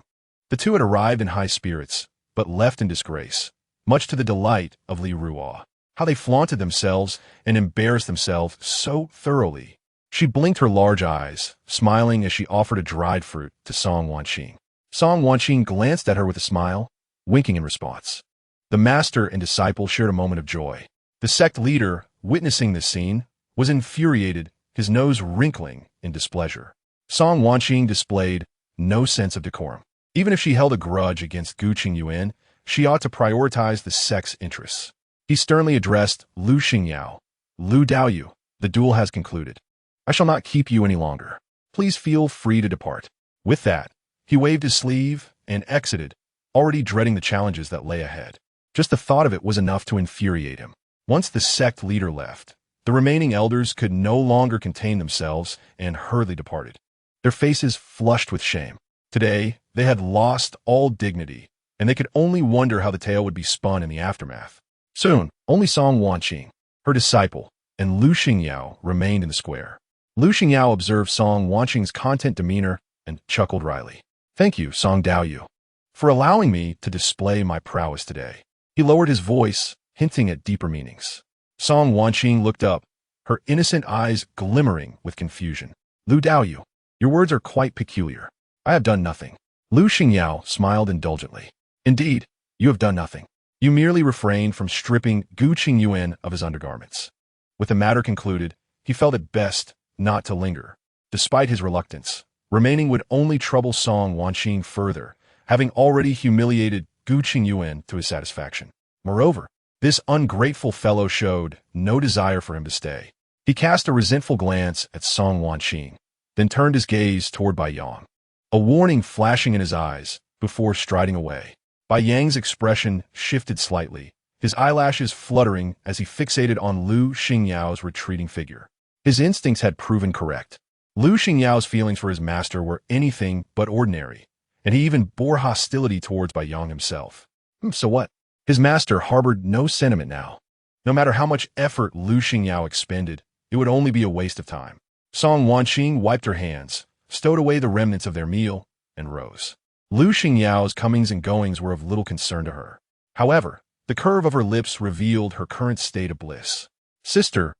The two had arrived in high spirits, but left in disgrace, much to the delight of Li Ruo. How they flaunted themselves and embarrassed themselves so thoroughly. She blinked her large eyes, smiling as she offered a dried fruit to Song Wanning. Song Wanning glanced at her with a smile, winking in response. The master and disciple shared a moment of joy. The sect leader, witnessing this scene, was infuriated, his nose wrinkling in displeasure. Song Wanning displayed no sense of decorum. Even if she held a grudge against Gu Qingyuan, she ought to prioritize the sect's interests. He sternly addressed Lu Xingyao. Lu Daoyu, the duel has concluded. I shall not keep you any longer. Please feel free to depart. With that, he waved his sleeve and exited, already dreading the challenges that lay ahead. Just the thought of it was enough to infuriate him. Once the sect leader left, the remaining elders could no longer contain themselves and hurriedly departed, their faces flushed with shame. Today, they had lost all dignity, and they could only wonder how the tale would be spun in the aftermath. Soon, only Song Wanning, her disciple, and Lu Xingyao remained in the square. Lu Xingyao observed Song Waning's content demeanor and chuckled wryly. Thank you, Song Daoyu, for allowing me to display my prowess today. He lowered his voice, hinting at deeper meanings. Song Wanning looked up, her innocent eyes glimmering with confusion. Lu Daoyu, your words are quite peculiar. I have done nothing. Lu Xingyao smiled indulgently. Indeed, you have done nothing. You merely refrained from stripping Gu Qingyuan of his undergarments. With the matter concluded, he felt it best not to linger. Despite his reluctance, remaining would only trouble Song Wanning further, having already humiliated Gu Qingyuan to his satisfaction. Moreover, this ungrateful fellow showed no desire for him to stay. He cast a resentful glance at Song Wanning, then turned his gaze toward Bai Yang, a warning flashing in his eyes before striding away. Bai Yang's expression shifted slightly, his eyelashes fluttering as he fixated on Lu Xingyao's retreating figure. His instincts had proven correct. Lu Xingyao's feelings for his master were anything but ordinary, and he even bore hostility towards Bai Yang himself. So what? His master harbored no sentiment now. No matter how much effort Lu Xingyao expended, it would only be a waste of time. Song Wanning wiped her hands, stowed away the remnants of their meal, and rose. Lu Xingyao's comings and goings were of little concern to her. However, the curve of her lips revealed her current state of bliss. Sister,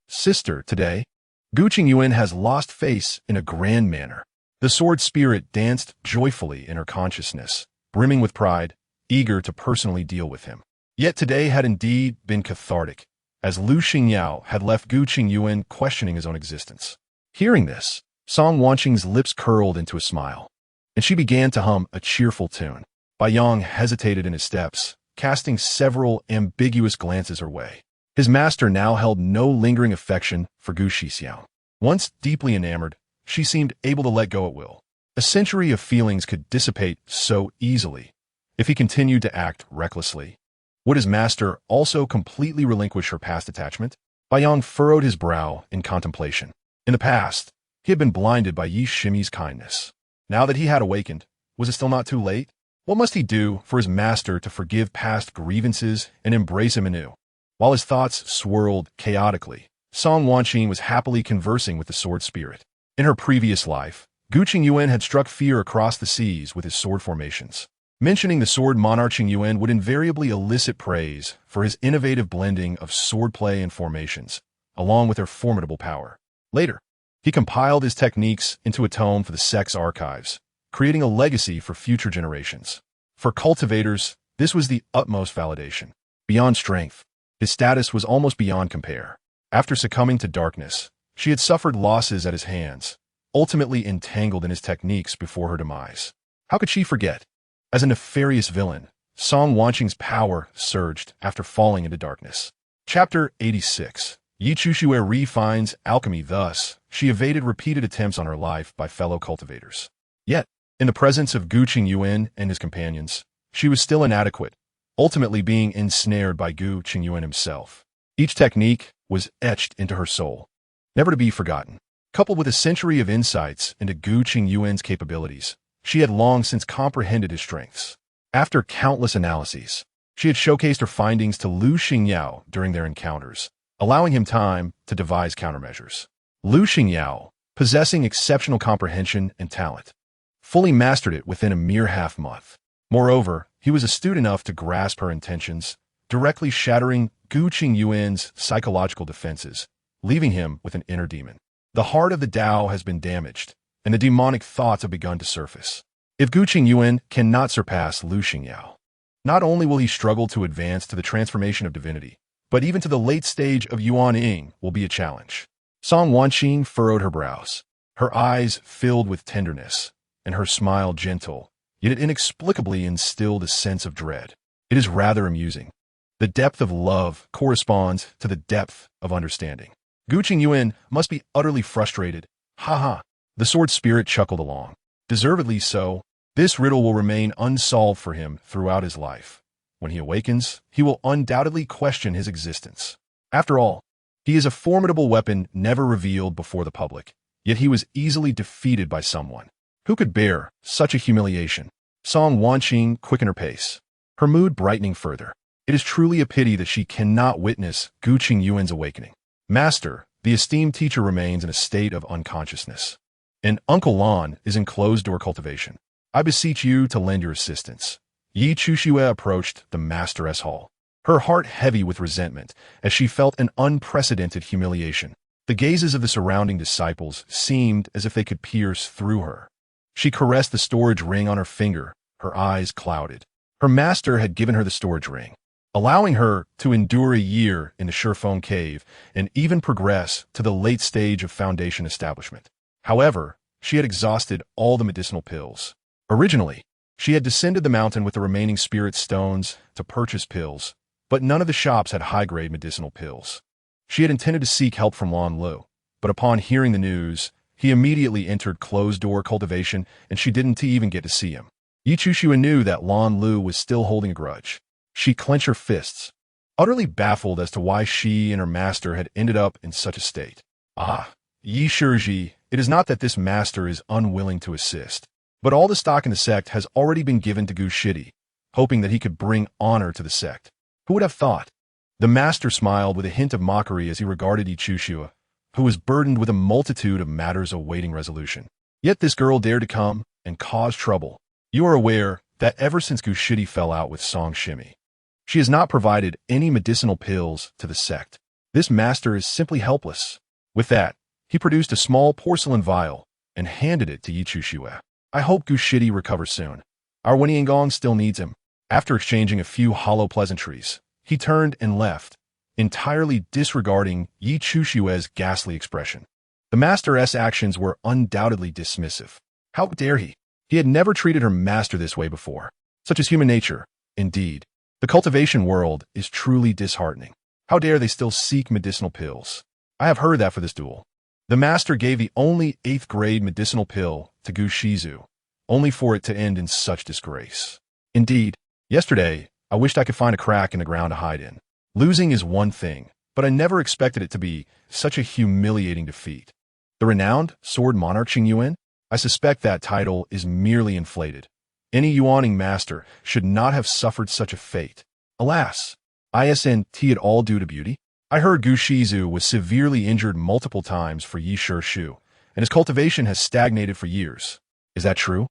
today, Gu Qingyuan has lost face in a grand manner. The sword spirit danced joyfully in her consciousness, brimming with pride, eager to personally deal with him. Yet today had indeed been cathartic, as Lu Xingyao had left Gu Qingyuan questioning his own existence. Hearing this, Song Waning's lips curled into a smile, and she began to hum a cheerful tune. Bai Yang hesitated in his steps, casting several ambiguous glances her way. His master now held no lingering affection for Gu Xixiao. Once deeply enamored, she seemed able to let go at will. A century of feelings could dissipate so easily if he continued to act recklessly. Would his master also completely relinquish her past attachment? Bai Yang furrowed his brow in contemplation. In the past, he had been blinded by Yi Shimi's kindness. Now that he had awakened, was it still not too late? What must he do for his master to forgive past grievances and embrace him anew? While his thoughts swirled chaotically, Song Wanning was happily conversing with the sword spirit. In her previous life, Gu Qingyuan had struck fear across the seas with his sword formations. Mentioning the sword Monarch Qingyuan would invariably elicit praise for his innovative blending of swordplay and formations, along with their formidable power. Later, he compiled his techniques into a tome for the sect's archives, creating a legacy for future generations. For cultivators, this was the utmost validation. Beyond strength, his status was almost beyond compare. After succumbing to darkness, she had suffered losses at his hands, ultimately entangled in his techniques before her demise. How could she forget? As a nefarious villain, Song Waning's power surged after falling into darkness. Chapter 86. Yi Chuxue refines alchemy. Thus, she evaded repeated attempts on her life by fellow cultivators. Yet, in the presence of Gu Qingyuan and his companions, she was still inadequate, ultimately being ensnared by Gu Qingyuan himself. Each technique was etched into her soul, never to be forgotten. Coupled with a century of insights into Gu Qingyuan's capabilities, she had long since comprehended his strengths. After countless analyses, she had showcased her findings to Lu Xingyao during their encounters, allowing him time to devise countermeasures. Lu Xingyao, possessing exceptional comprehension and talent, fully mastered it within a mere half-month. Moreover, he was astute enough to grasp her intentions, directly shattering Gu Qingyuan's psychological defenses, leaving him with an inner demon. The heart of the Tao has been damaged, and the demonic thoughts have begun to surface. If Gu Qingyuan cannot surpass Lu Xingyao, not only will he struggle to advance to the transformation of divinity, but even to the late stage of Yuan Ying will be a challenge. Song Wanning furrowed her brows, her eyes filled with tenderness, and her smile gentle, yet it inexplicably instilled a sense of dread. It is rather amusing. The depth of love corresponds to the depth of understanding. Gu Qingyuan must be utterly frustrated. Ha. The sword spirit chuckled along. Deservedly so. This riddle will remain unsolved for him throughout his life. When he awakens, he will undoubtedly question his existence. After all, he is a formidable weapon never revealed before the public, yet he was easily defeated by someone. Who could bear such a humiliation? Song Wanning quickened her pace, her mood brightening further. It is truly a pity that she cannot witness Gu Qingyuan's awakening. Master, the esteemed teacher remains in a state of unconsciousness, and Uncle Lan is in closed-door cultivation. I beseech you to lend your assistance. Yi Chuxue approached the Master's hall, her heart heavy with resentment as she felt an unprecedented humiliation. The gazes of the surrounding disciples seemed as if they could pierce through her. She caressed the storage ring on her finger, her eyes clouded. Her master had given her the storage ring, allowing her to endure a year in the Shifeng cave and even progress to the late stage of foundation establishment. However, she had exhausted all the medicinal pills. Originally, she had descended the mountain with the remaining spirit stones to purchase pills, but none of the shops had high-grade medicinal pills. She had intended to seek help from Lan Lu, but upon hearing the news, he immediately entered closed-door cultivation and she didn't even get to see him. Yi Chuxue knew that Lan Lu was still holding a grudge. She clenched her fists, utterly baffled as to why she and her master had ended up in such a state. Yi Shiji, it is not that this master is unwilling to assist, but all the stock in the sect has already been given to Gu Shidi, hoping that he could bring honor to the sect. Who would have thought? The master smiled with a hint of mockery as he regarded Yi Chuxue, who was burdened with a multitude of matters awaiting resolution. Yet this girl dared to come and cause trouble. You are aware that ever since Gu Shidi fell out with Song Shimi, she has not provided any medicinal pills to the sect. This master is simply helpless. With that, he produced a small porcelain vial and handed it to Yi Chuxue. I hope Gu Shidi recovers soon. Our Wenniangong still needs him. After exchanging a few hollow pleasantries, he turned and left, entirely disregarding Yi Chuxue's ghastly expression. The master's actions were undoubtedly dismissive. How dare he? He had never treated her master this way before. Such is human nature, indeed. The cultivation world is truly disheartening. How dare they still seek medicinal pills? I have heard that for this duel. The master gave the only 8th grade medicinal pill to Gu Shizu, only for it to end in such disgrace. Indeed, yesterday, I wished I could find a crack in the ground to hide in. Losing is one thing, but I never expected it to be such a humiliating defeat. The renowned sword monarch Qingyuan? I suspect that title is merely inflated. Any Yuaning master should not have suffered such a fate. Alas, isn't it all due to beauty? I heard Gu Shizu was severely injured multiple times for Yi Shu, and his cultivation has stagnated for years. Is that true?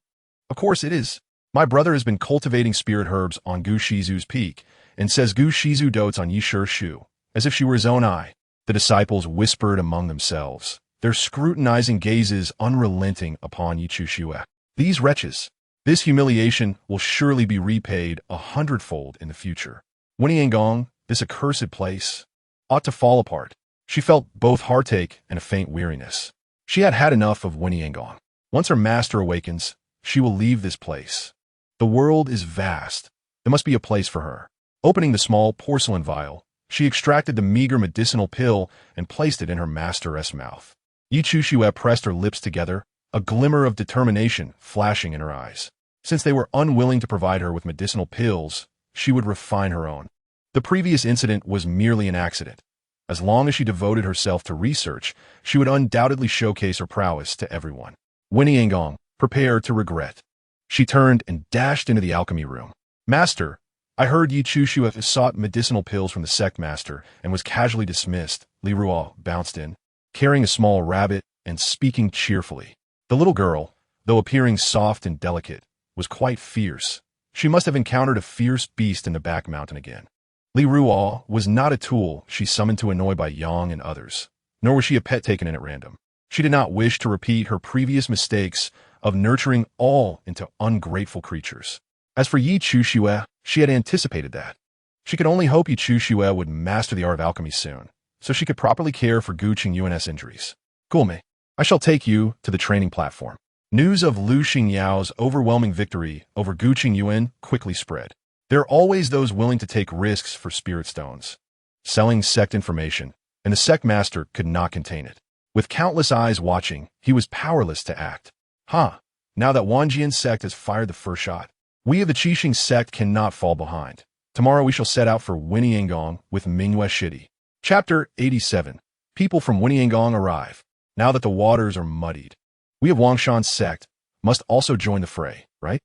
Of course it is. My brother has been cultivating spirit herbs on Gu Shizu's peak, and says Gu Shizu dotes on Yi Shu, as if she were his own eye. The disciples whispered among themselves, their scrutinizing gazes unrelenting upon Yi Chuxue. These wretches! This humiliation will surely be repaid 100-fold in the future. Wenniangong, this accursed place, ought to fall apart. She felt both heartache and a faint weariness. She had had enough of Wenniangong. Once her master awakens, she will leave this place. The world is vast. There must be a place for her. Opening the small porcelain vial, she extracted the meager medicinal pill and placed it in her master's mouth. Yi Chuxue pressed her lips together, a glimmer of determination flashing in her eyes. Since they were unwilling to provide her with medicinal pills, she would refine her own. The previous incident was merely an accident. As long as she devoted herself to research, she would undoubtedly showcase her prowess to everyone. Wenniangong, prepare to regret. She turned and dashed into the alchemy room. Master, I heard Yi Chuxue sought medicinal pills from the sect master and was casually dismissed. Li Ruo bounced in, carrying a small rabbit and speaking cheerfully. The little girl, though appearing soft and delicate, was quite fierce. She must have encountered a fierce beast in the back mountain again. Li Ruo was not a tool she summoned to annoy by Yang and others, nor was she a pet taken in at random. She did not wish to repeat her previous mistakes of nurturing all into ungrateful creatures. As for Yi Chuxue, she had anticipated that. She could only hope Yi Chuxue would master the art of alchemy soon, so she could properly care for Gu Qingyuan's injuries. Gulmei, I shall take you to the training platform. News of Lu Xingyao's overwhelming victory over Gu Qingyuan quickly spread. There are always those willing to take risks for spirit stones. Selling sect information, and the sect master could not contain it. With countless eyes watching, he was powerless to act. Now that Wanjian's sect has fired the first shot, we of the Qixing sect cannot fall behind. Tomorrow we shall set out for Winiangong with Mingyue Shidi. Chapter 87. People from Winiangong arrive. Now that the waters are muddied, we of Wangshan's sect must also join the fray, right?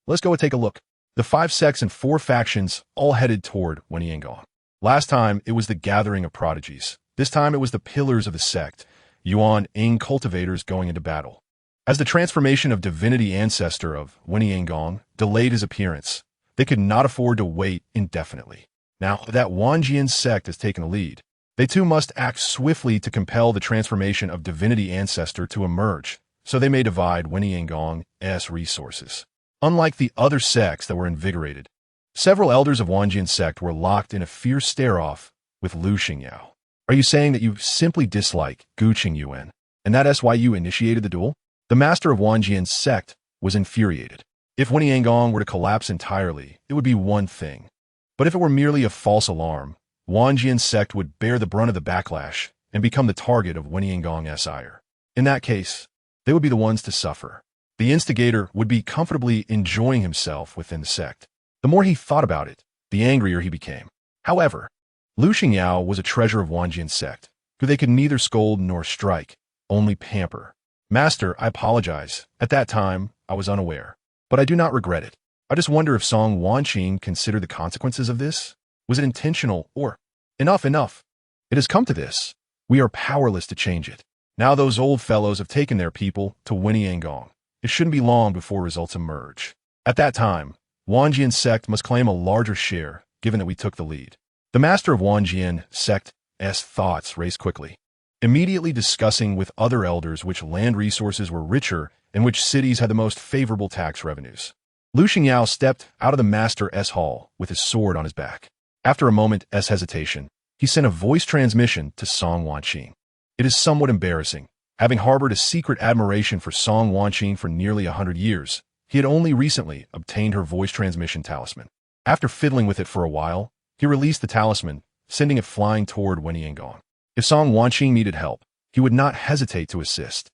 Let's go and take a look. The 5 sects and 4 factions all headed toward Winiangong. Last time, it was the gathering of prodigies. This time, it was the pillars of the sect, Yuan Ing cultivators going into battle. As the transformation of divinity ancestor of Winiangong delayed his appearance, they could not afford to wait indefinitely. Now that Wanjian's sect has taken the lead, they too must act swiftly to compel the transformation of divinity ancestor to emerge, so they may divide Winiangong's resources. Unlike the other sects that were invigorated, several elders of Wanjian's sect were locked in a fierce stare-off with Lu Xingyao. Are you saying that you simply dislike Gu Qingyuan, and that's why you initiated the duel? The master of Wanjian's sect was infuriated. If Winiangong were to collapse entirely, it would be one thing. But if it were merely a false alarm, Wanjian's sect would bear the brunt of the backlash and become the target of Winiangong's ire. In that case, they would be the ones to suffer. The instigator would be comfortably enjoying himself within the sect. The more he thought about it, the angrier he became. However, Lu Xingyao was a treasure of Wanjian's sect, who they could neither scold nor strike, only pamper. Master, I apologize. At that time, I was unaware. But I do not regret it. I just wonder if Song Wanning considered the consequences of this. Was it intentional or... Enough. It has come to this. We are powerless to change it. Now those old fellows have taken their people to Winiangong. It shouldn't be long before results emerge. At that time, Wanjian's sect must claim a larger share, given that we took the lead. The master of Wanjian sect's thoughts raced quickly, immediately discussing with other elders which land resources were richer and which cities had the most favorable tax revenues. Lu Xingyao stepped out of the master's hall with his sword on his back. After a moment's hesitation, he sent a voice transmission to Song Wanning. It is somewhat embarrassing. Having harbored a secret admiration for Song Wanning for nearly 100 years, he had only recently obtained her voice transmission talisman. After fiddling with it for a while, he released the talisman, sending it flying toward Winiangong. If Song Wanning needed help, he would not hesitate to assist.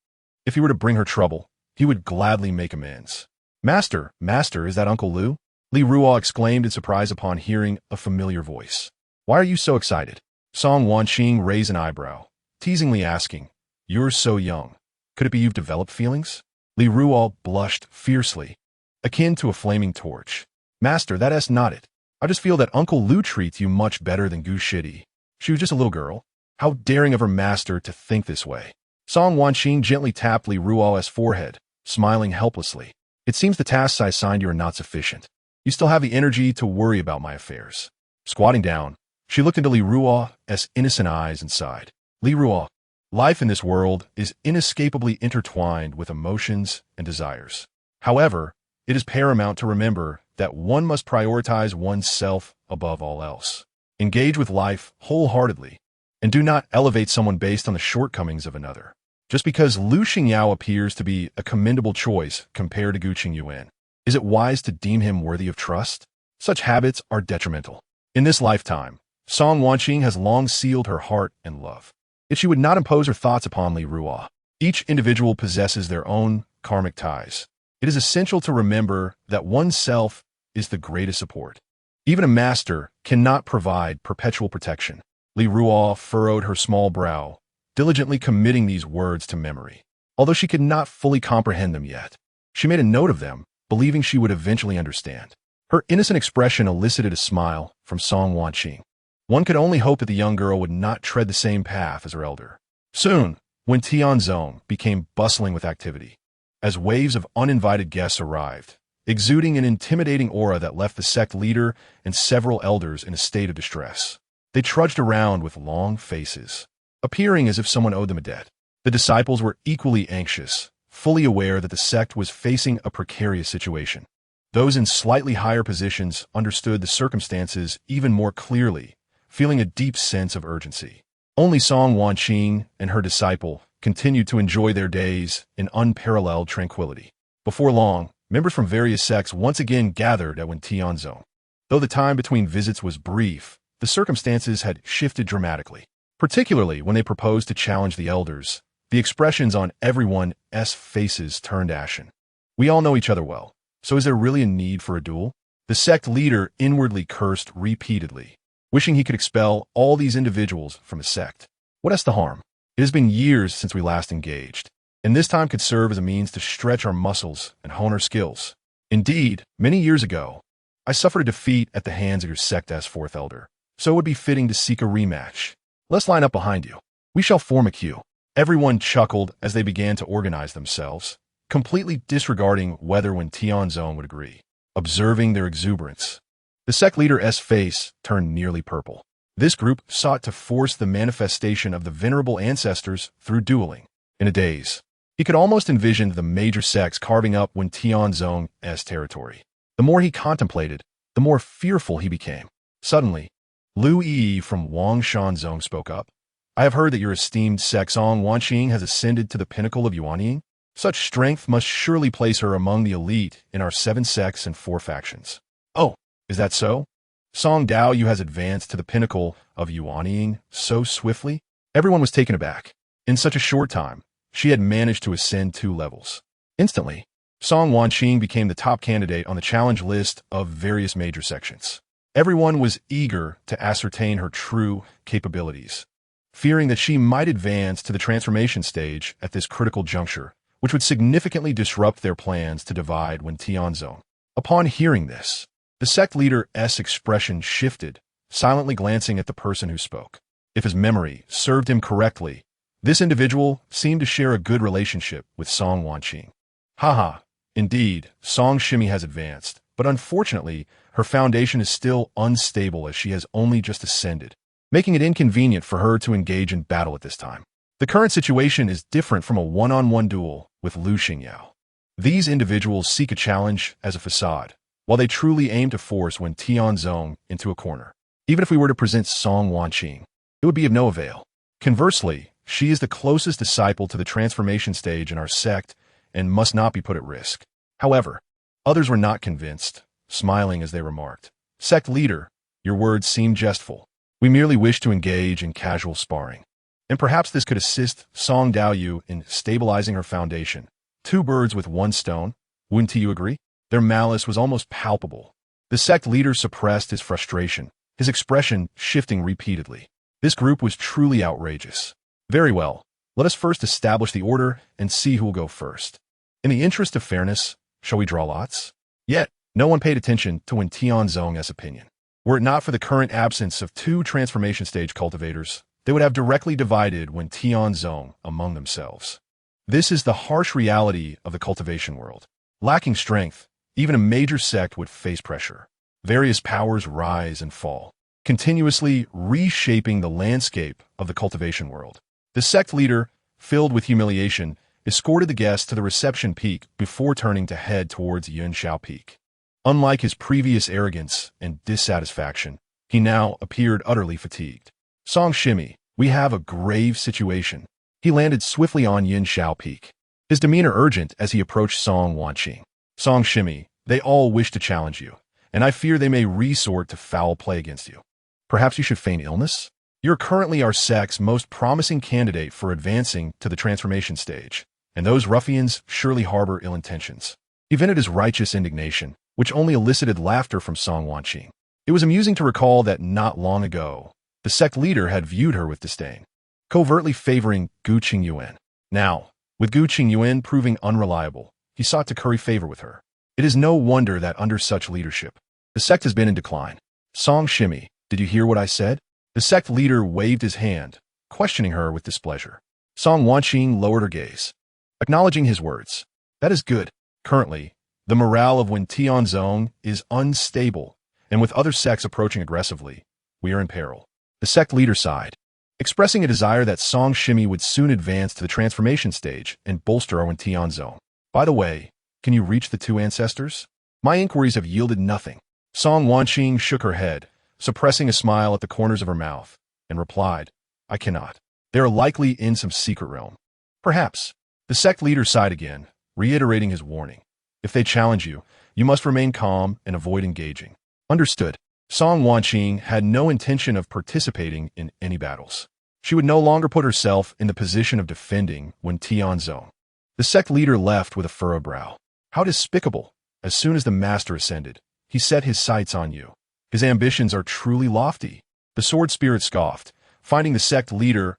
If he were to bring her trouble, he would gladly make amends. Master, is that Uncle Lu? Li Ruo exclaimed in surprise upon hearing a familiar voice. Why are you so excited? Song Wanning raised an eyebrow, teasingly asking, You're so young. Could it be you've developed feelings? Li Ruo blushed fiercely, akin to a flaming torch. Master, that's not it. I just feel that Uncle Lu treats you much better than Gu Shidi. She was just a little girl. How daring of her master to think this way. Song Wanning gently tapped Li Ruo's forehead, smiling helplessly. It seems the tasks I assigned you are not sufficient. You still have the energy to worry about my affairs. Squatting down, she looked into Li Ruo's innocent eyes and sighed. Li Ruo, life in this world is inescapably intertwined with emotions and desires. However, it is paramount to remember that one must prioritize oneself above all else. Engage with life wholeheartedly, and do not elevate someone based on the shortcomings of another. Just because Lu Xingyao appears to be a commendable choice compared to Gu Qingyuan, is it wise to deem him worthy of trust? Such habits are detrimental. In this lifetime, Song Wanning has long sealed her heart and love. Yet she would not impose her thoughts upon Li Ruo. Each individual possesses their own karmic ties. It is essential to remember that oneself is the greatest support. Even a master cannot provide perpetual protection. Li Ruo furrowed her small brow, diligently committing these words to memory. Although she could not fully comprehend them yet, she made a note of them, believing she would eventually understand. Her innocent expression elicited a smile from Song Wanning. One could only hope that the young girl would not tread the same path as her elder. Soon, when Tianzong became bustling with activity, as waves of uninvited guests arrived, exuding an intimidating aura that left the sect leader and several elders in a state of distress. They trudged around with long faces, appearing as if someone owed them a debt. The disciples were equally anxious, fully aware that the sect was facing a precarious situation. Those in slightly higher positions understood the circumstances even more clearly, feeling a deep sense of urgency. Only Song Wanning and her disciple continued to enjoy their days in unparalleled tranquility. Before long, members from various sects once again gathered at Tianzong. Though the time between visits was brief, the circumstances had shifted dramatically. Particularly when they proposed to challenge the elders, the expressions on everyone's faces turned ashen. We all know each other well, so is there really a need for a duel? The sect leader inwardly cursed repeatedly, wishing he could expel all these individuals from his sect. What has to harm? It has been years since we last engaged, and this time could serve as a means to stretch our muscles and hone our skills. Indeed, many years ago, I suffered a defeat at the hands of your sect's fourth elder, so it would be fitting to seek a rematch. Let's line up behind you. We shall form a queue. Everyone chuckled as they began to organize themselves, completely disregarding whether Tianzong would agree. Observing their exuberance, the sect leader's face turned nearly purple. This group sought to force the manifestation of the venerable ancestors through dueling. In a daze, he could almost envision the major sects carving up Tianzong's territory. The more he contemplated, the more fearful he became. Suddenly, Lu Yi from Wangshanzong spoke up. I have heard that your esteemed sect Song Wanning has ascended to the pinnacle of Yuanying. Such strength must surely place her among the elite in our 7 sects and 4 factions. Oh, is that so? Song Daoyu has advanced to the pinnacle of Yuanying so swiftly? Everyone was taken aback. In such a short time, she had managed to ascend 2 levels. Instantly, Song Wanning became the top candidate on the challenge list of various major sections. Everyone was eager to ascertain her true capabilities, fearing that she might advance to the transformation stage at this critical juncture, which would significantly disrupt their plans to divide Tianzong. Upon hearing this, the sect leader's expression shifted, silently glancing at the person who spoke. If his memory served him correctly, this individual seemed to share a good relationship with Song Wanning. Haha, indeed, Song Shimi has advanced, but unfortunately, her foundation is still unstable as she has only just ascended, making it inconvenient for her to engage in battle at this time. The current situation is different from a one-on-one duel with Lu Xingyao. These individuals seek a challenge as a facade, while they truly aim to force Tianzong into a corner. Even if we were to present Song Wanning, it would be of no avail. Conversely, she is the closest disciple to the transformation stage in our sect and must not be put at risk. However, others were not convinced, smiling as they remarked, "Sect leader, your words seem jestful. We merely wish to engage in casual sparring. And perhaps this could assist Song Daoyu in stabilizing her foundation. 2 birds with 1 stone, wouldn't you agree?" Their malice was almost palpable. The sect leader suppressed his frustration, his expression shifting repeatedly. This group was truly outrageous. Very well, let us first establish the order and see who will go first. In the interest of fairness, shall we draw lots? Yet, no one paid attention to Tianzong's opinion. Were it not for the current absence of 2 transformation stage cultivators, they would have directly divided Tianzong among themselves. This is the harsh reality of the cultivation world. Lacking strength, even a major sect would face pressure. Various powers rise and fall, continuously reshaping the landscape of the cultivation world. The sect leader, filled with humiliation, escorted the guests to the reception peak before turning to head towards Yunshao Peak. Unlike his previous arrogance and dissatisfaction, he now appeared utterly fatigued. Song Shimi, we have a grave situation. He landed swiftly on Yunshao Peak, his demeanor urgent as he approached Song Wanning. Song Shimi, they all wish to challenge you, and I fear they may resort to foul play against you. Perhaps you should feign illness? You're currently our sect's most promising candidate for advancing to the transformation stage, and those ruffians surely harbor ill intentions. He vented his righteous indignation, which only elicited laughter from Song Wanning. It was amusing to recall that not long ago, the sect leader had viewed her with disdain, covertly favoring Gu Qingyuan. Now, with Gu Qingyuan proving unreliable, he sought to curry favor with her. It is no wonder that under such leadership, the sect has been in decline. Song Shimi, did you hear what I said? The sect leader waved his hand, questioning her with displeasure. Song Wanning lowered her gaze, acknowledging his words. That is good. Currently, the morale of Tianzong is unstable, and with other sects approaching aggressively, we are in peril. The sect leader sighed. expressing a desire that Song Shimi would soon advance to the transformation stage and bolster Erwin Tianzong. By the way, can you reach the two ancestors? My inquiries have yielded nothing. Song Wanning shook her head, suppressing a smile at the corners of her mouth, and replied, I cannot. They are likely in some secret realm. Perhaps. The sect leader sighed again, reiterating his warning. If they challenge you, you must remain calm and avoid engaging. Understood. Song Wanning had no intention of participating in any battles. She would no longer put herself in the position of defending when Tianzong. The sect leader left with a furrowed brow. How despicable! As soon as the master ascended, he set his sights on you. His ambitions are truly lofty. The sword spirit scoffed, finding the sect leader's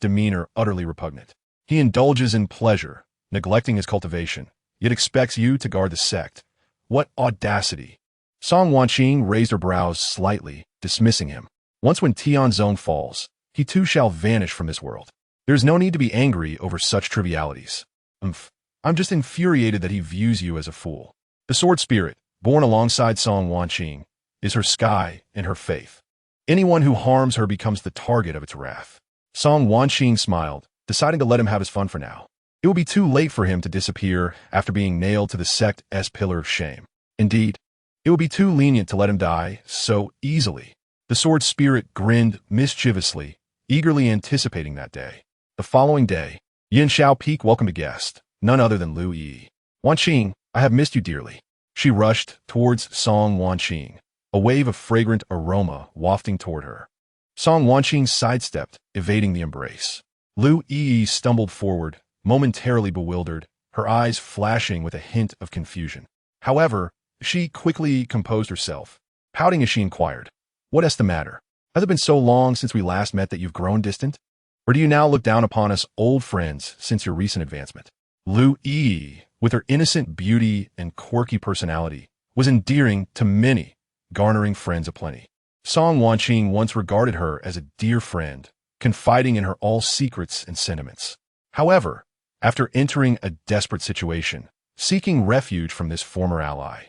demeanor utterly repugnant. He indulges in pleasure, neglecting his cultivation, yet expects you to guard the sect. What audacity! Song Wanning raised her brows slightly, dismissing him. Once when Tianzong falls, he too shall vanish from this world. There is no need to be angry over such trivialities. I'm just infuriated that he views you as a fool. The sword spirit, born alongside Song Wanning, is her sky and her faith. Anyone who harms her becomes the target of its wrath. Song Wanning smiled, deciding to let him have his fun for now. It will be too late for him to disappear after being nailed to the sect's pillar of shame. Indeed, it would be too lenient to let him die so easily. The sword spirit grinned mischievously, eagerly anticipating that day. The following day, Yin Xiao Peak welcomed a guest, none other than Lu Yi. Wanqing, I have missed you dearly. She rushed towards Song Wanqing, a wave of fragrant aroma wafting toward her. Song Wanqing sidestepped, evading the embrace. Lu Yi stumbled forward, momentarily bewildered, her eyes flashing with a hint of confusion. However, she quickly composed herself, pouting as she inquired, What is the matter? Has it been so long since we last met that you've grown distant? Or do you now look down upon us old friends since your recent advancement? Lu Yi, with her innocent beauty and quirky personality, was endearing to many, garnering friends aplenty. Song Wanqing once regarded her as a dear friend, confiding in her all secrets and sentiments. However, after entering a desperate situation, seeking refuge from this former ally,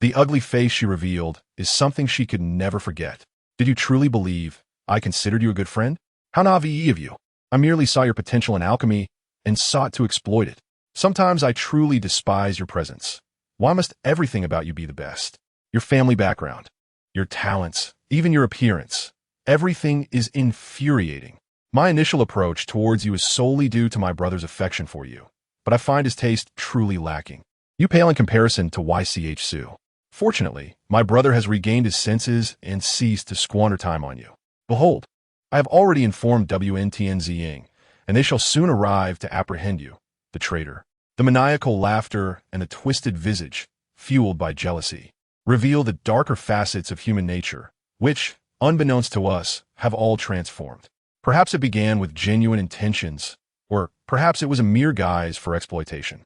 the ugly face she revealed is something she could never forget. Did you truly believe I considered you a good friend? How naive of you. I merely saw your potential in alchemy and sought to exploit it. Sometimes I truly despise your presence. Why must everything about you be the best? Your family background, your talents, even your appearance. Everything is infuriating. My initial approach towards you is solely due to my brother's affection for you, but I find his taste truly lacking. You pale in comparison to YCH Su. Fortunately, my brother has regained his senses and ceased to squander time on you. Behold, I have already informed WNTNZing, and they shall soon arrive to apprehend you, the traitor. The maniacal laughter and the twisted visage, fueled by jealousy, reveal the darker facets of human nature, which, unbeknownst to us, have all transformed. Perhaps it began with genuine intentions, or perhaps it was a mere guise for exploitation.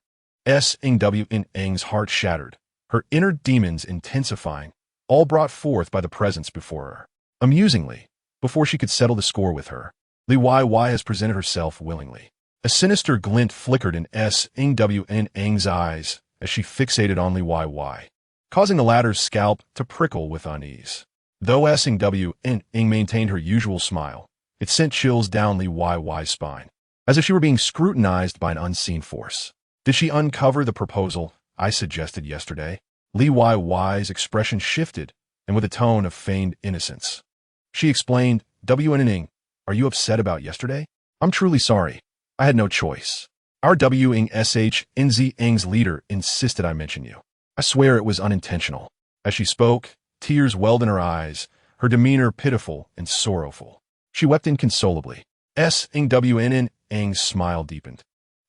Ng's heart shattered, her inner demons intensifying, all brought forth by the presence before her. Amusingly, before she could settle the score with her, Li YY has presented herself willingly. A sinister glint flickered in Ng's eyes as she fixated on Li YY, causing the latter's scalp to prickle with unease. Though Ng's maintained her usual smile, it sent chills down Li YY's spine, as if she were being scrutinized by an unseen force. Did she uncover the proposal I suggested yesterday? Li YY's expression shifted, and with a tone of feigned innocence, she explained, WNNing, are you upset about yesterday? I'm truly sorry. I had no choice. Our WNSHNZing's leader insisted I mention you. I swear it was unintentional. As she spoke, tears welled in her eyes, her demeanor pitiful and sorrowful. She wept inconsolably. WNNing's smile deepened.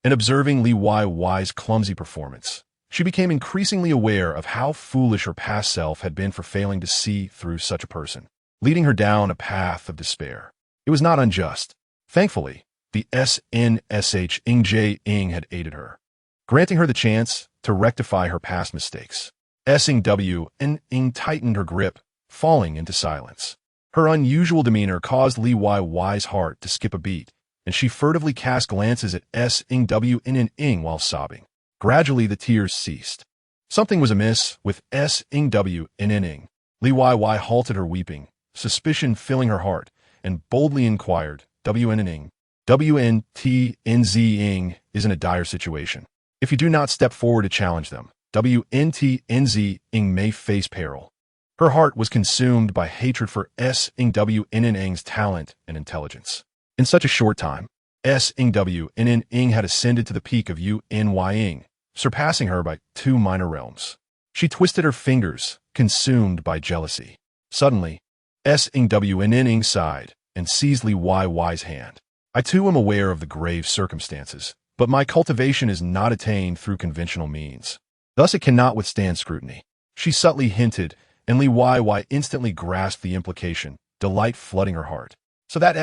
And observing Li YY's clumsy performance, she became increasingly aware of how foolish her past self had been for failing to see through such a person, leading her down a path of despair. It was not unjust. Thankfully, the SNSHing had aided her, granting her the chance to rectify her past mistakes. SNWNing tightened her grip, falling into silence. Her unusual demeanor caused Li YY's heart to skip a beat, and she furtively cast glances at SNWNing while sobbing. Gradually, the tears ceased. Something was amiss with SNWNing. Li YY halted her weeping, suspicion filling her heart, and boldly inquired, WNNing. WNTNZing is in a dire situation. If you do not step forward to challenge them, WNTNZing may face peril. Her heart was consumed by hatred for SNWNNing's talent and intelligence. In such a short time, SNWNNing had ascended to the peak of UNYing, surpassing her by 2 minor realms. She twisted her fingers, consumed by jealousy. Suddenly, SNWNNing sighed and seized Li Y's hand. I too am aware of the grave circumstances, but my cultivation is not attained through conventional means. Thus it cannot withstand scrutiny. She subtly hinted, and Li Y instantly grasped the implication, delight flooding her heart. So that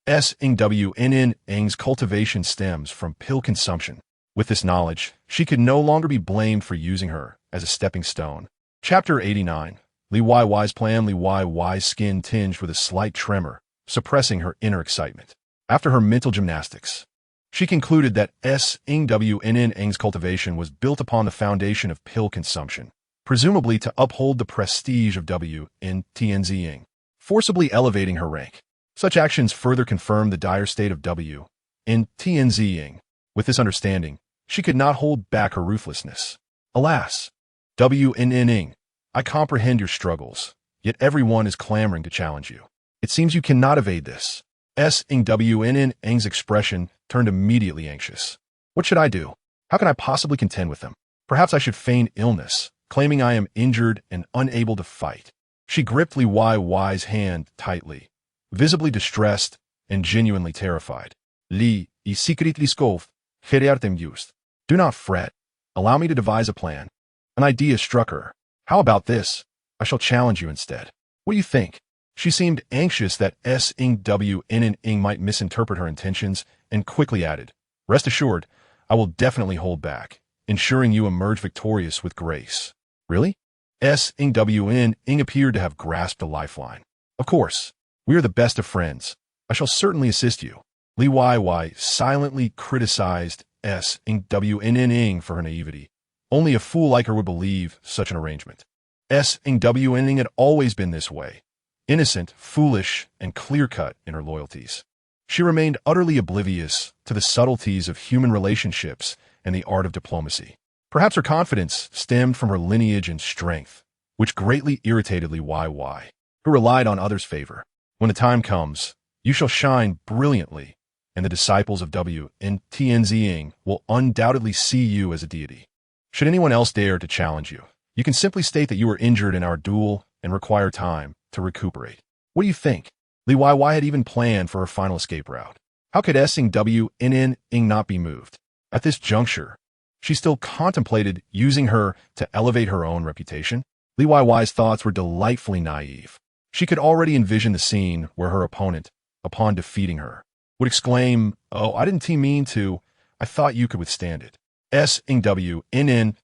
SNWNNing's cultivation stems from pill consumption. With this knowledge, she could no longer be blamed for using her as a stepping stone. Chapter 89. Li Y's plan. Li Y's skin tinged with a slight tremor, suppressing her inner excitement. After her mental gymnastics, she concluded that SNWNNing's cultivation was built upon the foundation of pill consumption, presumably to uphold the prestige of WNTNZing, forcibly elevating her rank. Such actions further confirmed the dire state of WNTNZing. With this understanding, she could not hold back her ruthlessness. Alas, WNNing, I comprehend your struggles, yet everyone is clamoring to challenge you. It seems you cannot evade this. SNWNNing's expression turned immediately anxious. What should I do? How can I possibly contend with them? Perhaps I should feign illness, claiming I am injured and unable to fight. She gripped Li Y's hand tightly, visibly distressed and genuinely terrified. Li, I secretly skov, heriartem used. Do not fret. Allow me to devise a plan. An idea struck her. How about this? I shall challenge you instead. What do you think? She seemed anxious that SNWNNing might misinterpret her intentions and quickly added, Rest assured, I will definitely hold back, ensuring you emerge victorious with grace. Really? SNWNNing appeared to have grasped a lifeline. Of course. We are the best of friends. I shall certainly assist you. Li Y silently criticized SNWNNing for her naivety. Only a fool like her would believe such an arrangement. SNWNNing had always been this way. Innocent, foolish, and clear-cut in her loyalties. She remained utterly oblivious to the subtleties of human relationships and the art of diplomacy. Perhaps her confidence stemmed from her lineage and strength, which greatly irritated Li Y, who relied on others' favor. When the time comes, you shall shine brilliantly, and the disciples of WNTNZing will undoubtedly see you as a deity. Should anyone else dare to challenge you, you can simply state that you were injured in our duel and require time to recuperate. What do you think? Li Y had even planned for her final escape route. How could SNWNNing not be moved? At this juncture, she still contemplated using her to elevate her own reputation. Li Y's thoughts were delightfully naive. She could already envision the scene where her opponent, upon defeating her, would exclaim, "Oh, I didn't mean to. I thought you could withstand it." SNWNNing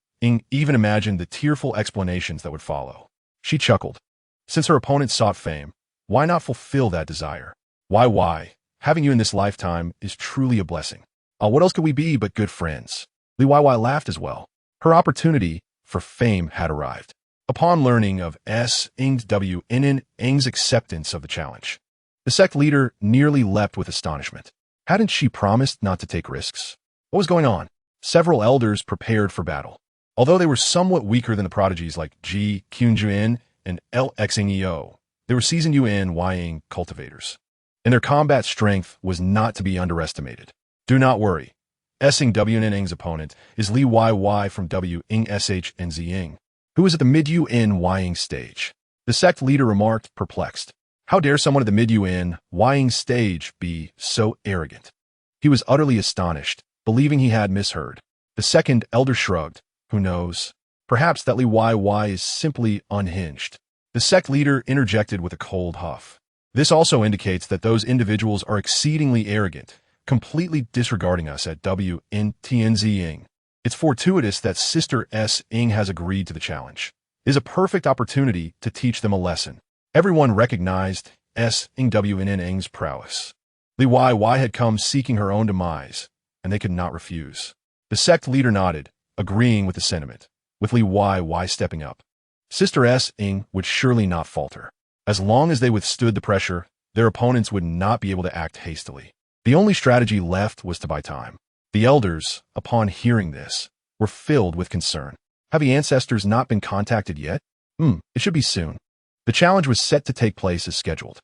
even imagined the tearful explanations that would follow. She chuckled. Since her opponent sought fame, why not fulfill that desire? Why? Having you in this lifetime is truly a blessing. What else could we be but good friends? Li Y laughed as well. Her opportunity for fame had arrived. Upon learning of SNWNNing's acceptance of the challenge, the sect leader nearly leapt with astonishment. Hadn't she promised not to take risks? What was going on? Several elders prepared for battle. Although they were somewhat weaker than the prodigies like Ji Kyunjuin and LXNEO, they were seasoned UNYing cultivators, and their combat strength was not to be underestimated. Do not worry. SNWNNing's opponent is Li Y from WNSHNZing, who is at the mid-UNYing stage. The sect leader remarked, perplexed. How dare someone at the mid-UNYing stage be so arrogant? He was utterly astonished, believing he had misheard. The second elder shrugged. Who knows? Perhaps that Li Y is simply unhinged. The sect leader interjected with a cold huff. This also indicates that those individuals are exceedingly arrogant, completely disregarding us at WNTNZing. It's fortuitous that Sister S-ing has agreed to the challenge. It is a perfect opportunity to teach them a lesson. Everyone recognized SNWNNing's prowess. Li Y had come seeking her own demise, and they could not refuse. The sect leader nodded, agreeing with the sentiment, with Li Y stepping up. Sister S-ing would surely not falter. As long as they withstood the pressure, their opponents would not be able to act hastily. The only strategy left was to buy time. The elders, upon hearing this, were filled with concern. Have the ancestors not been contacted yet? It should be soon. The challenge was set to take place as scheduled.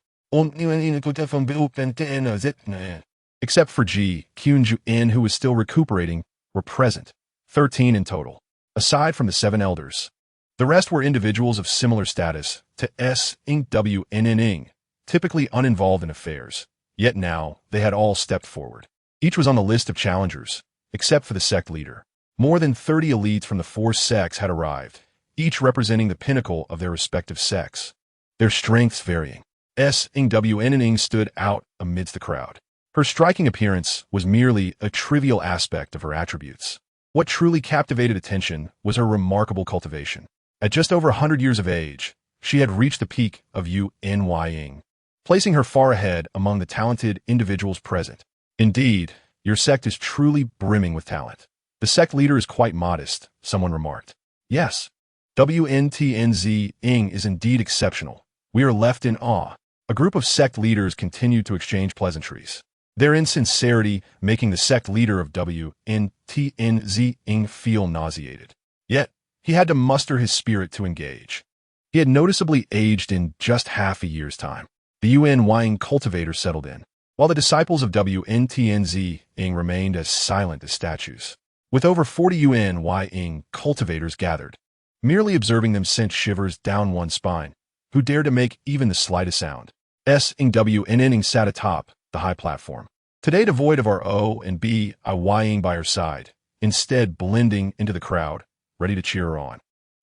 Except for Ji, Kyunju In, who was still recuperating, were present, 13 in total, aside from the 7 elders. The rest were individuals of similar status to S.W.N.N. typically uninvolved in affairs, yet now they had all stepped forward. Each was on the list of challengers, except for the sect leader. More than 30 elites from the 4 sects had arrived, each representing the pinnacle of their respective sects, their strengths varying. S.W.N.N. stood out amidst the crowd. Her striking appearance was merely a trivial aspect of her attributes. What truly captivated attention was her remarkable cultivation. At just over 100 years of age, she had reached the peak of Yunying, placing her far ahead among the talented individuals present. Indeed, your sect is truly brimming with talent. The sect leader is quite modest, someone remarked. Yes, WNTNZ Ing is indeed exceptional. We are left in awe. A group of sect leaders continued to exchange pleasantries, their insincerity making the sect leader of WNTNZ Ing feel nauseated. Yet, he had to muster his spirit to engage. He had noticeably aged in just half a year's time. The Yunying cultivator settled in, while the disciples of WNTNZ Ing remained as silent as statues. With over 40 Yunying cultivators gathered, merely observing them sent shivers down one's spine. Who dared to make even the slightest sound? S.W.N.N. sat atop the high platform, today devoid of our O and B Iying by her side, instead blending into the crowd, ready to cheer her on.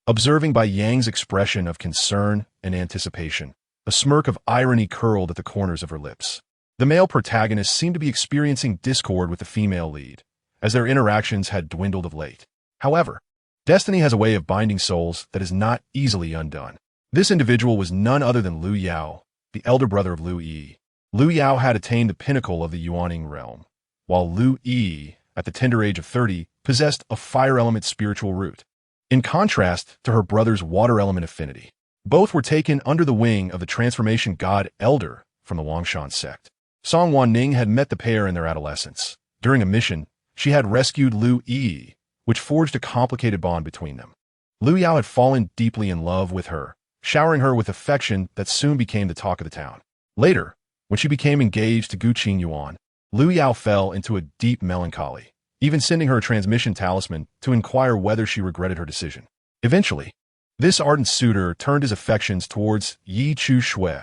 Observing by Yang's expression of concern and anticipation, a smirk of irony curled at the corners of her lips. The male protagonist seemed to be experiencing discord with the female lead, as their interactions had dwindled of late. However, destiny has a way of binding souls that is not easily undone. This individual was none other than Lu Yao, the elder brother of Lu Yi. Lu Yao had attained the pinnacle of the Yuanying realm, while Lu Yi, at the tender age of 30, possessed a fire element spiritual root. In contrast to her brother's water element affinity, both were taken under the wing of the transformation god Elder from the Wangshan sect. Song Wanning had met the pair in their adolescence. During a mission, she had rescued Lu Yi, which forged a complicated bond between them. Lu Yao had fallen deeply in love with her, showering her with affection that soon became the talk of the town. Later, when she became engaged to Gu Qingyuan, Lu Yao fell into a deep melancholy, even sending her a transmission talisman to inquire whether she regretted her decision. Eventually, this ardent suitor turned his affections towards Yi Chu Shui,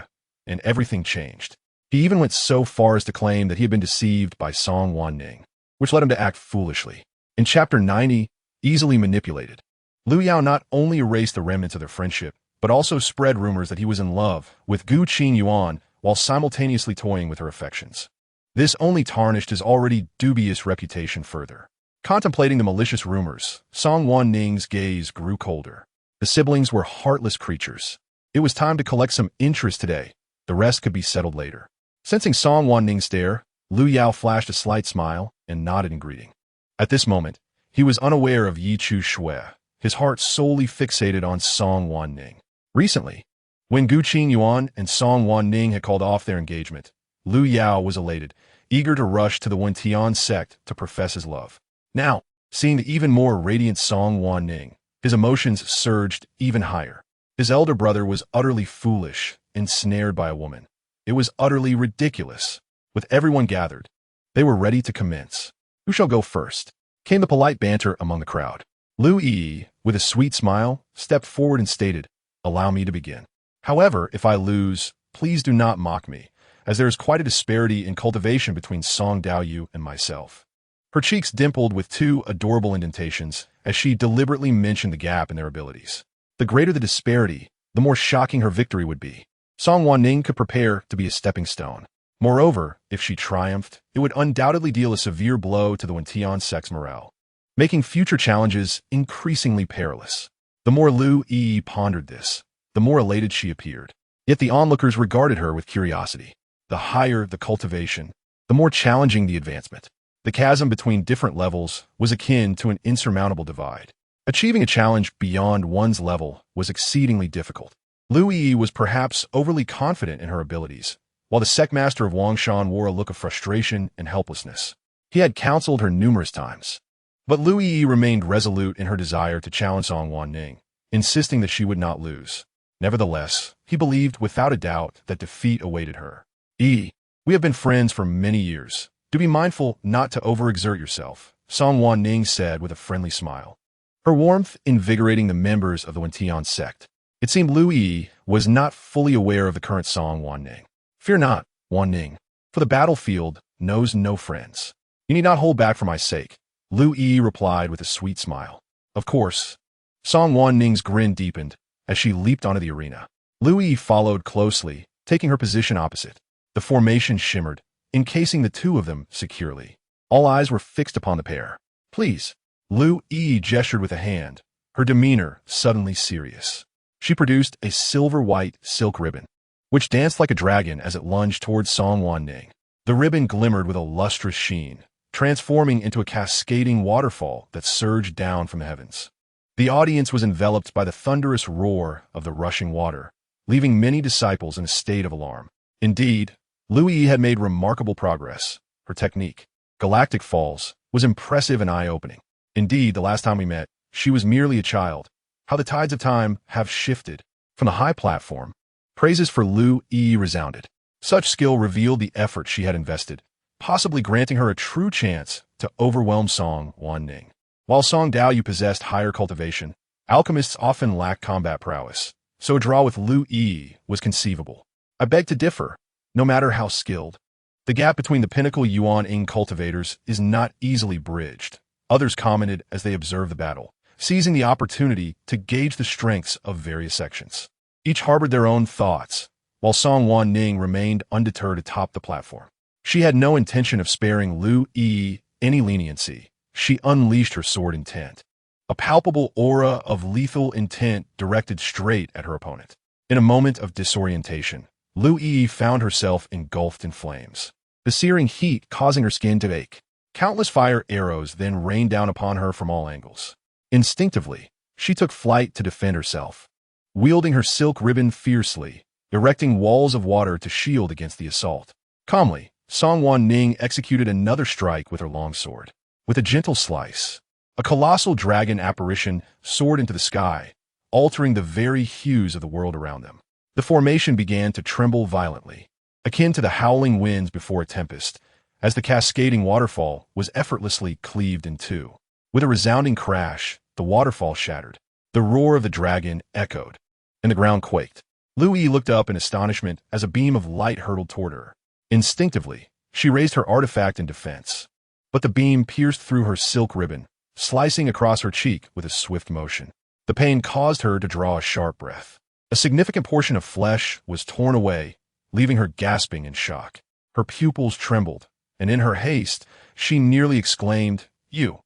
and everything changed. He even went so far as to claim that he had been deceived by Song Wanning, which led him to act foolishly. In Chapter 90, Easily Manipulated, Lu Yao not only erased the remnants of their friendship, but also spread rumors that he was in love with Gu Qingyuan while simultaneously toying with her affections. This only tarnished his already dubious reputation further. Contemplating the malicious rumors, Song Wanning's gaze grew colder. The siblings were heartless creatures. It was time to collect some interest today. The rest could be settled later. Sensing Song Wanning's stare, Lu Yao flashed a slight smile and nodded in greeting. At this moment, he was unaware of Yi Chu Shui, his heart solely fixated on Song Wanning. Recently, when Gu Qingyuan and Song Wanning had called off their engagement, Lu Yao was elated, eager to rush to the Wentian sect to profess his love. Now, seeing the even more radiant Song Wanning, his emotions surged even higher. His elder brother was utterly foolish, ensnared by a woman. It was utterly ridiculous. With everyone gathered, they were ready to commence. Who shall go first? Came the polite banter among the crowd. Lu Yi, with a sweet smile, stepped forward and stated, "Allow me to begin. However, if I lose, please do not mock me, as there is quite a disparity in cultivation between Song Daoyu and myself." Her cheeks dimpled with 2 adorable indentations as she deliberately mentioned the gap in their abilities. The greater the disparity, the more shocking her victory would be. Song Wanning could prepare to be a stepping stone. Moreover, if she triumphed, it would undoubtedly deal a severe blow to the Wentian sect's morale, making future challenges increasingly perilous. The more Lu Yi pondered this, the more elated she appeared. Yet the onlookers regarded her with curiosity. The higher the cultivation, the more challenging the advancement. The chasm between different levels was akin to an insurmountable divide. Achieving a challenge beyond one's level was exceedingly difficult. Lu Yi was perhaps overly confident in her abilities, while the sect master of Wangshan wore a look of frustration and helplessness. He had counseled her numerous times. But Lu Yi remained resolute in her desire to challenge Song Wanning, insisting that she would not lose. Nevertheless, he believed without a doubt that defeat awaited her. We have been friends for many years. Do be mindful not to overexert yourself, Song Wanning said with a friendly smile. Her warmth invigorating the members of the Wantian sect. It seemed Lu Yi was not fully aware of the current Song Wanning. Fear not, Wanning, for the battlefield knows no friends. You need not hold back for my sake, Lu Yi replied with a sweet smile. Of course. Song Wanning's grin deepened as she leaped onto the arena. Lu Yi followed closely, taking her position opposite. The formation shimmered, encasing the two of them securely. All eyes were fixed upon the pair. Please. Lu Yi gestured with a hand, her demeanor suddenly serious. She produced a silver-white silk ribbon, which danced like a dragon as it lunged towards Song Wanning. The ribbon glimmered with a lustrous sheen, transforming into a cascading waterfall that surged down from the heavens. The audience was enveloped by the thunderous roar of the rushing water, leaving many disciples in a state of alarm. Indeed, Lu Yi had made remarkable progress. Her technique, galactic falls, was impressive and eye-opening. Indeed, the last time we met, she was merely a child. How the tides of time have shifted. From the high platform, praises for Lu Yi resounded. Such skill revealed the effort she had invested, possibly granting her a true chance to overwhelm Song Wanning. While Song Daoyu possessed higher cultivation, alchemists often lack combat prowess, so a draw with Lu Yi was conceivable. I beg to differ, no matter how skilled. The gap between the pinnacle Yuan-ing cultivators is not easily bridged, others commented as they observed the battle, seizing the opportunity to gauge the strengths of various sections. Each harbored their own thoughts, while Song Wanning remained undeterred atop the platform. She had no intention of sparing Lu Yi any leniency. She unleashed her sword intent. A palpable aura of lethal intent directed straight at her opponent. In a moment of disorientation, Lu Yi found herself engulfed in flames, the searing heat causing her skin to ache. Countless fire arrows then rained down upon her from all angles. Instinctively, she took flight to defend herself, wielding her silk ribbon fiercely, erecting walls of water to shield against the assault. Calmly, Song Wanning executed another strike with her longsword. With a gentle slice, a colossal dragon apparition soared into the sky, altering the very hues of the world around them. The formation began to tremble violently, akin to the howling winds before a tempest, as the cascading waterfall was effortlessly cleaved in two. With a resounding crash, the waterfall shattered. The roar of the dragon echoed, and the ground quaked. Lu Yi looked up in astonishment as a beam of light hurtled toward her. Instinctively, she raised her artifact in defense. But the beam pierced through her silk ribbon, slicing across her cheek with a swift motion. The pain caused her to draw a sharp breath. A significant portion of flesh was torn away, leaving her gasping in shock. Her pupils trembled, and in her haste, she nearly exclaimed, "You!"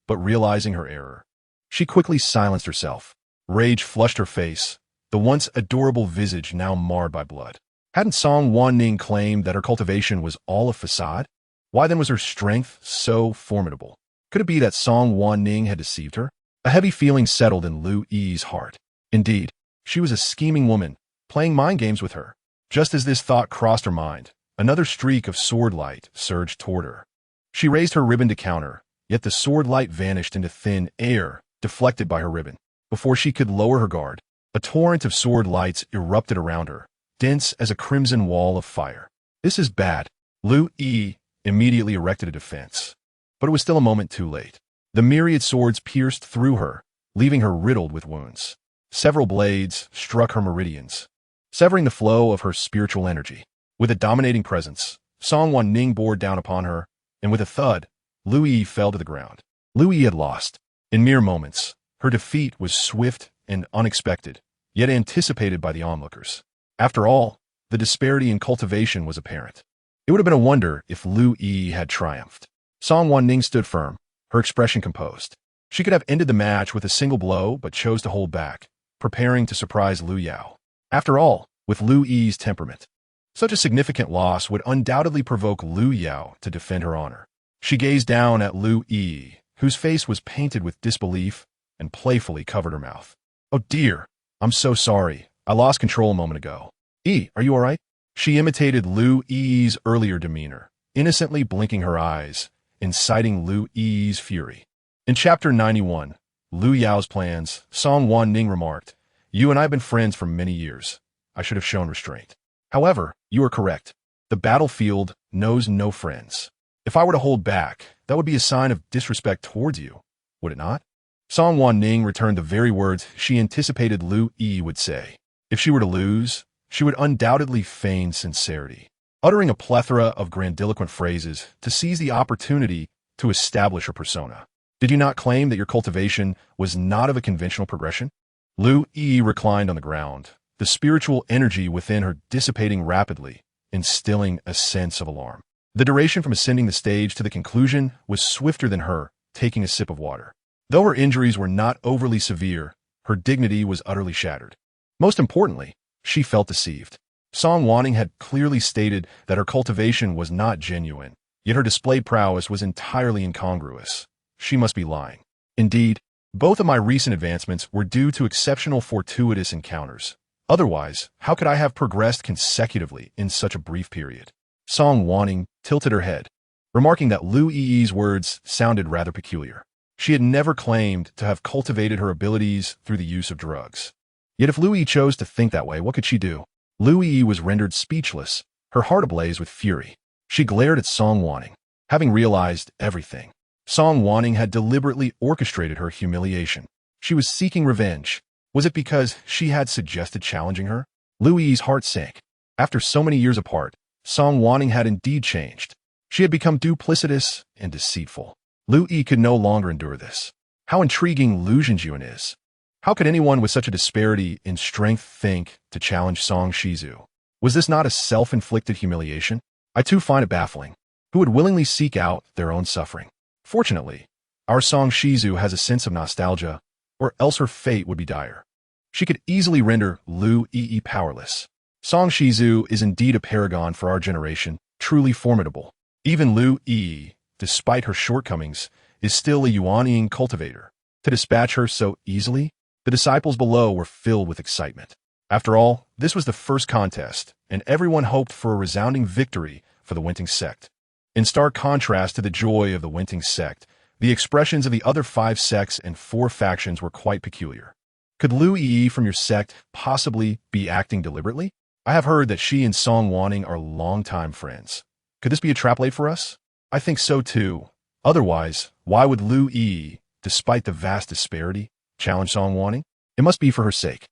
But realizing her error, she quickly silenced herself. Rage flushed her face, the once adorable visage now marred by blood. Hadn't Song Wanning claimed that her cultivation was all a facade? Why then was her strength so formidable? Could it be that Song Wanning had deceived her? A heavy feeling settled in Lu Yi's heart. Indeed, she was a scheming woman, playing mind games with her. Just as this thought crossed her mind, another streak of sword light surged toward her. She raised her ribbon to counter, yet the sword light vanished into thin air, deflected by her ribbon. Before she could lower her guard, a torrent of sword lights erupted around her, dense as a crimson wall of fire. This is bad. Lu Yi immediately erected a defense. But it was still a moment too late. The myriad swords pierced through her, leaving her riddled with wounds. Several blades struck her meridians, severing the flow of her spiritual energy. With a dominating presence, Song Wanning bore down upon her, and with a thud, Lu Yi fell to the ground. Lu Yi had lost. In mere moments, her defeat was swift and unexpected, yet anticipated by the onlookers. After all, the disparity in cultivation was apparent. It would have been a wonder if Lu Yi had triumphed. Song Wanning stood firm, her expression composed. She could have ended the match with a single blow, but chose to hold back, preparing to surprise Lu Yao. After all, with Lu Yi's temperament, such a significant loss would undoubtedly provoke Lu Yao to defend her honor. She gazed down at Lu Yi, whose face was painted with disbelief, and playfully covered her mouth. "Oh dear, I'm so sorry. I lost control a moment ago." "Are you all right?" She imitated Lu Yi's earlier demeanor, innocently blinking her eyes, inciting Lu Yi's fury. In Chapter 91, Lu Yao's plans, Song Wanning remarked, "You and I have been friends for many years. I should have shown restraint. However, you are correct. The battlefield knows no friends. If I were to hold back, that would be a sign of disrespect towards you, would it not?" Song Wanning returned the very words she anticipated Lu Yi would say. If she were to lose, she would undoubtedly feign sincerity, uttering a plethora of grandiloquent phrases to seize the opportunity to establish her persona. "Did you not claim that your cultivation was not of a conventional progression?" Lu Yi reclined on the ground, the spiritual energy within her dissipating rapidly, instilling a sense of alarm. The duration from ascending the stage to the conclusion was swifter than her taking a sip of water. Though her injuries were not overly severe, her dignity was utterly shattered. Most importantly, she felt deceived. Song Wanning had clearly stated that her cultivation was not genuine, yet her displayed prowess was entirely incongruous. She must be lying. Indeed, both of my recent advancements were due to exceptional fortuitous encounters. Otherwise, how could I have progressed consecutively in such a brief period? Song Wanning tilted her head, remarking that Lu Yi's words sounded rather peculiar. She had never claimed to have cultivated her abilities through the use of drugs. Yet if Lu Yi chose to think that way, what could she do? Lu Yi was rendered speechless, her heart ablaze with fury. She glared at Song Wanning, having realized everything. Song Wanning had deliberately orchestrated her humiliation. She was seeking revenge. Was it because she had suggested challenging her? Lu Yi's heart sank. After so many years apart, Song Wanning had indeed changed. She had become duplicitous and deceitful. Lu Yi could no longer endure this. How intriguing Lu Zhenjuan is. How could anyone with such a disparity in strength think to challenge Song Shizu? Was this not a self-inflicted humiliation? I too find it baffling. Who would willingly seek out their own suffering? Fortunately, our Song Shizu has a sense of nostalgia, or else her fate would be dire. She could easily render Lu Yi powerless. Song Shizu is indeed a paragon for our generation, truly formidable. Even Lu Yi, despite her shortcomings, is still a Yuanying cultivator. To dispatch her so easily, the disciples below were filled with excitement. After all, this was the first contest, and everyone hoped for a resounding victory for the Wanning sect. In stark contrast to the joy of the Wanning sect, the expressions of the other 5 sects and 4 factions were quite peculiar. Could Lu Yi from your sect possibly be acting deliberately? I have heard that she and Song Wanning are longtime friends. Could this be a trap laid for us? I think so too. Otherwise, why would Lu Yi, despite the vast disparity, challenge Song Wanning? It must be for her sake.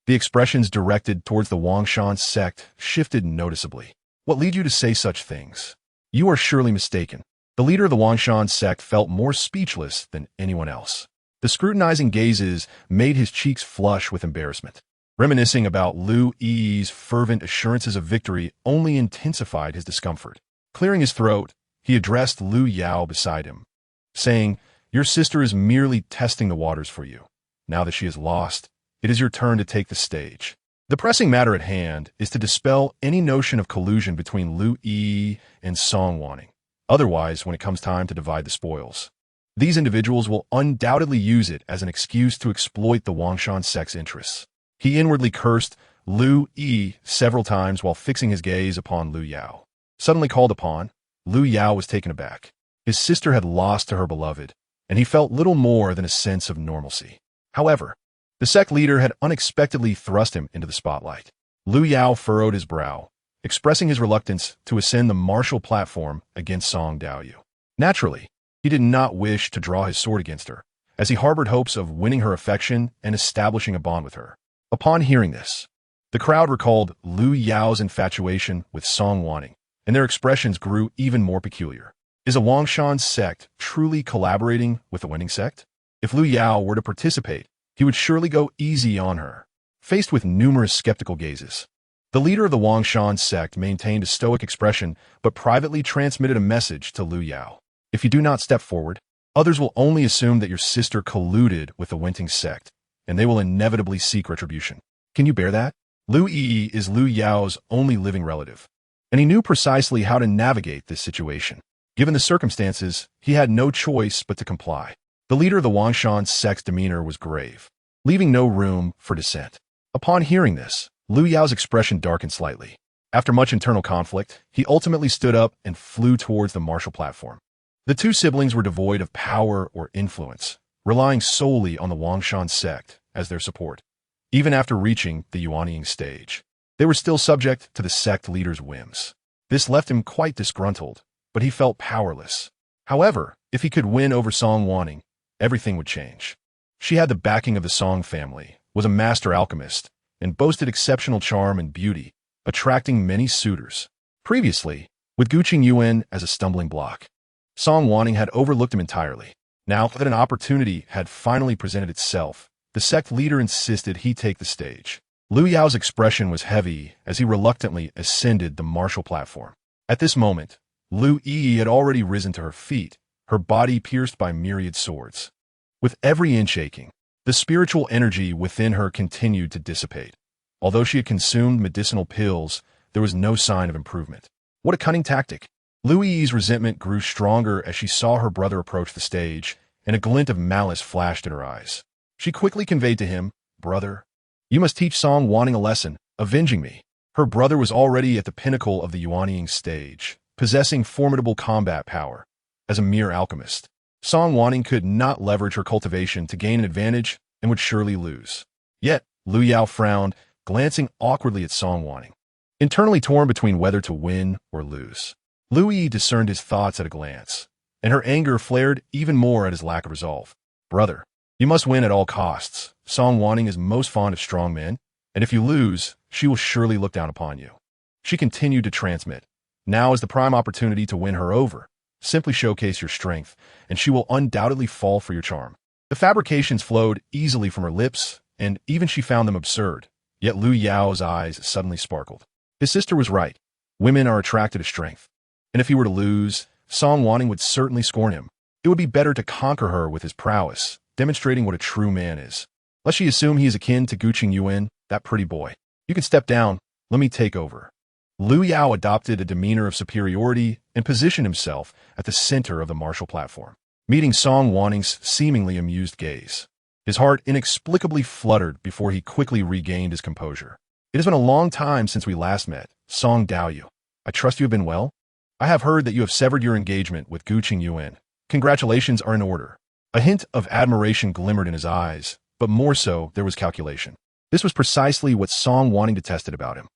The expressions directed towards the Wangshan sect shifted noticeably. What lead you to say such things? You are surely mistaken. The leader of the Wangshan sect felt more speechless than anyone else. The scrutinizing gazes made his cheeks flush with embarrassment. Reminiscing about Lu Yi's fervent assurances of victory only intensified his discomfort. Clearing his throat, he addressed Lu Yao beside him, saying, "Your sister is merely testing the waters for you. Now that she is lost, it is your turn to take the stage." The pressing matter at hand is to dispel any notion of collusion between Lu Yi and Song Wanning. Otherwise, when it comes time to divide the spoils, these individuals will undoubtedly use it as an excuse to exploit the Wangshan sect's interests. He inwardly cursed Lu Yi several times while fixing his gaze upon Lu Yao. Suddenly called upon, Lu Yao was taken aback. His sister had lost to her beloved, and he felt little more than a sense of normalcy. However, the sect leader had unexpectedly thrust him into the spotlight. Lu Yao furrowed his brow, expressing his reluctance to ascend the martial platform against Song Daoyu. Naturally, he did not wish to draw his sword against her, as he harbored hopes of winning her affection and establishing a bond with her. Upon hearing this, the crowd recalled Lu Yao's infatuation with Song Wanning, and their expressions grew even more peculiar. Is a Wangshan sect truly collaborating with the Wanning sect? If Lu Yao were to participate, he would surely go easy on her. Faced with numerous skeptical gazes, the leader of the Wangshan sect maintained a stoic expression but privately transmitted a message to Lu Yao. If you do not step forward, others will only assume that your sister colluded with the Wanning sect, and they will inevitably seek retribution. Can you bear that? Lu Yi is Lu Yao's only living relative, and he knew precisely how to navigate this situation. Given the circumstances, he had no choice but to comply. The leader of the Wangshan sect's demeanor was grave, leaving no room for dissent. Upon hearing this, Lu Yao's expression darkened slightly. After much internal conflict, he ultimately stood up and flew towards the martial platform. The two siblings were devoid of power or influence, relying solely on the Wangshan sect as their support. Even after reaching the Yuanying stage, they were still subject to the sect leader's whims. This left him quite disgruntled, but he felt powerless. However, if he could win over Song Wanning, everything would change. She had the backing of the Song family, was a master alchemist, and boasted exceptional charm and beauty, attracting many suitors. Previously, with Guqing Yuan as a stumbling block, Song Wanning had overlooked him entirely. Now that an opportunity had finally presented itself, the sect leader insisted he take the stage. Lu Yao's expression was heavy as he reluctantly ascended the martial platform. At this moment, Lu Yi had already risen to her feet, her body pierced by myriad swords. With every inch aching, the spiritual energy within her continued to dissipate. Although she had consumed medicinal pills, there was no sign of improvement. What a cunning tactic! Lu Yi's resentment grew stronger as she saw her brother approach the stage, and a glint of malice flashed in her eyes. She quickly conveyed to him, "Brother, you must teach Song Wanning a lesson, avenging me." Her brother was already at the pinnacle of the Yuanying stage, possessing formidable combat power. As a mere alchemist, Song Wanning could not leverage her cultivation to gain an advantage and would surely lose. Yet, Lu Yao frowned, glancing awkwardly at Song Wanning, internally torn between whether to win or lose. Lu Yi discerned his thoughts at a glance, and her anger flared even more at his lack of resolve. "Brother, you must win at all costs. Song Wanning is most fond of strong men, and if you lose, she will surely look down upon you." She continued to transmit. "Now is the prime opportunity to win her over. Simply showcase your strength, and she will undoubtedly fall for your charm." The fabrications flowed easily from her lips, and even she found them absurd. Yet Lu Yao's eyes suddenly sparkled. His sister was right. Women are attracted to strength. And if he were to lose, Song Wanning would certainly scorn him. It would be better to conquer her with his prowess, demonstrating what a true man is. Lest she assume he is akin to Guqing Yuan, that pretty boy. "You can step down. Let me take over." Lu Yao adopted a demeanor of superiority and positioned himself at the center of the martial platform, meeting Song Wanning's seemingly amused gaze. His heart inexplicably fluttered before he quickly regained his composure. "It has been a long time since we last met, Song Daoyu. I trust you have been well? I have heard that you have severed your engagement with Guqing Yuan. Congratulations are in order." A hint of admiration glimmered in his eyes, but more so, there was calculation. This was precisely what Song Wanning detested about him.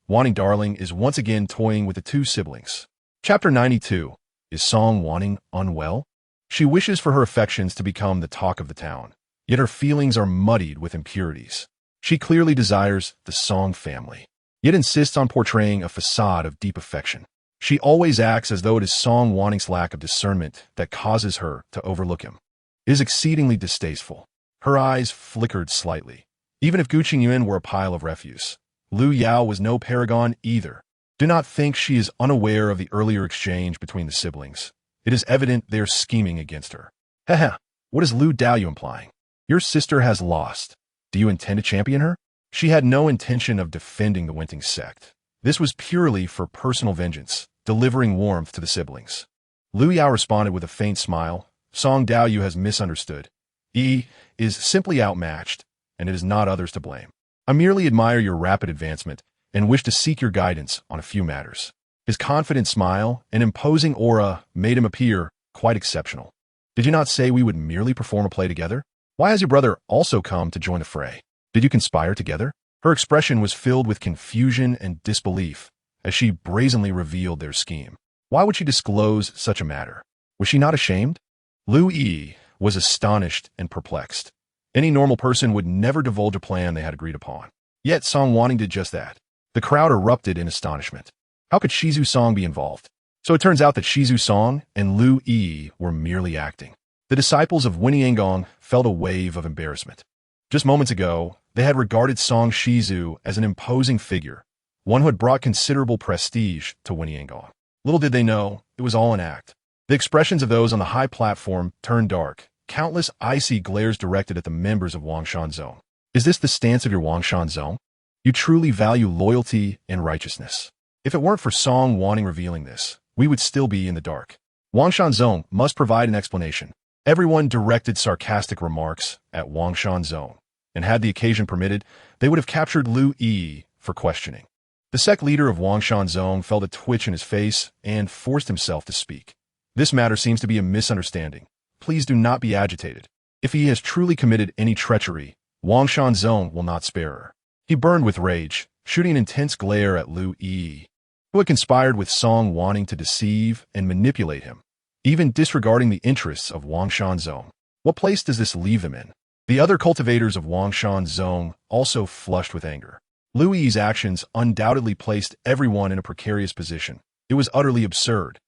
Wanning darling is once again toying with the two siblings. Chapter 92. Is Song Wanning unwell? She wishes for her affections to become the talk of the town, yet her feelings are muddied with impurities. She clearly desires the Song family, yet insists on portraying a facade of deep affection. She always acts as though it is Song Wanning's lack of discernment that causes her to overlook him. It is exceedingly distasteful. Her eyes flickered slightly. Even if Guqing Yuan were a pile of refuse, Lu Yao was no paragon either. Do not think she is unaware of the earlier exchange between the siblings. It is evident they are scheming against her. Haha, what is Lu Daoyu implying? Your sister has lost. Do you intend to champion her? She had no intention of defending the Wanting sect. This was purely for personal vengeance, delivering warmth to the siblings. Lu Yao responded with a faint smile. Song Daoyu has misunderstood. He is simply outmatched, and it is not others to blame. I merely admire your rapid advancement and wish to seek your guidance on a few matters. His confident smile and imposing aura made him appear quite exceptional. Did you not say we would merely perform a play together? Why has your brother also come to join the fray? Did you conspire together? Her expression was filled with confusion and disbelief as she brazenly revealed their scheme. Why would she disclose such a matter? Was she not ashamed? Lu Yi was astonished and perplexed. Any normal person would never divulge a plan they had agreed upon. Yet Song Wanning did just that. The crowd erupted in astonishment. How could Shizu Song be involved? So it turns out that Shizu Song and Lu Yi were merely acting. The disciples of Winnie Engong felt a wave of embarrassment. Just moments ago, they had regarded Song Shizu as an imposing figure, one who had brought considerable prestige to Winnie Engong. Little did they know, it was all an act. The expressions of those on the high platform turned dark, countless icy glares directed at the members of Wangshan Zone. Is this the stance of your Wangshan Zone? You truly value loyalty and righteousness. If it weren't for Song Wanning revealing this, we would still be in the dark. Wangshan Zone must provide an explanation. Everyone directed sarcastic remarks at Wangshan Zone, and had the occasion permitted, they would have captured Lu Yi for questioning. The sect leader of Wangshan felt a twitch in his face and forced himself to speak. This matter seems to be a misunderstanding. Please do not be agitated. If he has truly committed any treachery, Wangshan will not spare her. He burned with rage, shooting an intense glare at Lu Yi, who had conspired with Song Wanning to deceive and manipulate him, even disregarding the interests of Wangshan. What place does this leave them in? The other cultivators of Wangshan also flushed with anger. Lu Yi's actions undoubtedly placed everyone in a precarious position. It was utterly absurd.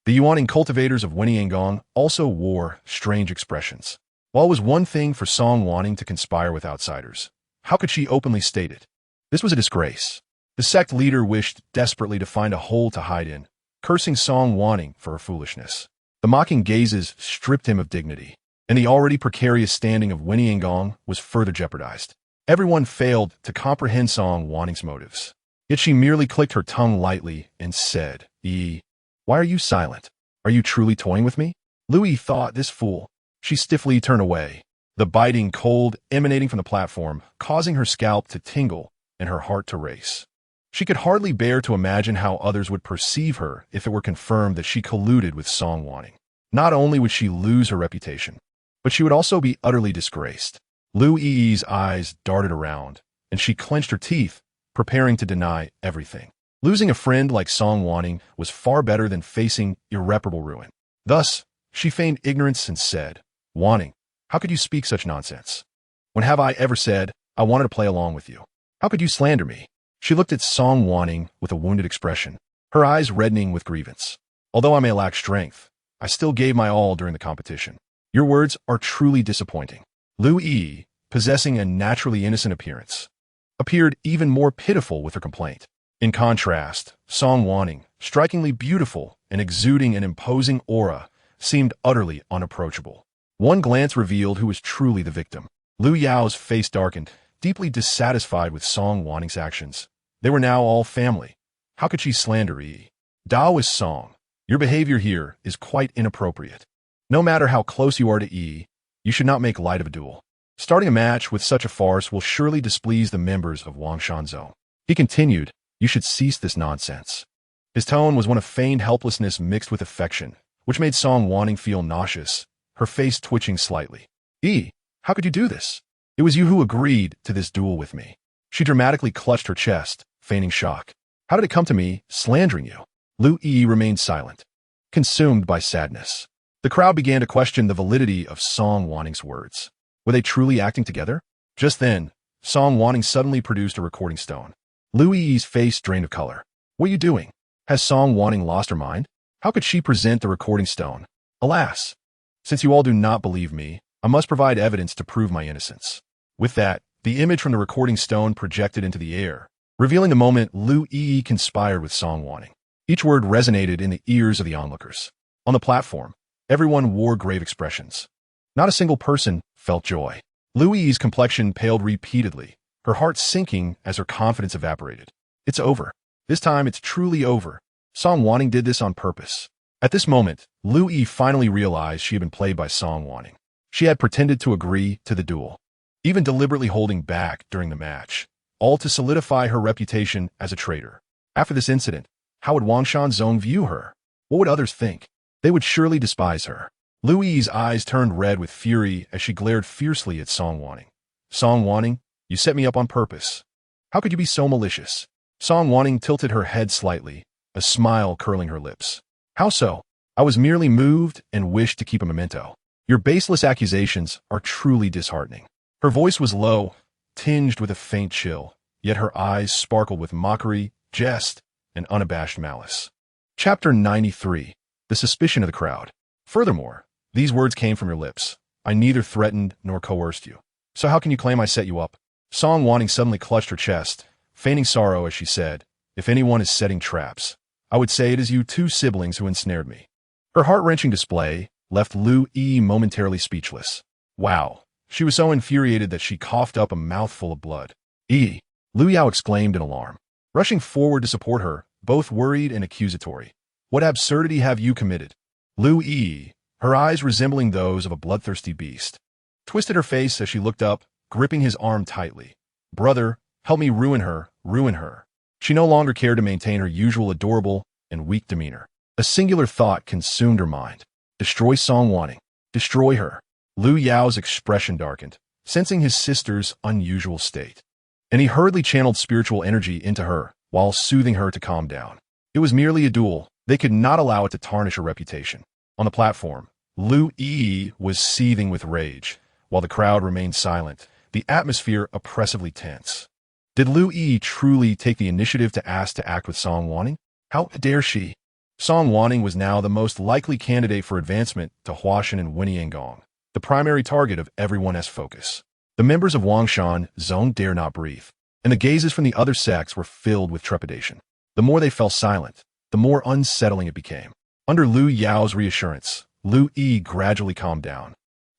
The Yuaning cultivators of Weniangong also wore strange expressions. While it was one thing for Song Wanning to conspire with outsiders, how could she openly state it? This was a disgrace. The sect leader wished desperately to find a hole to hide in, cursing Song Wanning for her foolishness. The mocking gazes stripped him of dignity, and the already precarious standing of Weniangong was further jeopardized. Everyone failed to comprehend Song Wanning's motives. Yet she merely clicked her tongue lightly and said, Why are you silent? Are you truly toying with me? Lu Yi thought, this fool. She stiffly turned away, the biting cold emanating from the platform, causing her scalp to tingle and her heart to race. She could hardly bear to imagine how others would perceive her if it were confirmed that she colluded with Song Wanning. Not only would she lose her reputation, but she would also be utterly disgraced. Lu Yi's eyes darted around, and she clenched her teeth, preparing to deny everything. Losing a friend like Song Wanning was far better than facing irreparable ruin. Thus, she feigned ignorance and said, Wanning, how could you speak such nonsense? When have I ever said, I wanted to play along with you? How could you slander me? She looked at Song Wanning with a wounded expression, her eyes reddening with grievance. Although I may lack strength, I still gave my all during the competition. Your words are truly disappointing. Lu Yi, possessing a naturally innocent appearance, appeared even more pitiful with her complaint. In contrast, Song Wanning, strikingly beautiful and exuding an imposing aura, seemed utterly unapproachable. One glance revealed who was truly the victim. Lu Yao's face darkened, deeply dissatisfied with Song Wanning's actions. They were now all family. How could she slander Yi? Daoist Song, your behavior here is quite inappropriate. No matter how close you are to Yi, you should not make light of a duel. Starting a match with such a farce will surely displease the members of Wangshan. He continued, you should cease this nonsense. His tone was one of feigned helplessness mixed with affection, which made Song Wanning feel nauseous, her face twitching slightly. Yi, how could you do this? It was you who agreed to this duel with me. She dramatically clutched her chest, feigning shock. How did it come to me, slandering you? Lu Yi remained silent, consumed by sadness. The crowd began to question the validity of Song Wanning's words. Were they truly acting together? Just then, Song Wanning suddenly produced a recording stone. Lu Yi's face drained of color. What are you doing? Has Song Wanning lost her mind? How could she present the recording stone? Alas! Since you all do not believe me, I must provide evidence to prove my innocence. With that, the image from the recording stone projected into the air, revealing the moment Lu Yi conspired with Song Wanning. Each word resonated in the ears of the onlookers. On the platform, everyone wore grave expressions. Not a single person felt joy. Lu Yi's complexion paled repeatedly, her heart sinking as her confidence evaporated. It's over. This time it's truly over. Song Wanning did this on purpose. At this moment, Lu Yi finally realized she had been played by Song Wanning. She had pretended to agree to the duel, even deliberately holding back during the match, all to solidify her reputation as a traitor. After this incident, how would Wangshan view her? What would others think? They would surely despise her. Lu Yi's eyes turned red with fury as she glared fiercely at Song Wanning. Song Wanning, you set me up on purpose. How could you be so malicious? Song Wanning tilted her head slightly, a smile curling her lips. How so? I was merely moved and wished to keep a memento. Your baseless accusations are truly disheartening. Her voice was low, tinged with a faint chill, yet her eyes sparkled with mockery, jest, and unabashed malice. Chapter 93. The Suspicion of the Crowd. Furthermore, these words came from your lips. I neither threatened nor coerced you. So how can you claim I set you up? Song Wanning suddenly clutched her chest, feigning sorrow as she said, if anyone is setting traps, I would say it is you two siblings who ensnared me. Her heart-wrenching display left Lu Yi momentarily speechless. Wow. She was so infuriated that she coughed up a mouthful of blood. Yi, Lu Yao exclaimed in alarm, rushing forward to support her, both worried and accusatory. What absurdity have you committed? Lu Yi, her eyes resembling those of a bloodthirsty beast, twisted her face as she looked up, gripping his arm tightly. Brother, help me ruin her, ruin her. She no longer cared to maintain her usual adorable and weak demeanor. A singular thought consumed her mind. Destroy Song Wanning. Destroy her. Lu Yao's expression darkened, sensing his sister's unusual state. And he hurriedly channeled spiritual energy into her, while soothing her to calm down. It was merely a duel. They could not allow it to tarnish her reputation. On the platform, Lu Yi was seething with rage, while the crowd remained silent, the atmosphere oppressively tense. Did Lu Yi truly take the initiative to ask to act with Song Wanning? How dare she? Song Wanning was now the most likely candidate for advancement to Huashan and Wenyangong, the primary target of everyone's focus. The members of Wangshan Zone dare not breathe, and the gazes from the other sects were filled with trepidation. The more they fell silent, the more unsettling it became. Under Lu Yao's reassurance, Lu Yi gradually calmed down.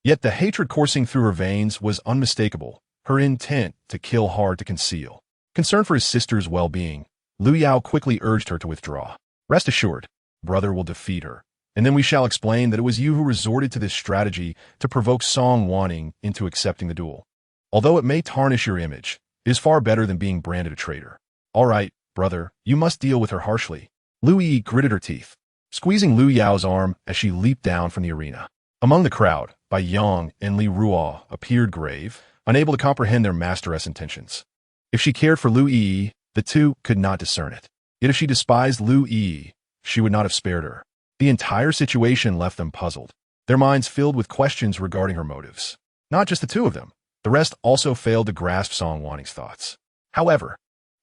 Yet the hatred coursing through her veins was unmistakable, her intent to kill hard to conceal. Concerned for his sister's well-being, Lu Yao quickly urged her to withdraw. Rest assured, brother will defeat her, and then we shall explain that it was you who resorted to this strategy to provoke Song Wanning into accepting the duel. Although it may tarnish your image, it is far better than being branded a traitor. All right, brother, you must deal with her harshly. Lu Yi gritted her teeth, squeezing Lu Yao's arm as she leaped down from the arena. Among the crowd, Bai Yang and Li Ruo appeared grave, unable to comprehend their master's intentions. If she cared for Lu Yi, the two could not discern it. Yet if she despised Lu Yi, she would not have spared her. The entire situation left them puzzled, their minds filled with questions regarding her motives. Not just the two of them. The rest also failed to grasp Song Wanning's thoughts. However,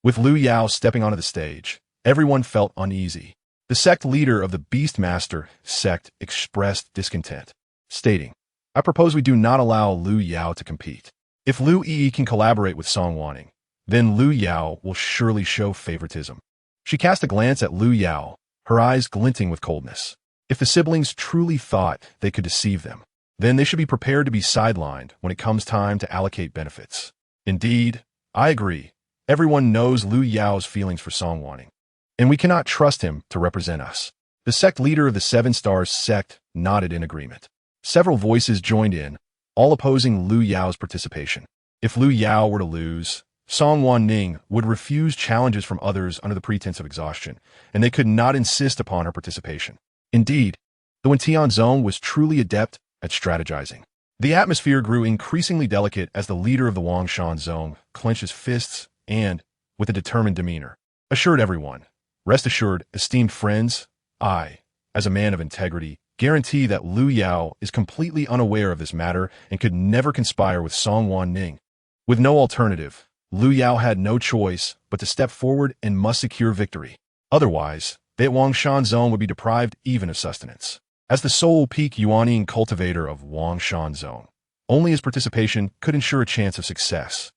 with Lu Yao stepping onto the stage, everyone felt uneasy. The sect leader of the Beastmaster sect expressed discontent, stating, I propose we do not allow Lu Yao to compete. If Lu Yi can collaborate with Song Wanning, then Lu Yao will surely show favoritism. She cast a glance at Lu Yao, her eyes glinting with coldness. If the siblings truly thought they could deceive them, then they should be prepared to be sidelined when it comes time to allocate benefits. Indeed, I agree. Everyone knows Lu Yao's feelings for Song Wanning, and we cannot trust him to represent us. The sect leader of the Seven Stars sect nodded in agreement. Several voices joined in, all opposing Lu Yao's participation. If Lu Yao were to lose, Song Wanning would refuse challenges from others under the pretense of exhaustion, and they could not insist upon her participation. Indeed, the Wentian Zone was truly adept at strategizing. The atmosphere grew increasingly delicate as the leader of the Wangshan Zone clenched his fists and, with a determined demeanor, assured everyone, rest assured, esteemed friends, I, as a man of integrity, guarantee that Lu Yao is completely unaware of this matter and could never conspire with Song Wanning. With no alternative, Lu Yao had no choice but to step forward and must secure victory. Otherwise, they at Wangshan Zone would be deprived even of sustenance. As the sole peak Yuanian cultivator of Wangshan Zone, only his participation could ensure a chance of success.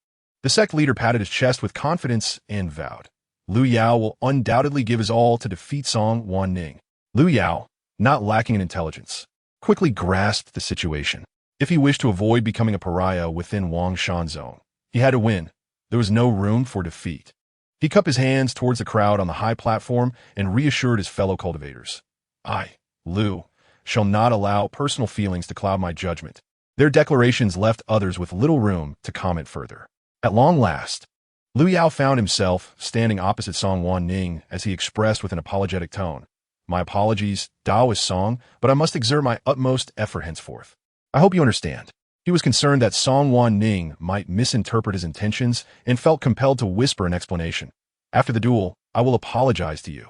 The sect leader patted his chest with confidence and vowed, Lu Yao will undoubtedly give his all to defeat Song Wanning. Lu Yao, not lacking in intelligence, quickly grasped the situation. If he wished to avoid becoming a pariah within Wangshan Zone, he had to win. There was no room for defeat. He cupped his hands towards the crowd on the high platform and reassured his fellow cultivators. I, Lu, shall not allow personal feelings to cloud my judgment. Their declarations left others with little room to comment further. At long last, Lu Yao found himself standing opposite Song Wanning as he expressed with an apologetic tone, My apologies, Taoist Song, but I must exert my utmost effort henceforth. I hope you understand. He was concerned that Song Wanning might misinterpret his intentions and felt compelled to whisper an explanation. After the duel, I will apologize to you.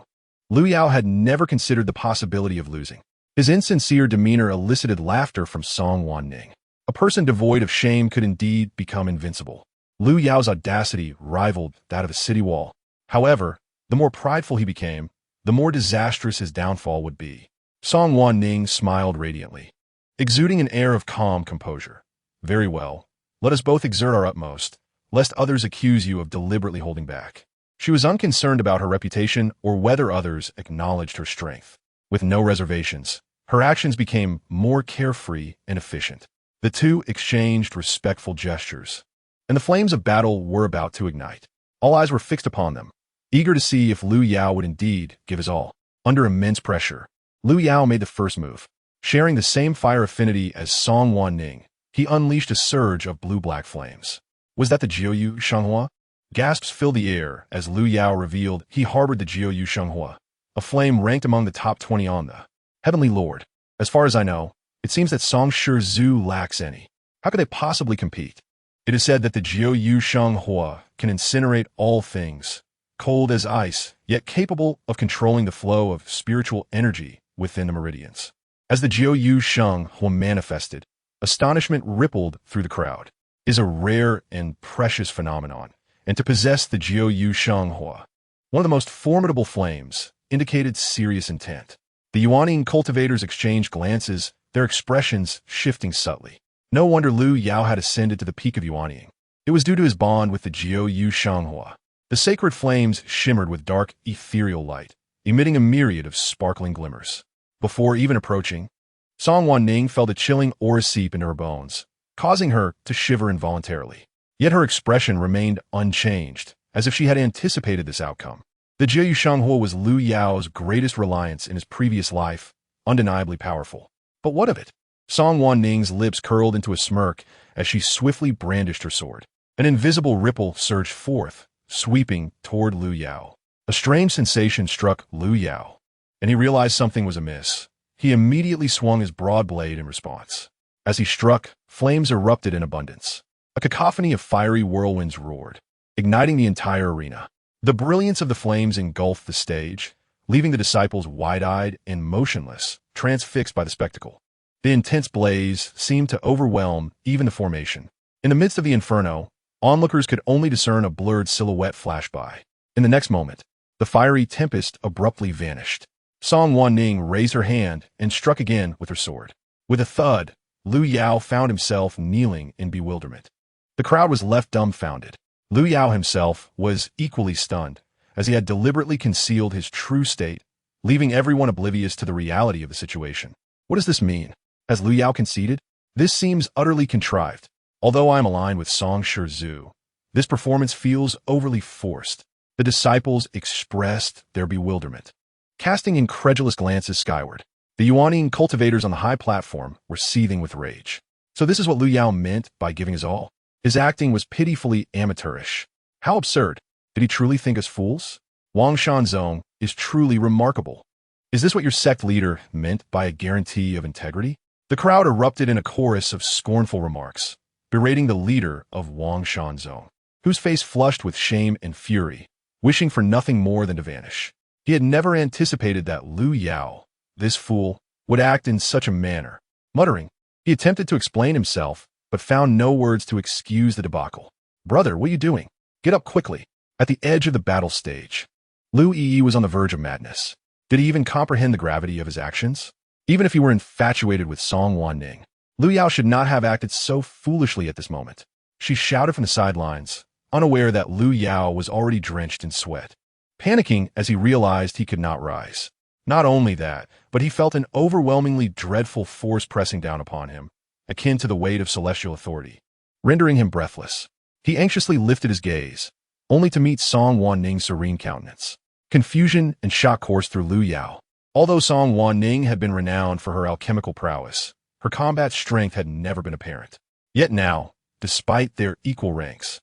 Lu Yao had never considered the possibility of losing. His insincere demeanor elicited laughter from Song Wanning. A person devoid of shame could indeed become invincible. Lu Yao's audacity rivaled that of a city wall. However, the more prideful he became, the more disastrous his downfall would be. Song Wanning smiled radiantly, exuding an air of calm composure. Very well, let us both exert our utmost, lest others accuse you of deliberately holding back. She was unconcerned about her reputation or whether others acknowledged her strength. With no reservations, her actions became more carefree and efficient. The two exchanged respectful gestures, and the flames of battle were about to ignite. All eyes were fixed upon them, eager to see if Lu Yao would indeed give his all. Under immense pressure, Lu Yao made the first move. Sharing the same fire affinity as Song Wanning, he unleashed a surge of blue-black flames. Was that the Jiuyu Shanghua? Gasps filled the air as Lu Yao revealed he harbored the Jiu Shenghua, a flame ranked among the top 20 on the Heavenly Lord. As far as I know, it seems that Song Zhu lacks any. How could they possibly compete? It is said that the Jiu Shenghua can incinerate all things, cold as ice, yet capable of controlling the flow of spiritual energy within the meridians. As the Jiu Shenghua manifested, astonishment rippled through the crowd. It is a rare and precious phenomenon, and to possess the Jiu Shenghua, one of the most formidable flames, indicated serious intent. The Yuanning cultivators exchanged glances, their expressions shifting subtly. No wonder Lu Yao had ascended to the peak of Yuanning. It was due to his bond with the Jiu Shenghua. The sacred flames shimmered with dark, ethereal light, emitting a myriad of sparkling glimmers. Before even approaching, Song Wanning felt a chilling aura seep into her bones, causing her to shiver involuntarily. Yet her expression remained unchanged, as if she had anticipated this outcome. The Jiu Shenghua was Lu Yao's greatest reliance in his previous life, undeniably powerful. But what of it? Song Wanning's lips curled into a smirk as she swiftly brandished her sword. An invisible ripple surged forth, sweeping toward Lu Yao. A strange sensation struck Lu Yao, and he realized something was amiss. He immediately swung his broad blade in response. As he struck, flames erupted in abundance. A cacophony of fiery whirlwinds roared, igniting the entire arena. The brilliance of the flames engulfed the stage, leaving the disciples wide-eyed and motionless, transfixed by the spectacle. The intense blaze seemed to overwhelm even the formation. In the midst of the inferno, onlookers could only discern a blurred silhouette flash by. In the next moment, the fiery tempest abruptly vanished. Song Wanning raised her hand and struck again with her sword. With a thud, Lu Yao found himself kneeling in bewilderment. The crowd was left dumbfounded. Lu Yao himself was equally stunned, as he had deliberately concealed his true state, leaving everyone oblivious to the reality of the situation. What does this mean? Has Lu Yao conceded? This seems utterly contrived. Although I am aligned with Song Zhu, this performance feels overly forced. The disciples expressed their bewilderment, casting incredulous glances skyward. The Yuanning cultivators on the high platform were seething with rage. So this is what Lu Yao meant by giving his all? His acting was pitifully amateurish. How absurd. Did he truly think us fools? Wang Shanzong is truly remarkable. Is this what your sect leader meant by a guarantee of integrity? The crowd erupted in a chorus of scornful remarks, berating the leader of Wang Shanzong, whose face flushed with shame and fury, wishing for nothing more than to vanish. He had never anticipated that Lu Yao, this fool, would act in such a manner. Muttering, he attempted to explain himself, but found no words to excuse the debacle. Brother, what are you doing? Get up quickly. At the edge of the battle stage, Lu Yi was on the verge of madness. Did he even comprehend the gravity of his actions? Even if he were infatuated with Song Wanning, Lu Yao should not have acted so foolishly at this moment. She shouted from the sidelines, unaware that Lu Yao was already drenched in sweat, panicking as he realized he could not rise. Not only that, but he felt an overwhelmingly dreadful force pressing down upon him, akin to the weight of celestial authority, rendering him breathless. He anxiously lifted his gaze, only to meet Song Wanning's serene countenance. Confusion and shock coursed through Lu Yao. Although Song Wanning had been renowned for her alchemical prowess, her combat strength had never been apparent. Yet now, despite their equal ranks,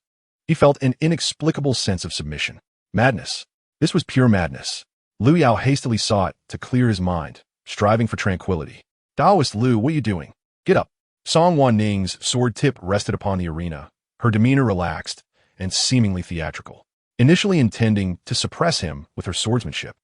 he felt an inexplicable sense of submission. Madness. This was pure madness. Lu Yao hastily sought to clear his mind, striving for tranquility. Taoist Lu, what are you doing? Get up. Song Wanning's sword tip rested upon the arena, her demeanor relaxed and seemingly theatrical. Initially intending to suppress him with her swordsmanship,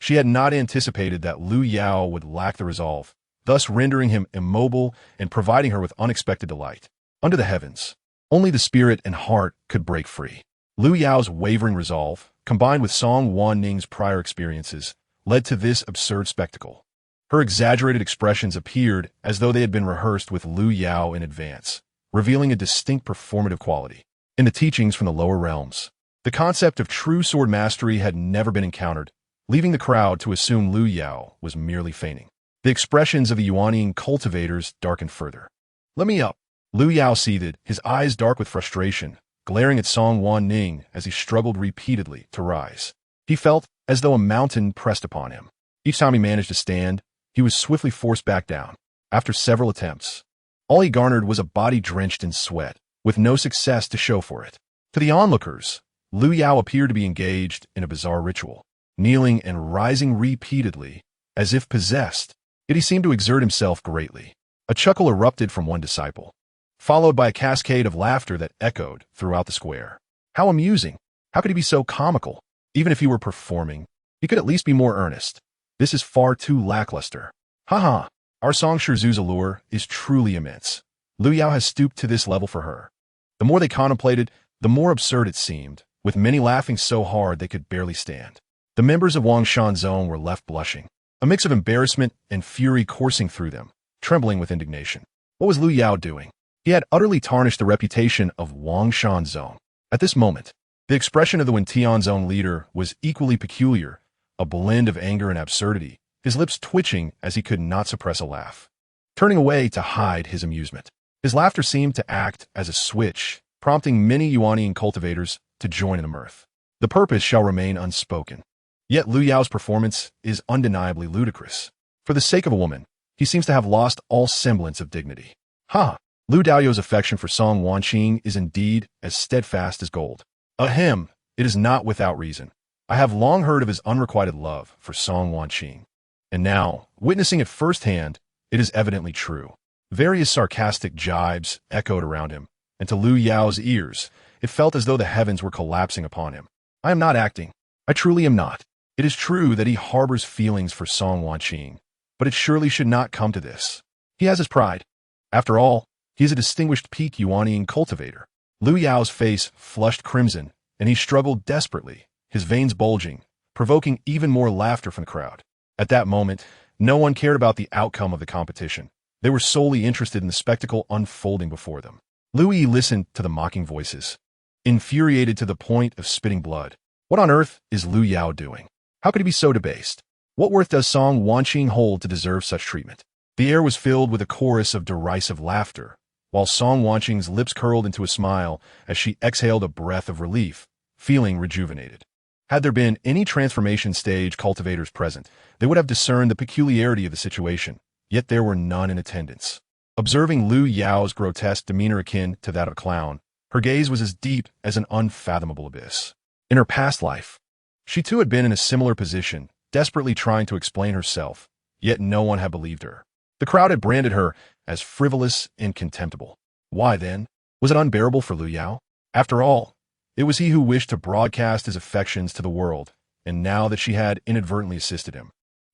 she had not anticipated that Lu Yao would lack the resolve, thus rendering him immobile and providing her with unexpected delight. Under the heavens, only the spirit and heart could break free. Lu Yao's wavering resolve, combined with Song Wanning's prior experiences, led to this absurd spectacle. Her exaggerated expressions appeared as though they had been rehearsed with Lu Yao in advance, revealing a distinct performative quality. In the teachings from the lower realms, the concept of true sword mastery had never been encountered, leaving the crowd to assume Lu Yao was merely feigning. The expressions of the Yuanning cultivators darkened further. Let me up. Lu Yao seethed, his eyes dark with frustration, glaring at Song Wanning as he struggled repeatedly to rise. He felt as though a mountain pressed upon him. Each time he managed to stand, he was swiftly forced back down. After several attempts, all he garnered was a body drenched in sweat, with no success to show for it. To the onlookers, Liu Yao appeared to be engaged in a bizarre ritual, kneeling and rising repeatedly, as if possessed, yet he seemed to exert himself greatly. A chuckle erupted from one disciple, followed by a cascade of laughter that echoed throughout the square. How amusing! How could he be so comical? Even if he were performing, he could at least be more earnest. This is far too lackluster. Haha, our Song Shizu's allure is truly immense. Liu Yao has stooped to this level for her. The more they contemplated, the more absurd it seemed, with many laughing so hard they could barely stand. The members of Wang Shan's zone were left blushing, a mix of embarrassment and fury coursing through them, trembling with indignation. What was Liu Yao doing? He had utterly tarnished the reputation of Wang Shan's zone. At this moment, the expression of the Wentian zone leader was equally peculiar, a blend of anger and absurdity, his lips twitching as he could not suppress a laugh, turning away to hide his amusement. His laughter seemed to act as a switch, prompting many Yuanian cultivators to join in the mirth. The purpose shall remain unspoken. Yet Liu Yao's performance is undeniably ludicrous. For the sake of a woman, he seems to have lost all semblance of dignity. Ha! Liu Daoyou's affection for Song Wanning is indeed as steadfast as gold. Ahem, it is not without reason. I have long heard of his unrequited love for Song Wanning, and now, witnessing it firsthand, it is evidently true. Various sarcastic jibes echoed around him, and to Liu Yao's ears, it felt as though the heavens were collapsing upon him. I am not acting. I truly am not. It is true that he harbors feelings for Song Wanning, but it surely should not come to this. He has his pride. After all, he is a distinguished peak Yuanian cultivator. Liu Yao's face flushed crimson, and he struggled desperately, his veins bulging, provoking even more laughter from the crowd. At that moment, no one cared about the outcome of the competition. They were solely interested in the spectacle unfolding before them. Liu Yi listened to the mocking voices, infuriated to the point of spitting blood. What on earth is Liu Yao doing? How could he be so debased? What worth does Song Wanning hold to deserve such treatment? The air was filled with a chorus of derisive laughter, while Song Wanching's lips curled into a smile as she exhaled a breath of relief, feeling rejuvenated. Had there been any transformation stage cultivators present, they would have discerned the peculiarity of the situation, yet there were none in attendance. Observing Liu Yao's grotesque demeanor akin to that of a clown, her gaze was as deep as an unfathomable abyss. In her past life, she too had been in a similar position, desperately trying to explain herself, yet no one had believed her. The crowd had branded her as frivolous and contemptible. Why, then, was it unbearable for Liu Yao? After all, it was he who wished to broadcast his affections to the world, and now that she had inadvertently assisted him,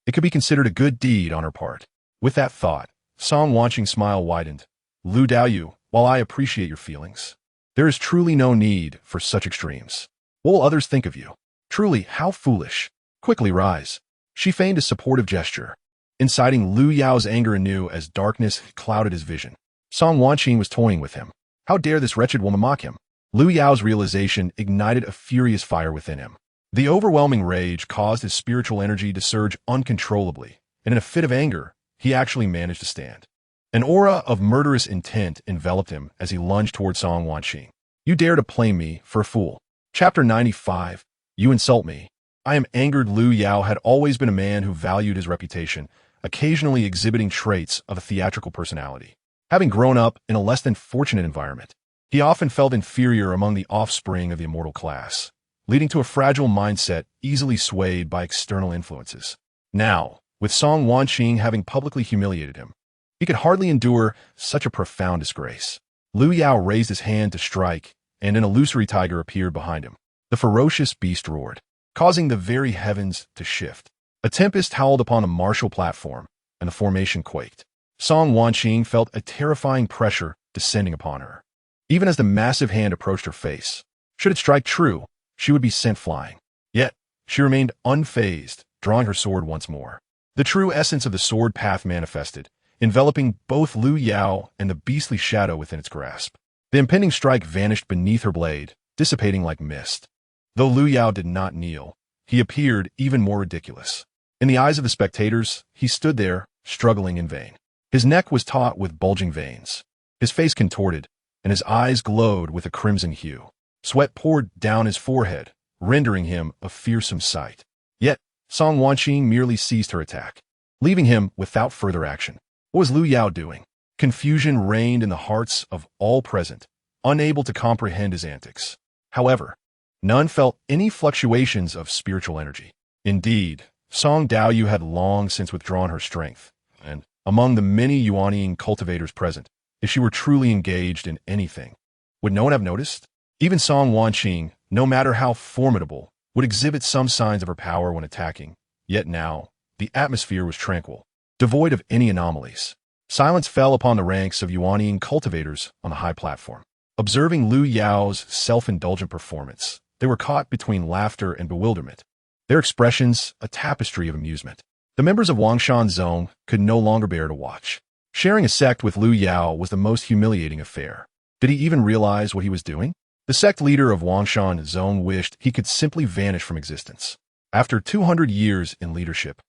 it could be considered a good deed on her part. With that thought, Song Wanching's smile widened. Liu Daoyu, while I appreciate your feelings, there is truly no need for such extremes. What will others think of you? Truly, how foolish. Quickly rise. She feigned a supportive gesture, inciting Liu Yao's anger anew as darkness clouded his vision. Song Wanching was toying with him. How dare this wretched woman mock him? Liu Yao's realization ignited a furious fire within him. The overwhelming rage caused his spiritual energy to surge uncontrollably, and in a fit of anger, he actually managed to stand. An aura of murderous intent enveloped him as he lunged toward Song Wanching. You dare to play me for a fool. Chapter 95. You insult me. I am angered. Liu Yao had always been a man who valued his reputation, occasionally exhibiting traits of a theatrical personality. Having grown up in a less than fortunate environment, he often felt inferior among the offspring of the immortal class, leading to a fragile mindset easily swayed by external influences. Now, with Song Wanching having publicly humiliated him, he could hardly endure such a profound disgrace. Liu Yao raised his hand to strike, and an illusory tiger appeared behind him. The ferocious beast roared, causing the very heavens to shift. A tempest howled upon the martial platform, and the formation quaked. Song Wanching felt a terrifying pressure descending upon her. Even as the massive hand approached her face, should it strike true, she would be sent flying. Yet, she remained unfazed, drawing her sword once more. The true essence of the sword path manifested, enveloping both Liu Yao and the beastly shadow within its grasp. The impending strike vanished beneath her blade, dissipating like mist. Though Liu Yao did not kneel, he appeared even more ridiculous. In the eyes of the spectators, he stood there, struggling in vain. His neck was taut with bulging veins, his face contorted, and his eyes glowed with a crimson hue. Sweat poured down his forehead, rendering him a fearsome sight. Yet, Song Wanching merely ceased her attack, leaving him without further action. What was Liu Yao doing? Confusion reigned in the hearts of all present, unable to comprehend his antics. However, None felt any fluctuations of spiritual energy. Indeed, Song Daoyu had long since withdrawn her strength, and among the many Yuanian cultivators present, if she were truly engaged in anything, would no one have noticed? Even Song Wanning, no matter how formidable, would exhibit some signs of her power when attacking. Yet now, the atmosphere was tranquil, devoid of any anomalies. Silence fell upon the ranks of Yuanian cultivators on the high platform. Observing Lu Yao's self-indulgent performance, they were caught between laughter and bewilderment, their expressions a tapestry of amusement. The members of Wangshan Zone could no longer bear to watch. Sharing a sect with Lu Yao was the most humiliating affair. Did he even realize what he was doing? The sect leader of Wangshan Zone wished he could simply vanish from existence. After 200 years in leadership,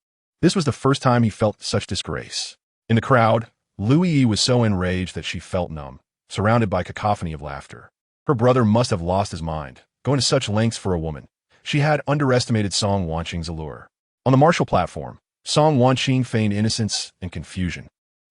this was the first time he felt such disgrace. In the crowd, Lu Yi was so enraged that she felt numb, surrounded by cacophony of laughter. Her brother must have lost his mind, going to such lengths for a woman. She had underestimated Song Wanqing's allure. On the martial platform, Song Wanqing feigned innocence and confusion,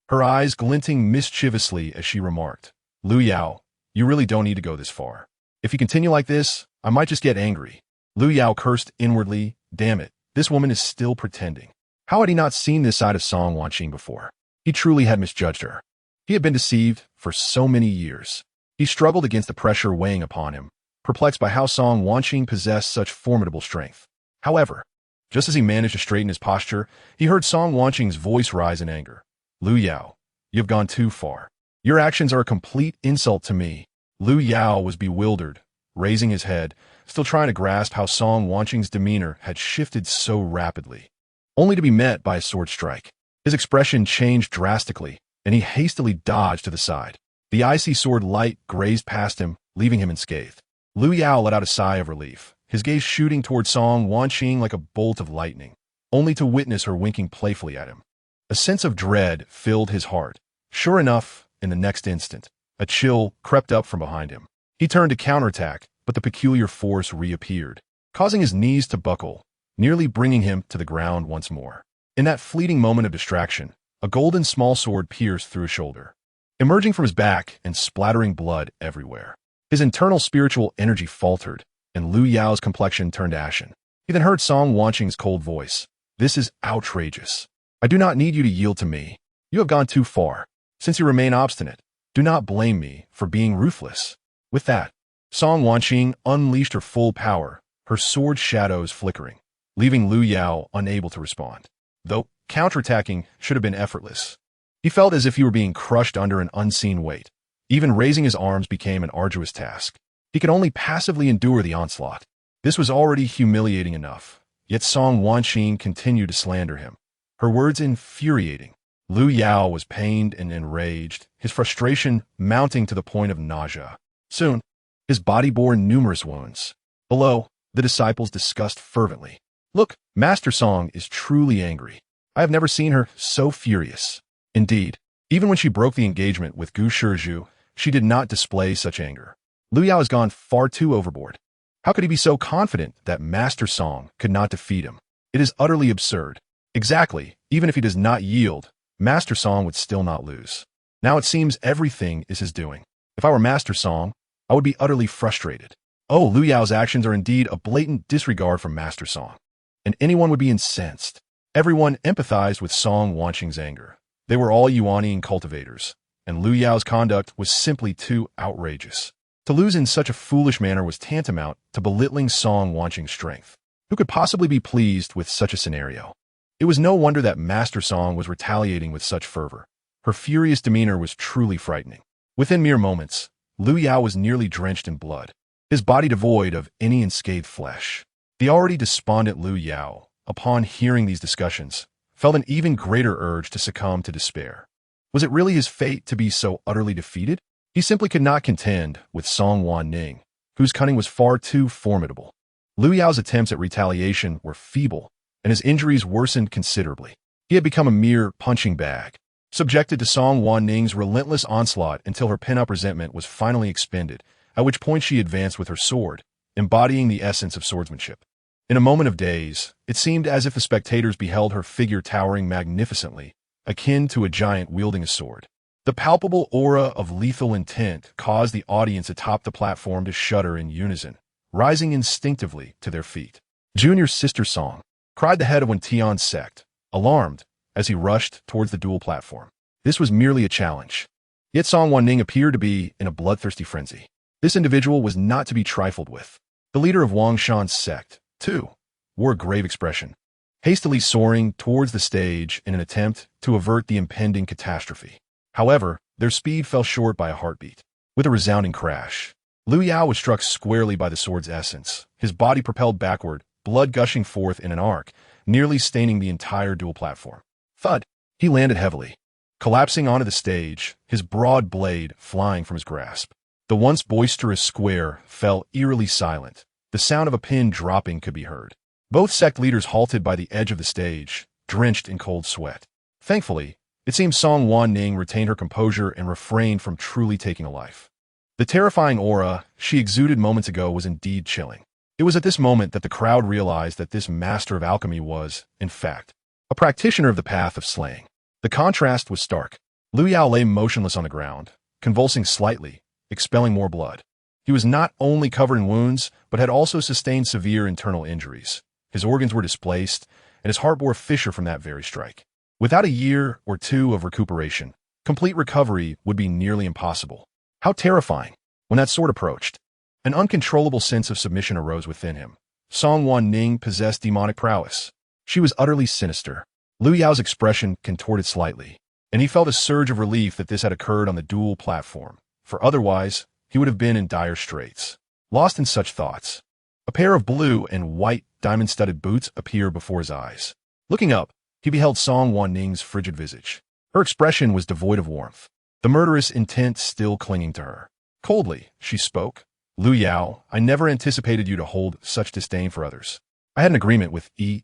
her eyes glinting mischievously as she remarked, "Lu Yao, you really don't need to go this far. If you continue like this, I might just get angry." Lu Yao cursed inwardly, damn it, this woman is still pretending. How had he not seen this side of Song Wanqing before? He truly had misjudged her. He had been deceived for so many years. He struggled against the pressure weighing upon him, perplexed by how Song Wanqing possessed such formidable strength. However, just as he managed to straighten his posture, he heard Song Wanqing's voice rise in anger. "Lu Yao, you've gone too far. Your actions are a complete insult to me." Lu Yao was bewildered, raising his head, still trying to grasp how Song Wanqing's demeanor had shifted so rapidly, only to be met by a sword strike. His expression changed drastically, and he hastily dodged to the side. The icy sword light grazed past him, leaving him unscathed. Lu Yao let out a sigh of relief, his gaze shooting toward Song Wanqing like a bolt of lightning, only to witness her winking playfully at him. A sense of dread filled his heart. Sure enough, in the next instant, a chill crept up from behind him. He turned to counterattack, but the peculiar force reappeared, causing his knees to buckle, nearly bringing him to the ground once more. In that fleeting moment of distraction, a golden small sword pierced through his shoulder, emerging from his back and splattering blood everywhere. His internal spiritual energy faltered, and Lu Yao's complexion turned ashen. He then heard Song Wanqing's cold voice. "This is outrageous. I do not need you to yield to me. You have gone too far. Since you remain obstinate, do not blame me for being ruthless." With that, Song Wanqing unleashed her full power, her sword shadows flickering, leaving Lu Yao unable to respond. Though counterattacking should have been effortless, he felt as if he were being crushed under an unseen weight. Even raising his arms became an arduous task. He could only passively endure the onslaught. This was already humiliating enough, yet Song Wanqing continued to slander him, her words infuriating. Lu Yao was pained and enraged, his frustration mounting to the point of nausea. Soon, his body bore numerous wounds. Below, the disciples discussed fervently. "Look, Master Song is truly angry. I have never seen her so furious." Indeed, even when she broke the engagement with Gu Shizhu, she did not display such anger. Lu Yao has gone far too overboard. How could he be so confident that Master Song could not defeat him? It is utterly absurd. Exactly, even if he does not yield, Master Song would still not lose. Now it seems everything is his doing. If I were Master Song, I would be utterly frustrated. Oh, Lu Yao's actions are indeed a blatant disregard for Master Song, and anyone would be incensed. Everyone empathized with Song Wanqing's anger. They were all Yuanian cultivators, and Lu Yao's conduct was simply too outrageous. To lose in such a foolish manner was tantamount to belittling Song Wanqing's strength. Who could possibly be pleased with such a scenario? It was no wonder that Master Song was retaliating with such fervor. Her furious demeanor was truly frightening. Within mere moments, Lu Yao was nearly drenched in blood, his body devoid of any unscathed flesh. The already despondent Lu Yao, upon hearing these discussions, felt an even greater urge to succumb to despair. Was it really his fate to be so utterly defeated? He simply could not contend with Song Wanning, whose cunning was far too formidable. Lu Yao's attempts at retaliation were feeble, and his injuries worsened considerably. He had become a mere punching bag, subjected to Song Wanning's relentless onslaught until her pent-up resentment was finally expended, at which point she advanced with her sword, embodying the essence of swordsmanship. In a moment of daze, it seemed as if the spectators beheld her figure towering magnificently, akin to a giant wielding a sword. The palpable aura of lethal intent caused the audience atop the platform to shudder in unison, rising instinctively to their feet. Junior's sister Song cried the head of Tian's sect, alarmed, as he rushed towards the dual platform. This was merely a challenge. Yet Song Wanning appeared to be in a bloodthirsty frenzy. This individual was not to be trifled with. The leader of Wang Shan's sect, too, wore a grave expression, hastily soaring towards the stage in an attempt to avert the impending catastrophe. However, their speed fell short by a heartbeat. With a resounding crash, Liu Yao was struck squarely by the sword's essence, his body propelled backward, blood gushing forth in an arc, nearly staining the entire dual platform. Thud! He landed heavily, collapsing onto the stage, his broad blade flying from his grasp. The once boisterous square fell eerily silent. The sound of a pin dropping could be heard. Both sect leaders halted by the edge of the stage, drenched in cold sweat. Thankfully, it seems Song Wanning retained her composure and refrained from truly taking a life. The terrifying aura she exuded moments ago was indeed chilling. It was at this moment that the crowd realized that this master of alchemy was, in fact, a practitioner of the path of slaying. The contrast was stark. Liu Yao lay motionless on the ground, convulsing slightly, expelling more blood. He was not only covered in wounds, but had also sustained severe internal injuries. His organs were displaced, and his heart bore a fissure from that very strike. Without a year or two of recuperation, complete recovery would be nearly impossible. How terrifying! When that sword approached, an uncontrollable sense of submission arose within him. Song Wanning possessed demonic prowess. She was utterly sinister. Liu Yao's expression contorted slightly, and he felt a surge of relief that this had occurred on the dual platform, for otherwise, he would have been in dire straits. Lost in such thoughts, a pair of blue and white diamond-studded boots appeared before his eyes. Looking up, he beheld Song Wanning's frigid visage. Her expression was devoid of warmth, the murderous intent still clinging to her. Coldly, she spoke. Liu Yao, I never anticipated you to hold such disdain for others. I had an agreement with yet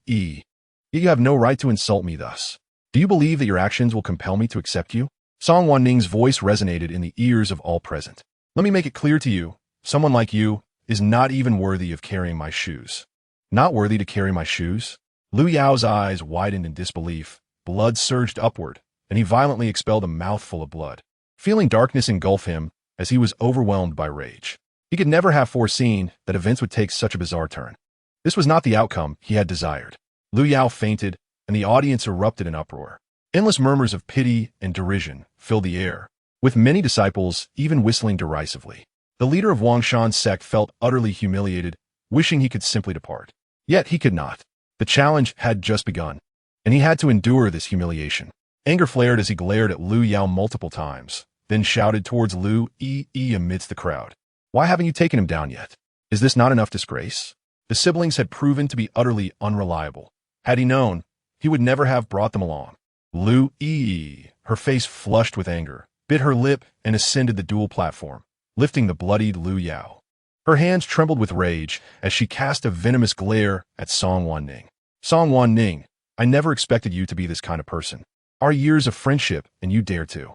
you have no right to insult me thus. Do you believe that your actions will compel me to accept you? Song Wanning's voice resonated in the ears of all present. Let me make it clear to you, someone like you is not even worthy of carrying my shoes. Not worthy to carry my shoes? Liu Yao's eyes widened in disbelief, blood surged upward, and he violently expelled a mouthful of blood, feeling darkness engulf him as he was overwhelmed by rage. He could never have foreseen that events would take such a bizarre turn. This was not the outcome he had desired. Liu Yao fainted, and the audience erupted in uproar. Endless murmurs of pity and derision filled the air, with many disciples even whistling derisively. The leader of Wang Shan's sect felt utterly humiliated, wishing he could simply depart. Yet he could not. The challenge had just begun, and he had to endure this humiliation. Anger flared as he glared at Liu Yao multiple times, then shouted towards Liu Yi amidst the crowd. Why haven't you taken him down yet? Is this not enough disgrace? The siblings had proven to be utterly unreliable. Had he known, he would never have brought them along. Liu Yi, her face flushed with anger, bit her lip and ascended the dual platform, lifting the bloodied Liu Yao. Her hands trembled with rage as she cast a venomous glare at Song Wanning. Song Wanning, I never expected you to be this kind of person. Our years of friendship, and you dare to.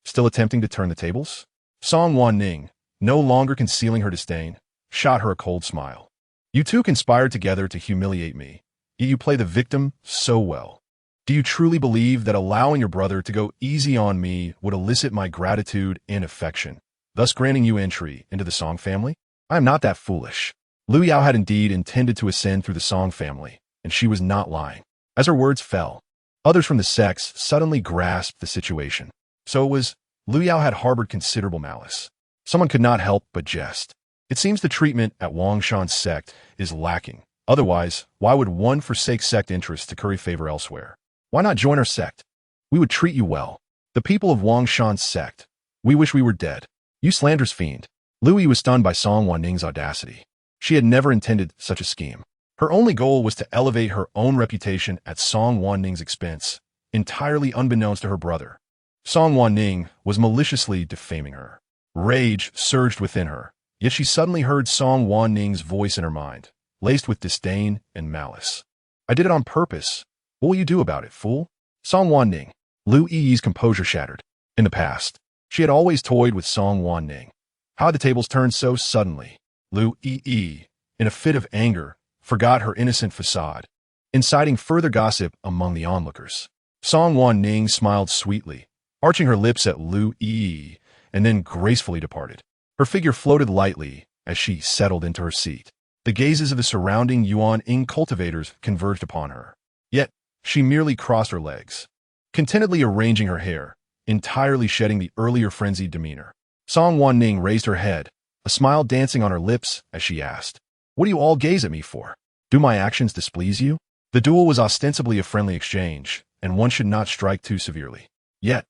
Still attempting to turn the tables? Song Wanning, no longer concealing her disdain, shot her a cold smile. You two conspired together to humiliate me, yet you play the victim so well. Do you truly believe that allowing your brother to go easy on me would elicit my gratitude and affection, thus granting you entry into the Song family? I am not that foolish. Liu Yao had indeed intended to ascend through the Song family, and she was not lying. As her words fell, others from the sects suddenly grasped the situation. So it was, Liu Yao had harbored considerable malice. Someone could not help but jest. It seems the treatment at Wang Shan's sect is lacking. Otherwise, why would one forsake sect interests to curry favor elsewhere? Why not join our sect? We would treat you well. The people of Wang Shan's sect. We wish we were dead. You slanderous fiend. Liu Yi was stunned by Song Wanning's audacity. She had never intended such a scheme. Her only goal was to elevate her own reputation at Song Wanning's expense, entirely unbeknownst to her brother. Song Wanning was maliciously defaming her. Rage surged within her, yet she suddenly heard Song Wanning's voice in her mind, laced with disdain and malice. I did it on purpose. What will you do about it, fool? Song Wanning. Liu Yi's composure shattered. In the past, she had always toyed with Song Wanning. How had the tables turned so suddenly? Liu Yi, in a fit of anger, forgot her innocent facade, inciting further gossip among the onlookers. Song Wanning smiled sweetly, arching her lips at Liu Yi, and then gracefully departed. Her figure floated lightly, as she settled into her seat. The gazes of the surrounding Yuan-ing cultivators converged upon her. Yet, she merely crossed her legs, contentedly arranging her hair, entirely shedding the earlier frenzied demeanor. Song Wanning raised her head, a smile dancing on her lips as she asked, "What do you all gaze at me for? Do my actions displease you?" The duel was ostensibly a friendly exchange, and one should not strike too severely. Yet,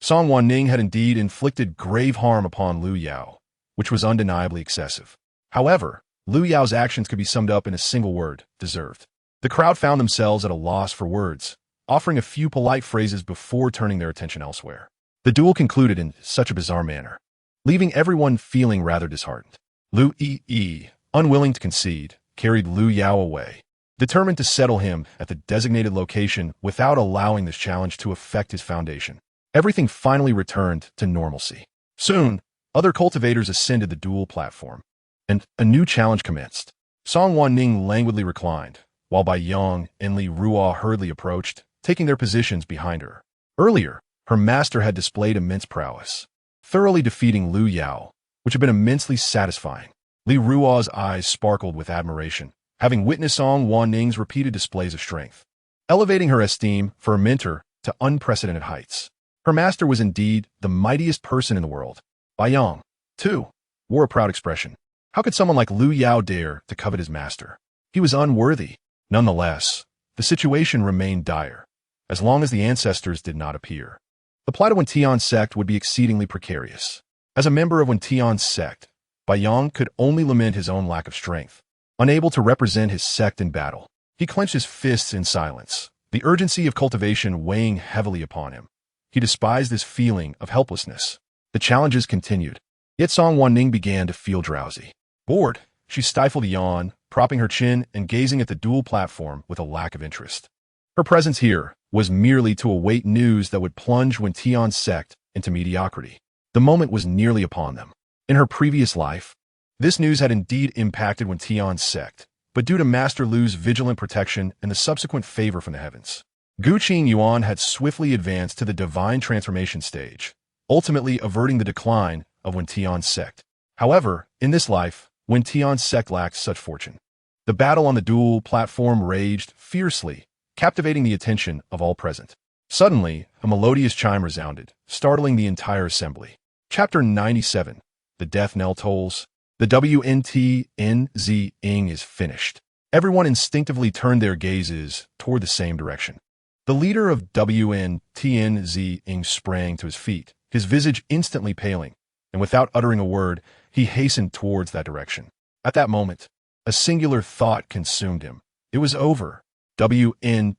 Song Wanning had indeed inflicted grave harm upon Liu Yao, which was undeniably excessive. However, Liu Yao's actions could be summed up in a single word: deserved. The crowd found themselves at a loss for words, offering a few polite phrases before turning their attention elsewhere. The duel concluded in such a bizarre manner, leaving everyone feeling rather disheartened. Liu Yi, unwilling to concede, carried Liu Yao away, determined to settle him at the designated location without allowing this challenge to affect his foundation. Everything finally returned to normalcy. Soon, other cultivators ascended the duel platform, and a new challenge commenced. Song Wanning languidly reclined, while Bai Yong and Li Ruo hurriedly approached, taking their positions behind her. Earlier, her master had displayed immense prowess, thoroughly defeating Liu Yao, which had been immensely satisfying. Li Ruo's eyes sparkled with admiration, having witnessed Song Wanning's repeated displays of strength, elevating her esteem for a mentor to unprecedented heights. Her master was indeed the mightiest person in the world. Bai Yong, too, wore a proud expression. How could someone like Liu Yao dare to covet his master? He was unworthy. Nonetheless, the situation remained dire, as long as the ancestors did not appear. The plight of Nothingness sect would be exceedingly precarious. As a member of Nothingness sect, Bai Yong could only lament his own lack of strength. Unable to represent his sect in battle, he clenched his fists in silence, the urgency of cultivation weighing heavily upon him. He despised this feeling of helplessness. The challenges continued, yet Song Wanning began to feel drowsy. Bored, she stifled a yawn, propping her chin and gazing at the duel platform with a lack of interest. Her presence here was merely to await news that would plunge Nothingness sect into mediocrity. The moment was nearly upon them. In her previous life, this news had indeed impacted Nothingness sect, but due to Master Lu's vigilant protection and the subsequent favor from the heavens, Guqing Yuan had swiftly advanced to the divine transformation stage, ultimately averting the decline of Nothingness sect. However, in this life, Nothingness sect lacked such fortune. The battle on the duel platform raged fiercely, captivating the attention of all present. Suddenly, a melodious chime resounded, startling the entire assembly. Chapter 97. The death knell tolls. The WNTNZ-ing is finished. Everyone instinctively turned their gazes toward the same direction. The leader of WNTNZ-ing sprang to his feet, his visage instantly paling, and without uttering a word, he hastened towards that direction. At that moment, a singular thought consumed him. It was over. WNTNZ-ing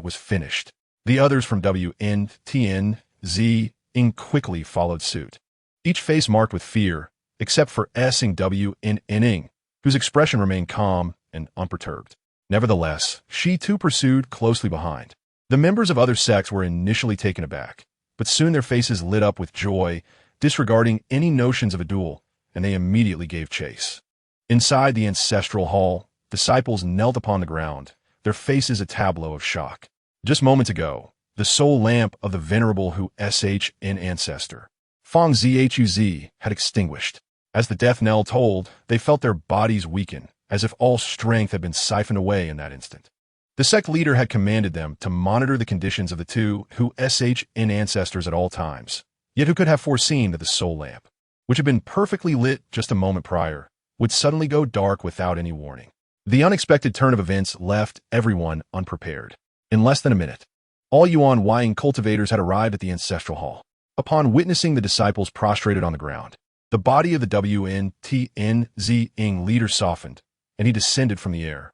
was finished. The others from WNTNZ-ing quickly followed suit, each face marked with fear, except for S-ing WNN-ing, whose expression remained calm and unperturbed. Nevertheless, she too pursued closely behind. The members of other sects were initially taken aback, but soon their faces lit up with joy, disregarding any notions of a duel, and they immediately gave chase. Inside the ancestral hall, disciples knelt upon the ground, their faces a tableau of shock. Just moments ago, the soul lamp of the venerable Hu Shn ancestor, Fong Zhuz, had extinguished. As the death knell tolled, they felt their bodies weaken, as if all strength had been siphoned away in that instant. The sect leader had commanded them to monitor the conditions of the two Hu Shn ancestors at all times, yet who could have foreseen that the soul lamp, which had been perfectly lit just a moment prior, would suddenly go dark without any warning. The unexpected turn of events left everyone unprepared. In less than a minute, all Yuan-Ying cultivators had arrived at the ancestral hall. Upon witnessing the disciples prostrated on the ground, the body of the WNTNZ-ing leader softened, and he descended from the air.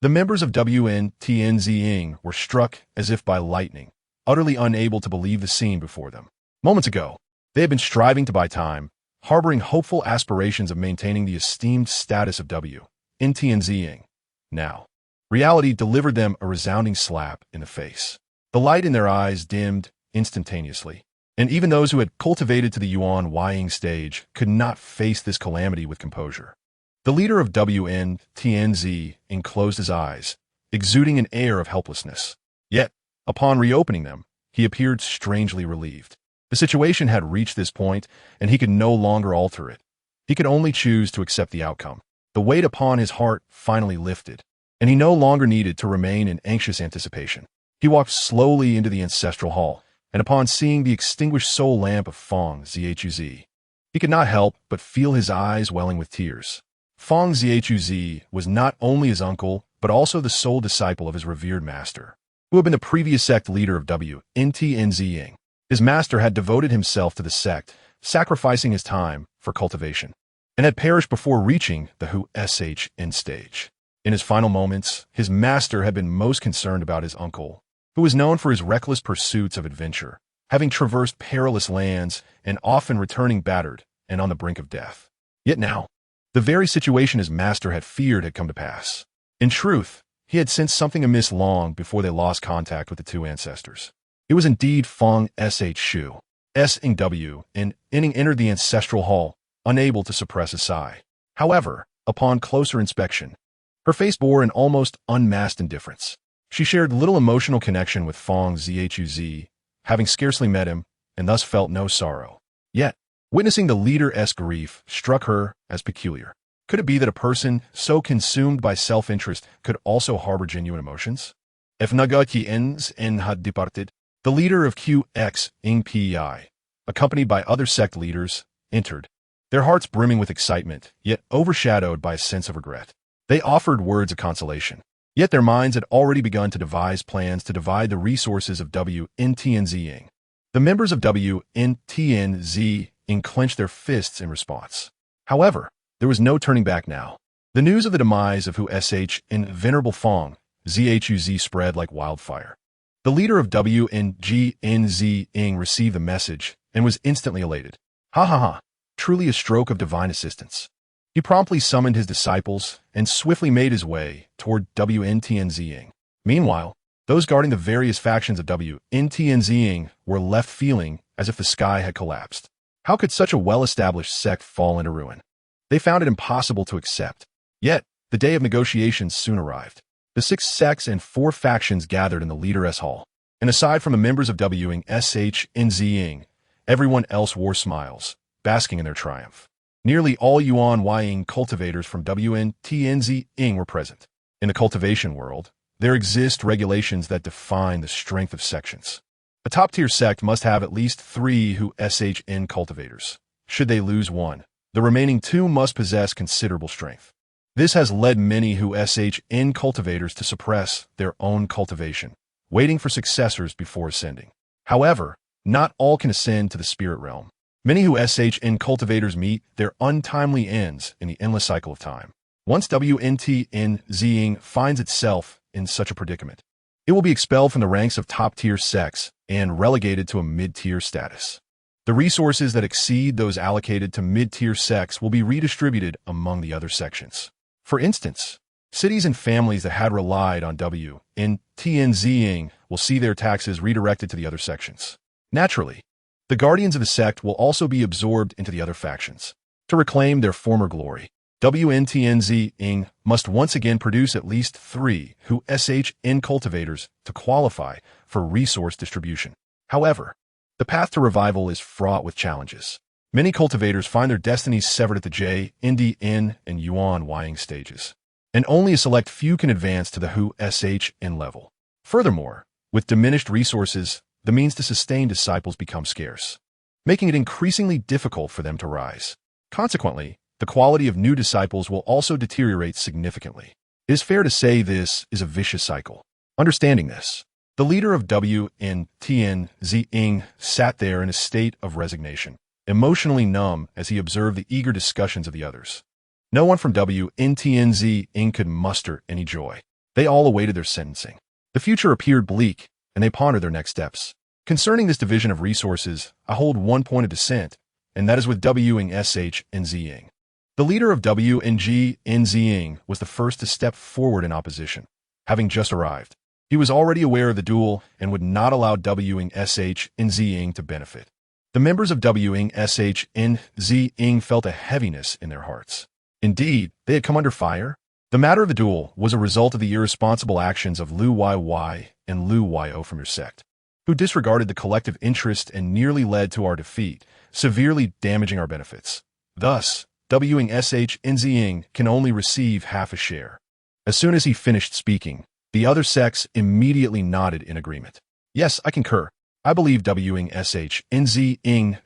The members of WNTNZ-ing were struck as if by lightning, utterly unable to believe the scene before them. Moments ago, they had been striving to buy time, harboring hopeful aspirations of maintaining the esteemed status of WNTNZ-ing. Now, reality delivered them a resounding slap in the face. The light in their eyes dimmed instantaneously, and even those who had cultivated to the Yuan-Ying stage could not face this calamity with composure. The leader of WNTNZ-ing closed his eyes, exuding an air of helplessness. Yet, upon reopening them, he appeared strangely relieved. The situation had reached this point, and he could no longer alter it. He could only choose to accept the outcome. The weight upon his heart finally lifted, and he no longer needed to remain in anxious anticipation. He walked slowly into the ancestral hall, and upon seeing the extinguished soul lamp of Fong Zhuz, he could not help but feel his eyes welling with tears. Fong Zhuz was not only his uncle, but also the sole disciple of his revered master, who had been the previous sect leader of WNTNZing. His master had devoted himself to the sect, sacrificing his time for cultivation, and had perished before reaching the WSHN stage. In his final moments, his master had been most concerned about his uncle, who was known for his reckless pursuits of adventure, having traversed perilous lands and often returning battered and on the brink of death. Yet now, the very situation his master had feared had come to pass. In truth, he had sensed something amiss long before they lost contact with the two ancestors. It was indeed Fong Shu. S.W. and Inning entered the ancestral hall, unable to suppress a sigh. However, upon closer inspection, her face bore an almost unmasked indifference. She shared little emotional connection with Fong Zhuz, having scarcely met him, and thus felt no sorrow. Yet, witnessing the leader-esque grief struck her as peculiar. Could it be that a person so consumed by self-interest could also harbor genuine emotions? If Nagatiens had departed, the leader of QX-ing-Pi, accompanied by other sect leaders, entered, their hearts brimming with excitement, yet overshadowed by a sense of regret. They offered words of consolation, yet their minds had already begun to devise plans to divide the resources of WNTNZing. The members of WNTNZing clenched their fists in response. However, there was no turning back now. The news of the demise of WSH and Venerable Fong Zhuz spread like wildfire. The leader of WNGNZing received the message and was instantly elated. Ha ha ha, truly a stroke of divine assistance. He promptly summoned his disciples and swiftly made his way toward WNTNZing. Meanwhile, those guarding the various factions of WNTNZing were left feeling as if the sky had collapsed. How could such a well-established sect fall into ruin? They found it impossible to accept. Yet, the day of negotiations soon arrived. The 6 sects and 4 factions gathered in the Leader-S Hall, and aside from the members of WNSHNZing, everyone else wore smiles, basking in their triumph. Nearly all Yuan Ying cultivators from WNTNZing were present. In the cultivation world, there exist regulations that define the strength of sections. A top-tier sect must have at least 3 WSHN cultivators. Should they lose one, the remaining 2 must possess considerable strength. This has led many WSHN cultivators to suppress their own cultivation, waiting for successors before ascending. However, not all can ascend to the spirit realm. Many WSHN cultivators meet their untimely ends in the endless cycle of time. Once WNTNZing finds itself in such a predicament, it will be expelled from the ranks of top-tier sects and relegated to a mid-tier status. The resources that exceed those allocated to mid-tier sects will be redistributed among the other sections. For instance, cities and families that had relied on WNTNZing will see their taxes redirected to the other sections. Naturally, the guardians of the sect will also be absorbed into the other factions. To reclaim their former glory, WNTNZing must once again produce at least 3 WSHN cultivators to qualify for resource distribution. However, the path to revival is fraught with challenges. Many cultivators find their destinies severed at the J, ND, N, and Yuan Ying stages, and only a select few can advance to the WSHN level. Furthermore, with diminished resources, the means to sustain disciples become scarce, making it increasingly difficult for them to rise. Consequently, the quality of new disciples will also deteriorate significantly. It is fair to say this is a vicious cycle. Understanding this, the leader of WNTNZing sat there in a state of resignation, emotionally numb as he observed the eager discussions of the others. No one from WNTNZing could muster any joy. They all awaited their sentencing. The future appeared bleak, and they pondered their next steps. Concerning this division of resources, I hold one point of dissent, and that is with WNSHNZing. The leader of WNGNZing was the first to step forward in opposition. Having just arrived, he was already aware of the duel and would not allow WNSHNZing to benefit. The members of WNSHNZing felt a heaviness in their hearts. Indeed, they had come under fire. The matter of the duel was a result of the irresponsible actions of Lu YY and Lu YO from your sect, who disregarded the collective interest and nearly led to our defeat, severely damaging our benefits. Thus, WNSH can only receive half a share. As soon as he finished speaking, the other sects immediately nodded in agreement. Yes, I concur. I believe WNSH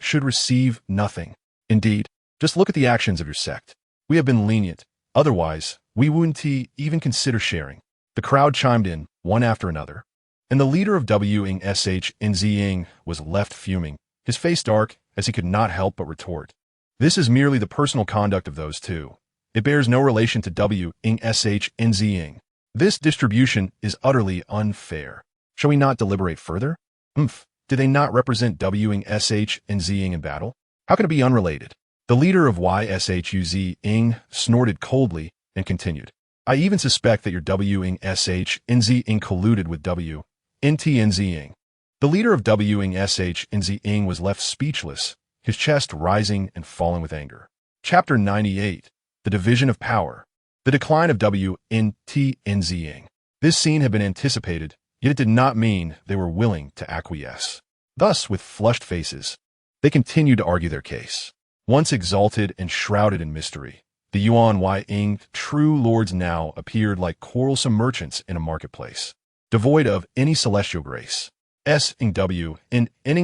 should receive nothing. Indeed, just look at the actions of your sect. We have been lenient. Otherwise, we wouldn't even consider sharing. The crowd chimed in, one after another. And the leader of WNSH was left fuming, his face dark, as he could not help but retort. This is merely the personal conduct of those two. It bears no relation to WNSH. This distribution is utterly unfair. Shall we not deliberate further? Did they not represent WNSH in battle? How can it be unrelated? The leader of YSHUZ snorted coldly and continued. I even suspect that your WNSH colluded with WNTNZ. The leader of WNSH was left speechless, his chest rising and falling with anger. Chapter 98. The Division of Power. The decline of WNTNZ. This scene had been anticipated, yet it did not mean they were willing to acquiesce. Thus, with flushed faces, they continued to argue their case. Once exalted and shrouded in mystery, the Yuan true lords now appeared like quarrelsome merchants in a marketplace, devoid of any celestial grace. W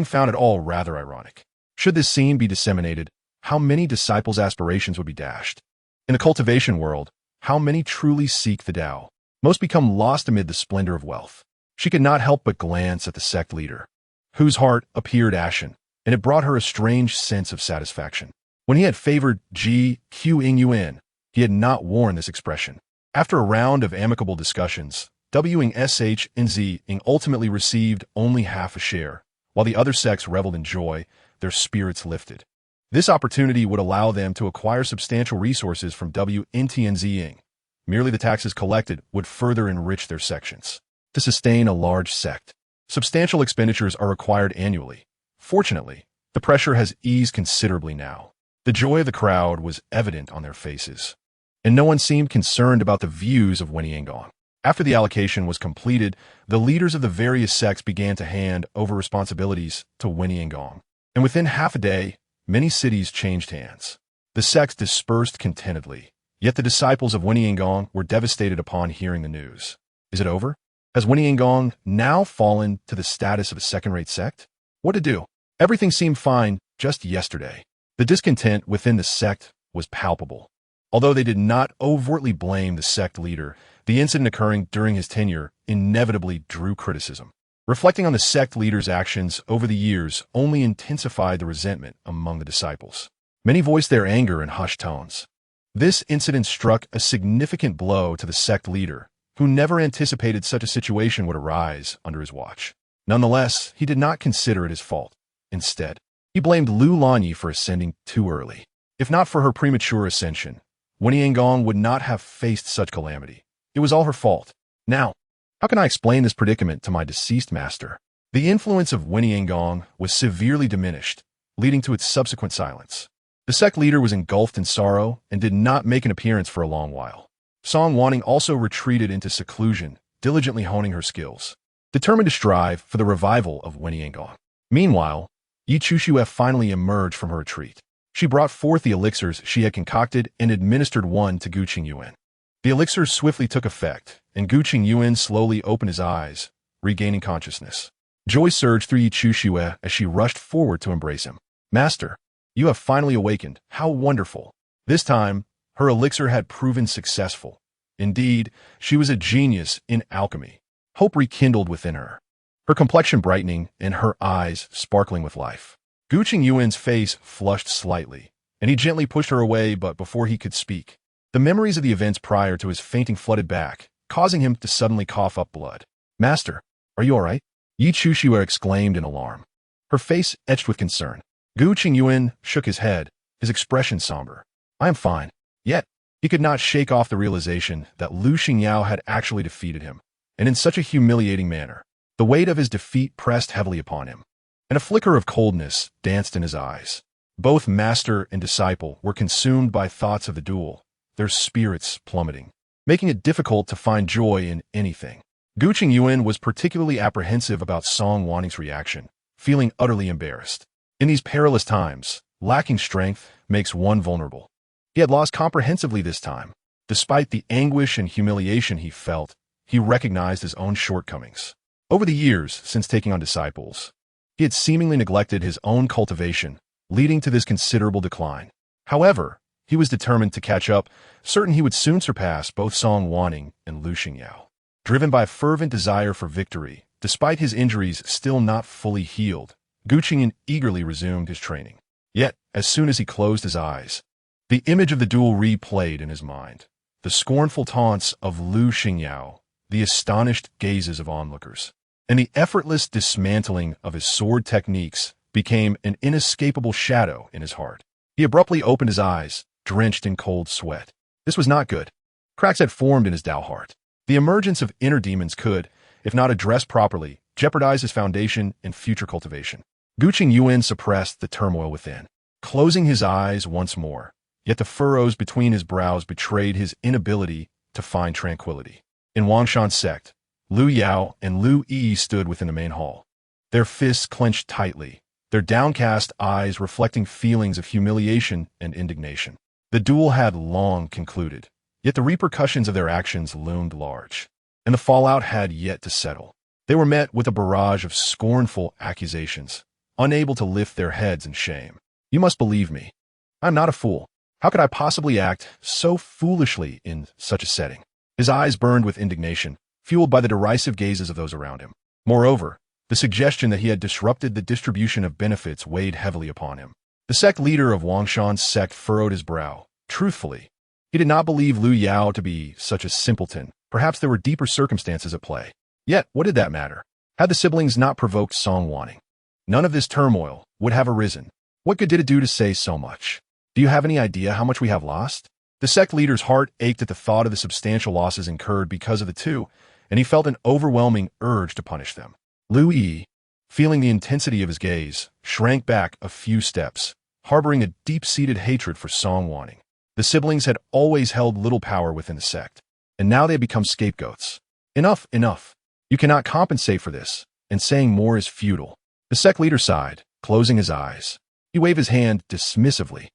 found it all rather ironic. Should this scene be disseminated, how many disciples' aspirations would be dashed? In the cultivation world, how many truly seek the Tao? Most become lost amid the splendor of wealth. She could not help but glance at the sect leader, whose heart appeared ashen, and it brought her a strange sense of satisfaction. When he had favored GQing, he had not worn this expression. After a round of amicable discussions, WNSH ultimately received only half a share, while the other sects reveled in joy, their spirits lifted. This opportunity would allow them to acquire substantial resources from WNTNZ. Merely the taxes collected would further enrich their sections. To sustain a large sect, substantial expenditures are required annually. Fortunately, the pressure has eased considerably now. The joy of the crowd was evident on their faces, and no one seemed concerned about the views of Wenyangong. After the allocation was completed, the leaders of the various sects began to hand over responsibilities to Wenyangong, and within half a day, many cities changed hands. The sects dispersed contentedly, yet the disciples of Wenyangong were devastated upon hearing the news. Is it over? Has Wenyangong now fallen to the status of a second-rate sect? What to do? Everything seemed fine just yesterday. The discontent within the sect was palpable. Although they did not overtly blame the sect leader, the incident occurring during his tenure inevitably drew criticism. Reflecting on the sect leader's actions over the years only intensified the resentment among the disciples. Many voiced their anger in hushed tones. This incident struck a significant blow to the sect leader, who never anticipated such a situation would arise under his watch. Nonetheless, he did not consider it his fault. Instead, he blamed Lu Lanyi for ascending too early. If not for her premature ascension, Wenyangong would not have faced such calamity. It was all her fault. Now, how can I explain this predicament to my deceased master? The influence of Wenyangong was severely diminished, leading to its subsequent silence. The sect leader was engulfed in sorrow and did not make an appearance for a long while. Song Wanning also retreated into seclusion, diligently honing her skills, determined to strive for the revival of Wenyangong. Meanwhile, Yi Chushue finally emerged from her retreat. She brought forth the elixirs she had concocted and administered one to Gu Qingyuan. The elixirs swiftly took effect, and Gu Qingyuan slowly opened his eyes, regaining consciousness. Joy surged through Yi Chushue as she rushed forward to embrace him. Master, you have finally awakened. How wonderful. This time, her elixir had proven successful. Indeed, she was a genius in alchemy. Hope rekindled within her, her complexion brightening and her eyes sparkling with life. Gu Qingyuan's face flushed slightly, and he gently pushed her away, but before he could speak, the memories of the events prior to his fainting flooded back, causing him to suddenly cough up blood. Master, are you all right? Yi Chushue exclaimed in alarm, her face etched with concern. Gu Qingyuan shook his head, his expression somber. I am fine. Yet, he could not shake off the realization that Lu Xingyao had actually defeated him, and in such a humiliating manner. The weight of his defeat pressed heavily upon him, and a flicker of coldness danced in his eyes. Both master and disciple were consumed by thoughts of the duel, their spirits plummeting, making it difficult to find joy in anything. Gu Qingyuan was particularly apprehensive about Song Wanning's reaction, feeling utterly embarrassed. In these perilous times, lacking strength makes one vulnerable. He had lost comprehensively this time. Despite the anguish and humiliation he felt, he recognized his own shortcomings. Over the years since taking on disciples, he had seemingly neglected his own cultivation, leading to this considerable decline. However, he was determined to catch up, certain he would soon surpass both Song Wanning and Lu Xingyao. Driven by a fervent desire for victory, despite his injuries still not fully healed, Gu Qingyan eagerly resumed his training. Yet, as soon as he closed his eyes, the image of the duel replayed in his mind. The scornful taunts of Lu Xingyao, the astonished gazes of onlookers, and the effortless dismantling of his sword techniques became an inescapable shadow in his heart. He abruptly opened his eyes, drenched in cold sweat. This was not good. Cracks had formed in his Dao heart. The emergence of inner demons could, if not addressed properly, jeopardize his foundation and future cultivation. Gu Qingyuan suppressed the turmoil within, closing his eyes once more, yet the furrows between his brows betrayed his inability to find tranquility. In Wangshan Sect, Lu Yao and Lu Yi stood within the main hall, their fists clenched tightly, their downcast eyes reflecting feelings of humiliation and indignation. The duel had long concluded, yet the repercussions of their actions loomed large, and the fallout had yet to settle. They were met with a barrage of scornful accusations, unable to lift their heads in shame. You must believe me. I'm not a fool. How could I possibly act so foolishly in such a setting? His eyes burned with indignation, fueled by the derisive gazes of those around him. Moreover, the suggestion that he had disrupted the distribution of benefits weighed heavily upon him. The sect leader of Wangshan Sect furrowed his brow. Truthfully, he did not believe Lu Yao to be such a simpleton. Perhaps there were deeper circumstances at play. Yet, what did that matter? Had the siblings not provoked Song Wanning, none of this turmoil would have arisen. What good did it do to say so much? Do you have any idea how much we have lost? The sect leader's heart ached at the thought of the substantial losses incurred because of the two, and he felt an overwhelming urge to punish them. Lu Yi, feeling the intensity of his gaze, shrank back a few steps, harboring a deep-seated hatred for Song Wanning. The siblings had always held little power within the sect, and now they had become scapegoats. Enough, enough. You cannot compensate for this, and saying more is futile. The sect leader sighed, closing his eyes. He waved his hand dismissively.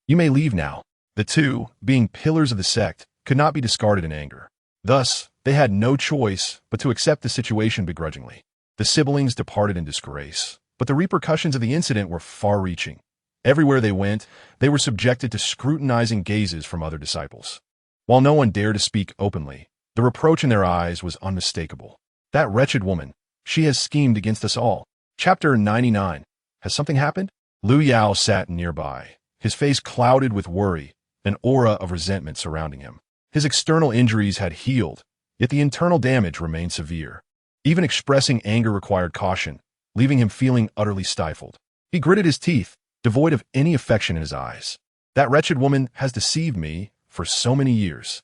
You may leave now. The two, being pillars of the sect, could not be discarded in anger. Thus, they had no choice but to accept the situation begrudgingly. The siblings departed in disgrace, but the repercussions of the incident were far-reaching. Everywhere they went, they were subjected to scrutinizing gazes from other disciples. While no one dared to speak openly, the reproach in their eyes was unmistakable. That wretched woman, she has schemed against us all. Chapter 99. Has something happened? Lu Yao sat nearby, his face clouded with worry, an aura of resentment surrounding him. His external injuries had healed, yet the internal damage remained severe. Even expressing anger required caution, leaving him feeling utterly stifled. He gritted his teeth, devoid of any affection in his eyes. That wretched woman has deceived me for so many years.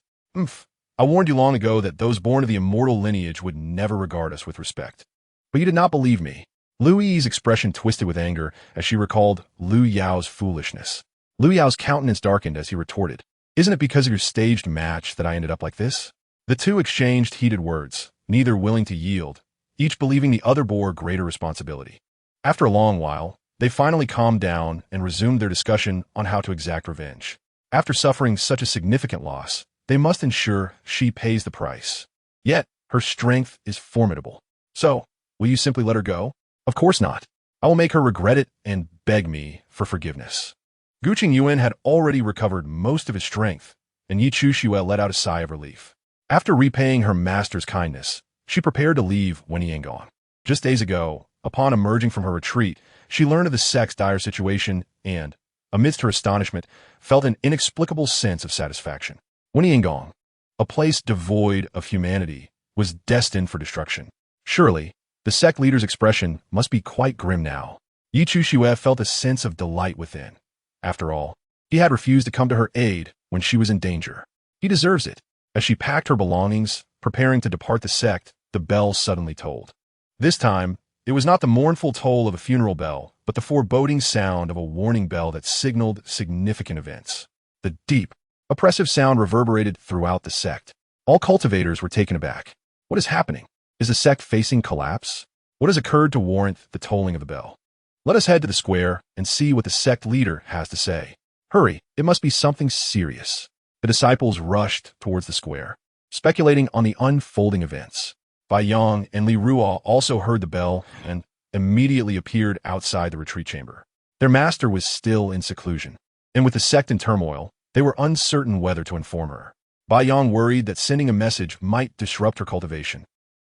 I warned you long ago that those born of the immortal lineage would never regard us with respect. But you did not believe me. Lu Yi's expression twisted with anger as she recalled Lu Yao's foolishness. Lu Yao's countenance darkened as he retorted, Isn't it because of your staged match that I ended up like this? The two exchanged heated words, neither willing to yield, each believing the other bore greater responsibility. After a long while, they finally calmed down and resumed their discussion on how to exact revenge. After suffering such a significant loss, they must ensure she pays the price. Yet, her strength is formidable. So, will you simply let her go? Of course not. I will make her regret it and beg me for forgiveness. Gu Qingyuan had already recovered most of his strength, and Yi Chuxue let out a sigh of relief. After repaying her master's kindness, she prepared to leave Wen Yangong. Just days ago, upon emerging from her retreat, she learned of the sect's dire situation and, amidst her astonishment, felt an inexplicable sense of satisfaction. Wen Yangong, a place devoid of humanity, was destined for destruction. Surely, the sect leader's expression must be quite grim now. Yi Chuxue felt a sense of delight within. After all, he had refused to come to her aid when she was in danger. He deserves it. As she packed her belongings, preparing to depart the sect, the bell suddenly tolled. This time, it was not the mournful toll of a funeral bell, but the foreboding sound of a warning bell that signaled significant events. The deep, oppressive sound reverberated throughout the sect. All cultivators were taken aback. What is happening? Is the sect facing collapse? What has occurred to warrant the tolling of the bell? Let us head to the square and see what the sect leader has to say. Hurry, it must be something serious. The disciples rushed towards the square, speculating on the unfolding events. Bai Yang and Li Ruo also heard the bell and immediately appeared outside the retreat chamber. Their master was still in seclusion, and with the sect in turmoil, they were uncertain whether to inform her. Bai Yang worried that sending a message might disrupt her cultivation,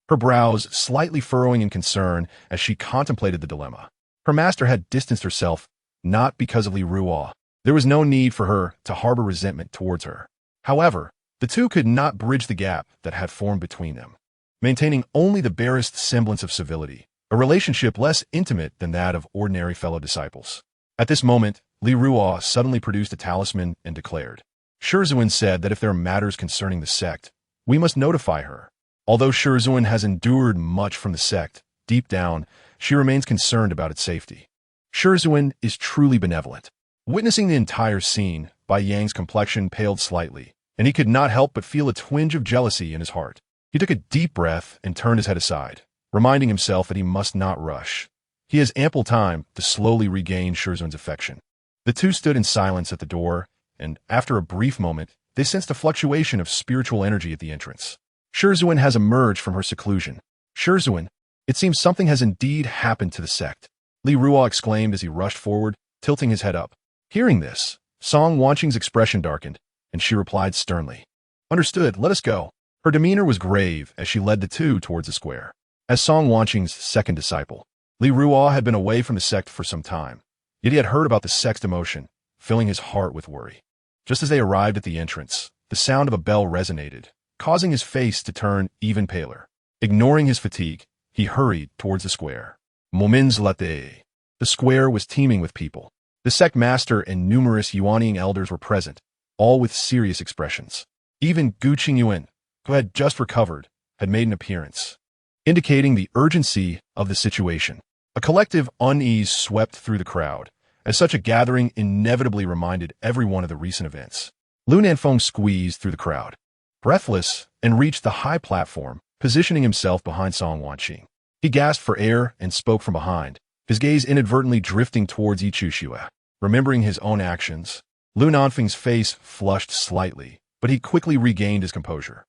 her brows slightly furrowing in concern as she contemplated the dilemma. Her master had distanced herself, not because of Li Ruo. There was no need for her to harbor resentment towards her. However, the two could not bridge the gap that had formed between them, maintaining only the barest semblance of civility, a relationship less intimate than that of ordinary fellow disciples. At this moment, Li Ruo suddenly produced a talisman and declared, Shizhuan said that if there are matters concerning the sect, we must notify her. Although Shizhuan has endured much from the sect, deep down, she remains concerned about its safety. Shizhuan is truly benevolent. Witnessing the entire scene, Bai Yang's complexion paled slightly, and he could not help but feel a twinge of jealousy in his heart. He took a deep breath and turned his head aside, reminding himself that he must not rush. He has ample time to slowly regain Shizhuan's affection. The two stood in silence at the door, and after a brief moment, they sensed a fluctuation of spiritual energy at the entrance. Shizhuan has emerged from her seclusion. Shizhuan, it seems something has indeed happened to the sect. Li Ruo exclaimed as he rushed forward, tilting his head up. Hearing this, Song Wanching's expression darkened, and she replied sternly, Understood, let us go. Her demeanor was grave as she led the two towards the square. As Song Wanching's second disciple, Li Ruo had been away from the sect for some time, yet he had heard about the sect's demotion, filling his heart with worry. Just as they arrived at the entrance, the sound of a bell resonated, causing his face to turn even paler. Ignoring his fatigue, he hurried towards the square. Moments later, the square was teeming with people. The sect master and numerous Yuanying elders were present, all with serious expressions. Even Gu Qingyuan, who had just recovered, had made an appearance, indicating the urgency of the situation. A collective unease swept through the crowd, as such a gathering inevitably reminded everyone of the recent events. Lu Nanfeng squeezed through the crowd, breathless, and reached the high platform, positioning himself behind Song Wanqing. He gasped for air and spoke from behind, his gaze inadvertently drifting towards Yi Chuxue. Remembering his own actions, Lu Nanfeng's face flushed slightly, but he quickly regained his composure.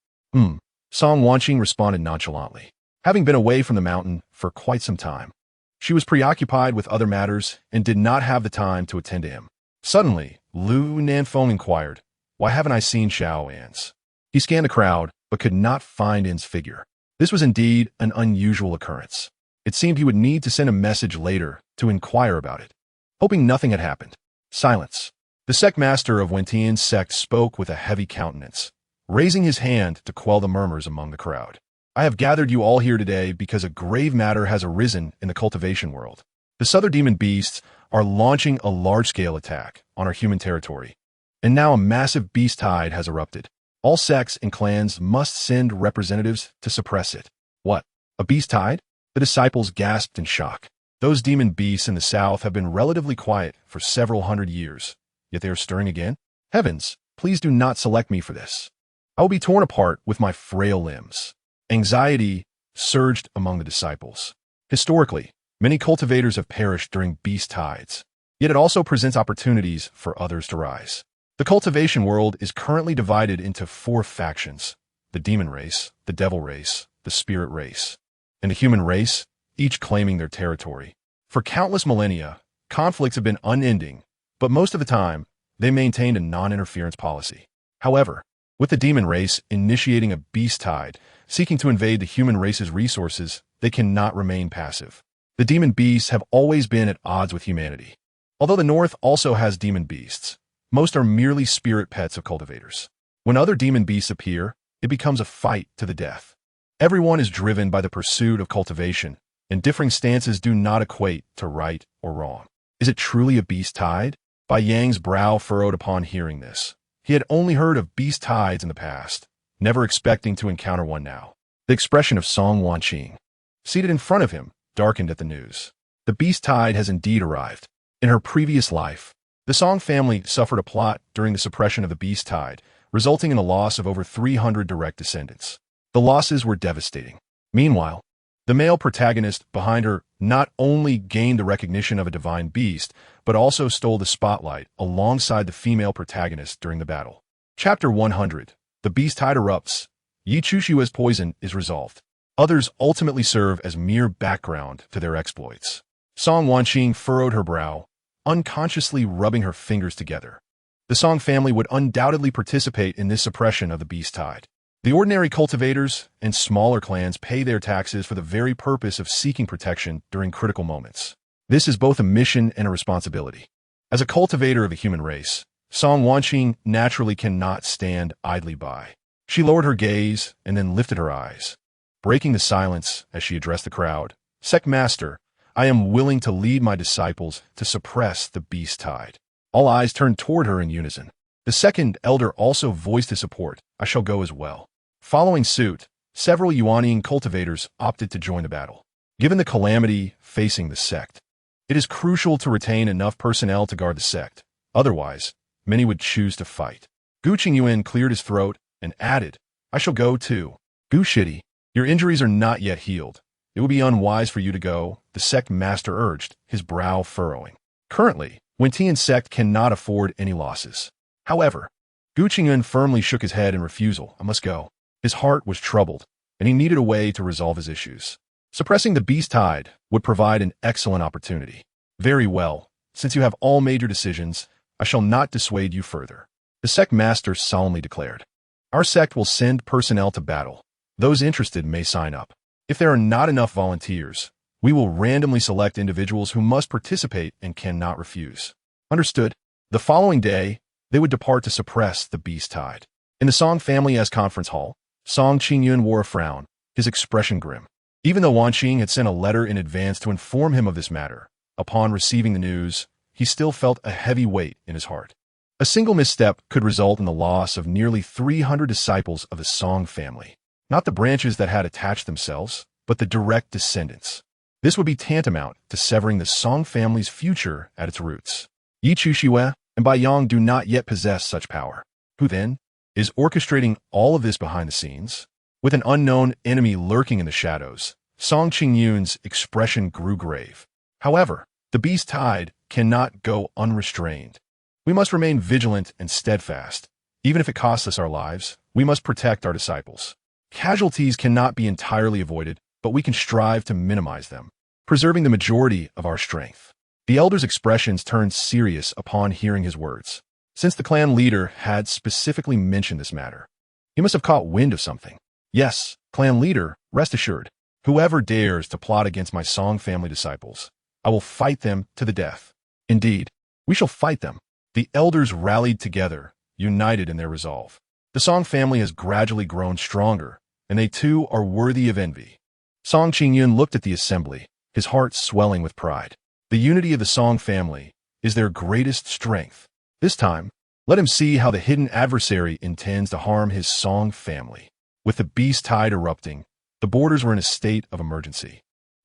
Song Wanqing responded nonchalantly, having been away from the mountain for quite some time. She was preoccupied with other matters and did not have the time to attend to him. Suddenly, Lu Nanfeng inquired, Why haven't I seen Xiao An's? He scanned the crowd, but could not find An's figure. This was indeed an unusual occurrence. It seemed he would need to send a message later to inquire about it. Hoping nothing had happened. Silence. The sect master of Wentian's sect spoke with a heavy countenance, raising his hand to quell the murmurs among the crowd. I have gathered you all here today because a grave matter has arisen in the cultivation world. The southern demon beasts are launching a large-scale attack on our human territory, and now a massive beast tide has erupted. All sects and clans must send representatives to suppress it. What? A beast tide? The disciples gasped in shock. Those demon beasts in the south have been relatively quiet for several hundred years, yet they are stirring again? Heavens, please do not select me for this. I will be torn apart with my frail limbs. Anxiety surged among the disciples. Historically, many cultivators have perished during beast tides, yet it also presents opportunities for others to rise. The cultivation world is currently divided into 4 factions: the demon race, the devil race, the spirit race, and the human race, each claiming their territory. For countless millennia, conflicts have been unending, but most of the time, they maintained a non-interference policy. However, with the demon race initiating a beast tide, seeking to invade the human race's resources, they cannot remain passive. The demon beasts have always been at odds with humanity. Although the north also has demon beasts, most are merely spirit pets of cultivators. When other demon beasts appear, it becomes a fight to the death. Everyone is driven by the pursuit of cultivation, and differing stances do not equate to right or wrong. Is it truly a beast tide? Bai Yang's brow furrowed upon hearing this. He had only heard of beast tides in the past, never expecting to encounter one now. The expression of Song Wanqing, seated in front of him, darkened at the news. The beast tide has indeed arrived. In her previous life, the Song family suffered a plot during the suppression of the beast tide, resulting in the loss of over 300 direct descendants. The losses were devastating. Meanwhile, The male protagonist behind her not only gained the recognition of a divine beast, but also stole the spotlight alongside the female protagonist during the battle. Chapter 100. The Beast Tide erupts. Yi Chushua's poison is resolved. Others ultimately serve as mere background to their exploits. Song Wanning furrowed her brow, unconsciously rubbing her fingers together. The Song family would undoubtedly participate in this suppression of the beast tide. The ordinary cultivators and smaller clans pay their taxes for the very purpose of seeking protection during critical moments. This is both a mission and a responsibility. As a cultivator of the human race, Song Wanning naturally cannot stand idly by. She lowered her gaze and then lifted her eyes, breaking the silence as she addressed the crowd. Sect Master, I am willing to lead my disciples to suppress the beast tide. All eyes turned toward her in unison. The second elder also voiced his support. I shall go as well. Following suit, several Yuanian cultivators opted to join the battle. Given the calamity facing the sect, it is crucial to retain enough personnel to guard the sect. Otherwise, many would choose to fight. Gu Qingyuan cleared his throat and added, I shall go too. Gu Shidi, your injuries are not yet healed. It would be unwise for you to go, the sect master urged, his brow furrowing. Currently, Medicine Sect cannot afford any losses. However, Gu Qingyuan firmly shook his head in refusal. I must go. His heart was troubled, and he needed a way to resolve his issues. Suppressing the beast tide would provide an excellent opportunity. Very well, since you have all made your decisions, I shall not dissuade you further. The sect master solemnly declared. Our sect will send personnel to battle. Those interested may sign up. If there are not enough volunteers, we will randomly select individuals who must participate and cannot refuse. Understood. The following day, they would depart to suppress the beast tide. In the Song family as conference hall, Song Qingyuan wore a frown, his expression grim. Even though Wanqing had sent a letter in advance to inform him of this matter, upon receiving the news, he still felt a heavy weight in his heart. A single misstep could result in the loss of nearly 300 disciples of the Song family. Not the branches that had attached themselves, but the direct descendants. This would be tantamount to severing the Song family's future at its roots. Yi Chushue and Bai Yang do not yet possess such power. Who then is orchestrating all of this behind the scenes? With an unknown enemy lurking in the shadows, Song Qingyun's expression grew grave. However, the beast tide cannot go unrestrained. We must remain vigilant and steadfast. Even if it costs us our lives, we must protect our disciples. Casualties cannot be entirely avoided, but we can strive to minimize them, preserving the majority of our strength. The elder's expressions turned serious upon hearing his words. Since the clan leader had specifically mentioned this matter, he must have caught wind of something. Yes, clan leader, rest assured, whoever dares to plot against my Song family disciples, I will fight them to the death. Indeed, we shall fight them. The elders rallied together, united in their resolve. The Song family has gradually grown stronger, and they too are worthy of envy. Song Qingyun looked at the assembly, his heart swelling with pride. The unity of the Song family is their greatest strength. This time, let him see how the hidden adversary intends to harm his Song family. With the beast tide erupting, the borders were in a state of emergency.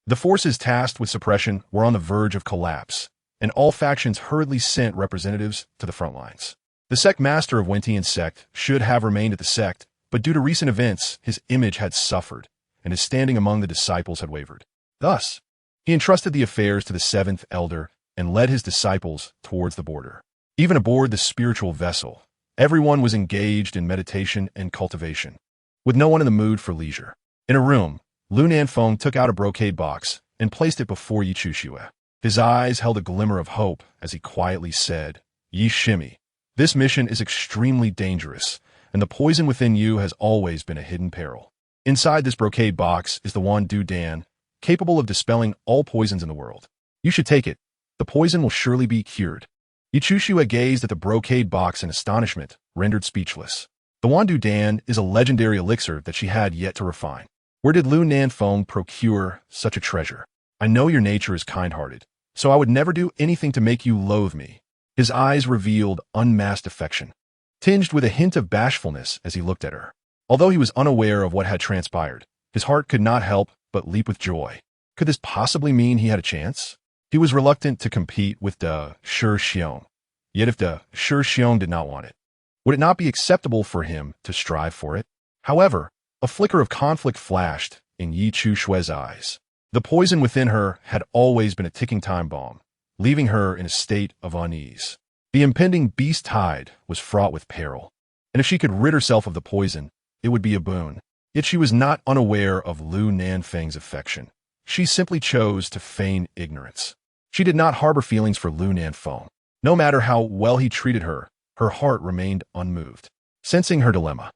The forces tasked with suppression were on the verge of collapse, and all factions hurriedly sent representatives to the front lines. The sect master of Medicine Sect should have remained at the sect, but due to recent events, his image had suffered, and his standing among the disciples had wavered. Thus, he entrusted the affairs to the seventh elder and led his disciples towards the border. Even aboard the spiritual vessel, everyone was engaged in meditation and cultivation, with no one in the mood for leisure. In a room, Lu Nanfeng took out a brocade box and placed it before Yi Chushue. His eyes held a glimmer of hope as he quietly said, Yi Shimi, this mission is extremely dangerous, and the poison within you has always been a hidden peril. Inside this brocade box is the wand Du Dan, capable of dispelling all poisons in the world. You should take it. The poison will surely be cured. Yi Chushue gazed at the brocade box in astonishment, rendered speechless. The wand Du Dan is a legendary elixir that she had yet to refine. Where did Lu Nanfeng procure such a treasure? I know your nature is kind-hearted, so I would never do anything to make you loathe me. His eyes revealed unmasked affection, tinged with a hint of bashfulness as he looked at her. Although he was unaware of what had transpired, his heart could not help but leap with joy. Could this possibly mean he had a chance? He was reluctant to compete with De Xiong. Yet if De Xiong did not want it, would it not be acceptable for him to strive for it? However, a flicker of conflict flashed in Yi Chu Shue's eyes. The poison within her had always been a ticking time bomb, leaving her in a state of unease. The impending beast tide was fraught with peril, and if she could rid herself of the poison, it would be a boon. Yet she was not unaware of Lu Nanfeng's affection. She simply chose to feign ignorance. She did not harbor feelings for Lu Nanfeng. No matter how well he treated her, her heart remained unmoved. Sensing her dilemma,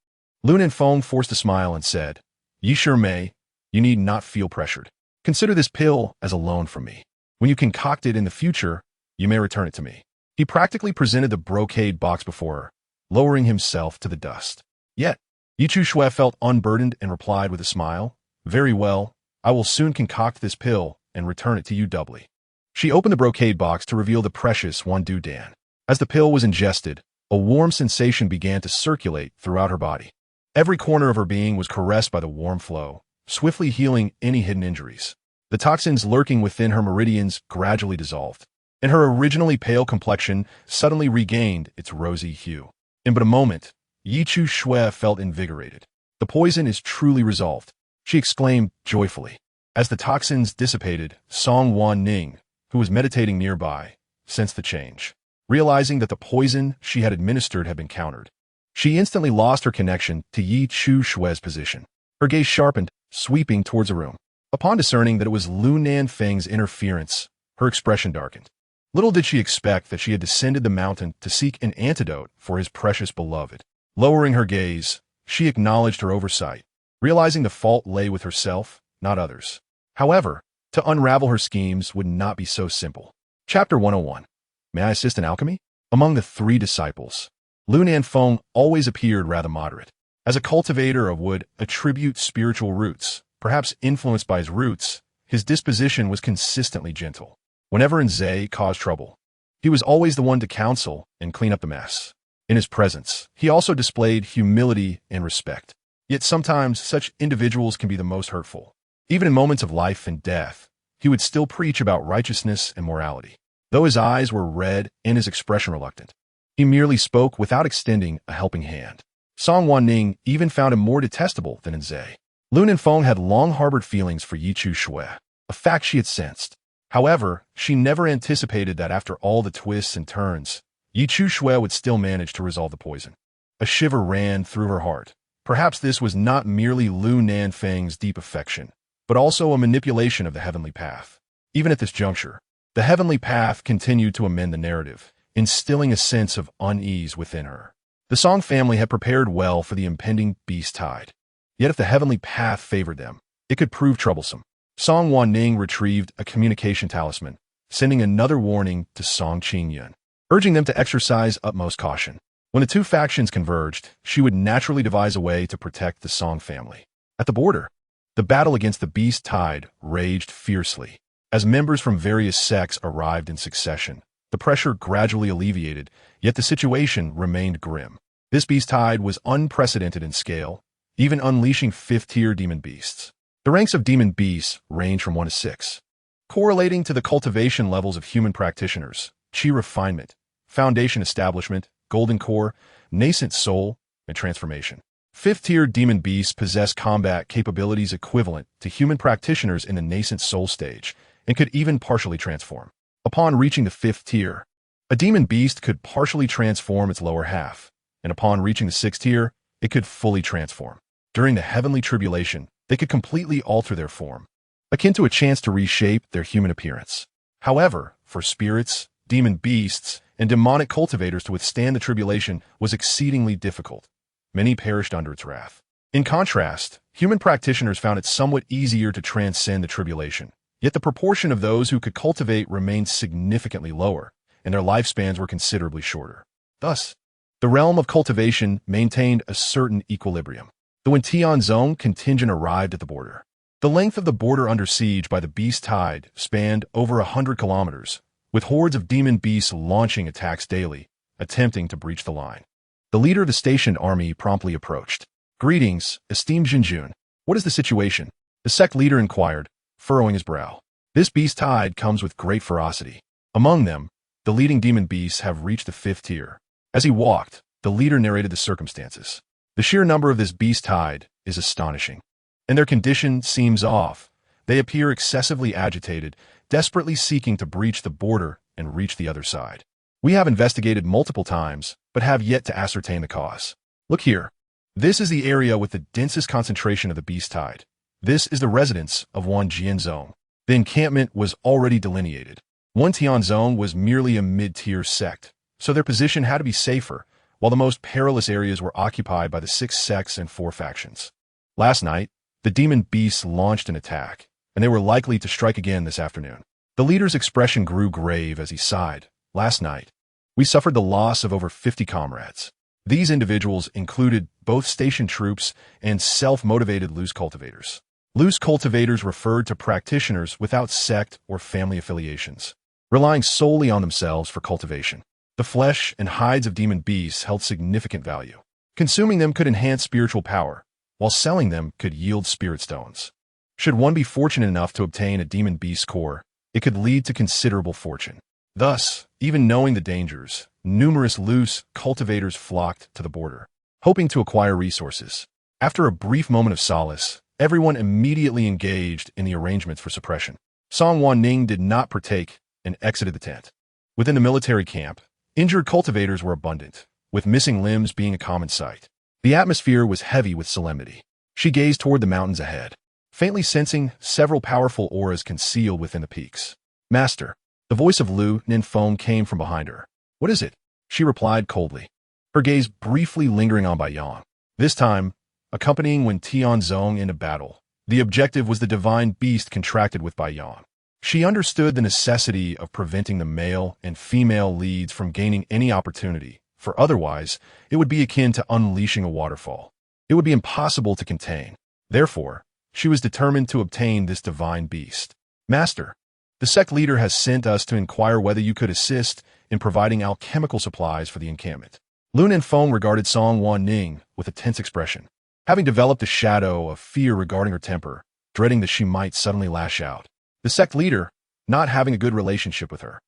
Lu Nanfeng forced a smile and said, "Yi Shi Mei, you need not feel pressured. Consider this pill as a loan from me. When you concoct it in the future, you may return it to me." He practically presented the brocade box before her, lowering himself to the dust. Yet, Yi Chu Shui felt unburdened and replied with a smile, "Very well, I will soon concoct this pill and return it to you doubly." She opened the brocade box to reveal the precious Wandu Dan. As the pill was ingested, a warm sensation began to circulate throughout her body. Every corner of her being was caressed by the warm flow, swiftly healing any hidden injuries. The toxins lurking within her meridians gradually dissolved, and her originally pale complexion suddenly regained its rosy hue. In but a moment, Yi Chu Shui felt invigorated. "The poison is truly resolved," she exclaimed joyfully. As the toxins dissipated, Song Wanning, who was meditating nearby, sensed the change. Realizing that the poison she had administered had been countered, she instantly lost her connection to Yi Chu Shui's position. Her gaze sharpened, sweeping towards the room. Upon discerning that it was Lu Nanfeng's interference, her expression darkened. Little did she expect that she had descended the mountain to seek an antidote for his precious beloved. Lowering her gaze, she acknowledged her oversight, realizing the fault lay with herself, not others. However, to unravel her schemes would not be so simple. Chapter 101. May I assist in alchemy? Among the three disciples, Lu Nanfeng always appeared rather moderate. As a cultivator of wood attribute spiritual roots, perhaps influenced by his roots, his disposition was consistently gentle. Whenever Nze caused trouble, he was always the one to counsel and clean up the mess. In his presence, he also displayed humility and respect. Yet sometimes such individuals can be the most hurtful. Even in moments of life and death, he would still preach about righteousness and morality. Though his eyes were red and his expression reluctant, he merely spoke without extending a helping hand. Song Wanning even found him more detestable than Nze. Lu Nanfeng had long harbored feelings for Yi Chu Shui, a fact she had sensed. However, she never anticipated that after all the twists and turns, Yi Chu Shui would still manage to resolve the poison. A shiver ran through her heart. Perhaps this was not merely Lu Nanfeng's deep affection, but also a manipulation of the heavenly path. Even at this juncture, the heavenly path continued to amend the narrative, instilling a sense of unease within her. The Song family had prepared well for the impending beast tide. Yet if the heavenly path favored them, it could prove troublesome. Song Wanning retrieved a communication talisman, sending another warning to Song Qingyun, urging them to exercise utmost caution. When the two factions converged, she would naturally devise a way to protect the Song family. At the border, the battle against the beast tide raged fiercely. As members from various sects arrived in succession, the pressure gradually alleviated, yet the situation remained grim. This beast tide was unprecedented in scale, even unleashing fifth-tier demon beasts. The ranks of demon beasts range from 1 to 6, correlating to the cultivation levels of human practitioners: chi refinement, foundation establishment, golden core, nascent soul, and transformation. Fifth-tier demon beasts possess combat capabilities equivalent to human practitioners in the nascent soul stage, and could even partially transform. Upon reaching the 5th tier, a demon beast could partially transform its lower half, and upon reaching the 6th tier, it could fully transform. During the heavenly tribulation, they could completely alter their form, akin to a chance to reshape their human appearance. However, for spirits, demon beasts, and demonic cultivators to withstand the tribulation was exceedingly difficult. Many perished under its wrath. In contrast, human practitioners found it somewhat easier to transcend the tribulation. Yet the proportion of those who could cultivate remained significantly lower, and their lifespans were considerably shorter. Thus, the realm of cultivation maintained a certain equilibrium. The Tianzong contingent arrived at the border. The length of the border under siege by the beast tide spanned over 100 kilometers, with hordes of demon beasts launching attacks daily, attempting to breach the line. The leader of the stationed army promptly approached. "Greetings, esteemed Jinjun. What is the situation?" The sect leader inquired, furrowing his brow. "This beast tide comes with great ferocity. Among them, the leading demon beasts have reached the 5th tier." As he walked, the leader narrated the circumstances. "The sheer number of this beast tide is astonishing. and their condition seems off. They appear excessively agitated, desperately seeking to breach the border and reach the other side. We have investigated multiple times, but have yet to ascertain the cause. Look here. This is the area with the densest concentration of the beast tide. This is the residence of one Jianzong. The encampment was already delineated. One Tianzong was merely a mid-tier sect, so their position had to be safer, while the most perilous areas were occupied by the 6 sects and 4 factions. Last night, the demon beasts launched an attack, and they were likely to strike again this afternoon. The leader's expression grew grave as he sighed. Last night, we suffered the loss of over 50 comrades. These individuals included both station troops and self-motivated loose cultivators. Loose cultivators referred to practitioners without sect or family affiliations, relying solely on themselves for cultivation. The flesh and hides of demon beasts held significant value. Consuming them could enhance spiritual power, while selling them could yield spirit stones. Should one be fortunate enough to obtain a demon beast core, it could lead to considerable fortune. Thus, even knowing the dangers, numerous loose cultivators flocked to the border, hoping to acquire resources. After a brief moment of solace, everyone immediately engaged in the arrangements for suppression. Song Wanning did not partake and exited the tent. Within the military camp, injured cultivators were abundant, with missing limbs being a common sight. The atmosphere was heavy with solemnity. She gazed toward the mountains ahead, faintly sensing several powerful auras concealed within the peaks. Master, the voice of Lu Ninfeng came from behind her. What is it? She replied coldly, her gaze briefly lingering on Bai Yang. This time, accompanying Wen Tianzong into battle, the objective was the divine beast contracted with Bai Yang. She understood the necessity of preventing the male and female leads from gaining any opportunity, for otherwise, it would be akin to unleashing a waterfall. It would be impossible to contain. Therefore, she was determined to obtain this divine beast. Master, the sect leader has sent us to inquire whether you could assist in providing alchemical supplies for the encampment. Lu Ninfeng regarded Song Wanning with a tense expression, having developed a shadow of fear regarding her temper, dreading that she might suddenly lash out. The sect leader, not having a good relationship with her,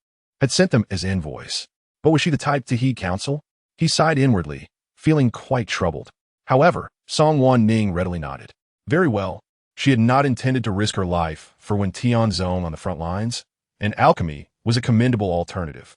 had sent them as envoys. But was she the type to heed counsel? He sighed inwardly, feeling quite troubled. However, Song Wanning readily nodded. Very well. She had not intended to risk her life for Wen Tianzong on the front lines, and alchemy was a commendable alternative.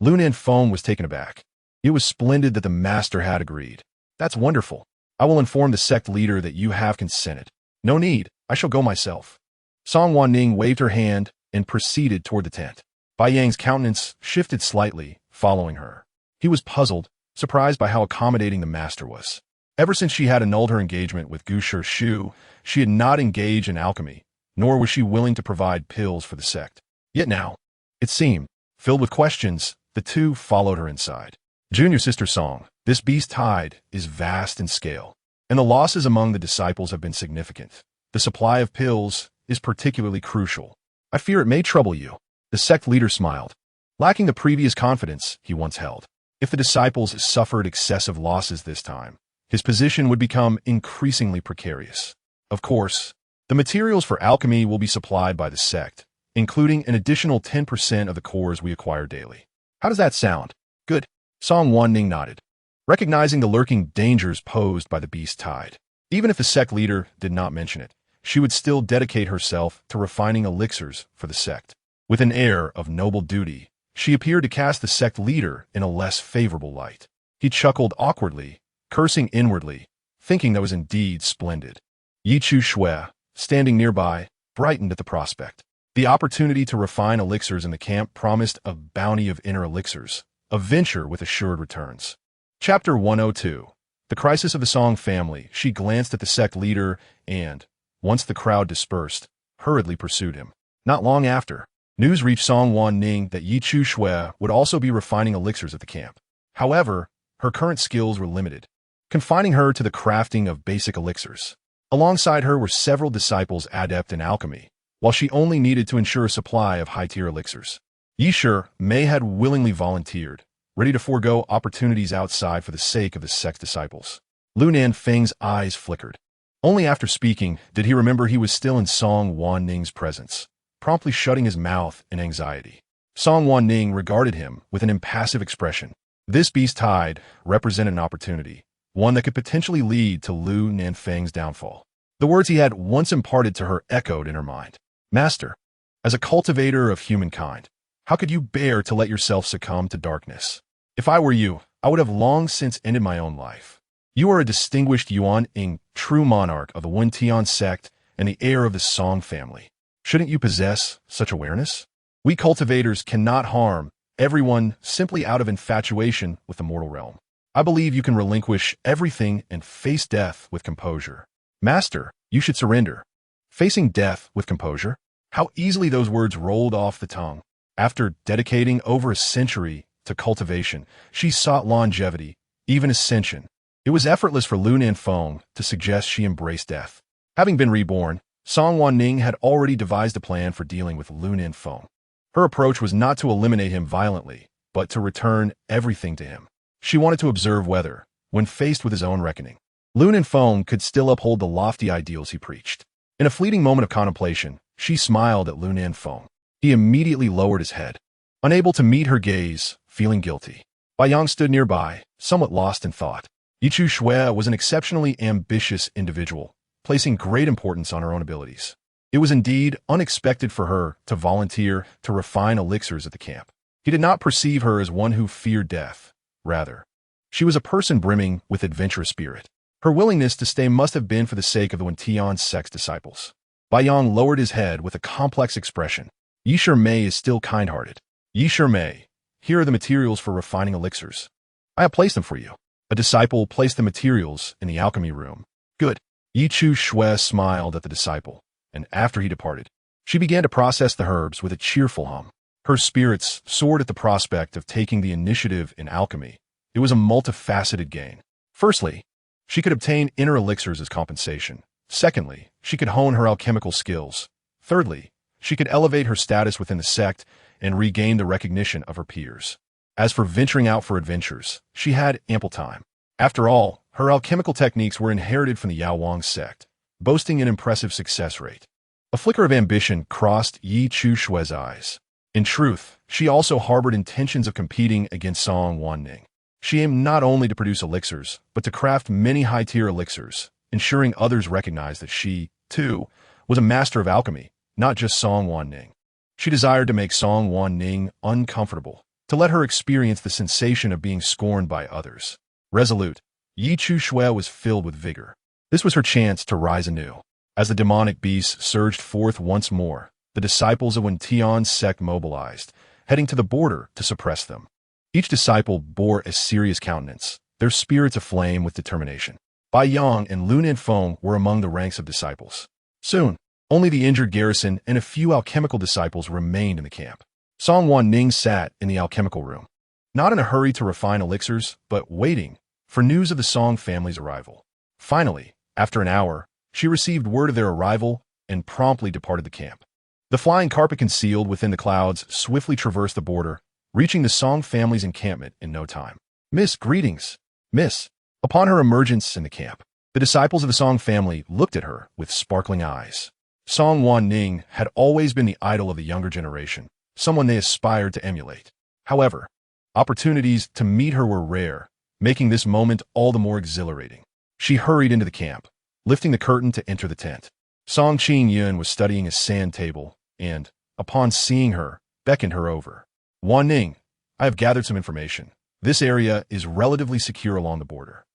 Lu Ninfeng was taken aback. It was splendid that the master had agreed. That's wonderful. I will inform the sect leader that you have consented. No need, I shall go myself. Song Wanning waved her hand and proceeded toward the tent. Bai Yang's countenance shifted slightly, following her. He was puzzled, surprised by how accommodating the master was. Ever since she had annulled her engagement with Gusher Shu, she had not engaged in alchemy, nor was she willing to provide pills for the sect. Yet now, it seemed, filled with questions, the two followed her inside. Junior Sister Song, this beast tide is vast in scale, and the losses among the disciples have been significant. The supply of pills is particularly crucial. I fear it may trouble you. The sect leader smiled, lacking the previous confidence he once held. If the disciples suffered excessive losses this time, his position would become increasingly precarious. Of course, the materials for alchemy will be supplied by the sect, including an additional 10% of the cores we acquire daily. How does that sound? Good. Song Wanning nodded, recognizing the lurking dangers posed by the beast tide. Even if the sect leader did not mention it, she would still dedicate herself to refining elixirs for the sect. With an air of noble duty, she appeared to cast the sect leader in a less favorable light. He chuckled awkwardly, cursing inwardly, thinking that was indeed splendid. Yi Chu Shui, standing nearby, brightened at the prospect. The opportunity to refine elixirs in the camp promised a bounty of inner elixirs, a venture with assured returns. Chapter 102. The Crisis of the Song Family. She glanced at the sect leader and, once the crowd dispersed, hurriedly pursued him. Not long after, news reached Song Wanning that Yi Chu Shui would also be refining elixirs at the camp. However, her current skills were limited, confining her to the crafting of basic elixirs. Alongside her were several disciples adept in alchemy, while she only needed to ensure a supply of high-tier elixirs. Yi Shi Mei had willingly volunteered, ready to forego opportunities outside for the sake of the sect's disciples. Lu Ninfeng's eyes flickered. Only after speaking did he remember he was still in Song Wanning's presence, promptly shutting his mouth in anxiety. Song Wanning regarded him with an impassive expression. This beast tide represented an opportunity, one that could potentially lead to Lu Ninfeng's downfall. The words he had once imparted to her echoed in her mind. Master, as a cultivator of humankind, how could you bear to let yourself succumb to darkness? If I were you, I would have long since ended my own life. You are a distinguished Yuan Ing, true monarch of the Wen sect and the heir of the Song family. Shouldn't you possess such awareness? We cultivators cannot harm everyone simply out of infatuation with the mortal realm. I believe you can relinquish everything and face death with composure. Master, you should surrender. Facing death with composure? How easily those words rolled off the tongue. After dedicating over a century to cultivation, she sought longevity, even ascension. It was effortless for Lun and Feng to suggest she embrace death. Having been reborn, Song Wanning had already devised a plan for dealing with Lun and Feng. Her approach was not to eliminate him violently, but to return everything to him. She wanted to observe whether, when faced with his own reckoning, Lun and Feng could still uphold the lofty ideals he preached. In a fleeting moment of contemplation, she smiled at Lun and Feng. He immediately lowered his head, unable to meet her gaze, feeling guilty. Bai Yang stood nearby, somewhat lost in thought. Yichu Shui was an exceptionally ambitious individual, placing great importance on her own abilities. It was indeed unexpected for her to volunteer to refine elixirs at the camp. He did not perceive her as one who feared death. Rather, she was a person brimming with adventurous spirit. Her willingness to stay must have been for the sake of the Wen sect's disciples. Bai Yang lowered his head with a complex expression. Yishir Mei is still kind-hearted. Yishir Mei, here are the materials for refining elixirs. I have placed them for you. A disciple placed the materials in the alchemy room. Good. Yichu Shui smiled at the disciple, and after he departed, she began to process the herbs with a cheerful hum. Her spirits soared at the prospect of taking the initiative in alchemy. It was a multifaceted gain. Firstly, she could obtain inner elixirs as compensation. Secondly, she could hone her alchemical skills. Thirdly, she could elevate her status within the sect and regain the recognition of her peers. As for venturing out for adventures, she had ample time. After all, her alchemical techniques were inherited from the Yaowang sect, boasting an impressive success rate. A flicker of ambition crossed Yichu Shui's eyes. In truth, she also harbored intentions of competing against Song Wanning. She aimed not only to produce elixirs, but to craft many high-tier elixirs, ensuring others recognized that she, too, was a master of alchemy, not just Song Wanning. She desired to make Song Wanning uncomfortable, to let her experience the sensation of being scorned by others. Resolute, Yichu Shui was filled with vigor. This was her chance to rise anew. As the demonic beasts surged forth once more, the disciples of Wen sect mobilized, heading to the border to suppress them. Each disciple bore a serious countenance, their spirits aflame with determination. Bai Yang and Lun and Feng were among the ranks of disciples. Soon, only the injured garrison and a few alchemical disciples remained in the camp. Song Wanning sat in the alchemical room, not in a hurry to refine elixirs, but waiting for news of the Song family's arrival. Finally, after an hour, she received word of their arrival and promptly departed the camp. The flying carpet concealed within the clouds swiftly traversed the border, reaching the Song family's encampment in no time. Miss, greetings. Miss. Upon her emergence in the camp, the disciples of the Song family looked at her with sparkling eyes. Song Wanning had always been the idol of the younger generation, someone they aspired to emulate. However, opportunities to meet her were rare, making this moment all the more exhilarating. She hurried into the camp, lifting the curtain to enter the tent. Song Qin-yun was studying a sand table, and, upon seeing her, beckoned her over. Wanning, I have gathered some information. This area is relatively secure along the border,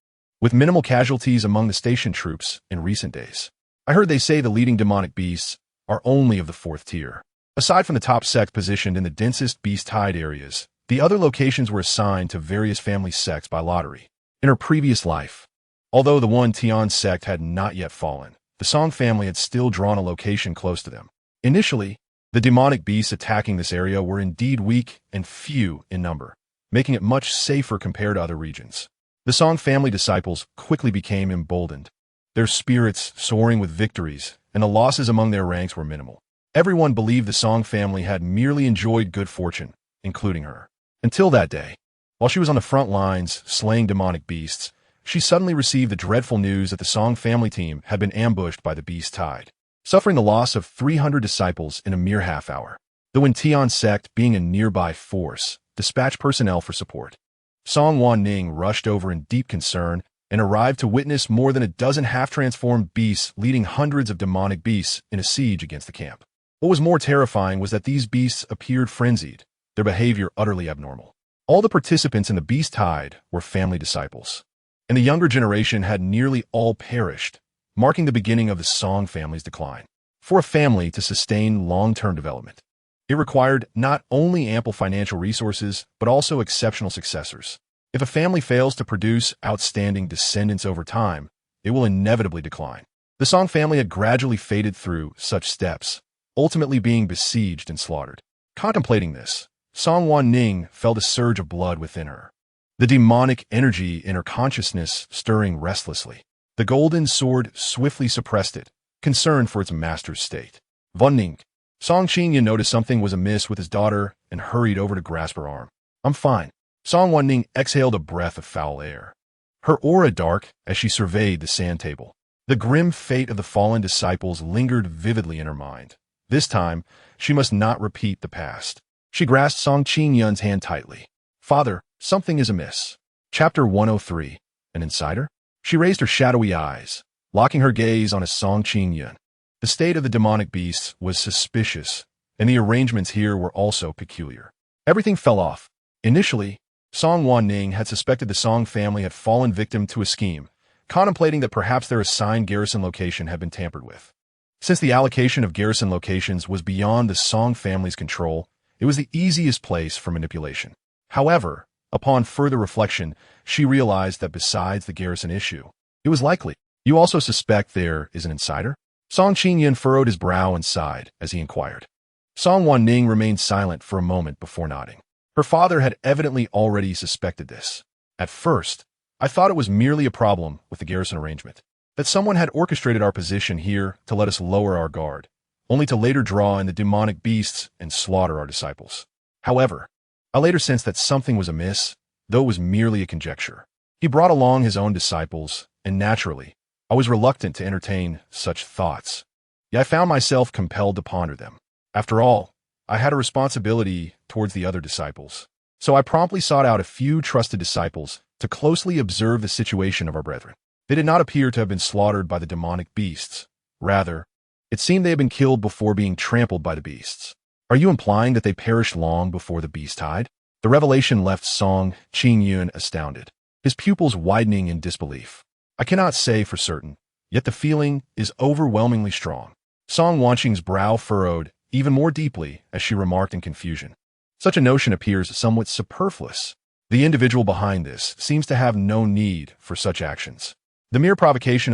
with minimal casualties among the station troops in recent days. I heard they say the leading demonic beasts are only of the 4th tier. Aside from the top sects positioned in the densest beast-tide areas, the other locations were assigned to various family sects by lottery. In her previous life, although the Wen sect had not yet fallen, the Song family had still drawn a location close to them. Initially, the demonic beasts attacking this area were indeed weak and few in number, making it much safer compared to other regions. The Song family disciples quickly became emboldened, their spirits soaring with victories, and the losses among their ranks were minimal. Everyone believed the Song family had merely enjoyed good fortune, including her. Until that day, while she was on the front lines slaying demonic beasts, she suddenly received the dreadful news that the Song family team had been ambushed by the beast tide, suffering the loss of 300 disciples in a mere half hour. The Wen sect, being a nearby force, dispatched personnel for support. Song Wanning rushed over in deep concern and arrived to witness more than a dozen half-transformed beasts leading hundreds of demonic beasts in a siege against the camp. What was more terrifying was that these beasts appeared frenzied, their behavior utterly abnormal. All the participants in the beast tide were family disciples, and the younger generation had nearly all perished, marking the beginning of the Song family's decline. For a family to sustain long-term development, it required not only ample financial resources, but also exceptional successors. If a family fails to produce outstanding descendants over time, it will inevitably decline. The Song family had gradually faded through such steps, ultimately being besieged and slaughtered. Contemplating this, Song Wanning felt a surge of blood within her, the demonic energy in her consciousness stirring restlessly. The golden sword swiftly suppressed it, concerned for its master's state. Wanning. Song Qingyan noticed something was amiss with his daughter and hurried over to grasp her arm. "I'm fine." Song Wanning exhaled a breath of foul air, her aura dark as she surveyed the sand table. The grim fate of the fallen disciples lingered vividly in her mind. This time, she must not repeat the past. She grasped Song Qingyan's hand tightly. "Father, something is amiss." Chapter 103. An insider? She raised her shadowy eyes, locking her gaze on a Song Qingyan. The state of the demonic beasts was suspicious, and the arrangements here were also peculiar. Everything fell off. Initially, Song Wanning had suspected the Song family had fallen victim to a scheme, contemplating that perhaps their assigned garrison location had been tampered with. Since the allocation of garrison locations was beyond the Song family's control, it was the easiest place for manipulation. However, upon further reflection, she realized that besides the garrison issue, it was likely. "You also suspect there is an insider?" Song Qingyan furrowed his brow and sighed as he inquired. Song Wanning remained silent for a moment before nodding. Her father had evidently already suspected this. "At first, I thought it was merely a problem with the garrison arrangement, that someone had orchestrated our position here to let us lower our guard, only to later draw in the demonic beasts and slaughter our disciples. However, I later sensed that something was amiss, though it was merely a conjecture. He brought along his own disciples, and naturally, I was reluctant to entertain such thoughts. Yet I found myself compelled to ponder them. After all, I had a responsibility towards the other disciples. So I promptly sought out a few trusted disciples to closely observe the situation of our brethren. They did not appear to have been slaughtered by the demonic beasts. Rather, it seemed they had been killed before being trampled by the beasts. Are you implying that they perished long before the beast tide?" The revelation left Song Qingyan astounded, his pupils widening in disbelief. "I cannot say for certain, yet the feeling is overwhelmingly strong." Song Wanching's brow furrowed even more deeply as she remarked in confusion. "Such a notion appears somewhat superfluous. The individual behind this seems to have no need for such actions. The mere provocation